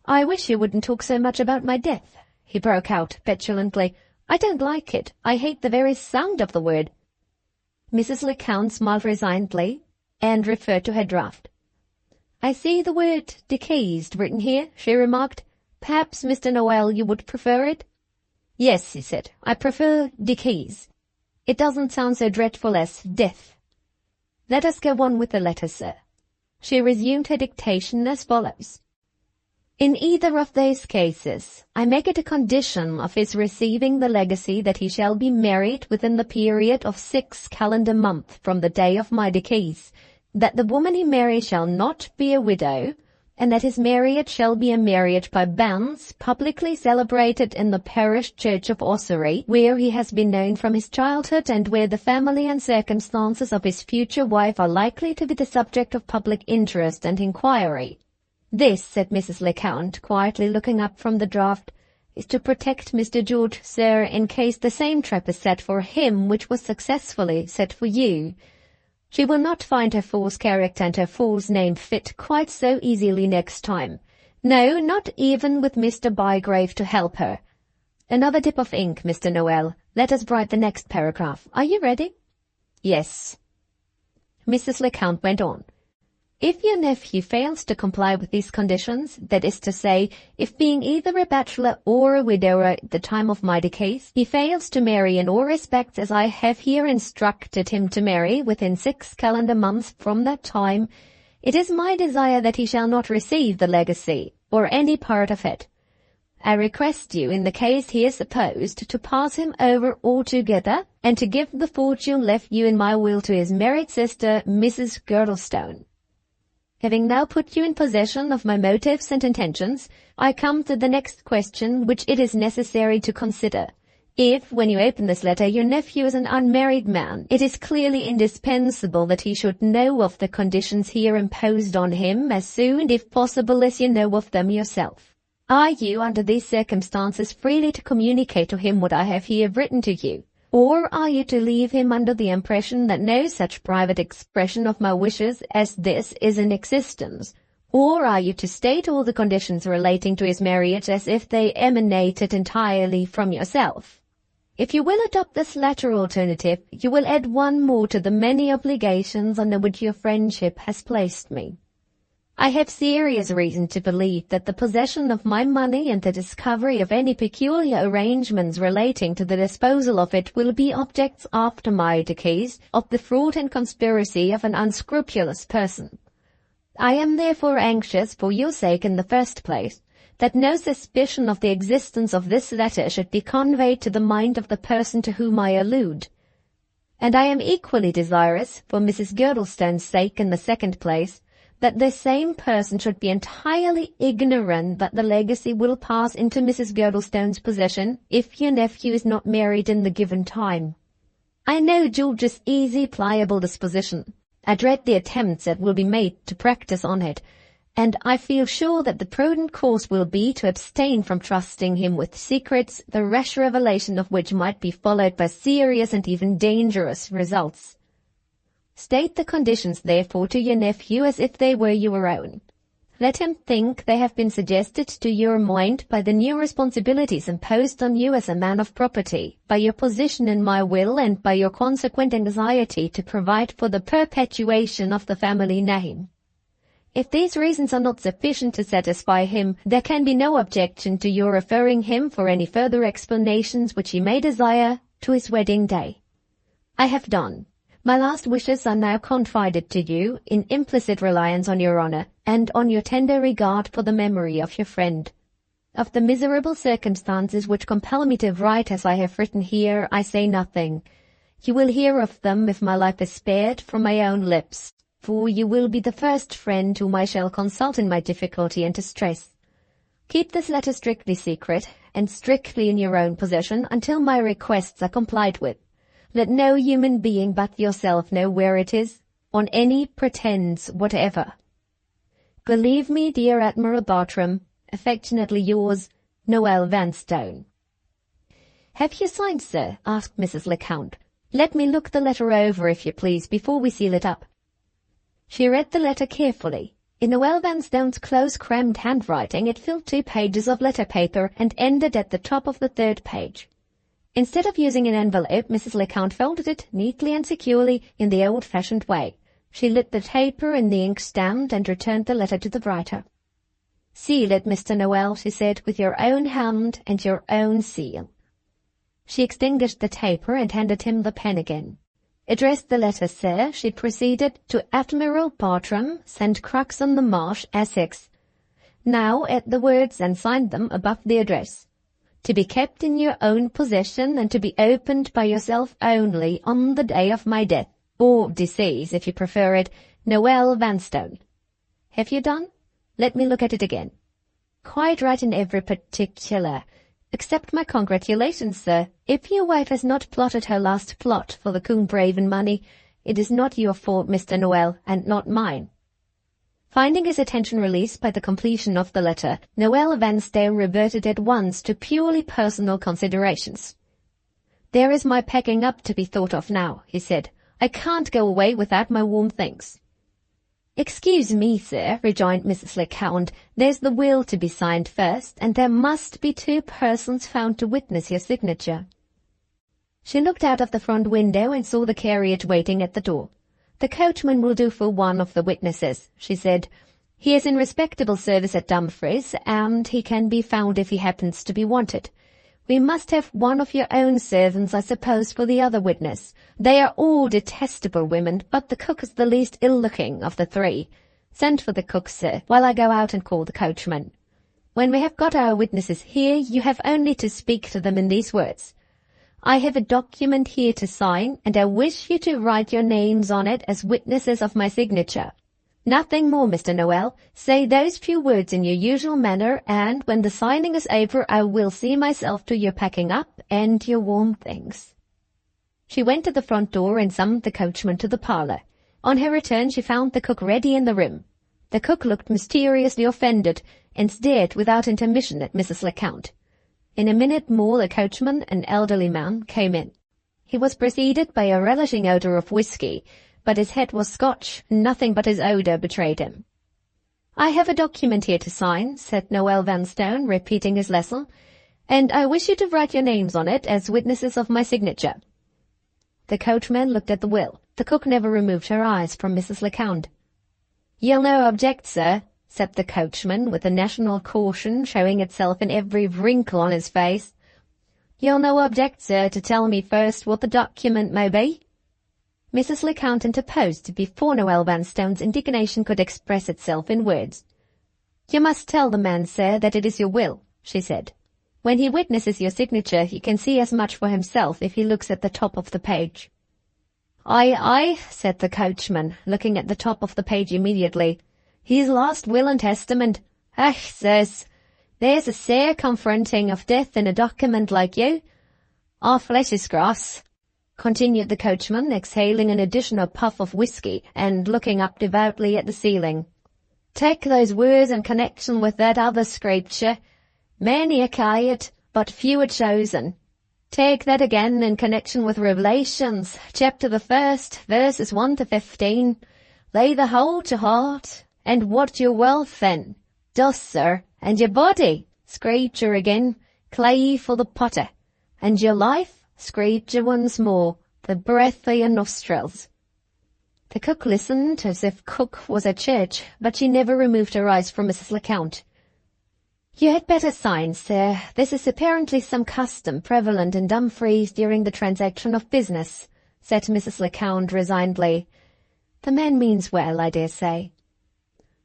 "I wish you wouldn't talk so much about my death," he broke out petulantly. "I don't like it. I hate the very sound of the word." Mrs. Lecount smiled resignedly, and referred to her draft. "I see the word deceased written here," she remarked. "Perhaps, Mr. Noel, you would prefer it?" "Yes," he said, "I prefer deceased. It doesn't sound so dreadful as death. Let us go on with the letter, sir." She resumed her dictation as follows. "In either of those cases, I make it a condition of his receiving the legacy that he shall be married within the period of 6 calendar months from the day of my decease, that the woman he marries shall not be a widow, and that his marriage shall be a marriage by banns, publicly celebrated in the parish church of Ossory, where he has been known from his childhood, and where the family and circumstances of his future wife are likely to be the subject of public interest and inquiry. This," said Mrs. Lecount, quietly looking up from the draft, "is to protect Mr. George, sir, in case the same trap is set for him which was successfully set for you. She will not find her false character and her false name fit quite so easily next time. No, not even with Mr. Bygrave to help her. Another dip of ink, Mr. Noel. Let us write the next paragraph. Are you ready?" "Yes." Mrs. Lecount went on. "If your nephew fails to comply with these conditions, that is to say, if being either a bachelor or a widower at the time of my decease, he fails to marry in all respects as I have here instructed him to marry within 6 calendar months from that time, It is my desire that he shall not receive the legacy, or any part of it. I request you, in the case he is supposed, to pass him over altogether, and to give the fortune left you in my will to his married sister, Mrs. Girdlestone. Having now put you in possession of my motives and intentions, I come to the next question which it is necessary to consider. If, when you open this letter, your nephew is an unmarried man, it is clearly indispensable that he should know of the conditions here imposed on him as soon, if possible, as you know of them yourself. Are you, under these circumstances, freely to communicate to him what I have here written to you? Or are you to leave him under the impression that no such private expression of my wishes as this is in existence? Or are you to state all the conditions relating to his marriage as if they emanated entirely from yourself? If you will adopt this latter alternative, you will add one more to the many obligations under which your friendship has placed me. I have serious reason to believe that the possession of my money and the discovery of any peculiar arrangements relating to the disposal of it will be objects after my decease of the fraud and conspiracy of an unscrupulous person. I am therefore anxious, for your sake in the first place, that no suspicion of the existence of this letter should be conveyed to the mind of the person to whom I allude. And I am equally desirous, for Mrs. Girdlestone's sake in the second place, that the same person should be entirely ignorant that the legacy will pass into Mrs. Girdlestone's possession if your nephew is not married in the given time. I know George's easy, pliable disposition. I dread the attempts that will be made to practice on it, and I feel sure that the prudent course will be to abstain from trusting him with secrets, the rash revelation of which might be followed by serious and even dangerous results. State the conditions, therefore, to your nephew as if they were your own. Let him think they have been suggested to your mind by the new responsibilities imposed on you as a man of property, by your position in my will, and by your consequent anxiety to provide for the perpetuation of the family name. If these reasons are not sufficient to satisfy him, there can be no objection to your referring him for any further explanations which he may desire to his wedding day. I have done. My last wishes are now confided to you, in implicit reliance on your honour, and on your tender regard for the memory of your friend. Of the miserable circumstances which compel me to write as I have written here, I say nothing. You will hear of them, if my life is spared, from my own lips, for you will be the first friend whom I shall consult in my difficulty and distress. Keep this letter strictly secret, and strictly in your own possession, until my requests are complied with. Let no human being but yourself know where it is, on any pretence whatever. Believe me, dear Admiral Bartram, affectionately yours, Noel Vanstone. Have you signed, sir? Asked Mrs. Lecount. Let me look the letter over, if you please, before we seal it up. She read the letter carefully. In Noel Vanstone's close, crammed handwriting, it filled 2 pages of letter paper and ended at the top of the 3rd page. Instead of using an envelope, Mrs. Lecount folded it neatly and securely in the old-fashioned way. She lit the taper in the inkstand and returned the letter to the writer. "Seal it, Mr. Noel," she said, "with your own hand and your own seal." She extinguished the taper and handed him the pen again. "Address the letter, sir," she proceeded, "to Admiral Bartram, St. Crux on the Marsh, Essex. Now add the words and sign them above the address. To be kept in your own possession and to be opened by yourself only on the day of my death, or decease, if you prefer it, Noel Vanstone. Have you done? Let me look at it again. Quite right in every particular. Accept my congratulations, sir. If your wife has not plotted her last plot for the Coombraven money, it is not your fault, Mr. Noel, and not mine." Finding his attention released by the completion of the letter, Noel Vanstone reverted at once to purely personal considerations. "There is my packing up to be thought of now," he said. "I can't go away without my warm things." "Excuse me, sir," rejoined Mrs. Lecount. "There's the will to be signed first, and there must be 2 persons found to witness your signature." She looked out of the front window and saw the carriage waiting at the door. "The coachman will do for one of the witnesses," she said. "He is in respectable service at Dumfries, and he can be found if he happens to be wanted. We must have one of your own servants, I suppose, for the other witness. They are all detestable women, but the cook is the least ill-looking of the 3. Send for the cook, sir, while I go out and call the coachman. When we have got our witnesses here, you have only to speak to them in these words. I have a document here to sign, and I wish you to write your names on it as witnesses of my signature. Nothing more, Mr. Noel. Say those few words in your usual manner, and when the signing is over, I will see myself to your packing up and your warm things. She went to the front door and summoned the coachman to the parlour. On her return, she found the cook ready in the room. The cook looked mysteriously offended, and stared without intermission at Mrs. Lecount. In a minute more the coachman, an elderly man, came in. He was preceded by a relishing odour of whisky, but his head was Scotch, and nothing but his odour betrayed him. I have a document here to sign, said Noel Vanstone, repeating his lesson, and I wish you to write your names on it as witnesses of my signature. The coachman looked at the will. The cook never removed her eyes from Mrs. Lecount. You'll no object, sir, said the coachman, with a national caution showing itself in every wrinkle on his face. You'll no object, sir, to tell me first what the document may be? Mrs. Lecount interposed before Noel Vanstone's indignation could express itself in words. You must tell the man, sir, that it is your will, she said. When he witnesses your signature, he can see as much for himself if he looks at the top of the page. Aye, said the coachman, looking at the top of the page immediately. His last will and testament. Sirs, there's a sair confronting of death in a document like you. Our flesh is grass, continued the coachman, exhaling an additional puff of whisky and looking up devoutly at the ceiling. Take those words in connection with that other scripture. Many are called, but few are chosen. Take that again in connection with Revelations, chapter the 1st, verses 1 to 15. Lay the whole to heart, and what your wealth then? Dust, sir, and your body, scripture again, clay for the potter, and your life, scripture once more, the breath of your nostrils. The cook listened as if cook was at church, but she never removed her eyes from Mrs. Lecount. You had better sign, sir. This is apparently some custom prevalent in Dumfries during the transaction of business, said Mrs. Lecount resignedly. The man means well, I dare say.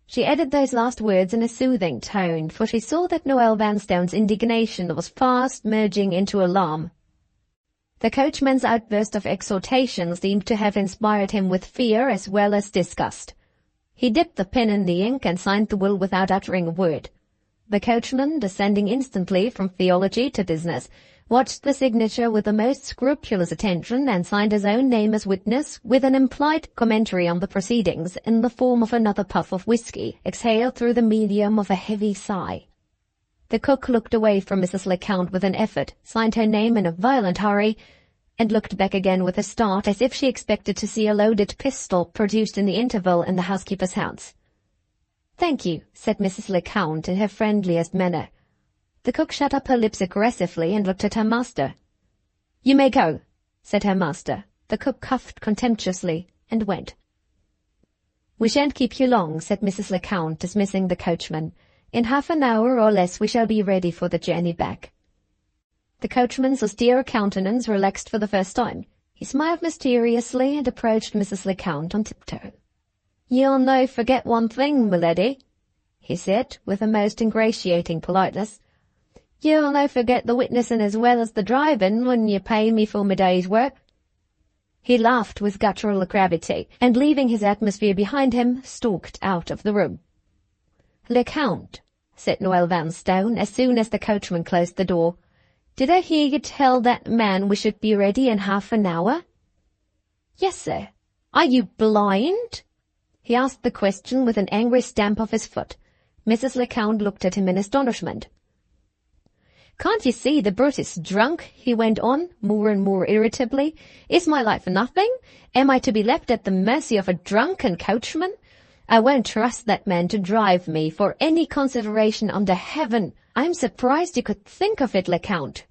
She added those last words in a soothing tone, for she saw that Noel Vanstone's indignation was fast merging into alarm. The coachman's outburst of exhortation seemed to have inspired him with fear as well as disgust. He dipped the pen in the ink and signed the will without uttering a word. The coachman, descending instantly from theology to business, watched the signature with the most scrupulous attention and signed his own name as witness, with an implied commentary on the proceedings in the form of another puff of whisky, exhaled through the medium of a heavy sigh. The cook looked away from Mrs. Lecount with an effort, signed her name in a violent hurry, and looked back again with a start as if she expected to see a loaded pistol produced in the interval in the housekeeper's hands. Thank you, said Mrs. Lecount in her friendliest manner. The cook shut up her lips aggressively and looked at her master. You may go, said her master. The cook coughed contemptuously and went. We shan't keep you long, said Mrs. Lecount, dismissing the coachman. In half an hour or less we shall be ready for the journey back. The coachman's austere countenance relaxed for the first time. He smiled mysteriously and approached Mrs. Lecount on tiptoe. You'll no forget one thing, milady, he said, with a most ingratiating politeness. You'll no forget the witnessing as well as the driving when you pay me for my day's work. He laughed with guttural gravity, and leaving his atmosphere behind him, stalked out of the room. Lecount, said Noel Vanstone, as soon as the coachman closed the door, did I hear you tell that man we should be ready in half an hour? Yes, sir. Are you blind? He asked the question with an angry stamp of his foot. Mrs. Lecount looked at him in astonishment. Can't you see the brute is drunk? He went on, more and more irritably. Is my life nothing? Am I to be left at the mercy of a drunken coachman? I won't trust that man to drive me for any consideration under heaven. I'm surprised you could think of it, Lecount.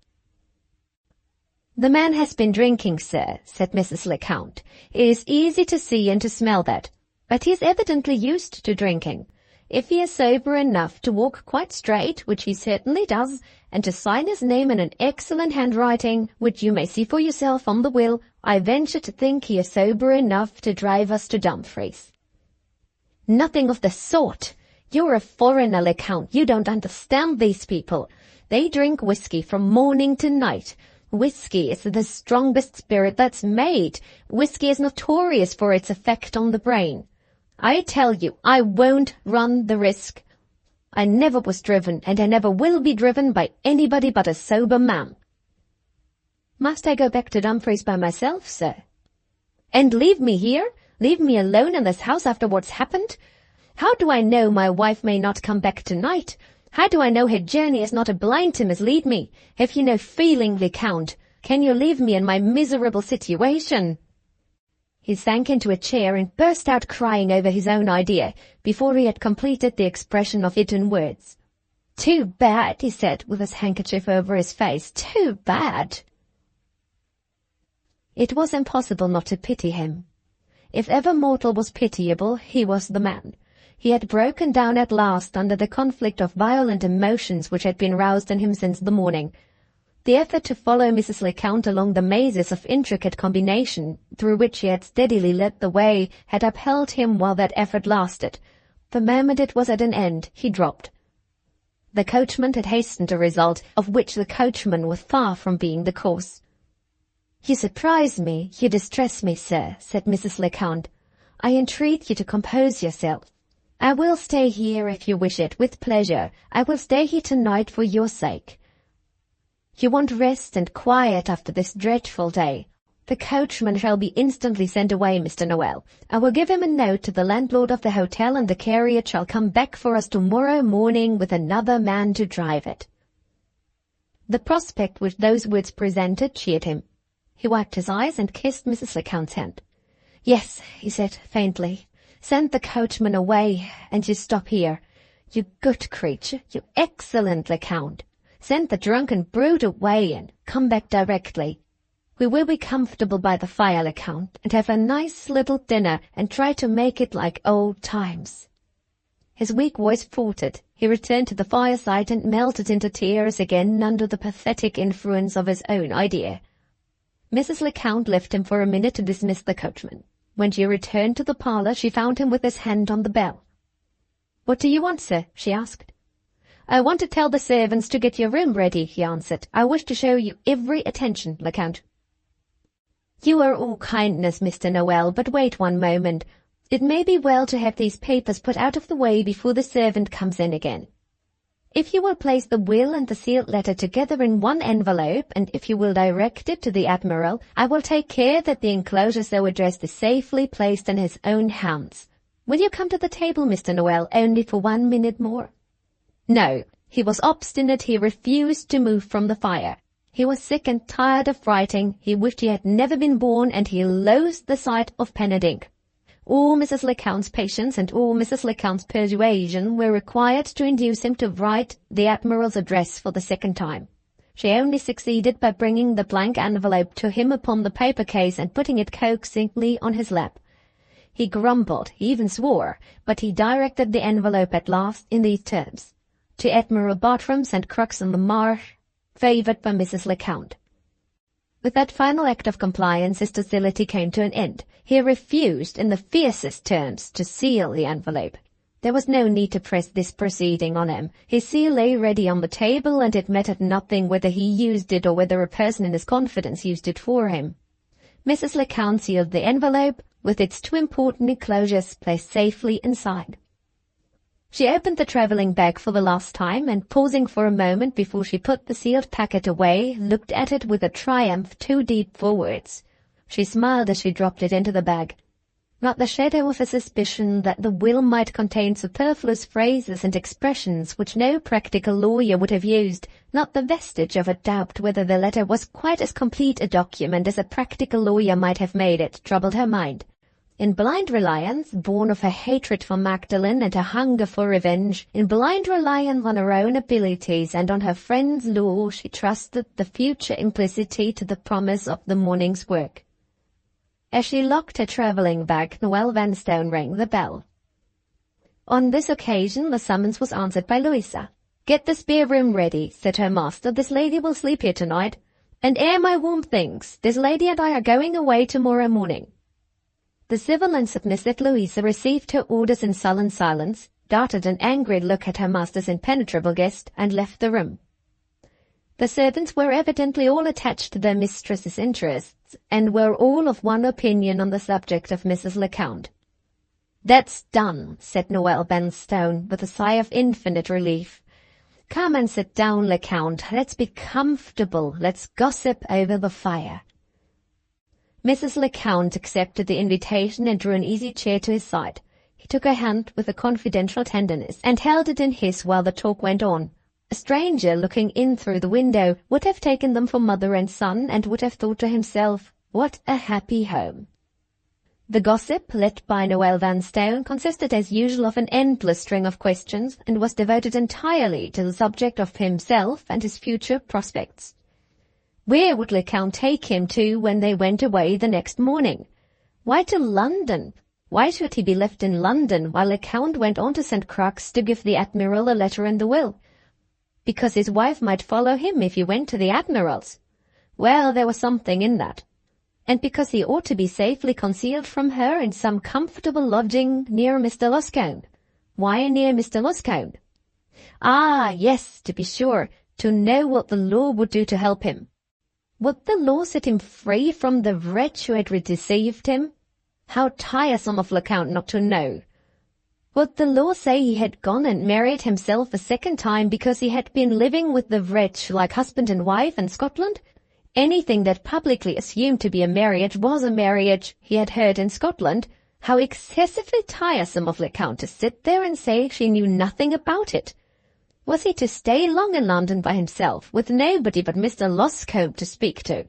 The man has been drinking, sir, said Mrs. Lecount. It is easy to see and to smell that. But he is evidently used to drinking. If he is sober enough to walk quite straight, which he certainly does, and to sign his name in an excellent handwriting, which you may see for yourself on the will, I venture to think he is sober enough to drive us to Dumfries. Nothing of the sort. You're a foreigner, Lecount. You don't understand these people. They drink whiskey from morning to night. Whiskey is the strongest spirit that's made. Whiskey is notorious for its effect on the brain. I tell you, I won't run the risk. I never was driven, and I never will be driven by anybody but a sober man. Must I go back to Dumfries by myself, sir? And leave me here? Leave me alone in this house after what's happened? How do I know my wife may not come back tonight? How do I know her journey is not a blind to mislead me? Have you no feeling, Viscount? Can you leave me in my miserable situation? He sank into a chair and burst out crying over his own idea, before he had completed the expression of it in words. Too bad, he said, with his handkerchief over his face. Too bad. It was impossible not to pity him. If ever mortal was pitiable, he was the man. He had broken down at last under the conflict of violent emotions which had been roused in him since the morning. The effort to follow Mrs. Lecount along the mazes of intricate combination through which she had steadily led the way had upheld him while that effort lasted. The moment it was at an end, he dropped. The coachman had hastened a result of which the coachman was far from being the cause. "You surprise me, you distress me, sir," said Mrs. Lecount. "I entreat you to compose yourself. I will stay here if you wish it, with pleasure. I will stay here tonight for your sake. You want rest and quiet after this dreadful day. The coachman shall be instantly sent away, Mr. Noel. I will give him a note to the landlord of the hotel, and the carriage shall come back for us tomorrow morning with another man to drive it." The prospect which those words presented cheered him. He wiped his eyes and kissed Mrs. Lecount's hand. "Yes," he said faintly, "send the coachman away, and you stop here. You good creature, you excellent Lecount. Send the drunken brute away and come back directly. We will be comfortable by the fire, Lecount, and have a nice little dinner, and try to make it like old times." His weak voice faltered. He returned to the fireside and melted into tears again under the pathetic influence of his own idea. Mrs. Lecount left him for a minute to dismiss the coachman. When she returned to the parlour, she found him with his hand on the bell. "What do you want, sir?" she asked. "I want to tell the servants to get your room ready," he answered. "I wish to show you every attention, Lecount." "You are all kindness, Mr. Noel, but wait one moment. It may be well to have these papers put out of the way before the servant comes in again. If you will place the will and the sealed letter together in one envelope, and if you will direct it to the Admiral, I will take care that the enclosure so addressed is safely placed in his own hands. Will you come to the table, Mr. Noel, only for 1 minute more?" No, he was obstinate. He refused to move from the fire. He was sick and tired of writing. He wished he had never been born, and he loathed the sight of pen and ink. All Mrs. Lecount's patience and all Mrs. Lecount's persuasion were required to induce him to write the Admiral's address for the second time. She only succeeded by bringing the blank envelope to him upon the paper case and putting it coaxingly on his lap. He grumbled, he even swore, but he directed the envelope at last in these terms: "To Admiral Bartram's and Crux on the Marsh, favoured by Mrs. Lecount." With that final act of compliance his docility came to an end. He refused in the fiercest terms to seal the envelope. There was no need to press this proceeding on him. His seal lay ready on the table, and it mattered nothing whether he used it or whether a person in his confidence used it for him. Mrs. Lecount sealed the envelope, with its 2 important enclosures placed safely inside. She opened the travelling bag for the last time, and pausing for a moment before she put the sealed packet away, looked at it with a triumph too deep for words. She smiled as she dropped it into the bag. Not the shadow of a suspicion that the will might contain superfluous phrases and expressions which no practical lawyer would have used, not the vestige of a doubt whether the letter was quite as complete a document as a practical lawyer might have made it, troubled her mind. In blind reliance, born of her hatred for Magdalen and her hunger for revenge, in blind reliance on her own abilities and on her friend's law, she trusted the future implicitly to the promise of the morning's work. As she locked her travelling bag, Noel Vanstone rang the bell. On this occasion the summons was answered by Louisa. "Get the spare room ready," said her master. "This lady will sleep here tonight. And air my warm things. This lady and I are going away tomorrow morning." The civil and submissive Louisa received her orders in sullen silence, darted an angry look at her master's impenetrable guest, and left the room. The servants were evidently all attached to their mistress's interests, and were all of one opinion on the subject of Mrs. Lecount. "That's done," said Noah Vanstone, with a sigh of infinite relief. "Come and sit down, Lecount. Let's be comfortable. Let's gossip over the fire." Mrs. Lecount accepted the invitation and drew an easy chair to his side. He took her hand with a confidential tenderness, and held it in his while the talk went on. A stranger looking in through the window would have taken them for mother and son, and would have thought to himself, "What a happy home." The gossip, led by Noah Vanstone, consisted as usual of an endless string of questions, and was devoted entirely to the subject of himself and his future prospects. Where would Lecount take him to when they went away the next morning? Why to London? Why should he be left in London while Lecount went on to St. Crux to give the Admiral a letter and the will? Because his wife might follow him if he went to the Admiral's. Well, there was something in that. And because he ought to be safely concealed from her in some comfortable lodging near Mr. Loscombe. Why near Mr. Loscombe? Ah, yes, to be sure, to know what the law would do to help him. Would the law set him free from the wretch who had deceived him? How tiresome of Lecount not to know. Would the law say he had gone and married himself a second time because he had been living with the wretch like husband and wife in Scotland? Anything that publicly assumed to be a marriage was a marriage, he had heard in Scotland. How excessively tiresome of Lecount to sit there and say she knew nothing about it. Was he to stay long in London by himself, with nobody but Mr. Loscombe to speak to?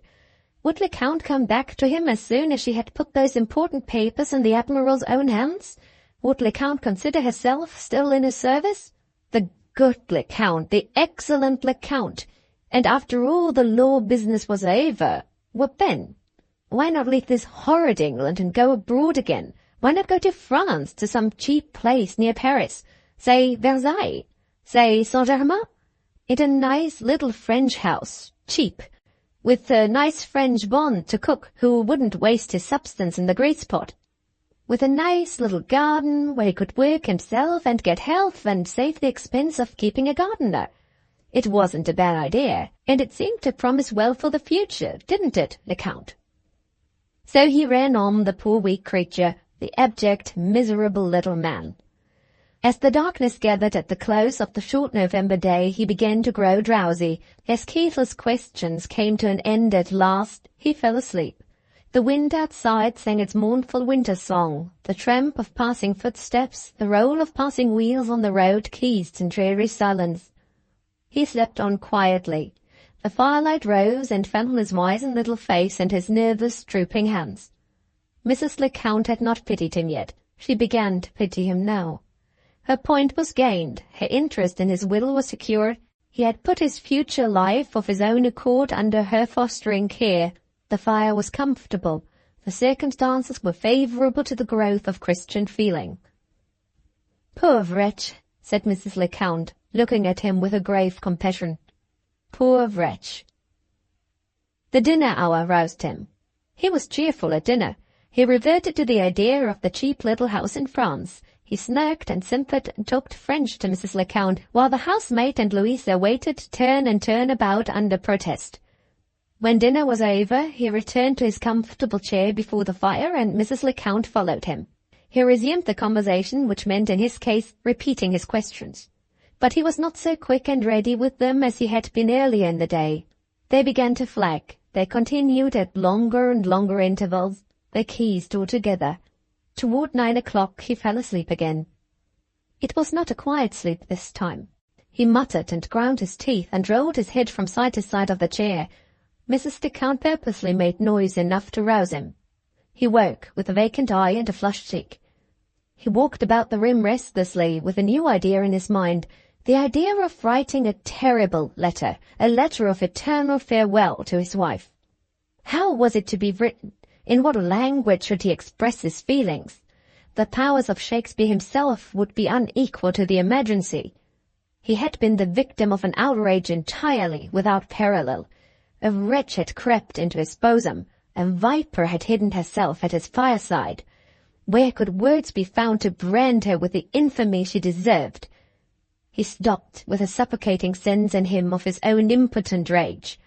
Would Lecount come back to him as soon as she had put those important papers in the Admiral's own hands? Would Lecount consider herself still in his service? The good Lecount, the excellent Lecount. And after all the law business was over, what then? Why not leave this horrid England and go abroad again? Why not go to France, to some cheap place near Paris? Say Versailles? Say Saint-Germain? In a nice little French house, cheap, with a nice French bonne to cook who wouldn't waste his substance in the grease pot. With a nice little garden where he could work himself and get health and save the expense of keeping a gardener. It wasn't a bad idea, and it seemed to promise well for the future, didn't it, Lecount? So he ran on, the poor weak creature, the abject, miserable little man. As the darkness gathered at the close of the short November day, he began to grow drowsy. As Keith's questions came to an end at last, he fell asleep. The wind outside sang its mournful winter song. The tramp of passing footsteps, the roll of passing wheels on the road ceased in dreary silence. He slept on quietly. The firelight rose and fell on his wizened little face and his nervous, drooping hands. Mrs. Lecount had not pitied him yet. She began to pity him now. Her point was gained. Her interest in his will was secured. He had put his future life of his own accord under her fostering care. The fire was comfortable. The circumstances were favourable to the growth of Christian feeling. "Poor wretch," said Mrs. Lecount, looking at him with a grave compassion. "Poor wretch." The dinner hour roused him. He was cheerful at dinner. He reverted to the idea of the cheap little house in France. He smirked and simpered and talked French to Mrs. Lecount, while the housemaid and Louisa waited turn and turn about under protest. When dinner was over, he returned to his comfortable chair before the fire, and Mrs. Lecount followed him. He resumed the conversation, which meant in his case repeating his questions. But he was not so quick and ready with them as he had been earlier in the day. They began to flag. They continued at longer and longer intervals. They ceased altogether. Toward 9 o'clock he fell asleep again. It was not a quiet sleep this time. He muttered and ground his teeth and rolled his head from side to side of the chair. Mrs. Lecount purposely made noise enough to rouse him. He woke with a vacant eye and a flushed cheek. He walked about the room restlessly with a new idea in his mind, the idea of writing a terrible letter, a letter of eternal farewell to his wife. How was it to be written? In what language should he express his feelings? The powers of Shakespeare himself would be unequal to the emergency. He had been the victim of an outrage entirely without parallel. A wretch had crept into his bosom. A viper had hidden herself at his fireside. Where could words be found to brand her with the infamy she deserved? He stopped with a suffocating sense in him of his own impotent rage.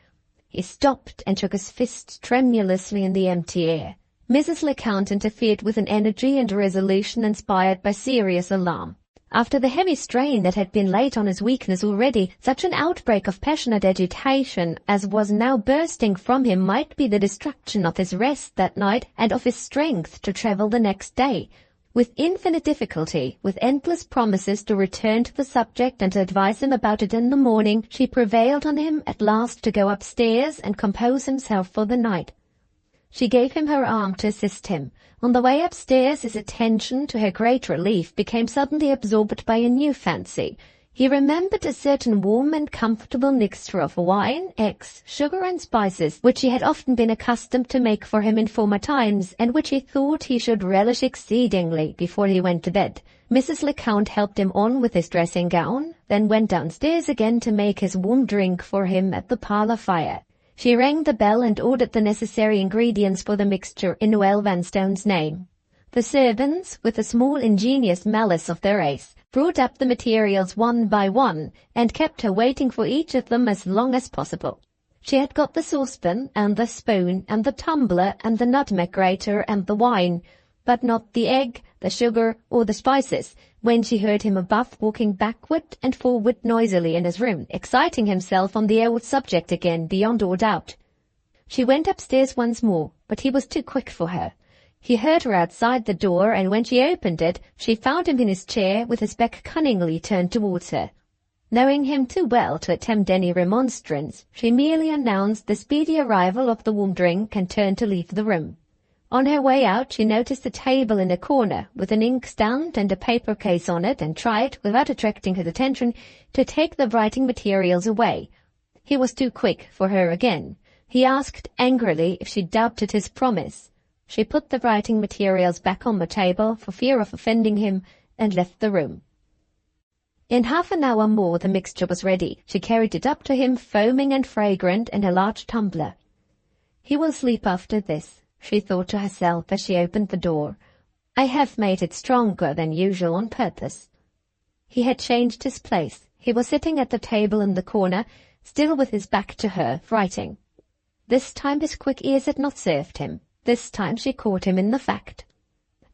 He stopped and shook his fist tremulously in the empty air. Mrs. Lecount interfered with an energy and a resolution inspired by serious alarm. After the heavy strain that had been laid on his weakness already, such an outbreak of passionate agitation as was now bursting from him might be the destruction of his rest that night and of his strength to travel the next day. With infinite difficulty, with endless promises to return to the subject and to advise him about it in the morning, she prevailed on him at last to go upstairs and compose himself for the night. She gave him her arm to assist him. On the way upstairs, his attention, to her great relief, became suddenly absorbed by a new fancy. He remembered a certain warm and comfortable mixture of wine, eggs, sugar and spices, which she had often been accustomed to make for him in former times, and which he thought he should relish exceedingly before he went to bed. Mrs. Lecount helped him on with his dressing-gown, then went downstairs again to make his warm drink for him at the parlour fire. She rang the bell and ordered the necessary ingredients for the mixture in Noel Vanstone's name. The servants, with the small ingenious malice of their race, brought up the materials one by one, and kept her waiting for each of them as long as possible. She had got the saucepan, and the spoon, and the tumbler, and the nutmeg grater, and the wine, but not the egg, the sugar, or the spices, when she heard him above walking backward and forward noisily in his room, exciting himself on the old subject again beyond all doubt. She went upstairs once more, but he was too quick for her. He heard her outside the door, and when she opened it, she found him in his chair with his back cunningly turned towards her. Knowing him too well to attempt any remonstrance, she merely announced the speedy arrival of the warm drink and turned to leave the room. On her way out, she noticed a table in a corner with an inkstand and a paper case on it, and tried, without attracting his attention, to take the writing materials away. He was too quick for her again. He asked angrily if she doubted his promise. She put the writing materials back on the table for fear of offending him, and left the room. In half an hour more the mixture was ready. She carried it up to him, foaming and fragrant, in a large tumbler. "He will sleep after this," she thought to herself as she opened the door. "I have made it stronger than usual on purpose." He had changed his place. He was sitting at the table in the corner, still with his back to her, writing. This time his quick ears had not served him. This time she caught him in the fact.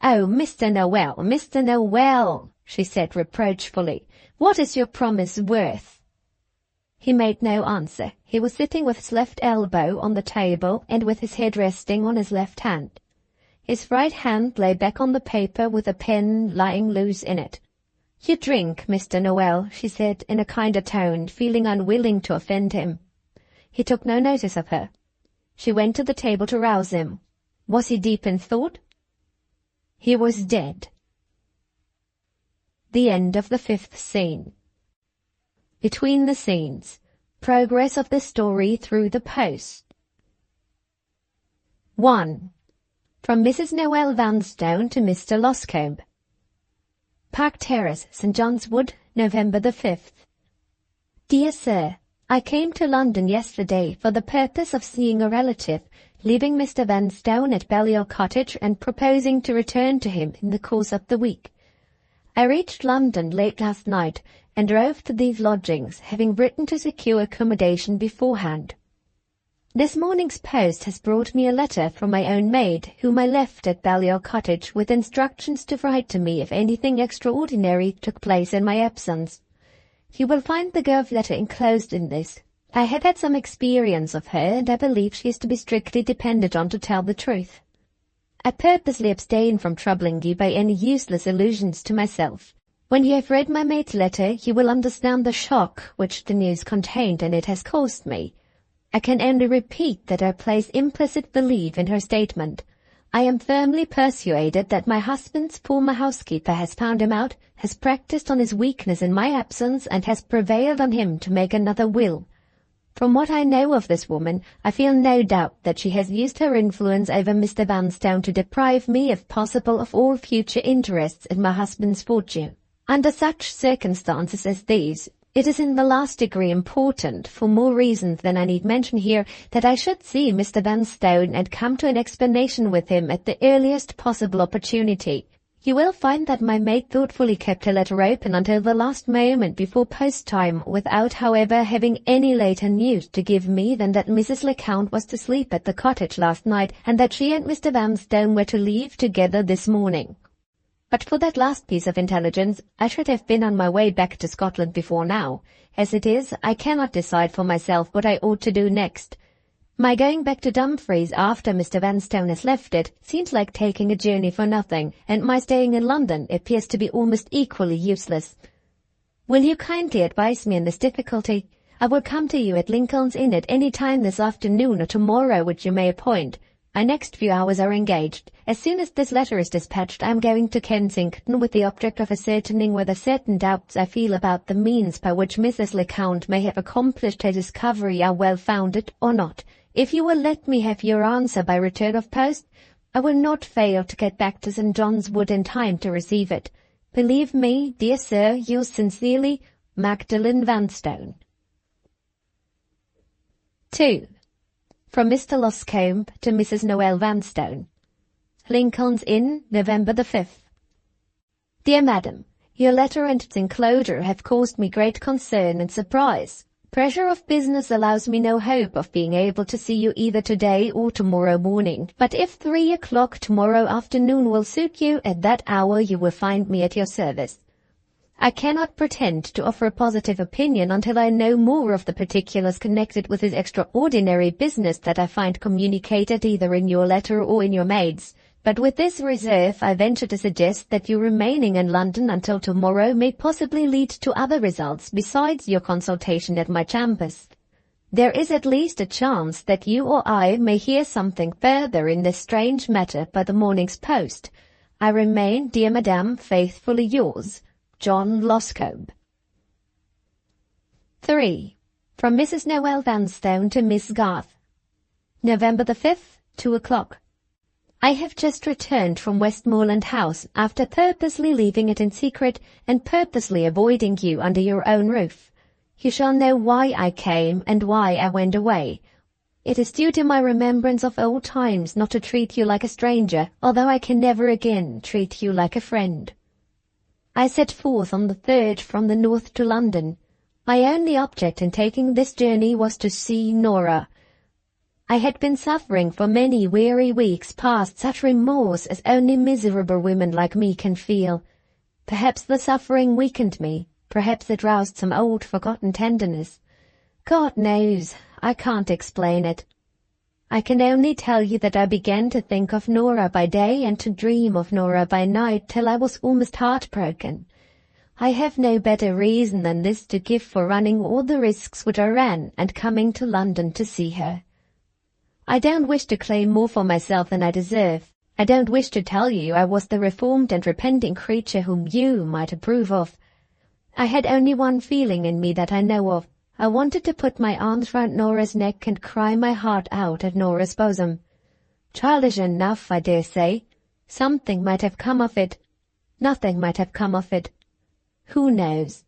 "Oh, Mr. Noel, Mr. Noel," she said reproachfully, "what is your promise worth?" He made no answer. He was sitting with his left elbow on the table and with his head resting on his left hand. His right hand lay back on the paper with a pen lying loose in it. "You drink, Mr. Noel," she said in a kinder tone, feeling unwilling to offend him. He took no notice of her. She went to the table to rouse him. Was he deep in thought? He was dead. The end of the 5th scene. Between the scenes. Progress of the story through the post. 1. From Mrs. Noel Vanstone to Mr. Loscombe. Park Terrace, St. John's Wood, November the 5th. Dear Sir, I came to London yesterday for the purpose of seeing a relative, leaving Mr. Vanstone at Balliol Cottage and proposing to return to him in the course of the week. I reached London late last night and drove to these lodgings, having written to secure accommodation beforehand. This morning's post has brought me a letter from my own maid, whom I left at Balliol Cottage with instructions to write to me if anything extraordinary took place in my absence. You will find the girl's letter enclosed in this. I have had some experience of her, and I believe she is to be strictly depended on to tell the truth. I purposely abstain from troubling you by any useless allusions to myself. When you have read my maid's letter, you will understand the shock which the news contained and it has caused me. I can only repeat that I place implicit belief in her statement. I am firmly persuaded that my husband's former housekeeper has found him out, has practised on his weakness in my absence, and has prevailed on him to make another will. From what I know of this woman, I feel no doubt that she has used her influence over Mr. Vanstone to deprive me, if possible, of all future interests in my husband's fortune. Under such circumstances as these, It is in the last degree important, for more reasons than I need mention here, that I should see Mr. Vanstone and come to an explanation with him at the earliest possible opportunity. You will find that my maid thoughtfully kept her letter open until the last moment before post time, without, however, having any later news to give me than that Mrs. Lecount was to sleep at the cottage last night, and that she and Mr. Vanstone were to leave together this morning. But for that last piece of intelligence, I should have been on my way back to Scotland before now. As it is, I cannot decide for myself what I ought to do next. My going back to Dumfries after Mr. Vanstone has left it seems like taking a journey for nothing, and my staying in London appears to be almost equally useless. Will you kindly advise me in this difficulty? I will come to you at Lincoln's Inn at any time this afternoon or tomorrow which you may appoint. My next few hours are engaged. As soon as this letter is dispatched, I am going to Kensington with the object of ascertaining whether certain doubts I feel about the means by which Mrs. Lecount may have accomplished her discovery are well founded or not. If you will let me have your answer by return of post, I will not fail to get back to St. John's Wood in time to receive it. Believe me, dear sir, yours sincerely, Magdalen Vanstone. 2. From Mr. Loscombe to Mrs. Noel Vanstone. Lincoln's Inn, November the 5th. Dear Madam, your letter and its enclosure have caused me great concern and surprise. Pressure of business allows me no hope of being able to see you either today or tomorrow morning, but if 3 o'clock tomorrow afternoon will suit you, at that hour you will find me at your service. I cannot pretend to offer a positive opinion until I know more of the particulars connected with this extraordinary business that I find communicated either in your letter or in your maid's. But with this reserve, I venture to suggest that your remaining in London until tomorrow may possibly lead to other results besides your consultation at my chambers. There is at least a chance that you or I may hear something further in this strange matter by the morning's post. I remain, dear Madame, faithfully yours, John Loscombe. 3. From Mrs. Noel Vanstone to Miss Garth. November the 5th, 2 o'clock. I have just returned from Westmoreland House after purposely leaving it in secret and purposely avoiding you under your own roof. You shall know why I came and why I went away. It is due to my remembrance of old times not to treat you like a stranger, although I can never again treat you like a friend. I set forth on the 3rd from the north to London. My only object in taking this journey was to see Norah. I had been suffering for many weary weeks past such remorse as only miserable women like me can feel. Perhaps the suffering weakened me. Perhaps it roused some old forgotten tenderness. God knows, I can't explain it. I can only tell you that I began to think of Norah by day and to dream of Norah by night till I was almost heartbroken. I have no better reason than this to give for running all the risks which I ran and coming to London to see her. I don't wish to claim more for myself than I deserve. I don't wish to tell you I was the reformed and repenting creature whom you might approve of. I had only one feeling in me that I know of. I wanted to put my arms round Norah's neck and cry my heart out at Norah's bosom. Childish enough, I dare say. Something might have come of it. Nothing might have come of it. Who knows?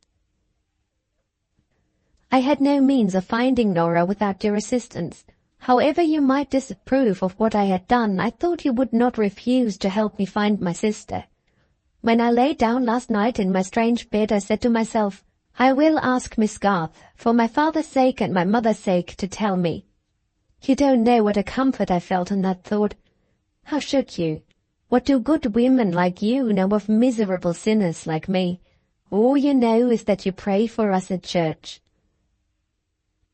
I had no means of finding Norah without your assistance. However you might disapprove of what I had done, I thought you would not refuse to help me find my sister. When I lay down last night in my strange bed, I said to myself, I will ask Miss Garth, for my father's sake and my mother's sake, to tell me. You don't know what a comfort I felt in that thought. How should you? What do good women like you know of miserable sinners like me? All you know is that you pray for us at church.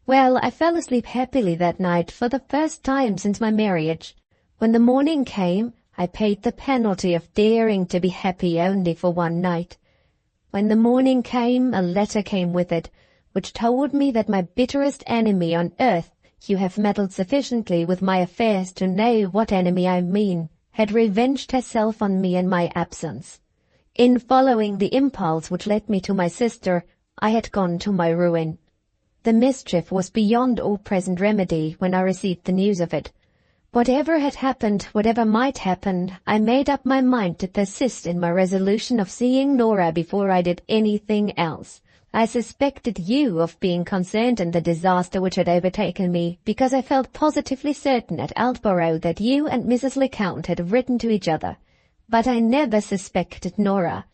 Well, I fell asleep happily that night for the first time since my marriage. When the morning came, I paid the penalty of daring to be happy only for one night. When the morning came, a letter came with it, which told me that my bitterest enemy on earth, you have meddled sufficiently with my affairs to know what enemy I mean, had revenged herself on me in my absence. In following the impulse which led me to my sister, I had gone to my ruin. The mischief was beyond all present remedy when I received the news of it. Whatever had happened, whatever might happen, I made up my mind to persist in my resolution of seeing Norah before I did anything else. I suspected you of being concerned in the disaster which had overtaken me, because I felt positively certain at Aldborough that you and Mrs. Lecount had written to each other. But I never suspected Norah.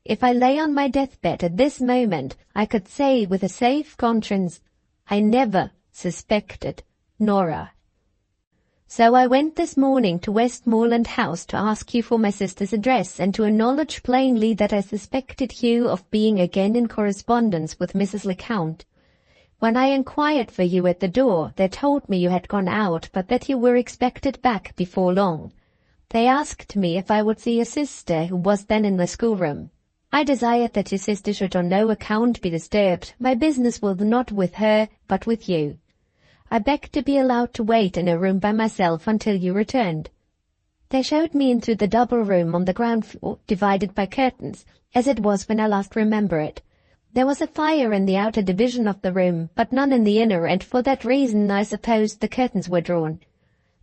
If I lay on my deathbed at this moment, I could say with a safe conscience, I never suspected Norah. So I went this morning to Westmoreland House to ask you for my sister's address, and to acknowledge plainly that I suspected you of being again in correspondence with Mrs. Lecount. When I inquired for you at the door, they told me you had gone out, but that you were expected back before long. They asked me if I would see your sister, who was then in the schoolroom. I desired that your sister should on no account be disturbed. My business was not with her, but with you. I begged to be allowed to wait in a room by myself until you returned. They showed me into the double room on the ground floor, divided by curtains, as it was when I last remember it. There was a fire in the outer division of the room, but none in the inner, and for that reason I supposed the curtains were drawn.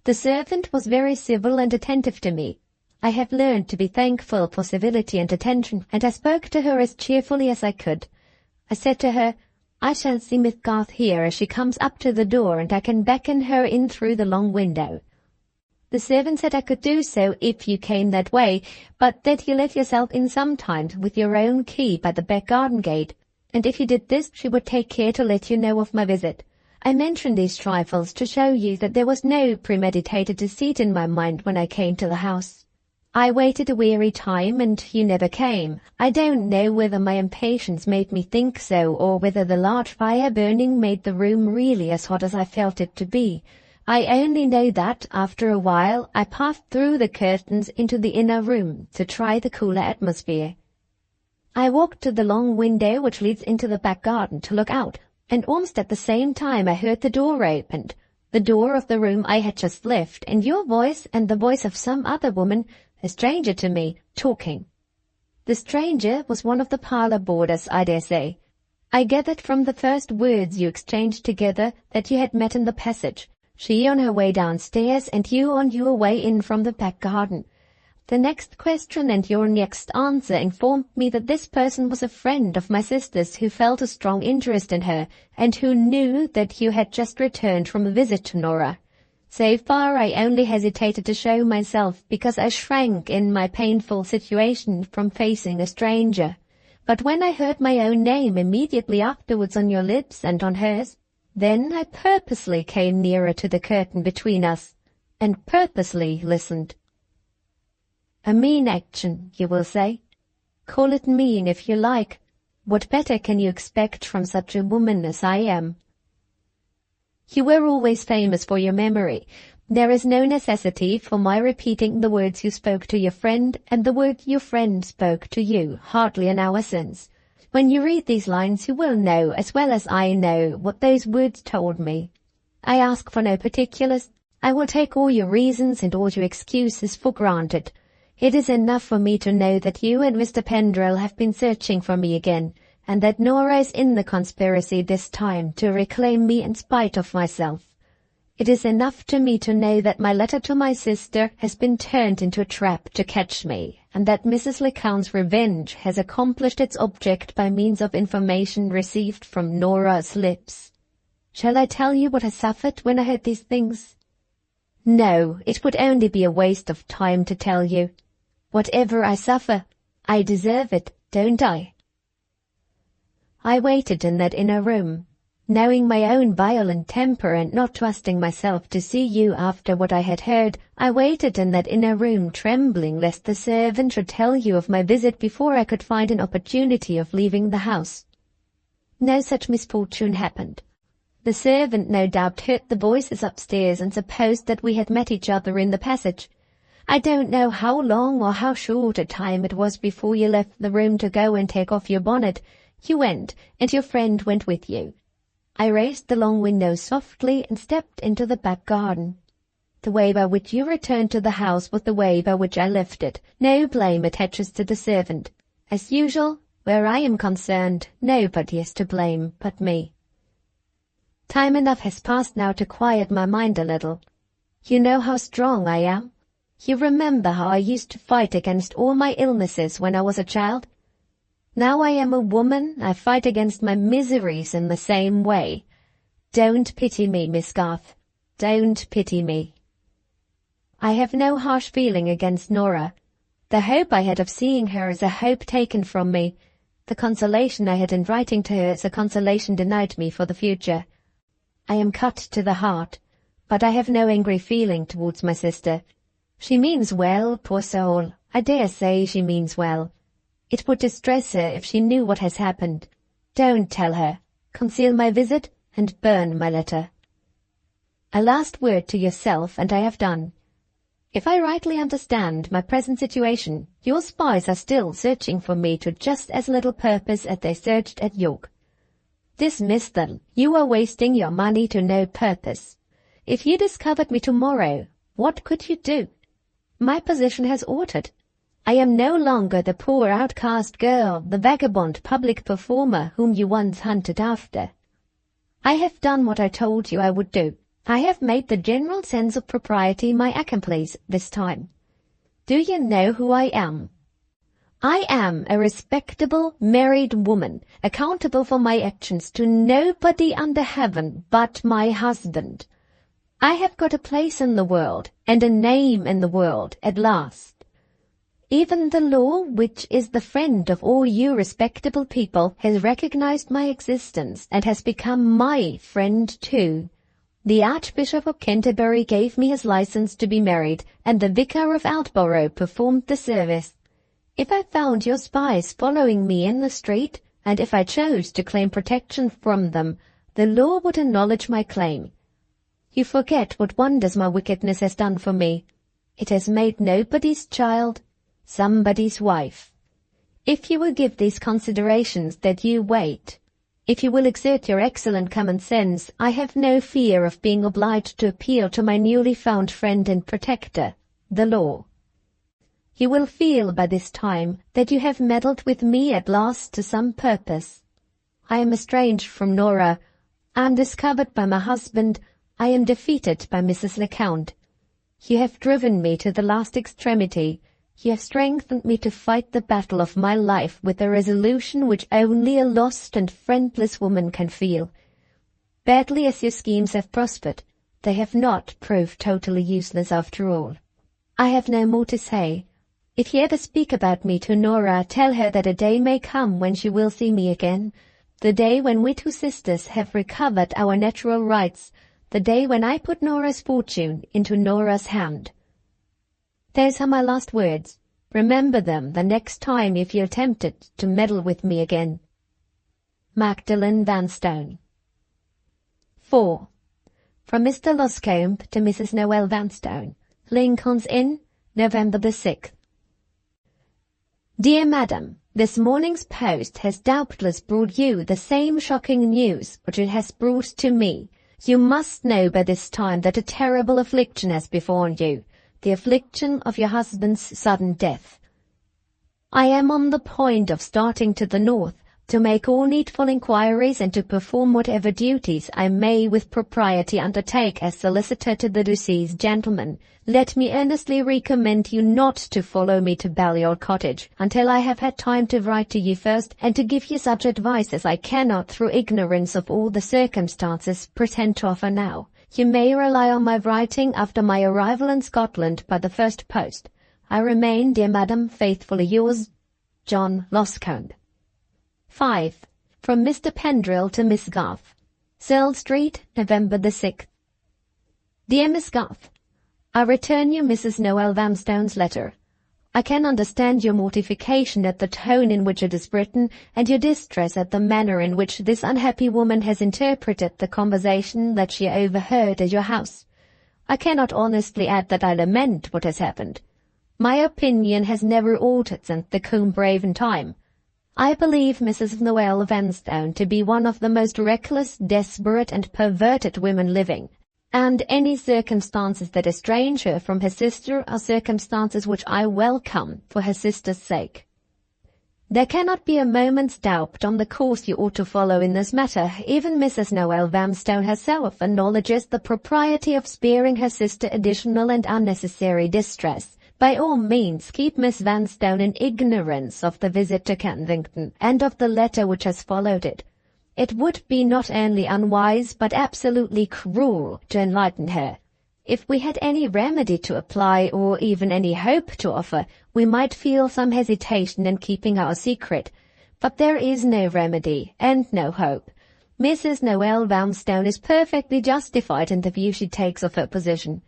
The servant was very civil and attentive to me. I have learned to be thankful for civility and attention, and I spoke to her as cheerfully as I could. I said to her, I shall see Miss Garth here as she comes up to the door, and I can beckon her in through the long window. The servant said I could do so if you came that way, but that you let yourself in sometimes with your own key by the back garden gate, and if you did this, she would take care to let you know of my visit. I mention these trifles to show you that there was no premeditated deceit in my mind when I came to the house. I waited a weary time, and you never came. I don't know whether my impatience made me think so, or whether the large fire burning made the room really as hot as I felt it to be. I only know that, after a while, I passed through the curtains into the inner room to try the cooler atmosphere. I walked to the long window which leads into the back garden to look out, and almost at the same time I heard the door opened, the door of the room I had just left, and your voice and the voice of some other woman, a stranger to me, talking. The stranger was one of the parlour boarders, I dare say. I gathered from the first words you exchanged together that you had met in the passage, she on her way downstairs and you on your way in from the back garden. The next question and your next answer informed me that this person was a friend of my sister's who felt a strong interest in her, and who knew that you had just returned from a visit to Norah. So far I only hesitated to show myself because I shrank in my painful situation from facing a stranger. But when I heard my own name immediately afterwards on your lips and on hers, then I purposely came nearer to the curtain between us, and purposely listened. A mean action, you will say. Call it mean if you like. What better can you expect from such a woman as I am? You were always famous for your memory. There is no necessity for my repeating the words you spoke to your friend and the words your friend spoke to you hardly an hour since. When you read these lines you will know, as well as I know, what those words told me. I ask for no particulars. I will take all your reasons and all your excuses for granted. It is enough for me to know that you and Mr. Pendrell have been searching for me again, and that Norah is in the conspiracy this time to reclaim me in spite of myself. It is enough to me to know that my letter to my sister has been turned into a trap to catch me, and that Mrs. Lecount's revenge has accomplished its object by means of information received from Norah's lips. Shall I tell you what I suffered when I heard these things? No, it would only be a waste of time to tell you. Whatever I suffer, I deserve it, don't I? I waited in that inner room, knowing my own violent temper and not trusting myself to see you after what I had heard. I waited in that inner room, trembling lest the servant should tell you of my visit before I could find an opportunity of leaving the house. No such misfortune happened. The servant no doubt heard the voices upstairs and supposed that we had met each other in the passage. I don't know how long or how short a time it was before you left the room to go and take off your bonnet. You went, and your friend went with you. I raised the long window softly and stepped into the back garden. The way by which you returned to the house was the way by which I left it. No blame attaches to the servant. As usual, where I am concerned, nobody is to blame but me. Time enough has passed now to quiet my mind a little. You know how strong I am. You remember how I used to fight against all my illnesses when I was a child. Now I am a woman, I fight against my miseries in the same way. Don't pity me, Miss Garth. Don't pity me. I have no harsh feeling against Norah. The hope I had of seeing her is a hope taken from me. The consolation I had in writing to her is a consolation denied me for the future. I am cut to the heart, but I have no angry feeling towards my sister. She means well, poor soul. I dare say she means well. It would distress her if she knew what has happened. Don't tell her. Conceal my visit and burn my letter. A last word to yourself, and I have done. If I rightly understand my present situation, your spies are still searching for me to just as little purpose as they searched at York. Dismiss them. You are wasting your money to no purpose. If you discovered me tomorrow, what could you do? My position has altered. I am no longer the poor outcast girl, the vagabond public performer whom you once hunted after. I have done what I told you I would do. I have made the general sense of propriety my accomplice this time. Do you know who I am? I am a respectable married woman, accountable for my actions to nobody under heaven but my husband. I have got a place in the world, and a name in the world at last. Even the law, which is the friend of all you respectable people, has recognized my existence and has become my friend too. The Archbishop of Canterbury gave me his license to be married, and the Vicar of Aldborough performed the service. If I found your spies following me in the street, and if I chose to claim protection from them, the law would acknowledge my claim. You forget what wonders my wickedness has done for me. It has made nobody's child somebody's wife. If you will give these considerations that you wait, if you will exert your excellent common sense, I have no fear of being obliged to appeal to my newly found friend and protector, the law. You will feel by this time that you have meddled with me at last to some purpose. I am estranged from Norah. I am discovered by my husband. I am defeated by Mrs. Lecount. You have driven me to the last extremity. You have strengthened me to fight the battle of my life with a resolution which only a lost and friendless woman can feel. Badly as your schemes have prospered, they have not proved totally useless after all. I have no more to say. If you ever speak about me to Norah, tell her that a day may come when she will see me again, the day when we two sisters have recovered our natural rights, the day when I put Norah's fortune into Norah's hand. Those are my last words. Remember them the next time you feel tempted to meddle with me again. Magdalen Vanstone. 4. From Mr. Loscombe to Mrs. Noel Vanstone, Lincoln's Inn, November the 6th. Dear Madam, this morning's post has doubtless brought you the same shocking news which it has brought to me. You must know by this time that a terrible affliction has befallen you, the affliction of your husband's sudden death. I am on the point of starting to the north, to make all needful inquiries and to perform whatever duties I may with propriety undertake as solicitor to the deceased gentleman. Let me earnestly recommend you not to follow me to Balliol Cottage until I have had time to write to you first, and to give you such advice as I cannot, through ignorance of all the circumstances, pretend to offer now. You may rely on my writing after my arrival in Scotland by the first post. I remain, dear Madam, faithfully yours, John Loscombe. 5. From Mr. Pendrell to Miss Garth. Searle Street, November the 6th. Dear Miss Garth, I return you Mrs. Noel Vanstone's letter. I can understand your mortification at the tone in which it is written, and your distress at the manner in which this unhappy woman has interpreted the conversation that she overheard at your house. I cannot honestly add that I lament what has happened. My opinion has never altered since the Combe-Raven time. I believe Mrs. Noel Vanstone to be one of the most reckless, desperate, and perverted women living, and any circumstances that estrange her from her sister are circumstances which I welcome for her sister's sake. There cannot be a moment's doubt on the course you ought to follow in this matter. Even Mrs. Noel Vanstone herself acknowledges the propriety of sparing her sister additional and unnecessary distress, By all means keep Miss Vanstone in ignorance of the visit to Kensington and of the letter which has followed it. It would be not only unwise but absolutely cruel to enlighten her. If we had any remedy to apply or even any hope to offer, we might feel some hesitation in keeping our secret. But there is no remedy and no hope. Mrs. Noel Vanstone is perfectly justified in the view she takes of her position.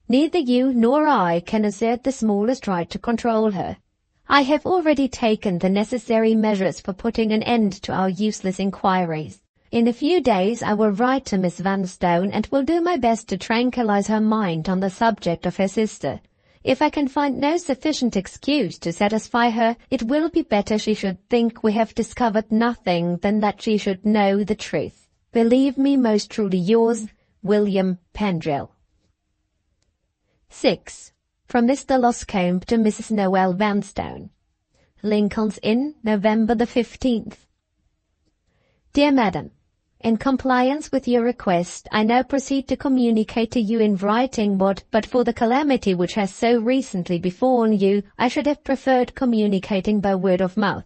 Neither you nor I can assert the smallest right to control her. I have already taken the necessary measures for putting an end to our useless inquiries. In a few days I will write to Miss Vanstone and will do my best to tranquilize her mind on the subject of her sister. If I can find no sufficient excuse to satisfy her, it will be better she should think we have discovered nothing than that she should know the truth. Believe me most truly yours, William Pendrell. 6. From Mr. Loscombe to Mrs. Noel Vanstone. Lincoln's Inn, November the 15th. Dear Madam, in compliance with your request, I now proceed to communicate to you in writing what, but for the calamity which has so recently befallen you, I should have preferred communicating by word of mouth.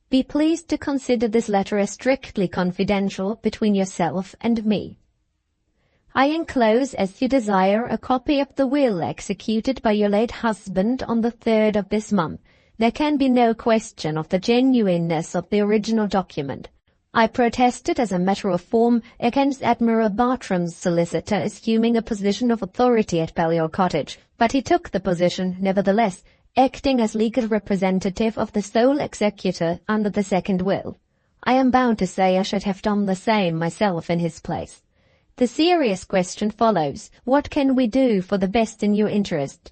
Be pleased to consider this letter as strictly confidential between yourself and me. I enclose, as you desire, a copy of the will executed by your late husband on the 3rd of this month. There can be no question of the genuineness of the original document. I protested as a matter of form against Admiral Bartram's solicitor assuming a position of authority at Balliol Cottage, but he took the position nevertheless, acting as legal representative of the sole executor under the second will. I am bound to say I should have done the same myself in his place. The serious question follows, what can we do for the best in your interest?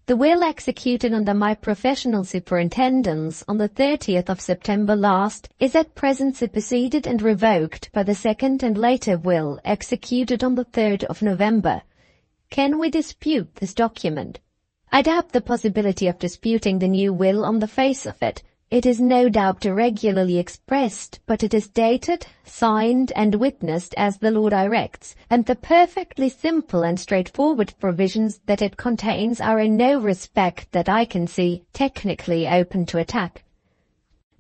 The will executed under my professional superintendence on the 30th of September last is at present superseded and revoked by the second and later will executed on the 3rd of November. Can we dispute this document? I doubt the possibility of disputing the new will on the face of it. It is no doubt irregularly expressed, but it is dated, signed, and witnessed as the law directs, and the perfectly simple and straightforward provisions that it contains are in no respect that I can see technically open to attack.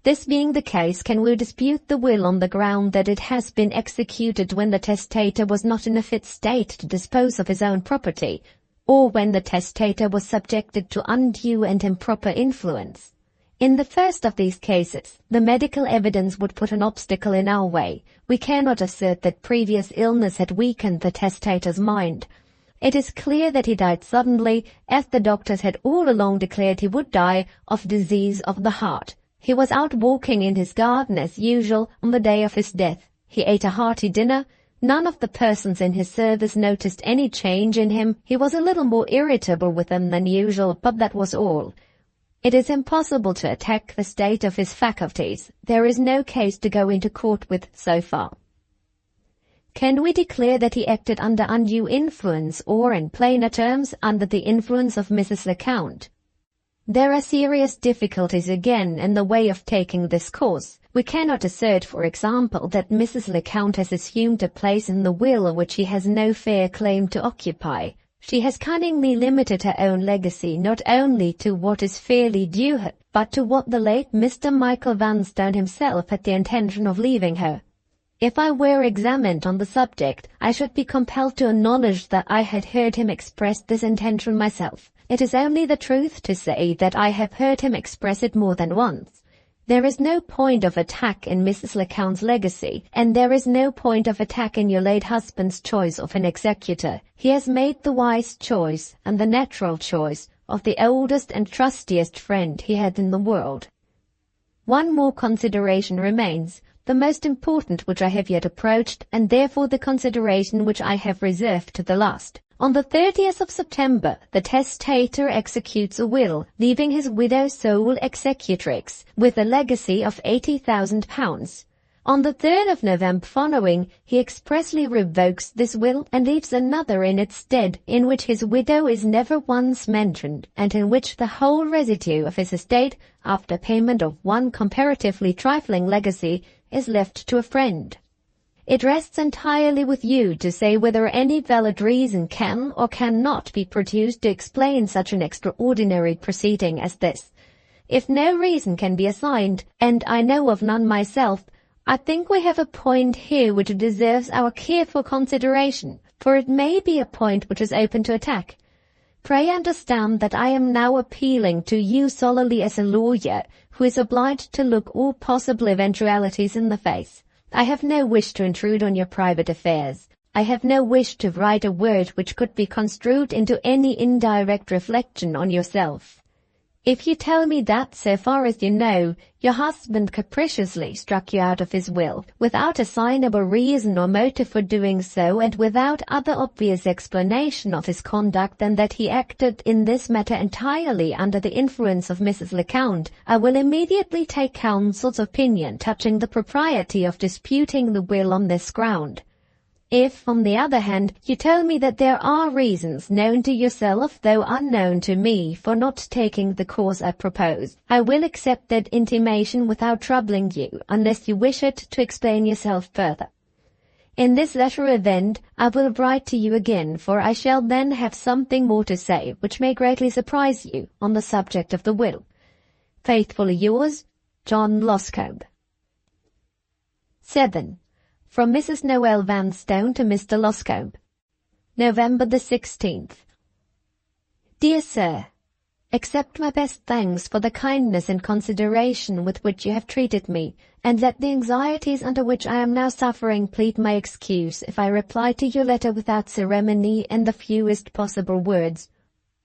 This being the case, can we dispute the will on the ground that it has been executed when the testator was not in a fit state to dispose of his own property, or when the testator was subjected to undue and improper influence? In the first of these cases, the medical evidence would put an obstacle in our way. We cannot assert that previous illness had weakened the testator's mind. It is clear that he died suddenly, as the doctors had all along declared he would die, of disease of the heart. He was out walking in his garden as usual on the day of his death. He ate a hearty dinner. None of the persons in his service noticed any change in him. He was a little more irritable with them than usual, but that was all. It is impossible to attack the state of his faculties. There is no case to go into court with so far. Can we declare that he acted under undue influence, or, in plainer terms, under the influence of Mrs. Lecount? There are serious difficulties again in the way of taking this course. We cannot assert, for example, that Mrs. Lecount has assumed a place in the will which she has no fair claim to occupy. She has cunningly limited her own legacy not only to what is fairly due her, but to what the late Mr. Michael Vanstone himself had the intention of leaving her. If I were examined on the subject, I should be compelled to acknowledge that I had heard him express this intention myself. It is only the truth to say that I have heard him express it more than once. There is no point of attack in Mrs. Lecount's legacy, and there is no point of attack in your late husband's choice of an executor. He has made the wise choice, and the natural choice, of the oldest and trustiest friend he had in the world. One more consideration remains, the most important which I have yet approached, and therefore the consideration which I have reserved to the last. On the 30th of September, the testator executes a will, leaving his widow sole executrix, with a legacy of £80,000. On the 3rd of November following, he expressly revokes this will and leaves another in its stead, in which his widow is never once mentioned, and in which the whole residue of his estate, after payment of one comparatively trifling legacy, is left to a friend. It rests entirely with you to say whether any valid reason can or cannot be produced to explain such an extraordinary proceeding as this. If no reason can be assigned, and I know of none myself, I think we have a point here which deserves our careful consideration, for it may be a point which is open to attack. Pray understand that I am now appealing to you solely as a lawyer who is obliged to look all possible eventualities in the face. I have no wish to intrude on your private affairs. I have no wish to write a word which could be construed into any indirect reflection on yourself. If you tell me that, so far as you know, your husband capriciously struck you out of his will, without assignable reason or motive for doing so, and without other obvious explanation of his conduct than that he acted in this matter entirely under the influence of Mrs. Lecount, I will immediately take counsel's opinion touching the propriety of disputing the will on this ground. If, on the other hand, you tell me that there are reasons known to yourself, though unknown to me, for not taking the course I propose, I will accept that intimation without troubling you, unless you wish it to explain yourself further. In this latter event, I will write to you again, for I shall then have something more to say, which may greatly surprise you, on the subject of the will. Faithfully yours, John Loscombe. 7. From Mrs. Noel Vanstone to Mr. Loscombe. November the 16th. Dear Sir, accept my best thanks for the kindness and consideration with which you have treated me, and let the anxieties under which I am now suffering plead my excuse if I reply to your letter without ceremony and the fewest possible words.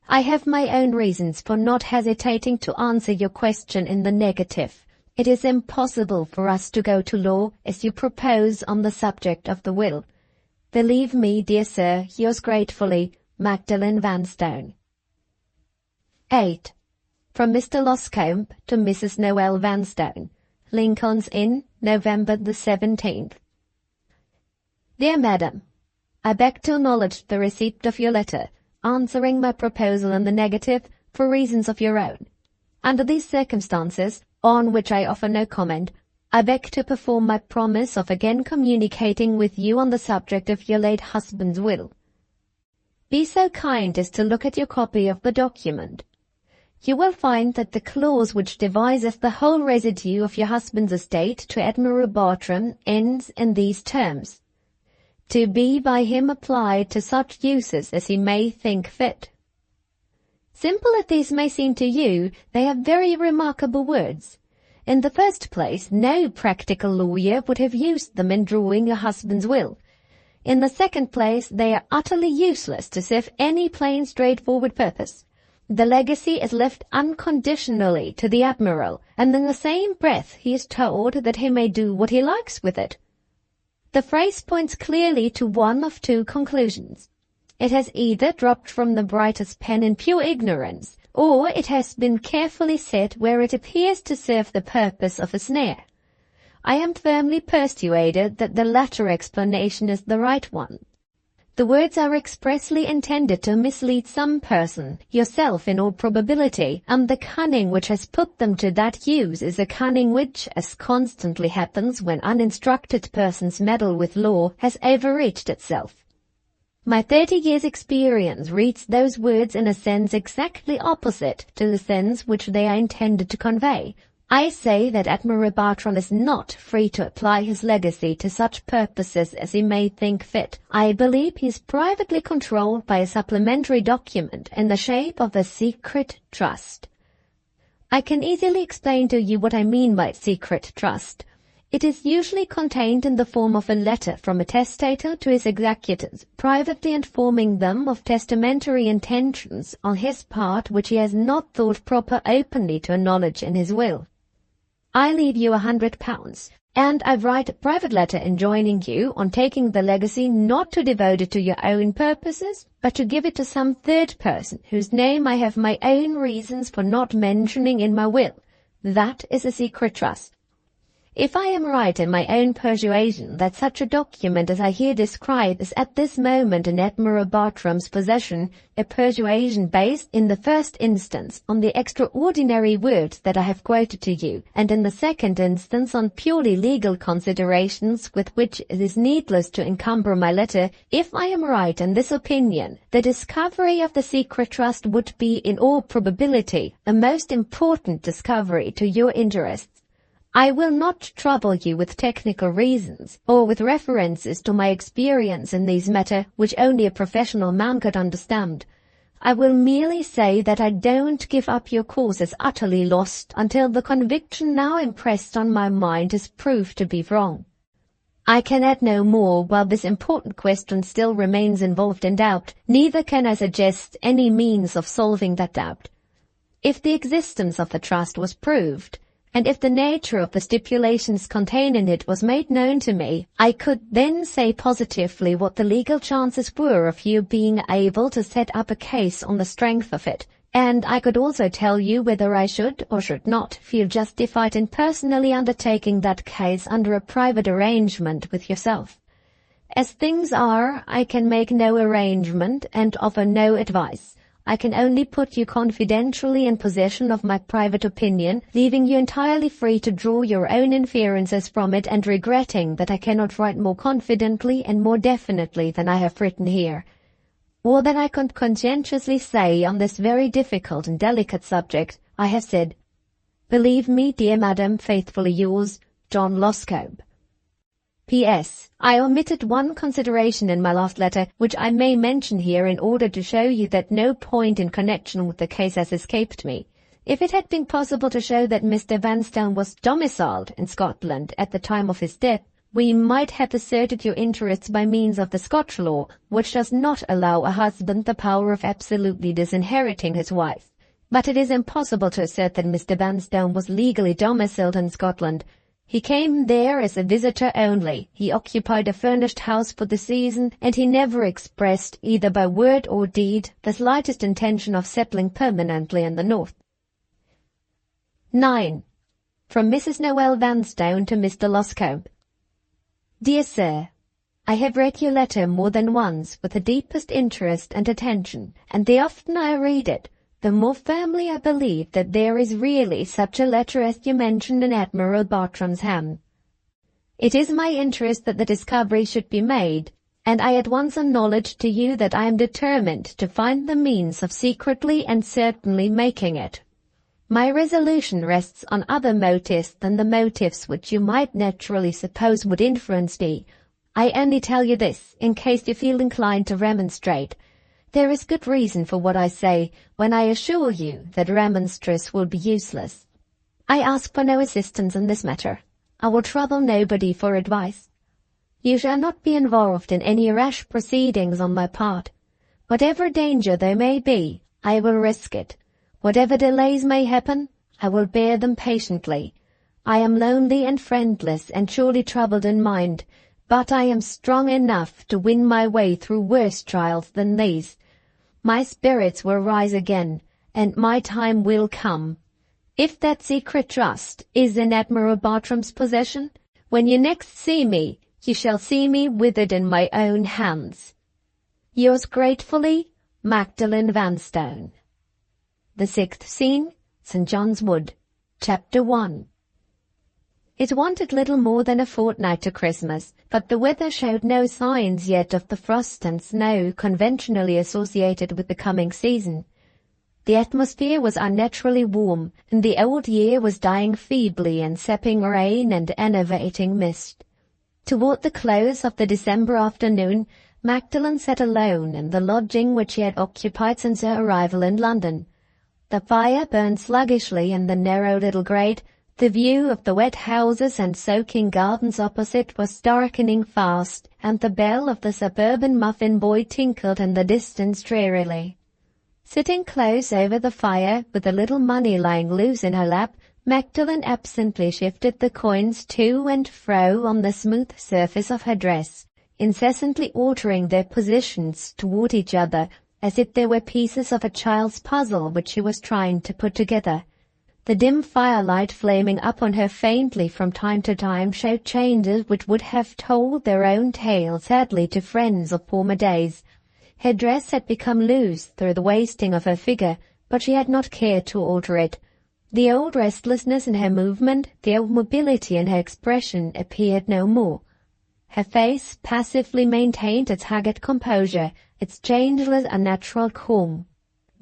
I have my own reasons for not hesitating to answer your question in the negative. It is impossible for us to go to law, as you propose, on the subject of the will. Believe me, dear sir, yours gratefully, Magdalen Vanstone. 8. From Mr. Loscombe to Mrs. Noel Vanstone, Lincoln's Inn, November the 17th. Dear Madam, I beg to acknowledge the receipt of your letter, answering my proposal in the negative, for reasons of your own. Under these circumstances, on which I offer no comment, I beg to perform my promise of again communicating with you on the subject of your late husband's will. Be so kind as to look at your copy of the document. You will find that the clause which devises the whole residue of your husband's estate to Admiral Bartram ends in these terms: to be by him applied to such uses as he may think fit. Simple as these may seem to you, they are very remarkable words. In the first place, no practical lawyer would have used them in drawing your husband's will. In the second place, they are utterly useless to serve any plain, straightforward purpose. The legacy is left unconditionally to the Admiral, and in the same breath he is told that he may do what he likes with it. The phrase points clearly to one of two conclusions. It has either dropped from the writer's pen in pure ignorance, or it has been carefully set where it appears to serve the purpose of a snare. I am firmly persuaded that the latter explanation is the right one. The words are expressly intended to mislead some person, yourself in all probability, and the cunning which has put them to that use is a cunning which, as constantly happens when uninstructed persons meddle with law, has overreached itself. My 30 years' experience reads those words in a sense exactly opposite to the sense which they are intended to convey. I say that Admiral Bartram is not free to apply his legacy to such purposes as he may think fit. I believe he is privately controlled by a supplementary document in the shape of a secret trust. I can easily explain to you what I mean by secret trust. It is usually contained in the form of a letter from a testator to his executors, privately informing them of testamentary intentions on his part which he has not thought proper openly to acknowledge in his will. I leave you £100, and I write a private letter enjoining you, on taking the legacy, not to devote it to your own purposes, but to give it to some third person, whose name I have my own reasons for not mentioning in my will. That is a secret trust. If I am right in my own persuasion that such a document as I here describe is at this moment in Admiral Bartram's possession, a persuasion based in the first instance on the extraordinary words that I have quoted to you, and in the second instance on purely legal considerations with which it is needless to encumber my letter, if I am right in this opinion, the discovery of the secret trust would be in all probability a most important discovery to your interests. I will not trouble you with technical reasons, or with references to my experience in these matters which only a professional man could understand. I will merely say that I don't give up your cause as utterly lost until the conviction now impressed on my mind is proved to be wrong. I can add no more while this important question still remains involved in doubt, neither can I suggest any means of solving that doubt. If the existence of the trust was proved, and if the nature of the stipulations contained in it was made known to me, I could then say positively what the legal chances were of you being able to set up a case on the strength of it, and I could also tell you whether I should or should not feel justified in personally undertaking that case under a private arrangement with yourself. As things are, I can make no arrangement and offer no advice. I can only put you confidentially in possession of my private opinion, leaving you entirely free to draw your own inferences from it and regretting that I cannot write more confidently and more definitely than I have written here. All that I can conscientiously say on this very difficult and delicate subject, I have said. Believe me, dear madam, faithfully yours, John Loscombe. P.S. I omitted one consideration in my last letter, which I may mention here in order to show you that no point in connection with the case has escaped me. If it had been possible to show that Mr. Vanstone was domiciled in Scotland at the time of his death, we might have asserted your interests by means of the Scotch law, which does not allow a husband the power of absolutely disinheriting his wife. But it is impossible to assert that Mr. Vanstone was legally domiciled in Scotland. He came there as a visitor only, he occupied a furnished house for the season, and he never expressed, either by word or deed, the slightest intention of settling permanently in the north. 9. From Mrs. Noel Vanstone to Mr. Loscombe. Dear Sir, I have read your letter more than once with the deepest interest and attention, and the oftener I read it, the more firmly I believe that there is really such a letter as you mentioned in Admiral Bartram's hand. It is my interest that the discovery should be made, and I at once acknowledge to you that I am determined to find the means of secretly and certainly making it. My resolution rests on other motives than the motives which you might naturally suppose would influence me. I only tell you this, in case you feel inclined to remonstrate. There is good reason for what I say, when I assure you that remonstrance will be useless. I ask for no assistance in this matter. I will trouble nobody for advice. You shall not be involved in any rash proceedings on my part. Whatever danger there may be, I will risk it. Whatever delays may happen, I will bear them patiently. I am lonely and friendless and surely troubled in mind, but I am strong enough to win my way through worse trials than these. My spirits will rise again, and my time will come. If that secret trust is in Admiral Bartram's possession, when you next see me, you shall see me with it in my own hands. Yours gratefully, Magdalen Vanstone. The 6th Scene, St. John's Wood, Chapter 1. It wanted little more than a fortnight to Christmas, but the weather showed no signs yet of the frost and snow conventionally associated with the coming season. The atmosphere was unnaturally warm, and the old year was dying feebly in sapping rain and enervating mist. Toward the close of the December afternoon, Magdalen sat alone in the lodging which she had occupied since her arrival in London. The fire burned sluggishly in the narrow little grate. The view of the wet houses and soaking gardens opposite was darkening fast, and the bell of the suburban muffin boy tinkled in the distance drearily. Sitting close over the fire, with a little money lying loose in her lap, Magdalen absently shifted the coins to and fro on the smooth surface of her dress, incessantly altering their positions toward each other, as if they were pieces of a child's puzzle which she was trying to put together. The dim firelight flaming up on her faintly from time to time showed changes which would have told their own tale sadly to friends of former days. Her dress had become loose through the wasting of her figure, but she had not cared to alter it. The old restlessness in her movement, the old mobility in her expression appeared no more. Her face passively maintained its haggard composure, its changeless unnatural calm.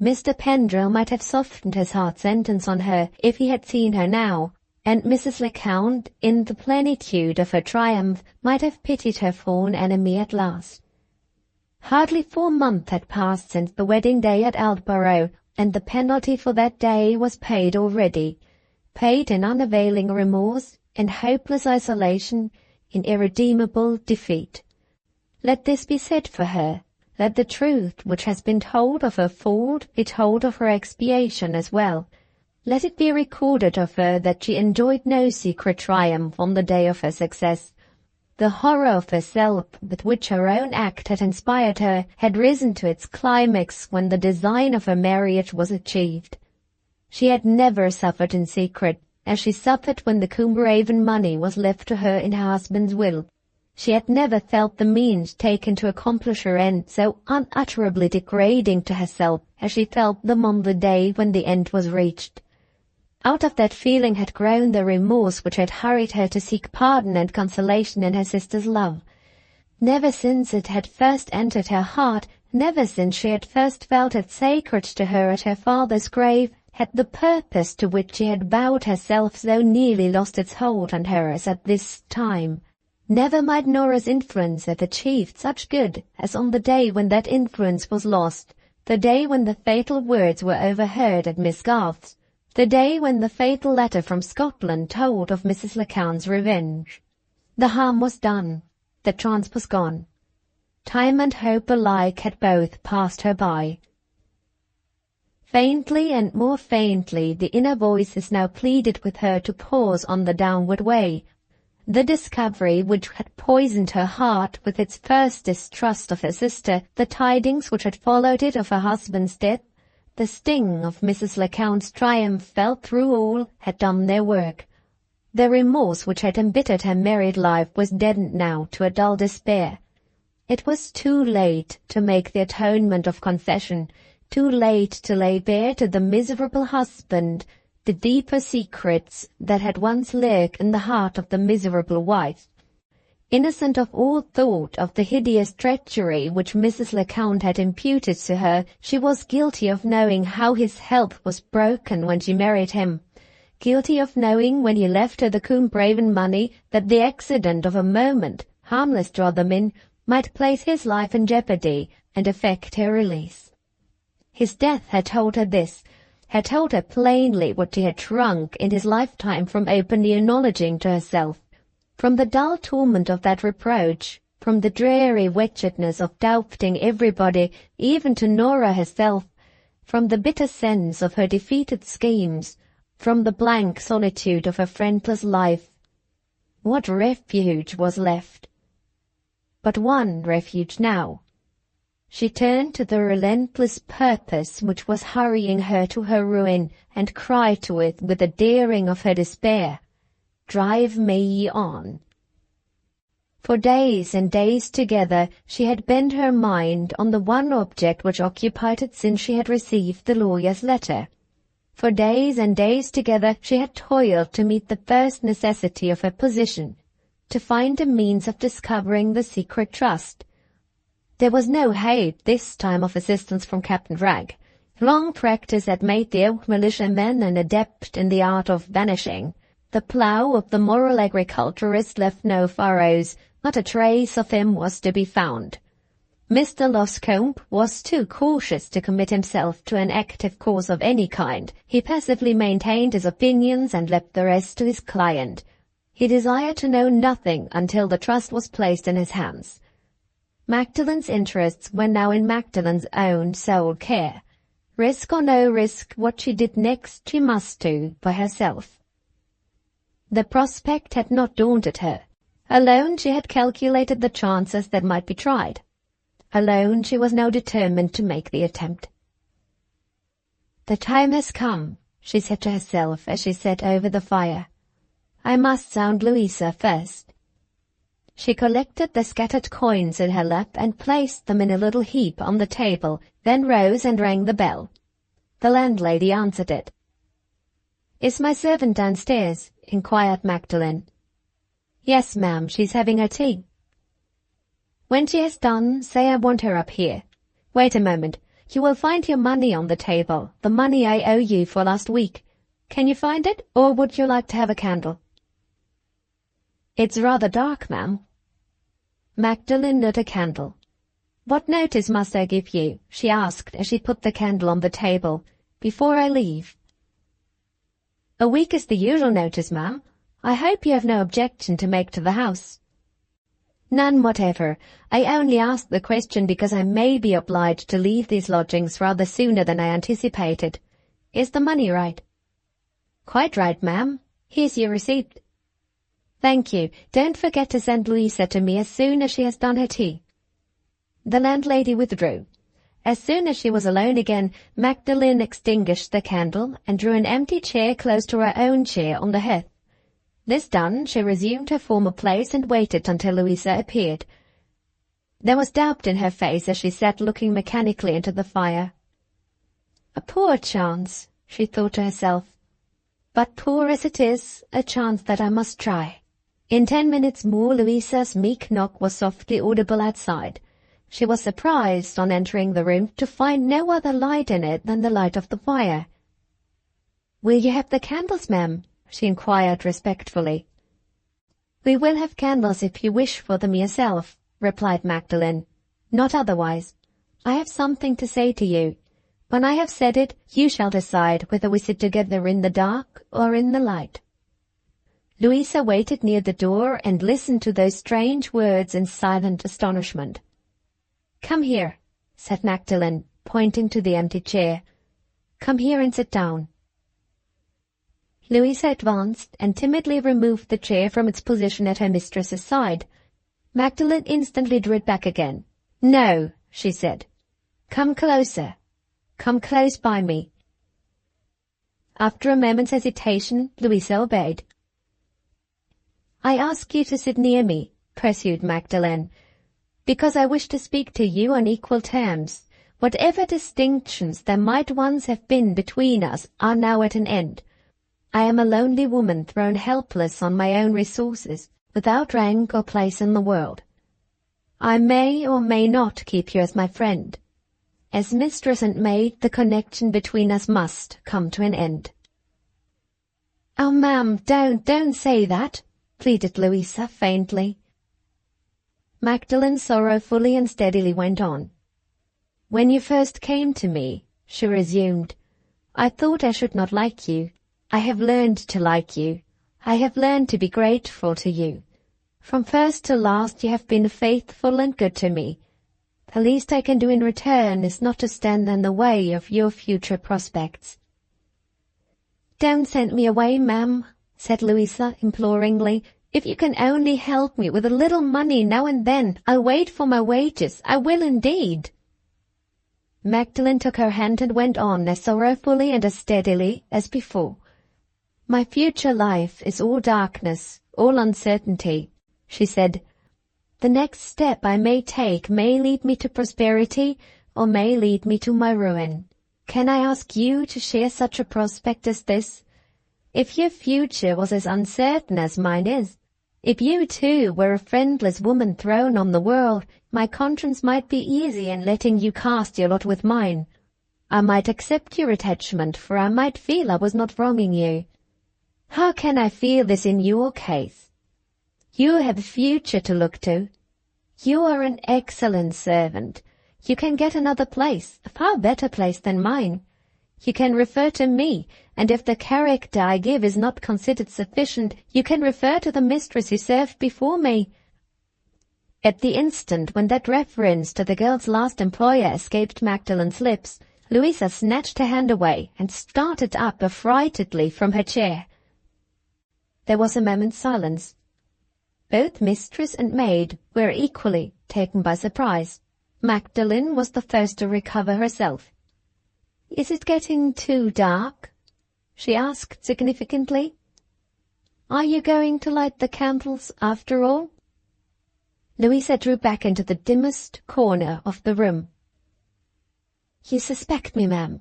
Mr. Pendrell might have softened his hard sentence on her if he had seen her now, and Mrs. Lecount, in the plenitude of her triumph, might have pitied her fallen enemy at last. Hardly 4 months had passed since the wedding day at Aldborough, and the penalty for that day was paid already, paid in unavailing remorse, in hopeless isolation, in irredeemable defeat. Let this be said for her. Let the truth which has been told of her fault be told of her expiation as well. Let it be recorded of her that she enjoyed no secret triumph on the day of her success. The horror of herself with which her own act had inspired her had risen to its climax when the design of her marriage was achieved. She had never suffered in secret, as she suffered when the Combe money was left to her in her husband's will. She had never felt the means taken to accomplish her end so unutterably degrading to herself as she felt them on the day when the end was reached. Out of that feeling had grown the remorse which had hurried her to seek pardon and consolation in her sister's love. Never since it had first entered her heart, never since she had first felt it sacred to her at her father's grave, had the purpose to which she had vowed herself so nearly lost its hold on her as at this time. Never might Norah's influence have achieved such good as on the day when that influence was lost, the day when the fatal words were overheard at Miss Garth's, the day when the fatal letter from Scotland told of Mrs. Lecount's revenge. The harm was done, the chance was gone. Time and hope alike had both passed her by. Faintly and more faintly the inner voices now pleaded with her to pause on the downward way. The discovery which had poisoned her heart with its first distrust of her sister, the tidings which had followed it of her husband's death, the sting of Mrs. Lecount's triumph felt through all, had done their work. The remorse which had embittered her married life was deadened now to a dull despair. It was too late to make the atonement of confession, too late to lay bare to the miserable husband the deeper secrets that had once lurked in the heart of the miserable wife. Innocent of all thought of the hideous treachery which Mrs. Lecount had imputed to her, she was guilty of knowing how his health was broken when she married him, guilty of knowing when he left her the Combe money that the accident of a moment, harmless to other men, might place his life in jeopardy and effect her release. His death had told her this, had told her plainly what she had shrunk in his lifetime from openly acknowledging to herself. From the dull torment of that reproach, from the dreary wretchedness of doubting everybody, even to Norah herself, from the bitter sense of her defeated schemes, from the blank solitude of her friendless life, what refuge was left? But one refuge now. She turned to the relentless purpose which was hurrying her to her ruin, and cried to it with the daring of her despair, "Drive me on." For days and days together she had bent her mind on the one object which occupied it since she had received the lawyer's letter. For days and days together she had toiled to meet the first necessity of her position, to find a means of discovering the secret trust. There was no hope this time of assistance from Captain Wragge. Long practice had made the old militiaman an adept in the art of vanishing. The plough of the moral agriculturist left no furrows, not a trace of him was to be found. Mr. Loscombe was too cautious to commit himself to an active course of any kind. He passively maintained his opinions and left the rest to his client. He desired to know nothing until the trust was placed in his hands. Magdalen's interests were now in Magdalen's own sole care. Risk or no risk, what she did next she must do by herself. The prospect had not daunted her. Alone she had calculated the chances that might be tried. Alone she was now determined to make the attempt. "The time has come," she said to herself as she sat over the fire. I must sound Louisa first. She collected the scattered coins in her lap and placed them in a little heap on the table, then rose and rang the bell. The landlady answered it. "Is my servant downstairs?" inquired Magdalen. "Yes, ma'am, she's having her tea." "When she has done, say I want her up here. Wait a moment. You will find your money on the table, the money I owe you for last week. Can you find it, or would you like to have a candle?" "It's rather dark, ma'am." Magdalen lit a candle. "What notice must I give you?" she asked as she put the candle on the table. "Before I leave?" "A week is the usual notice, ma'am. I hope you have no objection to make to the house." "None whatever. I only asked the question because I may be obliged to leave these lodgings rather sooner than I anticipated. Is the money right?" "Quite right, ma'am. Here's your receipt." "Thank you. Don't forget to send Louisa to me as soon as she has done her tea." The landlady withdrew. As soon as she was alone again, Magdalen extinguished the candle and drew an empty chair close to her own chair on the hearth. This done, she resumed her former place and waited until Louisa appeared. There was doubt in her face as she sat looking mechanically into the fire. A poor chance, she thought to herself. But poor as it is, a chance that I must try. In 10 minutes more, Louisa's meek knock was softly audible outside. She was surprised, on entering the room, to find no other light in it than the light of the fire. "Will you have the candles, ma'am?" she inquired respectfully. "We will have candles if you wish for them yourself," replied Magdalen. "Not otherwise. I have something to say to you. When I have said it, you shall decide whether we sit together in the dark or in the light." Louisa waited near the door and listened to those strange words in silent astonishment. "Come here," said Magdalen, pointing to the empty chair. "Come here and sit down." Louisa advanced and timidly removed the chair from its position at her mistress's side. Magdalen instantly drew it back again. "No," she said. "Come closer. Come close by me." After a moment's hesitation, Louisa obeyed. "I ask you to sit near me," pursued Magdalen, "because I wish to speak to you on equal terms. Whatever distinctions there might once have been between us are now at an end. I am a lonely woman thrown helpless on my own resources, without rank or place in the world. I may or may not keep you as my friend. As mistress and maid, the connection between us must come to an end." "Oh, ma'am, don't say that," pleaded Louisa faintly. Magdalen sorrowfully and steadily went on. "When you first came to me," she resumed, "I thought I should not like you. I have learned to like you. I have learned to be grateful to you. From first to last you have been faithful and good to me. The least I can do in return is not to stand in the way of your future prospects." "Don't send me away, ma'am," said Louisa imploringly. "If you can only help me with a little money now and then, I'll wait for my wages. I will indeed." Magdalen took her hand and went on as sorrowfully and as steadily as before. "My future life is all darkness, all uncertainty," she said. "The next step I may take may lead me to prosperity or may lead me to my ruin. Can I ask you to share such a prospect as this? If your future was as uncertain as mine is, if you too were a friendless woman thrown on the world, my conscience might be easy in letting you cast your lot with mine. I might accept your attachment, for I might feel I was not wronging you. How can I feel this in your case? You have a future to look to. You are an excellent servant. You can get another place, a far better place than mine. You can refer to me, and if the character I give is not considered sufficient, you can refer to the mistress who served before me." At the instant when that reference to the girl's last employer escaped Magdalen's lips, Louisa snatched her hand away and started up affrightedly from her chair. There was a moment's silence. Both mistress and maid were equally taken by surprise. Magdalen was the first to recover herself. "Is it getting too dark?" she asked significantly. "Are you going to light the candles after all?" Louisa drew back into the dimmest corner of the room. "You suspect me, ma'am,"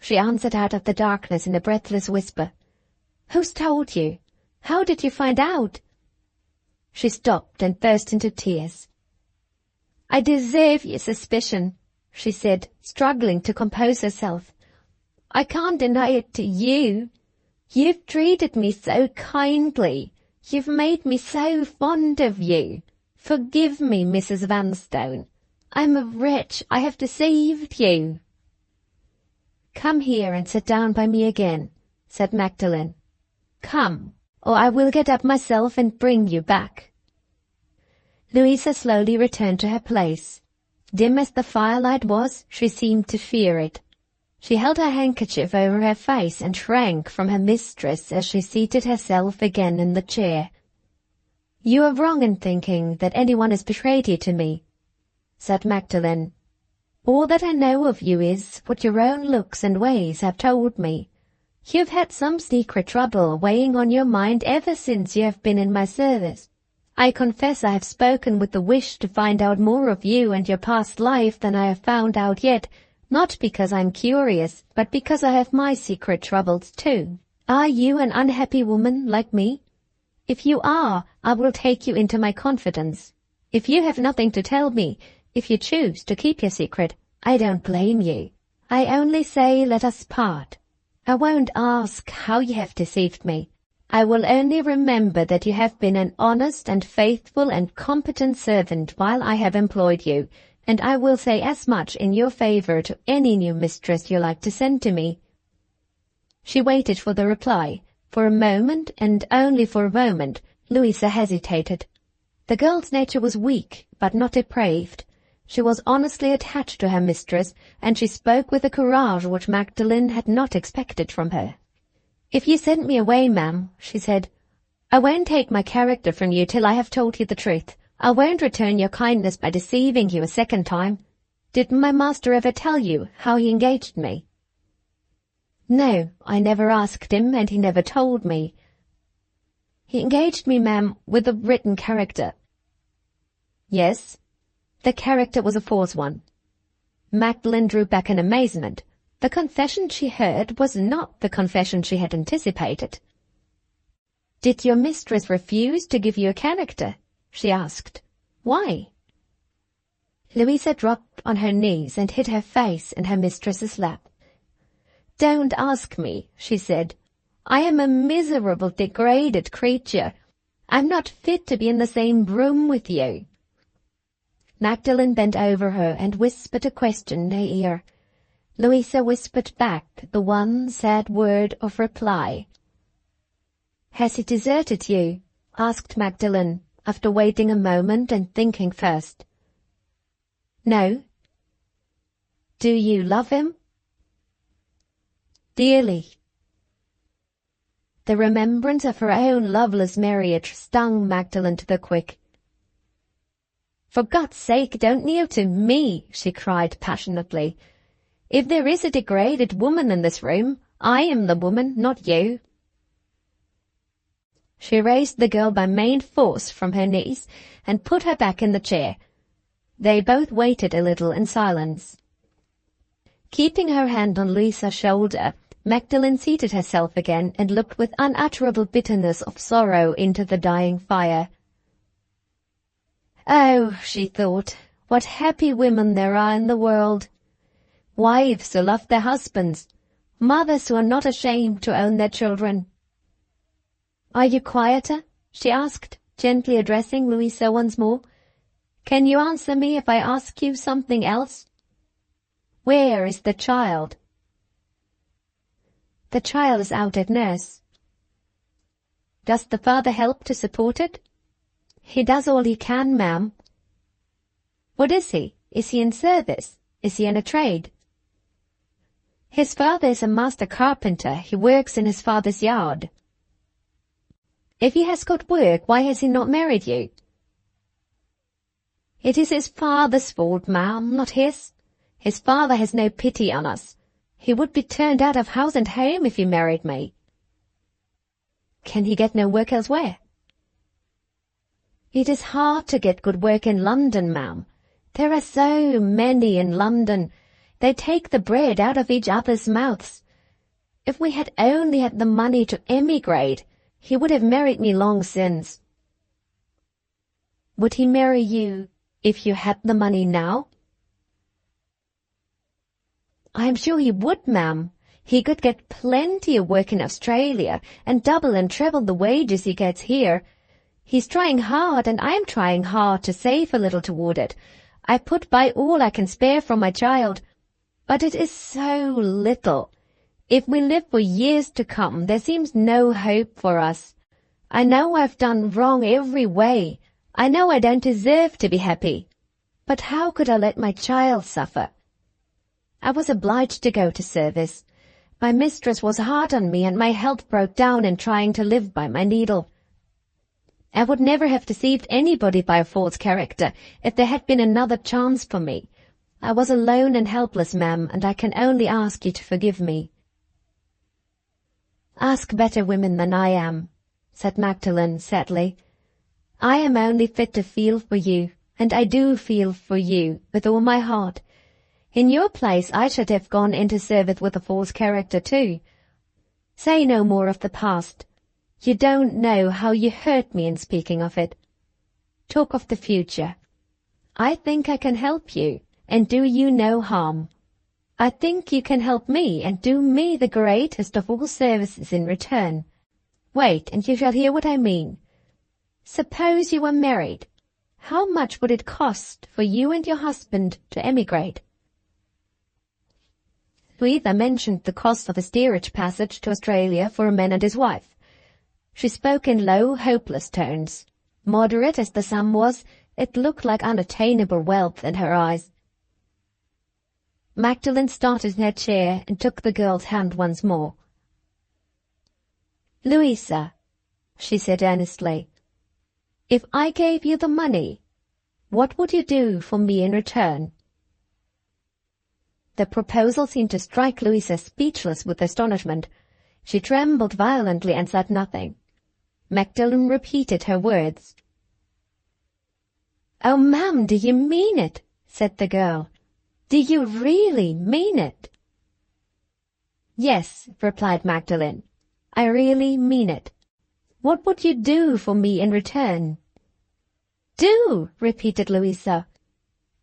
she answered out of the darkness in a breathless whisper. "Who's told you? How did you find out?" She stopped and burst into tears. "I deserve your suspicion," she said, struggling to compose herself. "I can't deny it to you. You've treated me so kindly. You've made me so fond of you. Forgive me, Mrs. Vanstone. I'm a wretch. I have deceived you." "Come here and sit down by me again," said Magdalen. "Come, or I will get up myself and bring you back." Louisa slowly returned to her place. Dim as the firelight was, she seemed to fear it. She held her handkerchief over her face and shrank from her mistress as she seated herself again in the chair. "You are wrong in thinking that anyone has betrayed you to me," said Magdalen. "All that I know of you is what your own looks and ways have told me. You've had some secret trouble weighing on your mind ever since you have been in my service. I confess I have spoken with the wish to find out more of you and your past life than I have found out yet, not because I'm curious, but because I have my secret troubles too. Are you an unhappy woman like me? If you are, I will take you into my confidence. If you have nothing to tell me, if you choose to keep your secret, I don't blame you. I only say let us part. I won't ask how you have deceived me. I will only remember that you have been an honest and faithful and competent servant while I have employed you, and I will say as much in your favor to any new mistress you like to send to me." She waited for the reply. For a moment, and only for a moment, Louisa hesitated. The girl's nature was weak, but not depraved. She was honestly attached to her mistress, and she spoke with a courage which Magdalen had not expected from her. "If you send me away, ma'am," she said, "I won't take my character from you till I have told you the truth. I won't return your kindness by deceiving you a second time. Did my master ever tell you how he engaged me?" "No, I never asked him, and he never told me." "He engaged me, ma'am, with a written character." "Yes, the character was a false one." Magdalen drew back in amazement. The confession she heard was not the confession she had anticipated. "Did your mistress refuse to give you a character?" she asked. "Why?" Louisa dropped on her knees and hid her face in her mistress's lap. "Don't ask me," she said. "I am a miserable, degraded creature. I'm not fit to be in the same room with you." Magdalen bent over her and whispered a question in her ear. Louisa whispered back the one sad word of reply. "Has he deserted you?" asked Magdalen, after waiting a moment and thinking first. "No." "Do you love him?" "Dearly." The remembrance of her own loveless marriage stung Magdalen to the quick. "For God's sake, don't kneel to me," she cried passionately. "If there is a degraded woman in this room, I am the woman, not you." She raised the girl by main force from her knees and put her back in the chair. They both waited a little in silence. Keeping her hand on Louisa's shoulder, Magdalen seated herself again and looked with unutterable bitterness of sorrow into the dying fire. "Oh," she thought, "what happy women there are in the world! Wives who love their husbands, mothers who are not ashamed to own their children." "Are you quieter?" she asked, gently addressing Louisa once more. "Can you answer me if I ask you something else? Where is the child?" "The child is out at nurse." "Does the father help to support it?" "He does all he can, ma'am." "What is he? Is he in service? Is he in a trade?" "His father is a master carpenter. He works in his father's yard." "If he has got work, why has he not married you?" "It is his father's fault, ma'am, not his. His father has no pity on us. He would be turned out of house and home if he married me. Can he get no work elsewhere? It is hard to get good work in London, ma'am. There are so many in London. They take the bread out of each other's mouths. If we had only had the money to emigrate, he would have married me long since. Would he marry you if you had the money now? I am sure he would, ma'am. He could get plenty of work in Australia and double and treble the wages he gets here. He's trying hard, and I'm trying hard to save a little toward it. I put by all I can spare from my child, but it is so little. If we live for years to come, there seems no hope for us. I know I've done wrong every way. I know I don't deserve to be happy. But how could I let my child suffer? I was obliged to go to service. My mistress was hard on me, and my health broke down in trying to live by my needle. I would never have deceived anybody by a false character if there had been another chance for me. I was alone and helpless, ma'am, and I can only ask you to forgive me. Ask better women than I am, said Magdalen sadly. I am only fit to feel for you, and I do feel for you with all my heart. In your place I should have gone into service with a false character too. Say no more of the past. You don't know how you hurt me in speaking of it. Talk of the future. I think I can help you, and do you no harm. I think you can help me, and do me the greatest of all services in return. Wait, and you shall hear what I mean. Suppose you were married. How much would it cost for you and your husband to emigrate? Louisa mentioned the cost of a steerage passage to Australia for a man and his wife. She spoke in low, hopeless tones. Moderate as the sum was, it looked like unattainable wealth in her eyes. Magdalen started in her chair and took the girl's hand once more. Louisa, she said earnestly, if I gave you the money, what would you do for me in return? The proposal seemed to strike Louisa speechless with astonishment. She trembled violently and said nothing. Magdalen repeated her words. "Oh, ma'am, do you mean it?" said the girl. "Do you really mean it?" "Yes," replied Magdalen. "I really mean it. What would you do for me in return?" "Do," repeated Louisa.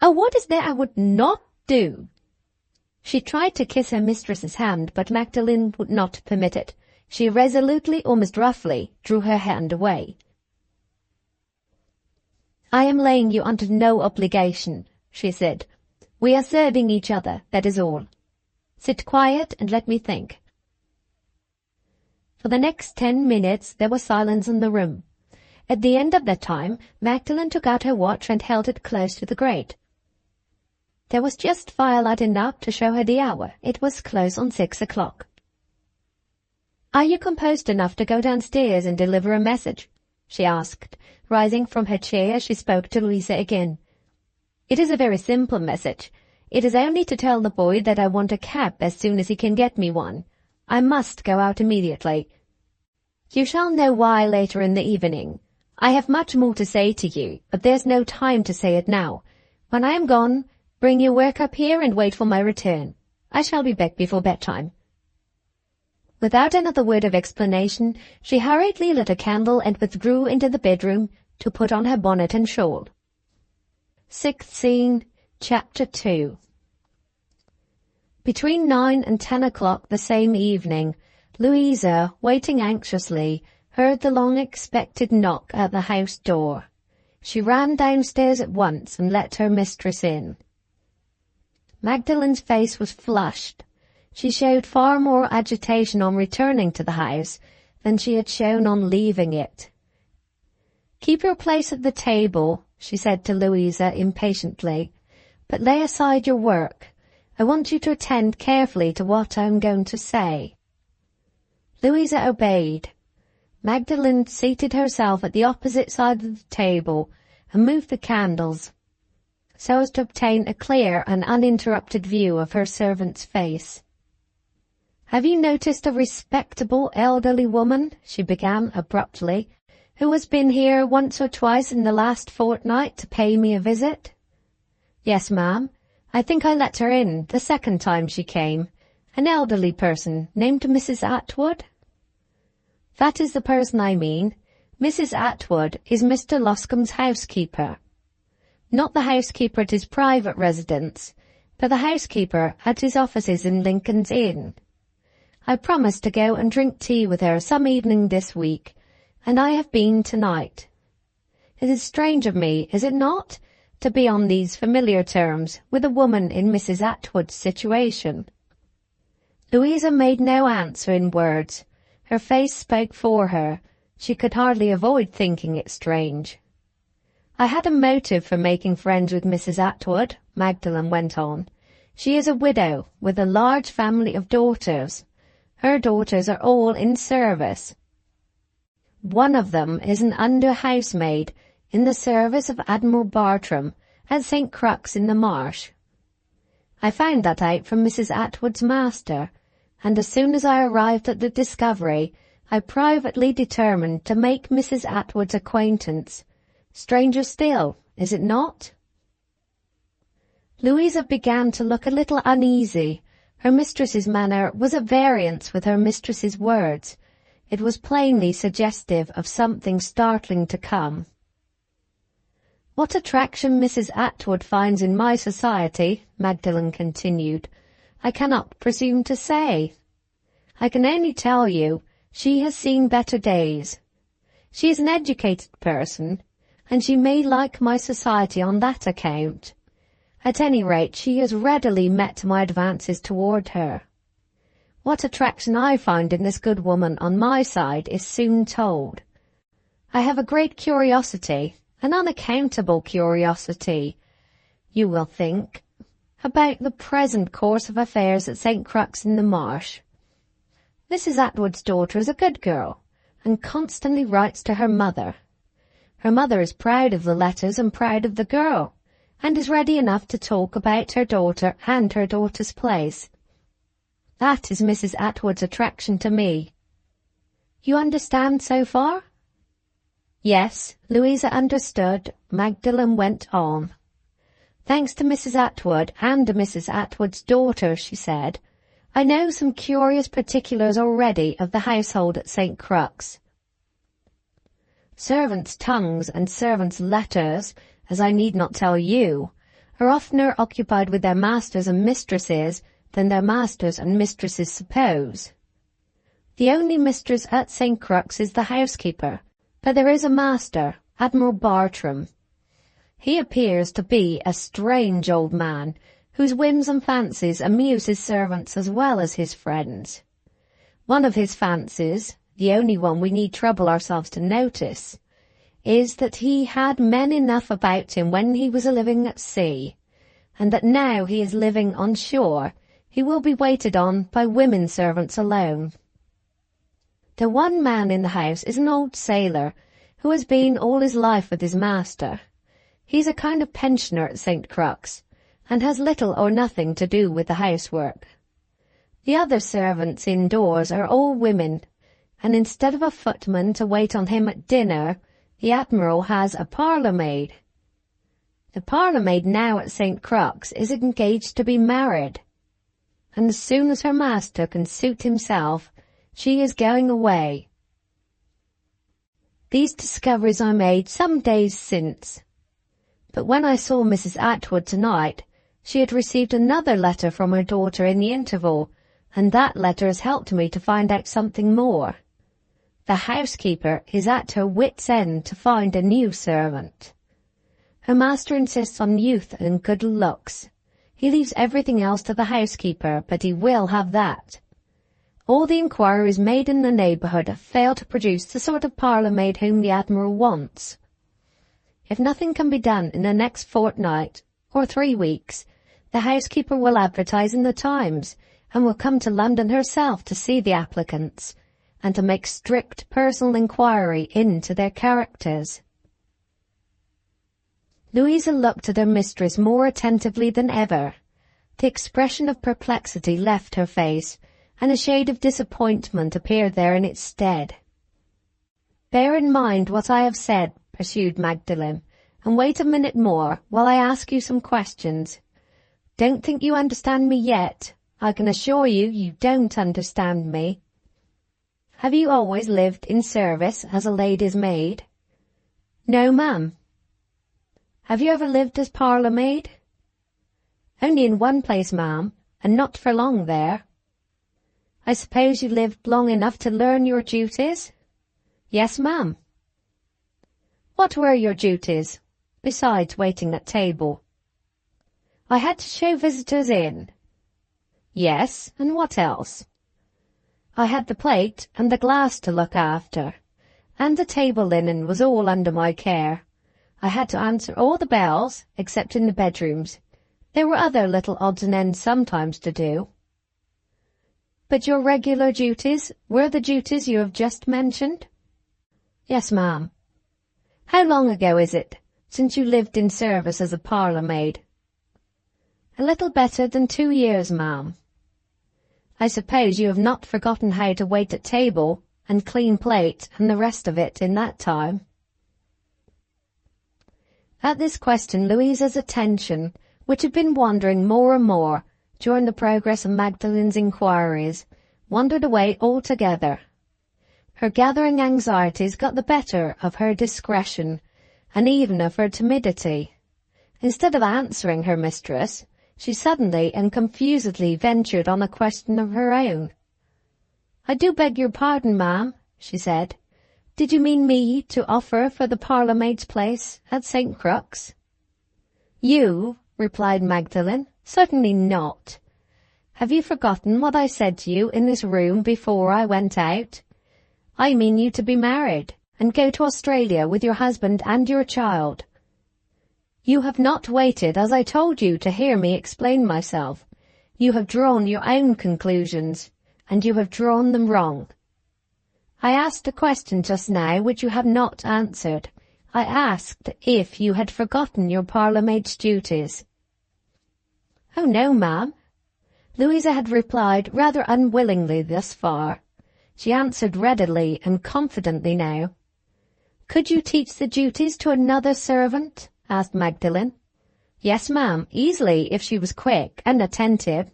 "Oh, what is there I would not do?" She tried to kiss her mistress's hand, but Magdalen would not permit it. She resolutely, almost roughly, drew her hand away. "I am laying you under no obligation," she said. "We are serving each other, that is all. Sit quiet and let me think." For the next 10 minutes there was silence in the room. At the end of that time, Magdalen took out her watch and held it close to the grate. There was just firelight enough to show her the hour. It was close on 6 o'clock. "Are you composed enough to go downstairs and deliver a message?" she asked, rising from her chair as she spoke to Louisa again. "It is a very simple message. It is only to tell the boy that I want a cab as soon as he can get me one. I must go out immediately. You shall know why later in the evening. I have much more to say to you, but there's no time to say it now. When I am gone, bring your work up here and wait for my return. I shall be back before bedtime." Without another word of explanation, she hurriedly lit a candle and withdrew into the bedroom to put on her bonnet and shawl. 6th scene, Chapter 2. Between 9 and 10 o'clock the same evening, Louisa, waiting anxiously, heard the long-expected knock at the house door. She ran downstairs at once and let her mistress in. Magdalen's face was flushed. She showed far more agitation on returning to the house than she had shown on leaving it. "Keep your place at the table," she said to Louisa impatiently, "but lay aside your work. I want you to attend carefully to what I am going to say." Louisa obeyed. Magdalen seated herself at the opposite side of the table and moved the candles, so as to obtain a clear and uninterrupted view of her servant's face. "Have you noticed a respectable elderly woman," she began abruptly, "who has been here once or twice in the last fortnight to pay me a visit?" "Yes, ma'am. I think I let her in the second time she came. An elderly person named Mrs. Atwood?" "That is the person I mean. Mrs. Atwood is Mr. Loscombe's housekeeper. Not the housekeeper at his private residence, but the housekeeper at his offices in Lincoln's Inn. I promised to go and drink tea with her some evening this week, and I have been tonight. It is strange of me, is it not, to be on these familiar terms with a woman in Mrs. Atwood's situation?" Louisa made no answer in words. Her face spoke for her. She could hardly avoid thinking it strange. "I had a motive for making friends with Mrs. Atwood," Magdalen went on. "She is a widow with a large family of daughters. Her daughters are all in service. One of them is an under-housemaid in the service of Admiral Bartram at St. Crux in the Marsh. I found that out from Mrs. Atwood's master, and as soon as I arrived at the discovery, I privately determined to make Mrs. Atwood's acquaintance. Stranger still, is it not?" Louisa began to look a little uneasy. Her mistress's manner was at variance with her mistress's words. It was plainly suggestive of something startling to come. "What attraction Mrs. Atwood finds in my society," Magdalen continued, "I cannot presume to say. I can only tell you she has seen better days. She is an educated person, and she may like my society on that account. At any rate, she has readily met my advances toward her. What attraction I find in this good woman on my side is soon told. I have a great curiosity, an unaccountable curiosity, you will think, about the present course of affairs at St. Crux in the Marsh. Mrs. Atwood's daughter is a good girl, and constantly writes to her mother. Her mother is proud of the letters and proud of the girl, and is ready enough to talk about her daughter and her daughter's place. That is Mrs. Atwood's attraction to me. You understand so far?" Yes, Louisa understood. Magdalen went on. "Thanks to Mrs. Atwood and to Mrs. Atwood's daughter," she said, "I know some curious particulars already of the household at St. Crux. Servants' tongues and servants' letters, as I need not tell you, are oftener occupied with their masters and mistresses than their masters and mistresses suppose. The only mistress at St. Crux is the housekeeper, but there is a master, Admiral Bartram. He appears to be a strange old man, whose whims and fancies amuse his servants as well as his friends. One of his fancies, the only one we need trouble ourselves to notice, is that he had men enough about him when he was living at sea, and that now he is living on shore, he will be waited on by women servants alone. The one man in the house is an old sailor, who has been all his life with his master. He's a kind of pensioner at St. Crux, and has little or nothing to do with the housework. The other servants indoors are all women, and instead of a footman to wait on him at dinner, the Admiral has a parlour-maid. The parlour-maid now at St. Crux is engaged to be married, and as soon as her master can suit himself, she is going away. These discoveries I made some days since, but when I saw Mrs. Atwood tonight, she had received another letter from her daughter in the interval, and that letter has helped me to find out something more. The housekeeper is at her wit's end to find a new servant. Her master insists on youth and good looks. He leaves everything else to the housekeeper, but he will have that. All the inquiries made in the neighbourhood have failed to produce the sort of parlour-maid whom the Admiral wants. If nothing can be done in the next fortnight, or 3 weeks, the housekeeper will advertise in the Times, and will come to London herself to see the applicants, and to make strict personal inquiry into their characters." Louisa looked at her mistress more attentively than ever. The expression of perplexity left her face, and a shade of disappointment appeared there in its stead. "Bear in mind what I have said," pursued Magdalen, "and wait a minute more while I ask you some questions. Don't think you understand me yet. I can assure you you don't understand me. Have you always lived in service as a lady's maid?" "No, ma'am." "Have you ever lived as parlour maid?" "Only in one place, ma'am, and not for long there." "I suppose you lived long enough to learn your duties?" "Yes, ma'am." "What were your duties, besides waiting at table?" "I had to show visitors in." "Yes, and what else?" "I had the plate and the glass to look after, and the table linen was all under my care. I had to answer all the bells, except in the bedrooms. There were other little odds and ends sometimes to do." "But your regular duties were the duties you have just mentioned?" "Yes, ma'am." "How long ago is it since you lived in service as a parlour maid?" "A little better than 2 years, ma'am." "I suppose you have not forgotten how to wait at table and clean plate and the rest of it in that time?" At this question Louisa's attention, which had been wandering more and more during the progress of Magdalen's inquiries, wandered away altogether. Her gathering anxieties got the better of her discretion, and even of her timidity. Instead of answering her mistress, she suddenly and confusedly ventured on a question of her own. "I do beg your pardon, ma'am," she said. "Did you mean me to offer for the parlour maid's place at St. Crux?" "You?" replied Magdalen. "Certainly not. Have you forgotten what I said to you in this room before I went out? I mean you to be married, and go to Australia with your husband and your child. You have not waited, as I told you, to hear me explain myself. You have drawn your own conclusions, and you have drawn them wrong. I asked a question just now which you have not answered. I asked if you had forgotten your parlour maid's duties." "Oh, no, ma'am." Louisa had replied rather unwillingly thus far. She answered readily and confidently now. "Could you teach the duties to another servant?" asked Magdalen. "Yes, ma'am, easily, if she was quick and attentive."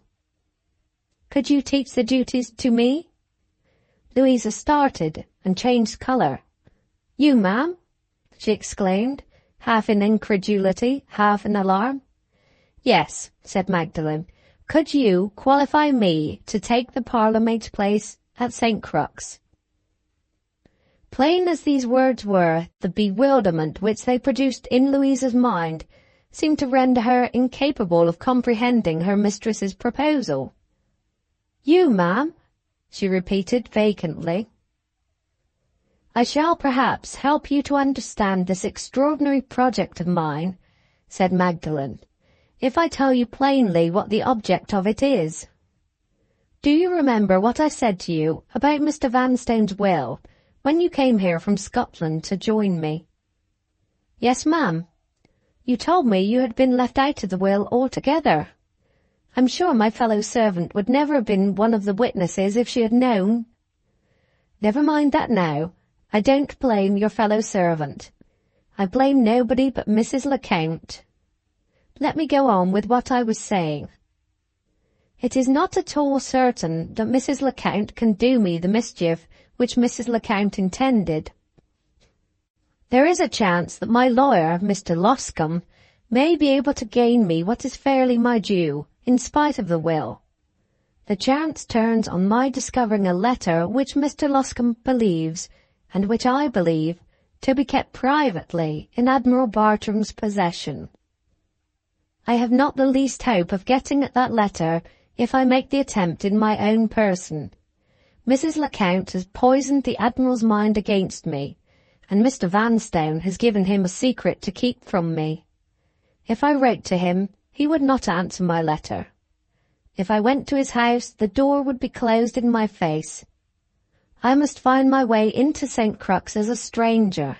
"Could you teach the duties to me?" Louisa started and changed colour. "You, ma'am?" she exclaimed, half in incredulity, half in alarm. "Yes," said Magdalen. "Could you qualify me to take the parlour maid's place at St. Crux?" Plain as these words were, the bewilderment which they produced in Louisa's mind seemed to render her incapable of comprehending her mistress's proposal. "You, ma'am?" she repeated vacantly. "I shall perhaps help you to understand this extraordinary project of mine," said Magdalen, "if I tell you plainly what the object of it is. Do you remember what I said to you about Mr. Vanstone's will when you came here from Scotland to join me?" "Yes, ma'am." "You told me you had been left out of the will altogether. I'm sure my fellow servant would never have been one of the witnesses if she had known." "Never mind that now. I don't blame your fellow servant. I blame nobody but Mrs. Lecount. Let me go on with what I was saying. It is not at all certain that Mrs. Lecount can do me the mischief which Mrs. Lecount intended. There is a chance that my lawyer, Mr. Loscombe, may be able to gain me what is fairly my due, in spite of the will. The chance turns on my discovering a letter which Mr. Loscombe believes, and which I believe, to be kept privately in Admiral Bartram's possession. I have not the least hope of getting at that letter if I make the attempt in my own person. Mrs. Lecount has poisoned the Admiral's mind against me, and Mr. Vanstone has given him a secret to keep from me. If I wrote to him, he would not answer my letter. If I went to his house, the door would be closed in my face. I must find my way into St. Crux as a stranger.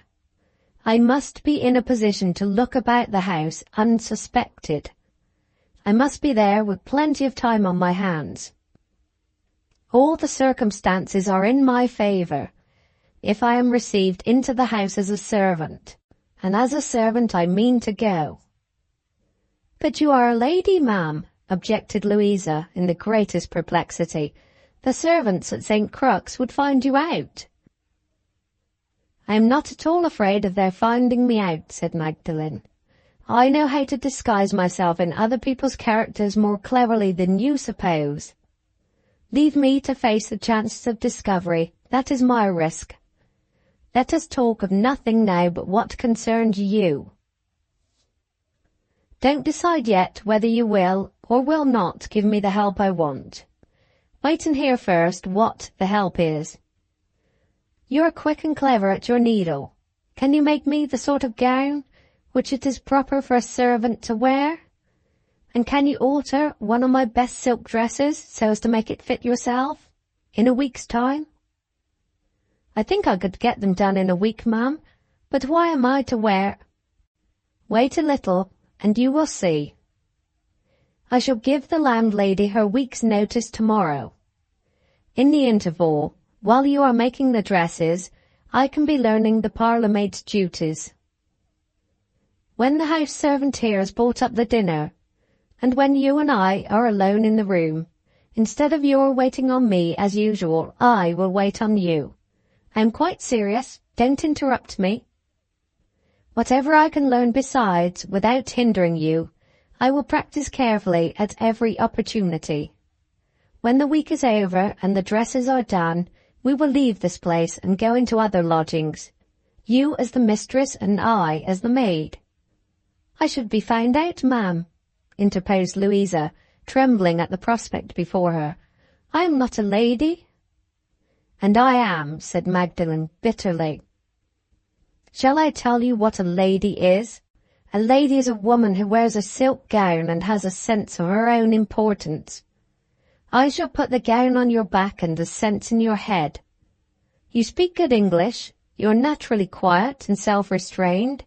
I must be in a position to look about the house unsuspected. I must be there with plenty of time on my hands. All the circumstances are in my favour, if I am received into the house as a servant, and as a servant I mean to go." "But you are a lady, ma'am," objected Louisa, in the greatest perplexity. "The servants at St. Crux would find you out." "I am not at all afraid of their finding me out," said Magdalen. "I know how to disguise myself in other people's characters more cleverly than you suppose. Leave me to face the chances of discovery. That is my risk. Let us talk of nothing now but what concerns you. Don't decide yet whether you will or will not give me the help I want. Wait and hear first what the help is. You are quick and clever at your needle. Can you make me the sort of gown which it is proper for a servant to wear? And can you alter one of my best silk dresses so as to make it fit yourself, in a week's time?" "I think I could get them done in a week, ma'am, but why am I to wear—" "Wait a little, and you will see. I shall give the landlady her week's notice tomorrow. In the interval, while you are making the dresses, I can be learning the parlour-maid's duties. When the house servant here has brought up the dinner, and when you and I are alone in the room, instead of your waiting on me as usual, I will wait on you. I am quite serious. Don't interrupt me. Whatever I can learn besides, without hindering you, I will practice carefully at every opportunity. When the week is over and the dresses are done, we will leave this place and go into other lodgings, you as the mistress and I as the maid." "I should be found out, ma'am," interposed Louisa, trembling at the prospect before her. "I am not a lady." "And I am," said Magdalen bitterly. "Shall I tell you what a lady is? A lady is a woman who wears a silk gown and has a sense of her own importance. I shall put the gown on your back and the sense in your head. You speak good English. You are naturally quiet and self-restrained.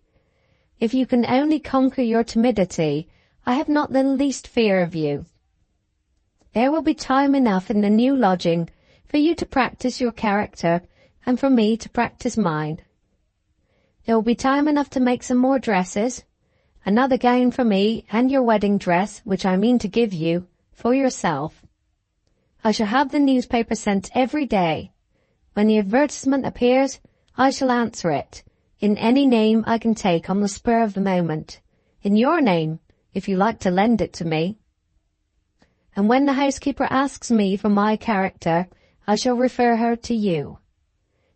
If you can only conquer your timidity, I have not the least fear of you. There will be time enough in the new lodging for you to practice your character and for me to practice mine. There will be time enough to make some more dresses, another gown for me and your wedding dress, which I mean to give you, for yourself. I shall have the newspaper sent every day. When the advertisement appears, I shall answer it, in any name I can take on the spur of the moment, in your name, if you like to lend it to me. And when the housekeeper asks me for my character, I shall refer her to you.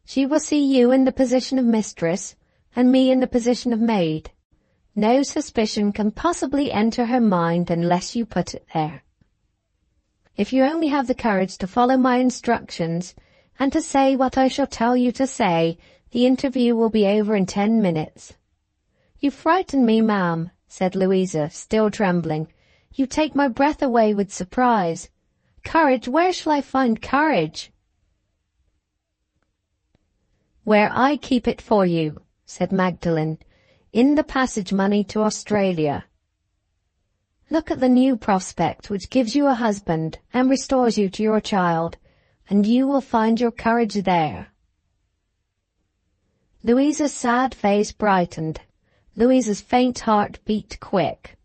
She will see you in the position of mistress, and me in the position of maid. No suspicion can possibly enter her mind unless you put it there. If you only have the courage to follow my instructions, and to say what I shall tell you to say, the interview will be over in 10 minutes. You frighten me, ma'am, said Louisa, still trembling. You take my breath away with surprise. Courage, where shall I find courage? Where I keep it for you, said Magdalen, in the passage money to Australia. Look at the new prospect which gives you a husband and restores you to your child, and you will find your courage there. Louisa's sad face brightened. Louisa's faint heart beat quick.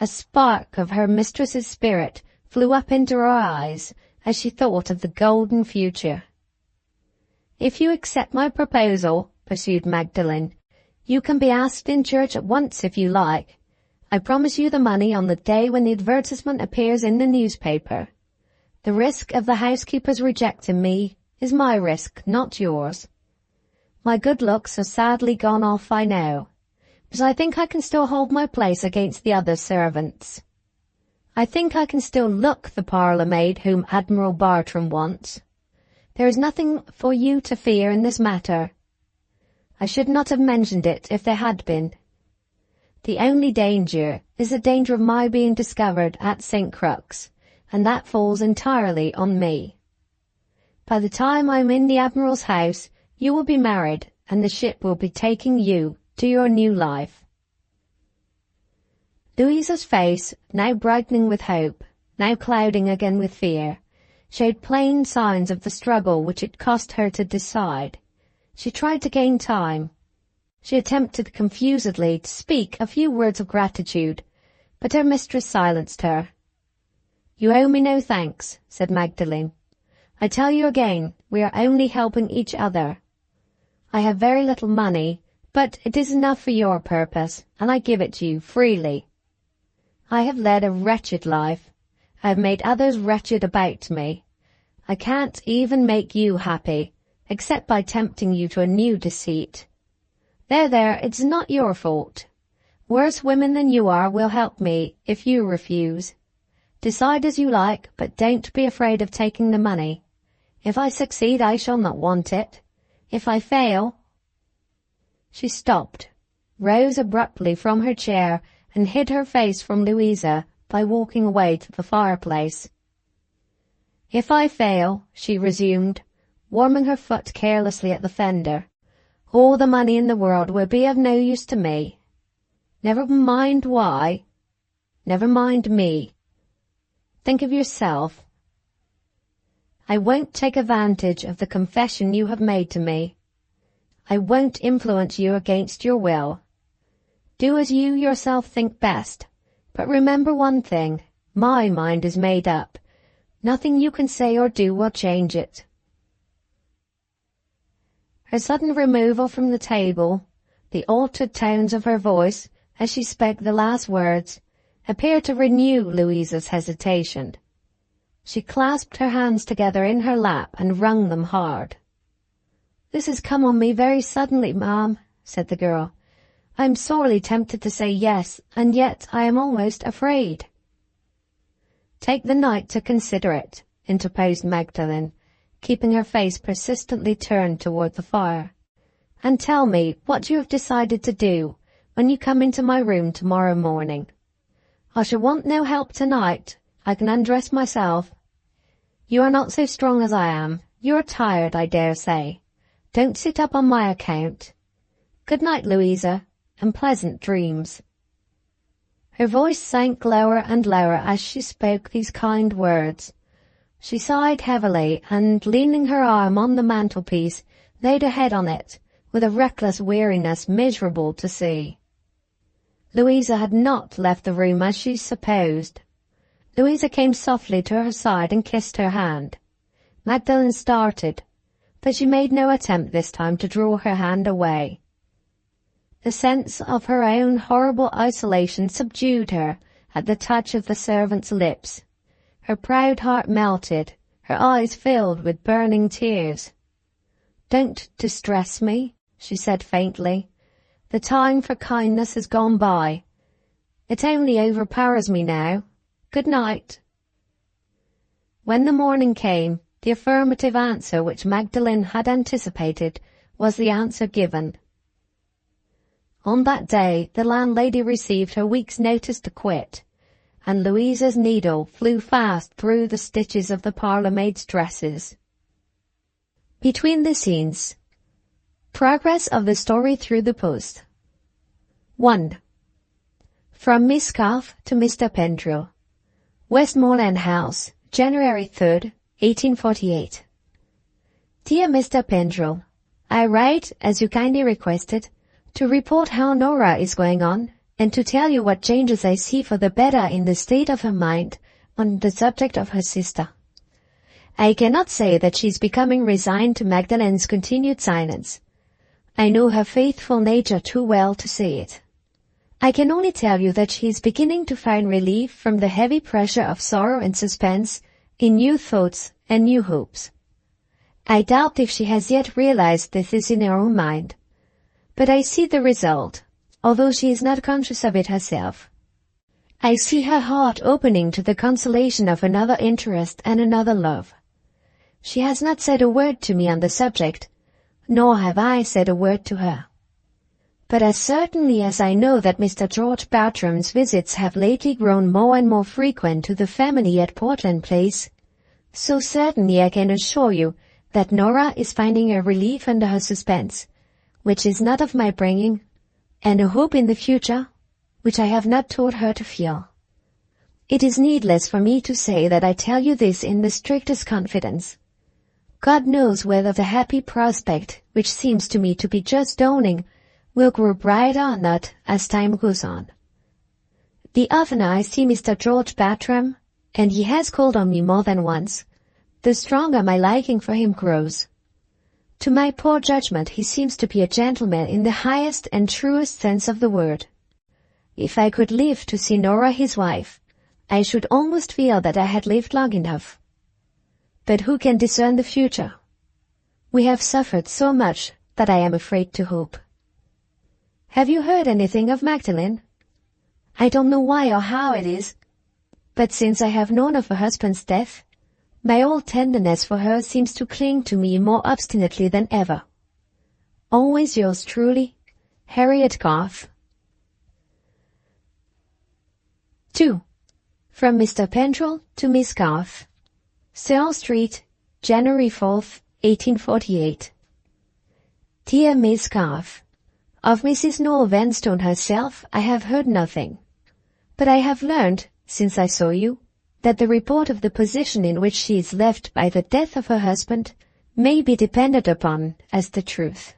A spark of her mistress's spirit flew up into her eyes as she thought of the golden future. If you accept my proposal, pursued Magdalen, you can be asked in church at once if you like. I promise you the money on the day when the advertisement appears in the newspaper. The risk of the housekeeper's rejecting me is my risk, not yours. My good looks are sadly gone off, I know, but I think I can still hold my place against the other servants. I think I can still look the parlour maid whom Admiral Bartram wants. There is nothing for you to fear in this matter. I should not have mentioned it if there had been. The only danger is the danger of my being discovered at St. Crux, and that falls entirely on me. By the time I'm in the Admiral's house, you will be married, and the ship will be taking you to your new life. Louisa's face, now brightening with hope, now clouding again with fear, showed plain signs of the struggle which it cost her to decide. She tried to gain time. She attempted confusedly to speak a few words of gratitude, but her mistress silenced her. "You owe me no thanks," said Magdalen. "I tell you again, we are only helping each other. I have very little money, but it is enough for your purpose, and I give it to you freely. I have led a wretched life. I have made others wretched about me. I can't even make you happy, except by tempting you to a new deceit. There, it's not your fault. Worse women than you are will help me if you refuse. Decide as you like, but don't be afraid of taking the money. If I succeed, I shall not want it. If I fail—" She stopped, rose abruptly from her chair, and hid her face from Louisa by walking away to the fireplace. "If I fail," she resumed, warming her foot carelessly at the fender, "all the money in the world will be of no use to me. Never mind why. Never mind me. Think of yourself. I won't take advantage of the confession you have made to me. I won't influence you against your will. Do as you yourself think best, but remember one thing, my mind is made up. Nothing you can say or do will change it." Her sudden removal from the table, the altered tones of her voice as she spoke the last words, appeared to renew Louisa's hesitation. She clasped her hands together in her lap and wrung them hard. "This has come on me very suddenly, ma'am," said the girl. "I am sorely tempted to say yes, and yet I am almost afraid." "Take the night to consider it," interposed Magdalen, keeping her face persistently turned toward the fire, "and tell me what you have decided to do when you come into my room tomorrow morning. I shall want no help tonight. I can undress myself. You are not so strong as I am. You are tired, I dare say. Don't sit up on my account. Good night, Louisa, and pleasant dreams." Her voice sank lower and lower as she spoke these kind words. She sighed heavily, and leaning her arm on the mantelpiece, laid her head on it, with a reckless weariness miserable to see. Louisa had not left the room as she supposed. Louisa came softly to her side and kissed her hand. Magdalen started, but she made no attempt this time to draw her hand away. The sense of her own horrible isolation subdued her at the touch of the servant's lips. Her proud heart melted, her eyes filled with burning tears. "Don't distress me," she said faintly. "The time for kindness has gone by. It only overpowers me now. Good night." When the morning came, the affirmative answer which Magdalen had anticipated was the answer given. On that day the landlady received her week's notice to quit, and Louisa's needle flew fast through the stitches of the parlour-maid's dresses. Between the scenes. Progress of the story through the post. 1. From Miss Calf to Mr. Pendrell. Westmoreland House, January 3rd, 1848. Dear Mr. Pendrell, I write, as you kindly requested, to report how Norah is going on, and to tell you what changes I see for the better in the state of her mind on the subject of her sister. I cannot say that she is becoming resigned to Magdalen's continued silence. I know her faithful nature too well to say it. I can only tell you that she is beginning to find relief from the heavy pressure of sorrow and suspense in new thoughts and new hopes. I doubt if she has yet realized this in her own mind, but I see the result, although she is not conscious of it herself. I see her heart opening to the consolation of another interest and another love. She has not said a word to me on the subject, nor have I said a word to her. But as certainly as I know that Mr. George Bartram's visits have lately grown more and more frequent to the family at Portland Place, so certainly I can assure you that Norah is finding a relief under her suspense, which is not of my bringing, and a hope in the future, which I have not taught her to feel. It is needless for me to say that I tell you this in the strictest confidence. God knows whether the happy prospect, which seems to me to be just dawning, will grow brighter or not as time goes on. The oftener I see Mr. George Bartram, and he has called on me more than once, the stronger my liking for him grows. To my poor judgment he seems to be a gentleman in the highest and truest sense of the word. If I could live to see Norah his wife, I should almost feel that I had lived long enough. But who can discern the future? We have suffered so much that I am afraid to hope. Have you heard anything of Magdalen? I don't know why or how it is, but since I have known of her husband's death, my old tenderness for her seems to cling to me more obstinately than ever. Always yours truly, Harriet Garth. 2. From Mr. Pendrell to Miss Garth. Searle Street, January 4th, 1848. Dear Miss Garth, of Mrs. Norah Vanstone herself I have heard nothing, but I have learned, since I saw you, that the report of the position in which she is left by the death of her husband may be depended upon as the truth.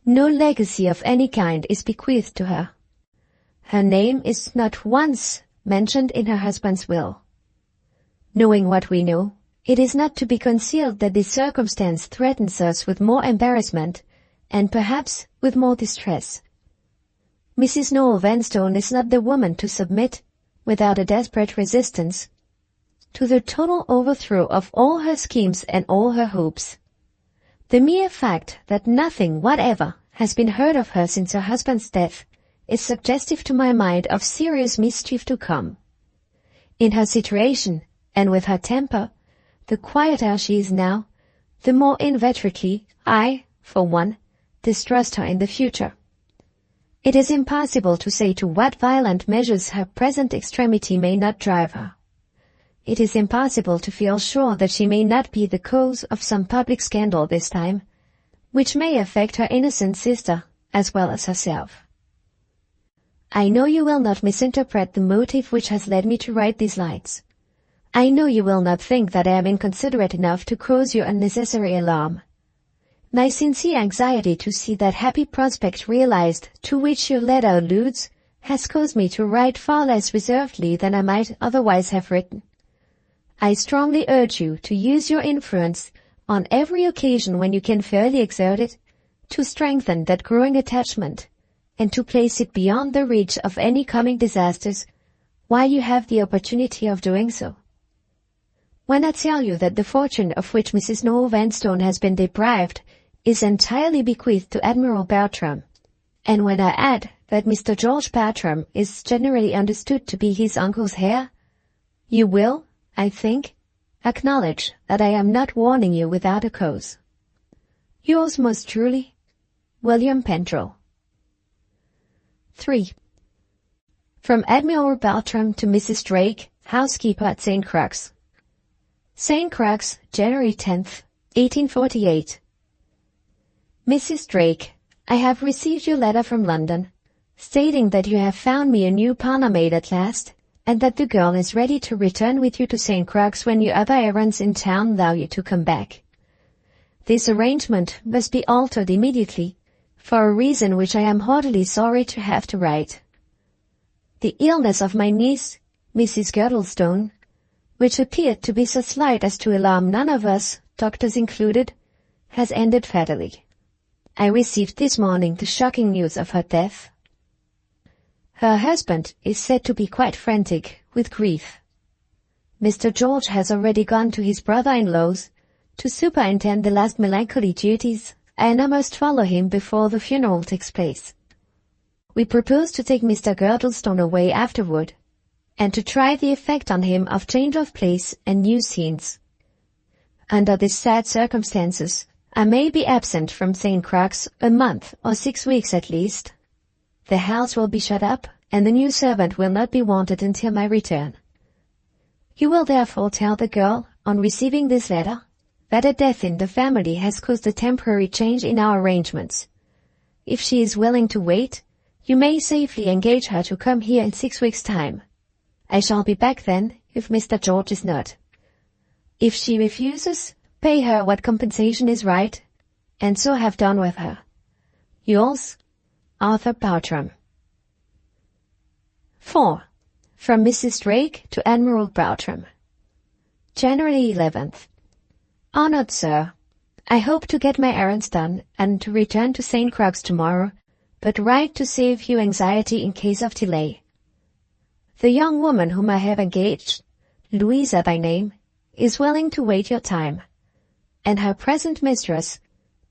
No legacy of any kind is bequeathed to her. Her name is not once mentioned in her husband's will. Knowing what we know, it is not to be concealed that this circumstance threatens us with more embarrassment, and perhaps with more distress. Mrs. Norah Vanstone is not the woman to submit, without a desperate resistance, to the total overthrow of all her schemes and all her hopes. The mere fact that nothing whatever has been heard of her since her husband's death is suggestive to my mind of serious mischief to come. In her situation, and with her temper, the quieter she is now, the more inveterately I, for one, distrust her in the future. It is impossible to say to what violent measures her present extremity may not drive her. It is impossible to feel sure that she may not be the cause of some public scandal this time, which may affect her innocent sister as well as herself. I know you will not misinterpret the motive which has led me to write these lines. I know you will not think that I am inconsiderate enough to cause you unnecessary alarm. My sincere anxiety to see that happy prospect realized to which your letter alludes has caused me to write far less reservedly than I might otherwise have written. I strongly urge you to use your influence on every occasion when you can fairly exert it, to strengthen that growing attachment, and to place it beyond the reach of any coming disasters, while you have the opportunity of doing so. When I tell you that the fortune of which Mrs. Norah Vanstone has been deprived is entirely bequeathed to Admiral Bartram, and when I add that Mr. George Bartram is generally understood to be his uncle's heir, you will, I think, acknowledge that I am not warning you without a cause. Yours most truly, William Pendrell. 3. From Admiral Bartram to Mrs. Drake, housekeeper at St. Crux. St. Crux, January 10th, 1848. Mrs. Drake, I have received your letter from London, stating that you have found me a new parlour-maid at last, and that the girl is ready to return with you to St. Crux when your other errands in town allow you to come back. This arrangement must be altered immediately, for a reason which I am heartily sorry to have to write. The illness of my niece, Mrs. Girdlestone, which appeared to be so slight as to alarm none of us, doctors included, has ended fatally. I received this morning the shocking news of her death. Her husband is said to be quite frantic with grief. Mr. George has already gone to his brother-in-law's to superintend the last melancholy duties, and I must follow him before the funeral takes place. We propose to take Mr. Girdlestone away afterward, and to try the effect on him of change of place and new scenes. Under these sad circumstances, I may be absent from St. Crux a month or 6 weeks at least. The house will be shut up, and the new servant will not be wanted until my return. You will therefore tell the girl, on receiving this letter, that a death in the family has caused a temporary change in our arrangements. If she is willing to wait, you may safely engage her to come here in 6 weeks' time. I shall be back then, if Mr. George is not. If she refuses, pay her what compensation is right, and so have done with her. Yours, Arthur Bartram. 4. From Mrs. Drake to Admiral Bartram. January 11th. Honored Sir, I hope to get my errands done and to return to St. Crux tomorrow, but write to save you anxiety in case of delay. The young woman whom I have engaged, Louisa by name, is willing to wait your time, and her present mistress,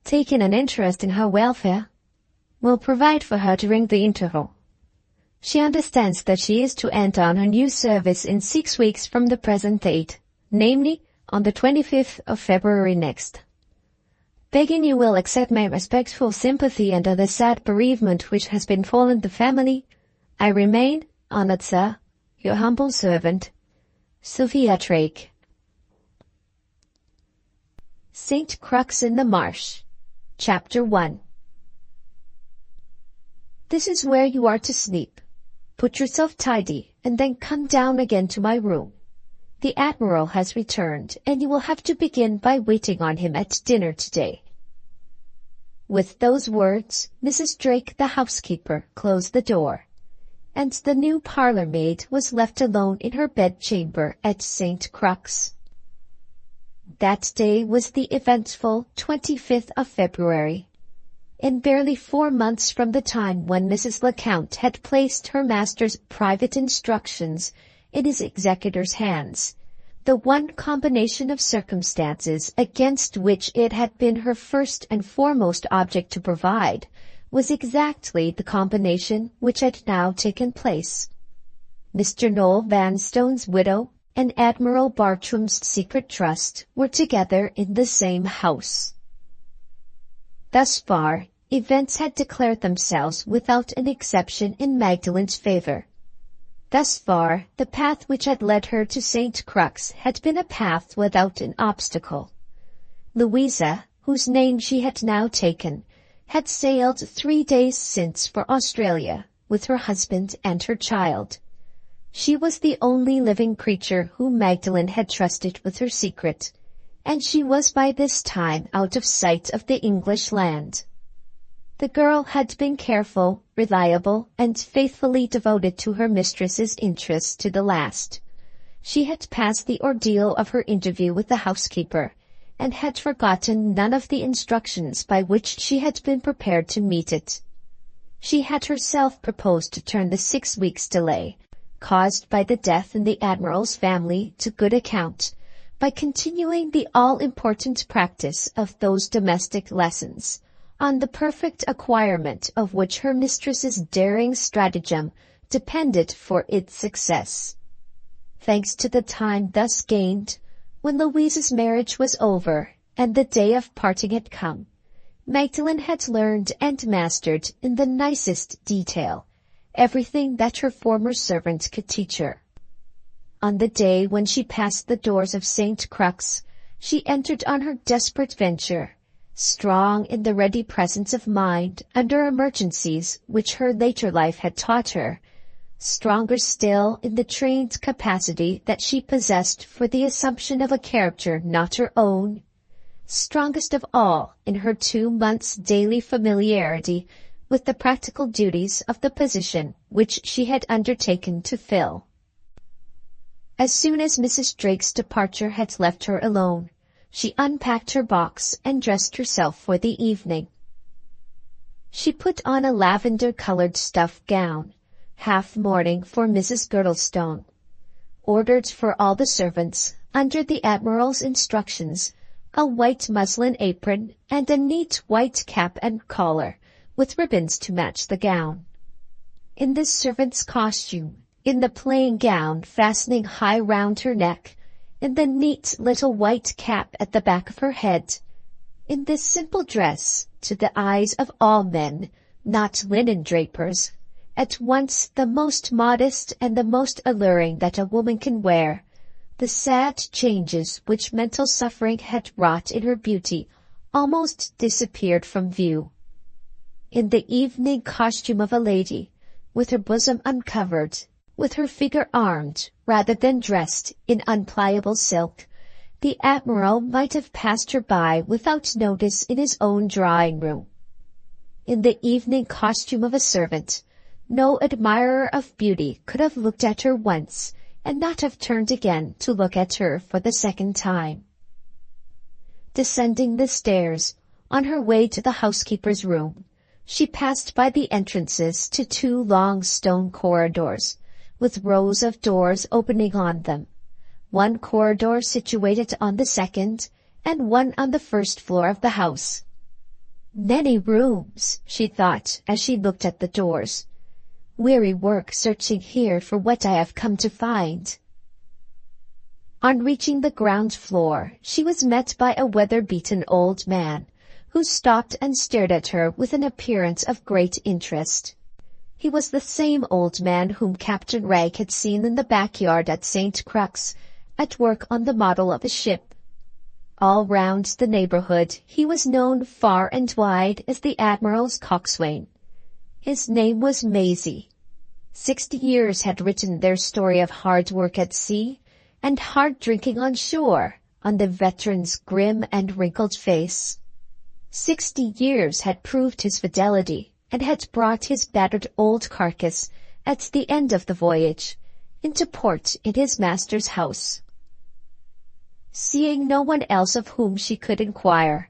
taking an interest in her welfare, will provide for her during the interval. She understands that she is to enter on her new service in 6 weeks from the present date, namely, on the 25th of February next. Begging you will accept my respectful sympathy under the sad bereavement which has befallen the family, I remain, honored sir, your humble servant, Sophia Drake. St. Crux in the Marsh. Chapter 1. This is where you are to sleep. Put yourself tidy, and then come down again to my room. The Admiral has returned, and you will have to begin by waiting on him at dinner today. With those words, Mrs. Drake, the housekeeper, closed the door, and the new parlour-maid was left alone in her bedchamber at St. Crux. That day was the eventful 25th of February, and barely 4 months from the time when Mrs. Lecount had placed her master's private instructions in his executor's hands. The one combination of circumstances against which it had been her first and foremost object to provide was exactly the combination which had now taken place. Mr. Noel Vanstone's widow and Admiral Bartram's secret trust were together in the same house. Thus far, events had declared themselves without an exception in Magdalen's favor. Thus far, the path which had led her to St. Crux had been a path without an obstacle. Louisa, whose name she had now taken, had sailed 3 days since for Australia, with her husband and her child. She was the only living creature whom Magdalen had trusted with her secret, and she was by this time out of sight of the English land. The girl had been careful, reliable, and faithfully devoted to her mistress's interests to the last. She had passed the ordeal of her interview with the housekeeper, and had forgotten none of the instructions by which she had been prepared to meet it. She had herself proposed to turn the 6 weeks' delay, caused by the death in the Admiral's family, to good account, by continuing the all-important practice of those domestic lessons, on the perfect acquirement of which her mistress's daring stratagem depended for its success. Thanks to the time thus gained, when Louisa's marriage was over and the day of parting had come, Magdalen had learned and mastered in the nicest detail everything that her former servant could teach her. On the day when she passed the doors of St. Crux, she entered on her desperate venture, strong in the ready presence of mind under emergencies which her later life had taught her, stronger still in the trained capacity that she possessed for the assumption of a character not her own, strongest of all in her 2 months' daily familiarity with the practical duties of the position which she had undertaken to fill. As soon as Mrs. Drake's departure had left her alone, she unpacked her box and dressed herself for the evening. She put on a lavender-colored stuff gown, half mourning for Mrs. Girdlestone, ordered for all the servants, under the Admiral's instructions, a white muslin apron and a neat white cap and collar, with ribbons to match the gown. In this servant's costume, in the plain gown fastening high round her neck, in the neat little white cap at the back of her head, in this simple dress, to the eyes of all men, not linen drapers, at once the most modest and the most alluring that a woman can wear, the sad changes which mental suffering had wrought in her beauty almost disappeared from view. In the evening costume of a lady, with her bosom uncovered, With her figure armed, rather than dressed, in unpliable silk, the Admiral might have passed her by without notice in his own drawing-room. In the evening costume of a servant, no admirer of beauty could have looked at her once and not have turned again to look at her for the second time. Descending the stairs, on her way to the housekeeper's room, she passed by the entrances to 2 long stone corridors, with rows of doors opening on them, one corridor situated on the second, and one on the first floor of the house. Many rooms, she thought as she looked at the doors. Weary work searching here for what I have come to find. On reaching the ground floor, she was met by a weather-beaten old man, who stopped and stared at her with an appearance of great interest. He was the same old man whom Captain Ragg had seen in the backyard at St. Crux, at work on the model of a ship. All round the neighborhood he was known far and wide as the Admiral's coxswain. His name was Maisie. 60 years had written their story of hard work at sea and hard drinking on shore on the veteran's grim and wrinkled face. 60 years had proved his fidelity and had brought his battered old carcass at the end of the voyage into port in his master's house. Seeing no one else of whom she could inquire,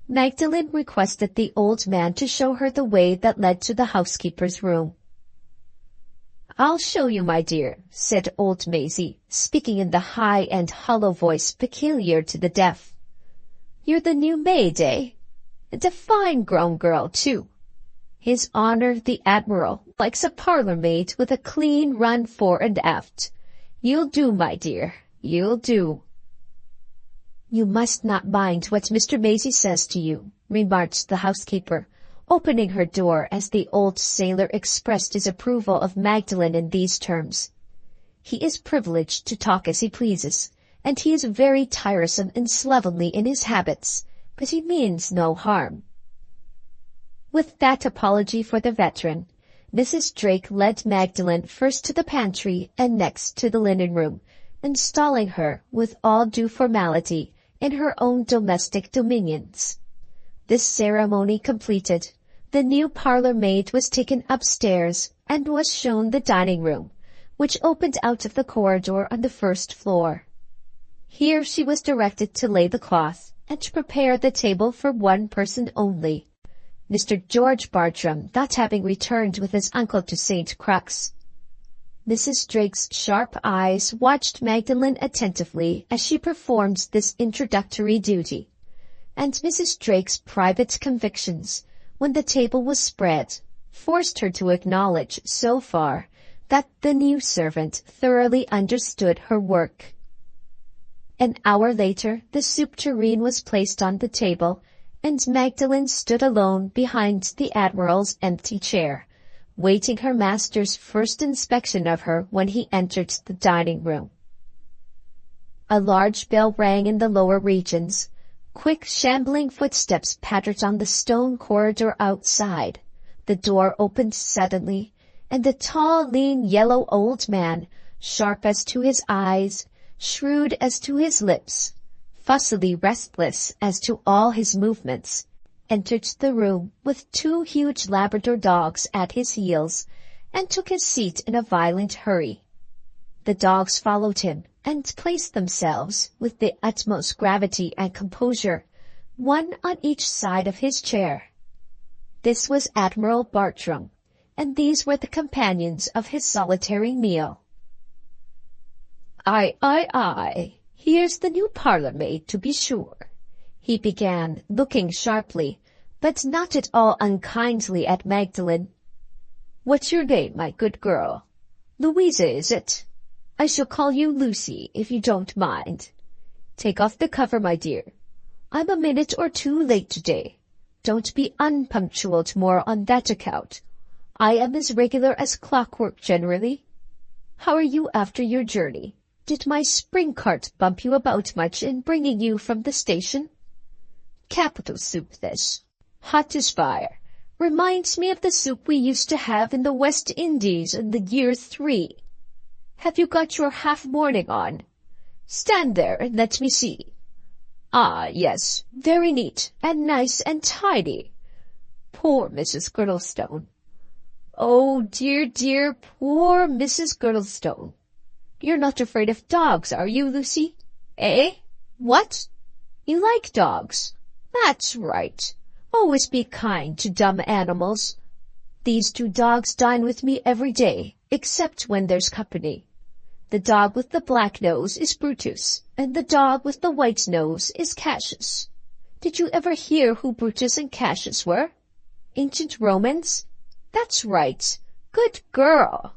Magdalen requested the old man to show her the way that led to the housekeeper's room. "I'll show you, my dear," said old Maisie, speaking in the high and hollow voice peculiar to the deaf. "You're the new maid, eh? And a fine-grown girl, too. His Honor the Admiral likes a parlour-maid with a clean run fore and aft. You'll do, my dear, you'll do." "You must not mind what Mr. Maisie says to you," remarked the housekeeper, opening her door as the old sailor expressed his approval of Magdalen in these terms. "He is privileged to talk as he pleases, and he is very tiresome and slovenly in his habits, but he means no harm." With that apology for the veteran, Mrs. Drake led Magdalen first to the pantry and next to the linen-room, installing her, with all due formality, in her own domestic dominions. This ceremony completed, the new parlour-maid was taken upstairs and was shown the dining-room, which opened out of the corridor on the first floor. Here she was directed to lay the cloth and to prepare the table for one person only, Mr. George Bartram not having returned with his uncle to St. Crux. Mrs. Drake's sharp eyes watched Magdalen attentively as she performed this introductory duty, and Mrs. Drake's private convictions, when the table was spread, forced her to acknowledge so far that the new servant thoroughly understood her work. An hour later the soup tureen was placed on the table, and Magdalen stood alone behind the Admiral's empty chair, waiting her master's first inspection of her when he entered the dining-room. A large bell rang in the lower regions. Quick, shambling footsteps pattered on the stone corridor outside. The door opened suddenly, and a tall, lean, yellow old man, sharp as to his eyes, shrewd as to his lips, fussily restless as to all his movements, entered the room with 2 huge Labrador dogs at his heels, and took his seat in a violent hurry. The dogs followed him, and placed themselves, with the utmost gravity and composure, one on each side of his chair. This was Admiral Bartram, and these were the companions of his solitary meal. Aye, here's the new parlour-maid, to be sure," he began, looking sharply, but not at all unkindly at Magdalen. "What's your name, my good girl? Louisa, is it? I shall call you Lucy, if you don't mind. Take off the cover, my dear. I'm a minute or 2 late today. Don't be unpunctual tomorrow on that account. I am as regular as clockwork generally. How are you after your journey? Did my spring cart bump you about much in bringing you from the station? Capital soup, this. Hot as fire. Reminds me of the soup we used to have in the West Indies in the year 3. Have you got your half-mourning on? Stand there and let me see. Ah, yes, very neat and nice and tidy. Poor Mrs. Girdlestone. Oh, dear, dear, poor Mrs. Girdlestone. You're not afraid of dogs, are you, Lucy? Eh? What? You like dogs? That's right. Always be kind to dumb animals. These 2 dogs dine with me every day, except when there's company. The dog with the black nose is Brutus, and the dog with the white nose is Cassius. Did you ever hear who Brutus and Cassius were? Ancient Romans? That's right. Good girl.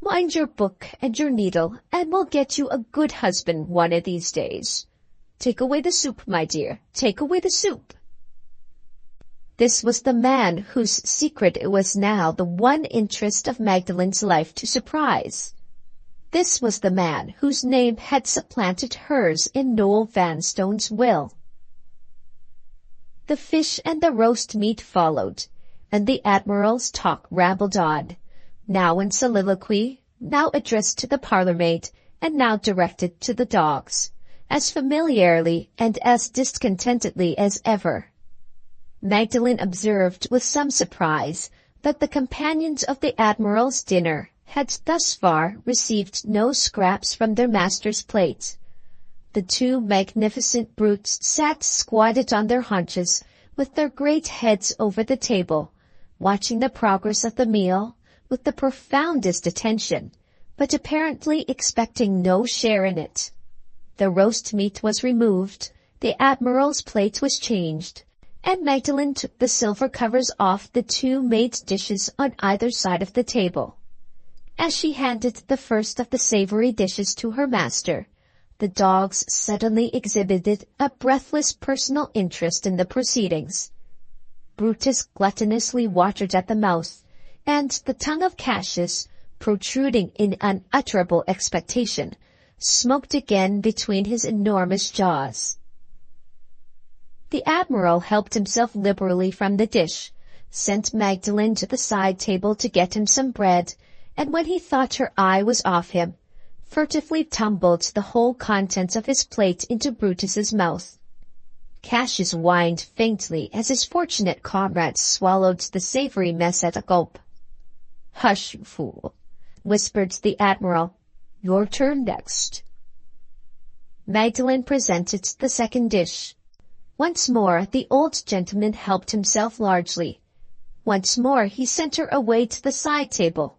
Mind your book and your needle, and we'll get you a good husband one of these days. Take away the soup, my dear. Take away the soup. This was the man whose secret it was now the one interest of Magdalen's life to surprise. This was the man whose name had supplanted hers in Noah Vanstone's will. The fish and the roast meat followed, and the Admiral's talk rambled on, now in soliloquy, now addressed to the parlour-maid, and now directed to the dogs, as familiarly and as discontentedly as ever. Magdalen observed with some surprise that the companions of the Admiral's dinner had thus far received no scraps from their master's plate. The 2 magnificent brutes sat squatted on their haunches, with their great heads over the table, watching the progress of the meal with the profoundest attention, but apparently expecting no share in it. The roast meat was removed, the Admiral's plate was changed, and Magdalen took the silver covers off the 2 maids' dishes on either side of the table. As she handed the first of the savory dishes to her master, the dogs suddenly exhibited a breathless personal interest in the proceedings. Brutus gluttonously watered at the mouth, and the tongue of Cassius, protruding in unutterable expectation, smoked again between his enormous jaws. The Admiral helped himself liberally from the dish, sent Magdalen to the side table to get him some bread, and when he thought her eye was off him, furtively tumbled the whole contents of his plate into Brutus's mouth. Cassius whined faintly as his fortunate comrade swallowed the savory mess at a gulp. "Hush, you fool," whispered the Admiral. "Your turn next." Magdalen presented the second dish. Once more the old gentleman helped himself largely. Once more he sent her away to the side table.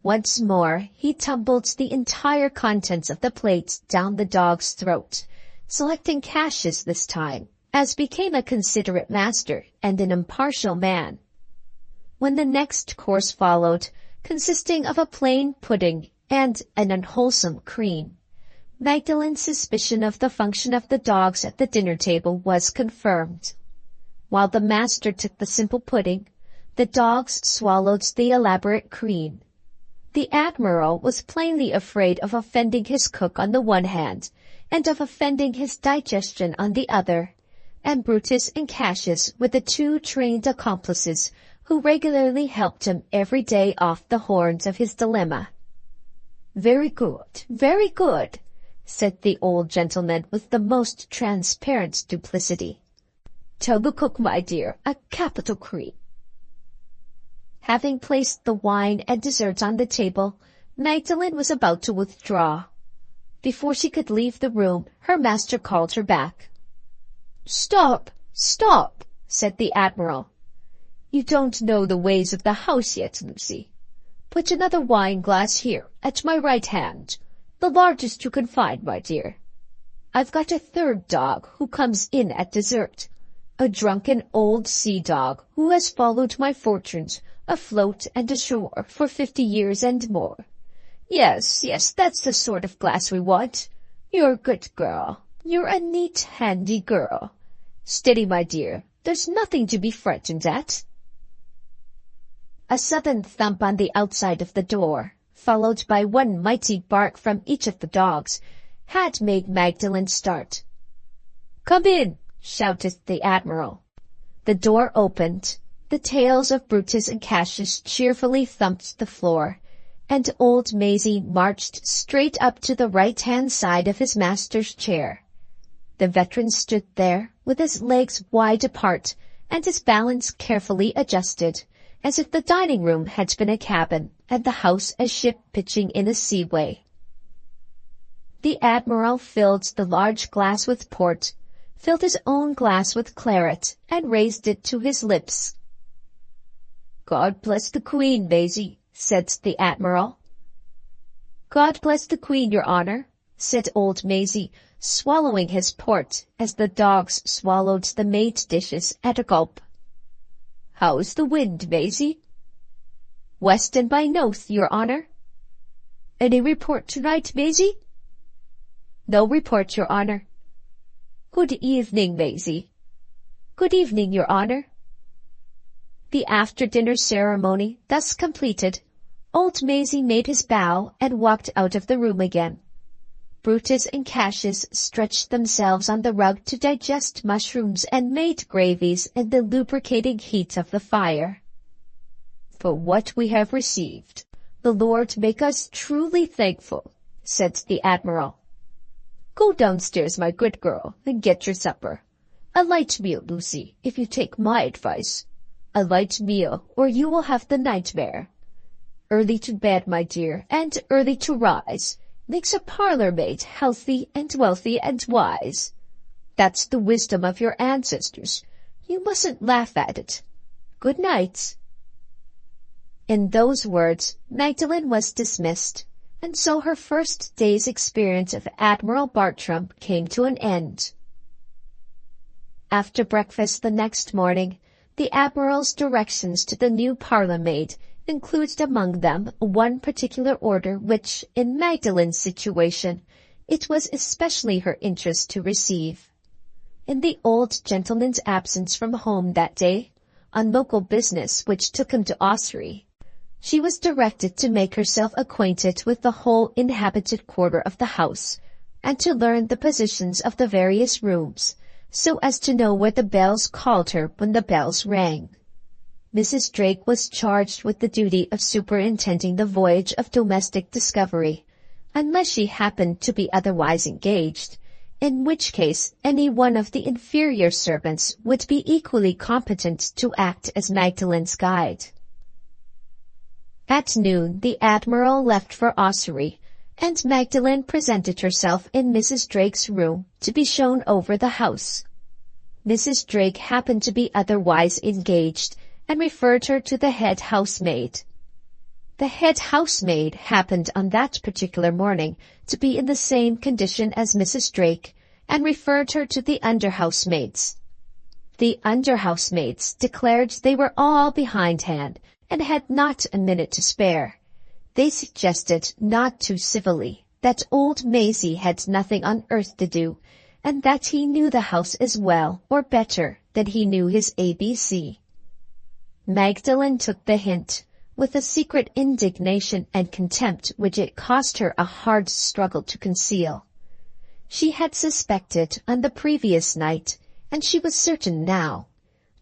Once more he tumbled the entire contents of the plate down the dog's throat, selecting Cassius this time, as became a considerate master and an impartial man. When the next course followed, consisting of a plain pudding and an unwholesome cream, Magdalen's suspicion of the function of the dogs at the dinner table was confirmed. While the master took the simple pudding, the dogs swallowed the elaborate cream. The Admiral was plainly afraid of offending his cook on the one hand, and of offending his digestion on the other, and Brutus and Cassius were the 2 trained accomplices who regularly helped him every day off the horns of his dilemma. "Very good," said the old gentleman with the most transparent duplicity. "Tell the cook, my dear, a capital cream." Having placed the wine and dessert on the table, Magdalen was about to withdraw. Before she could leave the room, her master called her back. "Stop, stop," said the Admiral. "You don't know the ways of the house yet, Lucy. Put another wine-glass here, at my right hand, the largest you can find, my dear. I've got a 3rd dog who comes in at dessert, a drunken old sea-dog who has followed my fortunes afloat and ashore for 50 years and more. Yes, that's the sort of glass we want. You're a good girl. You're a neat, handy girl. Steady, my dear. There's nothing to be frightened at." A sudden thump on the outside of the door, followed by one mighty bark from each of the dogs, had made Magdalen start. "Come in," shouted the Admiral. The door opened. The tails of Brutus and Cassius cheerfully thumped the floor, and old Maisie marched straight up to the right-hand side of his master's chair. The veteran stood there, with his legs wide apart, and his balance carefully adjusted, as if the dining-room had been a cabin, and the house a ship pitching in a seaway. The Admiral filled the large glass with port, filled his own glass with claret, and raised it to his lips. "God bless the Queen, Maisie," said the Admiral. "God bless the Queen, your honour," said old Maisie, swallowing his port as the dogs swallowed the made dishes at a gulp. "How's the wind, Maisie?" "West and by north, your honour." "Any report tonight, Maisie?" "No report, your honour." "Good evening, Maisie." "Good evening, your honour." The after-dinner ceremony thus completed, old Maisie made his bow and walked out of the room again. Brutus and Cassius stretched themselves on the rug to digest mushrooms and made gravies in the lubricating heat of the fire. "For what we have received, the Lord make us truly thankful," said the Admiral. "Go downstairs, my good girl, and get your supper. A light meal, Lucy, if you take my advice. A light meal, or you will have the nightmare. Early to bed, my dear, and early to rise, makes a parlour-maid healthy and wealthy and wise. That's the wisdom of your ancestors. You mustn't laugh at it. Good night." In those words, Magdalen was dismissed, and so her first day's experience of Admiral Bartram came to an end. After breakfast the next morning, the Admiral's directions to the new parlour-maid included among them one particular order which, in Magdalen's situation, it was especially her interest to receive. In the old gentleman's absence from home that day, on local business which took him to Ossory, she was directed to make herself acquainted with the whole inhabited quarter of the house, and to learn the positions of the various rooms, so as to know where the bells called her when the bells rang. Mrs. Drake was charged with the duty of superintending the voyage of domestic discovery, unless she happened to be otherwise engaged, in which case any one of the inferior servants would be equally competent to act as Magdalen's guide. At noon the Admiral left for Ossory, and Magdalen presented herself in Mrs. Drake's room to be shown over the house. Mrs. Drake happened to be otherwise engaged, and referred her to the head housemaid. The head housemaid happened on that particular morning to be in the same condition as Mrs. Drake, and referred her to the under-housemaids. The under-housemaids declared they were all behindhand, and had not a minute to spare. They suggested, not too civilly, that old Maisie had nothing on earth to do, and that he knew the house as well, or better, than he knew his ABC. Magdalen took the hint, with a secret indignation and contempt which it cost her a hard struggle to conceal. She had suspected on the previous night, and she was certain now,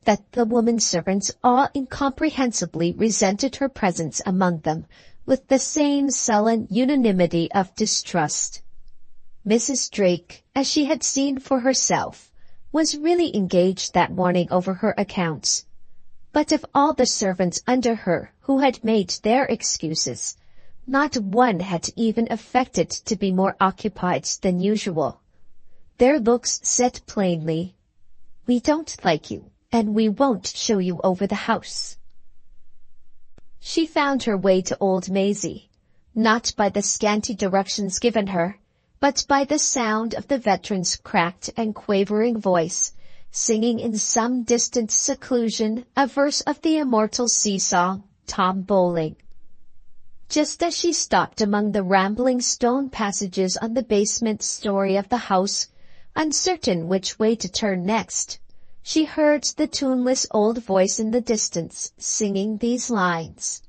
that the women-servants all incomprehensibly resented her presence among them with the same sullen unanimity of distrust. Mrs. Drake, as she had seen for herself, was really engaged that morning over her accounts. But of all the servants under her who had made their excuses, not one had even affected to be more occupied than usual. Their looks said plainly, "We don't like you, and we won't show you over the house." She found her way to old Maisie, not by the scanty directions given her, but by the sound of the veteran's cracked and quavering voice, singing in some distant seclusion a verse of the immortal sea-song, Tom Bowling. Just as she stopped among the rambling stone passages on the basement story of the house, uncertain which way to turn next, she heard the tuneless old voice in the distance singing these lines.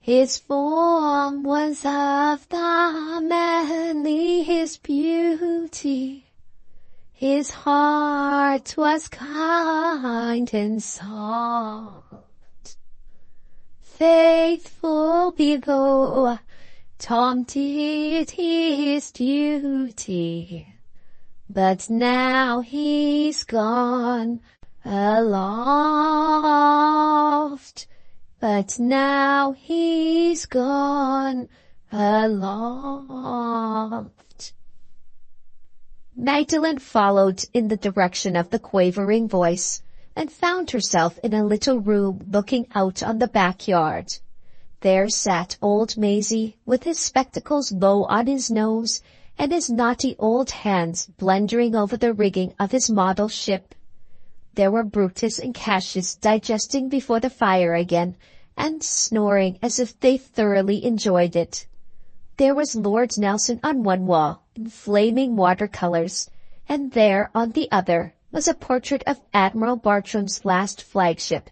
His form was of the manliest beauty, his heart was kind and soft. Faithful below, Tom did his duty, but now he's gone aloft. But now he's gone aloft. Magdalen followed in the direction of the quavering voice and found herself in a little room looking out on the backyard. There sat old Maisie with his spectacles low on his nose and his knotty old hands blundering over the rigging of his model ship. There were Brutus and Cassius digesting before the fire again and snoring as if they thoroughly enjoyed it. There was Lord Nelson on one wall in flaming watercolors, and there on the other was a portrait of Admiral Bartram's last flagship,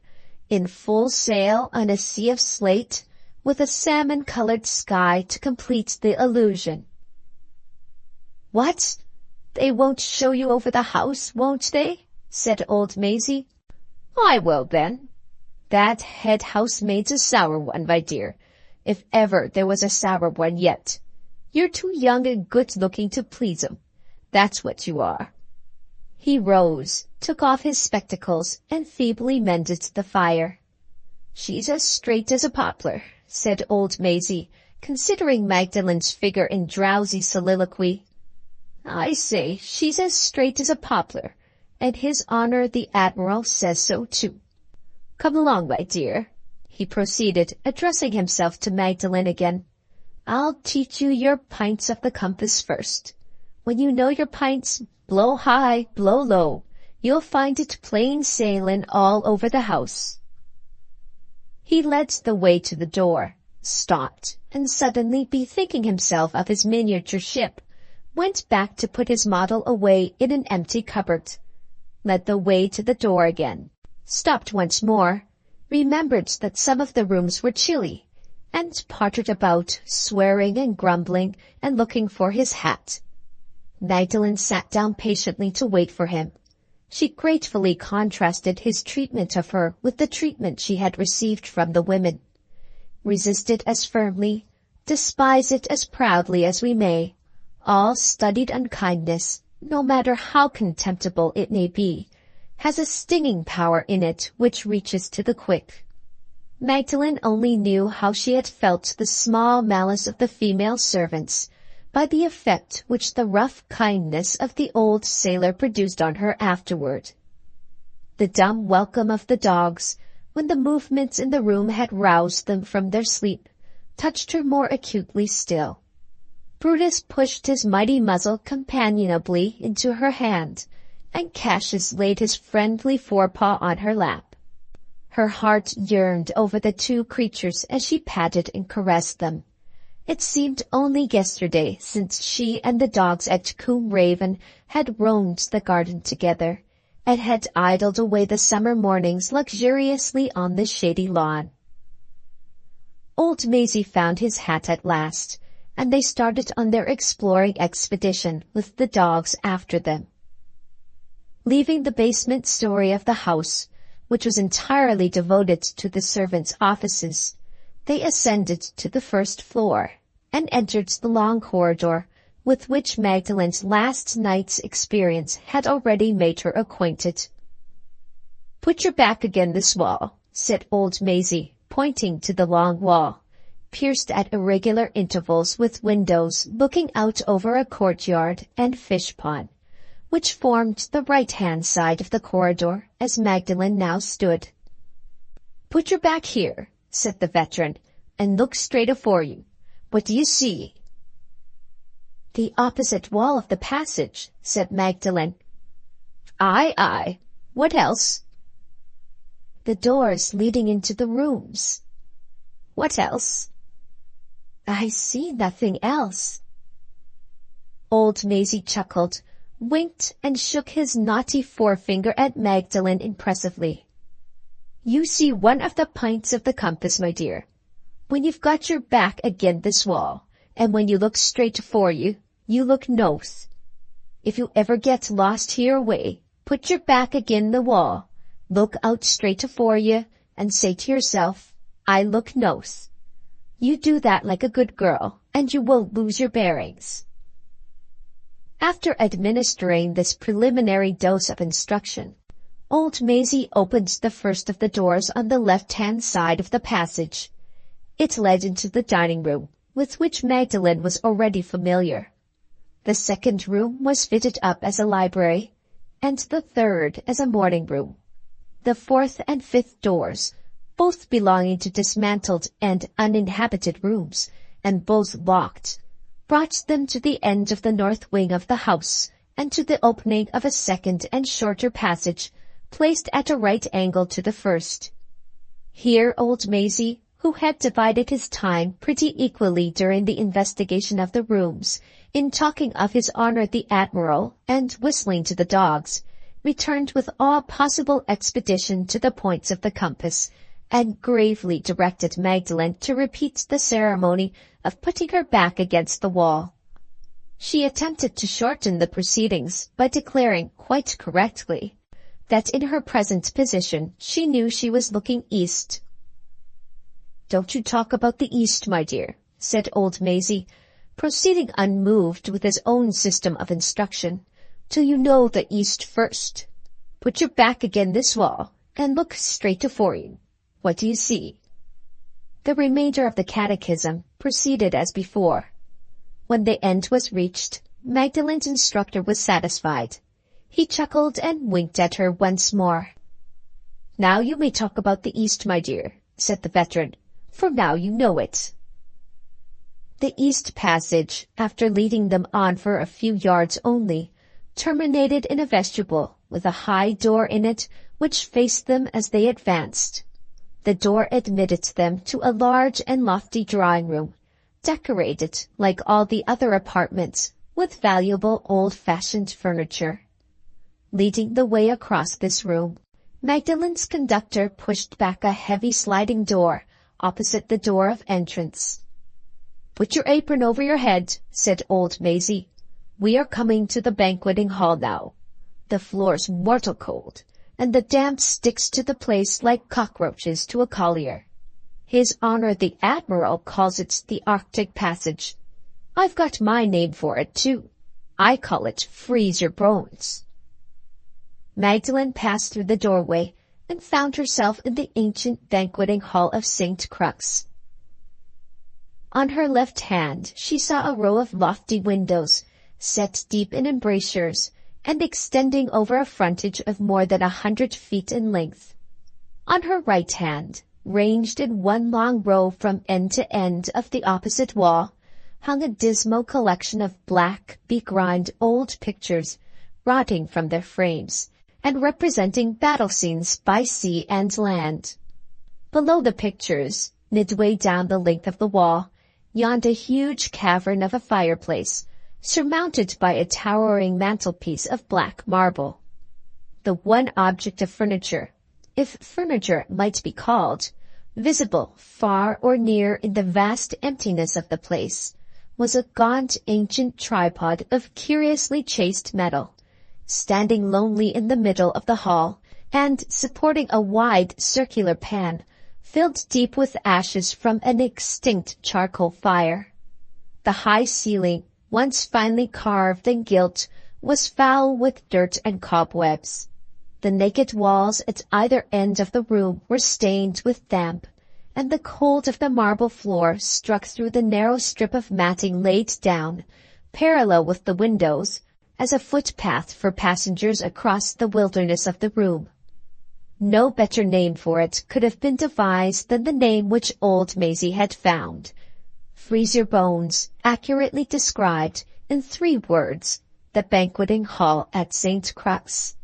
in full sail on a sea of slate, with a salmon-colored sky to complete the illusion. "What? They won't show you over the house, won't they?" said old Maisie. "I will, then. That head housemaid's a sour one, my dear, if ever there was a sour one yet. You're too young and good-looking to please 'em. That's what you are." He rose, took off his spectacles, and feebly mended the fire. "She's as straight as a poplar," said old Maisie, considering Magdalen's figure in drowsy soliloquy. "I say she's as straight as a poplar, and His Honor the Admiral says so too. Come along, my dear," he proceeded, addressing himself to Magdalen again. "I'll teach you your pints of the compass first. When you know your pints, blow high, blow low. You'll find it plain sailing all over the house." He led the way to the door, stopped, and suddenly bethinking himself of his miniature ship, went back to put his model away in an empty cupboard, led the way to the door again, stopped once more, remembered that some of the rooms were chilly, and pottered about, swearing and grumbling and looking for his hat. Magdalen sat down patiently to wait for him. She gratefully contrasted his treatment of her with the treatment she had received from the women. Resist it as firmly, despise it as proudly as we may, all studied unkindness, no matter how contemptible it may be, has a stinging power in it which reaches to the quick. Magdalen only knew how she had felt the small malice of the female servants by the effect which the rough kindness of the old sailor produced on her afterward. The dumb welcome of the dogs, when the movements in the room had roused them from their sleep, touched her more acutely still. Brutus pushed his mighty muzzle companionably into her hand, and Cassius laid his friendly forepaw on her lap. Her heart yearned over the two creatures as she patted and caressed them. It seemed only yesterday since she and the dogs at Combe Raven had roamed the garden together, and had idled away the summer mornings luxuriously on the shady lawn. Old Maisie found his hat at last, and they started on their exploring expedition with the dogs after them. Leaving the basement story of the house, which was entirely devoted to the servants' offices, they ascended to the first floor, and entered the long corridor with which Magdalen's last night's experience had already made her acquainted. "Put your back again this wall," said old Maisie, pointing to the long wall, pierced at irregular intervals with windows looking out over a courtyard and fish pond, which formed the right-hand side of the corridor as Magdalen now stood. "Put your back here," said the veteran, "and look straight afore you. What do you see?" "The opposite wall of the passage," said Magdalen. "Aye, aye. What else?" "The doors leading into the rooms." "What else?" "I see nothing else." Old Maisie chuckled, winked, and shook his knotty forefinger at Magdalen impressively. "You see one of the pints of the compass, my dear. When you've got your back agin this wall, and when you look straight afore you, you look north. If you ever get lost hereaway, put your back agin the wall, look out straight afore you, and say to yourself, I look nose. You do that like a good girl, and you will lose your bearings." After administering this preliminary dose of instruction, old Maisie opened the first of the doors on the left-hand side of the passage. It led into the dining room, with which Magdalen was already familiar. The second room was fitted up as a library, and the third as a morning room. The fourth and fifth doors, both belonging to dismantled and uninhabited rooms, and both locked, brought them to the end of the north wing of the house and to the opening of a second and shorter passage placed at a right angle to the first. Here old Maisie, who had divided his time pretty equally during the investigation of the rooms, in talking of His Honor the Admiral and whistling to the dogs, returned with all possible expedition to the points of the compass, and gravely directed Magdalen to repeat the ceremony of putting her back against the wall. She attempted to shorten the proceedings by declaring, quite correctly, that in her present position she knew she was looking east. "Don't you talk about the east, my dear," said old Maisie, proceeding unmoved with his own system of instruction, "till you know the east first. Put your back again this wall, and look straight afore you. What do you see?" The remainder of the catechism proceeded as before. When the end was reached, Magdalen's instructor was satisfied. He chuckled and winked at her once more. "Now you may talk about the east, my dear," said the veteran, "for now you know it." The east passage, after leading them on for a few yards only, terminated in a vestibule with a high door in it which faced them as they advanced. The door admitted them to a large and lofty drawing-room, decorated, like all the other apartments, with valuable old-fashioned furniture. Leading the way across this room, Magdalen's conductor pushed back a heavy sliding door opposite the door of entrance. "Put your apron over your head," said old Maisie. "We are coming to the banqueting hall now. The floor's mortal cold, and the damp sticks to the place like cockroaches to a collier. His Honor the Admiral calls it the Arctic Passage. I've got my name for it, too. I call it Freeze Your Bones." Magdalen passed through the doorway and found herself in the ancient banqueting hall of St. Crux. On her left hand she saw a row of lofty windows, set deep in embrasures, and extending over a frontage of more than 100 feet in length. On her right hand, ranged in one long row from end to end of the opposite wall, hung a dismal collection of black, begrimed old pictures, rotting from their frames, and representing battle scenes by sea and land. Below the pictures, midway down the length of the wall, yawned a huge cavern of a fireplace, surmounted by a towering mantelpiece of black marble. The one object of furniture, if furniture it might be called, visible far or near in the vast emptiness of the place, was a gaunt ancient tripod of curiously chased metal, standing lonely in the middle of the hall, and supporting a wide circular pan, filled deep with ashes from an extinct charcoal fire. The high ceiling, once finely carved and gilt, was foul with dirt and cobwebs. The naked walls at either end of the room were stained with damp, and the cold of the marble floor struck through the narrow strip of matting laid down, parallel with the windows, as a footpath for passengers across the wilderness of the room. No better name for it could have been devised than the name which old Maisie had found. Freeze Your Bones accurately described, in 3 words, the banqueting hall at St. Crux.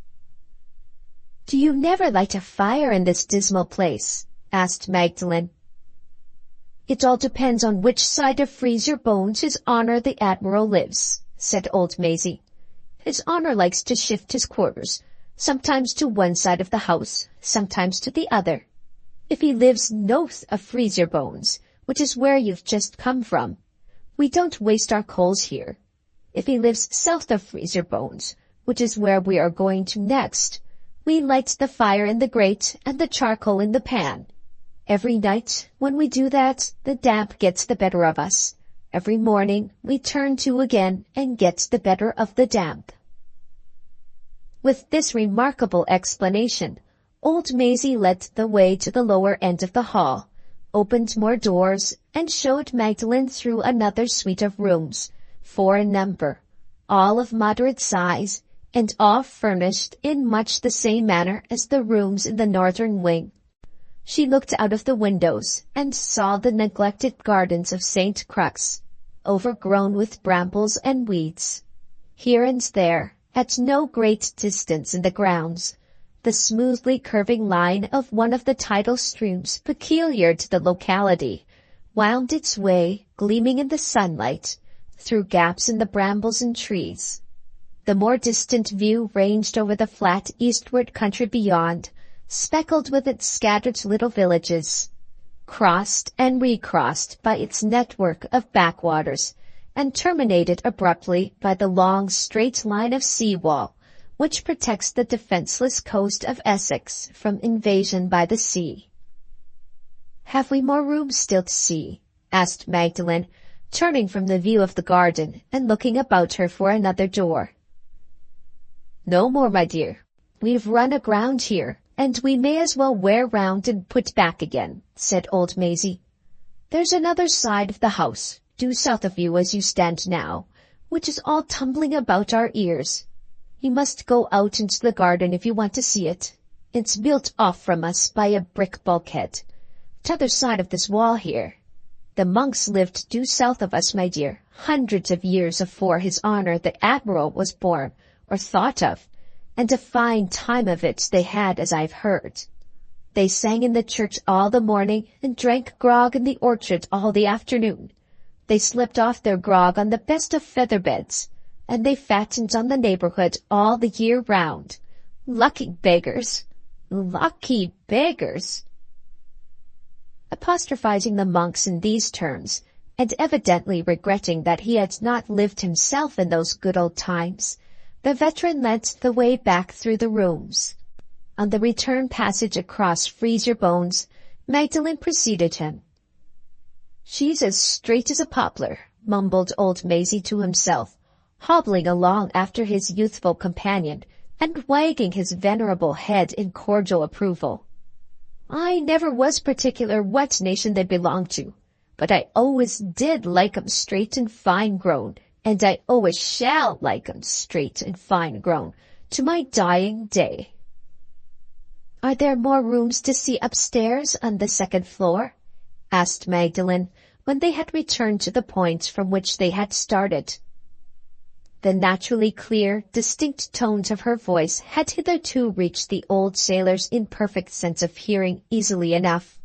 "Do you never light a fire in this dismal place?" asked Magdalen. "It all depends on which side of Freeze Your Bones His Honor the Admiral lives," said old Maisie. "His Honor likes to shift his quarters, sometimes to one side of the house, sometimes to the other. If he lives north of Freeze Your Bones, which is where you've just come from, we don't waste our coals here. If he lives south of Freeze Your Bones, which is where we are going to next, we light the fire in the grate and the charcoal in the pan. Every night, when we do that, the damp gets the better of us. Every morning, we turn to again and get the better of the damp." With this remarkable explanation, old Maisie led the way to the lower end of the hall, opened more doors, and showed Magdalen through another suite of rooms, 4 in number, all of moderate size, and all furnished in much the same manner as the rooms in the northern wing. She looked out of the windows and saw the neglected gardens of St. Crux, overgrown with brambles and weeds. Here and there, at no great distance in the grounds, the smoothly curving line of one of the tidal streams peculiar to the locality wound its way, gleaming in the sunlight, through gaps in the brambles and trees. The more distant view ranged over the flat eastward country beyond, speckled with its scattered little villages, crossed and recrossed by its network of backwaters, and terminated abruptly by the long straight line of sea-wall which protects the defenseless coast of Essex from invasion by the sea. "Have we more rooms still to see?" asked Magdalen, turning from the view of the garden and looking about her for another door. "No more, my dear. We've run aground here, and we may as well wear round and put back again," said old Maisie. "There's another side of the house, due south of you as you stand now, which is all tumbling about our ears. You must go out into the garden if you want to see it. It's built off from us by a brick bulkhead, t'other side of this wall here. The monks lived due south of us, my dear, hundreds of years afore His Honour the Admiral was born, or thought of, and a fine time of it they had, as I've heard. They sang in the church all the morning, and drank grog in the orchard all the afternoon. They slept off their grog on the best of feather beds, and they fattened on the neighbourhood all the year round. Lucky beggars! Lucky beggars!" Apostrophizing the monks in these terms, and evidently regretting that he had not lived himself in those good old times, the veteran led the way back through the rooms. On the return passage across Freeze-your-Bones, Magdalen preceded him. "She's as straight as a poplar," mumbled old Maisie to himself, hobbling along after his youthful companion, and wagging his venerable head in cordial approval. "I never was particular what nation they belonged to, but I always did like 'em straight and fine-grown, and I always shall like 'em straight and fine-grown, to my dying day." "Are there more rooms to see upstairs on the second floor?" asked Magdalen, when they had returned to the point from which they had started. The naturally clear, distinct tones of her voice had hitherto reached the old sailor's imperfect sense of hearing easily enough.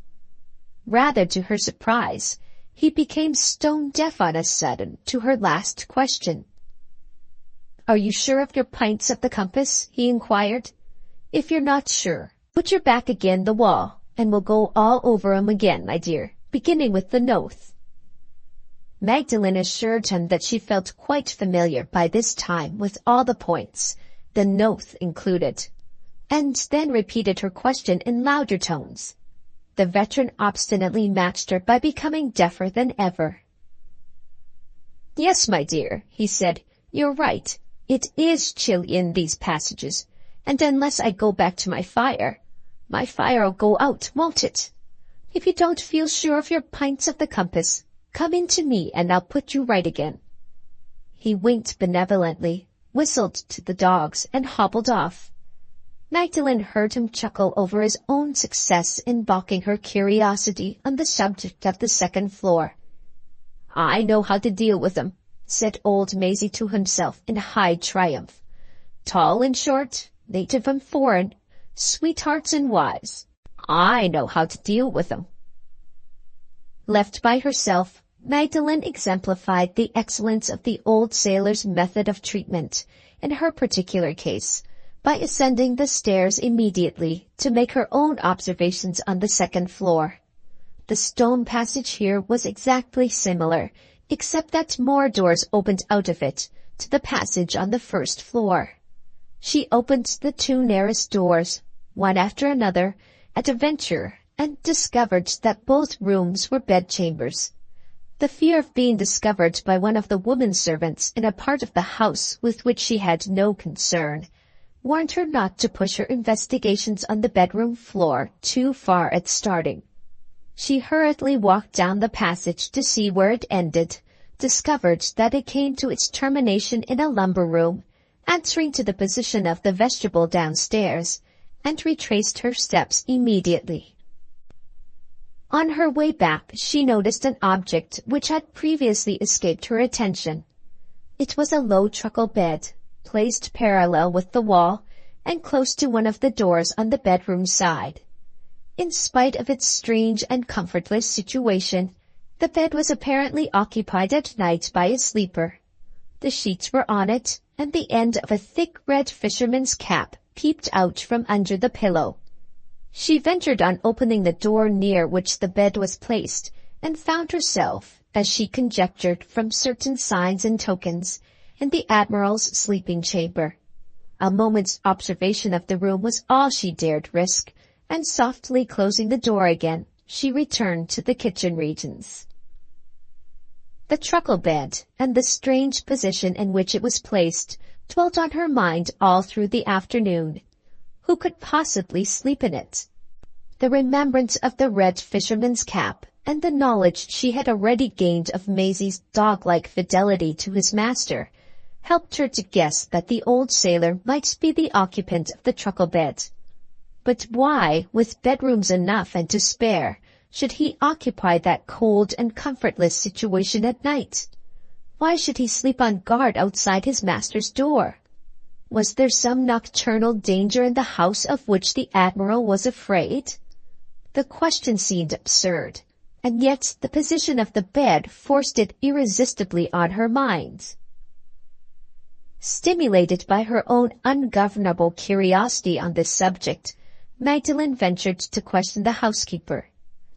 Rather to her surprise, he became stone-deaf on a sudden to her last question. "Are you sure of your pints of the compass?" he inquired. "If you're not sure, put your back agin the wall, and we'll go all over 'em again, my dear, beginning with the noath." Magdalen assured him that she felt quite familiar by this time with all the points, the noath included, and then repeated her question in louder tones. The veteran obstinately matched her by becoming deafer than ever. "Yes, my dear," he said, "you're right. It is chilly in these passages, and unless I go back to my fire'll go out, won't it? If you don't feel sure of your pints of the compass, come in to me and I'll put you right again." He winked benevolently, whistled to the dogs, and hobbled off. Magdalen heard him chuckle over his own success in balking her curiosity on the subject of the second floor. "I know how to deal with 'em," said old Maisie to himself in high triumph. "Tall and short, native and foreign, sweethearts and wives. I know how to deal with 'em." Left by herself, Magdalen exemplified the excellence of the old sailor's method of treatment in her particular case, by ascending the stairs immediately to make her own observations on the second floor. The stone passage here was exactly similar, except that more doors opened out of it to the passage on the first floor. She opened the 2 nearest doors, one after another, at a venture, and discovered that both rooms were bedchambers. The fear of being discovered by one of the women servants in a part of the house with which she had no concern warned her not to push her investigations on the bedroom floor too far at starting. She hurriedly walked down the passage to see where it ended, discovered that it came to its termination in a lumber room, answering to the position of the vestibule downstairs, and retraced her steps immediately. On her way back, she noticed an object which had previously escaped her attention. It was a low truckle bed, placed parallel with the wall and close to one of the doors on the bedroom side. In spite of its strange and comfortless situation, the bed was apparently occupied at night by a sleeper. The sheets were on it, and the end of a thick red fisherman's cap peeped out from under the pillow. She ventured on opening the door near which the bed was placed, and found herself, as she conjectured from certain signs and tokens, in the Admiral's sleeping chamber. A moment's observation of the room was all she dared risk, and softly closing the door again, she returned to the kitchen regions. The truckle bed, and the strange position in which it was placed, dwelt on her mind all through the afternoon. Who could possibly sleep in it? The remembrance of the red fisherman's cap, and the knowledge she had already gained of Maisie's dog-like fidelity to his master, helped her to guess that the old sailor might be the occupant of the truckle bed. But why, with bedrooms enough and to spare, should he occupy that cold and comfortless situation at night? Why should he sleep on guard outside his master's door? Was there some nocturnal danger in the house of which the Admiral was afraid? The question seemed absurd, and yet the position of the bed forced it irresistibly on her mind. Stimulated by her own ungovernable curiosity on this subject, Magdalen ventured to question the housekeeper.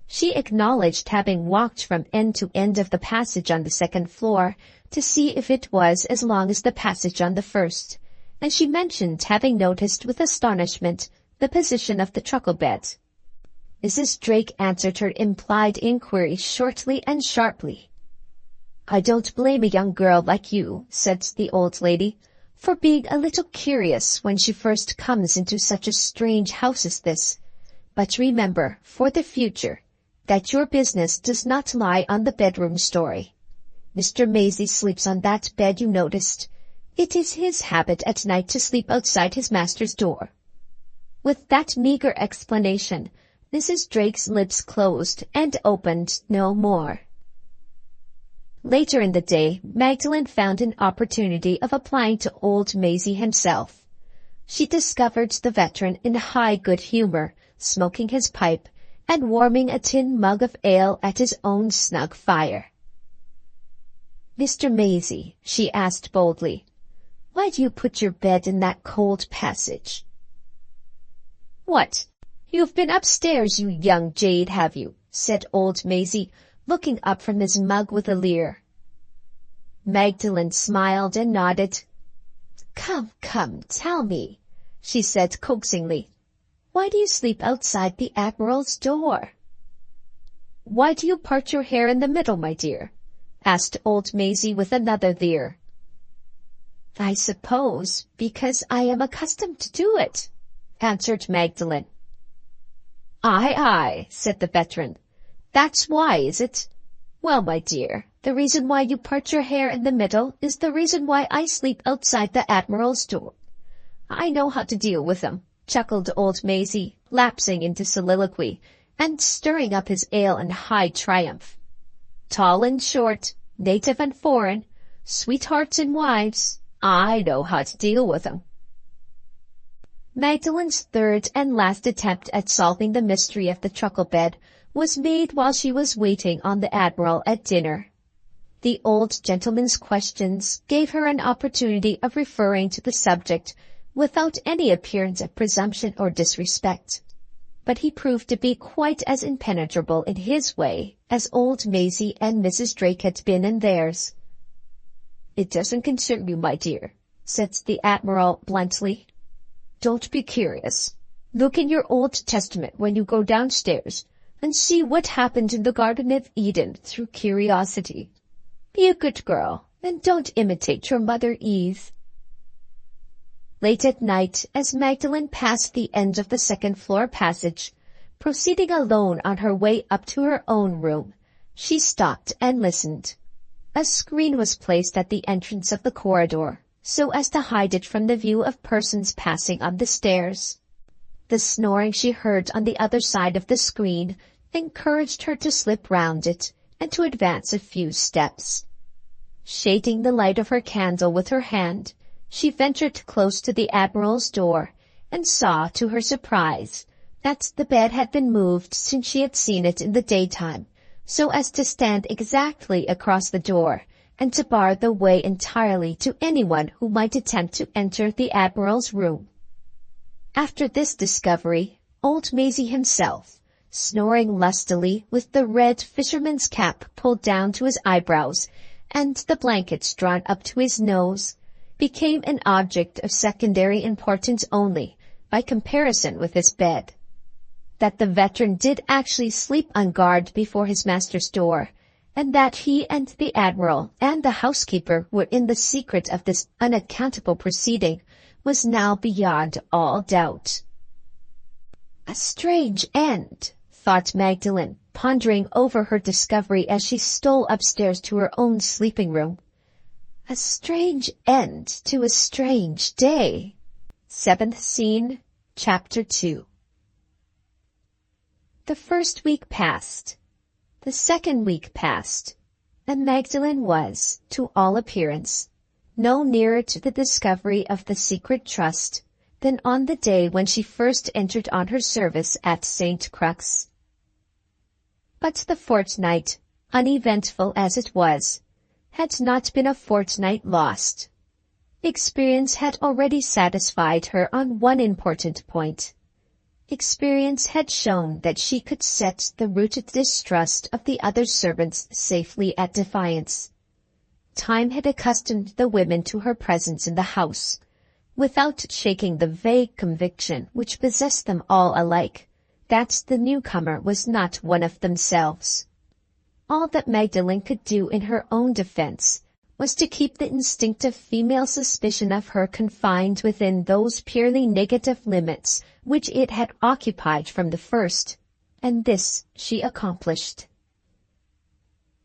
She acknowledged having walked from end to end of the passage on the second floor to see if it was as long as the passage on the first, and she mentioned having noticed with astonishment the position of the truckle bed. Mrs. Drake answered her implied inquiry shortly and sharply. "I don't blame a young girl like you," said the old lady, "for being a little curious when she first comes into such a strange house as this. But remember, for the future, that your business does not lie on the bedroom story. Mr. Maisie sleeps on that bed you noticed. It is his habit at night to sleep outside his master's door." With that meager explanation, Mrs. Drake's lips closed and opened no more. Later in the day, Magdalen found an opportunity of applying to old Maisie himself. She discovered the veteran in high good humor, smoking his pipe, and warming a tin mug of ale at his own snug fire. "Mr. Maisie," she asked boldly, "why do you put your bed in that cold passage?" "What, you've been upstairs, you young jade, have you?" said old Maisie, looking up from his mug with a leer. Magdalen smiled and nodded. "Come, come, tell me," she said coaxingly. "Why do you sleep outside the Admiral's door?" "Why do you part your hair in the middle, my dear?" asked old Maisie with another leer. "I suppose because I am accustomed to do it," answered Magdalen. "Aye, aye," said the veteran. "That's why, is it? Well, my dear, the reason why you part your hair in the middle is the reason why I sleep outside the Admiral's door. I know how to deal with them," chuckled old Maisie, lapsing into soliloquy, and stirring up his ale in high triumph. "Tall and short, native and foreign, sweethearts and wives, I know how to deal with them." Magdalen's third and last attempt at solving the mystery of the truckle bed was made while she was waiting on the Admiral at dinner. The old gentleman's questions gave her an opportunity of referring to the subject without any appearance of presumption or disrespect, but he proved to be quite as impenetrable in his way as old Maisie and Mrs. Drake had been in theirs. "It doesn't concern you, my dear," said the Admiral bluntly. "Don't be curious. Look in your Old Testament when you go downstairs, and see what happened in the Garden of Eden through curiosity. Be a good girl, and don't imitate your mother Eve." Late at night, as Magdalen passed the end of the second-floor passage, proceeding alone on her way up to her own room, she stopped and listened. A screen was placed at the entrance of the corridor, so as to hide it from the view of persons passing on the stairs. The snoring she heard on the other side of the screen encouraged her to slip round it and to advance a few steps. Shading the light of her candle with her hand, she ventured close to the Admiral's door and saw, to her surprise, that the bed had been moved since she had seen it in the daytime, so as to stand exactly across the door and to bar the way entirely to anyone who might attempt to enter the Admiral's room. After this discovery, old Maisie himself, snoring lustily with the red fisherman's cap pulled down to his eyebrows and the blankets drawn up to his nose, became an object of secondary importance only by comparison with his bed. That the veteran did actually sleep on guard before his master's door, and that he and the Admiral and the housekeeper were in the secret of this unaccountable proceeding, was now beyond all doubt. "A strange end," thought Magdalen, pondering over her discovery as she stole upstairs to her own sleeping room. "A strange end to a strange day." 7th scene, Chapter 2. The first week passed. The second week passed, and Magdalen was, to all appearance, no nearer to the discovery of the secret trust than on the day when she first entered on her service at St. Crux. But the fortnight, uneventful as it was, had not been a fortnight lost. Experience had already satisfied her on one important point. Experience had shown that she could set the rooted distrust of the other servants safely at defiance. Time had accustomed the women to her presence in the house, without shaking the vague conviction which possessed them all alike, that the newcomer was not one of themselves. All that Magdalen could do in her own defense was to keep the instinctive female suspicion of her confined within those purely negative limits which it had occupied from the first, and this she accomplished.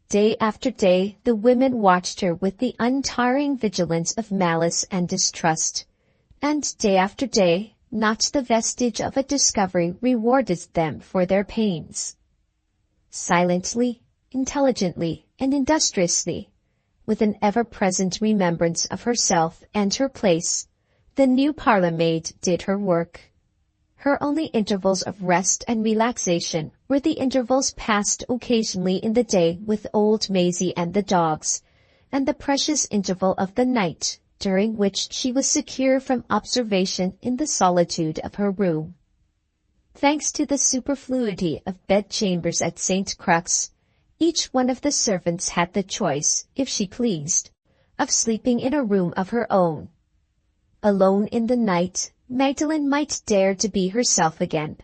Day after day the women watched her with the untiring vigilance of malice and distrust, and day after day not the vestige of a discovery rewarded them for their pains. Silently, intelligently, and industriously, with an ever-present remembrance of herself and her place, the new parlour-maid did her work. Her only intervals of rest and relaxation were the intervals passed occasionally in the day with old Maisie and the dogs, and the precious interval of the night, during which she was secure from observation in the solitude of her room. Thanks to the superfluity of bed-chambers at St. Crux, each one of the servants had the choice, if she pleased, of sleeping in a room of her own. Alone in the night, Magdalen might dare to be herself again,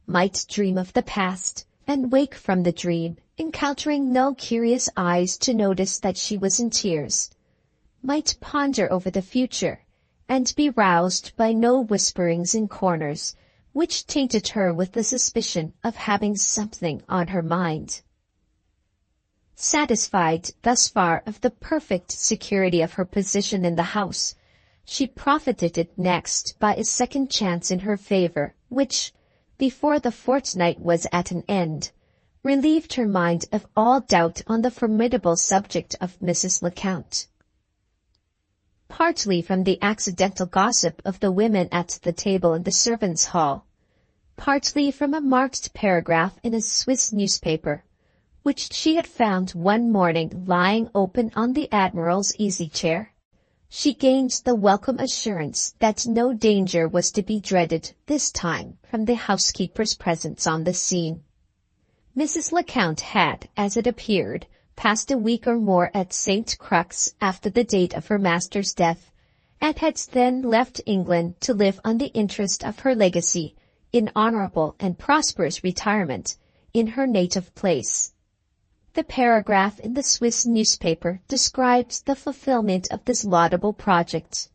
might dream of the past, and wake from the dream, encountering no curious eyes to notice that she was in tears, might ponder over the future, and be roused by no whisperings in corners, which tainted her with the suspicion of having something on her mind. Satisfied thus far of the perfect security of her position in the house, she profited next by a second chance in her favor, which, before the fortnight was at an end, relieved her mind of all doubt on the formidable subject of Mrs. Lecount. Partly from the accidental gossip of the women at the table in the servants' hall, partly from a marked paragraph in a Swiss newspaper, which she had found one morning lying open on the Admiral's easy-chair, she gained the welcome assurance that no danger was to be dreaded this time from the housekeeper's presence on the scene. Mrs. Lecount had, as it appeared, passed a week or more at St. Crux after the date of her master's death, and had then left England to live on the interest of her legacy in honorable and prosperous retirement in her native place. The paragraph in the Swiss newspaper describes the fulfillment of this laudable project.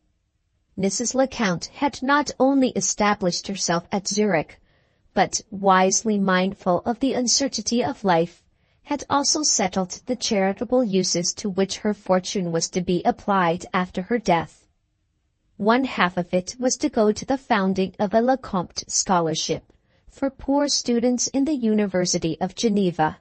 Mrs. Lecount had not only established herself at Zurich, but, wisely mindful of the uncertainty of life, had also settled the charitable uses to which her fortune was to be applied after her death. One half of it was to go to the founding of a Lecomte scholarship for poor students in the University of Geneva.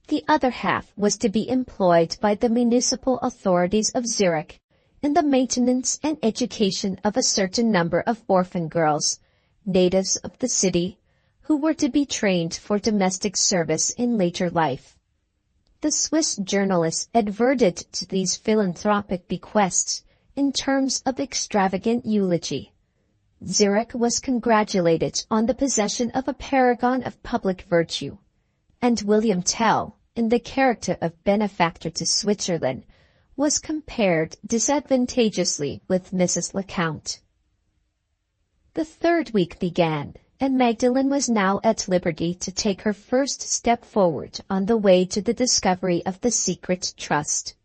The other half was to be employed by the municipal authorities of Zurich in the maintenance and education of a certain number of orphan girls, natives of the city, who were to be trained for domestic service in later life. The Swiss journalists adverted to these philanthropic bequests in terms of extravagant eulogy. Zurich was congratulated on the possession of a paragon of public virtue, and William Tell, in the character of benefactor to Switzerland, was compared disadvantageously with Mrs. Lecount. The third week began, and Magdalen was now at liberty to take her first step forward on the way to the discovery of the secret trust.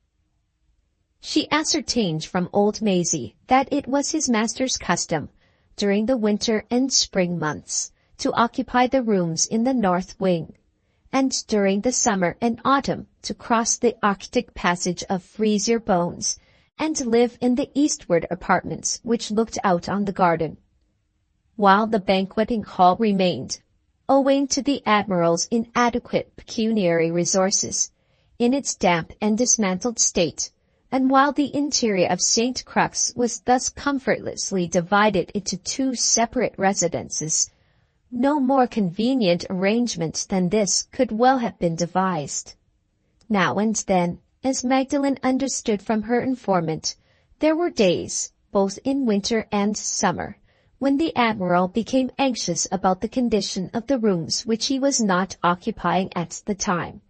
She ascertained from old Maisie that it was his master's custom, during the winter and spring months, to occupy the rooms in the north wing, and during the summer and autumn to cross the Arctic passage of Freezer Bones and live in the eastward apartments which looked out on the garden. While the banqueting hall remained, owing to the Admiral's inadequate pecuniary resources, in its damp and dismantled state, and while the interior of St. Crux was thus comfortlessly divided into two separate residences, no more convenient arrangement than this could well have been devised. Now and then, as Magdalen understood from her informant, there were days, both in winter and summer, when the Admiral became anxious about the condition of the rooms which he was not occupying at the time,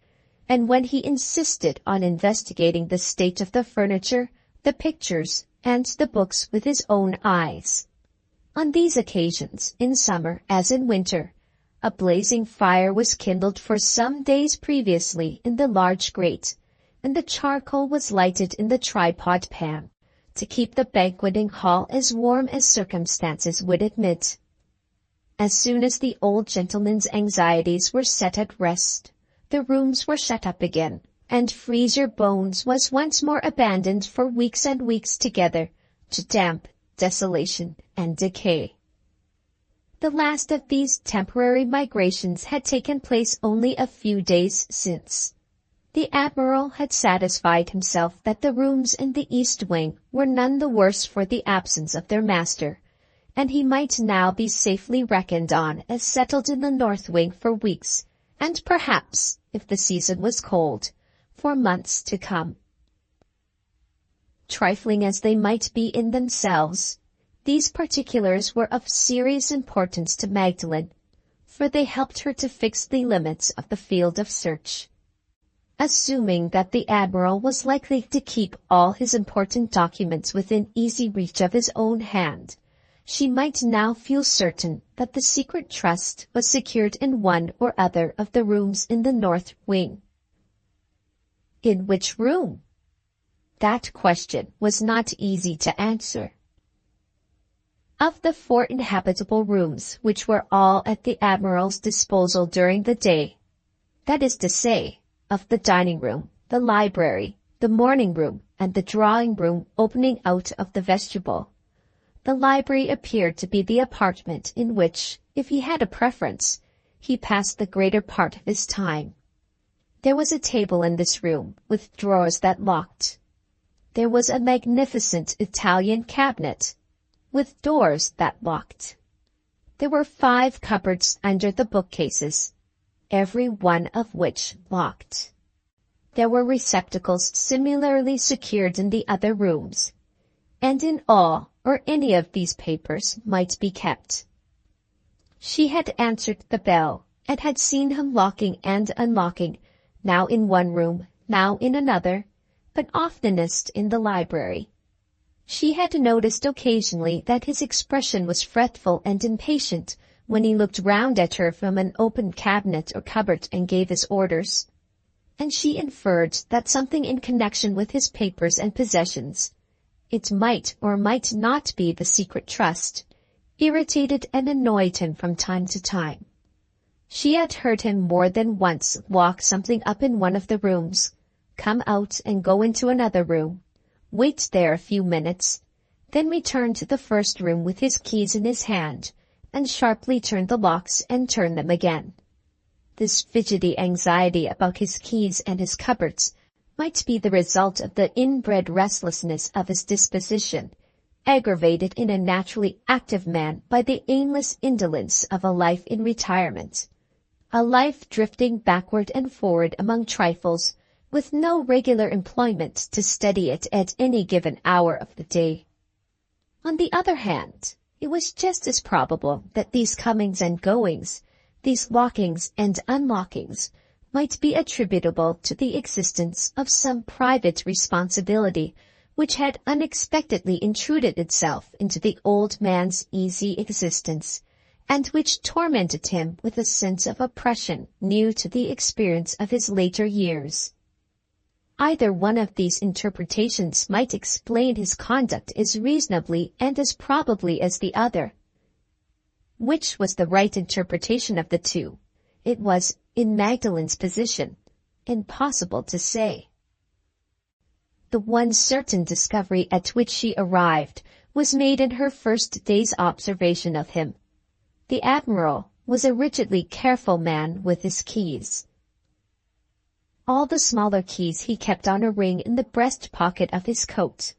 and when he insisted on investigating the state of the furniture, the pictures, and the books with his own eyes. On these occasions, in summer as in winter, a blazing fire was kindled for some days previously in the large grate, and the charcoal was lighted in the tripod pan, to keep the banqueting hall as warm as circumstances would admit. As soon as the old gentleman's anxieties were set at rest, the rooms were shut up again, and Freezer Bones was once more abandoned for weeks and weeks together to damp, desolation, and decay. The last of these temporary migrations had taken place only a few days since. The Admiral had satisfied himself that the rooms in the east wing were none the worse for the absence of their master, and he might now be safely reckoned on as settled in the north wing for weeks, and perhaps, if the season was cold, for months to come. Trifling as they might be in themselves, these particulars were of serious importance to Magdalen, for they helped her to fix the limits of the field of search. Assuming that the Admiral was likely to keep all his important documents within easy reach of his own hand, she might now feel certain that the secret trust was secured in one or other of the rooms in the north wing. In which room? That question was not easy to answer. Of the 4 inhabitable rooms which were all at the Admiral's disposal during the day, that is to say, of the dining room, the library, the morning room, and the drawing room opening out of the vestibule, the library appeared to be the apartment in which, if he had a preference, he passed the greater part of his time. There was a table in this room, with drawers that locked. There was a magnificent Italian cabinet, with doors that locked. There were 5 cupboards under the bookcases, every one of which locked. There were receptacles similarly secured in the other rooms, and in all or any of these papers might be kept. She had answered the bell, and had seen him locking and unlocking, now in one room, now in another, but oftenest in the library. She had noticed occasionally that his expression was fretful and impatient when he looked round at her from an open cabinet or cupboard and gave his orders. And she inferred that something in connection with his papers and possessions, it might or might not be the secret trust, irritated and annoyed him from time to time. She had heard him more than once lock something up in one of the rooms, come out and go into another room, wait there a few minutes, then return to the first room with his keys in his hand, and sharply turn the locks and turn them again. This fidgety anxiety about his keys and his cupboards might be the result of the inbred restlessness of his disposition, aggravated in a naturally active man by the aimless indolence of a life in retirement, a life drifting backward and forward among trifles, with no regular employment to steady it at any given hour of the day. On the other hand, it was just as probable that these comings and goings, these lockings and unlockings, might be attributable to the existence of some private responsibility which had unexpectedly intruded itself into the old man's easy existence, and which tormented him with a sense of oppression new to the experience of his later years. Either one of these interpretations might explain his conduct as reasonably and as probably as the other. Which was the right interpretation of the two? It was, in Magdalen's position, impossible to say. The one certain discovery at which she arrived was made in her first day's observation of him. The Admiral was a rigidly careful man with his keys. All the smaller keys he kept on a ring in the breast pocket of his coat.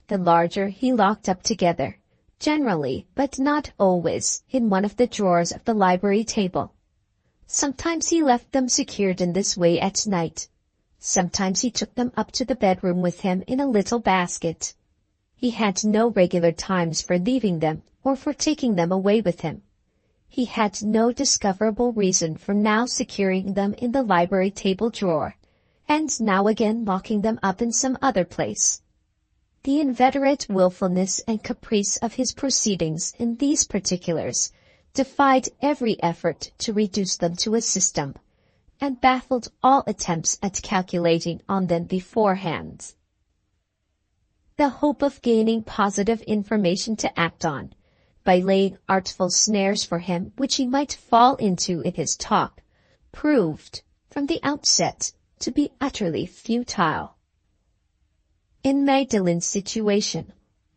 The larger he locked up together, generally, but not always, in one of the drawers of the library table. Sometimes he left them secured in this way at night. Sometimes he took them up to the bedroom with him in a little basket. He had no regular times for leaving them or for taking them away with him. He had no discoverable reason for now securing them in the library table drawer, and now again locking them up in some other place. The inveterate willfulness and caprice of his proceedings in these particulars defied every effort to reduce them to a system, and baffled all attempts at calculating on them beforehand. The hope of gaining positive information to act on, by laying artful snares for him which he might fall into in his talk, proved, from the outset, to be utterly futile. In Magdalen's situation,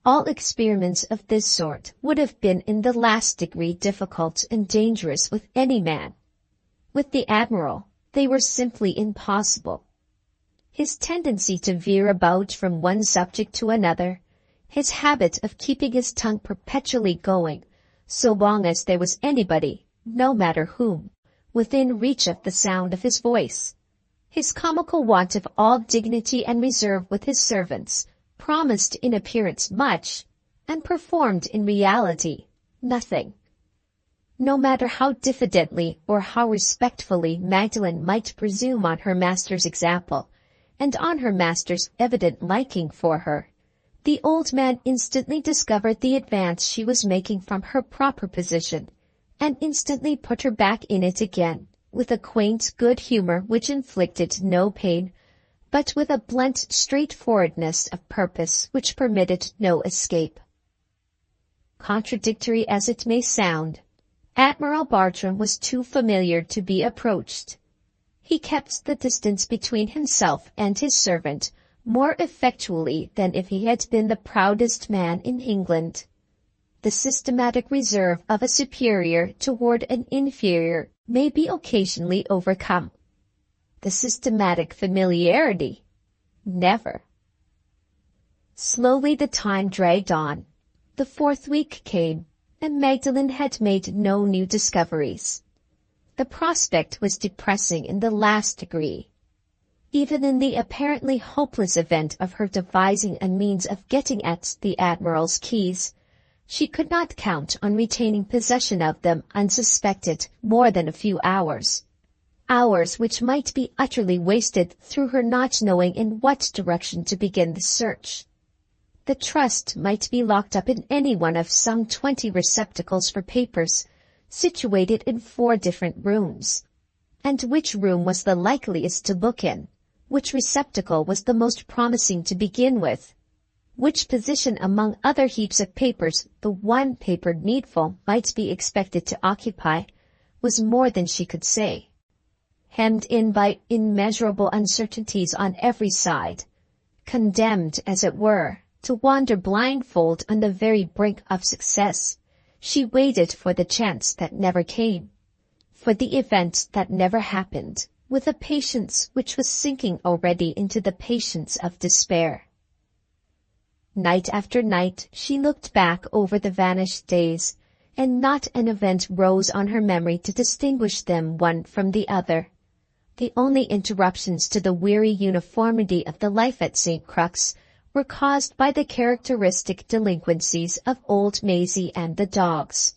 all experiments of this sort would have been in the last degree difficult and dangerous with any man. With the Admiral, they were simply impossible. His tendency to veer about from one subject to another, his habit of keeping his tongue perpetually going, so long as there was anybody, no matter whom, within reach of the sound of his voice, his comical want of all dignity and reserve with his servants, promised in appearance much, and performed in reality nothing. No matter how diffidently or how respectfully Magdalen might presume on her master's example, and on her master's evident liking for her, the old man instantly discovered the advance she was making from her proper position, and instantly put her back in it again, with a quaint good humor which inflicted no pain, but with a blunt straightforwardness of purpose which permitted no escape. Contradictory as it may sound, Admiral Bartram was too familiar to be approached. He kept the distance between himself and his servant more effectually than if he had been the proudest man in England. The systematic reserve of a superior toward an inferior may be occasionally overcome. The systematic familiarity, never. Slowly the time dragged on. The fourth week came, and Magdalen had made no new discoveries. The prospect was depressing in the last degree. Even in the apparently hopeless event of her devising a means of getting at the Admiral's keys, she could not count on retaining possession of them unsuspected more than a few hours. Hours which might be utterly wasted through her not knowing in what direction to begin the search. The trust might be locked up in any one of some 20 receptacles for papers, situated in 4 different rooms. And which room was the likeliest to look in? Which receptacle was the most promising to begin with? Which position among other heaps of papers the one paper needful might be expected to occupy was more than she could say. Hemmed in by immeasurable uncertainties on every side, condemned, as it were, to wander blindfold on the very brink of success, she waited for the chance that never came, for the event that never happened, with a patience which was sinking already into the patience of despair. Night after night she looked back over the vanished days, and not an event rose on her memory to distinguish them one from the other. The only interruptions to the weary uniformity of the life at St. Crux were caused by the characteristic delinquencies of old Maisie and the dogs.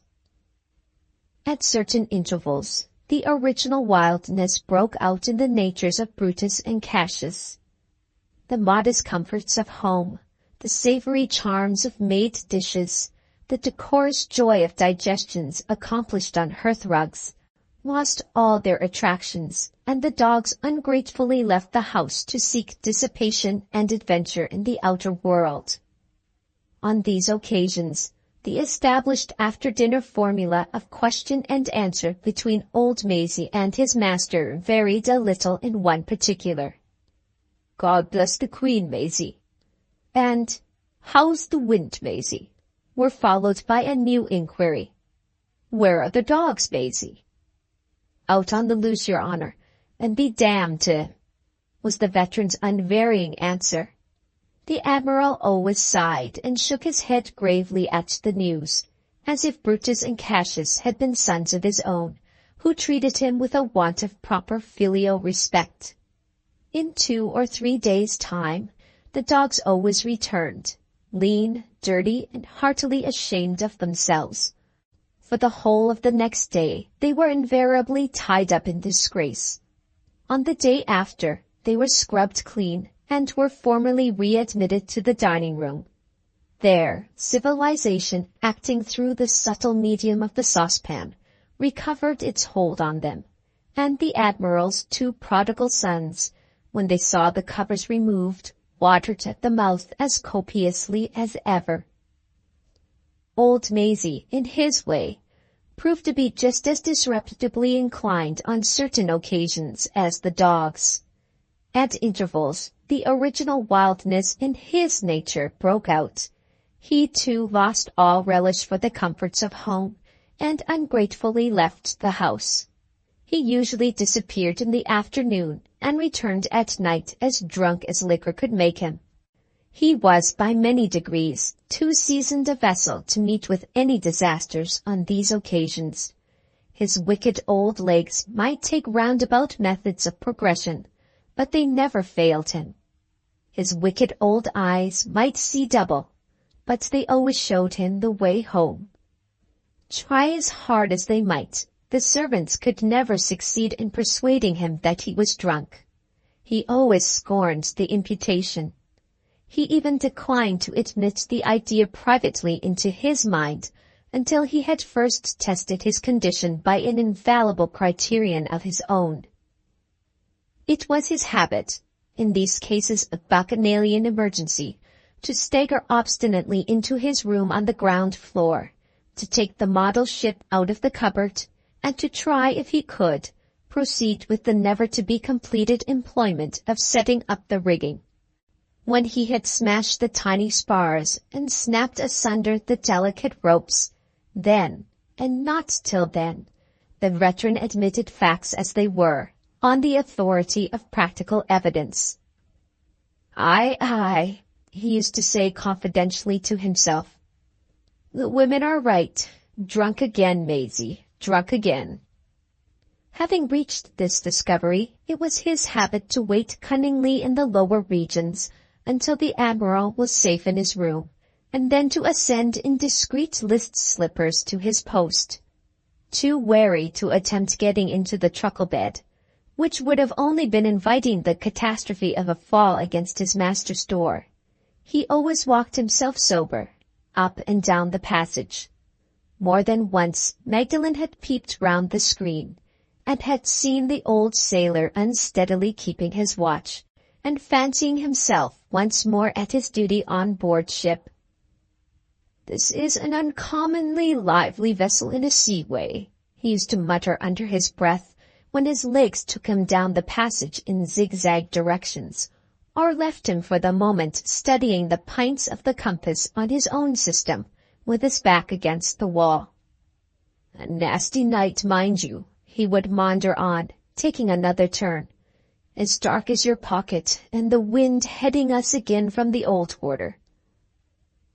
At certain intervals, the original wildness broke out in the natures of Brutus and Cassius. The modest comforts of home, the savory charms of made dishes, the decorous joy of digestions accomplished on hearthrugs, lost all their attractions, and the dogs ungratefully left the house to seek dissipation and adventure in the outer world. On these occasions, the established after-dinner formula of question and answer between old Maisie and his master varied a little in one particular. "God bless the Queen, Maisie," and "How's the wind, Maisie?" were followed by a new inquiry. "Where are the dogs, Maisie?" "Out on the loose, your honor, and be damned to," was the veteran's unvarying answer. The Admiral always sighed and shook his head gravely at the news, as if Brutus and Cassius had been sons of his own, who treated him with a want of proper filial respect. In 2 or 3 days' time, the dogs always returned, lean, dirty, and heartily ashamed of themselves. For the whole of the next day they were invariably tied up in disgrace. On the day after, they were scrubbed clean, and were formally readmitted to the dining-room. There, civilization, acting through the subtle medium of the saucepan, recovered its hold on them, and the Admiral's 2 prodigal sons, when they saw the covers removed, watered at the mouth as copiously as ever. Old Maisie, in his way, proved to be just as disreputably inclined on certain occasions as the dogs. At intervals, the original wildness in his nature broke out. He too lost all relish for the comforts of home, and ungratefully left the house. He usually disappeared in the afternoon, and returned at night as drunk as liquor could make him. He was by many degrees too seasoned a vessel to meet with any disasters on these occasions. His wicked old legs might take roundabout methods of progression, but they never failed him. His wicked old eyes might see double, but they always showed him the way home. Try as hard as they might, the servants could never succeed in persuading him that he was drunk. He always scorned the imputation. He even declined to admit the idea privately into his mind until he had first tested his condition by an infallible criterion of his own. It was his habit, in these cases of bacchanalian emergency, to stagger obstinately into his room on the ground floor, to take the model ship out of the cupboard, and to try, if he could, proceed with the never-to-be-completed employment of setting up the rigging. When he had smashed the tiny spars and snapped asunder the delicate ropes, then, and not till then, the veteran admitted facts as they were, on the authority of practical evidence. "Aye, he used to say confidentially to himself, "the women are right. Drunk again, Maisie, drunk again." Having reached this discovery, it was his habit to wait cunningly in the lower regions until the Admiral was safe in his room, and then to ascend in discreet list slippers to his post. Too wary to attempt getting into the truckle-bed, which would have only been inviting the catastrophe of a fall against his master's door, he always walked himself sober, up and down the passage. More than once Magdalen had peeped round the screen, and had seen the old sailor unsteadily keeping his watch, and fancying himself once more at his duty on board ship. "This is an uncommonly lively vessel in a seaway," he used to mutter under his breath when his legs took him down the passage in zigzag directions, or left him for the moment studying the pints of the compass on his own system, with his back against the wall. "A nasty night, mind you," he would maunder on, taking another turn. "As dark as your pocket, and the wind heading us again from the old quarter."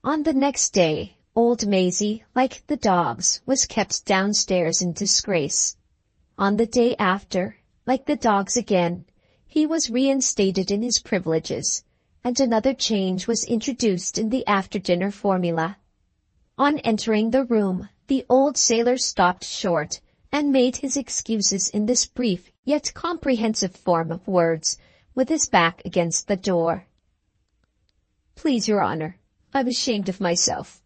On the next day, old Maisie, like the dogs, was kept downstairs in disgrace. On the day after, like the dogs again, he was reinstated in his privileges, and another change was introduced in the after-dinner formula. On entering the room, the old sailor stopped short, and made his excuses in this brief yet comprehensive form of words, with his back against the door. "Please, your honor, I'm ashamed of myself."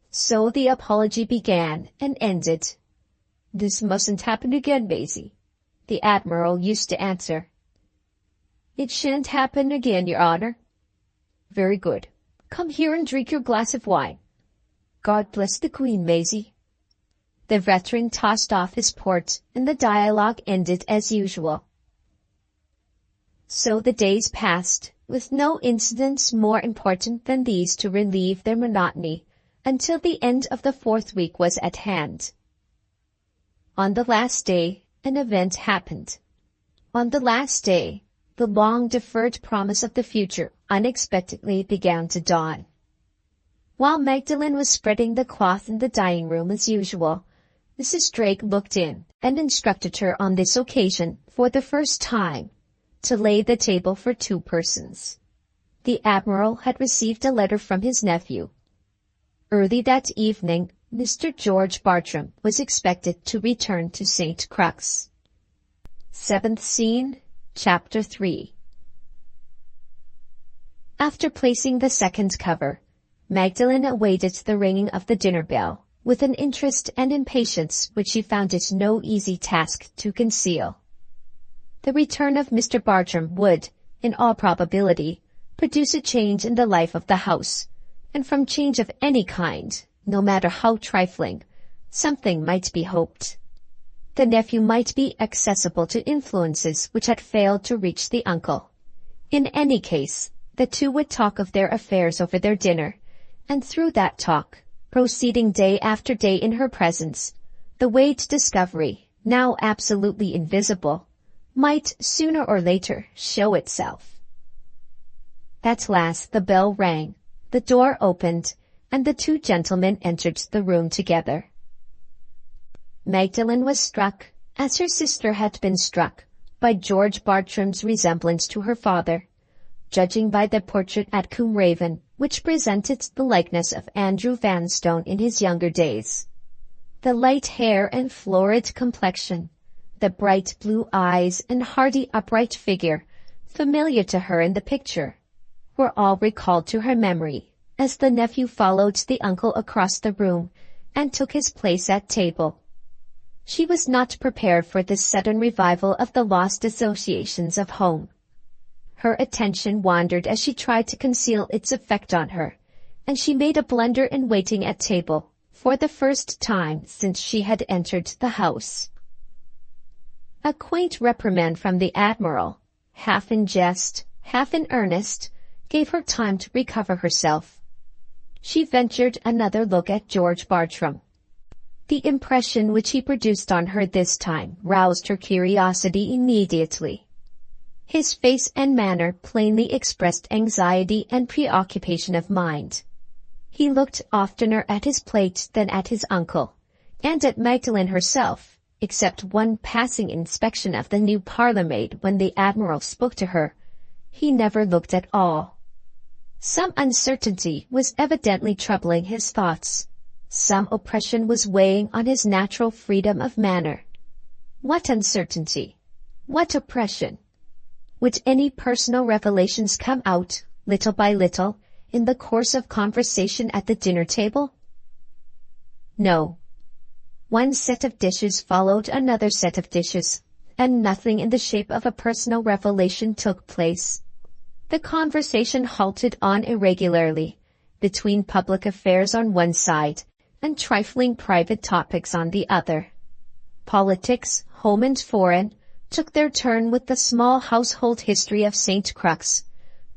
So the apology began and ended. "This mustn't happen again, Maisie," the Admiral used to answer. "It shan't happen again, your honor." "Very good. Come here and drink your glass of wine." "God bless the Queen, Maisie." The veteran tossed off his port, and the dialogue ended as usual. So the days passed, with no incidents more important than these to relieve their monotony, until the end of the 4th week was at hand. On the last day, an event happened. On the last day, the long-deferred promise of the future unexpectedly began to dawn. While Magdalen was spreading the cloth in the dining room as usual, Mrs. Drake looked in and instructed her on this occasion, for the first time, to lay the table for 2 persons. The Admiral had received a letter from his nephew. Early that evening, Mr. George Bartram was expected to return to St. Crux. 7th Scene, Chapter 3. After placing the second cover, Magdalen awaited the ringing of the dinner bell, with an interest and impatience which she found it no easy task to conceal. The return of Mr. Bartram would, in all probability, produce a change in the life of the house, and from change of any kind, no matter how trifling, something might be hoped. The nephew might be accessible to influences which had failed to reach the uncle. In any case, the two would talk of their affairs over their dinner, and through that talk, proceeding day after day in her presence, the way to discovery, now absolutely invisible, might sooner or later show itself. At last the bell rang, the door opened, and the 2 gentlemen entered the room together. Magdalen was struck, as her sister had been struck, by George Bartram's resemblance to her father, judging by the portrait at Combe Raven, which presented the likeness of Andrew Vanstone in his younger days. The light hair and florid complexion, the bright blue eyes and hardy upright figure, familiar to her in the picture, were all recalled to her memory, as the nephew followed the uncle across the room and took his place at table. She was not prepared for this sudden revival of the lost associations of home. Her attention wandered as she tried to conceal its effect on her, and she made a blunder in waiting at table, for the first time since she had entered the house. A quaint reprimand from the Admiral, half in jest, half in earnest, gave her time to recover herself. She ventured another look at George Bartram. The impression which he produced on her this time roused her curiosity immediately. His face and manner plainly expressed anxiety and preoccupation of mind. He looked oftener at his plate than at his uncle, and at Magdalen herself, except one passing inspection of the new parlour-maid when the Admiral spoke to her. He never looked at all. Some uncertainty was evidently troubling his thoughts. Some oppression was weighing on his natural freedom of manner. What uncertainty? What oppression? Would any personal revelations come out, little by little, in the course of conversation at the dinner table? No. One set of dishes followed another set of dishes, and nothing in the shape of a personal revelation took place. The conversation halted on irregularly, between public affairs on one side and trifling private topics on the other. Politics, home and foreign, took their turn with the small household history of St. Crux.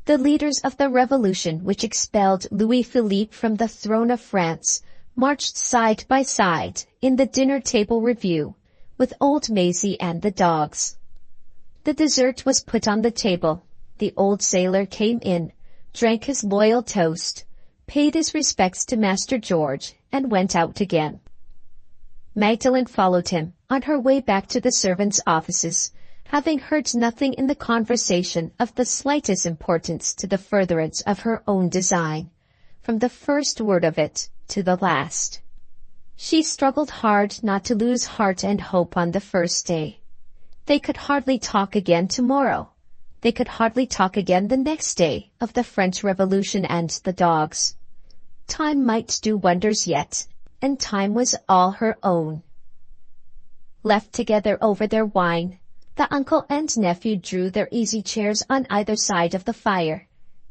The leaders of the revolution which expelled Louis-Philippe from the throne of France marched side by side in the dinner-table review with old Maisie and the dogs. The dessert was put on the table. The old sailor came in, drank his loyal toast, paid his respects to Master George, and went out again. Magdalen followed him on her way back to the servants' offices, having heard nothing in the conversation of the slightest importance to the furtherance of her own design, from the first word of it to the last. She struggled hard not to lose heart and hope on the first day. They could hardly talk again tomorrow. They could hardly talk again the next day of the French Revolution and the dogs. Time might do wonders yet, and time was all her own. Left together over their wine, the uncle and nephew drew their easy chairs on either side of the fire,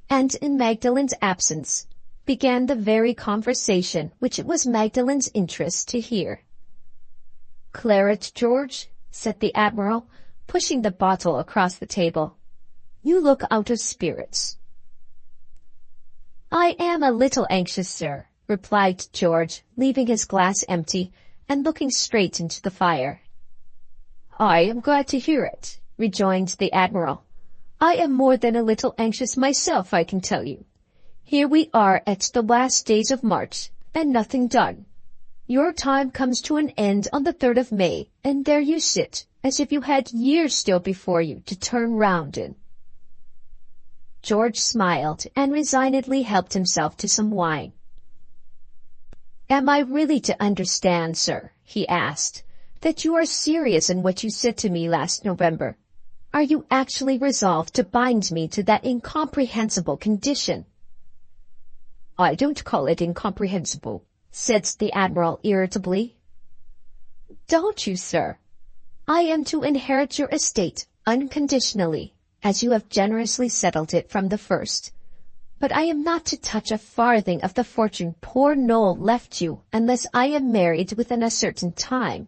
and in Magdalen's absence began the very conversation which it was Magdalen's interest to hear. "Claret, George," said the Admiral, pushing the bottle across the table. "You look out of spirits." "I am a little anxious, sir," replied George, leaving his glass empty and looking straight into the fire. "I am glad to hear it," rejoined the Admiral. "I am more than a little anxious myself, I can tell you. Here we are at the last days of March, and nothing done. Your time comes to an end on the 3rd of May, and there you sit, as if you had years still before you to turn round in." George smiled and resignedly helped himself to some wine. "Am I really to understand, sir," he asked, "that you are serious in what you said to me last November? Are you actually resolved to bind me to that incomprehensible condition?" "I don't call it incomprehensible," said the Admiral irritably. "Don't you, sir? I am to inherit your estate unconditionally, as you have generously settled it from the first. But I am not to touch a farthing of the fortune poor Noel left you unless I am married within a certain time.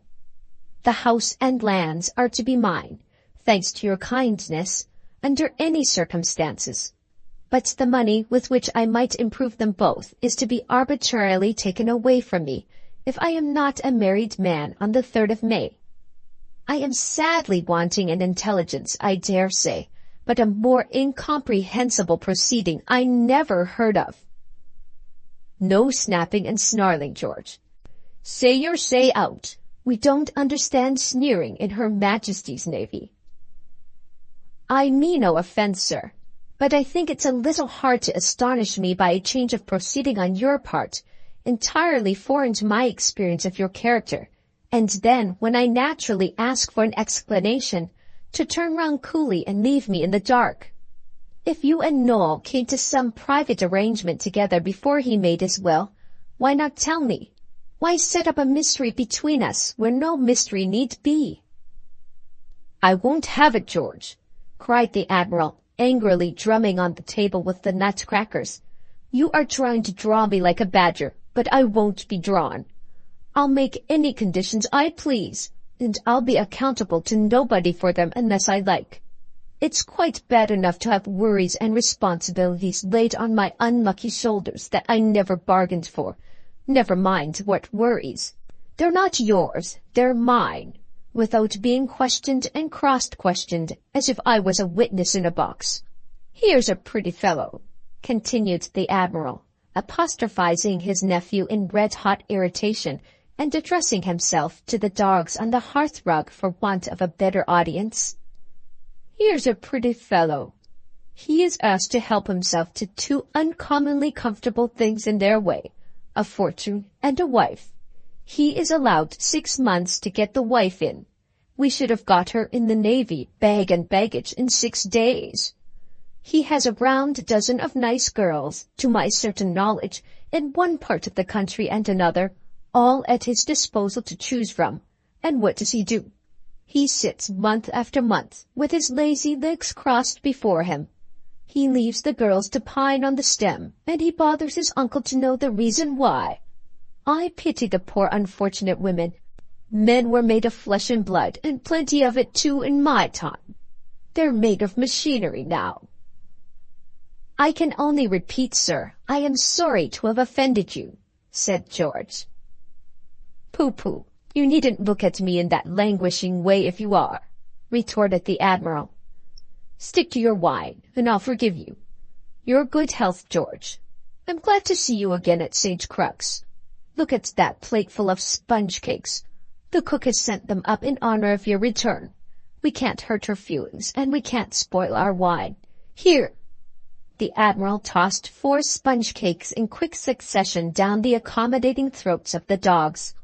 The house and lands are to be mine, thanks to your kindness, under any circumstances. But the money with which I might improve them both is to be arbitrarily taken away from me if I am not a married man on the 3rd of May. I am sadly wanting in intelligence, I dare say, but a more incomprehensible proceeding I never heard of." "No snapping and snarling, George. Say your say out. We don't understand sneering in Her Majesty's Navy." "I mean no offence, sir, but I think it's a little hard to astonish me by a change of proceeding on your part, entirely foreign to my experience of your character, and then, when I naturally ask for an explanation, to turn round coolly and leave me in the dark. If you and Noel came to some private arrangement together before he made his will, why not tell me? Why set up a mystery between us where no mystery need be?" "I won't have it, George," cried the Admiral, angrily drumming on the table with the nutcrackers. "You are trying to draw me like a badger, but I won't be drawn. I'll make any conditions I please, and I'll be accountable to nobody for them unless I like. It's quite bad enough to have worries and responsibilities laid on my unlucky shoulders that I never bargained for. Never mind what worries. They're not yours, they're mine, without being questioned and cross-questioned as if I was a witness in a box. Here's a pretty fellow," continued the Admiral, apostrophizing his nephew in red-hot irritation and addressing himself to the dogs on the hearth-rug for want of a better audience. "Here's a pretty fellow. He is asked to help himself to 2 uncommonly comfortable things in their way, a fortune and a wife. He is allowed 6 months to get the wife in. We should have got her in the Navy, bag and baggage, in 6 days. He has a round dozen of nice girls, to my certain knowledge, in one part of the country and another, all at his disposal to choose from. And what does he do? He sits month after month, with his lazy legs crossed before him. He leaves the girls to pine on the stem, and he bothers his uncle to know the reason why. I pity the poor unfortunate women. Men were made of flesh and blood, and plenty of it too in my time. They're made of machinery now. I can only repeat, sir, I am sorry to have offended you, said George. Pooh-pooh, you needn't look at me in that languishing way if you are, retorted the Admiral. Stick to your wine, and I'll forgive you. Your good health, George. I'm glad to see you again at St. Crux. Look at that plateful of sponge cakes. The cook has sent them up in honor of your return. We can't hurt her feelings, and we can't spoil our wine. Here. The Admiral tossed 4 sponge cakes in quick succession down the accommodating throats of the dogs.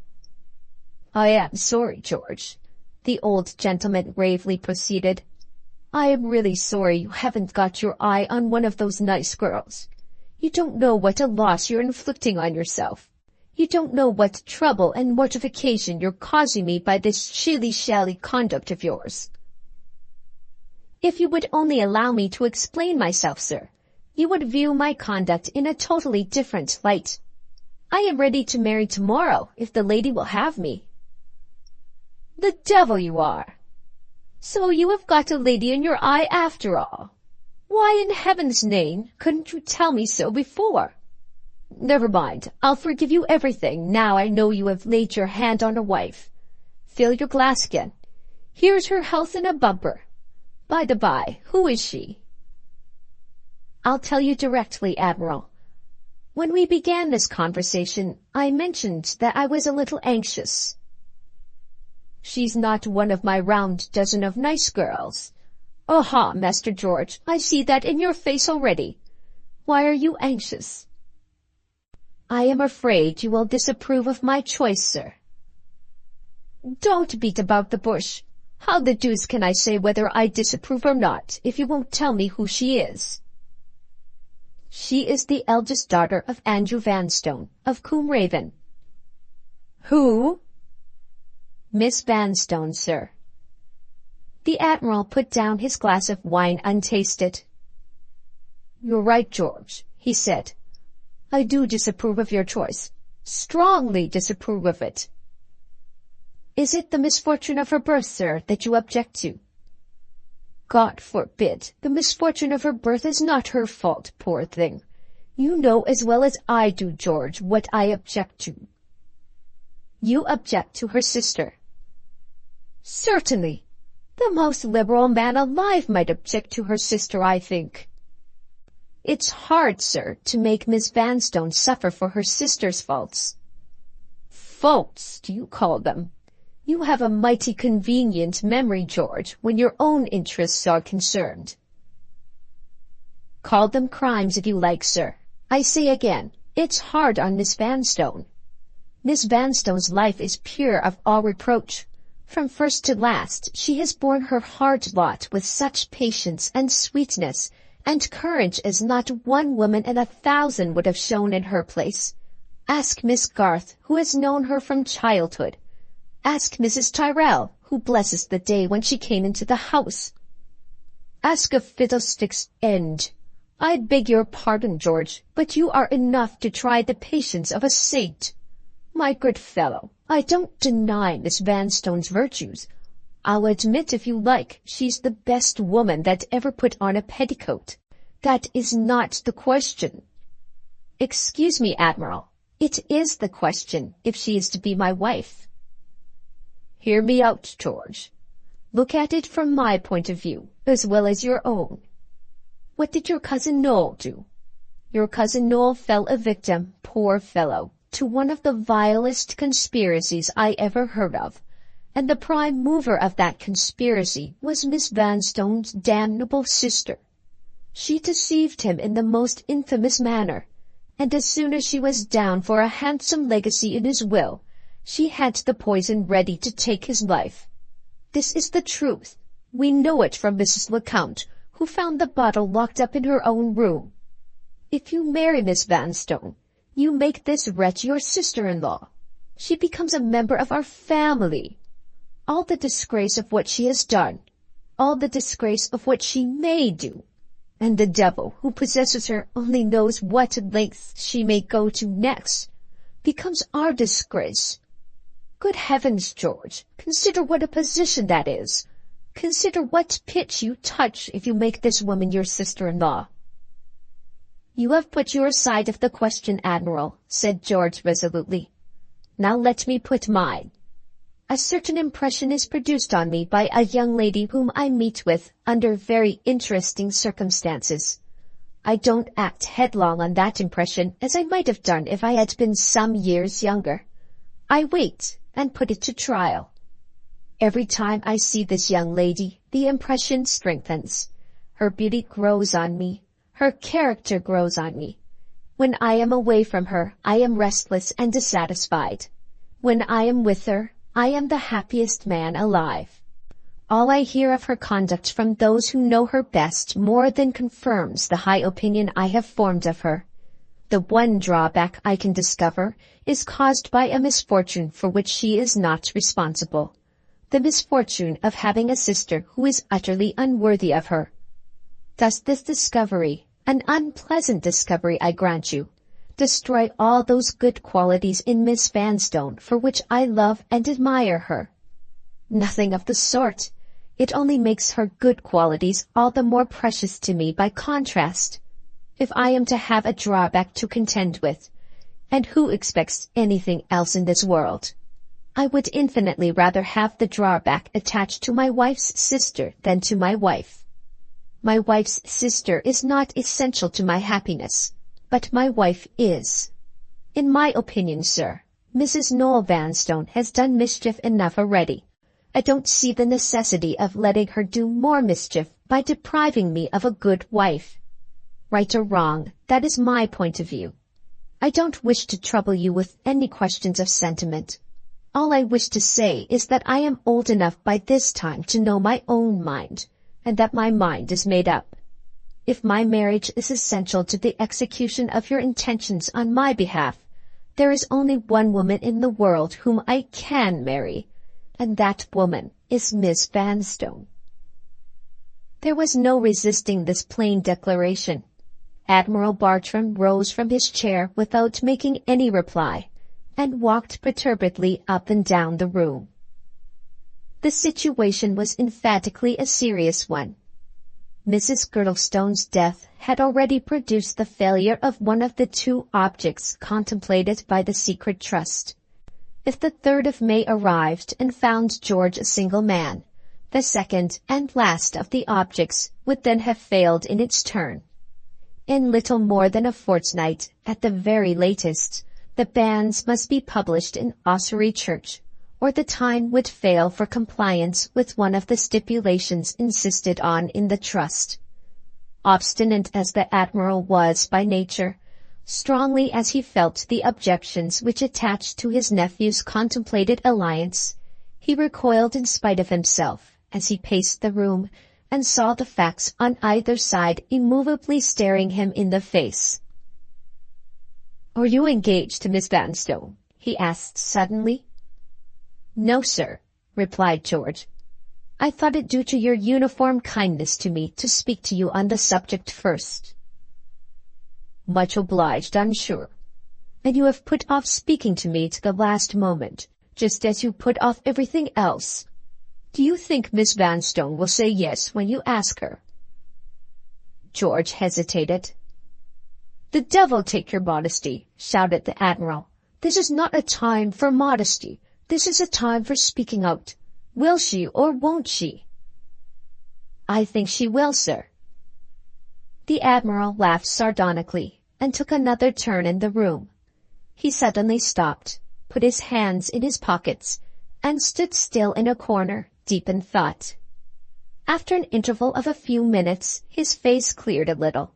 I am sorry, George, the old gentleman gravely proceeded. I am really sorry you haven't got your eye on one of those nice girls. You don't know what a loss you're inflicting on yourself. You don't know what trouble and mortification you're causing me by this shilly-shally conduct of yours. If you would only allow me to explain myself, sir, you would view my conduct in a totally different light. I am ready to marry tomorrow, if the lady will have me. The devil you are! So you have got a lady in your eye after all. Why in heaven's name couldn't you tell me so before? Never mind, I'll forgive you everything now I know you have laid your hand on a wife. Fill your glass again. Here's her health in a bumper. By the by, who is she? I'll tell you directly, Admiral. When we began this conversation, I mentioned that I was a little anxious. She's not one of my round dozen of nice girls. Aha, Master George, I see that in your face already. Why are you anxious? I am afraid you will disapprove of my choice, sir. Don't beat about the bush. How the deuce can I say whether I disapprove or not, if you won't tell me who she is? She is the eldest daughter of Andrew Vanstone, of Combe Raven. Who? Miss Vanstone, sir. The Admiral put down his glass of wine untasted. You're right, George, he said. I do disapprove of your choice. Strongly disapprove of it. Is it the misfortune of her birth, sir, that you object to? God forbid. The misfortune of her birth is not her fault, poor thing. You know as well as I do, George, what I object to. You object to her sister. Certainly. The most liberal man alive might object to her sister, I think. It's hard, sir, to make Miss Vanstone suffer for her sister's faults. Faults, do you call them? You have a mighty convenient memory, George, when your own interests are concerned. Call them crimes if you like, sir. I say again, it's hard on Miss Vanstone. Miss Vanstone's life is pure of all reproach. From first to last, she has borne her hard lot with such patience and sweetness and courage as not one woman in 1,000 would have shown in her place. Ask Miss Garth, who has known her from childhood. Ask Mrs. Tyrrell, who blesses the day when she came into the house. Ask a fiddlestick's end. I beg your pardon, George, but you are enough to try the patience of a saint. My good fellow, I don't deny Miss Vanstone's virtues. I'll admit, if you like, she's the best woman that ever put on a petticoat. That is not the question. Excuse me, Admiral. It is the question, if she is to be my wife. Hear me out, George. Look at it from my point of view, as well as your own. What did your cousin Noel do? Your cousin Noel fell a victim, poor fellow, to one of the vilest conspiracies I ever heard of, and the prime mover of that conspiracy was Miss Vanstone's damnable sister. She deceived him in the most infamous manner, and as soon as she was down for a handsome legacy in his will, she had the poison ready to take his life. This is the truth. We know it from Mrs. Lecount, who found the bottle locked up in her own room. If you marry Miss Vanstone, you make this wretch your sister-in-law. She becomes a member of our family. All the disgrace of what she has done, all the disgrace of what she may do, and the devil who possesses her only knows what lengths she may go to next, becomes our disgrace. Good heavens, George, consider what a position that is. Consider what pitch you touch if you make this woman your sister-in-law. You have put your side of the question, Admiral, said George resolutely. Now let me put mine. A certain impression is produced on me by a young lady whom I meet with under very interesting circumstances. I don't act headlong on that impression as I might have done if I had been some years younger. I wait and put it to trial. Every time I see this young lady, the impression strengthens. Her beauty grows on me. Her character grows on me. When I am away from her, I am restless and dissatisfied. When I am with her, I am the happiest man alive. All I hear of her conduct from those who know her best more than confirms the high opinion I have formed of her. The one drawback I can discover is caused by a misfortune for which she is not responsible. The misfortune of having a sister who is utterly unworthy of her. Does this discovery, an unpleasant discovery I grant you, destroy all those good qualities in Miss Vanstone for which I love and admire her? Nothing of the sort. It only makes her good qualities all the more precious to me by contrast. If I am to have a drawback to contend with, and who expects anything else in this world, I would infinitely rather have the drawback attached to my wife's sister than to my wife. My wife's sister is not essential to my happiness, but my wife is. In my opinion, sir, Mrs. Noel Vanstone has done mischief enough already. I don't see the necessity of letting her do more mischief by depriving me of a good wife. Right or wrong, that is my point of view. I don't wish to trouble you with any questions of sentiment. All I wish to say is that I am old enough by this time to know my own mind, and that my mind is made up. If my marriage is essential to the execution of your intentions on my behalf, there is only one woman in the world whom I can marry, and that woman is Miss Vanstone. There was no resisting this plain declaration. Admiral Bartram rose from his chair without making any reply, and walked perturbedly up and down the room. The situation was emphatically a serious one. Mrs. Girdlestone's death had already produced the failure of one of the two objects contemplated by the secret trust. If the 3rd of May arrived and found George a single man, the second and last of the objects would then have failed in its turn. In little more than a fortnight, at the very latest, the banns must be published in Ossory Church, or the time would fail for compliance with one of the stipulations insisted on in the trust. Obstinate as the Admiral was by nature, strongly as he felt the objections which attached to his nephew's contemplated alliance, he recoiled in spite of himself as he paced the room and saw the facts on either side immovably staring him in the face. "Are you engaged to Miss Vanstone?" he asked suddenly. "No, sir," replied George. "I thought it due to your uniform kindness to me to speak to you on the subject first." "Much obliged, I'm sure. And you have put off speaking to me to the last moment, just as you put off everything else. Do you think Miss Vanstone will say yes when you ask her?" George hesitated. "The devil take your modesty," shouted the Admiral. "This is not a time for modesty. This is a time for speaking out. Will she or won't she?" "I think she will, sir." The Admiral laughed sardonically and took another turn in the room. He suddenly stopped, put his hands in his pockets, and stood still in a corner, deep in thought. After an interval of a few minutes, his face cleared a little.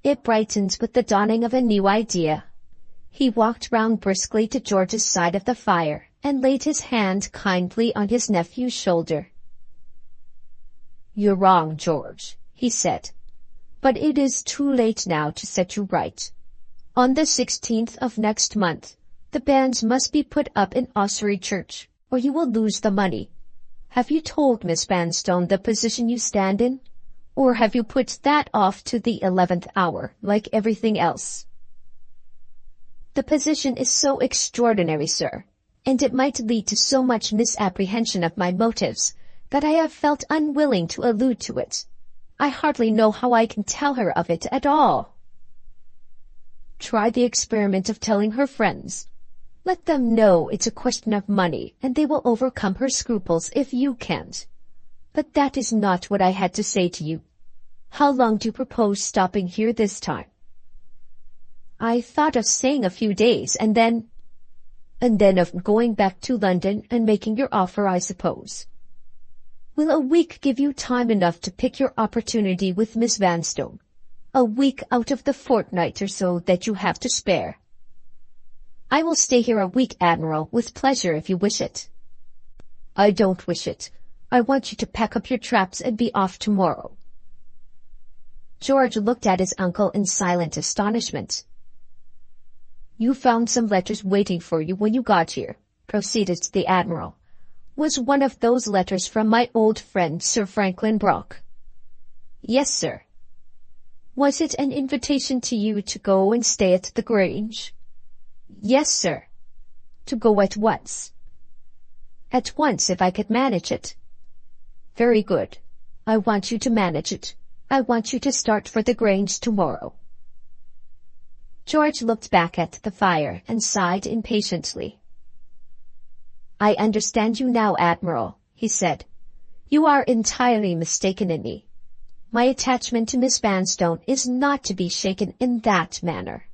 It brightened with the dawning of a new idea. He walked round briskly to George's side of the fire and laid his hand kindly on his nephew's shoulder. "You're wrong, George," he said, "but it is too late now to set you right. On the 16th of next month, The banns must be put up in Ossory Church, or you will lose the money. Have you told Miss Vanstone the position you stand in? Or have you put that off to the 11th hour, like everything else? The position is so extraordinary, sir, and it might lead to so much misapprehension of my motives, that I have felt unwilling to allude to it. I hardly know how I can tell her of it at all. Try the experiment of telling her friends. Let them know it's a question of money, and they will overcome her scruples if you can't. But that is not what I had to say to you. How long do you propose stopping here this time? I thought of staying a few days, and then of going back to London and making your offer, I suppose. Will a week give you time enough to pick your opportunity with Miss Vanstone? A week out of the fortnight or so that you have to spare? I will stay here a week, Admiral, with pleasure if you wish it. I don't wish it. I want you to pack up your traps and be off tomorrow. George looked at his uncle in silent astonishment. You found some letters waiting for you when you got here, proceeded the Admiral. Was one of those letters from my old friend Sir Franklin Brock? Yes, sir. Was it an invitation to you to go and stay at the Grange? Yes, sir. To go at once? At once, if I could manage it. Very good. I want you to manage it. I want you to start for the Grange tomorrow. George looked back at the fire and sighed impatiently. I understand you now, Admiral, he said. You are entirely mistaken in me. My attachment to Miss Vanstone is not to be shaken in that manner.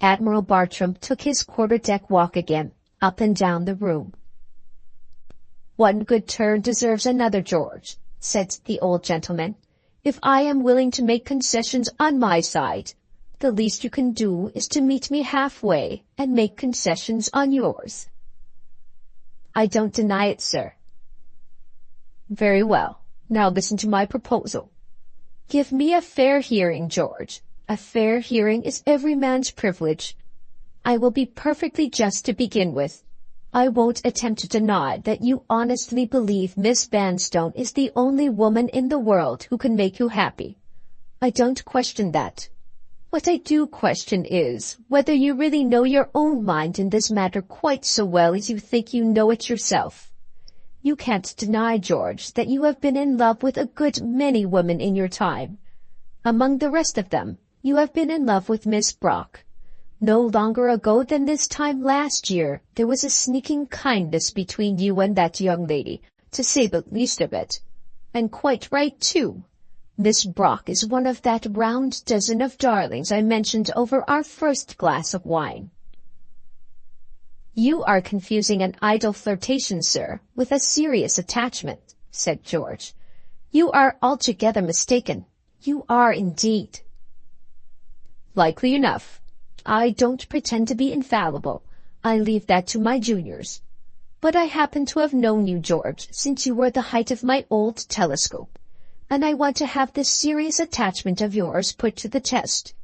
Admiral Bartram took his quarter-deck walk again, up and down the room. One good turn deserves another, George, said the old gentleman. If I am willing to make concessions on my side, the least you can do is to meet me halfway and make concessions on yours. I don't deny it, sir. Very well. Now listen to my proposal. Give me a fair hearing, George. A fair hearing is every man's privilege. I will be perfectly just to begin with. I won't attempt to deny that you honestly believe Miss Vanstone is the only woman in the world who can make you happy. I don't question that. What I do question is whether you really know your own mind in this matter quite so well as you think you know it yourself. You can't deny, George, that you have been in love with a good many women in your time. Among the rest of them, you have been in love with Miss Brock. No longer ago than this time last year, there was a sneaking kindness between you and that young lady, to say the least of it. And quite right, too. Miss Brock is one of that round dozen of darlings I mentioned over our first glass of wine. You are confusing an idle flirtation, sir, with a serious attachment, said George. You are altogether mistaken. You are indeed. Likely enough. I don't pretend to be infallible. I leave that to my juniors. But I happen to have known you, George, since you were the height of my old telescope, and I want to have this serious attachment of yours put to the test.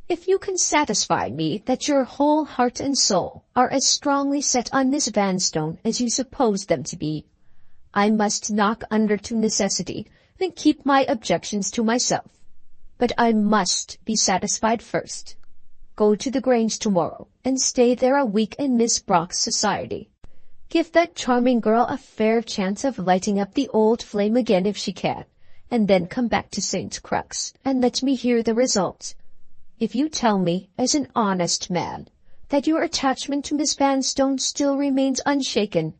If you can satisfy me that your whole heart and soul are as strongly set on Miss Vanstone as you suppose them to be, I must knock under to necessity and keep my objections to myself. But I must be satisfied first. Go to the Grange tomorrow and stay there a week in Miss Brock's society. Give that charming girl a fair chance of lighting up the old flame again if she can, and then come back to St. Crux and let me hear the result. If you tell me, as an honest man, that your attachment to Miss Vanstone still remains unshaken,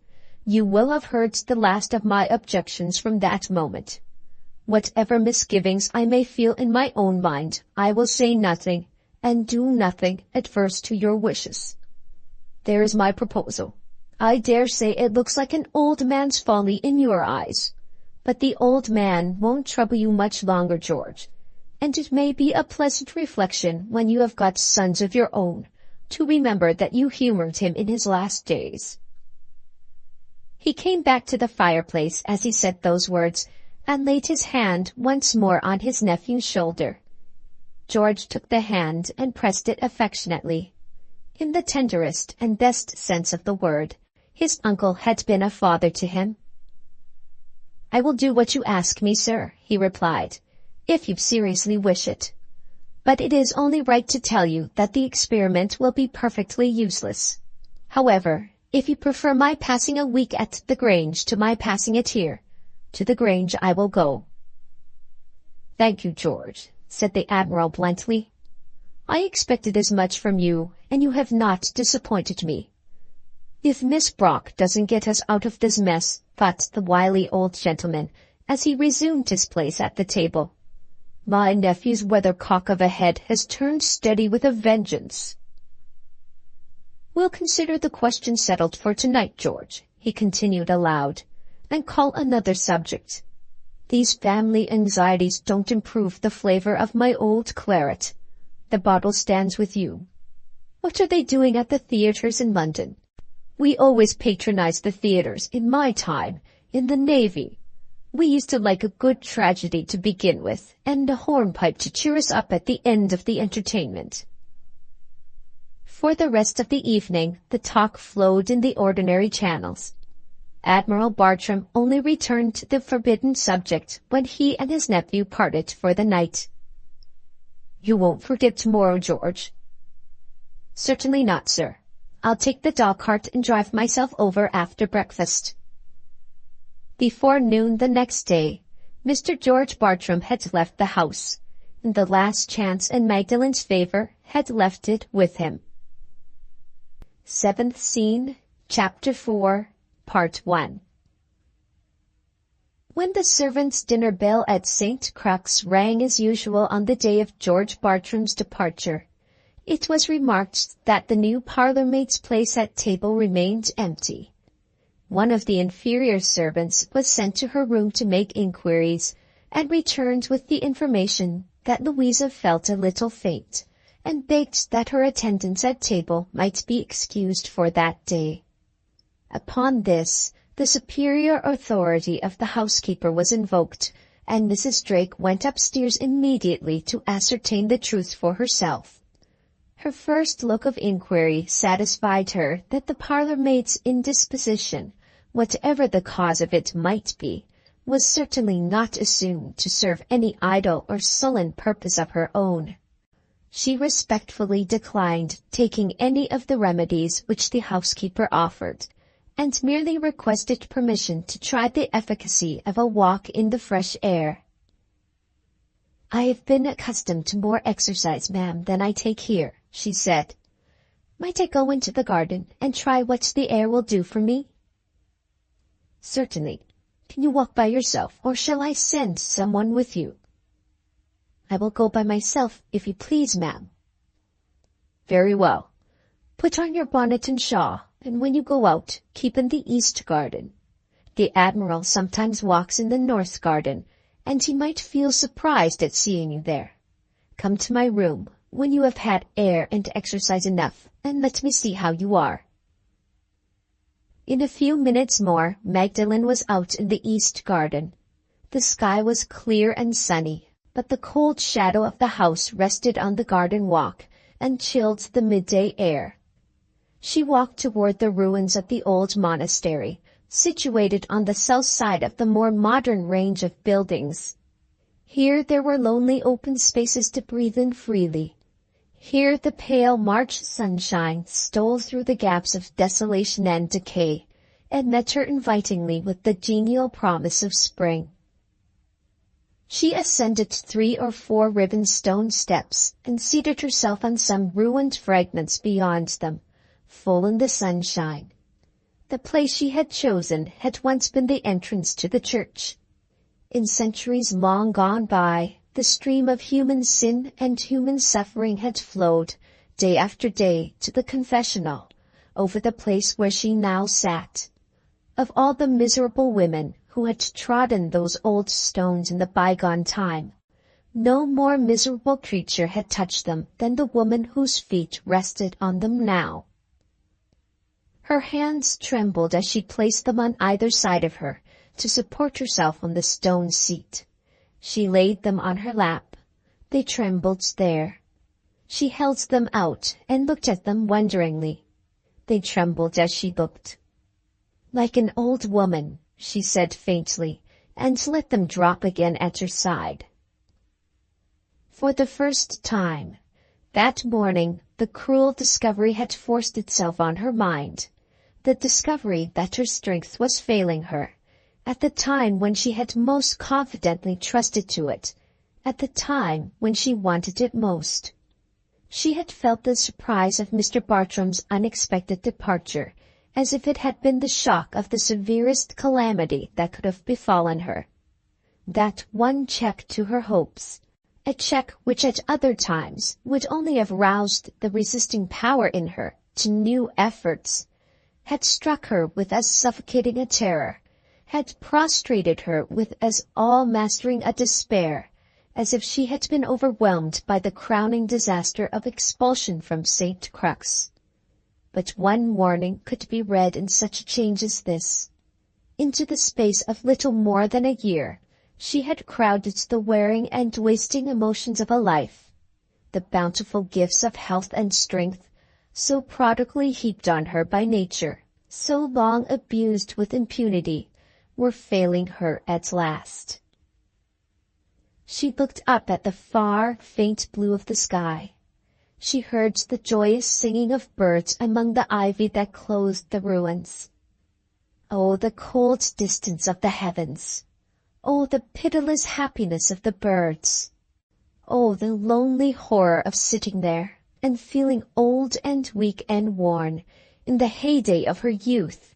you will have heard the last of my objections from that moment. Whatever misgivings I may feel in my own mind, I will say nothing, and do nothing adverse to your wishes. There is my proposal. I dare say it looks like an old man's folly in your eyes, but the old man won't trouble you much longer, George. And it may be a pleasant reflection when you have got sons of your own, to remember that you humored him in his last days. He came back to the fireplace as he said those words, and laid his hand once more on his nephew's shoulder. George took the hand and pressed it affectionately. In the tenderest and best sense of the word, his uncle had been a father to him. "I will do what you ask me, sir," he replied, "if you seriously wish it. But it is only right to tell you that the experiment will be perfectly useless. However, if you prefer my passing a week at the Grange to my passing it here, to the Grange I will go." "Thank you, George," said the Admiral bluntly. "I expected as much from you, and you have not disappointed me." "If Miss Brock doesn't get us out of this mess," thought the wily old gentleman, as he resumed his place at the table, "my nephew's weathercock of a head has turned steady with a vengeance." "We'll consider the question settled for tonight, George," he continued aloud, "and call another subject. These family anxieties don't improve the flavor of my old claret. The bottle stands with you. What are they doing at the theatres in London? We always patronized the theatres in my time, in the Navy. We used to like a good tragedy to begin with, and a hornpipe to cheer us up at the end of the entertainment." For the rest of the evening, the talk flowed in the ordinary channels. Admiral Bartram only returned to the forbidden subject when he and his nephew parted for the night. "You won't forget tomorrow, George?" "Certainly not, sir. I'll take the dog cart and drive myself over after breakfast." Before noon the next day, Mr. George Bartram had left the house, and the last chance in Magdalen's favor had left it with him. 7th Scene, Chapter 4, Part 1. When the servants' dinner bell at St. Crux rang as usual on the day of George Bartram's departure, it was remarked that the new parlour-maid's place at table remained empty. One of the inferior servants was sent to her room to make inquiries, and returned with the information that Louisa felt a little faint, and begged that her attendance at table might be excused for that day. Upon this, the superior authority of the housekeeper was invoked, and Mrs. Drake went upstairs immediately to ascertain the truth for herself. Her first look of inquiry satisfied her that the parlour-maid's indisposition, whatever the cause of it might be, was certainly not assumed to serve any idle or sullen purpose of her own. She respectfully declined taking any of the remedies which the housekeeper offered, and merely requested permission to try the efficacy of a walk in the fresh air. "I have been accustomed to more exercise, ma'am, than I take here," she said. "Might I go into the garden and try what the air will do for me?" "Certainly. Can you walk by yourself, or shall I send someone with you?" "I will go by myself, if you please, ma'am." "Very well. Put on your bonnet and shawl, and when you go out, keep in the east garden. The Admiral sometimes walks in the north garden, and he might feel surprised at seeing you there. Come to my room when you have had air and exercise enough, and let me see how you are." In a few minutes more, Magdalen was out in the east garden. The sky was clear and sunny, but the cold shadow of the house rested on the garden walk and chilled the midday air. She walked toward the ruins of the old monastery, situated on the south side of the more modern range of buildings. Here there were lonely open spaces to breathe in freely. Here the pale March sunshine stole through the gaps of desolation and decay, and met her invitingly with the genial promise of spring. She ascended 3 or 4 ribbon stone steps, and seated herself on some ruined fragments beyond them, full in the sunshine. The place she had chosen had once been the entrance to the church. In centuries long gone by, the stream of human sin and human suffering had flowed, day after day, to the confessional, over the place where she now sat. Of all the miserable women who had trodden those old stones in the bygone time, no more miserable creature had touched them than the woman whose feet rested on them now. Her hands trembled as she placed them on either side of her, to support herself on the stone seat. She laid them on her lap. They trembled there. She held them out and looked at them wonderingly. They trembled as she looked. "Like an old woman," she said faintly, and let them drop again at her side. For the first time, that morning, the cruel discovery had forced itself on her mind. The discovery that her strength was failing her, at the time when she had most confidently trusted to it, at the time when she wanted it most. She had felt the surprise of Mr. Bartram's unexpected departure, as if it had been the shock of the severest calamity that could have befallen her. That one check to her hopes, a check which at other times would only have roused the resisting power in her to new efforts, had struck her with as suffocating a terror, had prostrated her with as all-mastering a despair, as if she had been overwhelmed by the crowning disaster of expulsion from St. Crux. But one warning could be read in such a change as this. Into the space of little more than a year, she had crowded the wearing and wasting emotions of a life. The bountiful gifts of health and strength, so prodigally heaped on her by nature, so long abused with impunity, were failing her at last. She looked up at the far, faint blue of the sky. She heard the joyous singing of birds among the ivy that clothed the ruins. Oh, the cold distance of the heavens! Oh, the pitiless happiness of the birds! Oh, the lonely horror of sitting there, and feeling old and weak and worn, in the heyday of her youth!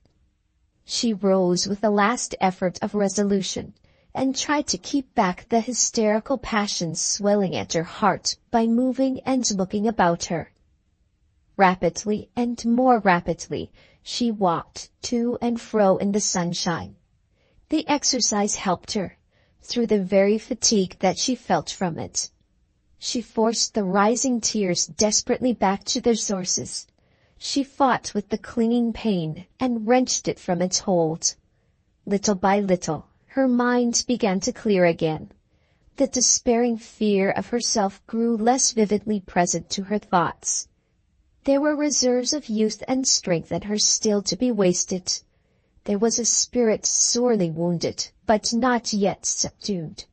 She rose with a last effort of resolution, and tried to keep back the hysterical passions swelling at her heart by moving and looking about her. Rapidly and more rapidly she walked to and fro in the sunshine. The exercise helped her, through the very fatigue that she felt from it. She forced the rising tears desperately back to their sources. She fought with the clinging pain and wrenched it from its hold. Little by little, her mind began to clear again. The despairing fear of herself grew less vividly present to her thoughts. There were reserves of youth and strength in her still to be wasted. There was a spirit sorely wounded, but not yet subdued.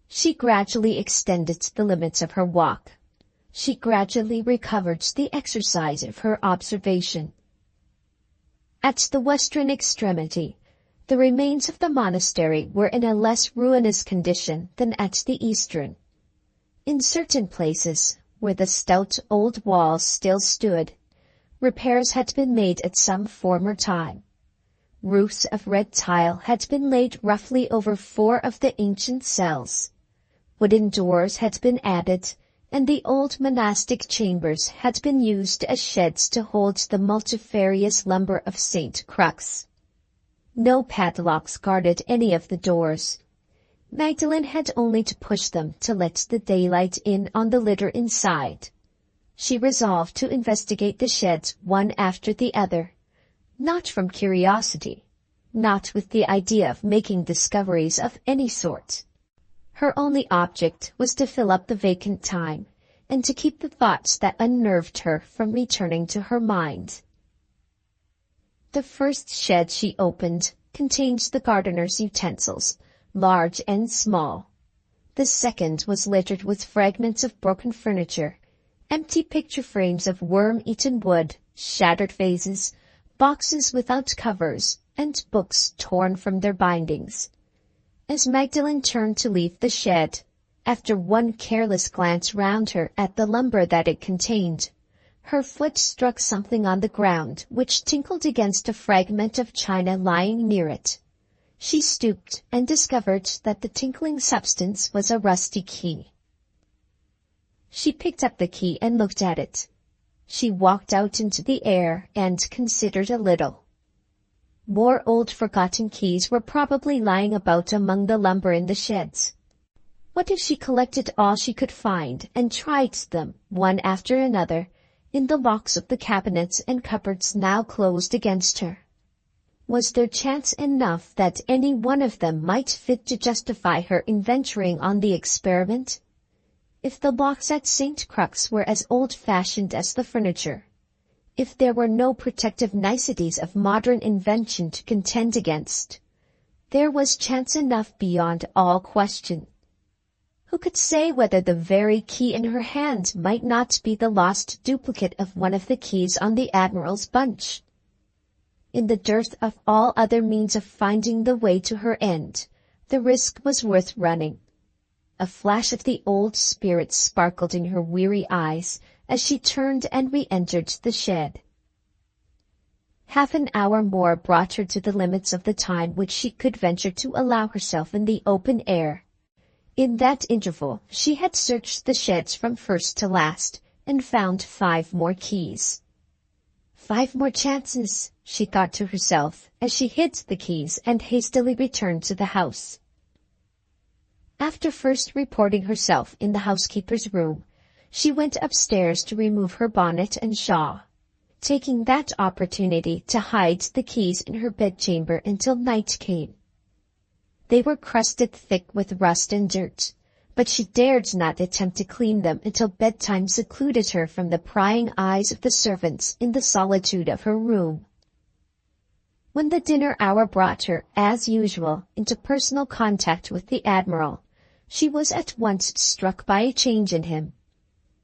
She gradually extended the limits of her walk. She gradually recovered the exercise of her observation. At the western extremity, the remains of the monastery were in a less ruinous condition than at the eastern. In certain places, where the stout old walls still stood, repairs had been made at some former time. Roofs of red tile had been laid roughly over 4 of the ancient cells. Wooden doors had been added, and the old monastic chambers had been used as sheds to hold the multifarious lumber of St. Crux. No padlocks guarded any of the doors. Magdalen had only to push them to let the daylight in on the litter inside. She resolved to investigate the sheds one after the other, not from curiosity, not with the idea of making discoveries of any sort. Her only object was to fill up the vacant time, and to keep the thoughts that unnerved her from returning to her mind. The first shed she opened contained the gardener's utensils, large and small. The second was littered with fragments of broken furniture, empty picture frames of worm-eaten wood, shattered vases, boxes without covers, and books torn from their bindings. As Magdalen turned to leave the shed, after one careless glance round her at the lumber that it contained, her foot struck something on the ground which tinkled against a fragment of china lying near it. She stooped and discovered that the tinkling substance was a rusty key. She picked up the key and looked at it. She walked out into the air and considered a little. More old forgotten keys were probably lying about among the lumber in the sheds. What if she collected all she could find and tried them, one after another, in the locks of the cabinets and cupboards now closed against her? Was there chance enough that any one of them might fit to justify her in venturing on the experiment? If the locks at St. Crux were as old-fashioned as the furniture, if there were no protective niceties of modern invention to contend against, there was chance enough beyond all question. Who could say whether the very key in her hand might not be the lost duplicate of one of the keys on the Admiral's bunch? In the dearth of all other means of finding the way to her end, the risk was worth running. A flash of the old spirit sparkled in her weary eyes as she turned and re-entered the shed. Half an hour more brought her to the limits of the time which she could venture to allow herself in the open air. In that interval she had searched the sheds from first to last, and found 5 more keys. 5 more chances, she thought to herself, as she hid the keys and hastily returned to the house. After first reporting herself in the housekeeper's room, she went upstairs to remove her bonnet and shawl, taking that opportunity to hide the keys in her bedchamber until night came. They were crusted thick with rust and dirt, but she dared not attempt to clean them until bedtime secluded her from the prying eyes of the servants in the solitude of her room. When the dinner hour brought her, as usual, into personal contact with the Admiral, she was at once struck by a change in him.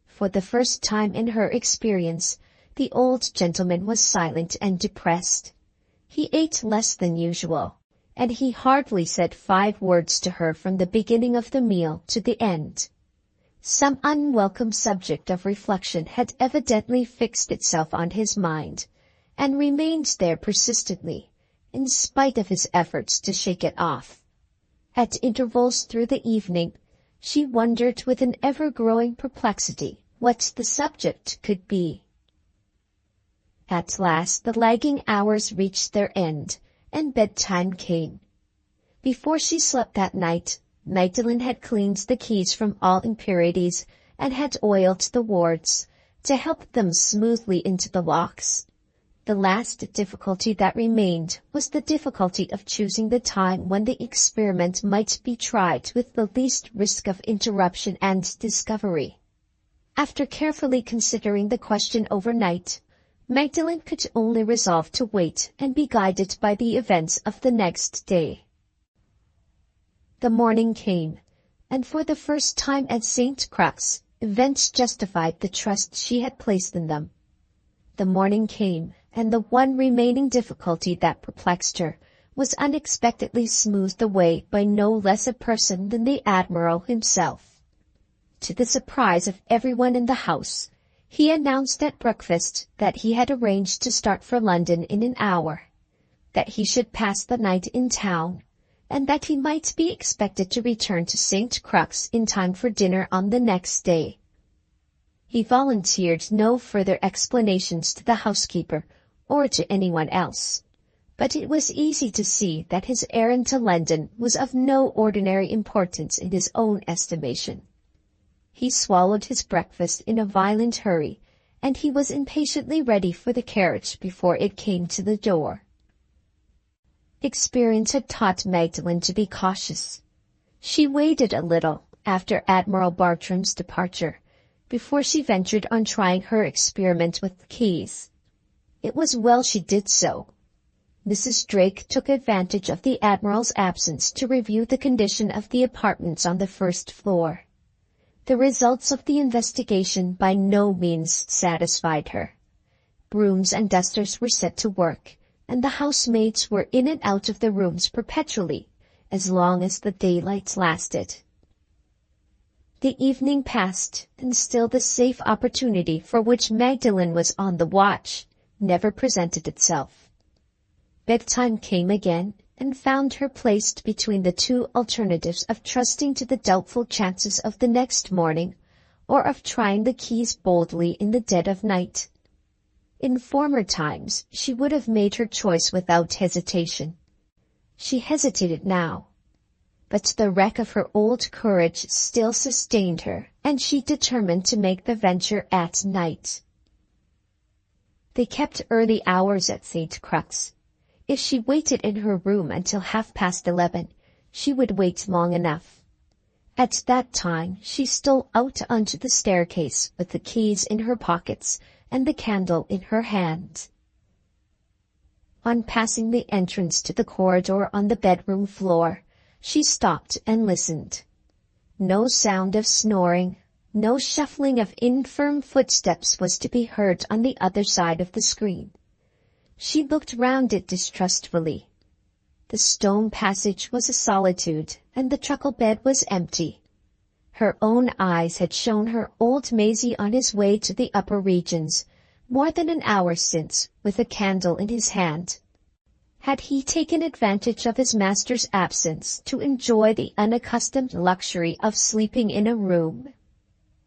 For the first time in her experience, the old gentleman was silent and depressed. He ate less than usual, and he hardly said 5 words to her from the beginning of the meal to the end. Some unwelcome subject of reflection had evidently fixed itself on his mind, and remained there persistently, in spite of his efforts to shake it off. At intervals through the evening, she wondered with an ever-growing perplexity what the subject could be. At last the lagging hours reached their end, and bedtime came. Before she slept that night, Magdalen had cleaned the keys from all impurities and had oiled the wards, to help them smoothly into the locks. The last difficulty that remained was the difficulty of choosing the time when the experiment might be tried with the least risk of interruption and discovery. After carefully considering the question overnight, Magdalen could only resolve to wait and be guided by the events of the next day. The morning came, and for the first time at St. Crux, events justified the trust she had placed in them. The morning came, and the one remaining difficulty that perplexed her was unexpectedly smoothed away by no less a person than the Admiral himself. To the surprise of everyone in the house, he announced at breakfast that he had arranged to start for London in an hour, that he should pass the night in town, and that he might be expected to return to St. Crux in time for dinner on the next day. He volunteered no further explanations to the housekeeper or to anyone else, but it was easy to see that his errand to London was of no ordinary importance in his own estimation. He swallowed his breakfast in a violent hurry, and he was impatiently ready for the carriage before it came to the door. Experience had taught Magdalen to be cautious. She waited a little after Admiral Bartram's departure before she ventured on trying her experiment with the keys. It was well she did so. Mrs. Drake took advantage of the Admiral's absence to review the condition of the apartments on the first floor. The results of the investigation by no means satisfied her. Brooms and dusters were set to work, and the housemaids were in and out of the rooms perpetually, as long as the daylight lasted. The evening passed, and still the safe opportunity for which Magdalen was on the watch never presented itself. Bedtime came again, and found her placed between the 2 alternatives of trusting to the doubtful chances of the next morning, or of trying the keys boldly in the dead of night. In former times she would have made her choice without hesitation. She hesitated now, but the wreck of her old courage still sustained her, and she determined to make the venture at night. They kept early hours at St. Crux. If she waited in her room until 11:30, she would wait long enough. At that time she stole out onto the staircase with the keys in her pockets and the candle in her hand. On passing the entrance to the corridor on the bedroom floor, she stopped and listened. No sound of snoring, no shuffling of infirm footsteps was to be heard on the other side of the screen. She looked round it distrustfully. The stone passage was a solitude, and the truckle bed was empty. Her own eyes had shown her old Maisie on his way to the upper regions, more than an hour since, with a candle in his hand. Had he taken advantage of his master's absence to enjoy the unaccustomed luxury of sleeping in a room?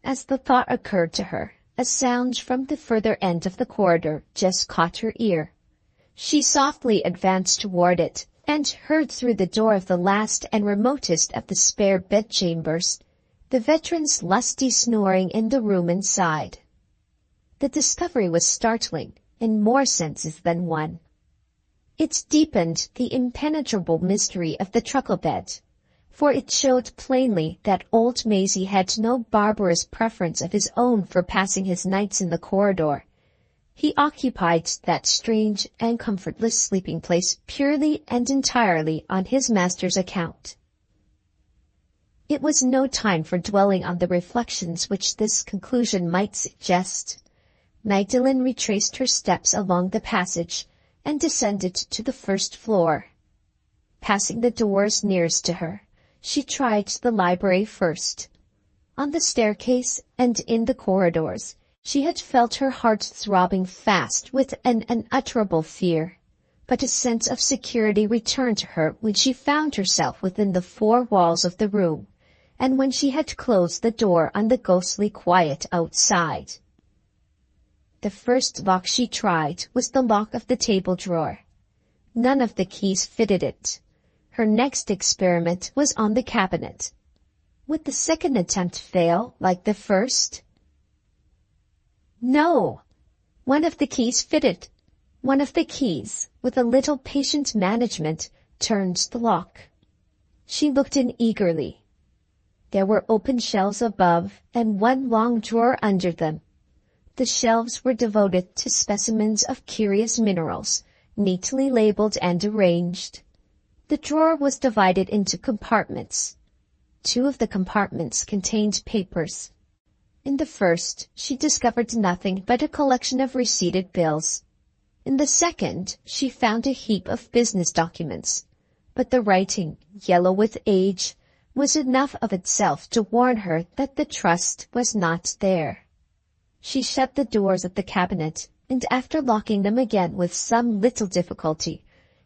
As the thought occurred to her, a sound from the further end of the corridor just caught her ear. She softly advanced toward it, and heard through the door of the last and remotest of the spare bedchambers the veteran's lusty snoring in the room inside. The discovery was startling, in more senses than one. It deepened the impenetrable mystery of the truckle bed, for it showed plainly that old Maisie had no barbarous preference of his own for passing his nights in the corridor. He occupied that strange and comfortless sleeping place purely and entirely on his master's account. It was no time for dwelling on the reflections which this conclusion might suggest. Magdalen retraced her steps along the passage and descended to the first floor. Passing the doors nearest to her, she tried the library first. On the staircase and in the corridors, she had felt her heart throbbing fast with an unutterable fear, but a sense of security returned to her when she found herself within the four walls of the room, and when she had closed the door on the ghostly quiet outside. The first lock she tried was the lock of the table drawer. None of the keys fitted it. Her next experiment was on the cabinet. Would the second attempt fail like the first? No! One of the keys fitted. One of the keys, with a little patient management, turned the lock. She looked in eagerly. There were open shelves above and one long drawer under them. The shelves were devoted to specimens of curious minerals, neatly labeled and arranged. The drawer was divided into compartments. Two of the compartments contained papers. In the first, she discovered nothing but a collection of receipted bills. In the second, she found a heap of business documents, but the writing, yellow with age, was enough of itself to warn her that the trust was not there. She shut the doors of the cabinet, and after locking them again with some little difficulty,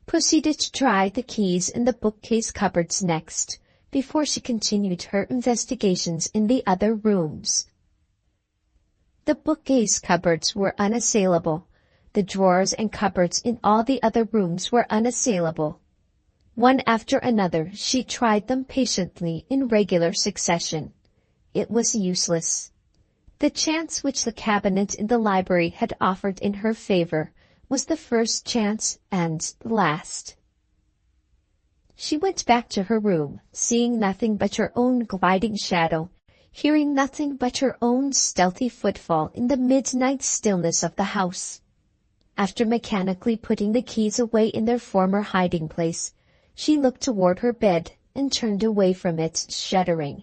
proceeded to try the keys in the bookcase cupboards next, before she continued her investigations in the other rooms. The bookcase cupboards were unassailable. The drawers and cupboards in all the other rooms were unassailable. One after another, she tried them patiently in regular succession. It was useless. The chance which the cabinet in the library had offered in her favor was the first chance and the last. She went back to her room, seeing nothing but her own gliding shadow, hearing nothing but her own stealthy footfall in the midnight stillness of the house. After mechanically putting the keys away in their former hiding place, she looked toward her bed and turned away from it, shuddering.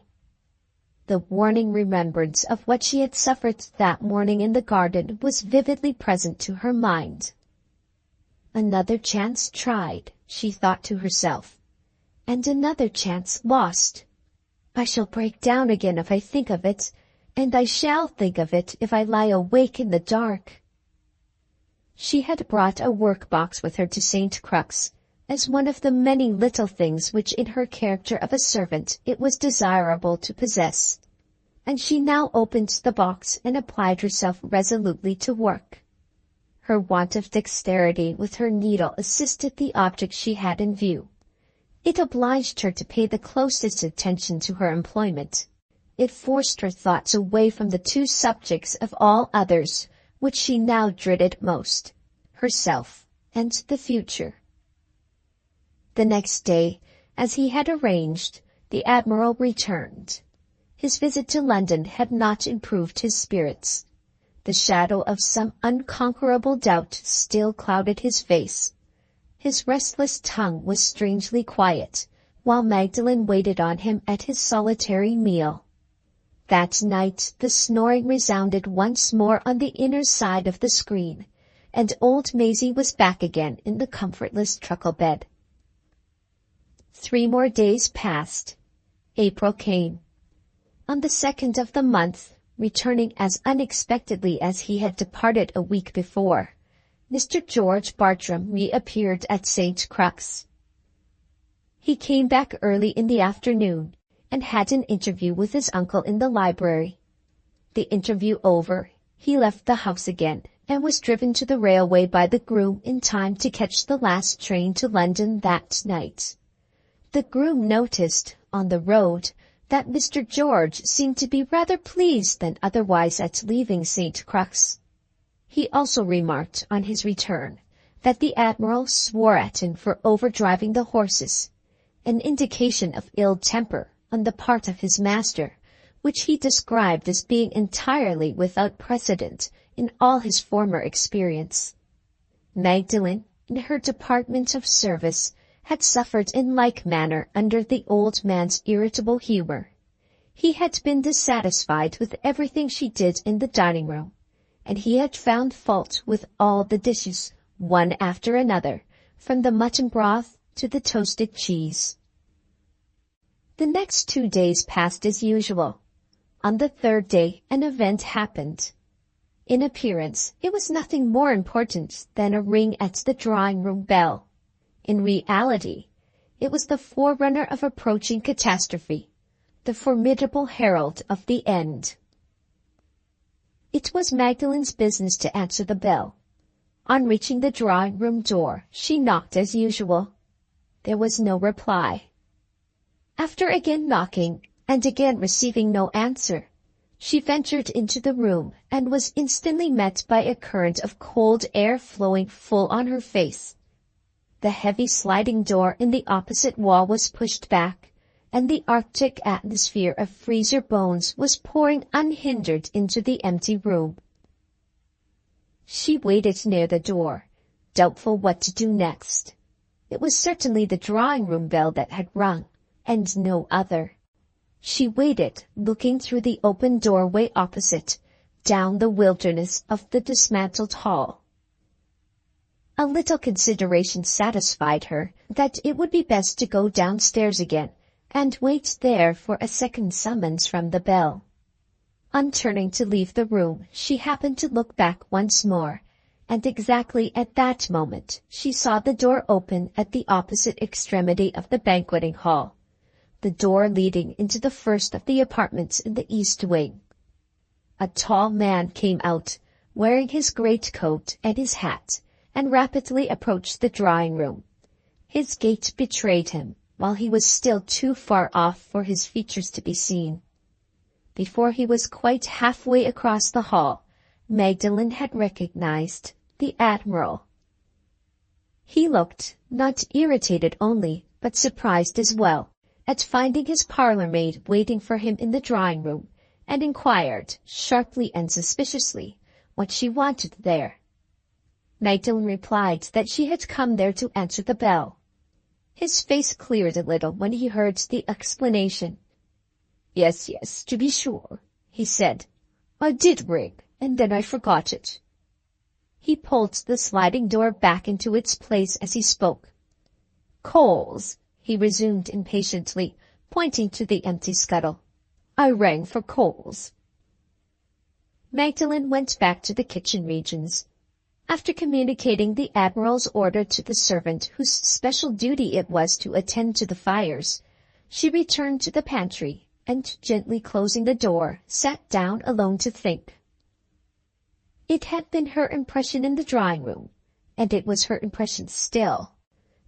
The warning remembrance of what she had suffered that morning in the garden was vividly present to her mind. Another chance tried, she thought to herself, and another chance lost. I shall break down again if I think of it, and I shall think of it if I lie awake in the dark. She had brought a work-box with her to St. Crux, as one of the many little things which in her character of a servant it was desirable to possess, and she now opened the box and applied herself resolutely to work. Her want of dexterity with her needle assisted the object she had in view. It obliged her to pay the closest attention to her employment. It forced her thoughts away from the two subjects of all others which she now dreaded most, herself and the future. The next day, as he had arranged, The Admiral returned. His visit to London had not improved his spirits. The shadow of some unconquerable doubt still clouded his face. His restless tongue was strangely quiet, while Magdalen waited on him at his solitary meal. That night the snoring resounded once more on the inner side of the screen, and old Maisie was back again in the comfortless truckle bed. 3 more days passed. April came. On the 2nd of the month, returning as unexpectedly as he had departed a week before, Mr. George Bartram reappeared at St. Crux. He came back early in the afternoon, and had an interview with his uncle in the library. The interview over, he left the house again, and was driven to the railway by the groom in time to catch the last train to London that night. The groom noticed, on the road, that Mr. George seemed to be rather pleased than otherwise at leaving St. Crux. He also remarked, on his return, that the Admiral swore at him for overdriving the horses, an indication of ill temper on the part of his master, which he described as being entirely without precedent in all his former experience. Magdalen, in her department of service, had suffered in like manner under the old man's irritable humor. He had been dissatisfied with everything she did in the dining-room, and he had found fault with all the dishes, one after another, from the mutton broth to the toasted cheese. The next 2 days passed as usual. On the 3rd day an event happened. In appearance, it was nothing more important than a ring at the drawing-room bell. In reality, it was the forerunner of approaching catastrophe, the formidable herald of the end. It was Magdalen's business to answer the bell. On reaching the drawing-room door, she knocked as usual. There was no reply. After again knocking, and again receiving no answer, she ventured into the room and was instantly met by a current of cold air flowing full on her face. The heavy sliding door in the opposite wall was pushed back, and the arctic atmosphere of freezer bones was pouring unhindered into the empty room. She waited near the door, doubtful what to do next. It was certainly the drawing-room bell that had rung, and no other. She waited, looking through the open doorway opposite, down the wilderness of the dismantled hall. A little consideration satisfied her that it would be best to go downstairs again, and wait there for a second summons from the bell. On turning to leave the room, she happened to look back once more, and exactly at that moment she saw the door open at the opposite extremity of the banqueting hall, the door leading into the first of the apartments in the east wing. A tall man came out, wearing his greatcoat and his hat, and rapidly approached the drawing-room. His gait betrayed him, while he was still too far off for his features to be seen. Before he was quite halfway across the hall, Magdalen had recognized the Admiral. He looked, not irritated only, but surprised as well, at finding his parlour-maid waiting for him in the drawing-room, and inquired, sharply and suspiciously, what she wanted there. Magdalen replied that she had come there to answer the bell. His face cleared a little when he heard the explanation. "Yes, to be sure," he said. "I did ring, and then I forgot it." He pulled the sliding door back into its place as he spoke. "Coals," he resumed impatiently, pointing to the empty scuttle. "I rang for coals." Magdalen went back to the kitchen regions. After communicating the Admiral's order to the servant whose special duty it was to attend to the fires, she returned to the pantry, and gently closing the door, sat down alone to think. It had been her impression in the drawing-room, and it was her impression still,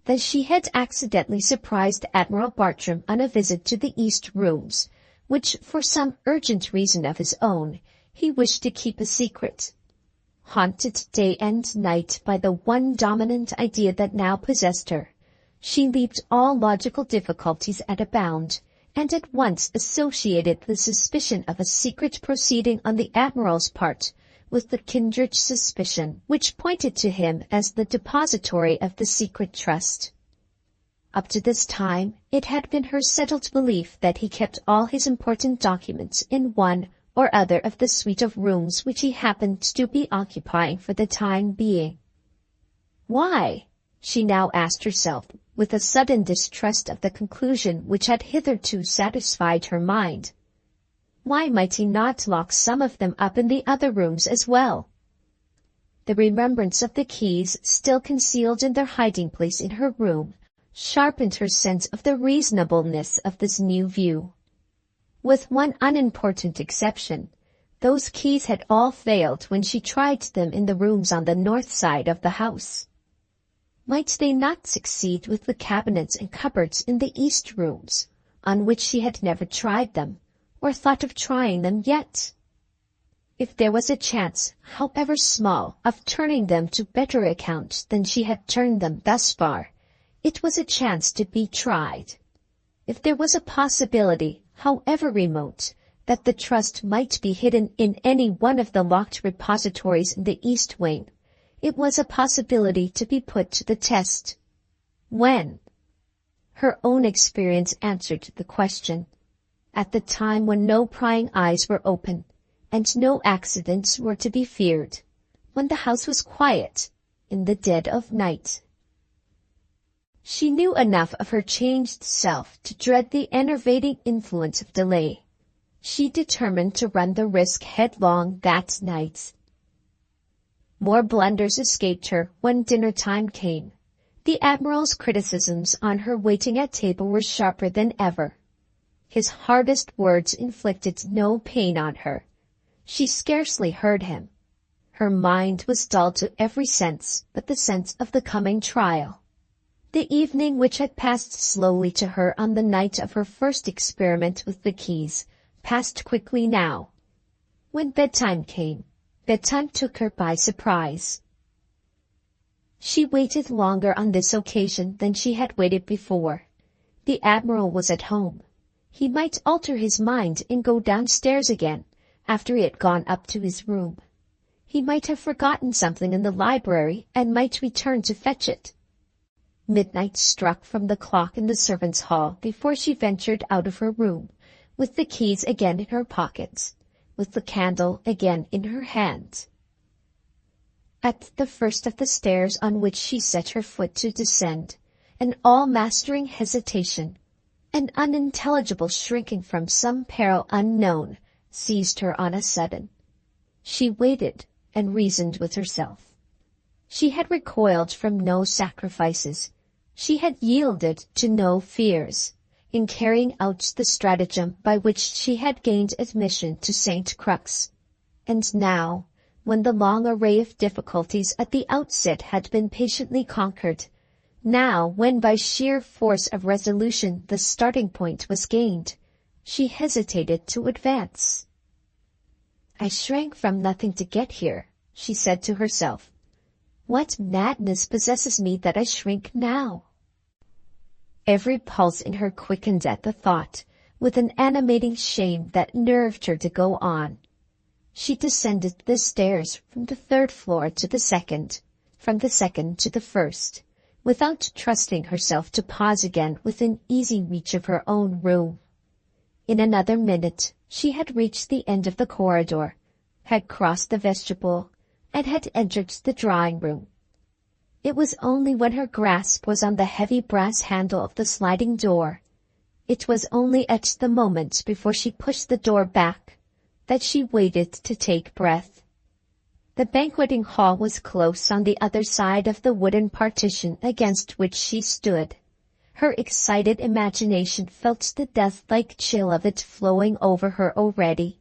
that she had accidentally surprised Admiral Bartram on a visit to the east rooms, which, for some urgent reason of his own, he wished to keep a secret. Haunted day and night by the one dominant idea that now possessed her, she leaped all logical difficulties at a bound, and at once associated the suspicion of a secret proceeding on the Admiral's part with the kindred suspicion which pointed to him as the depository of the secret trust. Up to this time, it had been her settled belief that he kept all his important documents in one or other of the suite of rooms which he happened to be occupying for the time being. Why? She now asked herself, with a sudden distrust of the conclusion which had hitherto satisfied her mind. Why might he not lock some of them up in the other rooms as well? The remembrance of the keys still concealed in their hiding-place in her room sharpened her sense of the reasonableness of this new view. With one unimportant exception, those keys had all failed when she tried them in the rooms on the north side of the house. Might they not succeed with the cabinets and cupboards in the east rooms, on which she had never tried them, or thought of trying them yet? If there was a chance, however small, of turning them to better account than she had turned them thus far, it was a chance to be tried. If there was a possibility, however remote, that the trust might be hidden in any one of the locked repositories in the east wing, it was a possibility to be put to the test. When? Her own experience answered the question. At the time when no prying eyes were open, and no accidents were to be feared, when the house was quiet, in the dead of night. She knew enough of her changed self to dread the enervating influence of delay. She determined to run the risk headlong that night. More blunders escaped her when dinner time came. The Admiral's criticisms on her waiting at table were sharper than ever. His hardest words inflicted no pain on her. She scarcely heard him. Her mind was dull to every sense but the sense of the coming trial. The evening which had passed slowly to her on the night of her first experiment with the keys passed quickly now. When bedtime came, bedtime took her by surprise. She waited longer on this occasion than she had waited before. The Admiral was at home. He might alter his mind and go downstairs again, after he had gone up to his room. He might have forgotten something in the library and might return to fetch it. Midnight struck from the clock in the servants' hall before she ventured out of her room, with the keys again in her pockets, with the candle again in her hand. At the first of the stairs on which she set her foot to descend, an all-mastering hesitation, an unintelligible shrinking from some peril unknown, seized her on a sudden. She waited and reasoned with herself. She had recoiled from no sacrifices. She had yielded to no fears, in carrying out the stratagem by which she had gained admission to St. Crux. And now, when the long array of difficulties at the outset had been patiently conquered, now when by sheer force of resolution the starting point was gained, she hesitated to advance. "I shrank from nothing to get here," she said to herself. "What madness possesses me that I shrink now?" Every pulse in her quickened at the thought, with an animating shame that nerved her to go on. She descended the stairs from the third floor to the second, from the second to the first, without trusting herself to pause again within easy reach of her own room. In another minute she had reached the end of the corridor, had crossed the vestibule, and had entered the drawing-room. It was only when her grasp was on the heavy brass handle of the sliding door, it was only at the moment before she pushed the door back, that she waited to take breath. The banqueting hall was close on the other side of the wooden partition against which she stood. Her excited imagination felt the death-like chill of it flowing over her already.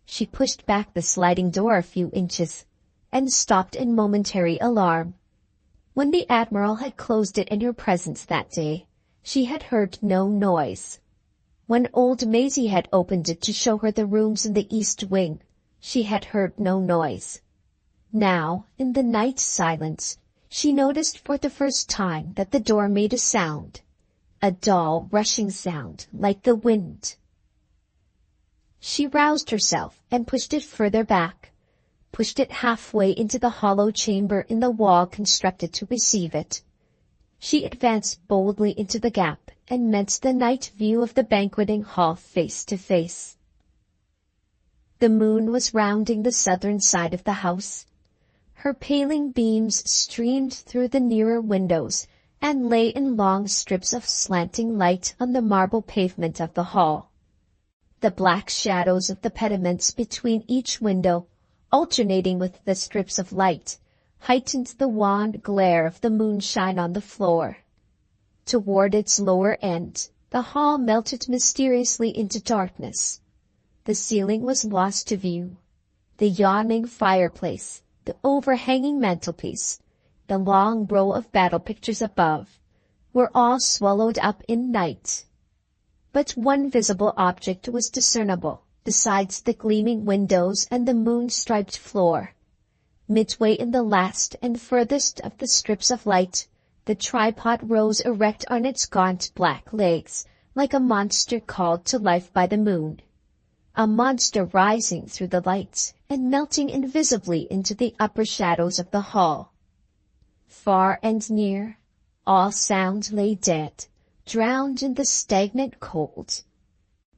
She pushed back the sliding door a few inches, and stopped in momentary alarm. When the Admiral had closed it in her presence that day, she had heard no noise. When old Maisie had opened it to show her the rooms in the east wing, she had heard no noise. Now, in the night silence, she noticed for the first time that the door made a sound, a dull, rushing sound like the wind. She roused herself and pushed it further back, pushed it halfway into the hollow chamber in the wall constructed to receive it. She advanced boldly into the gap and met the night view of the banqueting hall face to face. The moon was rounding the southern side of the house. Her paling beams streamed through the nearer windows and lay in long strips of slanting light on the marble pavement of the hall. The black shadows of the pediments between each window, alternating with the strips of light, heightened the wan glare of the moonshine on the floor. Toward its lower end, the hall melted mysteriously into darkness. The ceiling was lost to view. The yawning fireplace, the overhanging mantelpiece, the long row of battle pictures above, were all swallowed up in night. But one visible object was discernible, besides the gleaming windows and the moon-striped floor. Midway in the last and furthest of the strips of light, the tripod rose erect on its gaunt black legs, like a monster called to life by the moon. A monster rising through the lights and melting invisibly into the upper shadows of the hall. Far and near, all sound lay dead, drowned in the stagnant cold.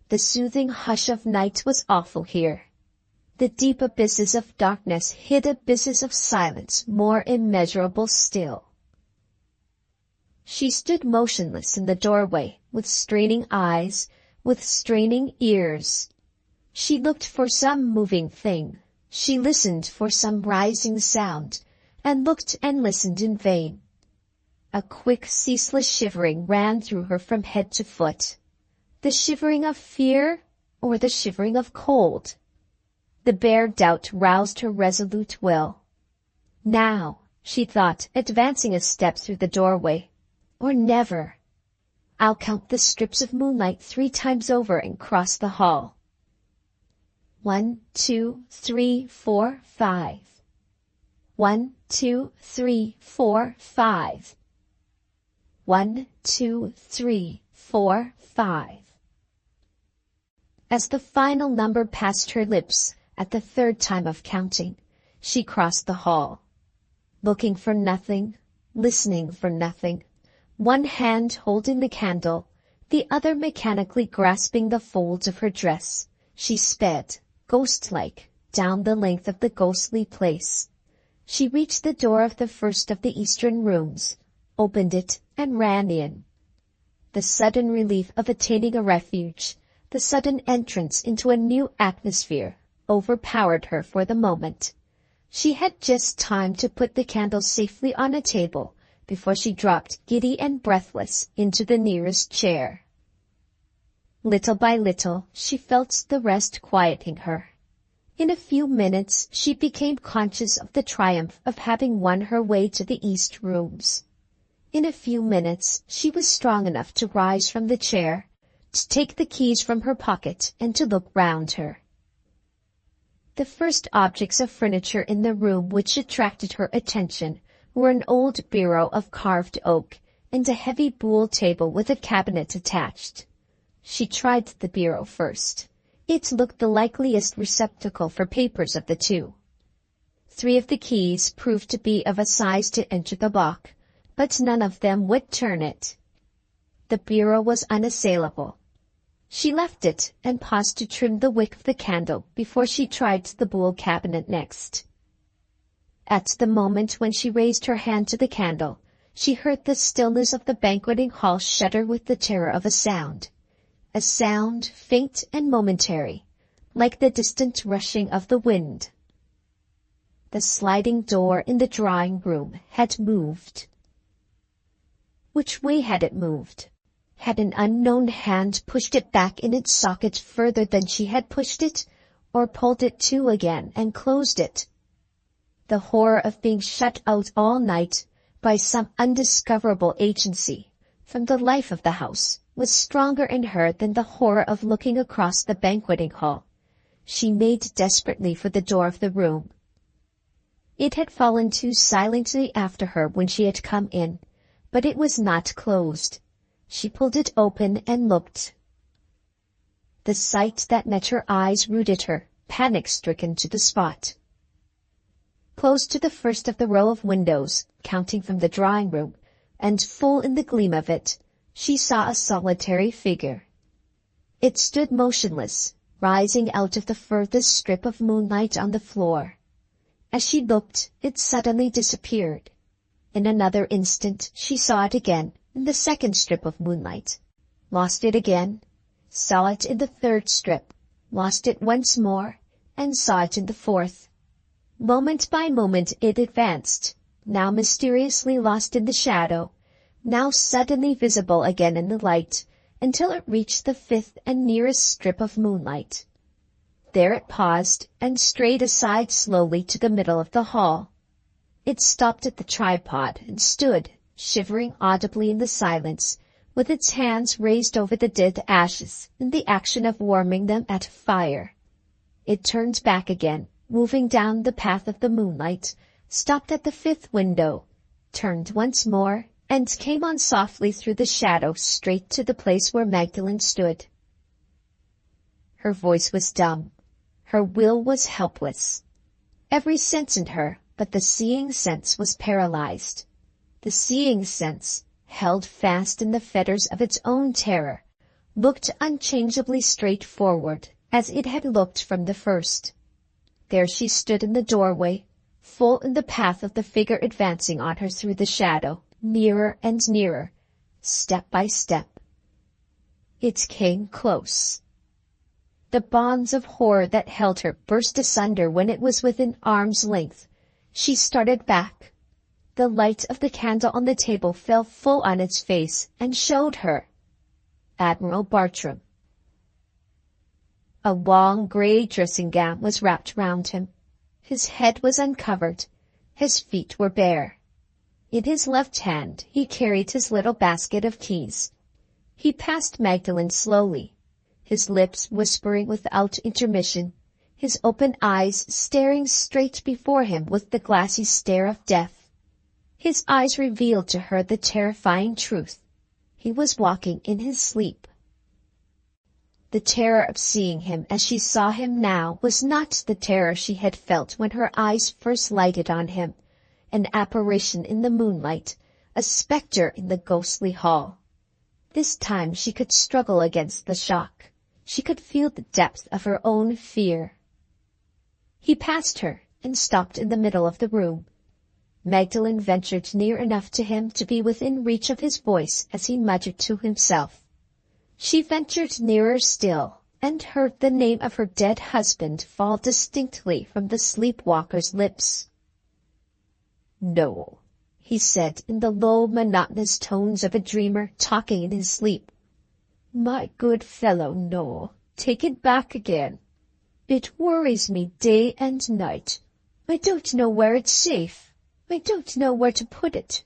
The soothing hush of night was awful here. The deep abysses of darkness hid abysses of silence more immeasurable still. She stood motionless in the doorway, with straining eyes, with straining ears. She looked for some moving thing. She listened for some rising sound, and looked and listened in vain. A quick, ceaseless shivering ran through her from head to foot. The shivering of fear, or the shivering of cold? The bare doubt roused her resolute will. Now, she thought, advancing a step through the doorway, or never. I'll count the strips of moonlight 3 times over and cross the hall. 1, 2, 3, 4, 5. 1, 2, 3, 4, 5. 1, 2, 3, 4, 5. As the final number passed her lips, at the 3rd time of counting, she crossed the hall. Looking for nothing, listening for nothing, one hand holding the candle, the other mechanically grasping the folds of her dress, she sped, ghost-like, down the length of the ghostly place. She reached the door of the first of the eastern rooms, opened it, and ran in. The sudden relief of attaining a refuge, the sudden entrance into a new atmosphere, overpowered her for the moment. She had just time to put the candle safely on a table before she dropped giddy and breathless into the nearest chair. Little by little, she felt the rest quieting her. In a few minutes, she became conscious of the triumph of having won her way to the east rooms. In a few minutes, she was strong enough to rise from the chair, to take the keys from her pocket, and to look round her. The first objects of furniture in the room which attracted her attention were an old bureau of carved oak and a heavy buhl table with a cabinet attached. She tried the bureau first. It looked the likeliest receptacle for papers of the 2. 3 of the keys proved to be of a size to enter the lock, but none of them would turn it. The bureau was unassailable. She left it and paused to trim the wick of the candle before she tried the buhl cabinet next. At the moment when she raised her hand to the candle, she heard the stillness of the banqueting hall shudder with the terror of a sound faint and momentary, like the distant rushing of the wind. The sliding door in the drawing-room had moved. Which way had it moved? Had an unknown hand pushed it back in its socket further than she had pushed it, or pulled it to again and closed it? The horror of being shut out all night by some undiscoverable agency from the life of the house was stronger in her than the horror of looking across the banqueting hall. She made desperately for the door of the room. It had fallen to silently after her when she had come in, but it was not closed. She pulled it open and looked. The sight that met her eyes rooted her, panic-stricken, to the spot. Close to the first of the row of windows, counting from the drawing-room, and full in the gleam of it, she saw a solitary figure. It stood motionless, rising out of the furthest strip of moonlight on the floor. As she looked, it suddenly disappeared. In another instant she saw it again in the second strip of moonlight, lost it again, saw it in the third strip, lost it once more, and saw it in the fourth. Moment by moment it advanced, now mysteriously lost in the shadow, now suddenly visible again in the light, until it reached the fifth and nearest strip of moonlight. There it paused and strayed aside slowly to the middle of the hall. It stopped at the tripod and stood, shivering audibly in the silence, with its hands raised over the dead ashes in the action of warming them at a fire. It turned back again, moving down the path of the moonlight, stopped at the fifth window, turned once more, and came on softly through the shadow straight to the place where Magdalen stood. Her voice was dumb. Her will was helpless. Every sense in her but the seeing sense was paralyzed. The seeing sense, held fast in the fetters of its own terror, looked unchangeably straight forward, as it had looked from the first. There she stood in the doorway, full in the path of the figure advancing on her through the shadow, nearer and nearer, step by step. It came close. The bonds of horror that held her burst asunder when it was within arm's length. She started back. The light of the candle on the table fell full on its face and showed her Admiral Bartram. A long grey dressing gown was wrapped round him. His head was uncovered. His feet were bare. In his left hand he carried his little basket of keys. He passed Magdalen slowly, his lips whispering without intermission, his open eyes staring straight before him with the glassy stare of death. His eyes revealed to her the terrifying truth. He was walking in his sleep. The terror of seeing him as she saw him now was not the terror she had felt when her eyes first lighted on him, an apparition in the moonlight, a spectre in the ghostly hall. This time she could struggle against the shock. She could feel the depth of her own fear. He passed her and stopped in the middle of the room. Magdalen ventured near enough to him to be within reach of his voice as he muttered to himself. She ventured nearer still, and heard the name of her dead husband fall distinctly from the sleepwalker's lips. "No," he said in the low, monotonous tones of a dreamer talking in his sleep. "My good fellow, no. Take it back again. It worries me day and night. I don't know where it's safe. I don't know where to put it.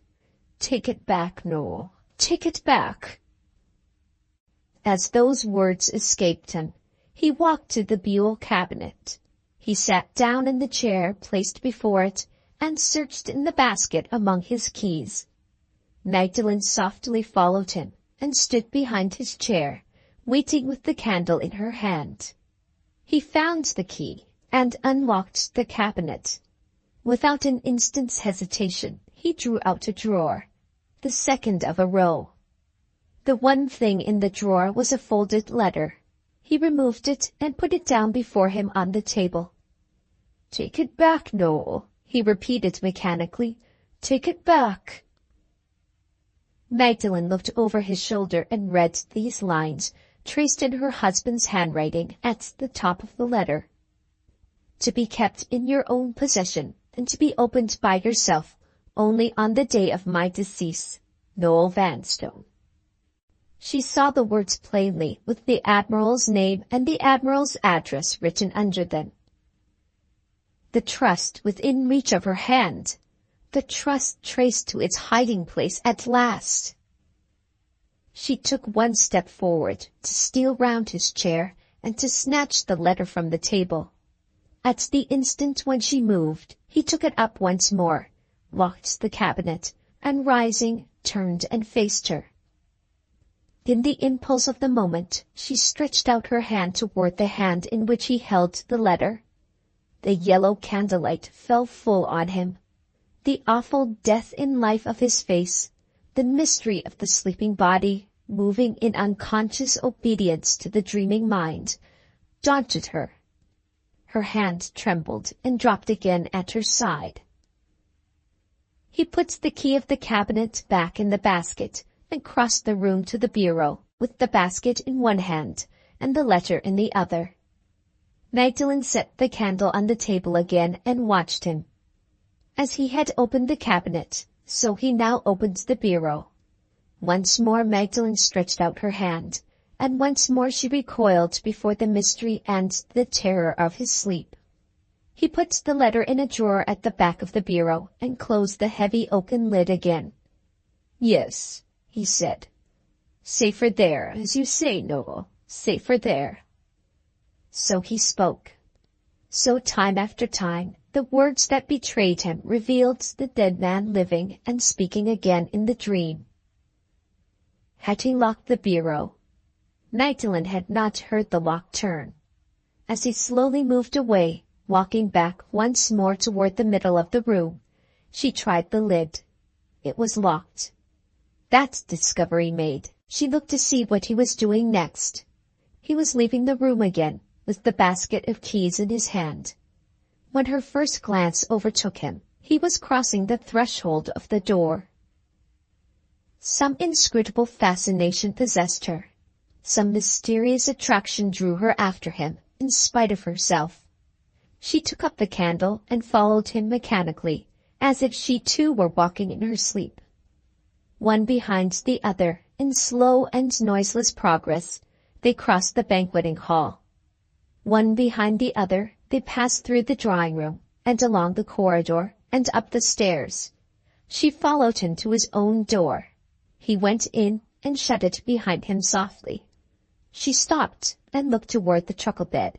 Take it back, no. Take it back." As those words escaped him, he walked to the buhl cabinet. He sat down in the chair placed before it, and searched in the basket among his keys. Magdalen softly followed him, and stood behind his chair, waiting with the candle in her hand. He found the key, and unlocked the cabinet. Without an instant's hesitation, he drew out a drawer, the second of a row. The one thing in the drawer was a folded letter. He removed it and put it down before him on the table. "Take it back, Noel," he repeated mechanically. "Take it back." Magdalen looked over his shoulder and read these lines, traced in her husband's handwriting, at the top of the letter. "To be kept in your own possession, and to be opened by yourself only on the day of my decease, Noel Vanstone." She saw the words plainly, with the Admiral's name and the Admiral's address written under them. The trust within reach of her hand! The trust traced to its hiding place at last! She took one step forward, to steal round his chair, and to snatch the letter from the table. At the instant when she moved, he took it up once more, locked the cabinet, and rising, turned and faced her. In the impulse of the moment, she stretched out her hand toward the hand in which he held the letter. The yellow candlelight fell full on him. The awful death in life of his face, the mystery of the sleeping body, moving in unconscious obedience to the dreaming mind, daunted her. Her hand trembled and dropped again at her side. He put the key of the cabinet back in the basket and crossed the room to the bureau, with the basket in one hand and the letter in the other. Magdalen set the candle on the table again and watched him. As he had opened the cabinet, so he now opened the bureau. Once more Magdalen stretched out her hand, and once more she recoiled before the mystery and the terror of his sleep. He put the letter in a drawer at the back of the bureau and closed the heavy oaken lid again. "Yes," he said. "Safer there, as you say, Noel. Safer there." So he spoke. So time after time, the words that betrayed him revealed the dead man living and speaking again in the dream. Had he locked the bureau? Magdalen had not heard the lock turn. As he slowly moved away, walking back once more toward the middle of the room, she tried the lid. It was locked. That discovery made, she looked to see what he was doing next. He was leaving the room again, with the basket of keys in his hand. When her first glance overtook him, he was crossing the threshold of the door. Some inscrutable fascination possessed her. Some mysterious attraction drew her after him, in spite of herself. She took up the candle and followed him mechanically, as if she too were walking in her sleep. One behind the other, in slow and noiseless progress, they crossed the banqueting hall. One behind the other, they passed through the drawing-room, and along the corridor, and up the stairs. She followed him to his own door. He went in and shut it behind him softly. She stopped and looked toward the truckle bed.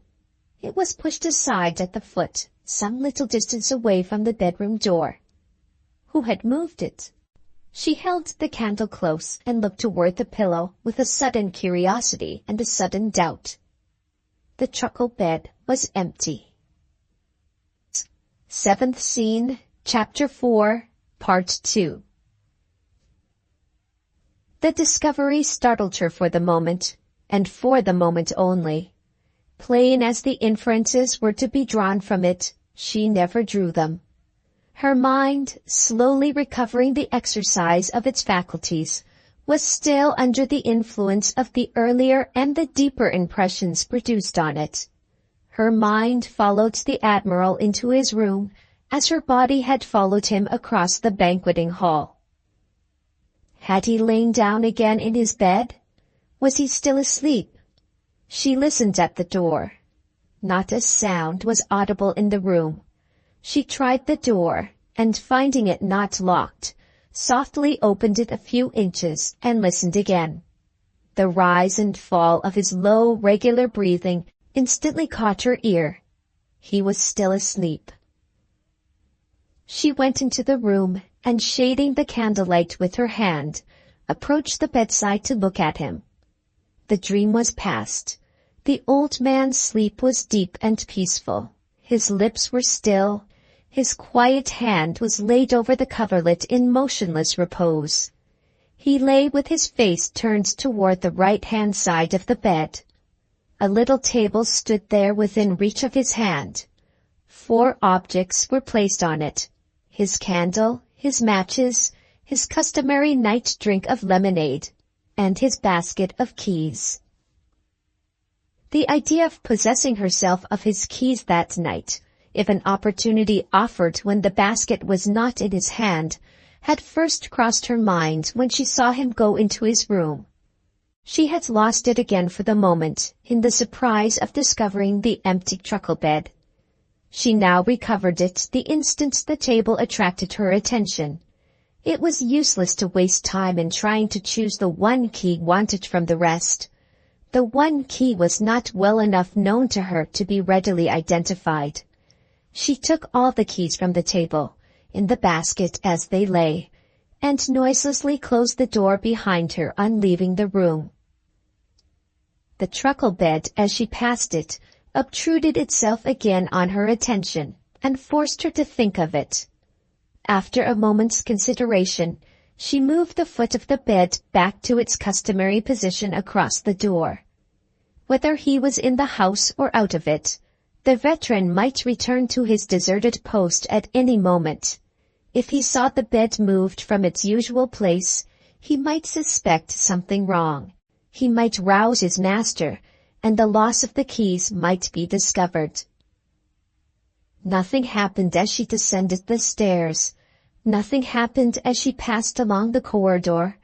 It was pushed aside at the foot, some little distance away from the bedroom door. Who had moved it? She held the candle close and looked toward the pillow with a sudden curiosity and a sudden doubt. The truckle bed was empty. 7th Scene, Chapter 4, Part 2. The discovery startled her for the moment, and for the moment only. Plain as the inferences were to be drawn from it, she never drew them. Her mind, slowly recovering the exercise of its faculties, was still under the influence of the earlier and the deeper impressions produced on it. Her mind followed the Admiral into his room, as her body had followed him across the banqueting hall. Had he lain down again in his bed? Was he still asleep? She listened at the door. Not a sound was audible in the room. She tried the door, and finding it not locked, softly opened it a few inches and listened again. The rise and fall of his low, regular breathing instantly caught her ear. He was still asleep. She went into the room, and shading the candlelight with her hand, approached the bedside to look at him. The dream was past. The old man's sleep was deep and peaceful. His lips were still. His quiet hand was laid over the coverlet in motionless repose. He lay with his face turned toward the right-hand side of the bed. A little table stood there within reach of his hand. 4 objects were placed on it: his candle, his matches, his customary night drink of lemonade, and his basket of keys. The idea of possessing herself of his keys that night, if an opportunity offered when the basket was not in his hand, had first crossed her mind when she saw him go into his room. She had lost it again for the moment, in the surprise of discovering the empty truckle bed. She now recovered it the instant the table attracted her attention. It was useless to waste time in trying to choose the one key wanted from the rest. The one key was not well enough known to her to be readily identified. She took all the keys from the table, in the basket as they lay, and noiselessly closed the door behind her on leaving the room. The truckle bed, as she passed it, obtruded itself again on her attention, and forced her to think of it. After a moment's consideration, she moved the foot of the bed back to its customary position across the door. Whether he was in the house or out of it, the veteran might return to his deserted post at any moment. If he saw the bed moved from its usual place, he might suspect something wrong. He might rouse his master, and the loss of the keys might be discovered. Nothing happened as she descended the stairs. Nothing happened as she passed along the corridor.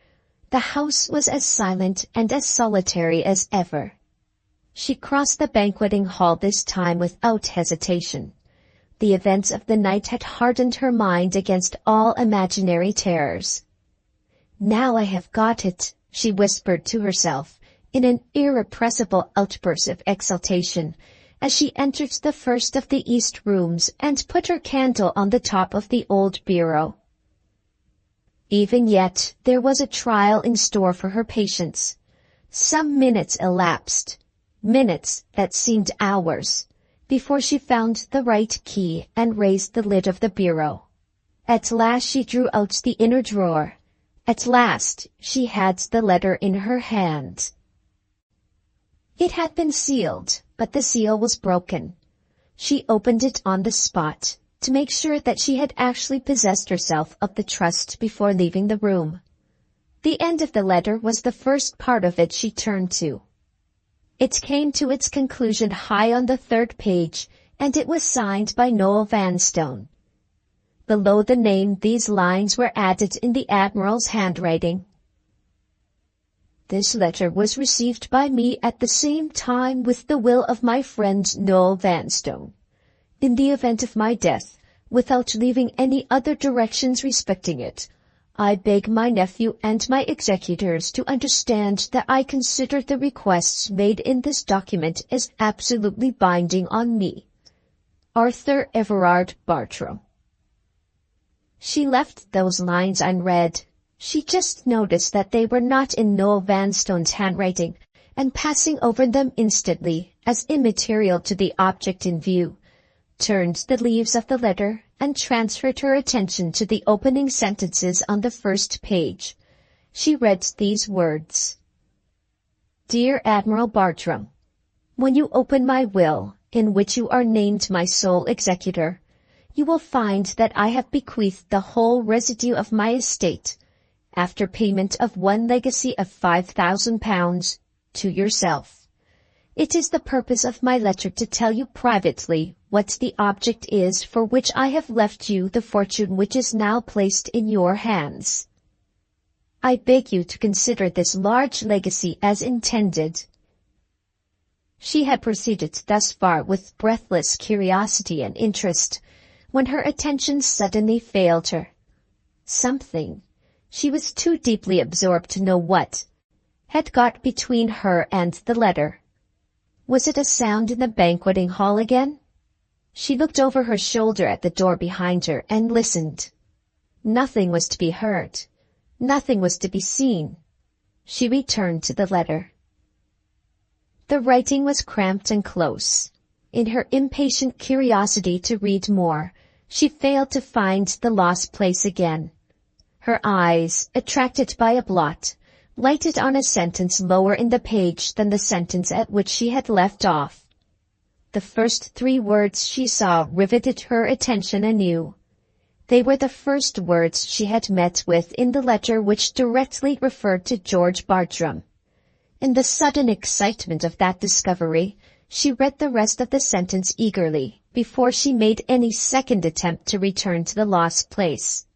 The house was as silent and as solitary as ever. She crossed the banqueting hall this time without hesitation. The events of the night had hardened her mind against all imaginary terrors. "Now I have got it," she whispered to herself, in an irrepressible outburst of exultation, as she entered the first of the east rooms and put her candle on the top of the old bureau. Even yet, there was a trial in store for her patience. Some minutes elapsed, minutes that seemed hours, before she found the right key and raised the lid of the bureau. At last she drew out the inner drawer. At last she had the letter in her hand. It had been sealed, but the seal was broken. She opened it on the spot, to make sure that she had actually possessed herself of the trust before leaving the room. The end of the letter was the first part of it she turned to. It came to its conclusion high on the third page, and it was signed by Norah Vanstone. Below the name these lines were added in the Admiral's handwriting. "This letter was received by me at the same time with the will of my friend Norah Vanstone. In the event of my death, without leaving any other directions respecting it, I beg my nephew and my executors to understand that I consider the requests made in this document as absolutely binding on me. Arthur Everard Bartram." She left those lines unread. She just noticed that they were not in Norah Vanstone's handwriting, and passing over them instantly, as immaterial to the object in view, turned the leaves of the letter and transferred her attention to the opening sentences on the first page. She read these words: "Dear Admiral Bartram, when you open my will, in which you are named my sole executor, you will find that I have bequeathed the whole residue of my estate, after payment of one legacy of £5,000, to yourself. It is the purpose of my letter to tell you privately what the object is for which I have left you the fortune which is now placed in your hands. I beg you to consider this large legacy as intended." She had proceeded thus far with breathless curiosity and interest, when her attention suddenly failed her. Something, she was too deeply absorbed to know what, had got between her and the letter. Was it a sound in the banqueting hall again? She looked over her shoulder at the door behind her and listened. Nothing was to be heard. Nothing was to be seen. She returned to the letter. The writing was cramped and close. In her impatient curiosity to read more, she failed to find the lost place again. Her eyes, attracted by a blot, lighted on a sentence lower in the page than the sentence at which she had left off. The first 3 words she saw riveted her attention anew. They were the first words she had met with in the letter which directly referred to George Bartram. In the sudden excitement of that discovery, she read the rest of the sentence eagerly, before she made any second attempt to return to the lost place.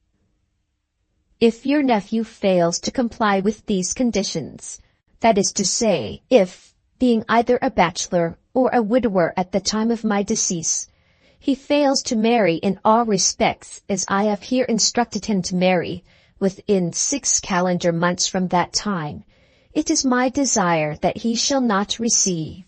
"If your nephew fails to comply with these conditions, that is to say, if, being either a bachelor or a widower at the time of my decease, he fails to marry in all respects as I have here instructed him to marry, within 6 calendar months from that time, it is my desire that he shall not receive."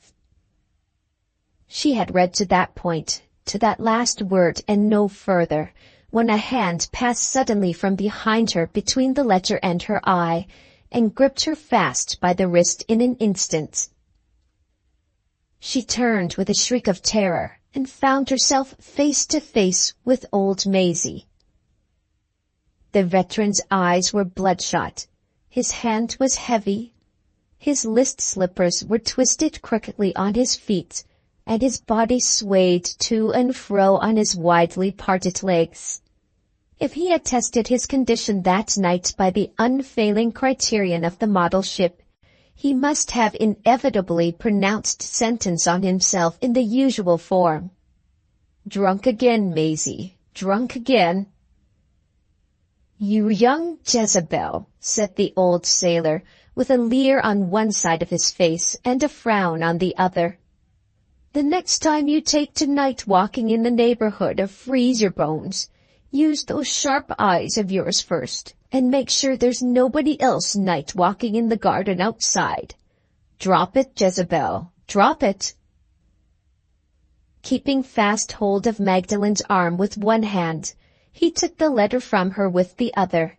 She had read to that point, to that last word and no further, when a hand passed suddenly from behind her between the letter and her eye, and gripped her fast by the wrist in an instant. She turned with a shriek of terror and found herself face to face with old Maisie. The veteran's eyes were bloodshot. His hand was heavy. His list slippers were twisted crookedly on his feet, and his body swayed to and fro on his widely parted legs. If he had tested his condition that night by the unfailing criterion of the model ship, he must have inevitably pronounced sentence on himself in the usual form. "Drunk again, Maisie, drunk again." "You young Jezebel," said the old sailor, with a leer on one side of his face and a frown on the other. "The next time you take to night walking in the neighborhood of Freeze Your Bones, use those sharp eyes of yours first, and make sure there's nobody else night walking in the garden outside. Drop it, Jezebel, drop it." Keeping fast hold of Magdalen's arm with one hand, he took the letter from her with the other,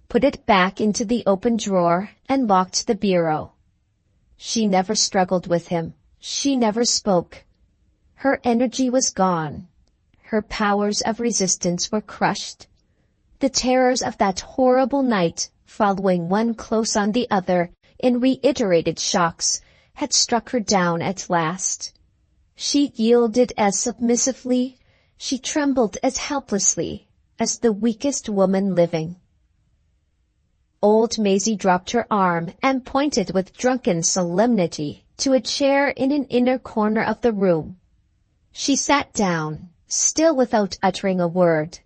put it back into the open drawer, and locked the bureau. She never struggled with him. She never spoke. Her energy was gone. Her powers of resistance were crushed. The terrors of that horrible night, following one close on the other in reiterated shocks, had struck her down at last. She yielded as submissively, she trembled as helplessly, as the weakest woman living. Old Maisie dropped her arm and pointed with drunken solemnity to a chair in an inner corner of the room. She sat down, still without uttering a word.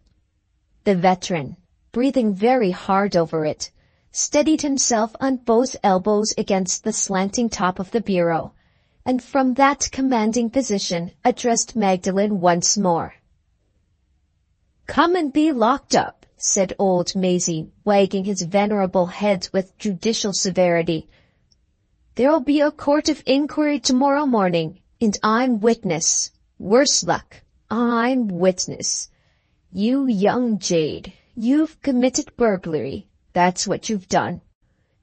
The veteran, breathing very hard over it, steadied himself on both elbows against the slanting top of the bureau, and from that commanding position addressed Magdalen once more. "Come and be locked up," said old Maisie, wagging his venerable head with judicial severity. "There'll be a court of inquiry tomorrow morning, and I'm witness. Worse luck, I'm witness. You young jade, you've committed burglary. That's what you've done.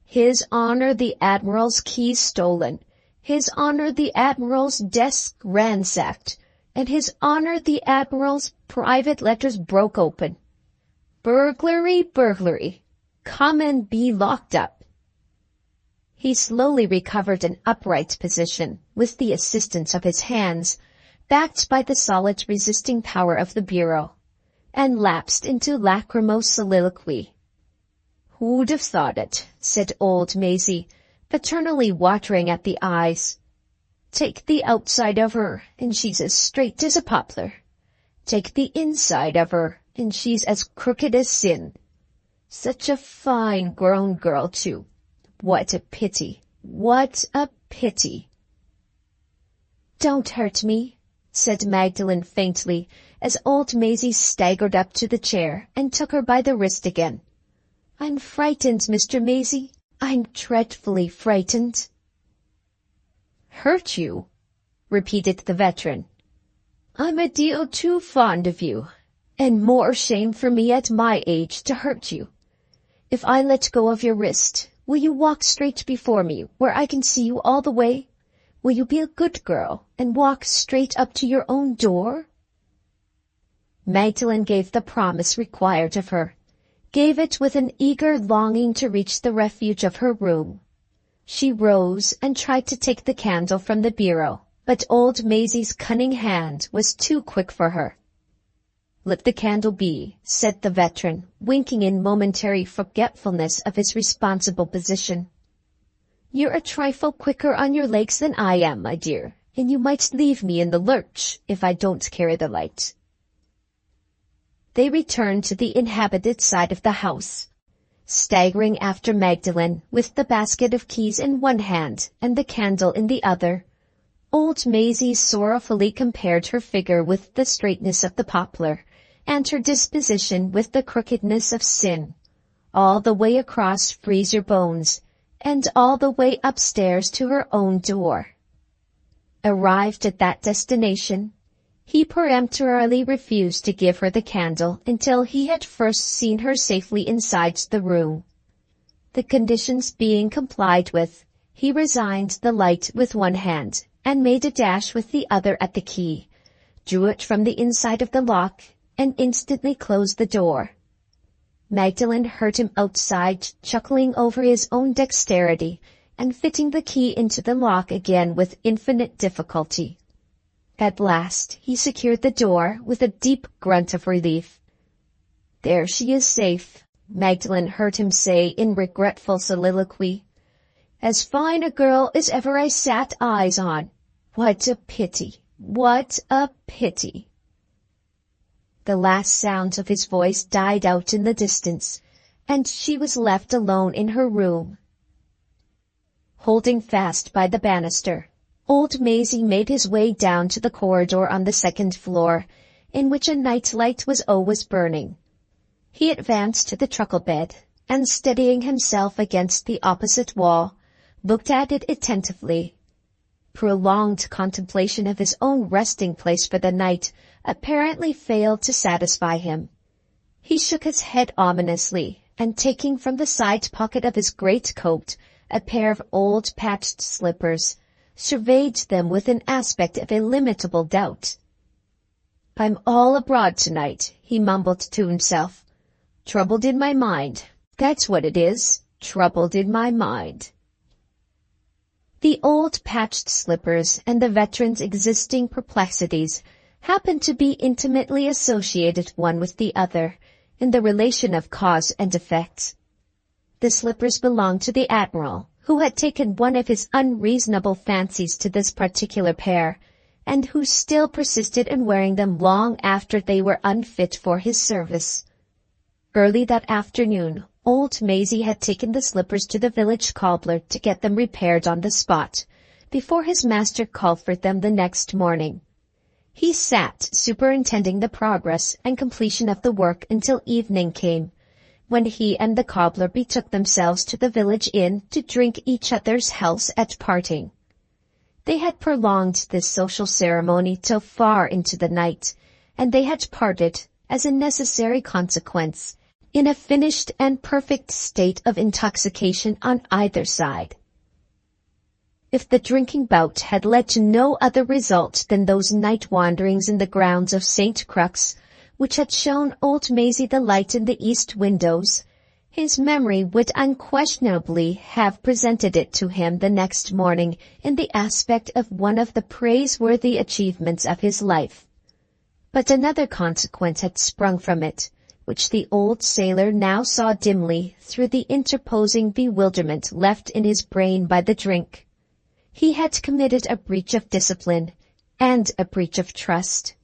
His Honor the Admiral's keys stolen, His Honor the Admiral's desk ransacked, and His Honor the Admiral's private letters broke open. Burglary, burglary. Come and be locked up." He slowly recovered an upright position, with the assistance of his hands, backed by the solid resisting power of the bureau, and lapsed into lachrymose soliloquy. "Who'd have thought it?" said old Maisie, paternally watering at the eyes. "Take the outside of her, and she's as straight as a poplar. Take the inside of her, and she's as crooked as sin. Such a fine grown girl, too. What a pity, what a pity." "Don't hurt me," said Magdalen faintly, as old Maisie staggered up to the chair and took her by the wrist again. "I'm frightened, Mr. Maisie. I'm dreadfully frightened." "Hurt you?" repeated the veteran. "I'm a deal too fond of you, and more shame for me at my age to hurt you. If I let go of your wrist, will you walk straight before me where I can see you all the way? Will you be a good girl and walk straight up to your own door?" Magdalen gave the promise required of her, gave it with an eager longing to reach the refuge of her room. She rose and tried to take the candle from the bureau, but old Maisie's cunning hand was too quick for her. "Let the candle be," said the veteran, winking in momentary forgetfulness of his responsible position. "You're a trifle quicker on your legs than I am, my dear, and you might leave me in the lurch if I don't carry the light." They returned to the inhabited side of the house, staggering after Magdalen with the basket of keys in one hand and the candle in the other. Old Maisie sorrowfully compared her figure with the straightness of the poplar, and her disposition with the crookedness of sin, all the way across Freeze Your Bones, and all the way upstairs to her own door. Arrived at that destination, he peremptorily refused to give her the candle until he had first seen her safely inside the room. The conditions being complied with, he resigned the light with one hand and made a dash with the other at the key, drew it from the inside of the lock, and instantly closed the door. Magdalen heard him outside, chuckling over his own dexterity, and fitting the key into the lock again with infinite difficulty. At last he secured the door with a deep grunt of relief. "There she is safe," Magdalen heard him say in regretful soliloquy. "As fine a girl as ever I sat eyes on. What a pity! What a pity!" The last sounds of his voice died out in the distance, and she was left alone in her room. Holding fast by the banister, old Maisie made his way down to the corridor on the second floor, in which a night light was always burning. He advanced to the truckle bed, and steadying himself against the opposite wall, looked at it attentively. Prolonged contemplation of his own resting place for the night apparently failed to satisfy him. He shook his head ominously, and taking from the side pocket of his greatcoat a pair of old patched slippers, surveyed them with an aspect of illimitable doubt. "I'm all abroad tonight," he mumbled to himself. "Troubled in my mind. That's what it is. Troubled in my mind." The old patched slippers and the veteran's existing perplexities happened to be intimately associated one with the other, in the relation of cause and effect. The slippers belonged to the Admiral, who had taken one of his unreasonable fancies to this particular pair, and who still persisted in wearing them long after they were unfit for his service. Early that afternoon, old Maisie had taken the slippers to the village cobbler to get them repaired on the spot, before his master called for them the next morning. He sat superintending the progress and completion of the work until evening came, when he and the cobbler betook themselves to the village inn to drink each other's healths at parting. They had prolonged this social ceremony till far into the night, and they had parted, as a necessary consequence, in a finished and perfect state of intoxication on either side. If the drinking bout had led to no other result than those night wanderings in the grounds of St. Crux, which had shown old Maisie the light in the east windows, his memory would unquestionably have presented it to him the next morning in the aspect of one of the praiseworthy achievements of his life. But another consequence had sprung from it, which the old sailor now saw dimly through the interposing bewilderment left in his brain by the drink. He had committed a breach of discipline, and a breach of trust.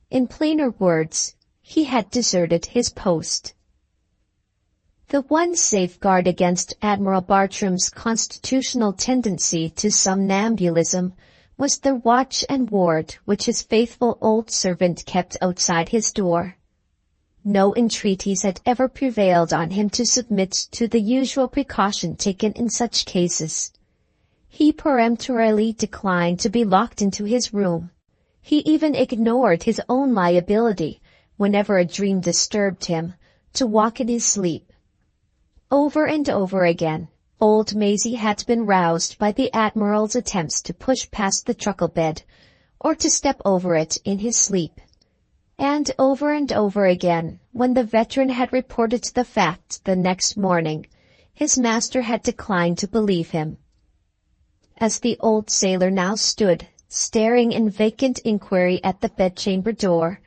In plainer words, he had deserted his post. The one safeguard against Admiral Bartram's constitutional tendency to somnambulism was the watch and ward which his faithful old servant kept outside his door. No entreaties had ever prevailed on him to submit to the usual precaution taken in such cases. He peremptorily declined to be locked into his room. He even ignored his own liability, whenever a dream disturbed him, to walk in his sleep. Over and over again, old Maisie had been roused by the Admiral's attempts to push past the truckle bed, or to step over it in his sleep. And over again, when the veteran had reported the fact the next morning, his master had declined to believe him. As the old sailor now stood, staring in vacant inquiry at the bedchamber door,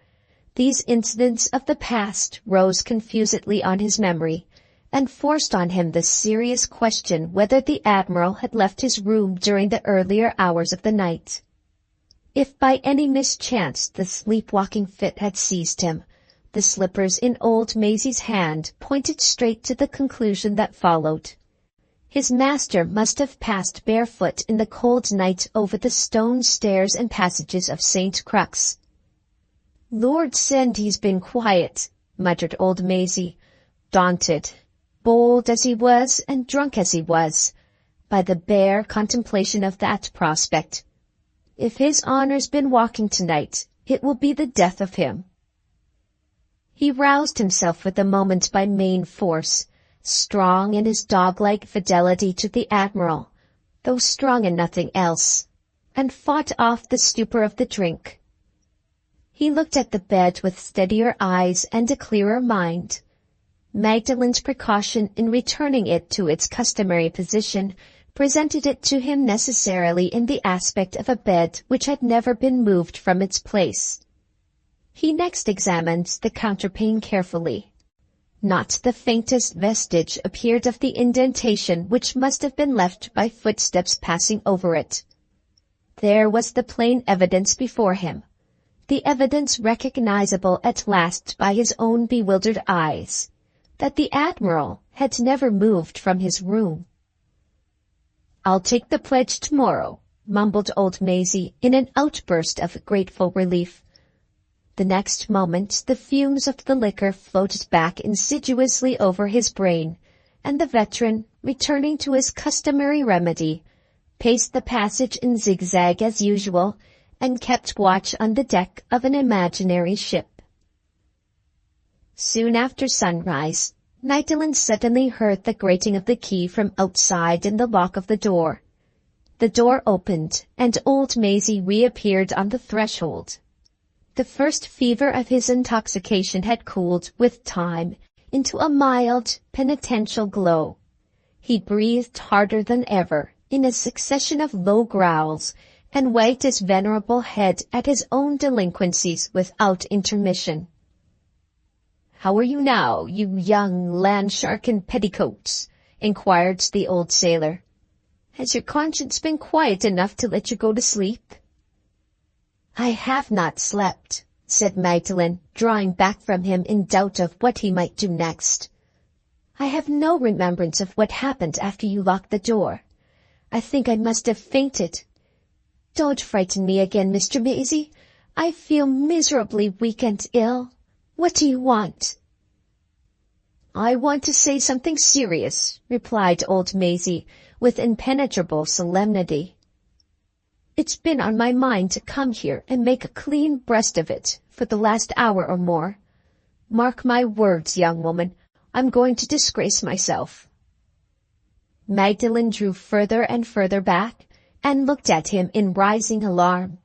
these incidents of the past rose confusedly on his memory, and forced on him the serious question whether the Admiral had left his room during the earlier hours of the night. If by any mischance the sleepwalking fit had seized him, the slippers in old Maisie's hand pointed straight to the conclusion that followed. His master must have passed barefoot in the cold night over the stone stairs and passages of St. Crux. "Lord send he's been quiet," muttered old Maisie, daunted, bold as he was and drunk as he was, by the bare contemplation of that prospect. "If his honour's been walking tonight, it will be the death of him." He roused himself for the moment by main force, strong in his dog-like fidelity to the Admiral, though strong in nothing else. and fought off the stupor of the drink. He looked at the bed with steadier eyes and a clearer mind. Magdalen's precaution in returning it to its customary position presented it to him necessarily in the aspect of a bed which had never been moved from its place. He next examined the counterpane carefully. Not the faintest vestige appeared of the indentation which must have been left by footsteps passing over it. There was the plain evidence before him, the evidence recognizable at last by his own bewildered eyes, that the Admiral had never moved from his room. "I'll take the pledge tomorrow," mumbled old Maisie in an outburst of grateful relief. The next moment the fumes of the liquor floated back insidiously over his brain, and the veteran, returning to his customary remedy, paced the passage in zigzag as usual, and kept watch on the deck of an imaginary ship. Soon after sunrise, Magdalen suddenly heard the grating of the key from outside in the lock of the door. The door opened, and old Maisie reappeared on the threshold. The first fever of his intoxication had cooled, with time, into a mild, penitential glow. He breathed harder than ever, in a succession of low growls, and wagged his venerable head at his own delinquencies without intermission. "How are you now, you young land-shark in petticoats?" inquired the old sailor. "Has your conscience been quiet enough to let you go to sleep?" "I have not slept," said Magdalen, drawing back from him in doubt of what he might do next. "I have no remembrance of what happened after you locked the door. I think I must have fainted. Don't frighten me again, Mr. Maisie. I feel miserably weak and ill. What do you want?" "I want to say something serious," replied old Maisie with impenetrable solemnity. "It's been on my mind to come here and make a clean breast of it for the last hour or more. Mark my words, young woman, I'm going to disgrace myself." Magdalen drew further and further back, and looked at him in rising alarm.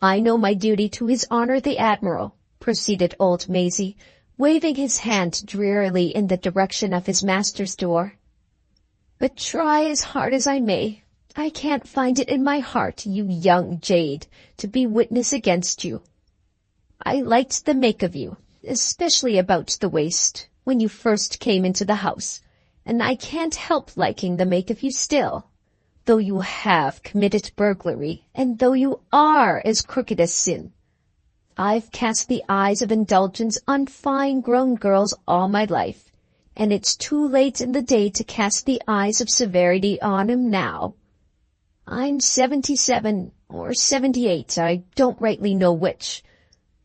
"I know my duty to His Honor the Admiral," proceeded old Maisie, waving his hand drearily in the direction of his master's door. "But try as hard as I may, I can't find it in my heart, you young jade, to be witness against you. I liked the make of you, especially about the waist, when you first came into the house, and I can't help liking the make of you still, though you have committed burglary, and though you are as crooked as sin. I've cast the eyes of indulgence on fine grown girls all my life, and it's too late in the day to cast the eyes of severity on 'em now. I'm 77 or 78, I don't rightly know which.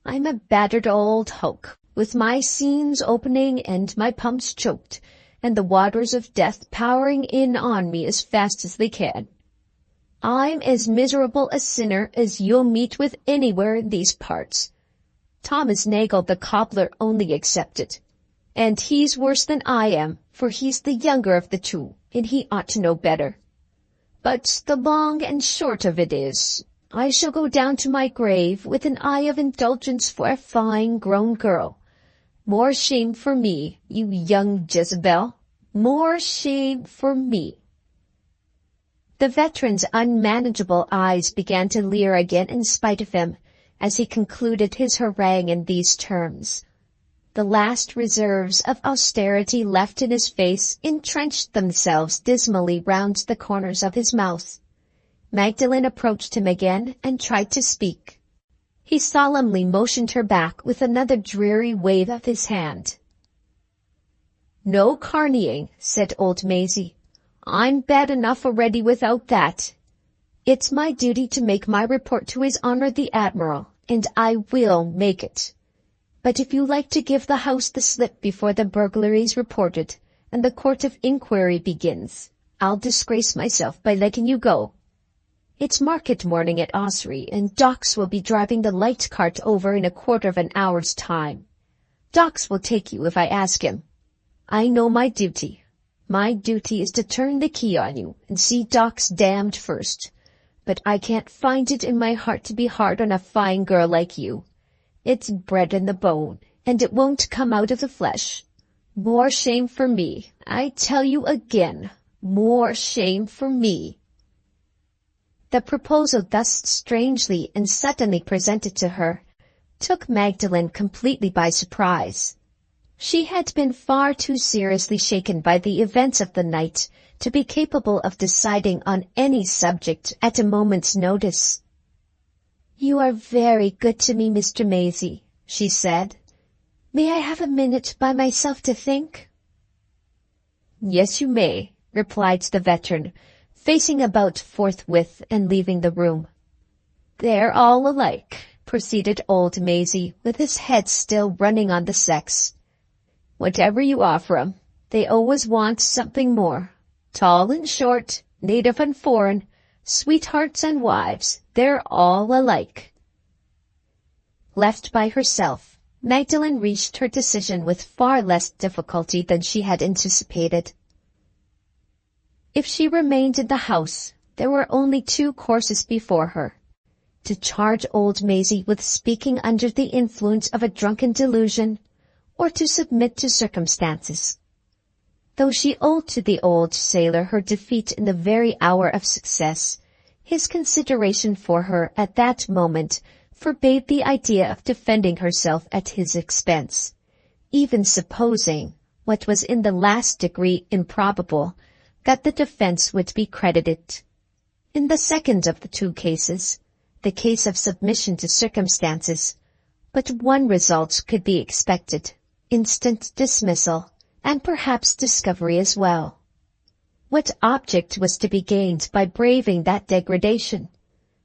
I'm a battered old hulk, with my seams opening and my pumps choked, and the waters of death powering in on me as fast as they can. I'm as miserable a sinner as you'll meet with anywhere in these parts. Thomas Nagle the cobbler only excepted, and he's worse than I am, for he's the younger of the two, and he ought to know better. But the long and short of it is, I shall go down to my grave with an eye of indulgence for a fine grown girl. More shame for me, you young Jezebel, more shame for me." The veteran's unmanageable eyes began to leer again in spite of him, as he concluded his harangue in these terms. The last reserves of austerity left in his face entrenched themselves dismally round the corners of his mouth. Magdalen approached him again and tried to speak. He solemnly motioned her back with another dreary wave of his hand. "No carneying," said old Maisie. "I'm bad enough already without that. It's my duty to make my report to His Honor the Admiral, and I will make it. But if you like to give the house the slip before the burglary's reported, and the court of inquiry begins, I'll disgrace myself by letting you go. It's market morning at Ossory, and Dawkes will be driving the light cart over in a quarter of an hour's time. Dawkes will take you if I ask him. I know my duty. My duty is to turn the key on you and see Dawkes damned first. but I can't find it in my heart to be hard on a fine girl like you. It's bred in the bone, and it won't come out of the flesh. More shame for me, I tell you again, more shame for me." The proposal thus strangely and suddenly presented to her took Magdalen completely by surprise. She had been far too seriously shaken by the events of the night to be capable of deciding on any subject at a moment's notice. "You are very good to me, Mr. Maisie," she said. "May I have a minute by myself to think?" "Yes, you may," replied the veteran, facing about forthwith and leaving the room. "They're all alike," proceeded old Maisie, with his head still running on the sex. "Whatever you offer 'em, they always want something more. Tall and short, native and foreign, sweethearts and wives, they're all alike." Left by herself, Magdalen reached her decision with far less difficulty than she had anticipated. If she remained in the house, there were only two courses before her: to charge old Maisie with speaking under the influence of a drunken delusion, or to submit to circumstances. Though she owed to the old sailor her defeat in the very hour of success, his consideration for her at that moment forbade the idea of defending herself at his expense, even supposing, what was in the last degree improbable, that the defense would be credited. In the second of the two cases, the case of submission to circumstances, but one result could be expected: instant dismissal, and perhaps discovery as well. What object was to be gained by braving that degradation?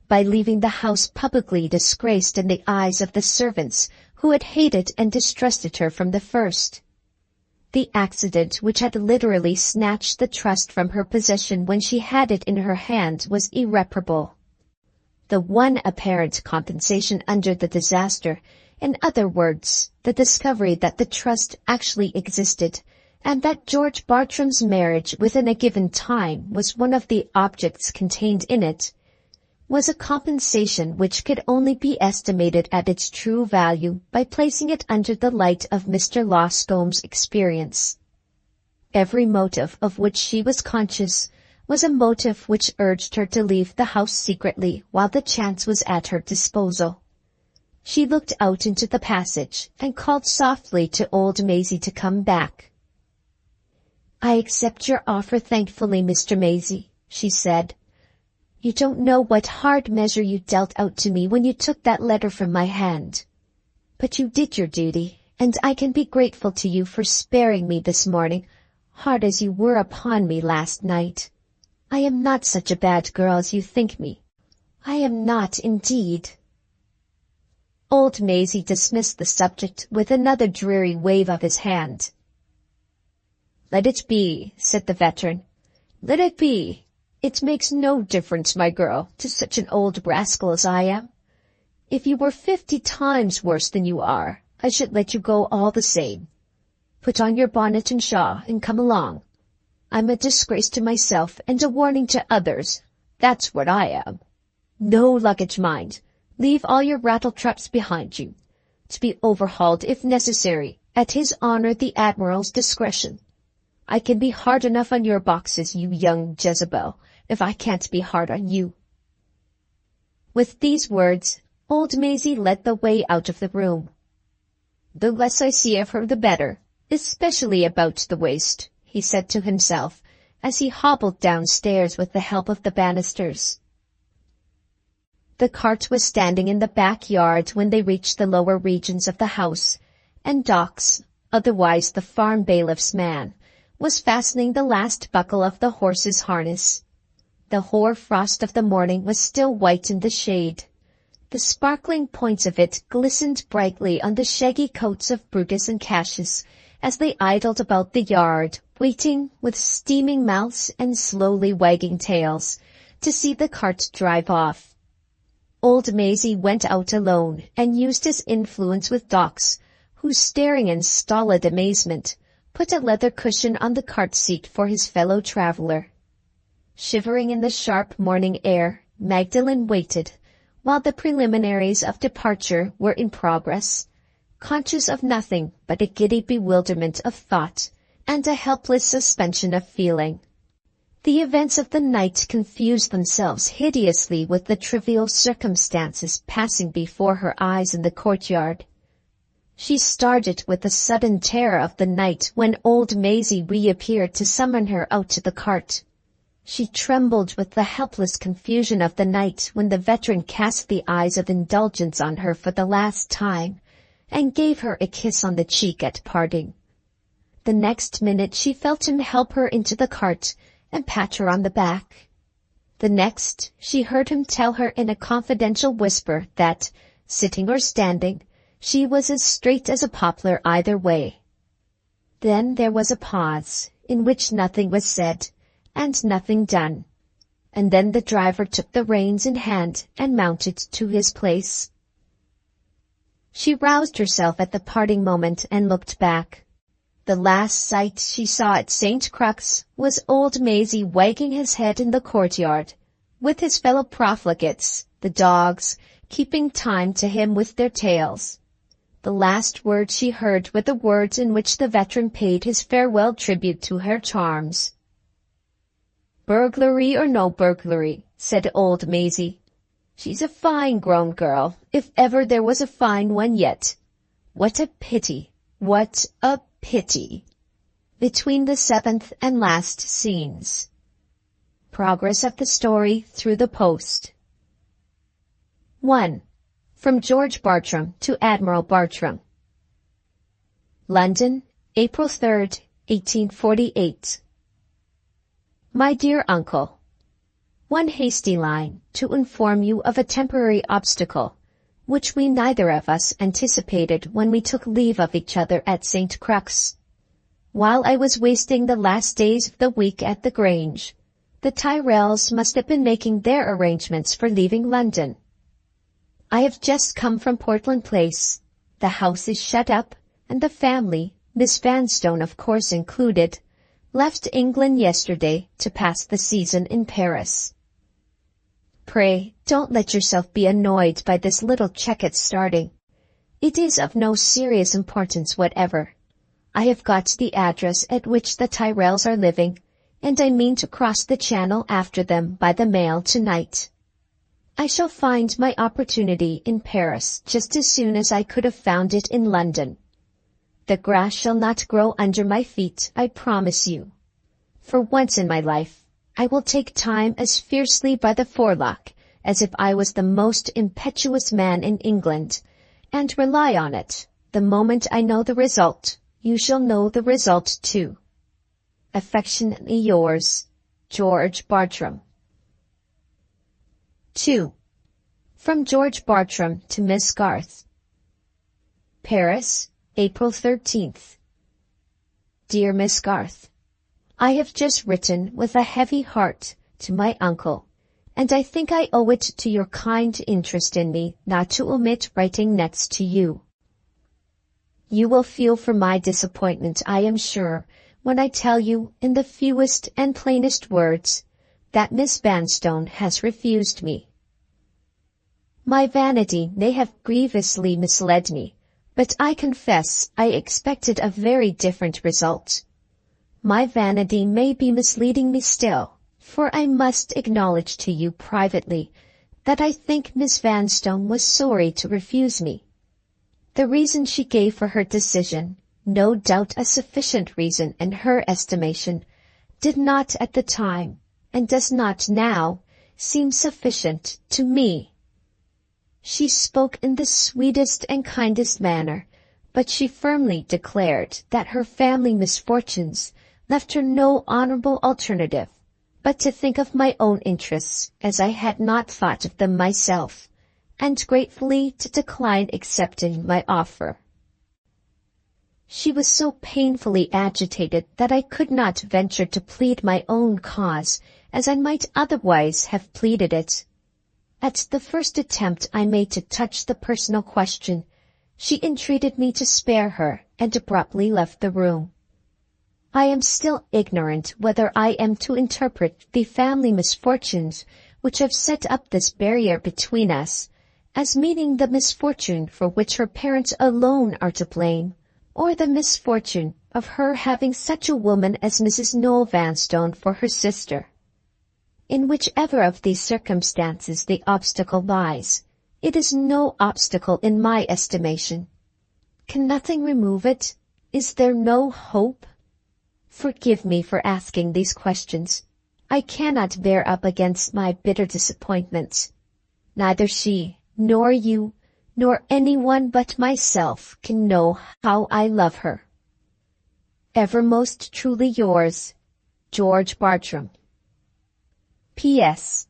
By leaving the house publicly disgraced in the eyes of the servants who had hated and distrusted her from the first? The accident which had literally snatched the trust from her possession when she had it in her hand was irreparable. The one apparent compensation under the disaster, in other words, the discovery that the trust actually existed, and that George Bartram's marriage within a given time was one of the objects contained in it, was a compensation which could only be estimated at its true value by placing it under the light of Mr. Loscombe's experience. Every motive of which she was conscious was a motive which urged her to leave the house secretly while the chance was at her disposal. She looked out into the passage and called softly to old Maisie to come back. "I accept your offer thankfully, Mr. Maisie," she said. "You don't know what hard measure you dealt out to me when you took that letter from my hand. But you did your duty, and I can be grateful to you for sparing me this morning, hard as you were upon me last night. I am not such a bad girl as you think me. I am not, indeed." Old Maisie dismissed the subject with another dreary wave of his hand. "Let it be," said the veteran. "Let it be. It makes no difference, my girl, to such an old rascal as I am. If you were 50 times worse than you are, I should let you go all the same. Put on your bonnet and shawl and come along. I'm a disgrace to myself and a warning to others. That's what I am. No luggage, mind. Leave all your rattletraps behind you, to be overhauled if necessary, at His Honor the Admiral's discretion. I can be hard enough on your boxes, you young Jezebel, if I can't be hard on you." With these words, old Maisie led the way out of the room. "The less I see of her the better, especially about the waist," he said to himself, as he hobbled downstairs with the help of the banisters. The cart was standing in the backyard when they reached the lower regions of the house, and Dawkes, otherwise the farm bailiff's man, was fastening the last buckle of the horse's harness. The hoar frost of the morning was still white in the shade. The sparkling points of it glistened brightly on the shaggy coats of Brutus and Cassius as they idled about the yard, waiting with steaming mouths and slowly wagging tails to see the cart drive off. Old Maisie went out alone and used his influence with Dawkes, who, staring in stolid amazement, put a leather cushion on the cart seat for his fellow traveller. Shivering in the sharp morning air, Magdalen waited, while the preliminaries of departure were in progress, conscious of nothing but a giddy bewilderment of thought and a helpless suspension of feeling. The events of the night confused themselves hideously with the trivial circumstances passing before her eyes in the courtyard. She started with the sudden terror of the night when old Maisie reappeared to summon her out to the cart. She trembled with the helpless confusion of the night when the veteran cast the eyes of indulgence on her for the last time, and gave her a kiss on the cheek at parting. The next minute she felt him help her into the cart and pat her on the back. The next, she heard him tell her in a confidential whisper that, sitting or standing, she was as straight as a poplar either way. Then there was a pause, in which nothing was said, and nothing done, and then the driver took the reins in hand and mounted to his place. She roused herself at the parting moment and looked back. The last sight she saw at St. Crux was old Maisie wagging his head in the courtyard, with his fellow profligates, the dogs, keeping time to him with their tails. The last words she heard were the words in which the veteran paid his farewell tribute to her charms. "Burglary or no burglary," said old Maisie, "she's a fine grown girl, if ever there was a fine one yet. What a pity, what a pity." Between the seventh and last scenes. Progress of the story through the post. 1. From George Bartram to Admiral Bartram. London, April 3rd, 1848. My dear Uncle, one hasty line to inform you of a temporary obstacle, which we neither of us anticipated when we took leave of each other at St. Crux. While I was wasting the last days of the week at the Grange, the Tyrrells must have been making their arrangements for leaving London. I have just come from Portland Place. The house is shut up, and the family, Miss Vanstone of course included, left England yesterday to pass the season in Paris. Pray, don't let yourself be annoyed by this little check at starting. It is of no serious importance whatever. I have got the address at which the Tyrrells are living, and I mean to cross the Channel after them by the mail tonight. I shall find my opportunity in Paris just as soon as I could have found it in London. The grass shall not grow under my feet, I promise you. For once in my life, I will take time as fiercely by the forelock as if I was the most impetuous man in England, and rely on it, the moment I know the result, you shall know the result too. Affectionately yours, George Bartram. 2. From George Bartram to Miss Garth. Paris, April 13th. Dear Miss Garth, I have just written with a heavy heart to my uncle, and I think I owe it to your kind interest in me not to omit writing next to you. You will feel for my disappointment, I am sure, when I tell you, in the fewest and plainest words, that Miss Vanstone has refused me. My vanity may have grievously misled me, but I confess I expected a very different result. My vanity may be misleading me still, for I must acknowledge to you privately that I think Miss Vanstone was sorry to refuse me. The reason she gave for her decision, no doubt a sufficient reason in her estimation, did not at the time, and does not now, seem sufficient to me. She spoke in the sweetest and kindest manner, but she firmly declared that her family misfortunes left her no honorable alternative but to think of my own interests as I had not thought of them myself, and gratefully to decline accepting my offer. She was so painfully agitated that I could not venture to plead my own cause as I might otherwise have pleaded it. At the first attempt I made to touch the personal question, she entreated me to spare her and abruptly left the room. I am still ignorant whether I am to interpret the family misfortunes which have set up this barrier between us, as meaning the misfortune for which her parents alone are to blame, or the misfortune of her having such a woman as Mrs. Noel Vanstone for her sister. In whichever of these circumstances the obstacle lies, it is no obstacle in my estimation. Can nothing remove it? Is there no hope? Forgive me for asking these questions. I cannot bear up against my bitter disappointments. Neither she, nor you, nor anyone but myself can know how I love her. Ever most truly yours, George Bartram. P.S.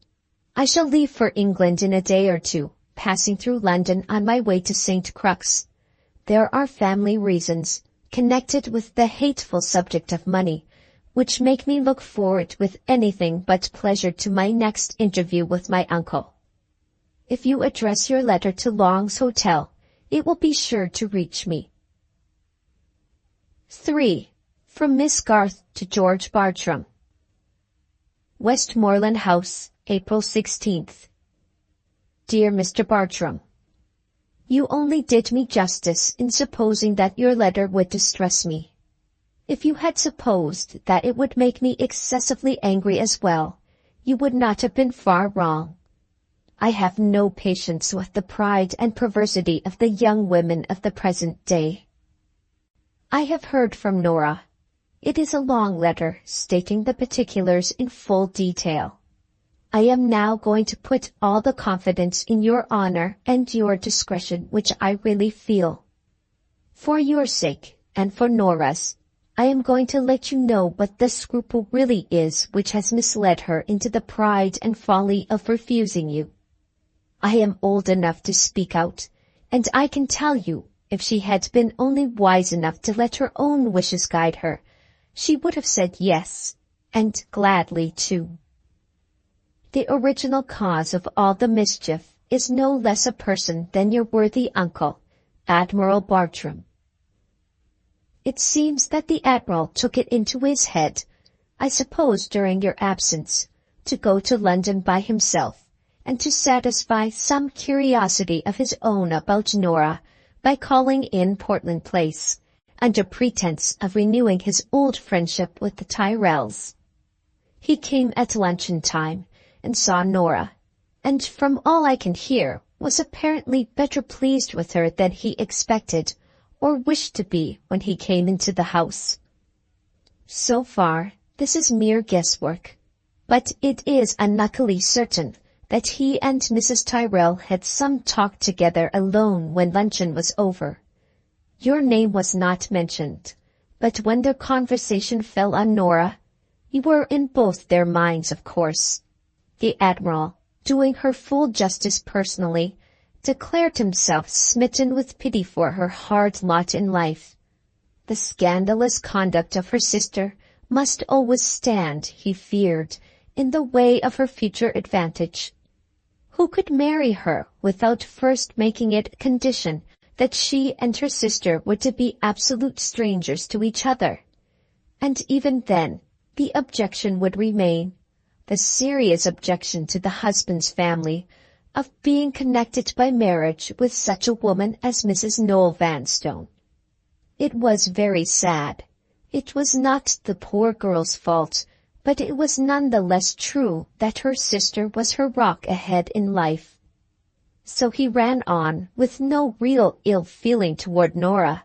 I shall leave for England in a day or two, passing through London on my way to St. Crux. There are family reasons, connected with the hateful subject of money, which make me look forward with anything but pleasure to my next interview with my uncle. If you address your letter to Long's Hotel, it will be sure to reach me. 3. From Miss Garth to George Bartram. Westmoreland House, April 16th. Dear Mr. Bartram, you only did me justice in supposing that your letter would distress me. If you had supposed that it would make me excessively angry as well, you would not have been far wrong. I have no patience with the pride and perversity of the young women of the present day. I have heard from Norah. It is a long letter, stating the particulars in full detail. I am now going to put all the confidence in your honor and your discretion which I really feel. For your sake, and for Norah's, I am going to let you know what the scruple really is which has misled her into the pride and folly of refusing you. I am old enough to speak out, and I can tell you, if she had been only wise enough to let her own wishes guide her, she would have said yes, and gladly too. The original cause of all the mischief is no less a person than your worthy uncle, Admiral Bartram. It seems that the Admiral took it into his head, I suppose during your absence, to go to London by himself, and to satisfy some curiosity of his own about Norah by calling in Portland Place, under pretence of renewing his old friendship with the Tyrrells. He came at luncheon time, and saw Norah, and from all I can hear, was apparently better pleased with her than he expected, or wished to be when he came into the house. So far, this is mere guesswork, but it is unluckily certain that he and Mrs. Tyrrell had some talk together alone when luncheon was over. Your name was not mentioned, but when their conversation fell on Norah, you were in both their minds, of course. The Admiral, doing her full justice personally, declared himself smitten with pity for her hard lot in life. The scandalous conduct of her sister must always stand, he feared, in the way of her future advantage. Who could marry her without first making it a condition that she and her sister were to be absolute strangers to each other? And even then, the objection would remain, the serious objection to the husband's family, of being connected by marriage with such a woman as Mrs. Noel Vanstone. It was very sad. It was not the poor girl's fault, but it was none the less true that her sister was her rock ahead in life. So he ran on with no real ill feeling toward Norah,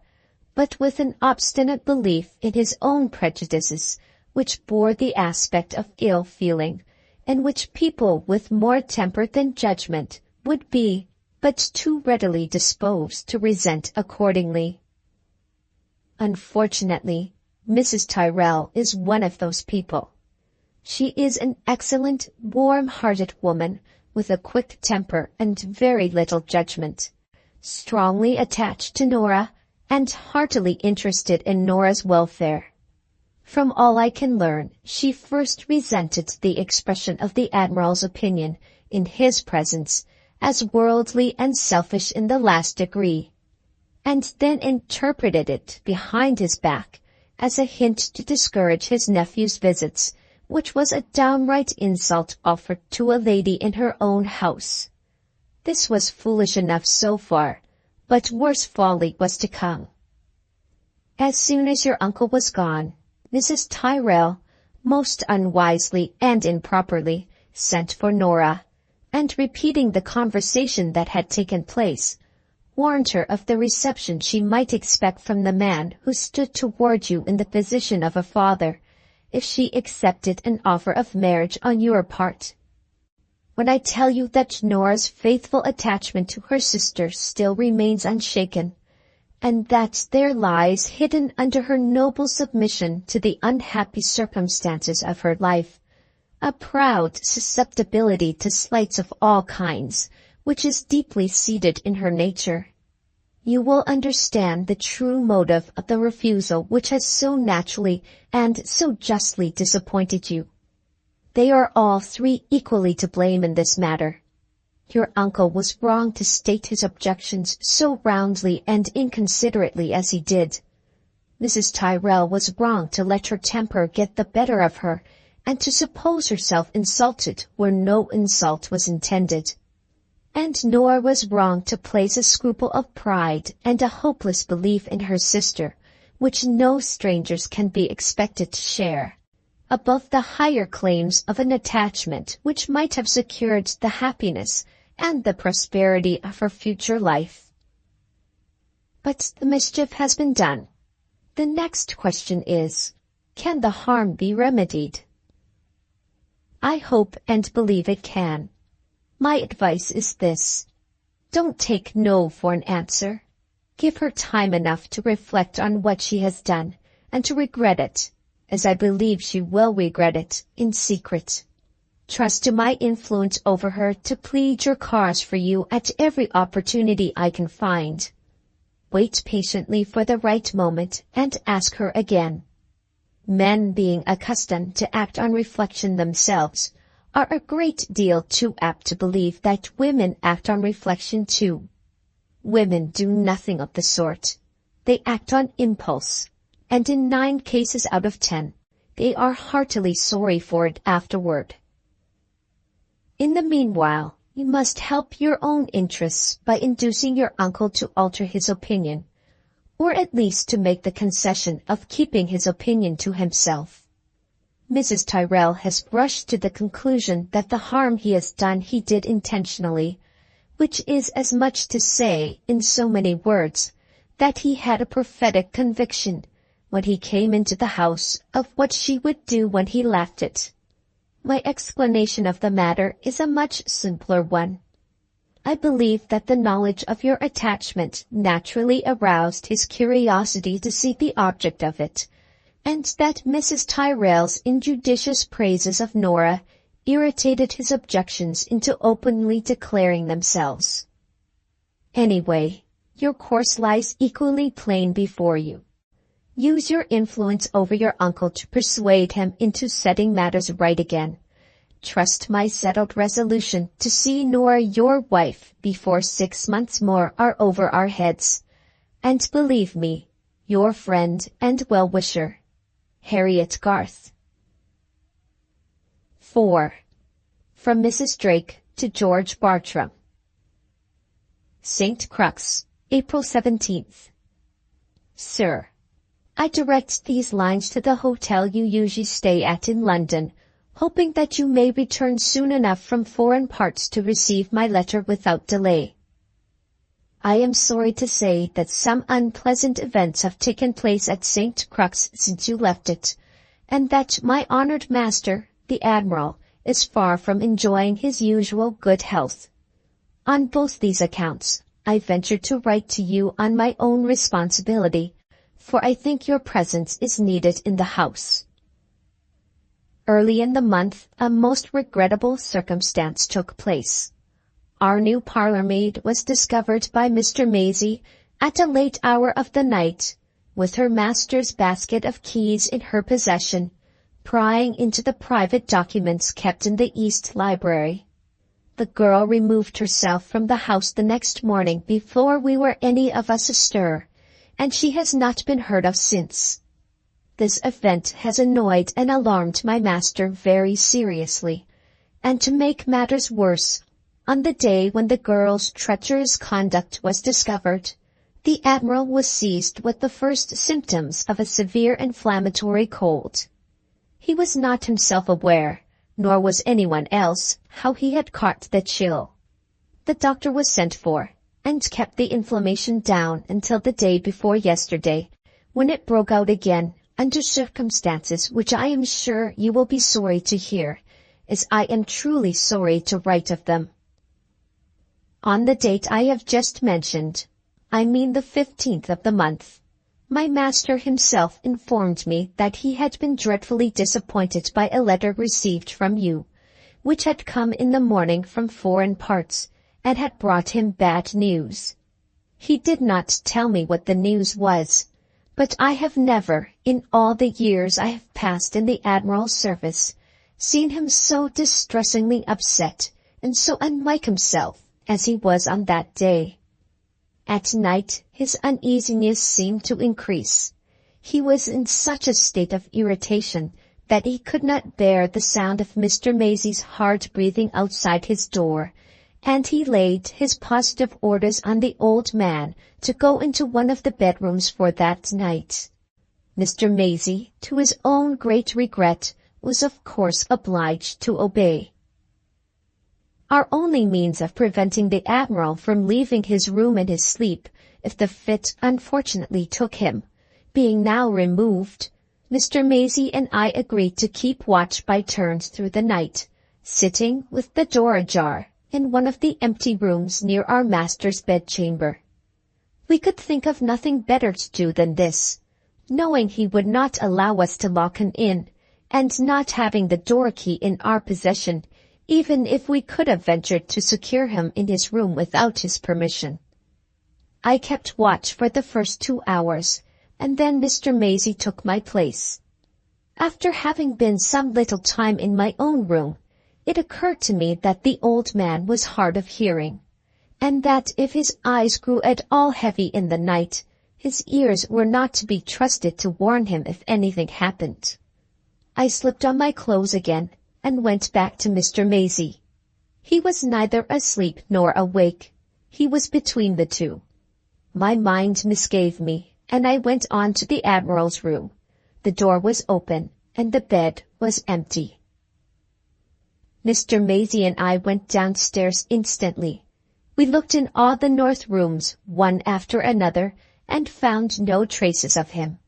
but with an obstinate belief in his own prejudices, which bore the aspect of ill feeling, and which people with more temper than judgment would be but too readily disposed to resent accordingly. Unfortunately, Mrs. Tyrrell is one of those people. She is an excellent, warm-hearted woman, with a quick temper and very little judgment, strongly attached to Norah, and heartily interested in Norah's welfare. From all I can learn, she first resented the expression of the Admiral's opinion, in his presence, as worldly and selfish in the last degree, and then interpreted it behind his back as a hint to discourage his nephew's visits, which was a downright insult offered to a lady in her own house. This was foolish enough so far, but worse folly was to come. As soon as your uncle was gone, Mrs. Tyrrell, most unwisely and improperly, sent for Norah, and repeating the conversation that had taken place, warned her of the reception she might expect from the man who stood toward you in the position of a father, if she accepted an offer of marriage on your part. When I tell you that Norah's faithful attachment to her sister still remains unshaken, and that there lies hidden under her noble submission to the unhappy circumstances of her life, a proud susceptibility to slights of all kinds, which is deeply seated in her nature, you will understand the true motive of the refusal which has so naturally and so justly disappointed you. They are all three equally to blame in this matter. Your uncle was wrong to state his objections so roundly and inconsiderately as he did. Mrs. Tyrrell was wrong to let her temper get the better of her, and to suppose herself insulted where no insult was intended. And Norah was wrong to place a scruple of pride and a hopeless belief in her sister, which no strangers can be expected to share, above the higher claims of an attachment which might have secured the happiness and the prosperity of her future life. But the mischief has been done. The next question is, can the harm be remedied? I hope and believe it can. My advice is this: don't take no for an answer. Give her time enough to reflect on what she has done, and to regret it, as I believe she will regret it, in secret. Trust to my influence over her to plead your cause for you at every opportunity I can find. Wait patiently for the right moment and ask her again. Men, being accustomed to act on reflection themselves, are a great deal too apt to believe that women act on reflection too. Women do nothing of the sort. They act on impulse, and in 9 cases out of 10, they are heartily sorry for it afterward. In the meanwhile, you must help your own interests by inducing your uncle to alter his opinion, or at least to make the concession of keeping his opinion to himself. Mrs. Tyrrell has rushed to the conclusion that the harm he has done he did intentionally, which is as much to say, in so many words, that he had a prophetic conviction, when he came into the house, of what she would do when he left it. My explanation of the matter is a much simpler one. I believe that the knowledge of your attachment naturally aroused his curiosity to see the object of it, and that Mrs. Tyrrell's injudicious praises of Norah irritated his objections into openly declaring themselves. Anyway, your course lies equally plain before you. Use your influence over your uncle to persuade him into setting matters right again. Trust my settled resolution to see Norah your wife before 6 months more are over our heads, and believe me, your friend and well-wisher, Harriet Garth. 4. From Mrs. Drake to George Bartram. St. Crux, April 17th. Sir, I direct these lines to the hotel you usually stay at in London, hoping that you may return soon enough from foreign parts to receive my letter without delay. I am sorry to say that some unpleasant events have taken place at St. Crux since you left it, and that my honored master, the Admiral, is far from enjoying his usual good health. On both these accounts, I venture to write to you on my own responsibility, for I think your presence is needed in the house. Early in the month, a most regrettable circumstance took place. Our new parlour-maid was discovered by Mr. Maisie at a late hour of the night, with her master's basket of keys in her possession, prying into the private documents kept in the East Library. The girl removed herself from the house the next morning before we were any of us astir, and she has not been heard of since. This event has annoyed and alarmed my master very seriously, and to make matters worse, on the day when the girl's treacherous conduct was discovered, the Admiral was seized with the first symptoms of a severe inflammatory cold. He was not himself aware, nor was anyone else, how he had caught the chill. The doctor was sent for, and kept the inflammation down until the day before yesterday, when it broke out again, under circumstances which I am sure you will be sorry to hear, as I am truly sorry to write of them. On the date I have just mentioned, I mean the 15th of the month, my master himself informed me that he had been dreadfully disappointed by a letter received from you, which had come in the morning from foreign parts, and had brought him bad news. He did not tell me what the news was, but I have never, in all the years I have passed in the Admiral's service, seen him so distressingly upset and so unlike himself as he was on that day. At night his uneasiness seemed to increase. He was in such a state of irritation that he could not bear the sound of Mr. Maisie's hard breathing outside his door, and he laid his positive orders on the old man to go into one of the bedrooms for that night. Mr. Maisie, to his own great regret, was of course obliged to obey. Our only means of preventing the Admiral from leaving his room in his sleep, if the fit unfortunately took him, being now removed, Mr. Maisie and I agreed to keep watch by turns through the night, sitting with the door ajar, in one of the empty rooms near our master's bedchamber. We could think of nothing better to do than this, knowing he would not allow us to lock him in, and not having the door key in our possession, even if we could have ventured to secure him in his room without his permission. I kept watch for the first 2 hours, and then Mr. Maisie took my place. After having been some little time in my own room, it occurred to me that the old man was hard of hearing, and that if his eyes grew at all heavy in the night, his ears were not to be trusted to warn him if anything happened. I slipped on my clothes again, and went back to Mr. Maisie. He was neither asleep nor awake. He was between the two. My mind misgave me, and I went on to the Admiral's room. The door was open, and the bed was empty. Mr. Maisie and I went downstairs instantly. We looked in all the north rooms, one after another, and found no traces of him.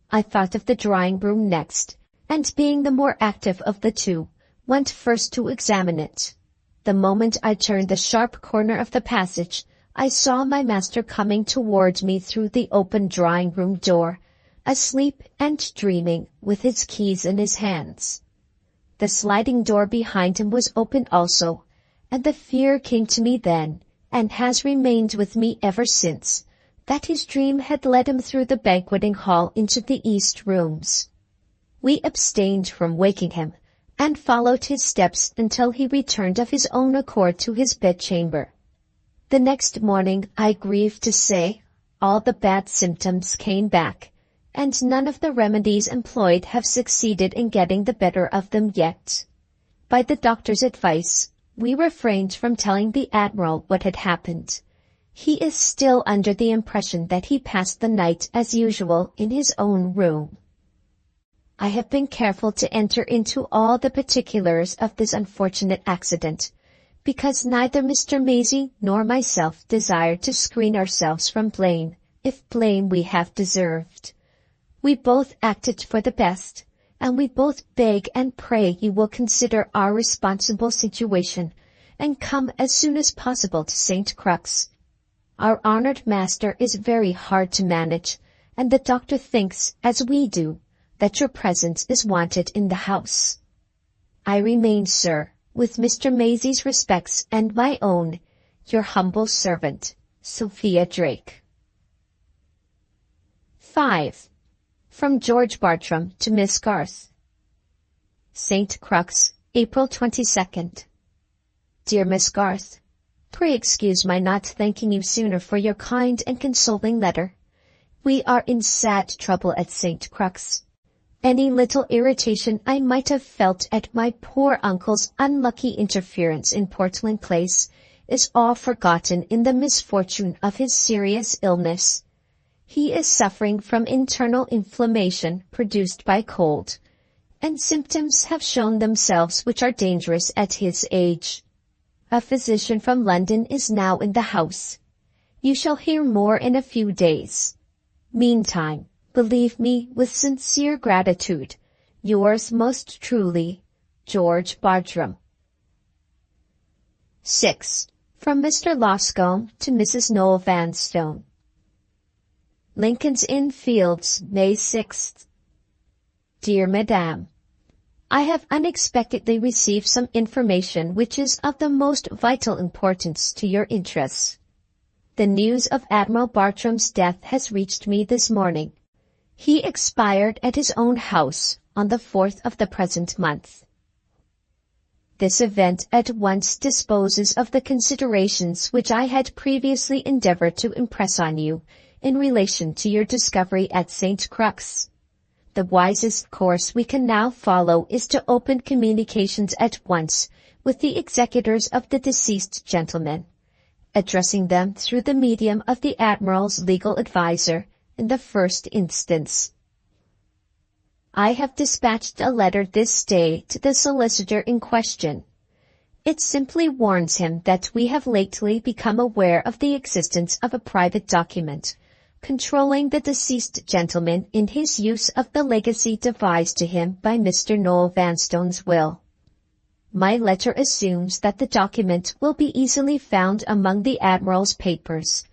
I thought of the drawing-room next, and being the more active of the two, went first to examine it. The moment I turned the sharp corner of the passage, I saw my master coming towards me through the open drawing-room door, asleep and dreaming, with his keys in his hands. The sliding door behind him was open also, and the fear came to me then, and has remained with me ever since, that his dream had led him through the banqueting hall into the east rooms. We abstained from waking him, and followed his steps until he returned of his own accord to his bedchamber. The next morning, I grieve to say, all the bad symptoms came back, and none of the remedies employed have succeeded in getting the better of them yet. By the doctor's advice, we refrained from telling the Admiral what had happened. He is still under the impression that he passed the night as usual in his own room. I have been careful to enter into all the particulars of this unfortunate accident, because neither Mr. Maisie nor myself desire to screen ourselves from blame, if blame we have deserved. We both acted for the best, and we both beg and pray you will consider our responsible situation, and come as soon as possible to St. Crux. Our honored master is very hard to manage, and the doctor thinks, as we do, that your presence is wanted in the house. I remain, sir, with Mr. Maisie's respects and my own, your humble servant, Sophia Drake. 5. From George Bartram to Miss Garth. St. Crux, April 22nd. Dear Miss Garth, pray excuse my not thanking you sooner for your kind and consoling letter. We are in sad trouble at St. Crux. Any little irritation I might have felt at my poor uncle's unlucky interference in Portland Place is all forgotten in the misfortune of his serious illness. He is suffering from internal inflammation produced by cold, and symptoms have shown themselves which are dangerous at his age. A physician from London is now in the house. You shall hear more in a few days. Meantime, believe me with sincere gratitude, yours most truly, George Bartram. 6. From Mr. Loscombe to Mrs. Noel Vanstone. Lincoln's Inn Fields, May 6th. Dear Madame, I have unexpectedly received some information which is of the most vital importance to your interests. The news of Admiral Bartram's death has reached me this morning. He expired at his own house on the 4th of the present month. This event at once disposes of the considerations which I had previously endeavored to impress on you in relation to your discovery at St. Crux. The wisest course we can now follow is to open communications at once with the executors of the deceased gentleman, addressing them through the medium of the Admiral's legal adviser in the first instance. I have dispatched a letter this day to the solicitor in question. It simply warns him that we have lately become aware of the existence of a private document controlling the deceased gentleman in his use of the legacy devised to him by Mr. Noel Vanstone's will. My letter assumes that the document will be easily found among the Admiral's papers,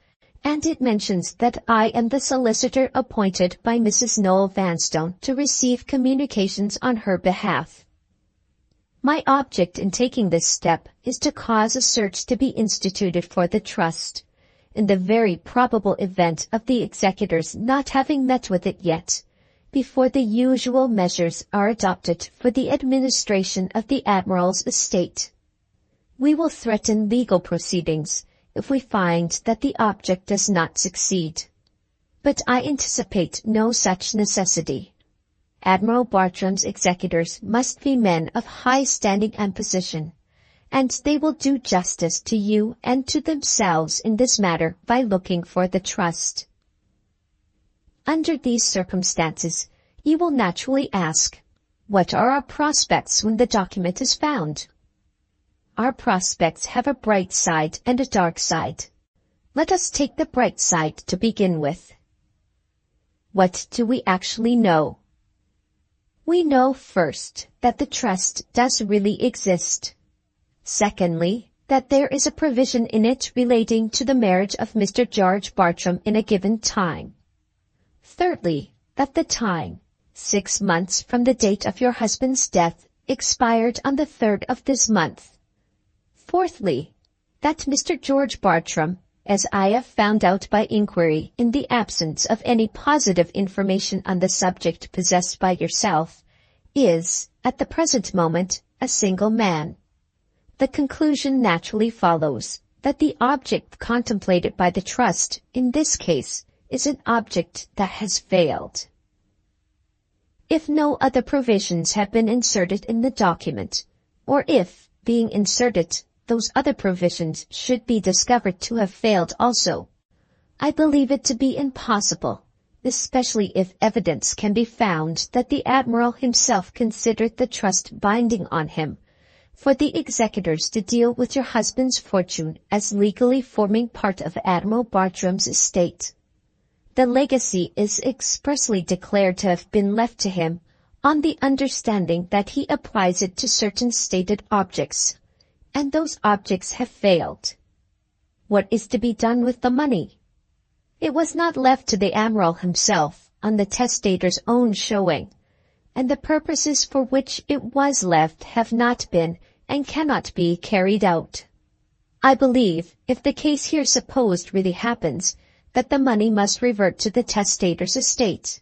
and it mentions that I am the solicitor appointed by Mrs. Noel Vanstone to receive communications on her behalf. My object in taking this step is to cause a search to be instituted for the trust, in the very probable event of the executors not having met with it yet, before the usual measures are adopted for the administration of the Admiral's estate. We will threaten legal proceedings if we find that the object does not succeed. But I anticipate no such necessity. Admiral Bartram's executors must be men of high standing and position, and they will do justice to you and to themselves in this matter by looking for the trust. Under these circumstances, you will naturally ask, what are our prospects when the document is found? Our prospects have a bright side and a dark side. Let us take the bright side to begin with. What do we actually know? We know first that the trust does really exist. Secondly, that there is a provision in it relating to the marriage of Mr. George Bartram in a given time. Thirdly, that the time, 6 months from the date of your husband's death, expired on the 3rd of this month. Fourthly, that Mr. George Bartram, as I have found out by inquiry in the absence of any positive information on the subject possessed by yourself, is, at the present moment, a single man. The conclusion naturally follows that the object contemplated by the trust, in this case, is an object that has failed. If no other provisions have been inserted in the document, or if, being inserted, those other provisions should be discovered to have failed also, I believe it to be impossible, especially if evidence can be found that the Admiral himself considered the trust binding on him, for the executors to deal with your husband's fortune as legally forming part of Admiral Bartram's estate. The legacy is expressly declared to have been left to him on the understanding that he applies it to certain stated objects, and those objects have failed. What is to be done with the money? It was not left to the Admiral himself on the testator's own showing, and the purposes for which it was left have not been and cannot be carried out. I believe, if the case here supposed really happens, that the money must revert to the testator's estate.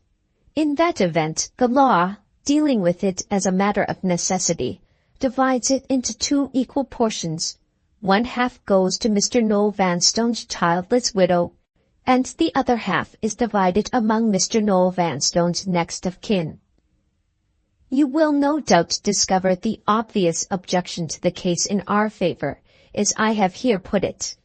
In that event, the law, dealing with it as a matter of necessity, divides it into 2 equal portions. 1/2 goes to Mr. Noel Vanstone's childless widow, and the other half is divided among Mr. Noel Vanstone's next of kin. You will no doubt discover the obvious objection to the case in our favor, as I have here put it.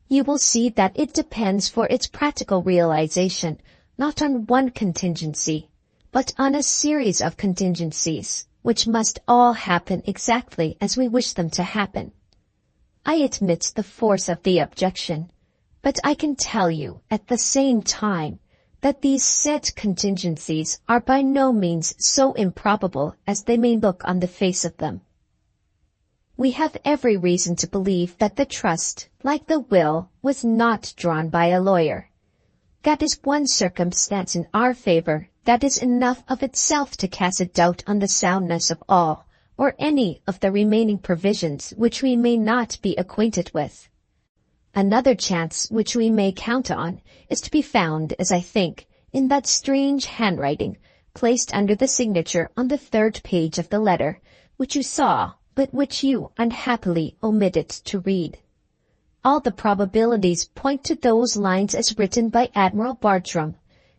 You will see that it depends for its practical realization not on one contingency, but on a series of contingencies, which must all happen exactly as we wish them to happen. I admit the force of the objection, but I can tell you at the same time that these said contingencies are by no means so improbable as they may look on the face of them. We have every reason to believe that the trust, like the will, was not drawn by a lawyer. That is one circumstance in our favor that is enough of itself to cast a doubt on the soundness of all or any of the remaining provisions which we may not be acquainted with. Another chance which we may count on is to be found, as I think, in that strange handwriting placed under the signature on the 3rd page of the letter, which you saw, but which you unhappily omitted to read. All the probabilities point to those lines as written by Admiral Bartram,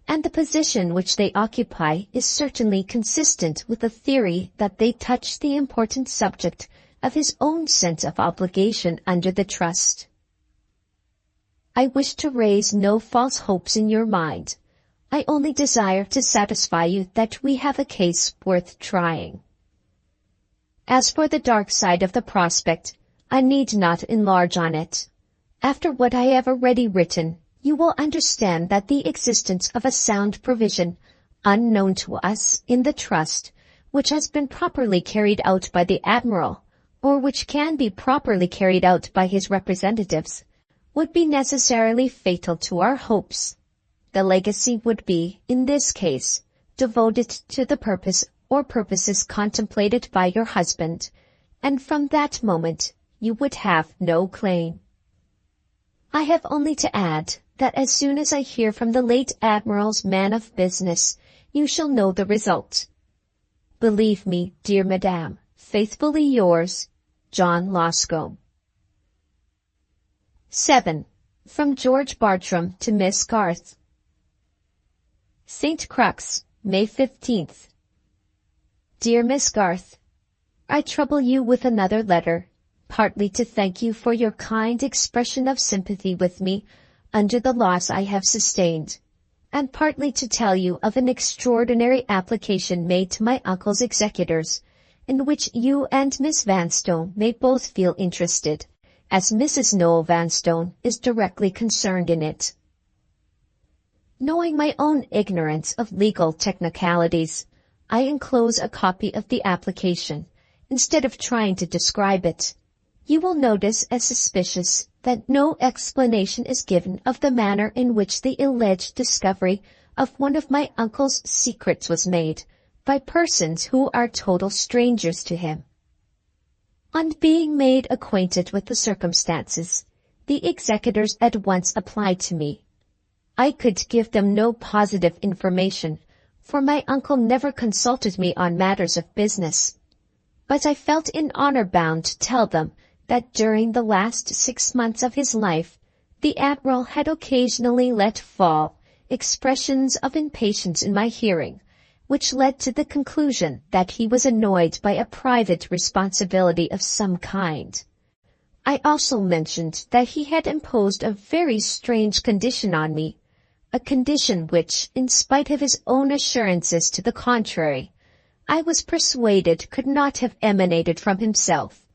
and the position which they occupy is certainly consistent with the theory that they touch the important subject of his own sense of obligation under the trust. I wish to raise no false hopes in your mind. I only desire to satisfy you that we have a case worth trying. As for the dark side of the prospect, I need not enlarge on it. After what I have already written, you will understand that the existence of a sound provision, unknown to us in the trust, which has been properly carried out by the Admiral, or which can be properly carried out by his representatives, would be necessarily fatal to our hopes. The legacy would be, in this case, devoted to the purpose or purposes contemplated by your husband, and from that moment you would have no claim. I have only to add that as soon as I hear from the late Admiral's man of business, you shall know the result. Believe me, dear Madame, faithfully yours, John Loscombe. 7. From George Bartram to Miss Garth. St. Crux, May 15th. Dear Miss Garth, I trouble you with another letter, partly to thank you for your kind expression of sympathy with me under the loss I have sustained, and partly to tell you of an extraordinary application made to my uncle's executors, in which you and Miss Vanstone may both feel interested, as Mrs. Noah Vanstone is directly concerned in it. Knowing my own ignorance of legal technicalities, I enclose a copy of the application, instead of trying to describe it. You will notice as suspicious that no explanation is given of the manner in which the alleged discovery of one of my uncle's secrets was made by persons who are total strangers to him. On being made acquainted with the circumstances, the executors at once applied to me. I could give them no positive information, for my uncle never consulted me on matters of business, but I felt in honor bound to tell them that during the last 6 months of his life, the Admiral had occasionally let fall expressions of impatience in my hearing, which led to the conclusion that he was annoyed by a private responsibility of some kind. I also mentioned that he had imposed a very strange condition on me, a condition which, in spite of his own assurances to the contrary, I was persuaded could not have emanated from himself,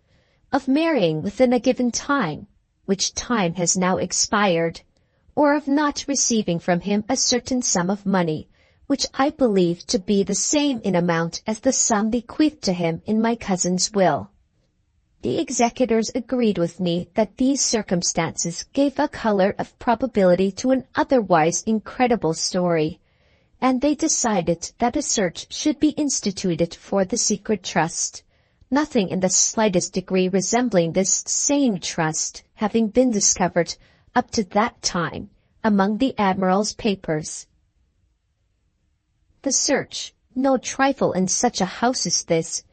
of marrying within a given time, which time has now expired, or of not receiving from him a certain sum of money, which I believe to be the same in amount as the sum bequeathed to him in my cousin's will. The executors agreed with me that these circumstances gave a color of probability to an otherwise incredible story, and they decided that a search should be instituted for the secret trust, nothing in the slightest degree resembling this same trust having been discovered up to that time among the Admiral's papers. The search, no trifle in such a house as this,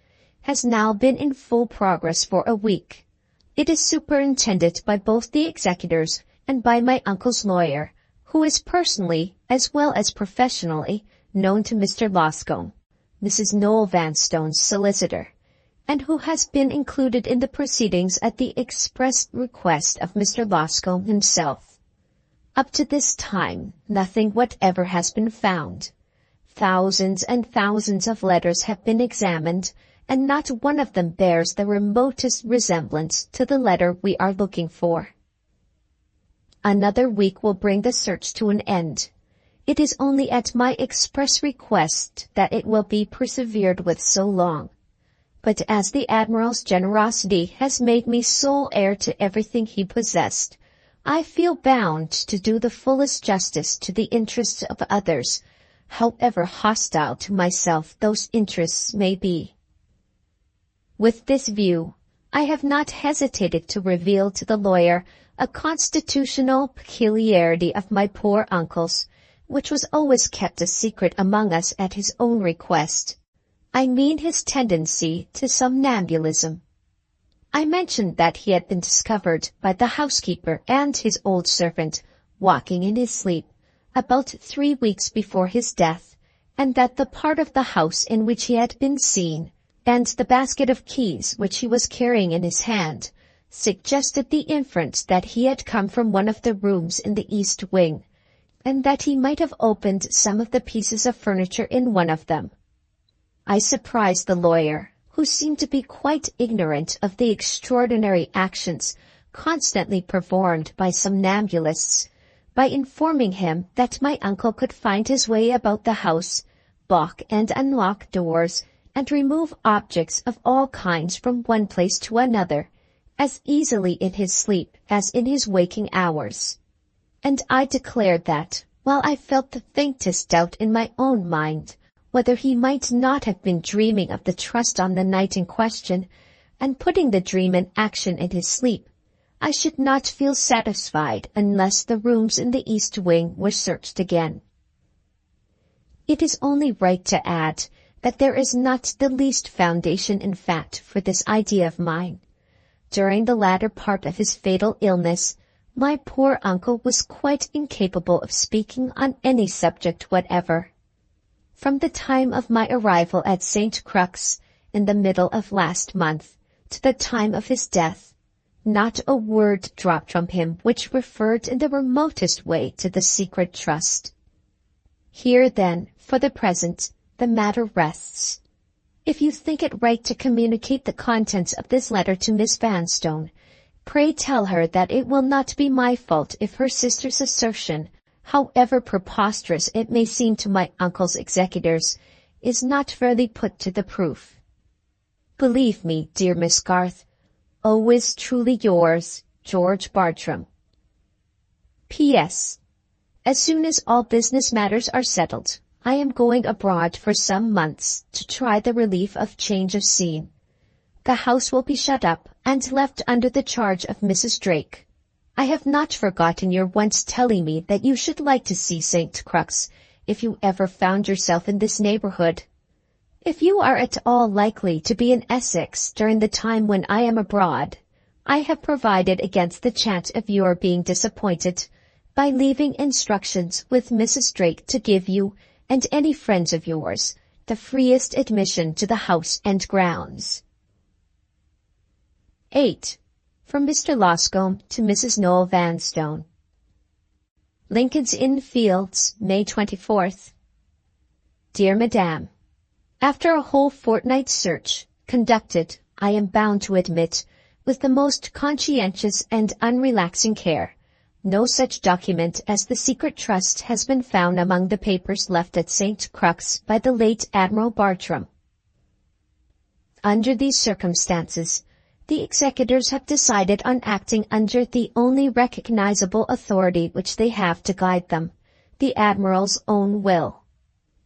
has now been in full progress for a week. It is superintended by both the executors and by my uncle's lawyer, who is personally, as well as professionally, known to Mr. Loscombe. Mrs. Noah Vanstone's solicitor, and who has been included in the proceedings at the express request of Mr. Loscombe himself. Up to this time, nothing whatever has been found. Thousands and thousands of letters have been examined, and not one of them bears the remotest resemblance to the letter we are looking for. Another week will bring the search to an end. It is only at my express request that it will be persevered with so long. But as the Admiral's generosity has made me sole heir to everything he possessed, I feel bound to do the fullest justice to the interests of others, however hostile to myself those interests may be. With this view, I have not hesitated to reveal to the lawyer a constitutional peculiarity of my poor uncle's, which was always kept a secret among us at his own request. I mean his tendency to somnambulism. I mentioned that he had been discovered by the housekeeper and his old servant walking in his sleep about 3 weeks before his death, and that the part of the house in which he had been seen, and the basket of keys which he was carrying in his hand, suggested the inference that he had come from one of the rooms in the east wing, and that he might have opened some of the pieces of furniture in one of them. I surprised the lawyer, who seemed to be quite ignorant of the extraordinary actions constantly performed by somnambulists, by informing him that my uncle could find his way about the house, lock and unlock doors, and remove objects of all kinds from one place to another, as easily in his sleep as in his waking hours. And I declared that, while I felt the faintest doubt in my own mind whether he might not have been dreaming of the trust on the night in question, and putting the dream in action in his sleep, I should not feel satisfied unless the rooms in the east wing were searched again. It is only right to add that there is not the least foundation in fact for this idea of mine. During the latter part of his fatal illness, my poor uncle was quite incapable of speaking on any subject whatever. From the time of my arrival at St. Crux in the middle of last month to the time of his death, not a word dropped from him which referred in the remotest way to the secret trust. Here, then, for the present, the matter rests. If you think it right to communicate the contents of this letter to Miss Vanstone, pray tell her that it will not be my fault if her sister's assertion, however preposterous it may seem to my uncle's executors, is not fairly put to the proof. Believe me, dear Miss Garth, always truly yours, George Bartram. P.S. As soon as all business matters are settled, I am going abroad for some months to try the relief of change of scene. The house will be shut up and left under the charge of Mrs. Drake. I have not forgotten your once telling me that you should like to see St. Crux if you ever found yourself in this neighborhood. If you are at all likely to be in Essex during the time when I am abroad, I have provided against the chance of your being disappointed by leaving instructions with Mrs. Drake to give you and any friends of yours the freest admission to the house and grounds. 8. From Mr. Loscombe to Mrs. Noah Vanstone. Lincoln's Inn Fields, May 24th. Dear Madame, after a whole fortnight's search, conducted, I am bound to admit, with the most conscientious and unrelaxing care, no such document as the secret trust has been found among the papers left at St. Crux by the late Admiral Bartram. Under these circumstances, the executors have decided on acting under the only recognizable authority which they have to guide them, the Admiral's own will.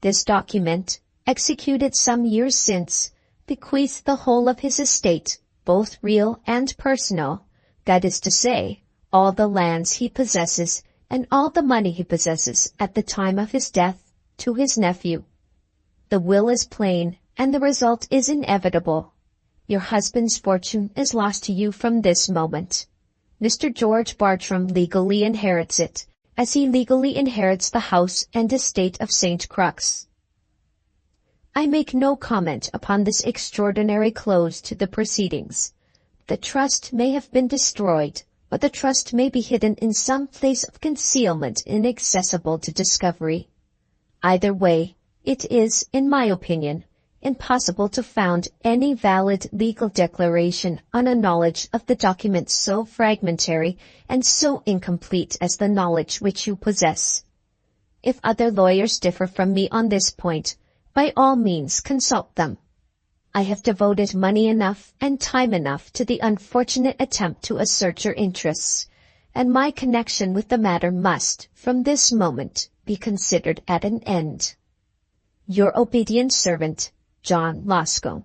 This document, executed some years since, bequeaths the whole of his estate, both real and personal, that is to say, all the lands he possesses and all the money he possesses at the time of his death, to his nephew. The will is plain, and the result is inevitable. Your husband's fortune is lost to you from this moment. Mr. George Bartram legally inherits it, as he legally inherits the house and estate of St. Crux. I make no comment upon this extraordinary close to the proceedings. The trust may have been destroyed, but the trust may be hidden in some place of concealment inaccessible to discovery. Either way, it is, in my opinion, impossible to found any valid legal declaration on a knowledge of the document so fragmentary and so incomplete as the knowledge which you possess. If other lawyers differ from me on this point, by all means consult them. I have devoted money enough and time enough to the unfortunate attempt to assert your interests, and my connection with the matter must, from this moment, be considered at an end. Your obedient servant, John Loscombe.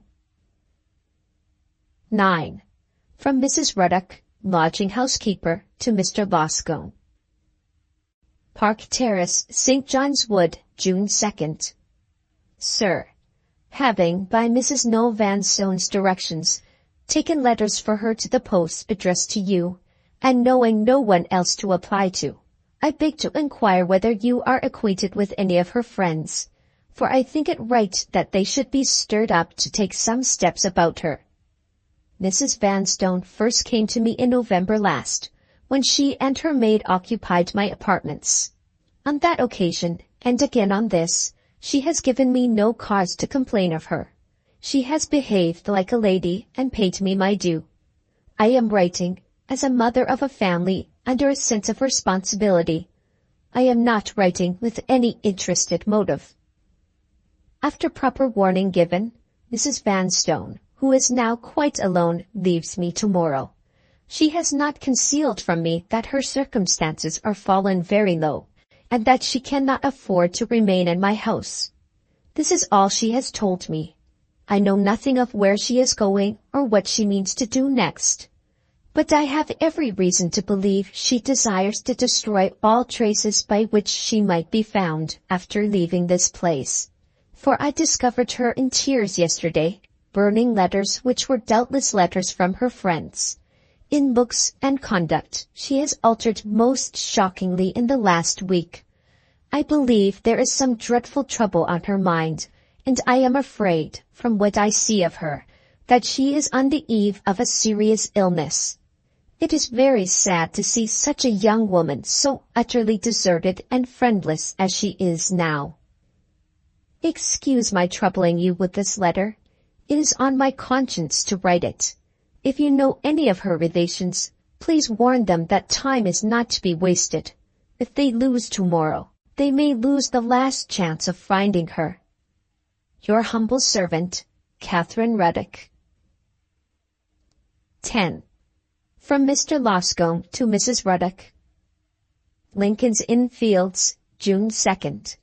9. From Mrs. Ruddock, lodging housekeeper, to Mr. Loscombe. Park Terrace, St. John's Wood, June 2nd. Sir, having, by Mrs. Noah Vanstone's directions, taken letters for her to the post addressed to you, and knowing no one else to apply to, I beg to inquire whether you are acquainted with any of her friends, for I think it right that they should be stirred up to take some steps about her. Mrs. Vanstone first came to me in November last, when she and her maid occupied my apartments. On that occasion, and again on this, she has given me no cause to complain of her. She has behaved like a lady and paid me my due. I am writing, as a mother of a family, under a sense of responsibility. I am not writing with any interested motive. After proper warning given, Mrs. Vanstone, who is now quite alone, leaves me tomorrow. She has not concealed from me that her circumstances are fallen very low, and that she cannot afford to remain in my house. This is all she has told me. I know nothing of where she is going or what she means to do next. But I have every reason to believe she desires to destroy all traces by which she might be found after leaving this place. For I discovered her in tears yesterday, burning letters which were doubtless letters from her friends. In looks and conduct, she has altered most shockingly in the last week. I believe there is some dreadful trouble on her mind, and I am afraid, from what I see of her, that she is on the eve of a serious illness. It is very sad to see such a young woman so utterly deserted and friendless as she is now. Excuse my troubling you with this letter. It is on my conscience to write it. If you know any of her relations, please warn them that time is not to be wasted. If they lose tomorrow, they may lose the last chance of finding her. Your humble servant, Catherine Ruddock. 10. From Mr. Loscombe to Mrs. Ruddock. Lincoln's Inn Fields, June 2nd.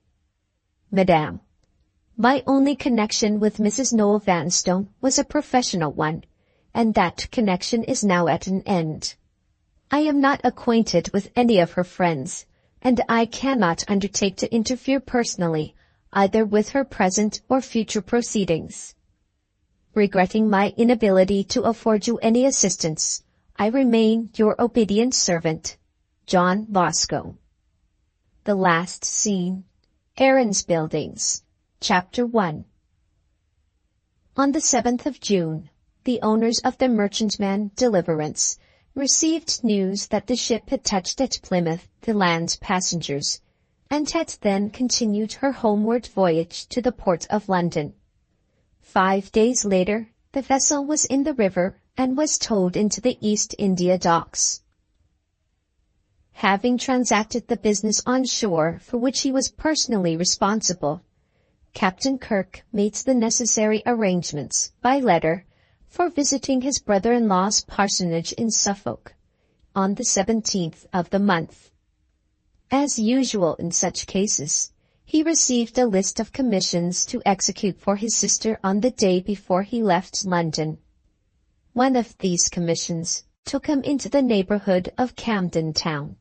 Madame, my only connection with Mrs. Noah Vanstone was a professional one, and that connection is now at an end. I am not acquainted with any of her friends, and I cannot undertake to interfere personally, either with her present or future proceedings. Regretting my inability to afford you any assistance, I remain your obedient servant, John Loscombe. The Last Scene, Aaron's Buildings, Chapter 1. On the 7th of June, the owners of the merchantman Deliverance received news that the ship had touched at Plymouth to land passengers, and had then continued her homeward voyage to the port of London. 5 days later, the vessel was in the river and was towed into the East India Docks. Having transacted the business on shore for which he was personally responsible, Captain Kirk made the necessary arrangements, by letter, for visiting his brother-in-law's parsonage in Suffolk, on the 17th of the month. As usual in such cases, he received a list of commissions to execute for his sister on the day before he left London. One of these commissions took him into the neighborhood of Camden Town.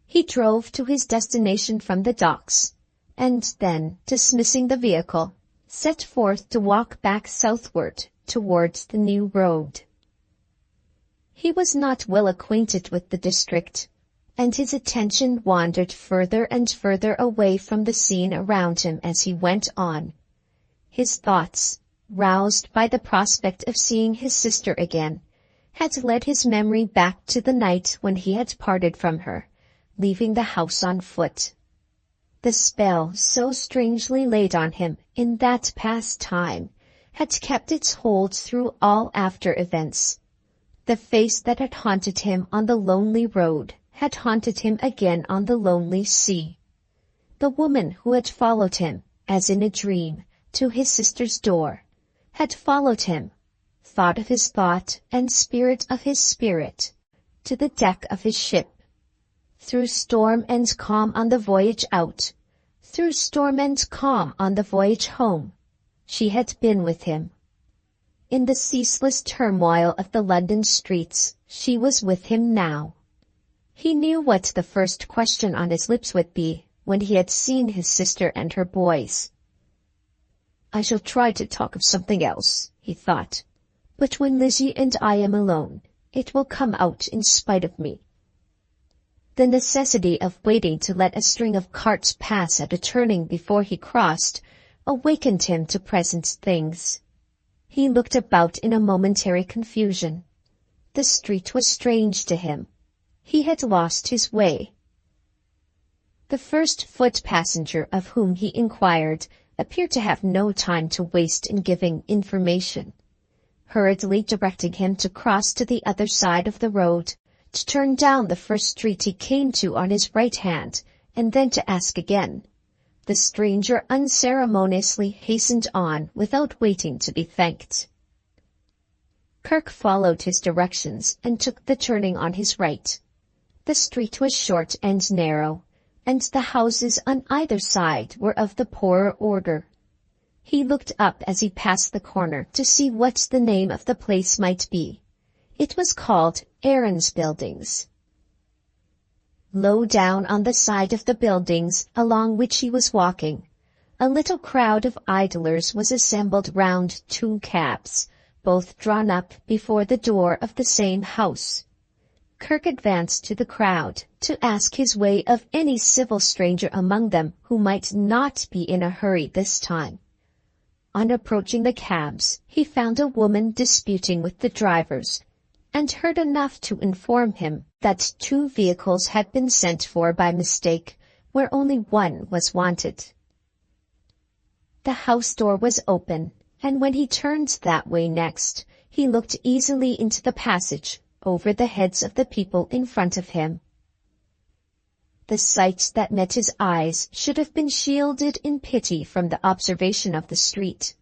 He drove to his destination from the docks, and then, dismissing the vehicle, set forth to walk back southward towards the new road. He was not well acquainted with the district, and his attention wandered further and further away from the scene around him as he went on. His thoughts, roused by the prospect of seeing his sister again, had led his memory back to the night when he had parted from her, leaving the house on foot. The spell so strangely laid on him in that past time had kept its hold through all after events. The face that had haunted him on the lonely road had haunted him again on the lonely sea. The woman who had followed him, as in a dream, to his sister's door, had followed him, thought of his thought and spirit of his spirit, to the deck of his ship. Through storm and calm on the voyage out, through storm and calm on the voyage home, she had been with him. In the ceaseless turmoil of the London streets, she was with him now. He knew what the first question on his lips would be when he had seen his sister and her boys. "I shall try to talk of something else," he thought, "but when Lizzie and I am alone, it will come out in spite of me." The necessity of waiting to let a string of carts pass at a turning before he crossed awakened him to present things. He looked about in a momentary confusion. The street was strange to him. He had lost his way. The first foot passenger of whom he inquired appeared to have no time to waste in giving information, hurriedly directing him to cross to the other side of the road, to turn down the first street he came to on his right hand, and then to ask again. The stranger unceremoniously hastened on without waiting to be thanked. Kirk followed his directions and took the turning on his right. The street was short and narrow, and the houses on either side were of the poorer order. He looked up as he passed the corner to see what the name of the place might be. It was called Aaron's Buildings. Low down on the side of the buildings along which he was walking, a little crowd of idlers was assembled round two cabs, both drawn up before the door of the same house. Kirk advanced to the crowd to ask his way of any civil stranger among them who might not be in a hurry this time. On approaching the cabs, he found a woman disputing with the drivers, and heard enough to inform him that two vehicles had been sent for by mistake, where only one was wanted. The house door was open, and when he turned that way next, he looked easily into the passage, over the heads of the people in front of him. The sight that met his eyes should have been shielded in pity from the observation of the street.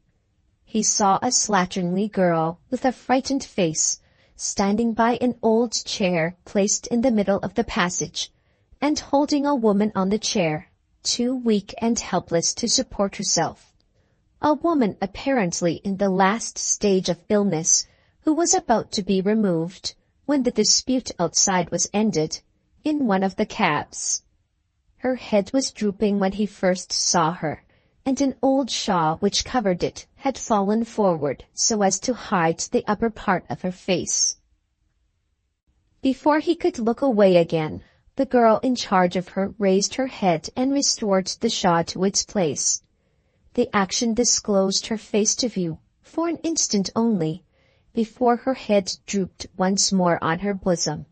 He saw a slatternly girl with a frightened face, standing by an old chair placed in the middle of the passage, and holding a woman on the chair, too weak and helpless to support herself. A woman apparently in the last stage of illness, who was about to be removed, when the dispute outside was ended, in one of the cabs. Her head was drooping when he first saw her, and an old shawl which covered it had fallen forward so as to hide the upper part of her face. Before he could look away again, the girl in charge of her raised her head and restored the shawl to its place. The action disclosed her face to view, for an instant only, before her head drooped once more on her bosom.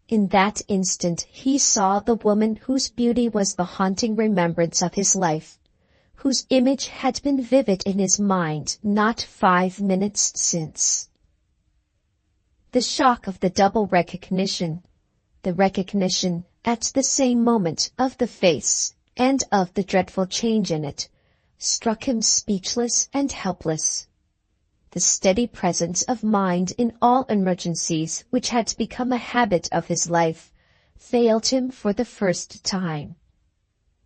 In that instant he saw the woman whose beauty was the haunting remembrance of his life, whose image had been vivid in his mind not 5 minutes since. The shock of the double recognition, the recognition at the same moment of the face and of the dreadful change in it, struck him speechless and helpless. The steady presence of mind in all emergencies which had become a habit of his life failed him for the first time.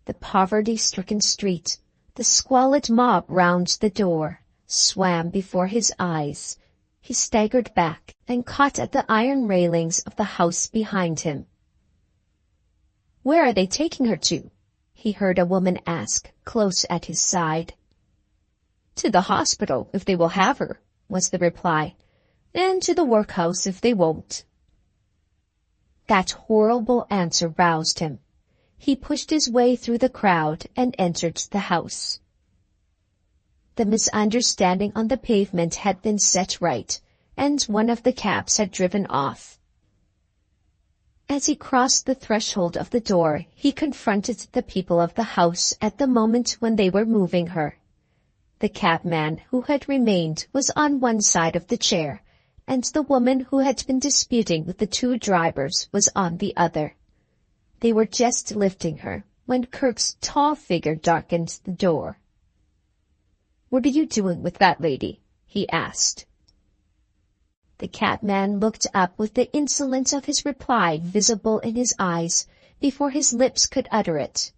The poverty-stricken street, the squalid mob round the door, swam before his eyes. He staggered back and caught at the iron railings of the house behind him. "Where are they taking her to?" he heard a woman ask, close at his side. "To the hospital, if they will have her," was the reply, "and to the workhouse if they won't." That horrible answer roused him. He pushed his way through the crowd and entered the house. The misunderstanding on the pavement had been set right, and one of the cabs had driven off. As he crossed the threshold of the door, he confronted the people of the house at the moment when they were moving her. The cabman who had remained was on one side of the chair, and the woman who had been disputing with the two drivers was on the other. They were just lifting her when Kirk's tall figure darkened the door. "What are you doing with that lady?" he asked. The cabman looked up with the insolence of his reply visible in his eyes before his lips could utter it.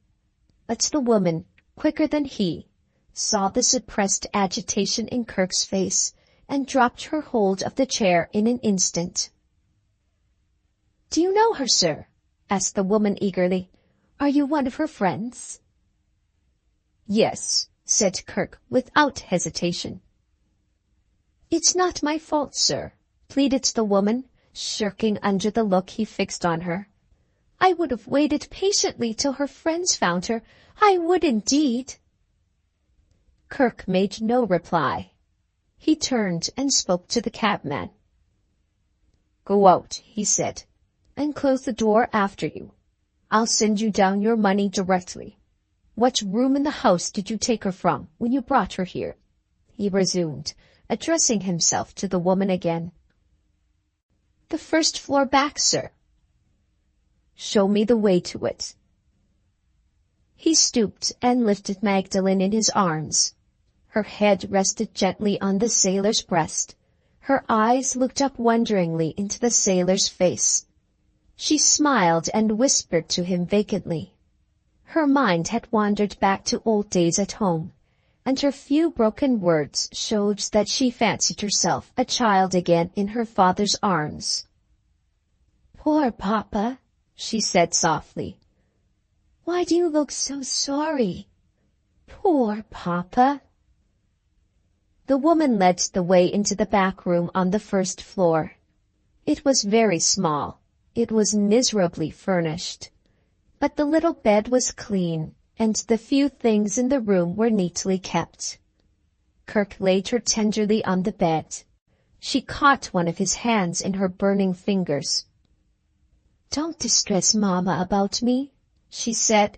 But the woman, quicker than he, saw the suppressed agitation in Kirk's face and dropped her hold of the chair in an instant. "Do you know her, sir?" asked the woman eagerly. "Are you one of her friends?" "Yes," said Kirk without hesitation. "It's not my fault, sir," pleaded the woman, shirking under the look he fixed on her. "I would have waited patiently till her friends found her. I would indeed." Kirk made no reply. He turned and spoke to the cabman. "Go out," he said, "and close the door after you. I'll send you down your money directly. What room in the house did you take her from when you brought her here?" he resumed, addressing himself to the woman again. "The first floor back, sir." "Show me the way to it." He stooped and lifted Magdalen in his arms. Her head rested gently on the sailor's breast. Her eyes looked up wonderingly into the sailor's face. She smiled and whispered to him vacantly. Her mind had wandered back to old days at home, and her few broken words showed that she fancied herself a child again in her father's arms. "Poor Papa," she said softly. "Why do you look so sorry? Poor Papa." The woman led the way into the back room on the first floor. It was very small. It was miserably furnished. But the little bed was clean, and the few things in the room were neatly kept. Kirk laid her tenderly on the bed. She caught one of his hands in her burning fingers. "Don't distress Mama about me," she said.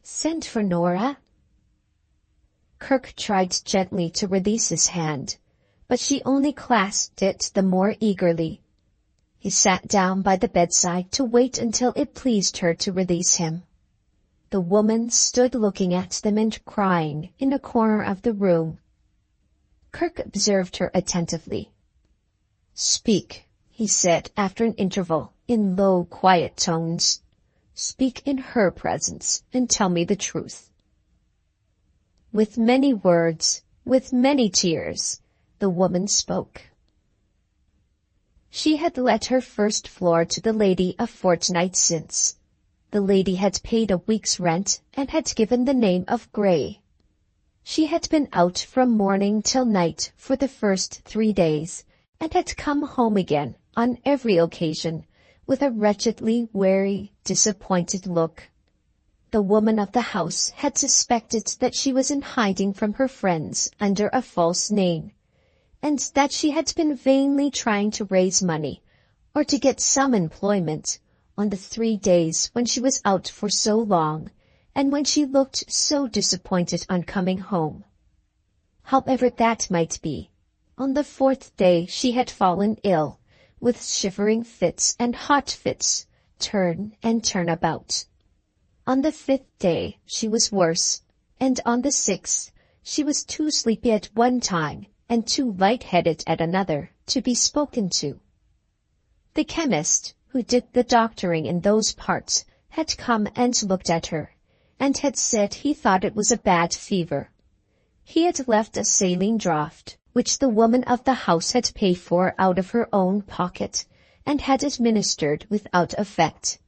"Send for Norah." Kirk tried gently to release his hand, but she only clasped it the more eagerly. He sat down by the bedside to wait until it pleased her to release him. The woman stood looking at them and crying in a corner of the room. Kirk observed her attentively. "Speak," he said after an interval, in low, quiet tones. "Speak in her presence and tell me the truth." With many words, with many tears, the woman spoke. She had let her first floor to the lady a fortnight since. The lady had paid a week's rent and had given the name of Gray. She had been out from morning till night for the first 3 days, and had come home again on every occasion with a wretchedly weary, disappointed look. The woman of the house had suspected that she was in hiding from her friends under a false name, and that she had been vainly trying to raise money, or to get some employment, on the 3 days when she was out for so long, and when she looked so disappointed on coming home. However that might be, on the 4th day she had fallen ill, with shivering fits and hot fits, turn and turn about. On the 5th day she was worse, and on the 6th she was too sleepy at one time and too light-headed at another to be spoken to. The chemist, who did the doctoring in those parts, had come and looked at her, and had said he thought it was a bad fever. He had left a saline draught, which the woman of the house had paid for out of her own pocket, and had administered without effect.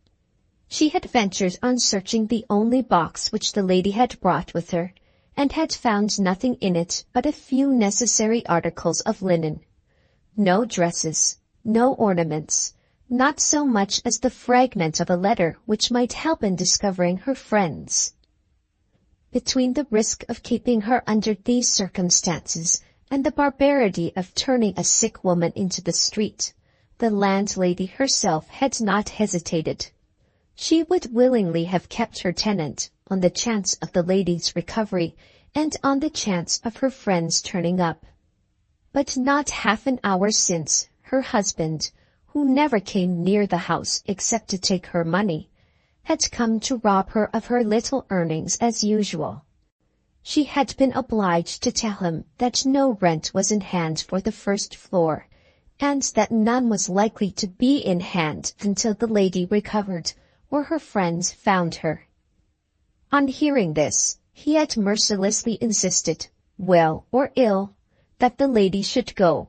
She had ventured on searching the only box which the lady had brought with her, and had found nothing in it but a few necessary articles of linen. No dresses, no ornaments, not so much as the fragment of a letter which might help in discovering her friends. Between the risk of keeping her under these circumstances and the barbarity of turning a sick woman into the street, the landlady herself had not hesitated. She would willingly have kept her tenant on the chance of the lady's recovery and on the chance of her friends turning up. But not half an hour since, her husband, who never came near the house except to take her money, had come to rob her of her little earnings as usual. She had been obliged to tell him that no rent was in hand for the first floor, and that none was likely to be in hand until the lady recovered or her friends found her. On hearing this, he had mercilessly insisted, well or ill, that the lady should go.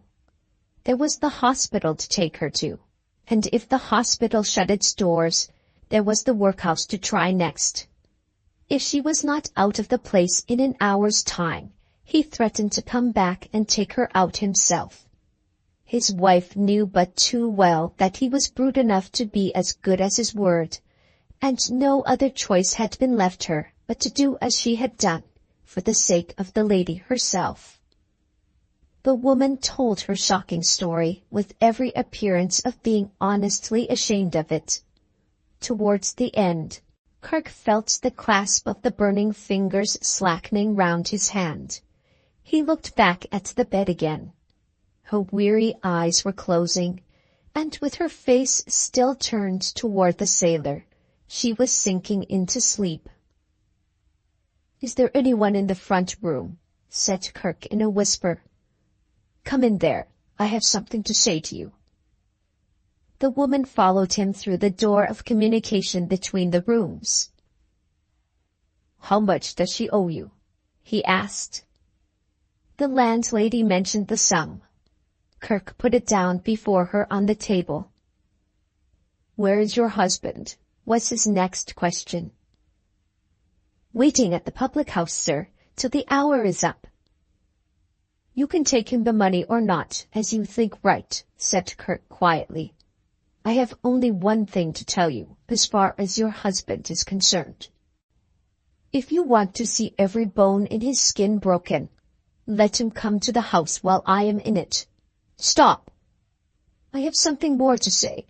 There was the hospital to take her to, and if the hospital shut its doors, there was the workhouse to try next. If she was not out of the place in an hour's time, he threatened to come back and take her out himself. His wife knew but too well that he was brute enough to be as good as his word, and no other choice had been left her but to do as she had done, for the sake of the lady herself. The woman told her shocking story with every appearance of being honestly ashamed of it. Towards the end, Kirk felt the clasp of the burning fingers slackening round his hand. He looked back at the bed again. Her weary eyes were closing, and with her face still turned toward the sailor, she was sinking into sleep. "Is there anyone in the front room?" said Kirk in a whisper. "Come in there. I have something to say to you." The woman followed him through the door of communication between the rooms. "How much does she owe you?" he asked. The landlady mentioned the sum. Kirk put it down before her on the table. "Where is your husband?" was his next question. "Waiting at the public house, sir, till the hour is up." "You can take him the money or not, as you think right," said Kirk quietly. "I have only one thing to tell you, as far as your husband is concerned. If you want to see every bone in his skin broken, let him come to the house while I am in it. Stop! I have something more to say.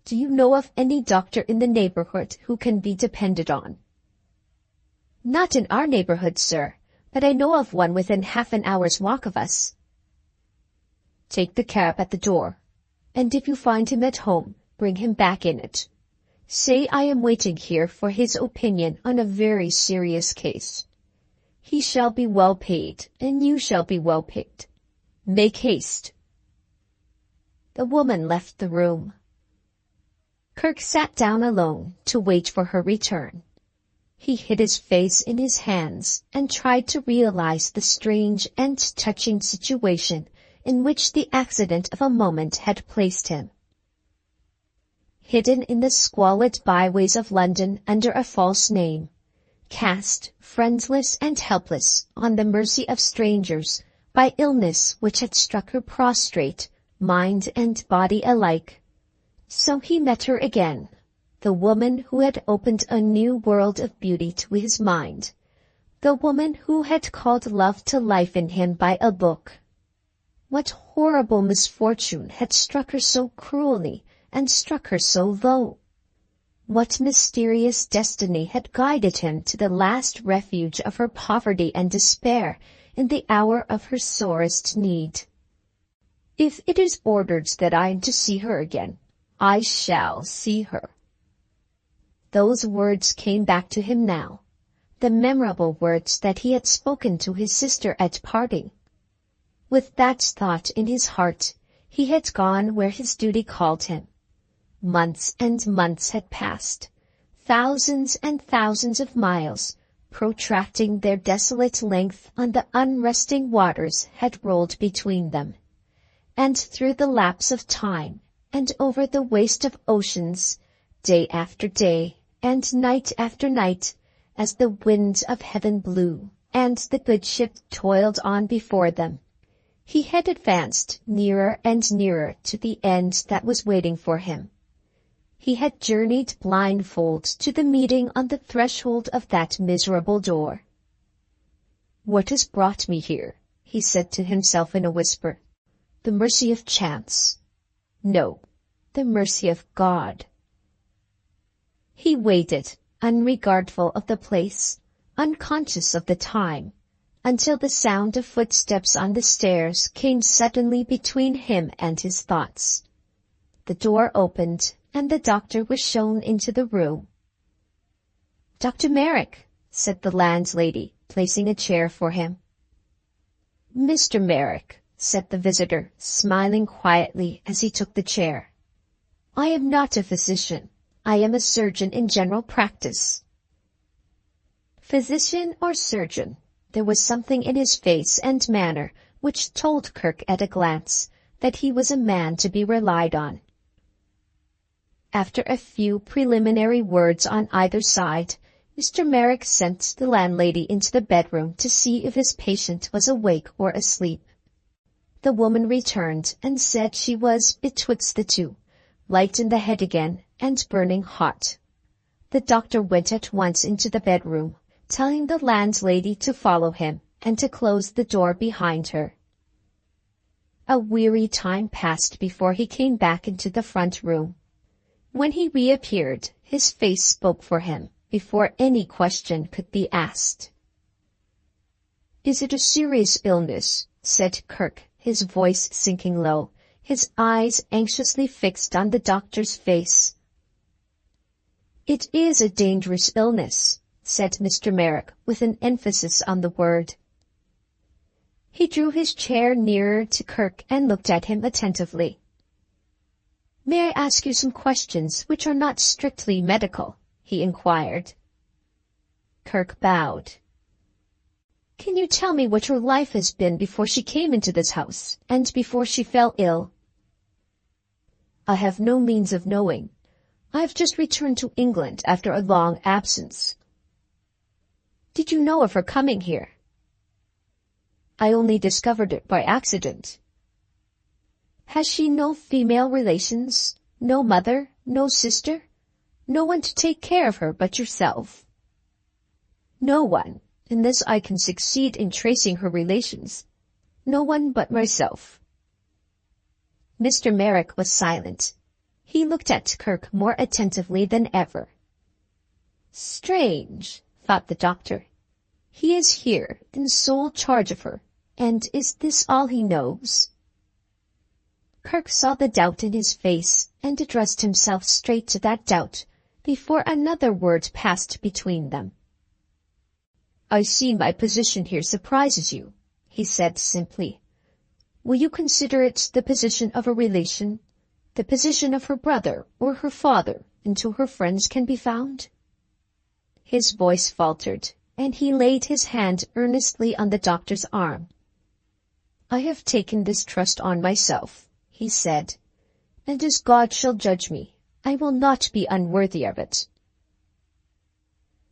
Do you know of any doctor in the neighborhood who can be depended on?" "Not in our neighborhood, sir, but I know of one within half an hour's walk of us." "Take the cab at the door, and if you find him at home, bring him back in it. Say I am waiting here for his opinion on a very serious case. He shall be well paid, and you shall be well paid. Make haste." The woman left the room. Kirk sat down alone to wait for her return. He hid his face in his hands and tried to realize the strange and touching situation in which the accident of a moment had placed him. Hidden in the squalid byways of London under a false name, cast, friendless and helpless, on the mercy of strangers by illness which had struck her prostrate, mind and body alike. So he met her again, the woman who had opened a new world of beauty to his mind, the woman who had called love to life in him by a book. What horrible misfortune had struck her so cruelly and struck her so low? What mysterious destiny had guided him to the last refuge of her poverty and despair in the hour of her sorest need? "If it is ordered that I am to see her again, I shall see her." Those words came back to him now, the memorable words that he had spoken to his sister at parting. With that thought in his heart, he had gone where his duty called him. Months and months had passed. Thousands and thousands of miles, protracting their desolate length on the unresting waters, had rolled between them. And through the lapse of time, and over the waste of oceans, day after day, and night after night, as the winds of heaven blew, and the good ship toiled on before them, he had advanced nearer and nearer to the end that was waiting for him. He had journeyed blindfold to the meeting on the threshold of that miserable door. "What has brought me here?" he said to himself in a whisper. "The mercy of chance. No, the mercy of God." He waited, unregardful of the place, unconscious of the time, until the sound of footsteps on the stairs came suddenly between him and his thoughts. The door opened, and the doctor was shown into the room. "Dr. Merrick," said the landlady, placing a chair for him. "Mr. Merrick," said the visitor, smiling quietly as he took the chair. "I am not a physician. I am a surgeon in general practice." Physician or surgeon? There was something in his face and manner which told Kirk at a glance that he was a man to be relied on. After a few preliminary words on either side, Mr. Merrick sent the landlady into the bedroom to see if his patient was awake or asleep. The woman returned and said she was betwixt the two, light in the head again and burning hot. The doctor went at once into the bedroom, telling the landlady to follow him and to close the door behind her. A weary time passed before he came back into the front room. When he reappeared, his face spoke for him before any question could be asked. "Is it a serious illness?" said Kirk, his voice sinking low, his eyes anxiously fixed on the doctor's face. "It is a dangerous illness," said Mr. Merrick, with an emphasis on the word. He drew his chair nearer to Kirk and looked at him attentively. "May I ask you some questions which are not strictly medical?" he inquired. Kirk bowed. "Can you tell me what your life has been before she came into this house, and before she fell ill?" "I have no means of knowing. I have just returned to England after a long absence." "Did you know of her coming here?" "I only discovered it by accident." "Has she no female relations, no mother, no sister, no one to take care of her but yourself?" "No one. In this I can succeed in tracing her relations. No one but myself." Mr. Merrick was silent. He looked at Kirk more attentively than ever. "Strange," thought the doctor. "He is here, in sole charge of her, and is this all he knows?" Kirk saw the doubt in his face and addressed himself straight to that doubt before another word passed between them. "I see my position here surprises you," he said simply. "Will you consider it the position of a relation, the position of her brother or her father, until her friends can be found?" His voice faltered, and he laid his hand earnestly on the doctor's arm. "I have taken this trust on myself," he said, "and as God shall judge me, I will not be unworthy of it."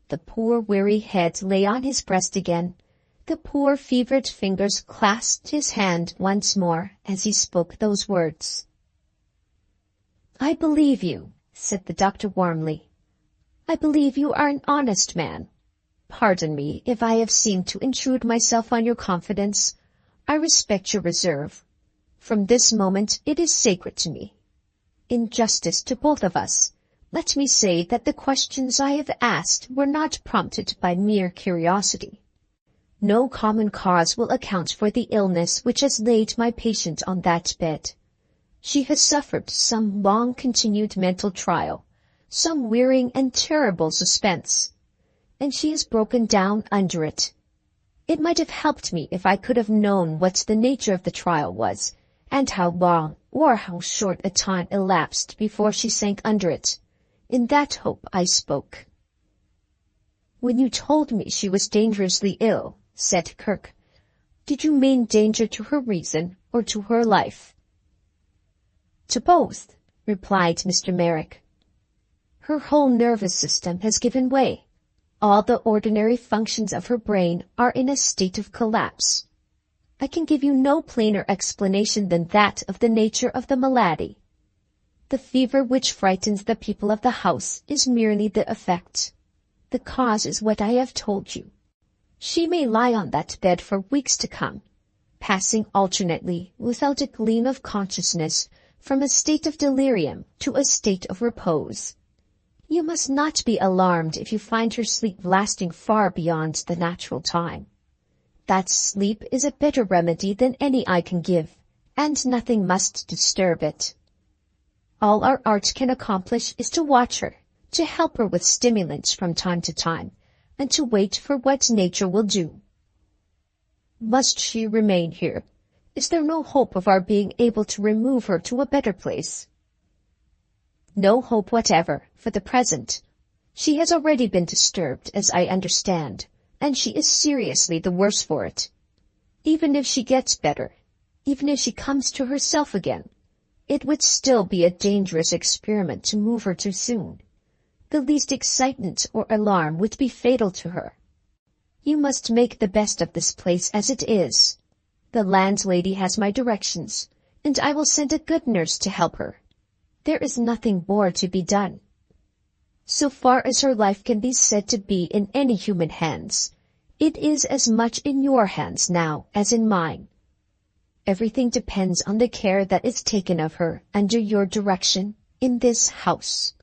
The poor weary head lay on his breast again. The poor fevered fingers clasped his hand once more as he spoke those words. "I believe you," said the doctor warmly. "I believe you are an honest man. Pardon me if I have seemed to intrude myself on your confidence. I respect your reserve. From this moment it is sacred to me. In justice to both of us, let me say that the questions I have asked were not prompted by mere curiosity. No common cause will account for the illness which has laid my patient on that bed. She has suffered some long-continued mental trial, some wearing and terrible suspense, and she has broken down under it. It might have helped me if I could have known what the nature of the trial was, and how long or how short a time elapsed before she sank under it. In that hope I spoke." "When you told me she was dangerously ill," said Kirk, "did you mean danger to her reason or to her life?" "To both," replied Mr. Merrick. "Her whole nervous system has given way. All the ordinary functions of her brain are in a state of collapse. I can give you no plainer explanation than that of the nature of the malady. The fever which frightens the people of the house is merely the effect. The cause is what I have told you. She may lie on that bed for weeks to come, passing alternately, without a gleam of consciousness, from a state of delirium to a state of repose. You must not be alarmed if you find her sleep lasting far beyond the natural time. That sleep is a better remedy than any I can give, and nothing must disturb it. All our art can accomplish is to watch her, to help her with stimulants from time to time, and to wait for what nature will do. Must she remain here? Is there no hope of our being able to remove her to a better place? No hope whatever, for the present. She has already been disturbed, as I understand, and she is seriously the worse for it. Even if she gets better, even if she comes to herself again, it would still be a dangerous experiment to move her too soon. The least excitement or alarm would be fatal to her. You must make the best of this place as it is. The landlady has my directions, and I will send a good nurse to help her. There is nothing more to be done. So far as her life can be said to be in any human hands, it is as much in your hands now as in mine. Everything depends on the care that is taken of her under your direction in this house.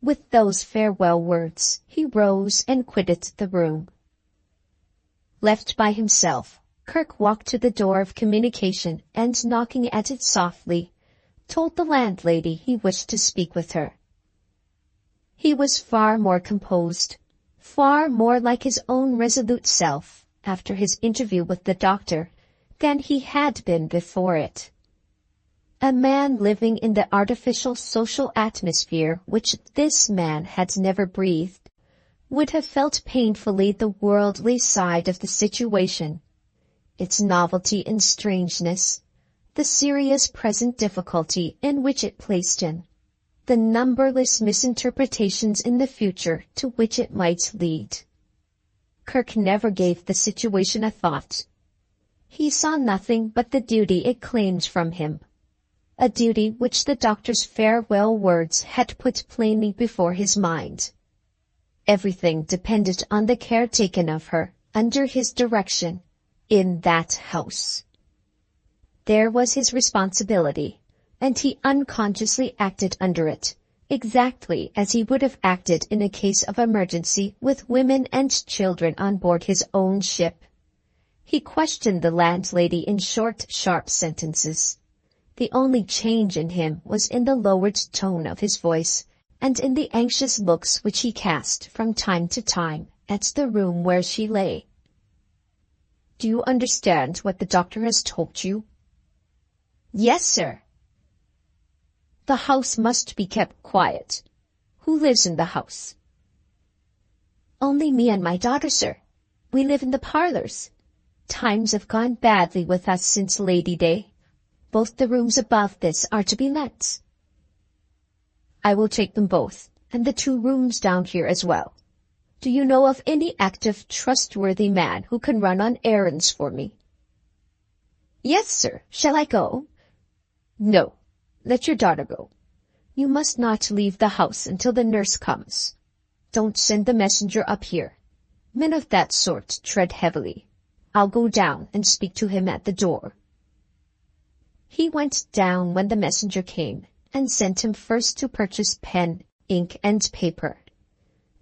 With those farewell words, he rose and quitted the room. Left by himself, Kirk walked to the door of communication and, knocking at it softly, told the landlady he wished to speak with her. He was far more composed, far more like his own resolute self, after his interview with the doctor, than he had been before it. A man living in the artificial social atmosphere which this man had never breathed would have felt painfully the worldly side of the situation, its novelty and strangeness, the serious present difficulty in which it placed him, the numberless misinterpretations in the future to which it might lead. Kirk never gave the situation a thought. He saw nothing but the duty it claimed from him, a duty which the doctor's farewell words had put plainly before his mind. Everything depended on the care taken of her, under his direction, in that house. There was his responsibility, and he unconsciously acted under it, exactly as he would have acted in a case of emergency with women and children on board his own ship. He questioned the landlady in short, sharp sentences. The only change in him was in the lowered tone of his voice, and in the anxious looks which he cast from time to time at the room where she lay. "Do you understand what the doctor has told you?" "Yes, sir." "The house must be kept quiet. Who lives in the house?" "Only me and my daughter, sir. We live in the parlors. Times have gone badly with us since Lady Day. Both the rooms above this are to be let." "I will take them both, and the 2 rooms down here as well. Do you know of any active, trustworthy man who can run on errands for me?" "Yes, sir. Shall I go?" "No. Let your daughter go. You must not leave the house until the nurse comes. Don't send the messenger up here. Men of that sort tread heavily. I'll go down and speak to him at the door." He went down when the messenger came, and sent him first to purchase pen, ink, and paper.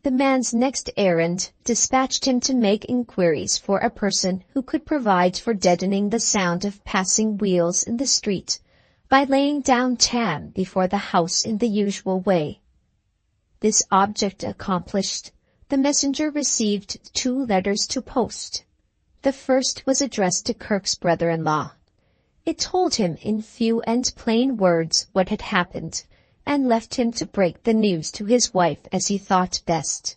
The man's next errand dispatched him to make inquiries for a person who could provide for deadening the sound of passing wheels in the street by laying down tam before the house in the usual way. This object accomplished, the messenger received 2 letters to post. The first was addressed to Kirk's brother-in-law. It told him in few and plain words what had happened, and left him to break the news to his wife as he thought best.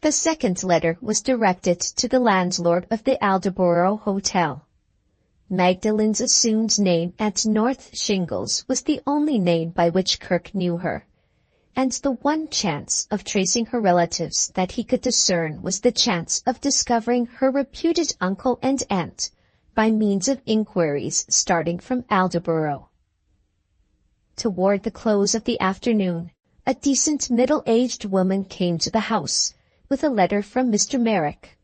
The second letter was directed to the landlord of the Aldeboro Hotel. Magdalen's assumed name at North Shingles was the only name by which Kirk knew her, and the one chance of tracing her relatives that he could discern was the chance of discovering her reputed uncle and aunt by means of inquiries starting from Aldeboro. Toward the close of the afternoon, a decent middle-aged woman came to the house, with a letter from Mr. Merrick.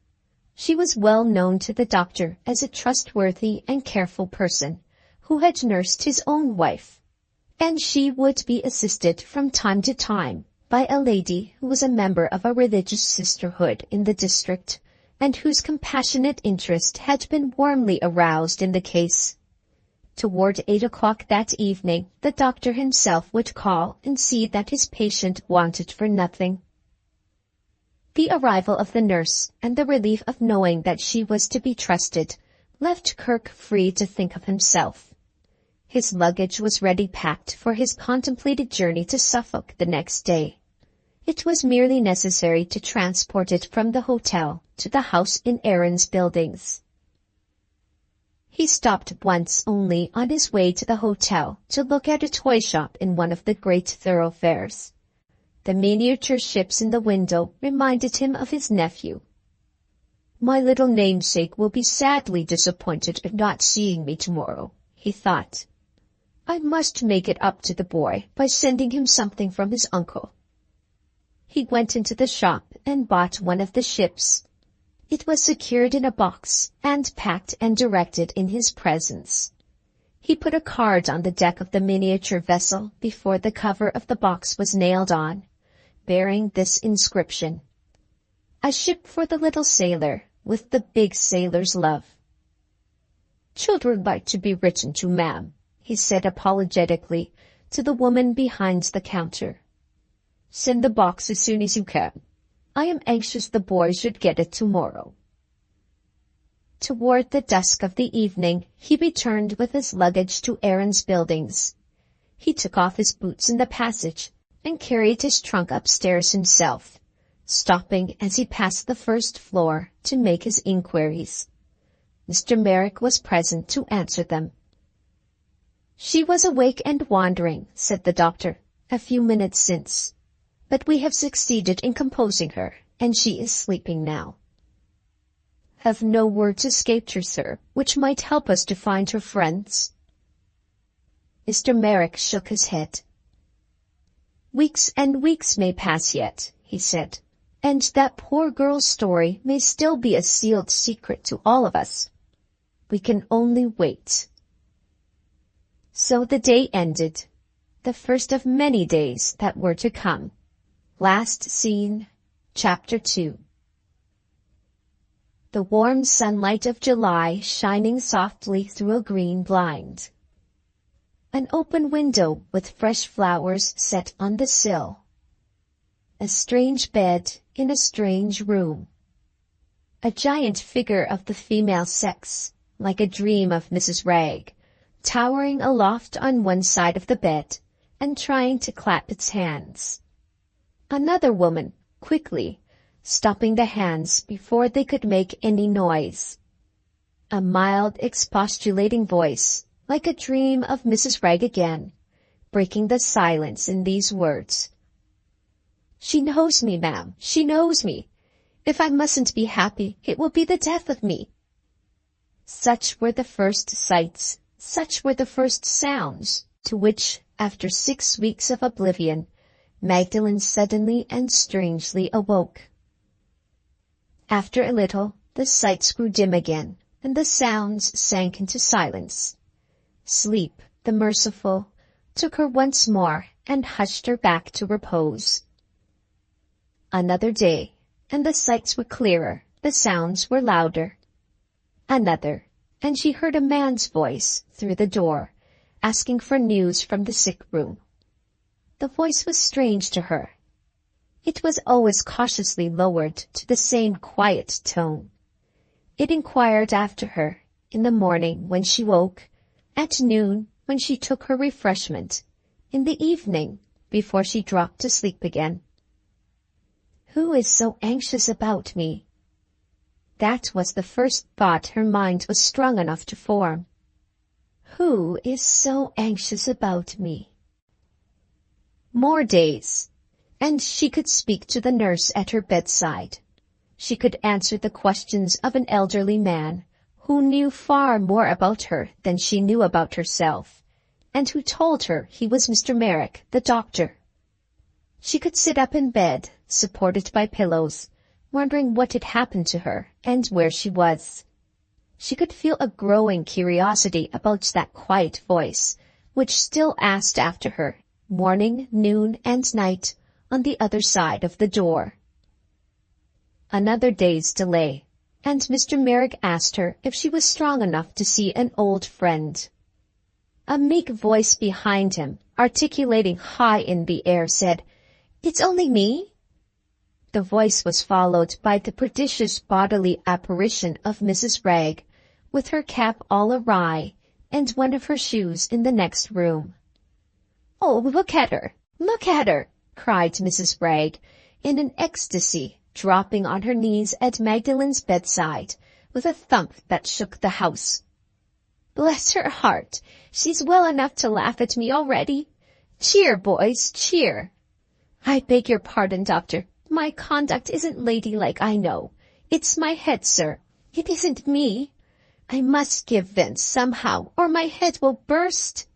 She was well known to the doctor as a trustworthy and careful person who had nursed his own wife, and she would be assisted from time to time by a lady who was a member of a religious sisterhood in the district and whose compassionate interest had been warmly aroused in the case. Toward 8 o'clock that evening, the doctor himself would call and see that his patient wanted for nothing. The arrival of the nurse and the relief of knowing that she was to be trusted left Kirk free to think of himself. His luggage was ready packed for his contemplated journey to Suffolk the next day. It was merely necessary to transport it from the hotel to the house in Aaron's Buildings. He stopped once only on his way to the hotel to look at a toy shop in one of the great thoroughfares. The miniature ships in the window reminded him of his nephew. "My little namesake will be sadly disappointed at not seeing me tomorrow," he thought. "I must make it up to the boy by sending him something from his uncle." He went into the shop and bought one of the ships. It was secured in a box and packed and directed in his presence. He put a card on the deck of the miniature vessel before the cover of the box was nailed on, bearing this inscription: "A ship for the little sailor, with the big sailor's love." "Children like to be written to, ma'am," he said apologetically to the woman behind the counter. "Send the box as soon as you can. I am anxious the boy should get it tomorrow." Toward the dusk of the evening, he returned with his luggage to Aaron's Buildings. He took off his boots in the passage and carried his trunk upstairs himself, stopping as he passed the first floor to make his inquiries. Mr. Merrick was present to answer them. "She was awake and wandering," said the doctor, "a few minutes since. But we have succeeded in composing her, and she is sleeping now." "Have no words escaped her, sir, which might help us to find her friends?" Mr. Merrick shook his head. "Weeks and weeks may pass yet," he said, "and that poor girl's story may still be a sealed secret to all of us. We can only wait." So the day ended, the first of many days that were to come. Last scene, Chapter 2. The warm sunlight of July shining softly through a green blind. An open window with fresh flowers set on the sill. A strange bed in a strange room. A giant figure of the female sex, like a dream of Mrs. Ragg, towering aloft on one side of the bed and trying to clap its hands. Another woman, quickly, stopping the hands before they could make any noise. A mild, expostulating voice, like a dream of Mrs. Ragg again, breaking the silence in these words: "She knows me, ma'am, she knows me. If I mustn't be happy, it will be the death of me." Such were the first sights, such were the first sounds, to which, after 6 weeks of oblivion, Magdalen suddenly and strangely awoke. After a little, the sights grew dim again, and the sounds sank into silence. Sleep, the merciful, took her once more and hushed her back to repose. Another day, and the sights were clearer, the sounds were louder. Another, and she heard a man's voice through the door, asking for news from the sick room. The voice was strange to her. It was always cautiously lowered to the same quiet tone. It inquired after her, in the morning when she woke, at noon when she took her refreshment, in the evening before she dropped to sleep again. "Who is so anxious about me?" That was the first thought her mind was strong enough to form. Who is so anxious about me? More days, and she could speak to the nurse at her bedside. She could answer the questions of an elderly man who knew far more about her than she knew about herself, and who told her he was Mr. Merrick, the doctor. She could sit up in bed, supported by pillows, wondering what had happened to her and where she was. She could feel a growing curiosity about that quiet voice, which still asked after her, morning, noon, and night, on the other side of the door. Another day's delay, and Mr. Merrick asked her if she was strong enough to see an old friend. A meek voice behind him, articulating high in the air, said, "It's only me." The voice was followed by the prodigious bodily apparition of Mrs. Ragg, with her cap all awry, and one of her shoes in the next room. "Oh, look at her! Look at her!" cried Mrs. Ragg, in an ecstasy, dropping on her knees at Magdalen's bedside, with a thump that shook the house. "Bless her heart, she's well enough to laugh at me already. Cheer, boys, cheer. I beg your pardon, doctor. My conduct isn't ladylike, I know. It's my head, sir. It isn't me. I must give vent somehow, or my head will burst."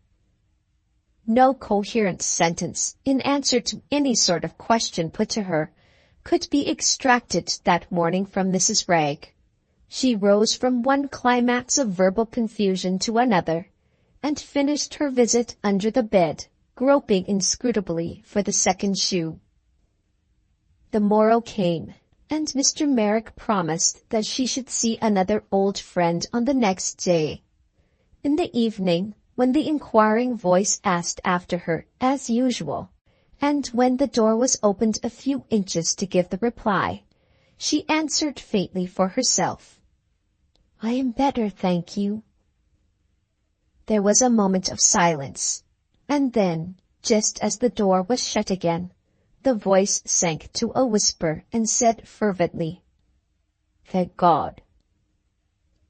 No coherent sentence, in answer to any sort of question put to her, could be extracted that morning from Mrs. Ragg. She rose from one climax of verbal confusion to another, and finished her visit under the bed, groping inscrutably for the second shoe. The morrow came, and Mr. Merrick promised that she should see another old friend on the next day. In the evening, when the inquiring voice asked after her, as usual, and when the door was opened a few inches to give the reply, she answered faintly for herself, "I am better, thank you." There was a moment of silence, and then, just as the door was shut again, the voice sank to a whisper and said fervently, "Thank God."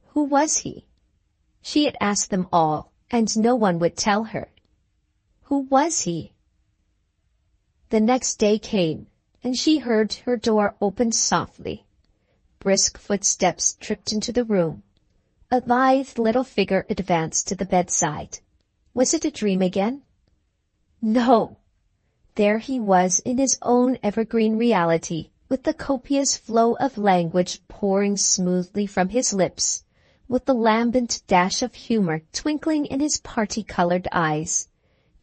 Who was he? She had asked them all, and no one would tell her. Who was he? The next day came, and she heard her door open softly. Brisk footsteps tripped into the room. A lithe little figure advanced to the bedside. Was it a dream again? No. There he was in his own evergreen reality, with the copious flow of language pouring smoothly from his lips, with the lambent dash of humor twinkling in his party-colored eyes.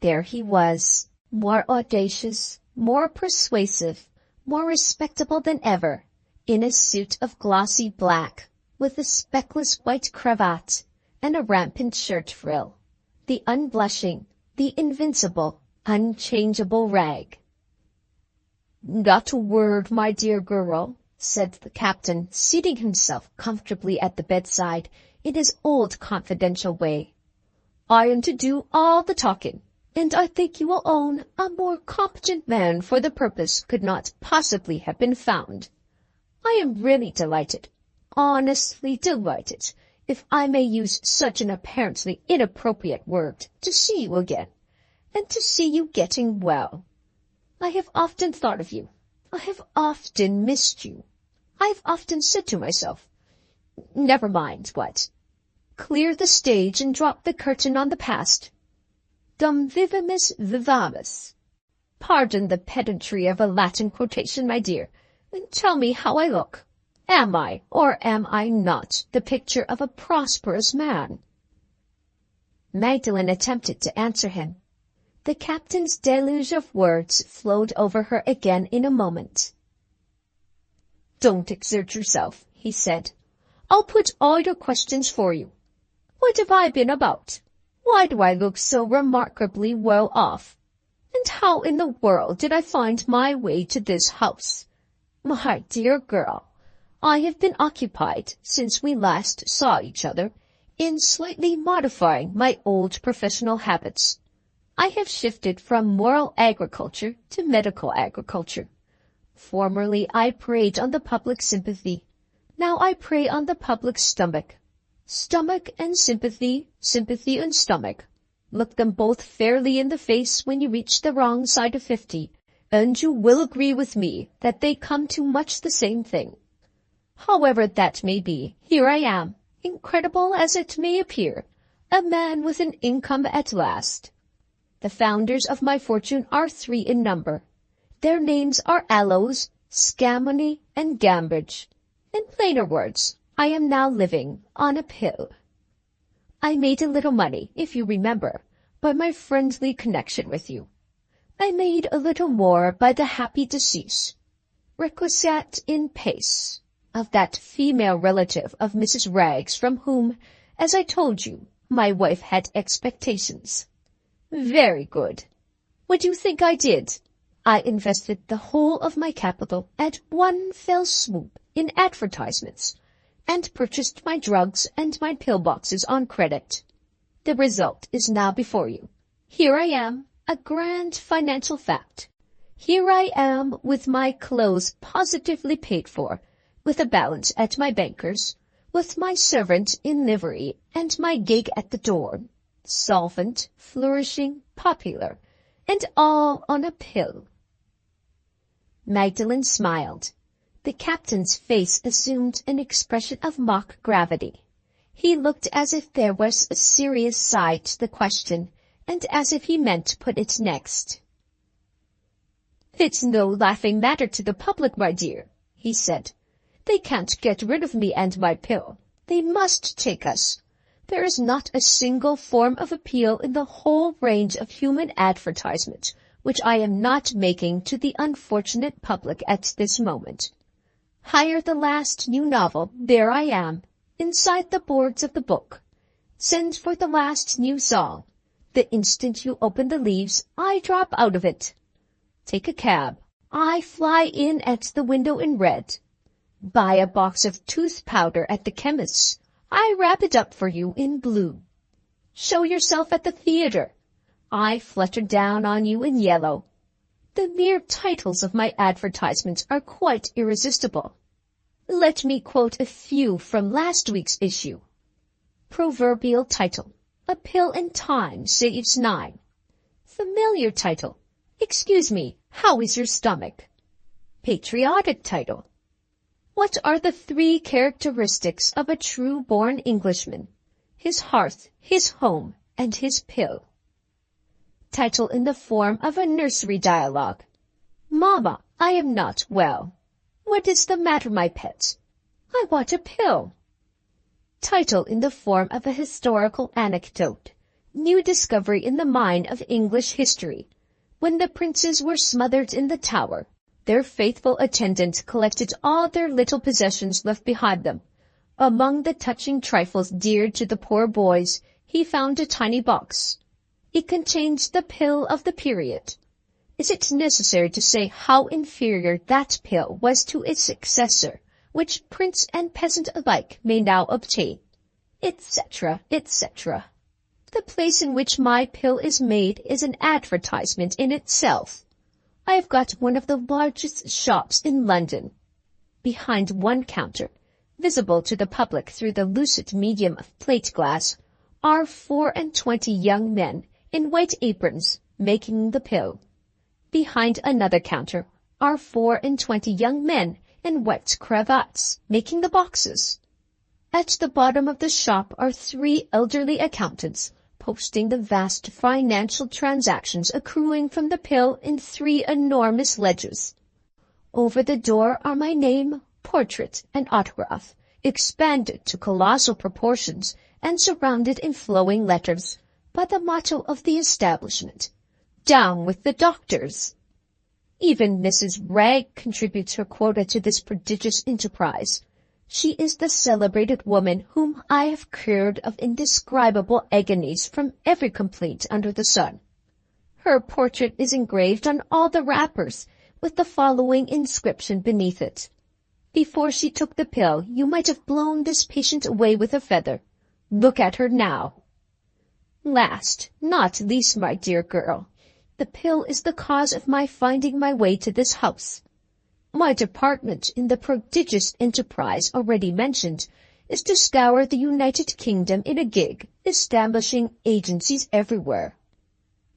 There he was, more audacious, more persuasive, more respectable than ever, in a suit of glossy black, with a speckless white cravat and a rampant shirt frill, the unblushing, the invincible, unchangeable Ragg. "Not a word, my dear girl," said the captain, seating himself comfortably at the bedside in his old confidential way. "I am to do all the talking, and I think you will own a more competent man for the purpose could not possibly have been found. I am really delighted, honestly delighted, if I may use such an apparently inappropriate word, to see you again, and to see you getting well. I have often thought of you. I have often missed you. I have often said to myself, never mind what. Clear the stage and drop the curtain on the past. Dum vivimus vivamus. Pardon the pedantry of a Latin quotation, my dear, and tell me how I look. Am I, or am I not, the picture of a prosperous man?" Magdalen attempted to answer him. The captain's deluge of words flowed over her again in a moment. "Don't exert yourself," he said. "I'll put all your questions for you. What have I been about? Why do I look so remarkably well off? And how in the world did I find my way to this house? My dear girl, I have been occupied, since we last saw each other, in slightly modifying my old professional habits. I have shifted from moral agriculture to medical agriculture. Formerly I preyed on the public sympathy. Now I prey on the public stomach. Stomach and sympathy, sympathy and stomach. Look them both fairly in the face when you reach the wrong side of 50, and you will agree with me that they come to much the same thing. However that may be, here I am, incredible as it may appear, a man with an income at last. The founders of my fortune are 3 in number. Their names are Aloes, Scamony and gambage. In plainer words, I am now living on a pill. I made a little money, if you remember, by my friendly connection with you. I made a little more by the happy decease, requiescat in pace, of that female relative of Mrs. Rags from whom, as I told you, my wife had expectations. Very good. What do you think I did? I invested the whole of my capital at one fell swoop in advertisements, and purchased my drugs and my pill-boxes on credit. The result is now before you. Here I am, a grand financial fact. Here I am with my clothes positively paid for, with a balance at my banker's, with my servant in livery and my gig at the door, solvent, flourishing, popular, and all on a pill. Magdalen smiled. The captain's face assumed an expression of mock gravity. He looked as if there was a serious side to the question, and as if he meant to put it next. "It's no laughing matter to the public, my dear," he said. "They can't get rid of me and my pill. They must take us. There is not a single form of appeal in the whole range of human advertisement which I am not making to the unfortunate public at this moment. Hire the last new novel, there I am, inside the boards of the book. Send for the last new song. The instant you open the leaves, I drop out of it. Take a cab. I fly in at the window in red. Buy a box of tooth powder at the chemist's. I wrap it up for you in blue. Show yourself at the theater. I flutter down on you in yellow. The mere titles of my advertisements are quite irresistible. Let me quote a few from last week's issue. Proverbial title, A Pill in Time Saves 9. Familiar title, Excuse me, how is your stomach? Patriotic title, What are the 3 characteristics of a true-born Englishman? His hearth, his home, and his pill. Title in the form of a nursery dialogue. Mamma, I am not well. What is the matter, my pet? I want a pill. Title in the form of a historical anecdote. New discovery in the mine of English history. When the princes were smothered in the Tower, their faithful attendant collected all their little possessions left behind them. Among the touching trifles dear to the poor boys, he found a tiny box. It contained the pill of the period. Is it necessary to say how inferior that pill was to its successor, which prince and peasant alike may now obtain? Etc., etc. The place in which my pill is made is an advertisement in itself. I have got one of the largest shops in London. Behind one counter, visible to the public through the lucid medium of plate glass, are 24 young men in white aprons making the pill. Behind another counter are 24 young men in white cravats making the boxes. At the bottom of the shop are 3 elderly accountants posting the vast financial transactions accruing from the pill in 3 enormous ledgers. Over the door are my name, portrait, and autograph, expanded to colossal proportions and surrounded in flowing letters by the motto of the establishment, Down with the doctors. Even Mrs. Ragg contributes her quota to this prodigious enterprise. She is the celebrated woman whom I have cured of indescribable agonies from every complaint under the sun. Her portrait is engraved on all the wrappers, with the following inscription beneath it. Before she took the pill, you might have blown this patient away with a feather. Look at her now. Last, not least, my dear girl, the pill is the cause of my finding my way to this house. My department in the prodigious enterprise already mentioned is to scour the United Kingdom in a gig, establishing agencies everywhere.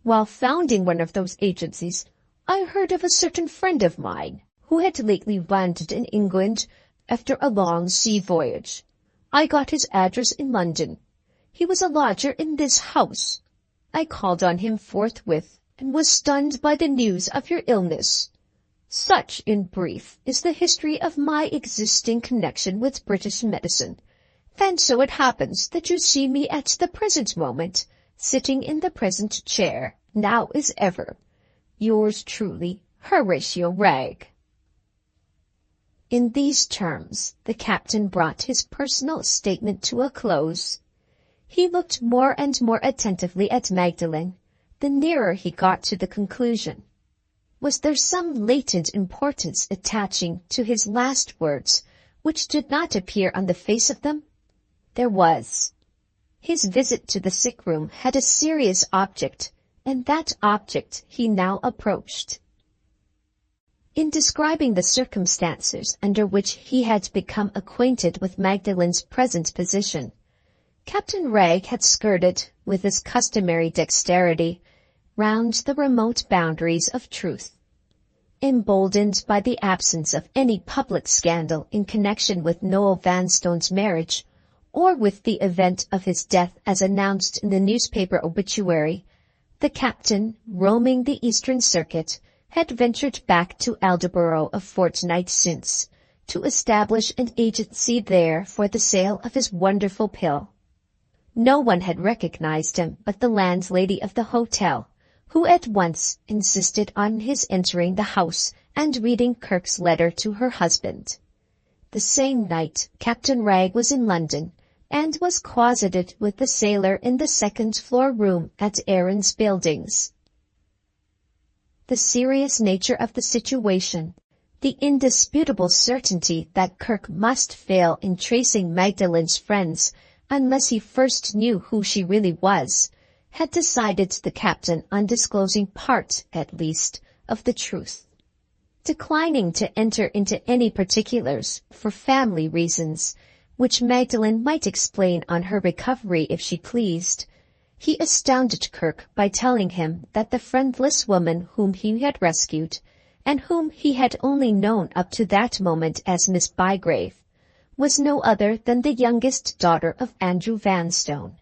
While founding one of those agencies, I heard of a certain friend of mine who had lately landed in England after a long sea voyage. I got his address in London. He was a lodger in this house. I called on him forthwith and was stunned by the news of your illness. Such, in brief, is the history of my existing connection with British medicine. And so it happens that you see me at the present moment, sitting in the present chair, now as ever. Yours truly, Horatio Wragge. In these terms, the captain brought his personal statement to a close. He looked more and more attentively at Magdalen, the nearer he got to the conclusion. Was there some latent importance attaching to his last words, which did not appear on the face of them? There was. His visit to the sick room had a serious object, and that object he now approached. In describing the circumstances under which he had become acquainted with Magdalen's present position, Captain Wragge had skirted, with his customary dexterity, round the remote boundaries of truth. Emboldened by the absence of any public scandal in connection with Noah Vanstone's marriage, or with the event of his death as announced in the newspaper obituary, the captain, roaming the Eastern Circuit, had ventured back to Aldborough a fortnight since, to establish an agency there for the sale of his wonderful pill. No one had recognized him but the landlady of the hotel, who at once insisted on his entering the house and reading Kirk's letter to her husband. The same night Captain Wragge was in London, and was closeted with the sailor in the second-floor room at Aaron's Buildings. The serious nature of the situation, the indisputable certainty that Kirk must fail in tracing Magdalen's friends unless he first knew who she really was, had decided the captain on disclosing part, at least, of the truth. Declining to enter into any particulars, for family reasons, which Magdalen might explain on her recovery if she pleased, he astounded Kirk by telling him that the friendless woman whom he had rescued, and whom he had only known up to that moment as Miss Bygrave, was no other than the youngest daughter of Andrew Vanstone.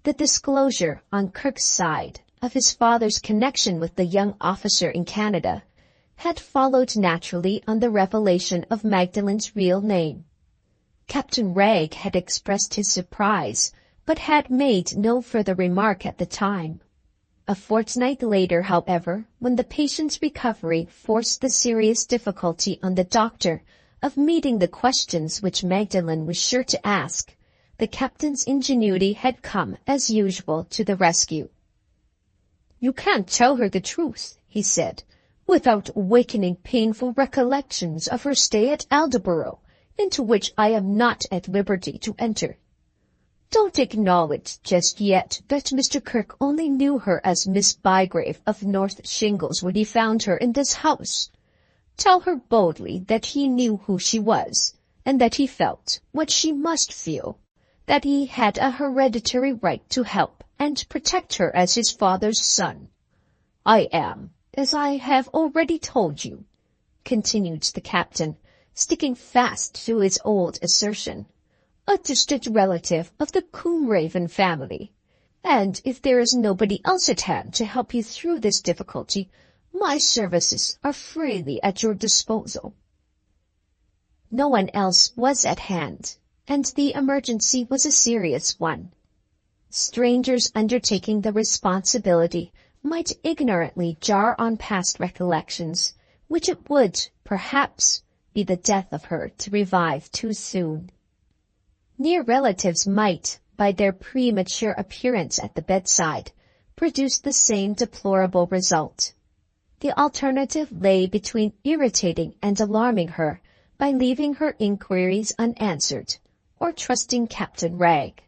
The disclosure, on Kirk's side, of his father's connection with the young officer in Canada, had followed naturally on the revelation of Magdalen's real name. Captain Wragge had expressed his surprise, but had made no further remark at the time. A fortnight later, however, when the patient's recovery forced the serious difficulty on the doctor of meeting the questions which Magdalen was sure to ask, the captain's ingenuity had come, as usual, to the rescue. "You can't tell her the truth," he said, "without awakening painful recollections of her stay at Aldborough, into which I am not at liberty to enter. Don't acknowledge just yet that Mr. Kirk only knew her as Miss Bygrave of North Shingles when he found her in this house. Tell her boldly that he knew who she was, and that he felt what she must feel, that he had a hereditary right to help and protect her as his father's son. I am, as I have already told you," continued the captain, sticking fast to his old assertion, "a distant relative of the Coomraven family, and if there is nobody else at hand to help you through this difficulty, my services are freely at your disposal." No one else was at hand, and the emergency was a serious one. Strangers undertaking the responsibility might ignorantly jar on past recollections, which it would, perhaps, be the death of her to revive too soon. Near relatives might, by their premature appearance at the bedside, produce the same deplorable result. The alternative lay between irritating and alarming her by leaving her inquiries unanswered, or trusting Captain Wragge.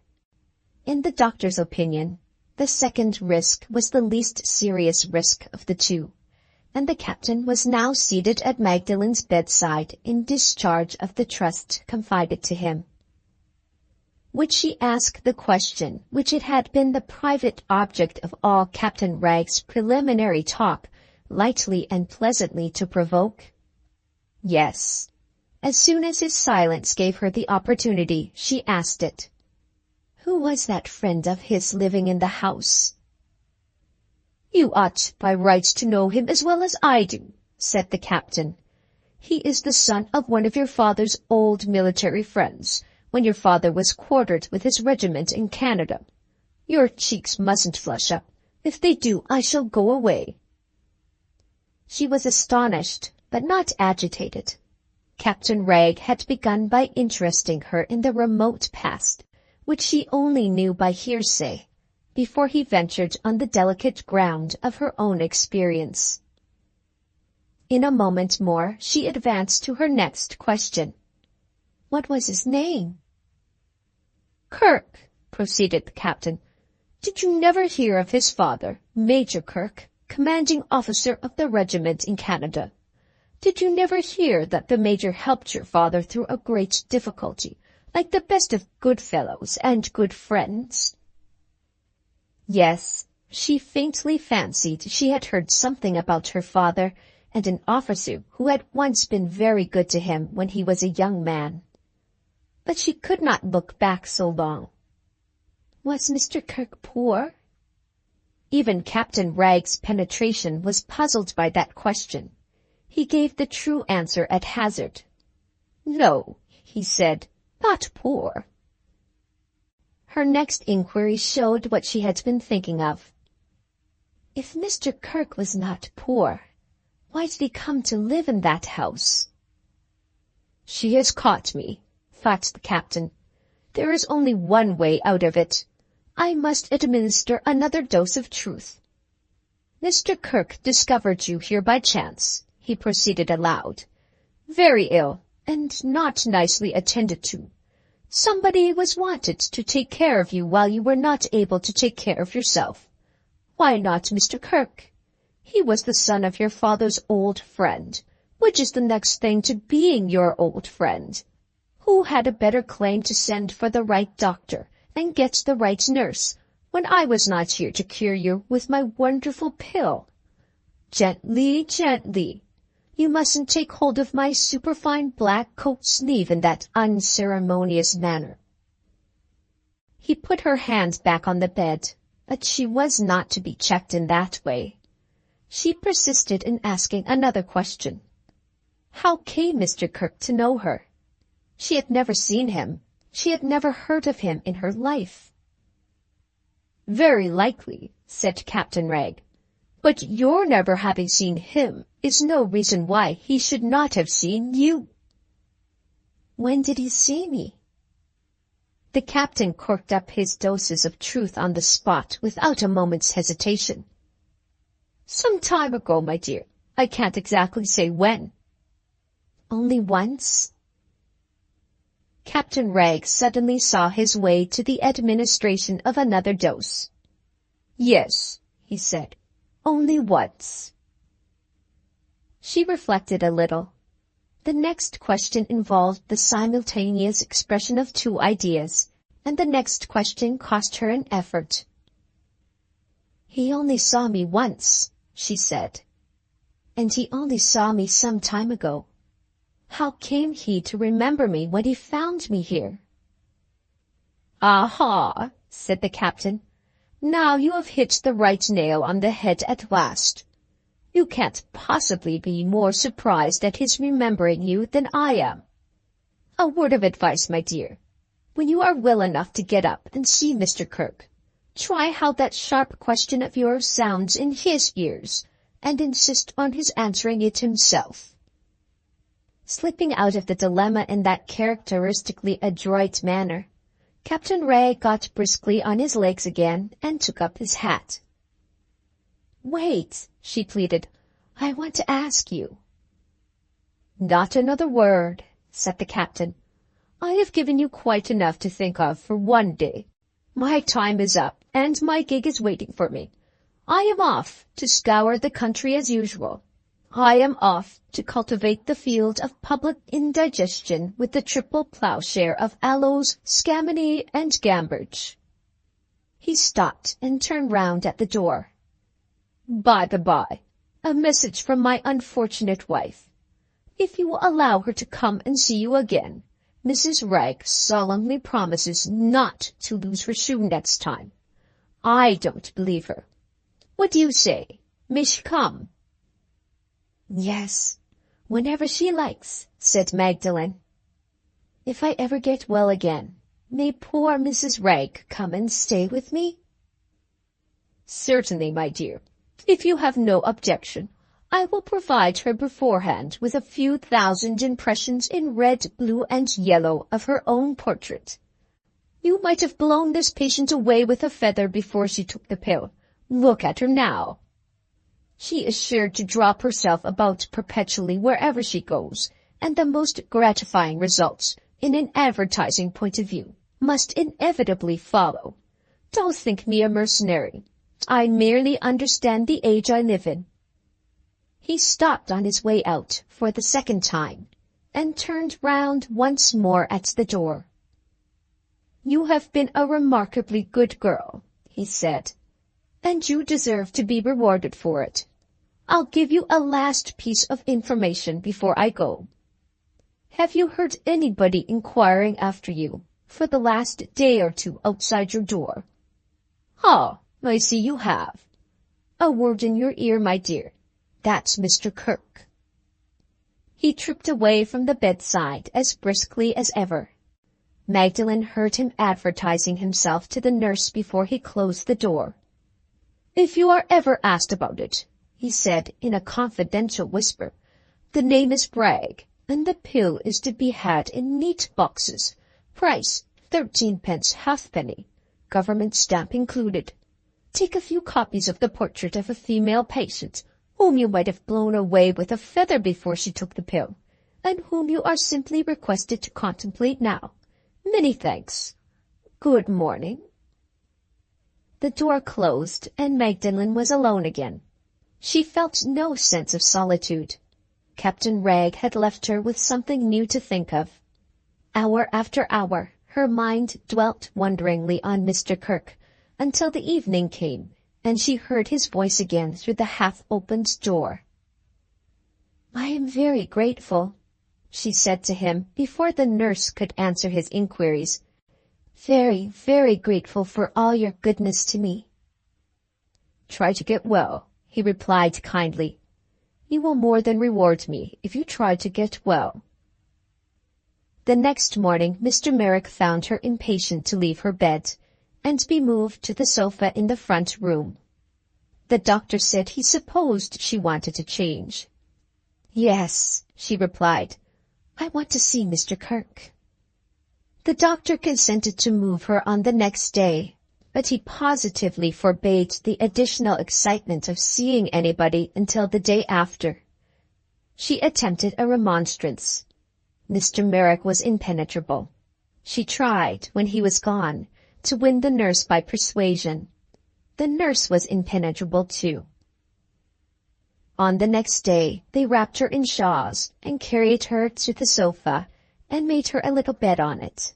In the doctor's opinion, the second risk was the least serious risk of the two, and the captain was now seated at Magdalen's bedside in discharge of the trust confided to him. Would she ask the question which it had been the private object of all Captain Wragge's preliminary talk lightly and pleasantly to provoke? Yes. As soon as his silence gave her the opportunity, she asked it. Who was that friend of his living in the house? You ought by rights to know him as well as I do, said the captain. "He is the son of one of your father's old military friends, when your father was quartered with his regiment in Canada. Your cheeks mustn't flush up. If they do, I shall go away." She was astonished, but not agitated. Captain Wragge had begun by interesting her in the remote past, which she only knew by hearsay, before he ventured on the delicate ground of her own experience. In a moment more she advanced to her next question. "What was his name?" "Kirk," proceeded the captain. "Did you never hear of his father, Major Kirk, commanding officer of the regiment in Canada? Did you never hear that the major helped your father through a great difficulty, like the best of good fellows and good friends?" Yes, she faintly fancied she had heard something about her father and an officer who had once been very good to him when he was a young man. But she could not look back so long. Was Mr. Kirk poor? Even Captain Wragge's penetration was puzzled by that question. He gave the true answer at hazard. "No," he said, "not poor." Her next inquiry showed what she had been thinking of. If Mr. Kirk was not poor, why did he come to live in that house? "She has caught me," thought the captain. "There is only one way out of it. I must administer another dose of truth. Mr. Kirk discovered you here by chance," he proceeded aloud. "Very ill, and not nicely attended to. Somebody was wanted to take care of you while you were not able to take care of yourself. Why not Mr. Kirk? He was the son of your father's old friend, which is the next thing to being your old friend. Who had a better claim to send for the right doctor and get the right nurse when I was not here to cure you with my wonderful pill? Gently, gently. You mustn't take hold of my superfine black coat sleeve in that unceremonious manner." He put her hand back on the bed, but she was not to be checked in that way. She persisted in asking another question. How came Mr. Kirk to know her? She had never seen him. She had never heard of him in her life. "Very likely," said Captain Wragge. "But your never having seen him is no reason why he should not have seen you." "When did he see me?" The captain corked up his doses of truth on the spot without a moment's hesitation. "Some time ago, my dear. I can't exactly say when." "Only once?" Captain Wragge suddenly saw his way to the administration of another dose. "Yes," he said, "only once." She reflected a little. The next question involved the simultaneous expression of two ideas, and the next question cost her an effort. "He only saw me once," she said. "And he only saw me some time ago. How came he to remember me when he found me here?" "Aha!" said the captain. "Now you have hit the right nail on the head at last. You can't possibly be more surprised at his remembering you than I am. A word of advice, my dear. When you are well enough to get up and see Mr. Kirk, try how that sharp question of yours sounds in his ears, and insist on his answering it himself." Slipping out of the dilemma in that characteristically adroit manner, Captain Wragge got briskly on his legs again and took up his hat. "Wait," she pleaded. "I want to ask you." "Not another word," said the captain. "I have given you quite enough to think of for one day. My time is up, and my gig is waiting for me. I am off to scour the country as usual. I am off to cultivate the field of public indigestion with the triple ploughshare of aloes, scammony, and gamboge." He stopped and turned round at the door. "By the by, a message from my unfortunate wife. If you will allow her to come and see you again, Mrs. Wragge solemnly promises not to lose her shoe next time. I don't believe her. What do you say? May she come?" Yes, whenever she likes, said Magdalen. If I ever get well again, may poor Mrs. Ragg come and stay with me? Certainly, my dear. If you have no objection, I will provide her beforehand with a few thousand impressions in red, blue, and yellow of her own portrait. You might have blown this patient away with a feather before she took the pill. Look at her now. She is sure to drop herself about perpetually wherever she goes, and the most gratifying results, in an advertising point of view, must inevitably follow. Don't think me a mercenary. I merely understand the age I live in. He stopped on his way out for the second time, and turned round once more at the door. You have been a remarkably good girl, he said, and you deserve to be rewarded for it. I'll give you a last piece of information before I go. Have you heard anybody inquiring after you for the last day or two outside your door? Ah, I see you have. A word in your ear, my dear. That's Mr. Kirk. He tripped away from the bedside as briskly as ever. Magdalen heard him advertising himself to the nurse before he closed the door. If you are ever asked about it, he said in a confidential whisper, the name is Bragg, and the pill is to be had in neat boxes. Price, 13p halfpenny, government stamp included. Take a few copies of the portrait of a female patient, whom you might have blown away with a feather before she took the pill, and whom you are simply requested to contemplate now. Many thanks. Good morning. The door closed, and Magdalen was alone again. She felt no sense of solitude. Captain Ragg had left her with something new to think of. Hour after hour, her mind dwelt wonderingly on Mr. Kirk, until the evening came, and she heard his voice again through the half-opened door. I am very grateful, she said to him before the nurse could answer his inquiries. Very, very grateful for all your goodness to me. Try to get well, he replied kindly. You will more than reward me if you try to get well. The next morning Mr. Merrick found her impatient to leave her bed and be moved to the sofa in the front room. The doctor said he supposed she wanted to change. Yes, she replied. I want to see Mr. Kirk. The doctor consented to move her on the next day, but he positively forbade the additional excitement of seeing anybody until the day after. She attempted a remonstrance. Mr. Merrick was impenetrable. She tried, when he was gone, to win the nurse by persuasion. The nurse was impenetrable too. On the next day, they wrapped her in shawls and carried her to the sofa and made her a little bed on it.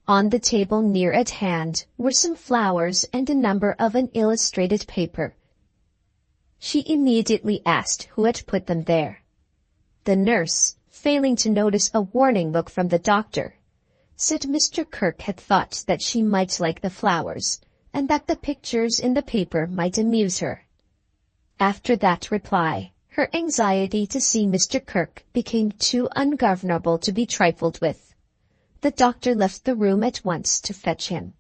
On the table near at hand were some flowers and a number of an illustrated paper. She immediately asked who had put them there. The nurse, failing to notice a warning look from the doctor, said Mr. Kirk had thought that she might like the flowers, and that the pictures in the paper might amuse her. After that reply, her anxiety to see Mr. Kirk became too ungovernable to be trifled with. The doctor left the room at once to fetch him.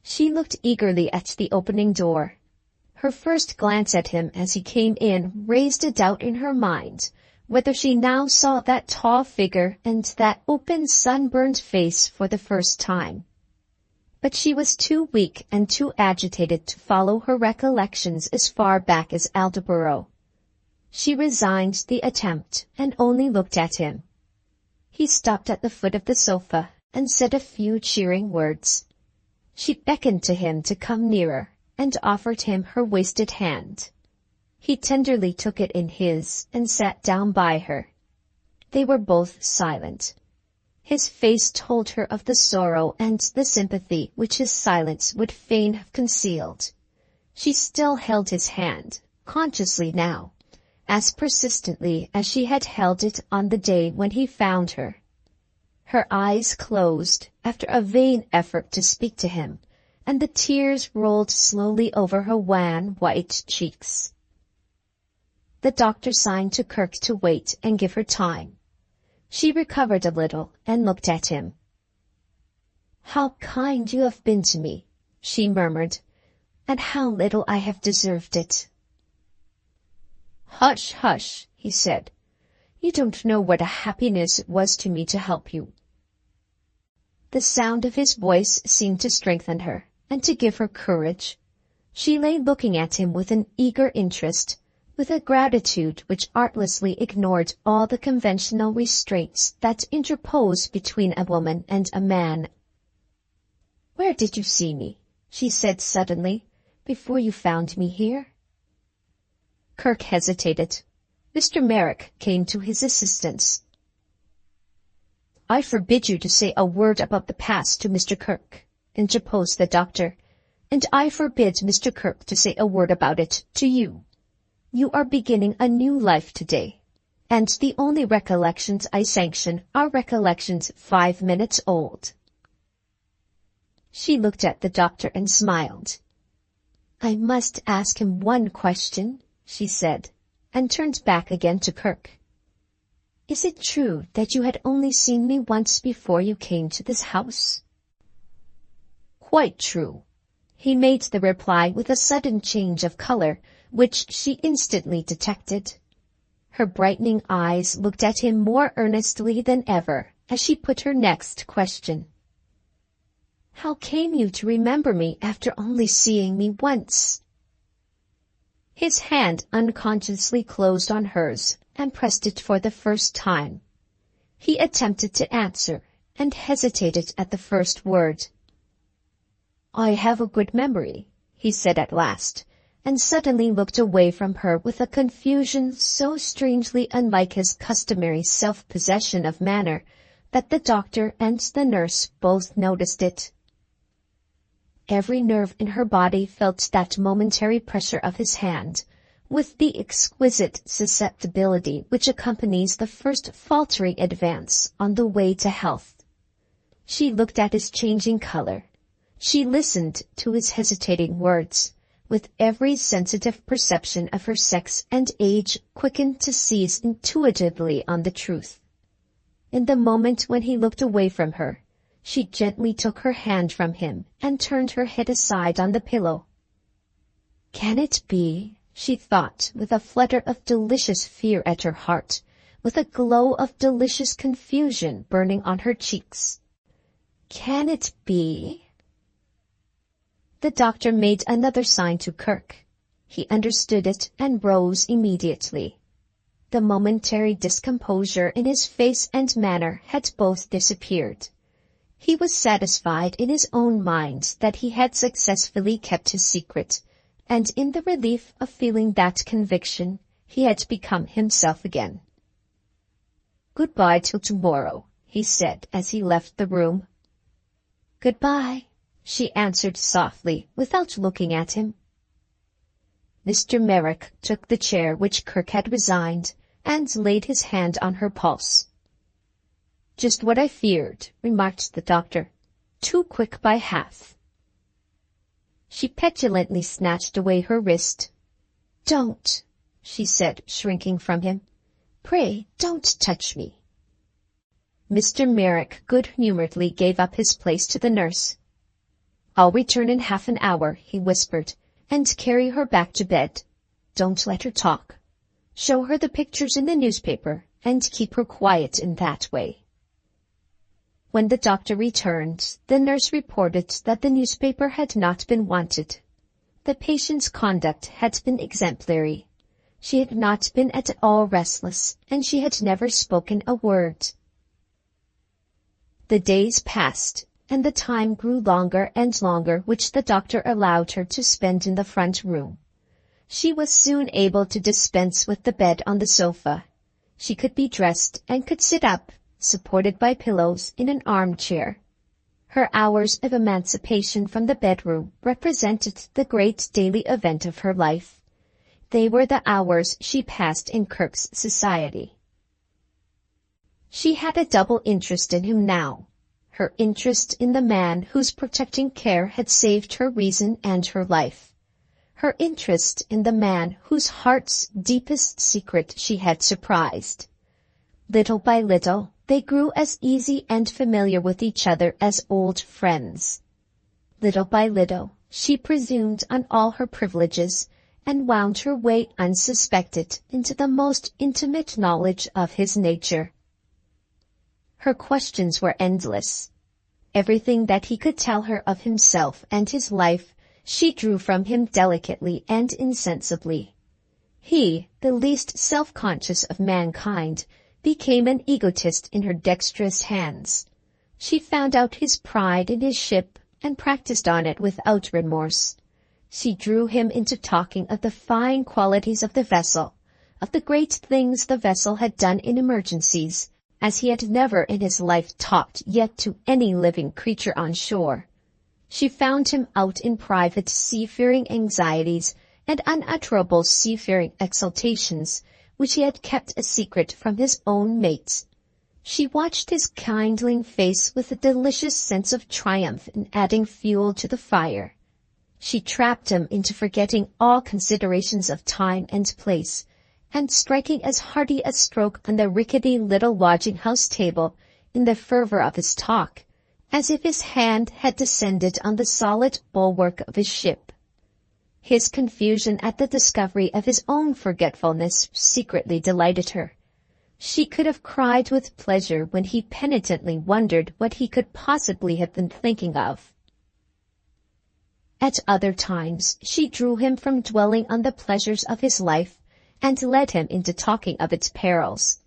She looked eagerly at the opening door. Her first glance at him as he came in raised a doubt in her mind whether she now saw that tall figure and that open sunburned face for the first time. But she was too weak and too agitated to follow her recollections as far back as Aldborough. She resigned the attempt and only looked at him. He stopped at the foot of the sofa and said a few cheering words. She beckoned to him to come nearer and offered him her wasted hand. He tenderly took it in his and sat down by her. They were both silent. His face told her of the sorrow and the sympathy which his silence would fain have concealed. She still held his hand, consciously now, as persistently as she had held it on the day when he found her. Her eyes closed after a vain effort to speak to him, and the tears rolled slowly over her wan, white cheeks. The doctor signed to Kirk to wait and give her time. She recovered a little and looked at him. "How kind you have been to me," she murmured, "and how little I have deserved it." "Hush, hush," he said. "You don't know what a happiness it was to me to help you." The sound of his voice seemed to strengthen her and to give her courage. She lay looking at him with an eager interest, with a gratitude which artlessly ignored all the conventional restraints that interpose between a woman and a man. "Where did you see me?" she said suddenly, "before you found me here?" Kirk hesitated. Mr. Merrick came to his assistance. "I forbid you to say a word about the past to Mr. Kirk," interposed the doctor, "and I forbid Mr. Kirk to say a word about it to you. You are beginning a new life today, and the only recollections I sanction are recollections 5 minutes old." She looked at the doctor and smiled. "I must ask him one question," she said, and turned back again to Kirk. "Is it true that you had only seen me once before you came to this house?" "Quite true," he made the reply with a sudden change of color, which she instantly detected. Her brightening eyes looked at him more earnestly than ever as she put her next question. "How came you to remember me after only seeing me once?" His hand unconsciously closed on hers and pressed it for the first time. He attempted to answer and hesitated at the first word. "I have a good memory," he said at last, and suddenly looked away from her with a confusion so strangely unlike his customary self-possession of manner that the doctor and the nurse both noticed it. Every nerve in her body felt that momentary pressure of his hand, with the exquisite susceptibility which accompanies the first faltering advance on the way to health. She looked at his changing color. She listened to his hesitating words, with every sensitive perception of her sex and age quickened to seize intuitively on the truth. In the moment when he looked away from her, she gently took her hand from him and turned her head aside on the pillow. "Can it be?" she thought, with a flutter of delicious fear at her heart, with a glow of delicious confusion burning on her cheeks. "Can it be?" The doctor made another sign to Kirk. He understood it and rose immediately. The momentary discomposure in his face and manner had both disappeared. He was satisfied in his own mind that he had successfully kept his secret, and in the relief of feeling that conviction, he had become himself again. "Goodbye till tomorrow," he said as he left the room. "Goodbye," she answered softly, without looking at him. Mr. Merrick took the chair which Kirk had resigned, and laid his hand on her pulse. "Just what I feared," remarked the doctor. "Too quick by half." She petulantly snatched away her wrist. "Don't," she said, shrinking from him. "Pray, don't touch me." Mr. Merrick good-humoredly gave up his place to the nurse. "I'll return in half an hour," he whispered, "and carry her back to bed. Don't let her talk. Show her the pictures in the newspaper, and keep her quiet in that way." When the doctor returned, the nurse reported that the newspaper had not been wanted. The patient's conduct had been exemplary. She had not been at all restless, and she had never spoken a word. The days passed, and the time grew longer and longer which the doctor allowed her to spend in the front room. She was soon able to dispense with the bed on the sofa. She could be dressed and could sit up, supported by pillows, in an armchair. Her hours of emancipation from the bedroom represented the great daily event of her life. They were the hours she passed in Kirk's society. She had a double interest in him now. Her interest in the man whose protecting care had saved her reason and her life. her interest in the man whose heart's deepest secret she had surprised. Little by little, they grew as easy and familiar with each other as old friends. Little by little, she presumed on all her privileges and wound her way unsuspected into the most intimate knowledge of his nature. Her questions were endless. Everything that he could tell her of himself and his life, she drew from him delicately and insensibly. He, the least self-conscious of mankind, became an egotist in her dexterous hands. She found out his pride in his ship and practiced on it without remorse. She drew him into talking of the fine qualities of the vessel, of the great things the vessel had done in emergencies, as he had never in his life talked yet to any living creature on shore. She found him out in private seafaring anxieties and unutterable seafaring exultations, which he had kept a secret from his own mates. She watched his kindling face with a delicious sense of triumph in adding fuel to the fire. She trapped him into forgetting all considerations of time and place, and striking as hearty a stroke on the rickety little lodging-house table in the fervor of his talk, as if his hand had descended on the solid bulwark of his ship. His confusion at the discovery of his own forgetfulness secretly delighted her. She could have cried with pleasure when he penitently wondered what he could possibly have been thinking of. At other times she drew him from dwelling on the pleasures of his life and led him into talking of its perils.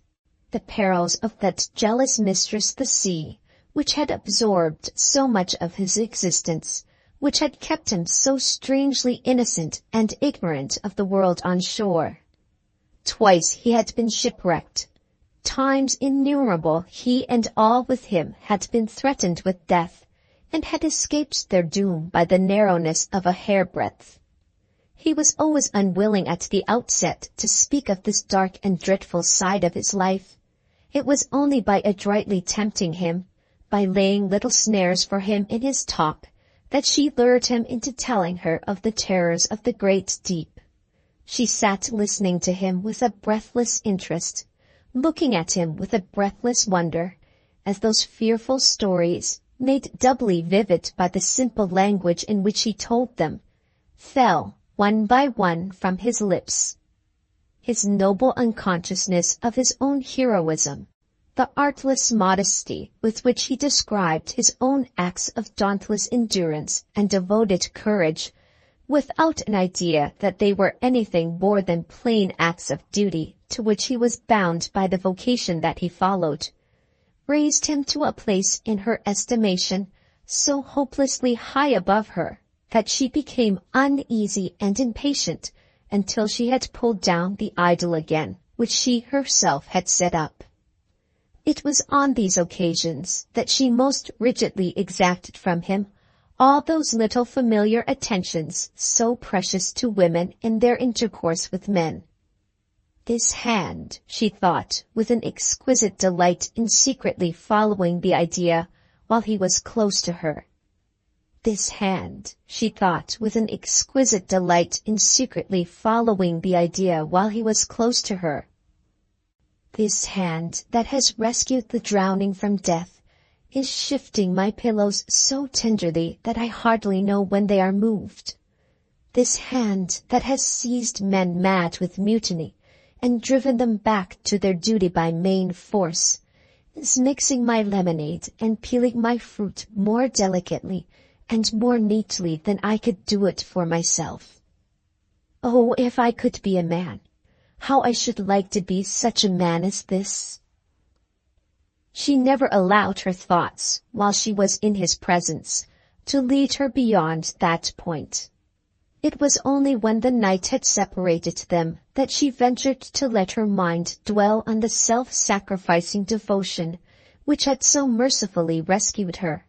The perils of that jealous mistress the sea, which had absorbed so much of his existence, which had kept him so strangely innocent and ignorant of the world on shore. Twice he had been shipwrecked. Times innumerable he and all with him had been threatened with death, and had escaped their doom by the narrowness of a hairbreadth. He was always unwilling at the outset to speak of this dark and dreadful side of his life. It was only by adroitly tempting him, by laying little snares for him in his talk, that she lured him into telling her of the terrors of the great deep. She sat listening to him with a breathless interest, looking at him with a breathless wonder, as those fearful stories, made doubly vivid by the simple language in which he told them, fell one by one from his lips. His noble unconsciousness of his own heroism, the artless modesty with which he described his own acts of dauntless endurance and devoted courage, without an idea that they were anything more than plain acts of duty to which he was bound by the vocation that he followed, raised him to a place in her estimation so hopelessly high above her that she became uneasy and impatient until she had pulled down the idol again, which she herself had set up. It was on these occasions that she most rigidly exacted from him all those little familiar attentions so precious to women in their intercourse with men. This hand, she thought, with an exquisite delight in secretly following the idea while he was close to her. This hand, she thought, with an exquisite delight in secretly following the idea while he was close to her. This hand that has rescued the drowning from death is shifting my pillows so tenderly that I hardly know when they are moved. This hand that has seized men mad with mutiny and driven them back to their duty by main force is mixing my lemonade and peeling my fruit more delicately and more neatly than I could do it for myself. Oh, if I could be a man, how I should like to be such a man as this. She never allowed her thoughts, while she was in his presence, to lead her beyond that point. It was only when the night had separated them that she ventured to let her mind dwell on the self-sacrificing devotion which had so mercifully rescued her.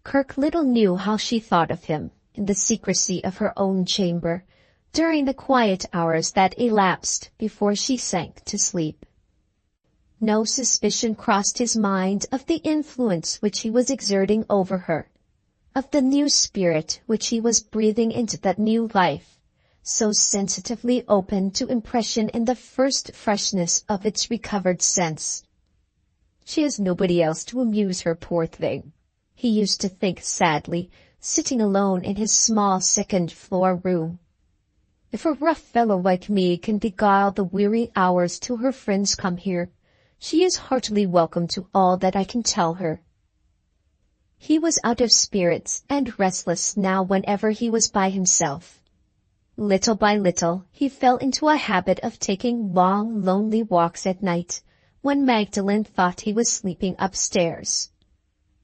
Kirk little knew how she thought of him, in the secrecy of her own chamber, during the quiet hours that elapsed before she sank to sleep. No suspicion crossed his mind of the influence which he was exerting over her, of the new spirit which he was breathing into that new life, so sensitively open to impression in the first freshness of its recovered sense. She has nobody else to amuse her, poor thing, he used to think sadly, sitting alone in his small second-floor room. If a rough fellow like me can beguile the weary hours till her friends come here, she is heartily welcome to all that I can tell her. He was out of spirits and restless now whenever he was by himself. Little by little, he fell into a habit of taking long, lonely walks at night, when Magdalen thought he was sleeping upstairs.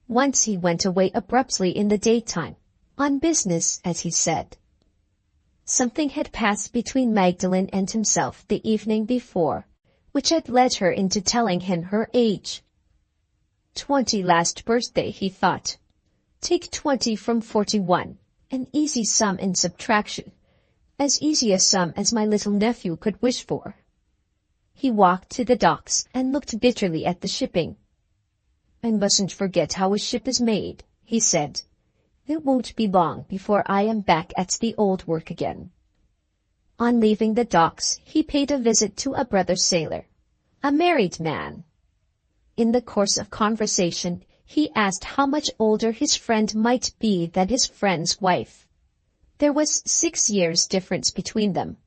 Once he went away abruptly in the daytime, on business, as he said. Something had passed between Magdalen and himself the evening before, which had led her into telling him her age. 20 last birthday, he thought. Take 20 from 41, an easy sum in subtraction, as easy a sum as my little nephew could wish for. He walked to the docks and looked bitterly at the shipping. I mustn't forget how a ship is made, he said. It won't be long before I am back at the old work again. On leaving the docks, he paid a visit to a brother sailor, a married man. In the course of conversation, he asked how much older his friend might be than his friend's wife. There was 6 years difference between them.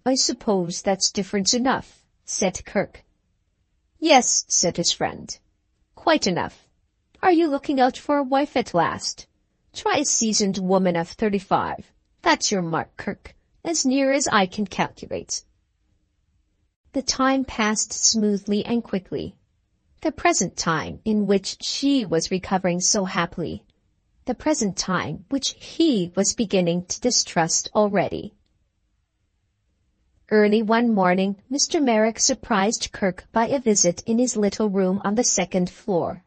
I suppose that's difference enough, said Kirk. Yes, said his friend. Quite enough. Are you looking out for a wife at last? Try a seasoned woman of 35. That's your mark, Kirk, as near as I can calculate. The time passed smoothly and quickly. The present time in which she was recovering so happily. The present time which he was beginning to distrust already. Early one morning, Mr. Merrick surprised Kirk by a visit in his little room on the second floor.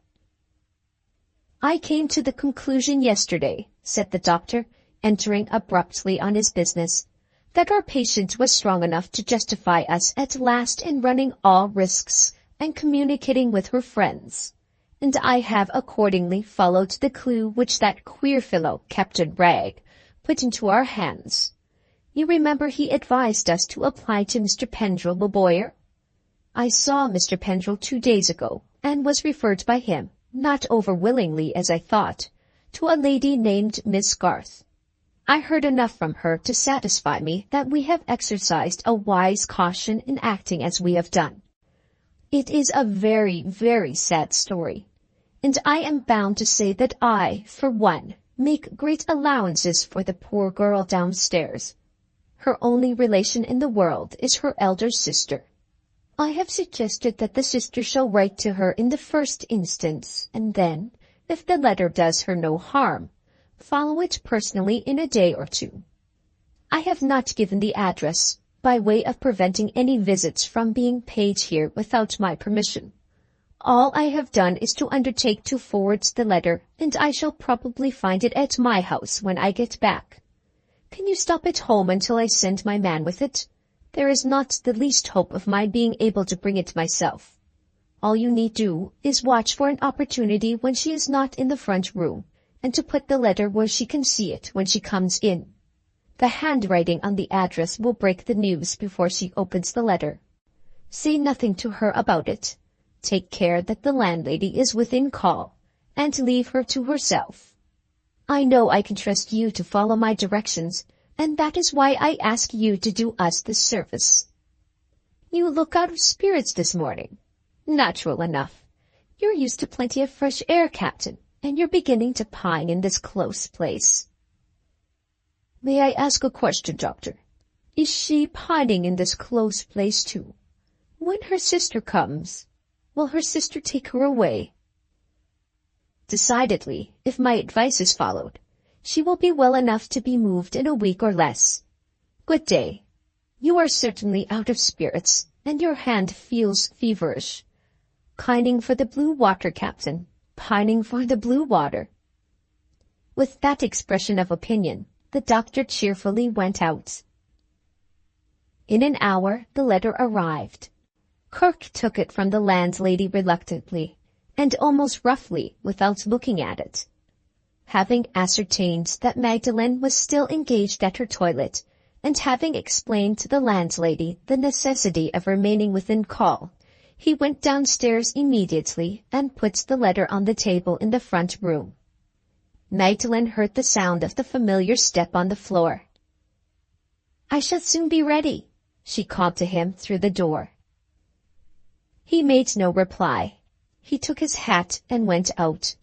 I came to the conclusion yesterday, said the doctor, entering abruptly on his business, that our patient was strong enough to justify us at last in running all risks and communicating with her friends, and I have accordingly followed the clue which that queer fellow, Captain Ragg, put into our hands. You remember he advised us to apply to Mr. Pendrell, the lawyer? I saw Mr. Pendrell 2 days ago, and was referred by him, not over-willingly as I thought, to a lady named Miss Garth. I heard enough from her to satisfy me that we have exercised a wise caution in acting as we have done. It is a very, very sad story, and I am bound to say that I, for one, make great allowances for the poor girl downstairs. Her only relation in the world is her elder sister. I have suggested that the sister shall write to her in the first instance, and then, if the letter does her no harm, follow it personally in a day or 2. I have not given the address, by way of preventing any visits from being paid here without my permission. All I have done is to undertake to forward the letter, and I shall probably find it at my house when I get back. Can you stop at home until I send my man with it? There is not the least hope of my being able to bring it myself. All you need do is watch for an opportunity when she is not in the front room, and to put the letter where she can see it when she comes in. The handwriting on the address will break the news before she opens the letter. Say nothing to her about it. Take care that the landlady is within call, and leave her to herself. I know I can trust you to follow my directions, and that is why I ask you to do us this service. You look out of spirits this morning. Natural enough. You're used to plenty of fresh air, Captain, and you're beginning to pine in this close place. May I ask a question, Doctor? Is she pining in this close place too? When her sister comes, will her sister take her away? Decidedly, if my advice is followed, she will be well enough to be moved in a week or less. Good day. You are certainly out of spirits, and your hand feels feverish. Pining for the blue water, Captain. Pining for the blue water. With that expression of opinion, the doctor cheerfully went out. In an hour, the letter arrived. Kirk took it from the landlady reluctantly, and almost roughly, without looking at it. Having ascertained that Magdalen was still engaged at her toilet, and having explained to the landlady the necessity of remaining within call, he went downstairs immediately and put the letter on the table in the front room. Magdalen heard the sound of the familiar step on the floor. "I shall soon be ready," she called to him through the door. He made no reply. He took his hat and went out.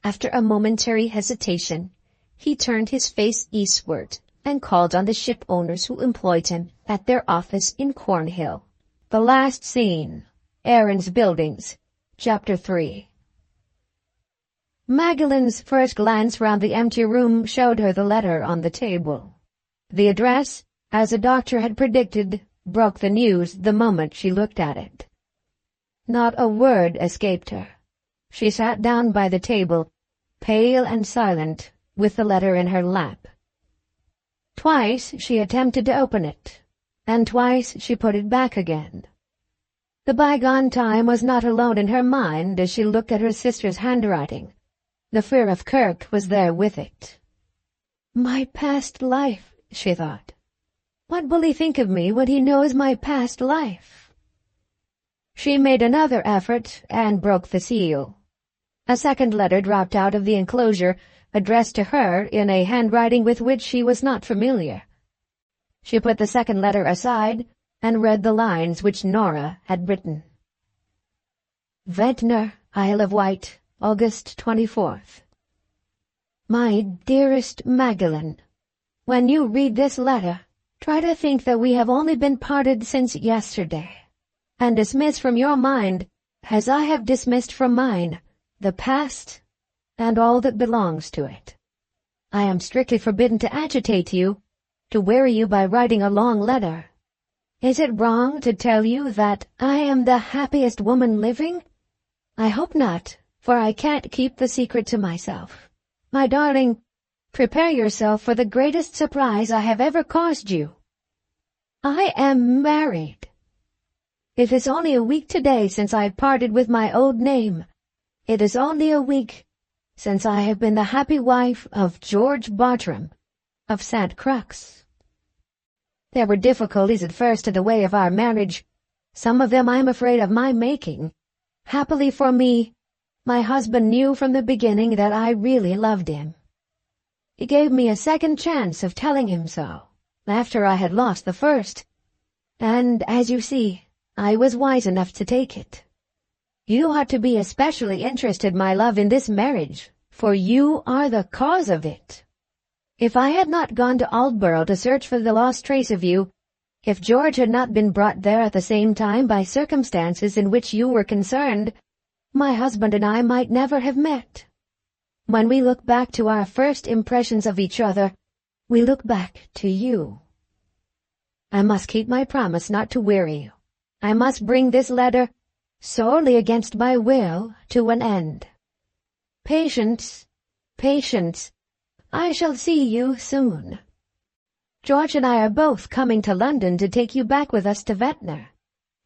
After a momentary hesitation, he turned his face eastward and called on the ship owners who employed him at their office in Cornhill. The last scene. Aaron's Buildings. Chapter 3. Magdalen's first glance round the empty room showed her the letter on the table. The address, as the doctor had predicted, broke the news the moment she looked at it. Not a word escaped her. She sat down by the table, pale and silent, with the letter in her lap. Twice she attempted to open it, and twice she put it back again. The bygone time was not alone in her mind as she looked at her sister's handwriting. The fear of Kirk was there with it. "My past life," she thought. "What will he think of me when he knows my past life?" She made another effort and broke the seal. A second letter dropped out of the enclosure, addressed to her in a handwriting with which she was not familiar. She put the second letter aside and read the lines which Norah had written. "Ventnor, Isle of Wight, August 24th. My dearest Magdalen, when you read this letter, try to think that we have only been parted since yesterday, and dismiss from your mind, as I have dismissed from mine, the past and all that belongs to it. I am strictly forbidden to agitate you, to weary you by writing a long letter. Is it wrong to tell you that I am the happiest woman living? I hope not, for I can't keep the secret to myself. My darling, prepare yourself for the greatest surprise I have ever caused you. I am married. It is only a week today since I parted with my old name. It is only a week since I have been the happy wife of George Bartram, of St. Crux. There were difficulties at first in the way of our marriage. Some of them I am afraid of my making. Happily for me, my husband knew from the beginning that I really loved him. He gave me a second chance of telling him so, after I had lost the first, and, as you see, I was wise enough to take it. You ought to be especially interested, my love, in this marriage, for you are the cause of it. If I had not gone to Aldborough to search for the lost trace of you, if George had not been brought there at the same time by circumstances in which you were concerned, my husband and I might never have met. When we look back to our first impressions of each other, we look back to you. I must keep my promise not to weary you. I must bring this letter, sorely against my will, to an end. Patience, patience. I shall see you soon. George and I are both coming to London to take you back with us to Ventnor.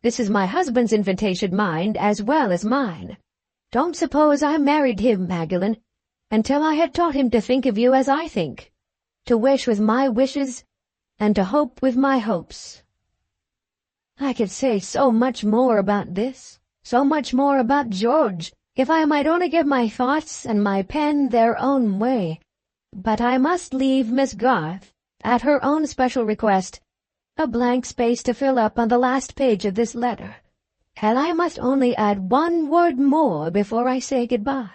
This is my husband's invitation, mind, as well as mine. Don't suppose I married him, Magdalen, until I had taught him to think of you as I think, to wish with my wishes, and to hope with my hopes. I could say so much more about this, so much more about George, if I might only give my thoughts and my pen their own way. But I must leave Miss Garth, at her own special request, a blank space to fill up on the last page of this letter, and I must only add one word more before I say goodbye.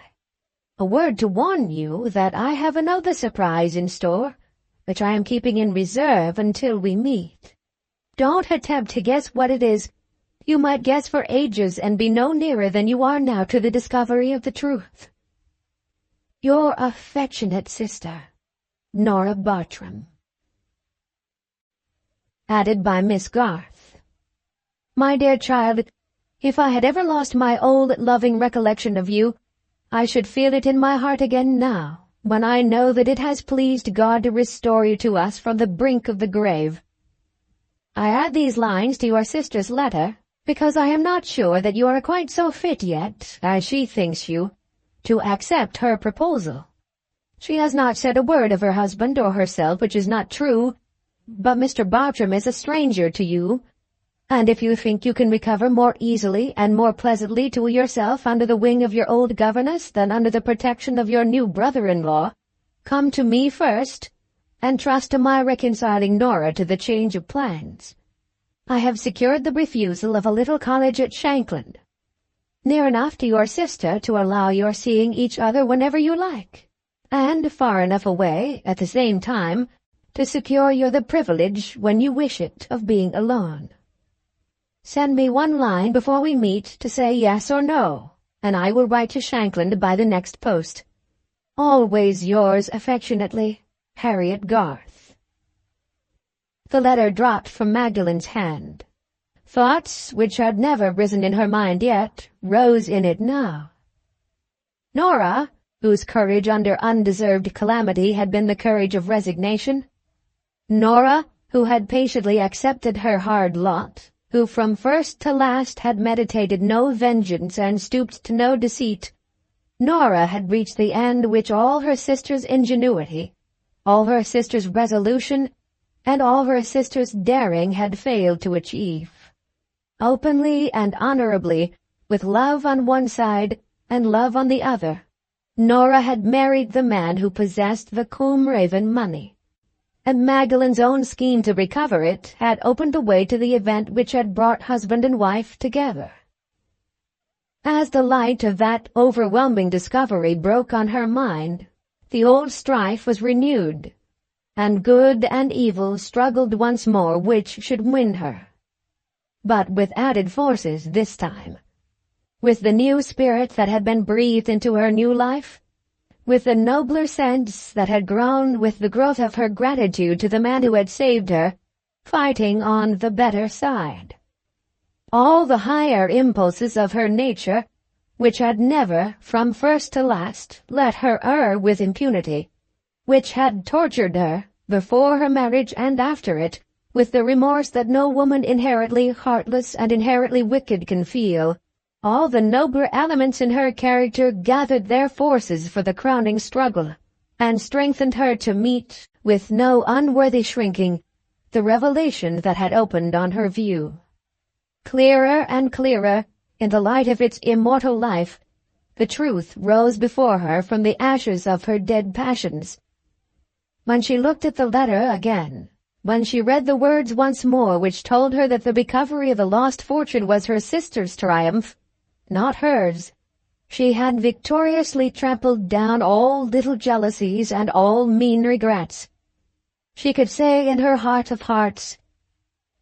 A word to warn you that I have another surprise in store, which I am keeping in reserve until we meet. Don't attempt to guess what it is. You might guess for ages and be no nearer than you are now to the discovery of the truth. Your affectionate sister, Norah Bartram. Added by Miss Garth. My dear child, if I had ever lost my old loving recollection of you, I should feel it in my heart again now, when I know that it has pleased God to restore you to us from the brink of the grave. I add these lines to your sister's letter, because I am not sure that you are quite so fit yet, as she thinks you, to accept her proposal. She has not said a word of her husband or herself which is not true, but Mr. Bartram is a stranger to you, and if you think you can recover more easily and more pleasantly to yourself under the wing of your old governess than under the protection of your new brother-in-law, come to me first, and trust to my reconciling Norah to the change of plans. I have secured the refusal of a little cottage at Shankland, near enough to your sister to allow your seeing each other whenever you like, and far enough away, at the same time, to secure you the privilege, when you wish it, of being alone. Send me one line before we meet to say yes or no, and I will write to Shankland by the next post. Always yours affectionately, Harriet Garth. The letter dropped from Magdalen's hand. Thoughts, which had never risen in her mind yet, rose in it now. Norah, whose courage under undeserved calamity had been the courage of resignation. Norah, who had patiently accepted her hard lot, who from first to last had meditated no vengeance and stooped to no deceit. Norah had reached the end which all her sister's ingenuity, all her sister's resolution, and all her sister's daring had failed to achieve. Openly and honorably, with love on one side and love on the other, Norah had married the man who possessed the Combe Raven money, and Magdalen's own scheme to recover it had opened the way to the event which had brought husband and wife together. As the light of that overwhelming discovery broke on her mind, the old strife was renewed, and good and evil struggled once more which should win her. But with added forces this time, with the new spirit that had been breathed into her new life, with the nobler sense that had grown with the growth of her gratitude to the man who had saved her, fighting on the better side. All the higher impulses of her nature, which had never, from first to last, let her err with impunity, which had tortured her, before her marriage and after it, with the remorse that no woman inherently heartless and inherently wicked can feel, all the nobler elements in her character gathered their forces for the crowning struggle, and strengthened her to meet, with no unworthy shrinking, the revelation that had opened on her view. Clearer and clearer, in the light of its immortal life, the truth rose before her from the ashes of her dead passions. When she looked at the letter again, when she read the words once more which told her that the recovery of the lost fortune was her sister's triumph, not hers, she had victoriously trampled down all little jealousies and all mean regrets. She could say in her heart of hearts,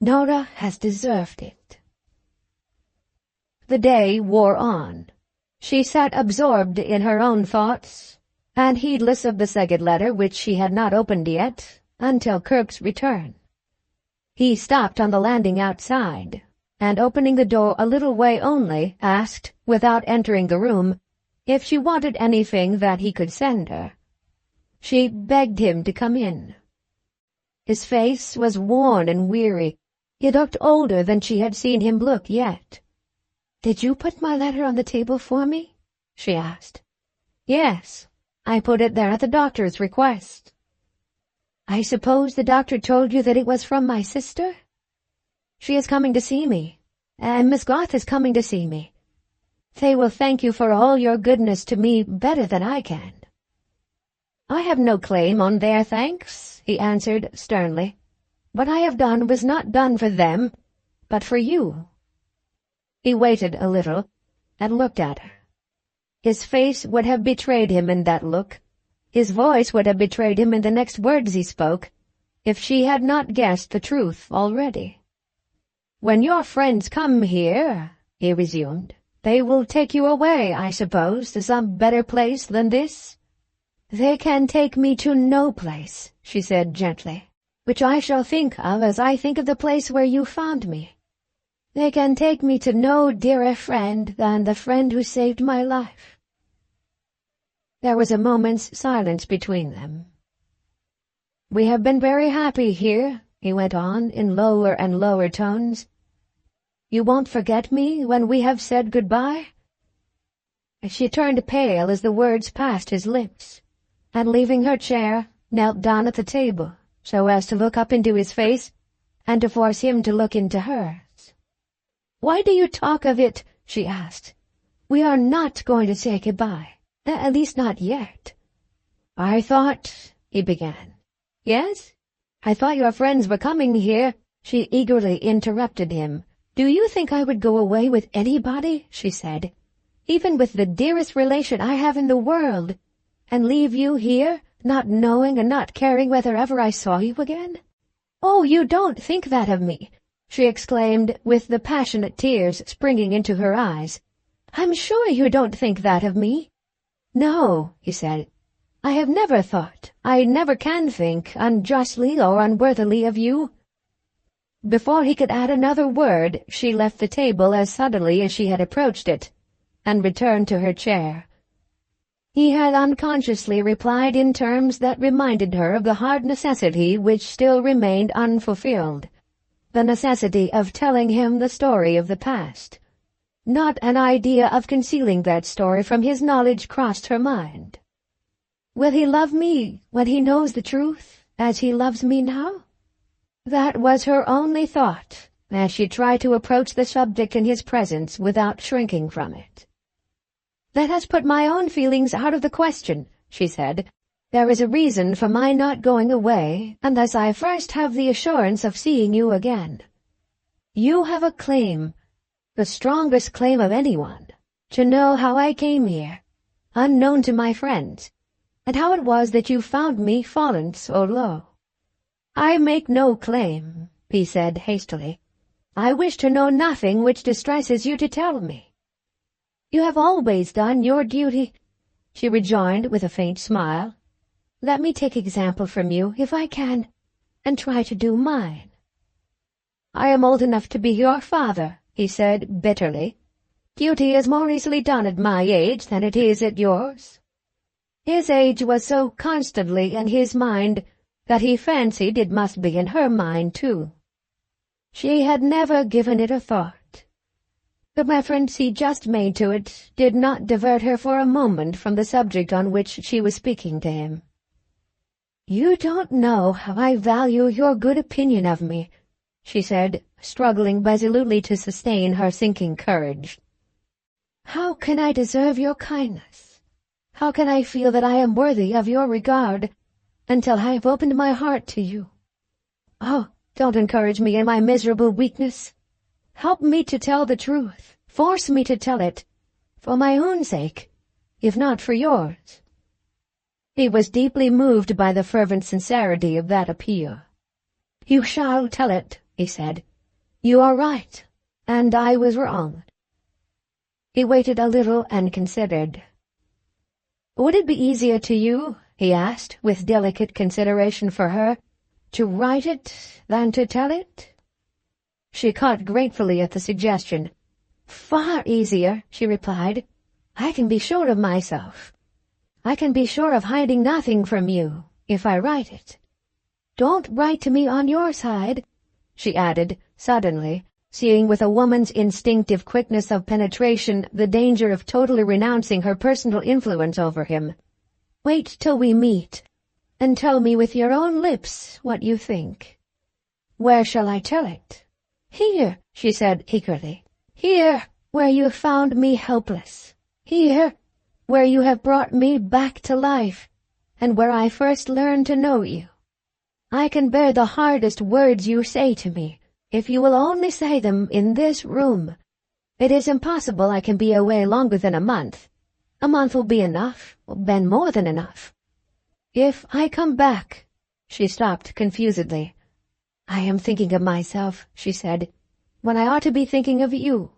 "Norah has deserved it." The day wore on. She sat absorbed in her own thoughts, and heedless of the second letter which she had not opened yet, until Kirk's return. He stopped on the landing outside, and opening the door a little way only, asked, without entering the room, if she wanted anything that he could send her. She begged him to come in. His face was worn and weary. He looked older than she had seen him look yet. "Did you put my letter on the table for me?" she asked. "Yes, I put it there at the doctor's request." "I suppose the doctor told you that it was from my sister?" "She is coming to see me, and Miss Garth is coming to see me. They will thank you for all your goodness to me better than I can." "I have no claim on their thanks," he answered sternly. "What I have done was not done for them, but for you." He waited a little, and looked at her. His face would have betrayed him in that look, his voice would have betrayed him in the next words he spoke, if she had not guessed the truth already. "When your friends come here," he resumed, "they will take you away, I suppose, to some better place than this?" "They can take me to no place," she said gently, "which I shall think of as I think of the place where you found me. They can take me to no dearer friend than the friend who saved my life." There was a moment's silence between them. "We have been very happy here," he went on in lower and lower tones. "You won't forget me when we have said good-bye?" She turned pale as the words passed his lips, and leaving her chair, knelt down at the table, so as to look up into his face and to force him to look into hers. "Why do you talk of it?" she asked. "We are not going to say goodbye, at least not yet." "I thought—" he began. "Yes? I thought your friends were coming here," she eagerly interrupted him. "Do you think I would go away with anybody," she said, "even with the dearest relation I have in the world, and leave you here, not knowing and not caring whether ever I saw you again? Oh, you don't think that of me," she exclaimed, with the passionate tears springing into her eyes. "I'm sure you don't think that of me." "No," he said. "I have never thought, I never can think, unjustly or unworthily of you." Before he could add another word, she left the table as suddenly as she had approached it, and returned to her chair. He had unconsciously replied in terms that reminded her of the hard necessity which still remained unfulfilled, the necessity of telling him the story of the past. Not an idea of concealing that story from his knowledge crossed her mind. Will he love me when he knows the truth, as he loves me now? That was her only thought, as she tried to approach the subject in his presence without shrinking from it. "That has put my own feelings out of the question," she said. "There is a reason for my not going away unless I first have the assurance of seeing you again. You have a claim, the strongest claim of anyone, to know how I came here, unknown to my friends, and how it was that you found me fallen so low." "I make no claim," he said hastily. "I wish to know nothing which distresses you to tell me." "You have always done your duty," she rejoined with a faint smile. "Let me take example from you, if I can, and try to do mine." "I am old enough to be your father," he said bitterly. "Duty is more easily done at my age than it is at yours." His age was so constantly in his mind that he fancied it must be in her mind too. She had never given it a thought. The reference he just made to it did not divert her for a moment from the subject on which she was speaking to him. "You don't know how I value your good opinion of me," she said, struggling resolutely to sustain her sinking courage. "How can I deserve your kindness? How can I feel that I am worthy of your regard until I have opened my heart to you? Oh, don't encourage me in my miserable weakness. Help me to tell the truth. Force me to tell it, for my own sake, if not for yours." He was deeply moved by the fervent sincerity of that appeal. "You shall tell it," he said. "You are right, and I was wrong." He waited a little and considered. "Would it be easier to you," he asked, with delicate consideration for her, "to write it than to tell it?" She caught gratefully at the suggestion. "Far easier," she replied. "I can be sure of myself. I can be sure of hiding nothing from you, if I write it. Don't write to me on your side," she added, suddenly, seeing with a woman's instinctive quickness of penetration the danger of totally renouncing her personal influence over him. "Wait till we meet, and tell me with your own lips what you think." "Where shall I tell it?" "Here," she said eagerly. "Here, where you found me helpless. Here, where you have brought me back to life, and where I first learned to know you. I can bear the hardest words you say to me, if you will only say them in this room. It is impossible I can be away longer than a month. A month will be enough, then more than enough. If I come back—" She stopped confusedly. "I am thinking of myself," she said, "when I ought to be thinking of you.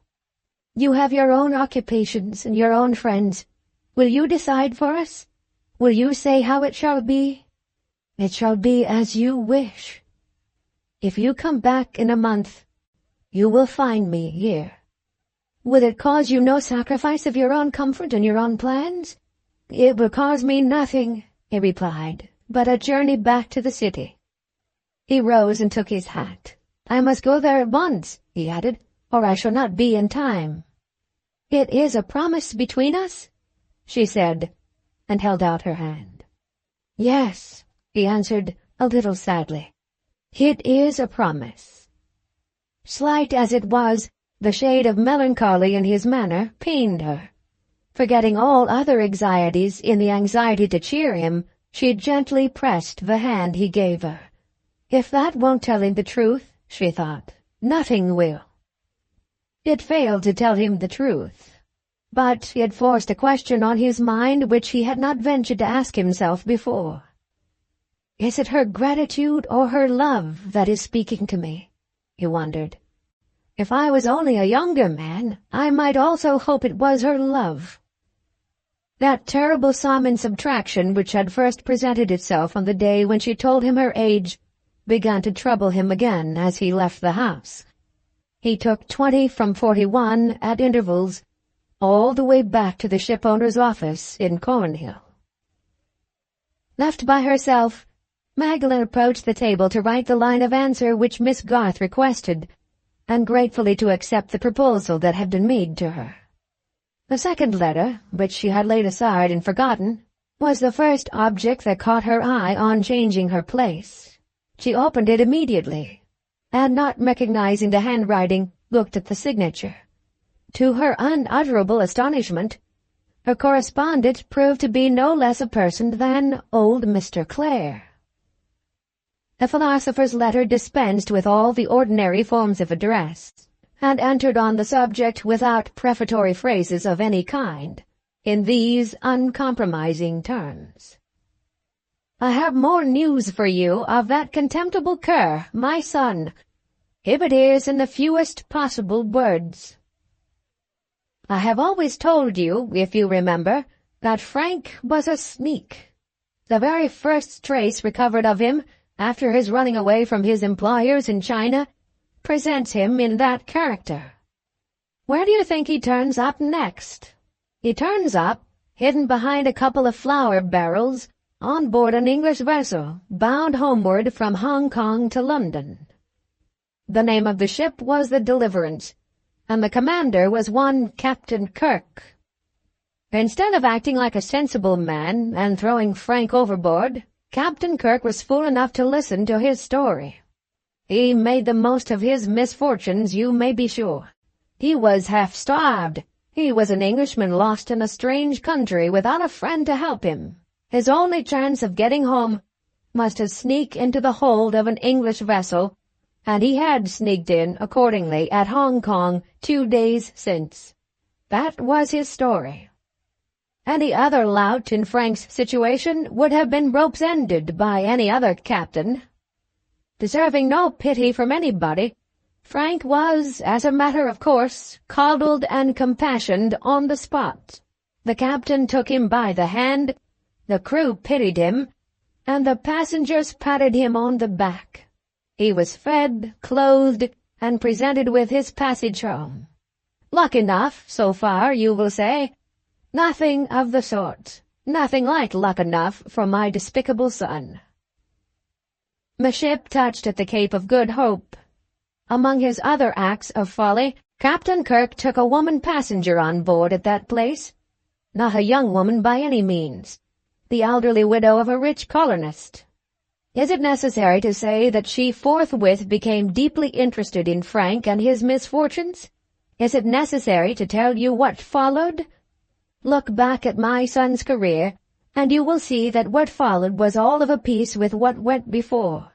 You have your own occupations and your own friends. Will you decide for us? Will you say how it shall be? It shall be as you wish. If you come back in a month, you will find me here. Will it cause you no sacrifice of your own comfort and your own plans?" "It will cause me nothing," he replied, "but a journey back to the city." He rose and took his hat. "I must go there at once," he added, "or I shall not be in time." "It is a promise between us?" she said, and held out her hand. "Yes," he answered, a little sadly. "It is a promise." Slight as it was, the shade of melancholy in his manner pained her. Forgetting all other anxieties in the anxiety to cheer him, she gently pressed the hand he gave her. "If that won't tell him the truth," she thought, "nothing will." It failed to tell him the truth, but it forced a question on his mind which he had not ventured to ask himself before. "Is it her gratitude or her love that is speaking to me?" he wondered. "If I was only a younger man, I might also hope it was her love." That terrible sum in subtraction which had first presented itself on the day when she told him her age began to trouble him again as he left the house. He took 20 from 41 at intervals, all the way back to the shipowner's office in Cornhill. Left by herself, Magdalen approached the table to write the line of answer which Miss Garth requested, and gratefully to accept the proposal that had been made to her. The second letter, which she had laid aside and forgotten, was the first object that caught her eye on changing her place. She opened it immediately, and not recognizing the handwriting, looked at the signature. To her unutterable astonishment, her correspondent proved to be no less a person than old Mr. Clare. The philosopher's letter dispensed with all the ordinary forms of address, and entered on the subject without prefatory phrases of any kind, in these uncompromising terms. "I have more news for you of that contemptible cur, my son. Here it is in the fewest possible words. I have always told you, if you remember, that Frank was a sneak. The very first trace recovered of him, after his running away from his employers in China, presents him in that character. Where do you think he turns up next? He turns up, hidden behind a couple of flour barrels, on board an English vessel, bound homeward from Hong Kong to London. The name of the ship was the Deliverance, and the commander was one Captain Kirk. Instead of acting like a sensible man and throwing Frank overboard, Captain Kirk was fool enough to listen to his story. He made the most of his misfortunes, you may be sure. He was half-starved. He was an Englishman lost in a strange country without a friend to help him. His only chance of getting home was to sneak into the hold of an English vessel, and he had sneaked in, accordingly, at Hong Kong 2 days since. That was his story. Any other lout in Frank's situation would have been rope's-ended by any other captain. Deserving no pity from anybody, Frank was, as a matter of course, coddled and compassioned on the spot. The captain took him by the hand, the crew pitied him, and the passengers patted him on the back. He was fed, clothed, and presented with his passage home. Luck enough, so far, you will say. Nothing of the sort. Nothing like luck enough for my despicable son. The ship touched at the Cape of Good Hope. Among his other acts of folly, Captain Kirk took a woman passenger on board at that place. Not a young woman by any means. The elderly widow of a rich colonist. Is it necessary to say that she forthwith became deeply interested in Frank and his misfortunes? Is it necessary to tell you what followed? Look back at my son's career, and you will see that what followed was all of a piece with what went before.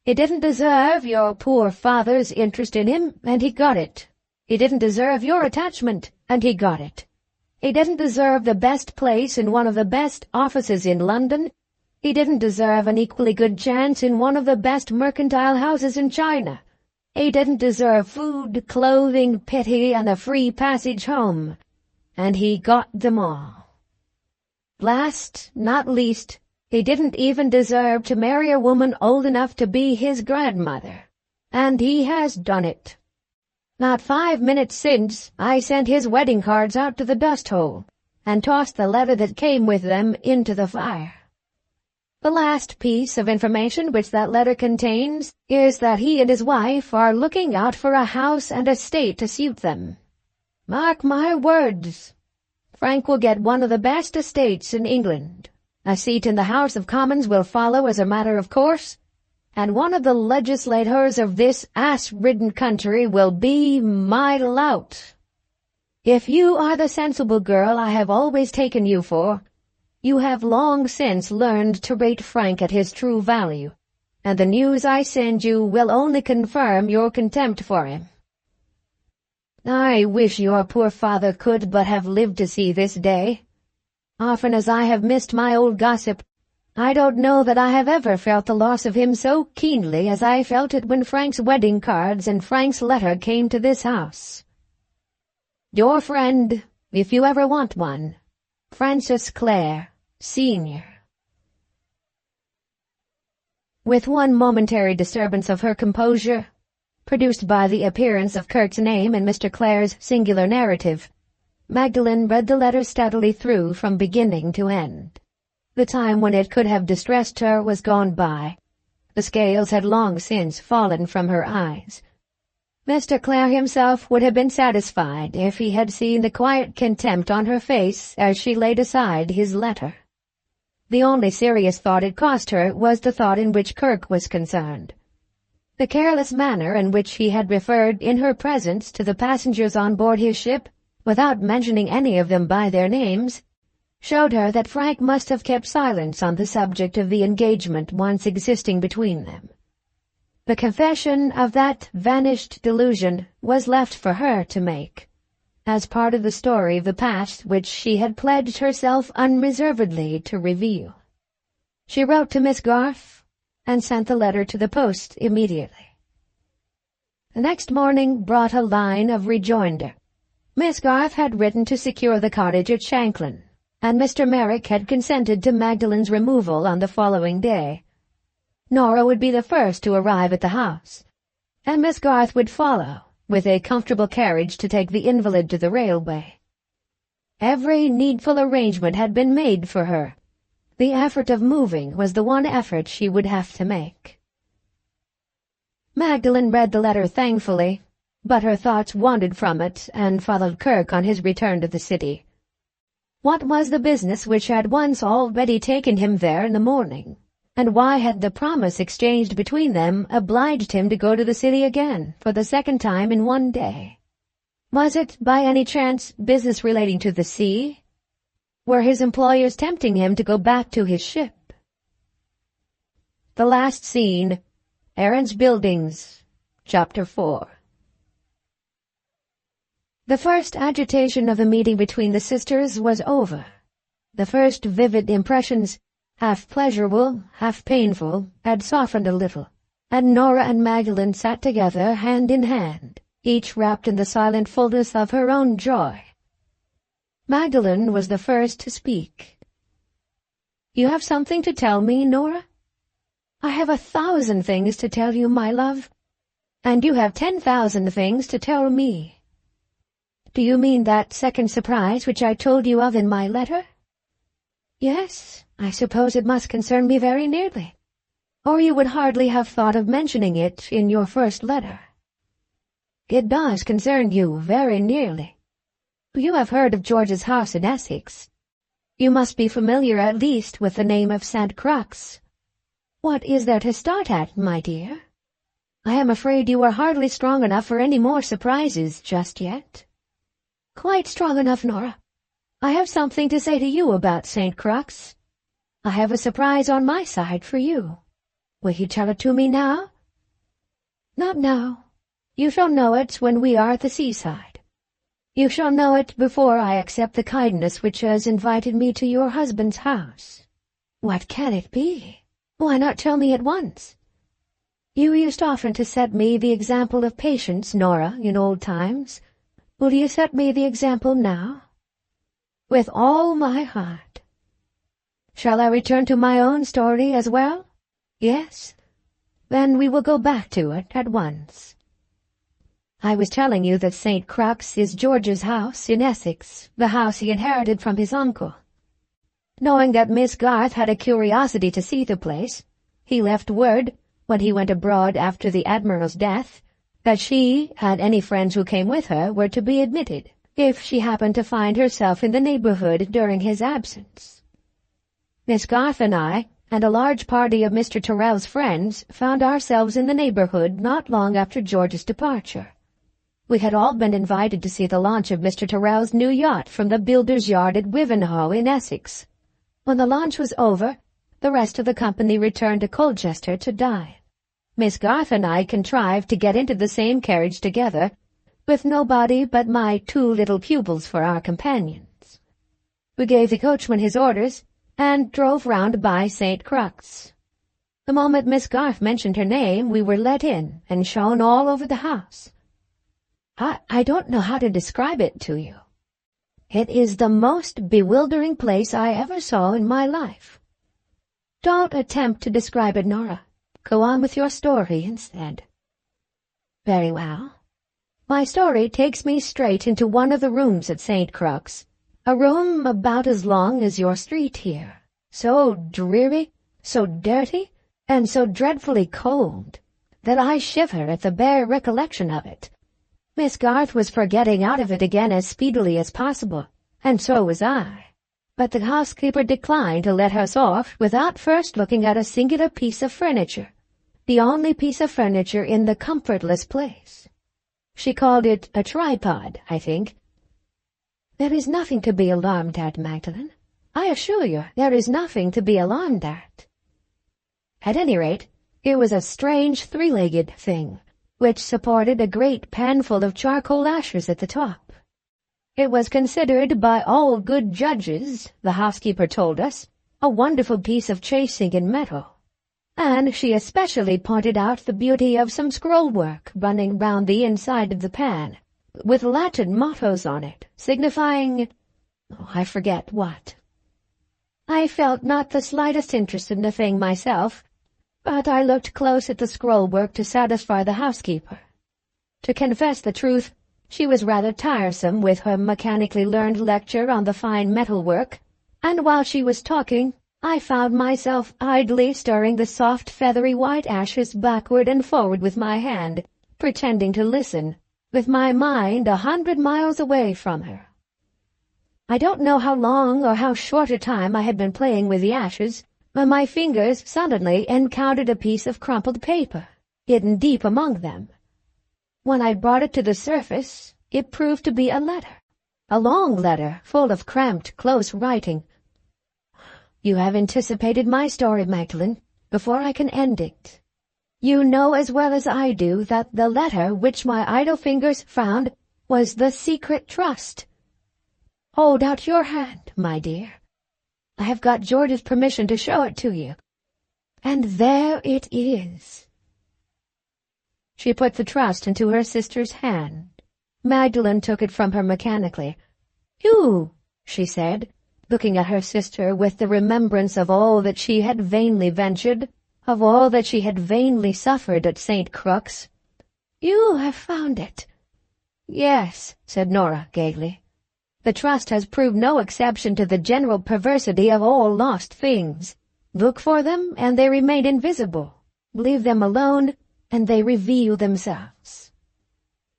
He didn't deserve your poor father's interest in him, and he got it. He didn't deserve your attachment, and he got it. He didn't deserve the best place in one of the best offices in London. He didn't deserve an equally good chance in one of the best mercantile houses in China. He didn't deserve food, clothing, pity, and a free passage home. And he got them all. Last, not least, he didn't even deserve to marry a woman old enough to be his grandmother. And he has done it. Not 5 minutes since, I sent his wedding cards out to the dust hole, and tossed the letter that came with them into the fire. The last piece of information which that letter contains is that he and his wife are looking out for a house and estate to suit them. Mark my words, Frank will get one of the best estates in England, A seat in the House of Commons will follow as a matter of course, and one of the legislators of this ass-ridden country will be my lout. If you are the sensible girl I have always taken you for, you have long since learned to rate Frank at his true value, and the news I send you will only confirm your contempt for him. I wish your poor father could but have lived to see this day. Often as I have missed my old gossip, I don't know that I have ever felt the loss of him so keenly as I felt it when Frank's wedding cards and Frank's letter came to this house. Your friend, if you ever want one, Francis Clare, Sr. With one momentary disturbance of her composure, produced by the appearance of Kirk's name in Mr. Clare's singular narrative, Magdalen read the letter steadily through from beginning to end. The time when it could have distressed her was gone by. The scales had long since fallen from her eyes. Mr. Clare himself would have been satisfied if he had seen the quiet contempt on her face as she laid aside his letter. The only serious thought it cost her was the thought in which Kirk was concerned. The careless manner in which he had referred in her presence to the passengers on board his ship, without mentioning any of them by their names, showed her that Frank must have kept silence on the subject of the engagement once existing between them. The confession of that vanished delusion was left for her to make, as part of the story of the past which she had pledged herself unreservedly to reveal. She wrote to Miss Garth, and sent the letter to the post immediately. The next morning brought a line of rejoinder. Miss Garth had written to secure the cottage at Shanklin, and Mr. Merrick had consented to Magdalen's removal on the following day. Norah would be the first to arrive at the house, and Miss Garth would follow, with a comfortable carriage to take the invalid to the railway. Every needful arrangement had been made for her. The effort of moving was the one effort she would have to make. Magdalen read the letter thankfully, but her thoughts wandered from it and followed Kirk on his return to the city. What was the business which had once already taken him there in the morning, and why had the promise exchanged between them obliged him to go to the city again for the second time in one day? Was it, by any chance, business relating to the sea? Were his employers tempting him to go back to his ship? The last scene, Aaron's Buildings, Chapter 4. The first agitation of the meeting between the sisters was over. The first vivid impressions, half pleasurable, half painful, had softened a little, and Norah and Magdalen sat together hand in hand, each wrapped in the silent fullness of her own joy. Magdalen was the first to speak. "You have something to tell me, Norah?" "I have 1,000 things to tell you, my love, and you have 10,000 things to tell me." "Do you mean that second surprise which I told you of in my letter?" "Yes, I suppose it must concern me very nearly, or you would hardly have thought of mentioning it in your first letter." "It does concern you very nearly. You have heard of George's house in Essex. You must be familiar at least with the name of St. Crux. What is there to start at, my dear? I am afraid you are hardly strong enough for any more surprises just yet." "Quite strong enough, Norah. I have something to say to you about St. Crux. I have a surprise on my side for you. Will you tell it to me now?" "Not now. You shall know it when we are at the seaside. You shall know it before I accept the kindness which has invited me to your husband's house." "What can it be? Why not tell me at once?" "You used often to set me the example of patience, Norah, in old times. Will you set me the example now?" "With all my heart." "Shall I return to my own story as well?" "Yes." "Then we will go back to it at once. I was telling you that St. Crux is George's house in Essex, the house he inherited from his uncle. Knowing that Miss Garth had a curiosity to see the place, he left word, when he went abroad after the Admiral's death, that she and any friends who came with her were to be admitted, if she happened to find herself in the neighborhood during his absence. Miss Garth and I, and a large party of Mr. Tyrrell's friends, found ourselves in the neighborhood not long after George's departure. We had all been invited to see the launch of Mr. Tyrrell's new yacht from the builder's yard at Wivenhoe in Essex. When the launch was over, the rest of the company returned to Colchester to dine. Miss Garth and I contrived to get into the same carriage together, with nobody but my 2 little pupils for our companions. We gave the coachman his orders, and drove round by St. Crux. The moment Miss Garth mentioned her name, we were let in, and shown all over the house. I don't know how to describe it to you. It is the most bewildering place I ever saw in my life. Don't attempt to describe it, Norah. Go on with your story instead. Very well. My story takes me straight into one of the rooms at St. Crux, a room about as long as your street here, so dreary, so dirty, and so dreadfully cold, that I shiver at the bare recollection of it. Miss Garth was for getting out of it again as speedily as possible, and so was I. But the housekeeper declined to let us off without first looking at a singular piece of furniture, the only piece of furniture in the comfortless place. She called it a tripod, I think. There is nothing to be alarmed at, Magdalen. I assure you, there is nothing to be alarmed at. At any rate, it was a strange 3-legged thing, which supported a great panful of charcoal ashes at the top. It was considered by all good judges, the housekeeper told us, a wonderful piece of chasing in metal, and she especially pointed out the beauty of some scroll-work running round the inside of the pan, with Latin mottos on it, signifying, I forget what. I felt not the slightest interest in the thing myself, but I looked close at the scroll-work to satisfy the housekeeper. To confess the truth, she was rather tiresome with her mechanically learned lecture on the fine metalwork, and while she was talking, I found myself idly stirring the soft feathery white ashes backward and forward with my hand, pretending to listen, with my mind 100 miles away from her. I don't know how long or how short a time I had been playing with the ashes, when my fingers suddenly encountered a piece of crumpled paper, hidden deep among them. When I brought it to the surface, it proved to be a letter, a long letter full of cramped, close writing. You have anticipated my story, Magdalen, before I can end it. You know as well as I do that the letter which my idle fingers found was the secret trust. Hold out your hand, my dear. I have got George's permission to show it to you. And there it is. She put the trust into her sister's hand. Magdalen took it from her mechanically. You, she said, looking at her sister with the remembrance of all that she had vainly ventured, of all that she had vainly suffered at St. Crux. You have found it. Yes, said Norah gaily. The trust has proved no exception to the general perversity of all lost things. Look for them, and they remain invisible. Leave them alone, and they reveal themselves.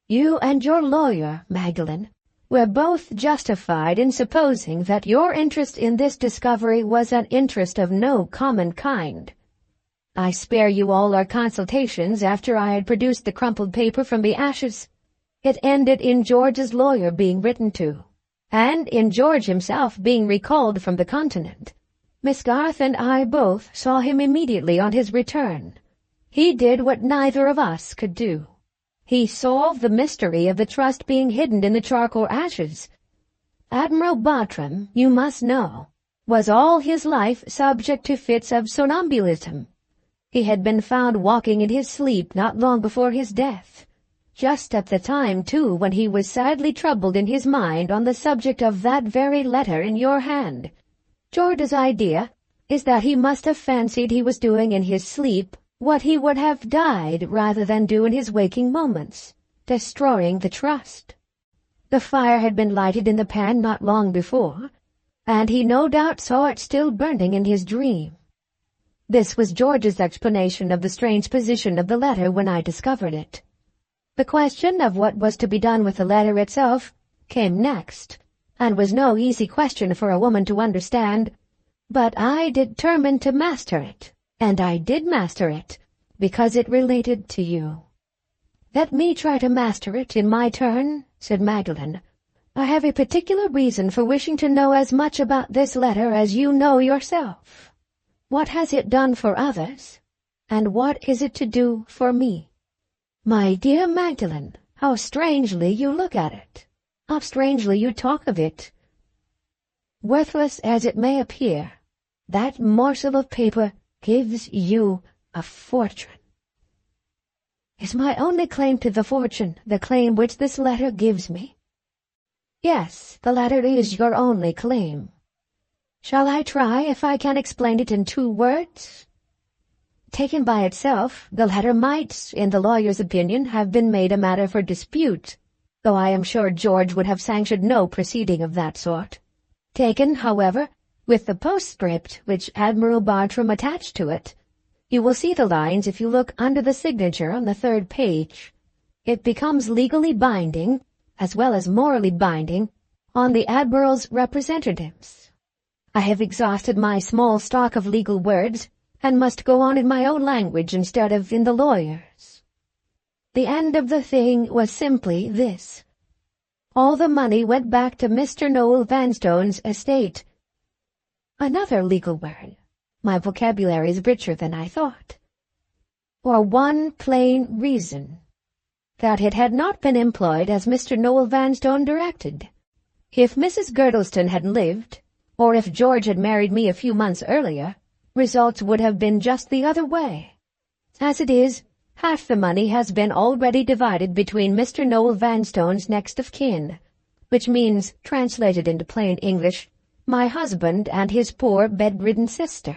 You and your lawyer, Magdalen, were both justified in supposing that your interest in this discovery was an interest of no common kind. I spare you all our consultations after I had produced the crumpled paper from the ashes. It ended in George's lawyer being written to, and in George himself being recalled from the continent. Miss Garth and I both saw him immediately on his return. He did what neither of us could do. He solved the mystery of the trust being hidden in the charcoal ashes. Admiral Bartram, you must know, was all his life subject to fits of somnambulism. He had been found walking in his sleep not long before his death, just at the time, too, when he was sadly troubled in his mind on the subject of that very letter in your hand. George's idea is that he must have fancied he was doing in his sleep what he would have died rather than do in his waking moments, destroying the trust. The fire had been lighted in the pan not long before, and he no doubt saw it still burning in his dream. This was George's explanation of the strange position of the letter when I discovered it. The question of what was to be done with the letter itself came next, and was no easy question for a woman to understand. But I determined to master it, and I did master it, because it related to you. Let me try to master it in my turn, said Magdalen. I have a particular reason for wishing to know as much about this letter as you know yourself. What has it done for others, and what is it to do for me? My dear Magdalen, how strangely you look at it. How strangely you talk of it. Worthless as it may appear, that morsel of paper gives you a fortune. Is my only claim to the fortune the claim which this letter gives me? Yes, the letter is your only claim. Shall I try if I can explain it in 2 words? Taken by itself, the letter might, in the lawyer's opinion, have been made a matter for dispute, though I am sure George would have sanctioned no proceeding of that sort. Taken, however, with the postscript which Admiral Bartram attached to it, you will see the lines if you look under the signature on the 3rd page. It becomes legally binding, as well as morally binding, on the Admiral's representatives. I have exhausted my small stock of legal words, and must go on in my own language instead of in the lawyer's. The end of the thing was simply this. All the money went back to Mr. Noel Vanstone's estate. Another legal word. My vocabulary is richer than I thought. For one plain reason, that it had not been employed as Mr. Noel Vanstone directed. If Mrs. Girdlestone had lived, or if George had married me a few months earlier, results would have been just the other way. As it is, half the money has been already divided between Mr. Noel Vanstone's next of kin, which means, translated into plain English, my husband and his poor bedridden sister,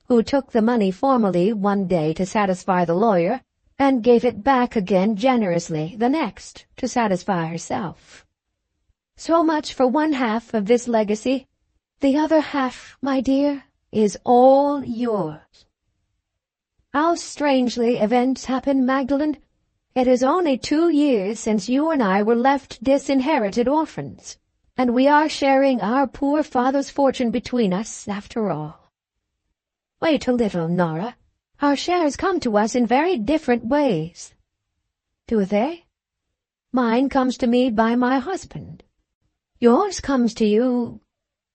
who took the money formally one day to satisfy the lawyer, and gave it back again generously the next to satisfy herself. So much for one half of this legacy. The other half, my dear, is all yours. How strangely events happen, Magdalen. It is only 2 years since you and I were left disinherited orphans, and we are sharing our poor father's fortune between us, after all. Wait a little, Norah. Our shares come to us in very different ways. Do they? Mine comes to me by my husband. Yours comes to you—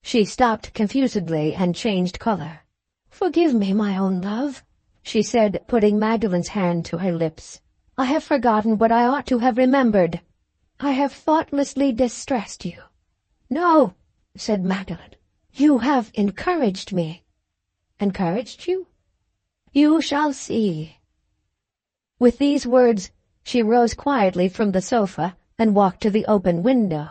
She stopped confusedly and changed color. Forgive me, my own love, she said, putting Magdalen's hand to her lips. I have forgotten what I ought to have remembered. I have thoughtlessly distressed you. No, said Magdalen. You have encouraged me. Encouraged you? You shall see. With these words, she rose quietly from the sofa and walked to the open window.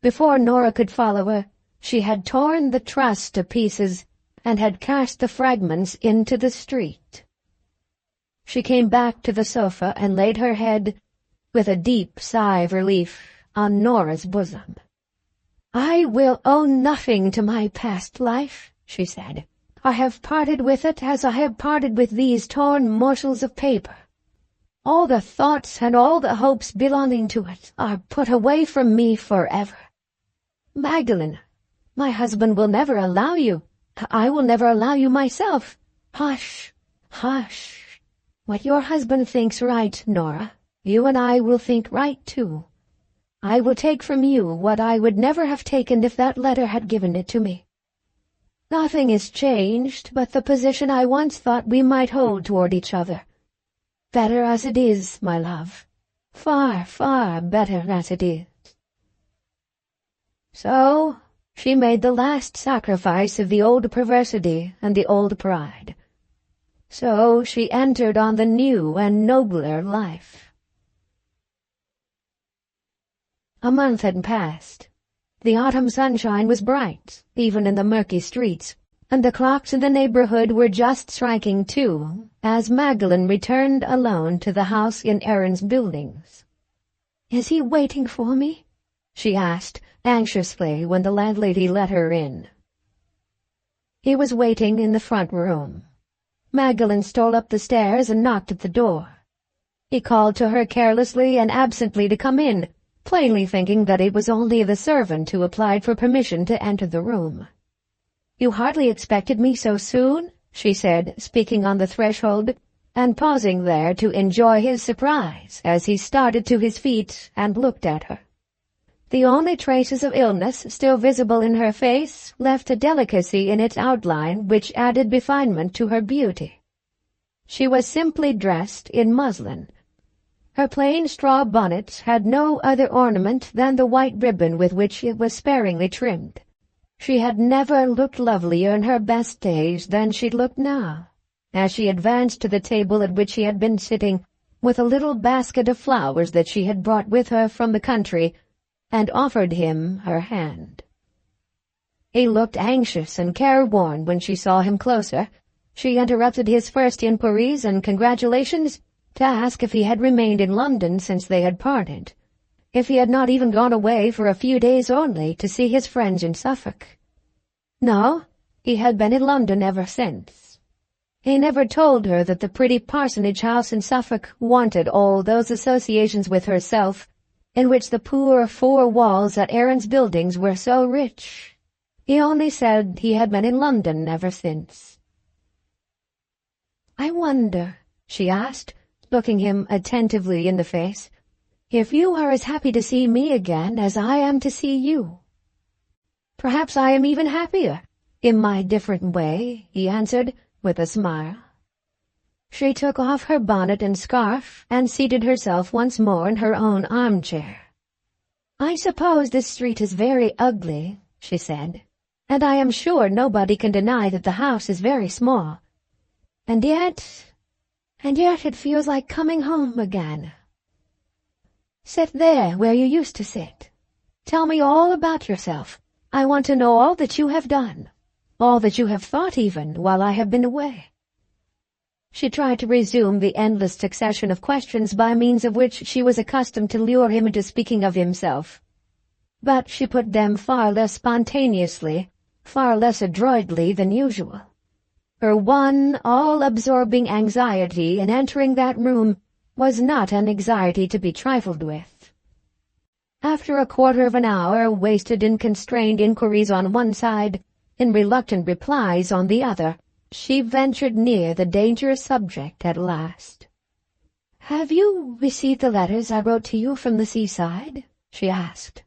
Before Norah could follow her, she had torn the truss to pieces and had cast the fragments into the street. She came back to the sofa and laid her head, with a deep sigh of relief, on Norah's bosom. I will owe nothing to my past life, she said. I have parted with it as I have parted with these torn morsels of paper. All the thoughts and all the hopes belonging to it are put away from me forever. Magdalen, my husband will never allow you. I will never allow you myself. Hush, hush. What your husband thinks right, Norah, you and I will think right too. I will take from you what I would never have taken if that letter had given it to me. Nothing is changed but the position I once thought we might hold toward each other. Better as it is, my love. Far, far better as it is. So she made the last sacrifice of the old perversity and the old pride. So she entered on the new and nobler life. A month had passed. The autumn sunshine was bright, even in the murky streets, and the clocks in the neighborhood were just striking 2, as Magdalen returned alone to the house in Aaron's Buildings. "Is he waiting for me?" she asked anxiously when the landlady let her in. He was waiting in the front room. Magdalen stole up the stairs and knocked at the door. He called to her carelessly and absently to come in, plainly thinking that it was only the servant who applied for permission to enter the room. "You hardly expected me so soon?" she said, speaking on the threshold, and pausing there to enjoy his surprise as he started to his feet and looked at her. The only traces of illness still visible in her face left a delicacy in its outline which added refinement to her beauty. She was simply dressed in muslin. Her plain straw bonnet had no other ornament than the white ribbon with which it was sparingly trimmed. She had never looked lovelier in her best days than she looked now, as she advanced to the table at which he had been sitting, with a little basket of flowers that she had brought with her from the country, and offered him her hand. He looked anxious and careworn when she saw him closer. She interrupted his first inquiries and congratulations to ask if he had remained in London since they had parted, if he had not even gone away for a few days only to see his friends in Suffolk. No, he had been in London ever since. He never told her that the pretty parsonage house in Suffolk wanted all those associations with herself in which the poor four walls at Aaron's Buildings were so rich. He only said he had been in London ever since. "I wonder," she asked, looking him attentively in the face, "if you are as happy to see me again as I am to see you." "Perhaps I am even happier, in my different way," he answered, with a smile. She took off her bonnet and scarf and seated herself once more in her own armchair. "I suppose this street is very ugly," she said, "and I am sure nobody can deny that the house is very small. And yet it feels like coming home again. Sit there where you used to sit. Tell me all about yourself. I want to know all that you have done, all that you have thought even while I have been away." She tried to resume the endless succession of questions by means of which she was accustomed to lure him into speaking of himself, but she put them far less spontaneously, far less adroitly than usual. Her one all-absorbing anxiety in entering that room was not an anxiety to be trifled with. After a quarter of an hour wasted in constrained inquiries on one side, in reluctant replies on the other, she ventured near the dangerous subject at last. "Have you received the letters I wrote to you from the seaside?" she asked,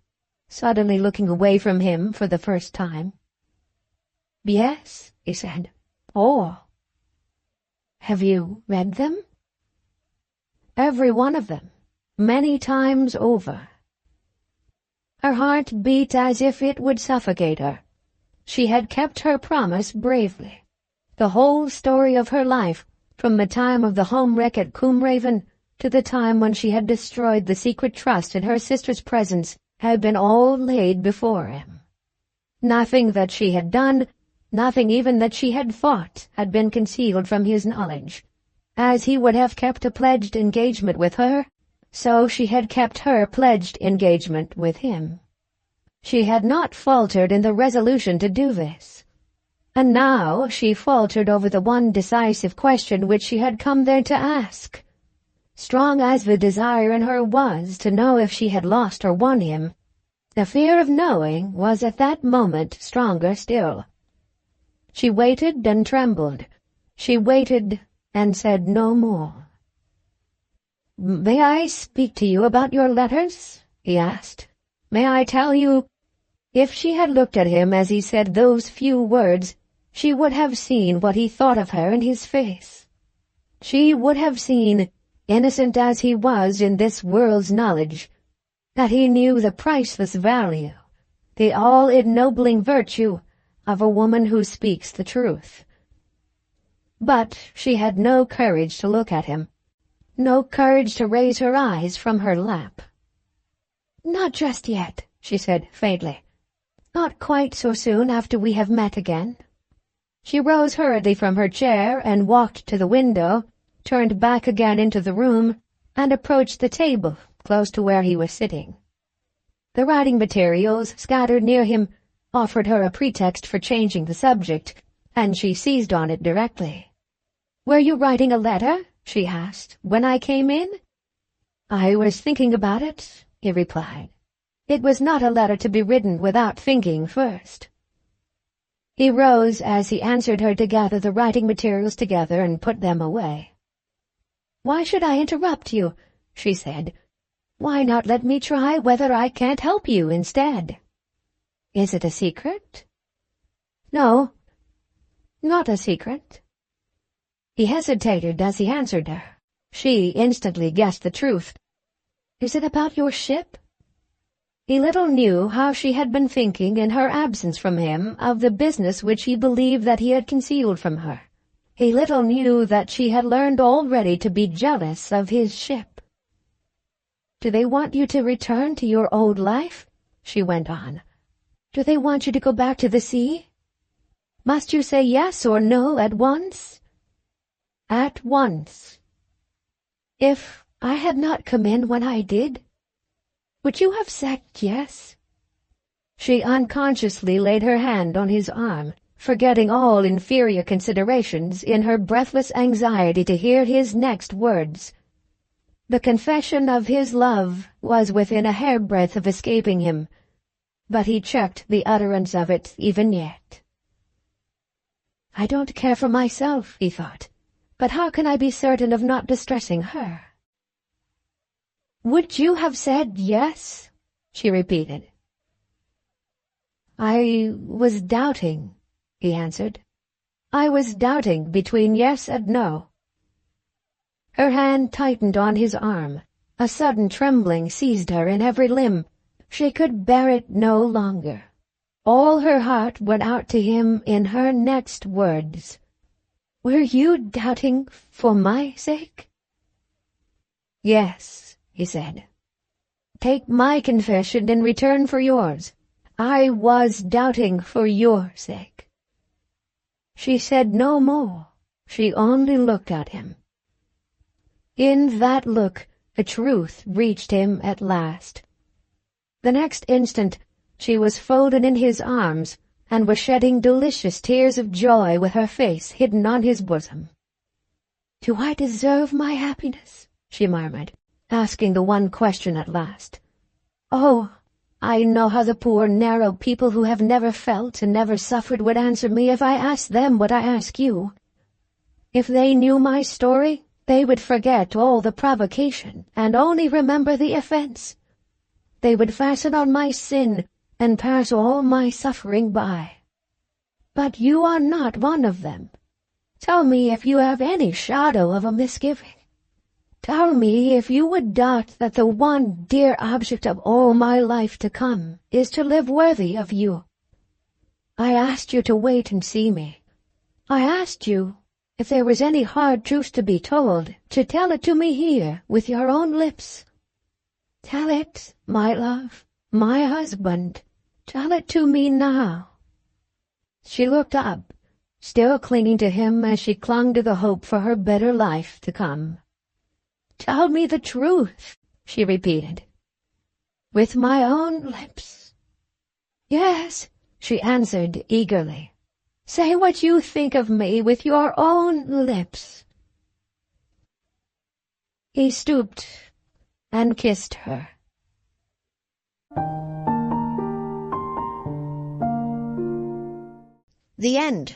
suddenly looking away from him for the first time. "Yes," he said. "Oh." "Have you read them?" "Every one of them, many times over." Her heart beat as if it would suffocate her. She had kept her promise bravely. The whole story of her life, from the time of the home wreck at Combe Raven to the time when she had destroyed the secret trust in her sister's presence, had been all laid before him. Nothing that she had done, nothing even that she had thought, had been concealed from his knowledge. As he would have kept a pledged engagement with her, so she had kept her pledged engagement with him. She had not faltered in the resolution to do this. And now she faltered over the one decisive question which she had come there to ask. Strong as the desire in her was to know if she had lost or won him, the fear of knowing was at that moment stronger still. She waited and trembled. She waited and said no more. "May I speak to you about your letters?" he asked. "May I tell you—" If she had looked at him as he said those few words, she would have seen what he thought of her in his face. She would have seen, innocent as he was in this world's knowledge, that he knew the priceless value, the all-ennobling virtue of a woman who speaks the truth. But she had no courage to look at him, no courage to raise her eyes from her lap. "Not just yet," she said faintly. "Not quite so soon after we have met again." She rose hurriedly from her chair and walked to the window, turned back again into the room, and approached the table close to where he was sitting. The writing materials scattered near him offered her a pretext for changing the subject, and she seized on it directly. "Were you writing a letter?" she asked, "when I came in?" "I was thinking about it," he replied. "It was not a letter to be written without thinking first." He rose as he answered her to gather the writing materials together and put them away. "Why should I interrupt you?" she said. "Why not let me try whether I can't help you instead?" "Is it a secret?" "No, not a secret." He hesitated as he answered her. She instantly guessed the truth. "Is it about your ship?" He little knew how she had been thinking in her absence from him of the business which he believed that he had concealed from her. He little knew that she had learned already to be jealous of his ship. "Do they want you to return to your old life?" she went on. "Do they want you to go back to the sea? Must you say yes or no at once?" "At once." "If I had not come in when I did, would you have said yes?" She unconsciously laid her hand on his arm, forgetting all inferior considerations in her breathless anxiety to hear his next words. The confession of his love was within a hairbreadth of escaping him, but he checked the utterance of it even yet. "I don't care for myself," he thought, "but how can I be certain of not distressing her?" "Would you have said yes?" she repeated. "I was doubting," he answered. "I was doubting between yes and no." Her hand tightened on his arm. A sudden trembling seized her in every limb. She could bear it no longer. All her heart went out to him in her next words. "Were you doubting for my sake?" "Yes," he said. "Take my confession in return for yours. I was doubting for your sake." She said no more. She only looked at him. In that look, a truth reached him at last. The next instant, she was folded in his arms and was shedding delicious tears of joy with her face hidden on his bosom. "Do I deserve my happiness?" she murmured, asking the one question at last. "Oh, I know how the poor, narrow people who have never felt and never suffered would answer me if I asked them what I ask you. If they knew my story, they would forget all the provocation and only remember the offense. They would fasten on my sin and pass all my suffering by. But you are not one of them. Tell me if you have any shadow of a misgiving. Tell me if you would doubt that the one dear object of all my life to come is to live worthy of you. I asked you to wait and see me. I asked you, if there was any hard truth to be told, to tell it to me here with your own lips. Tell it, my love, my husband. Tell it to me now." She looked up, still clinging to him as she clung to the hope for her better life to come. "Tell me the truth," she repeated. "With my own lips." "Yes," she answered eagerly. "Say what you think of me with your own lips." He stooped and kissed her. The end.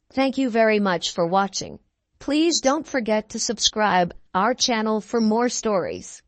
Thank you very much for watching. Please don't forget to subscribe our channel for more stories.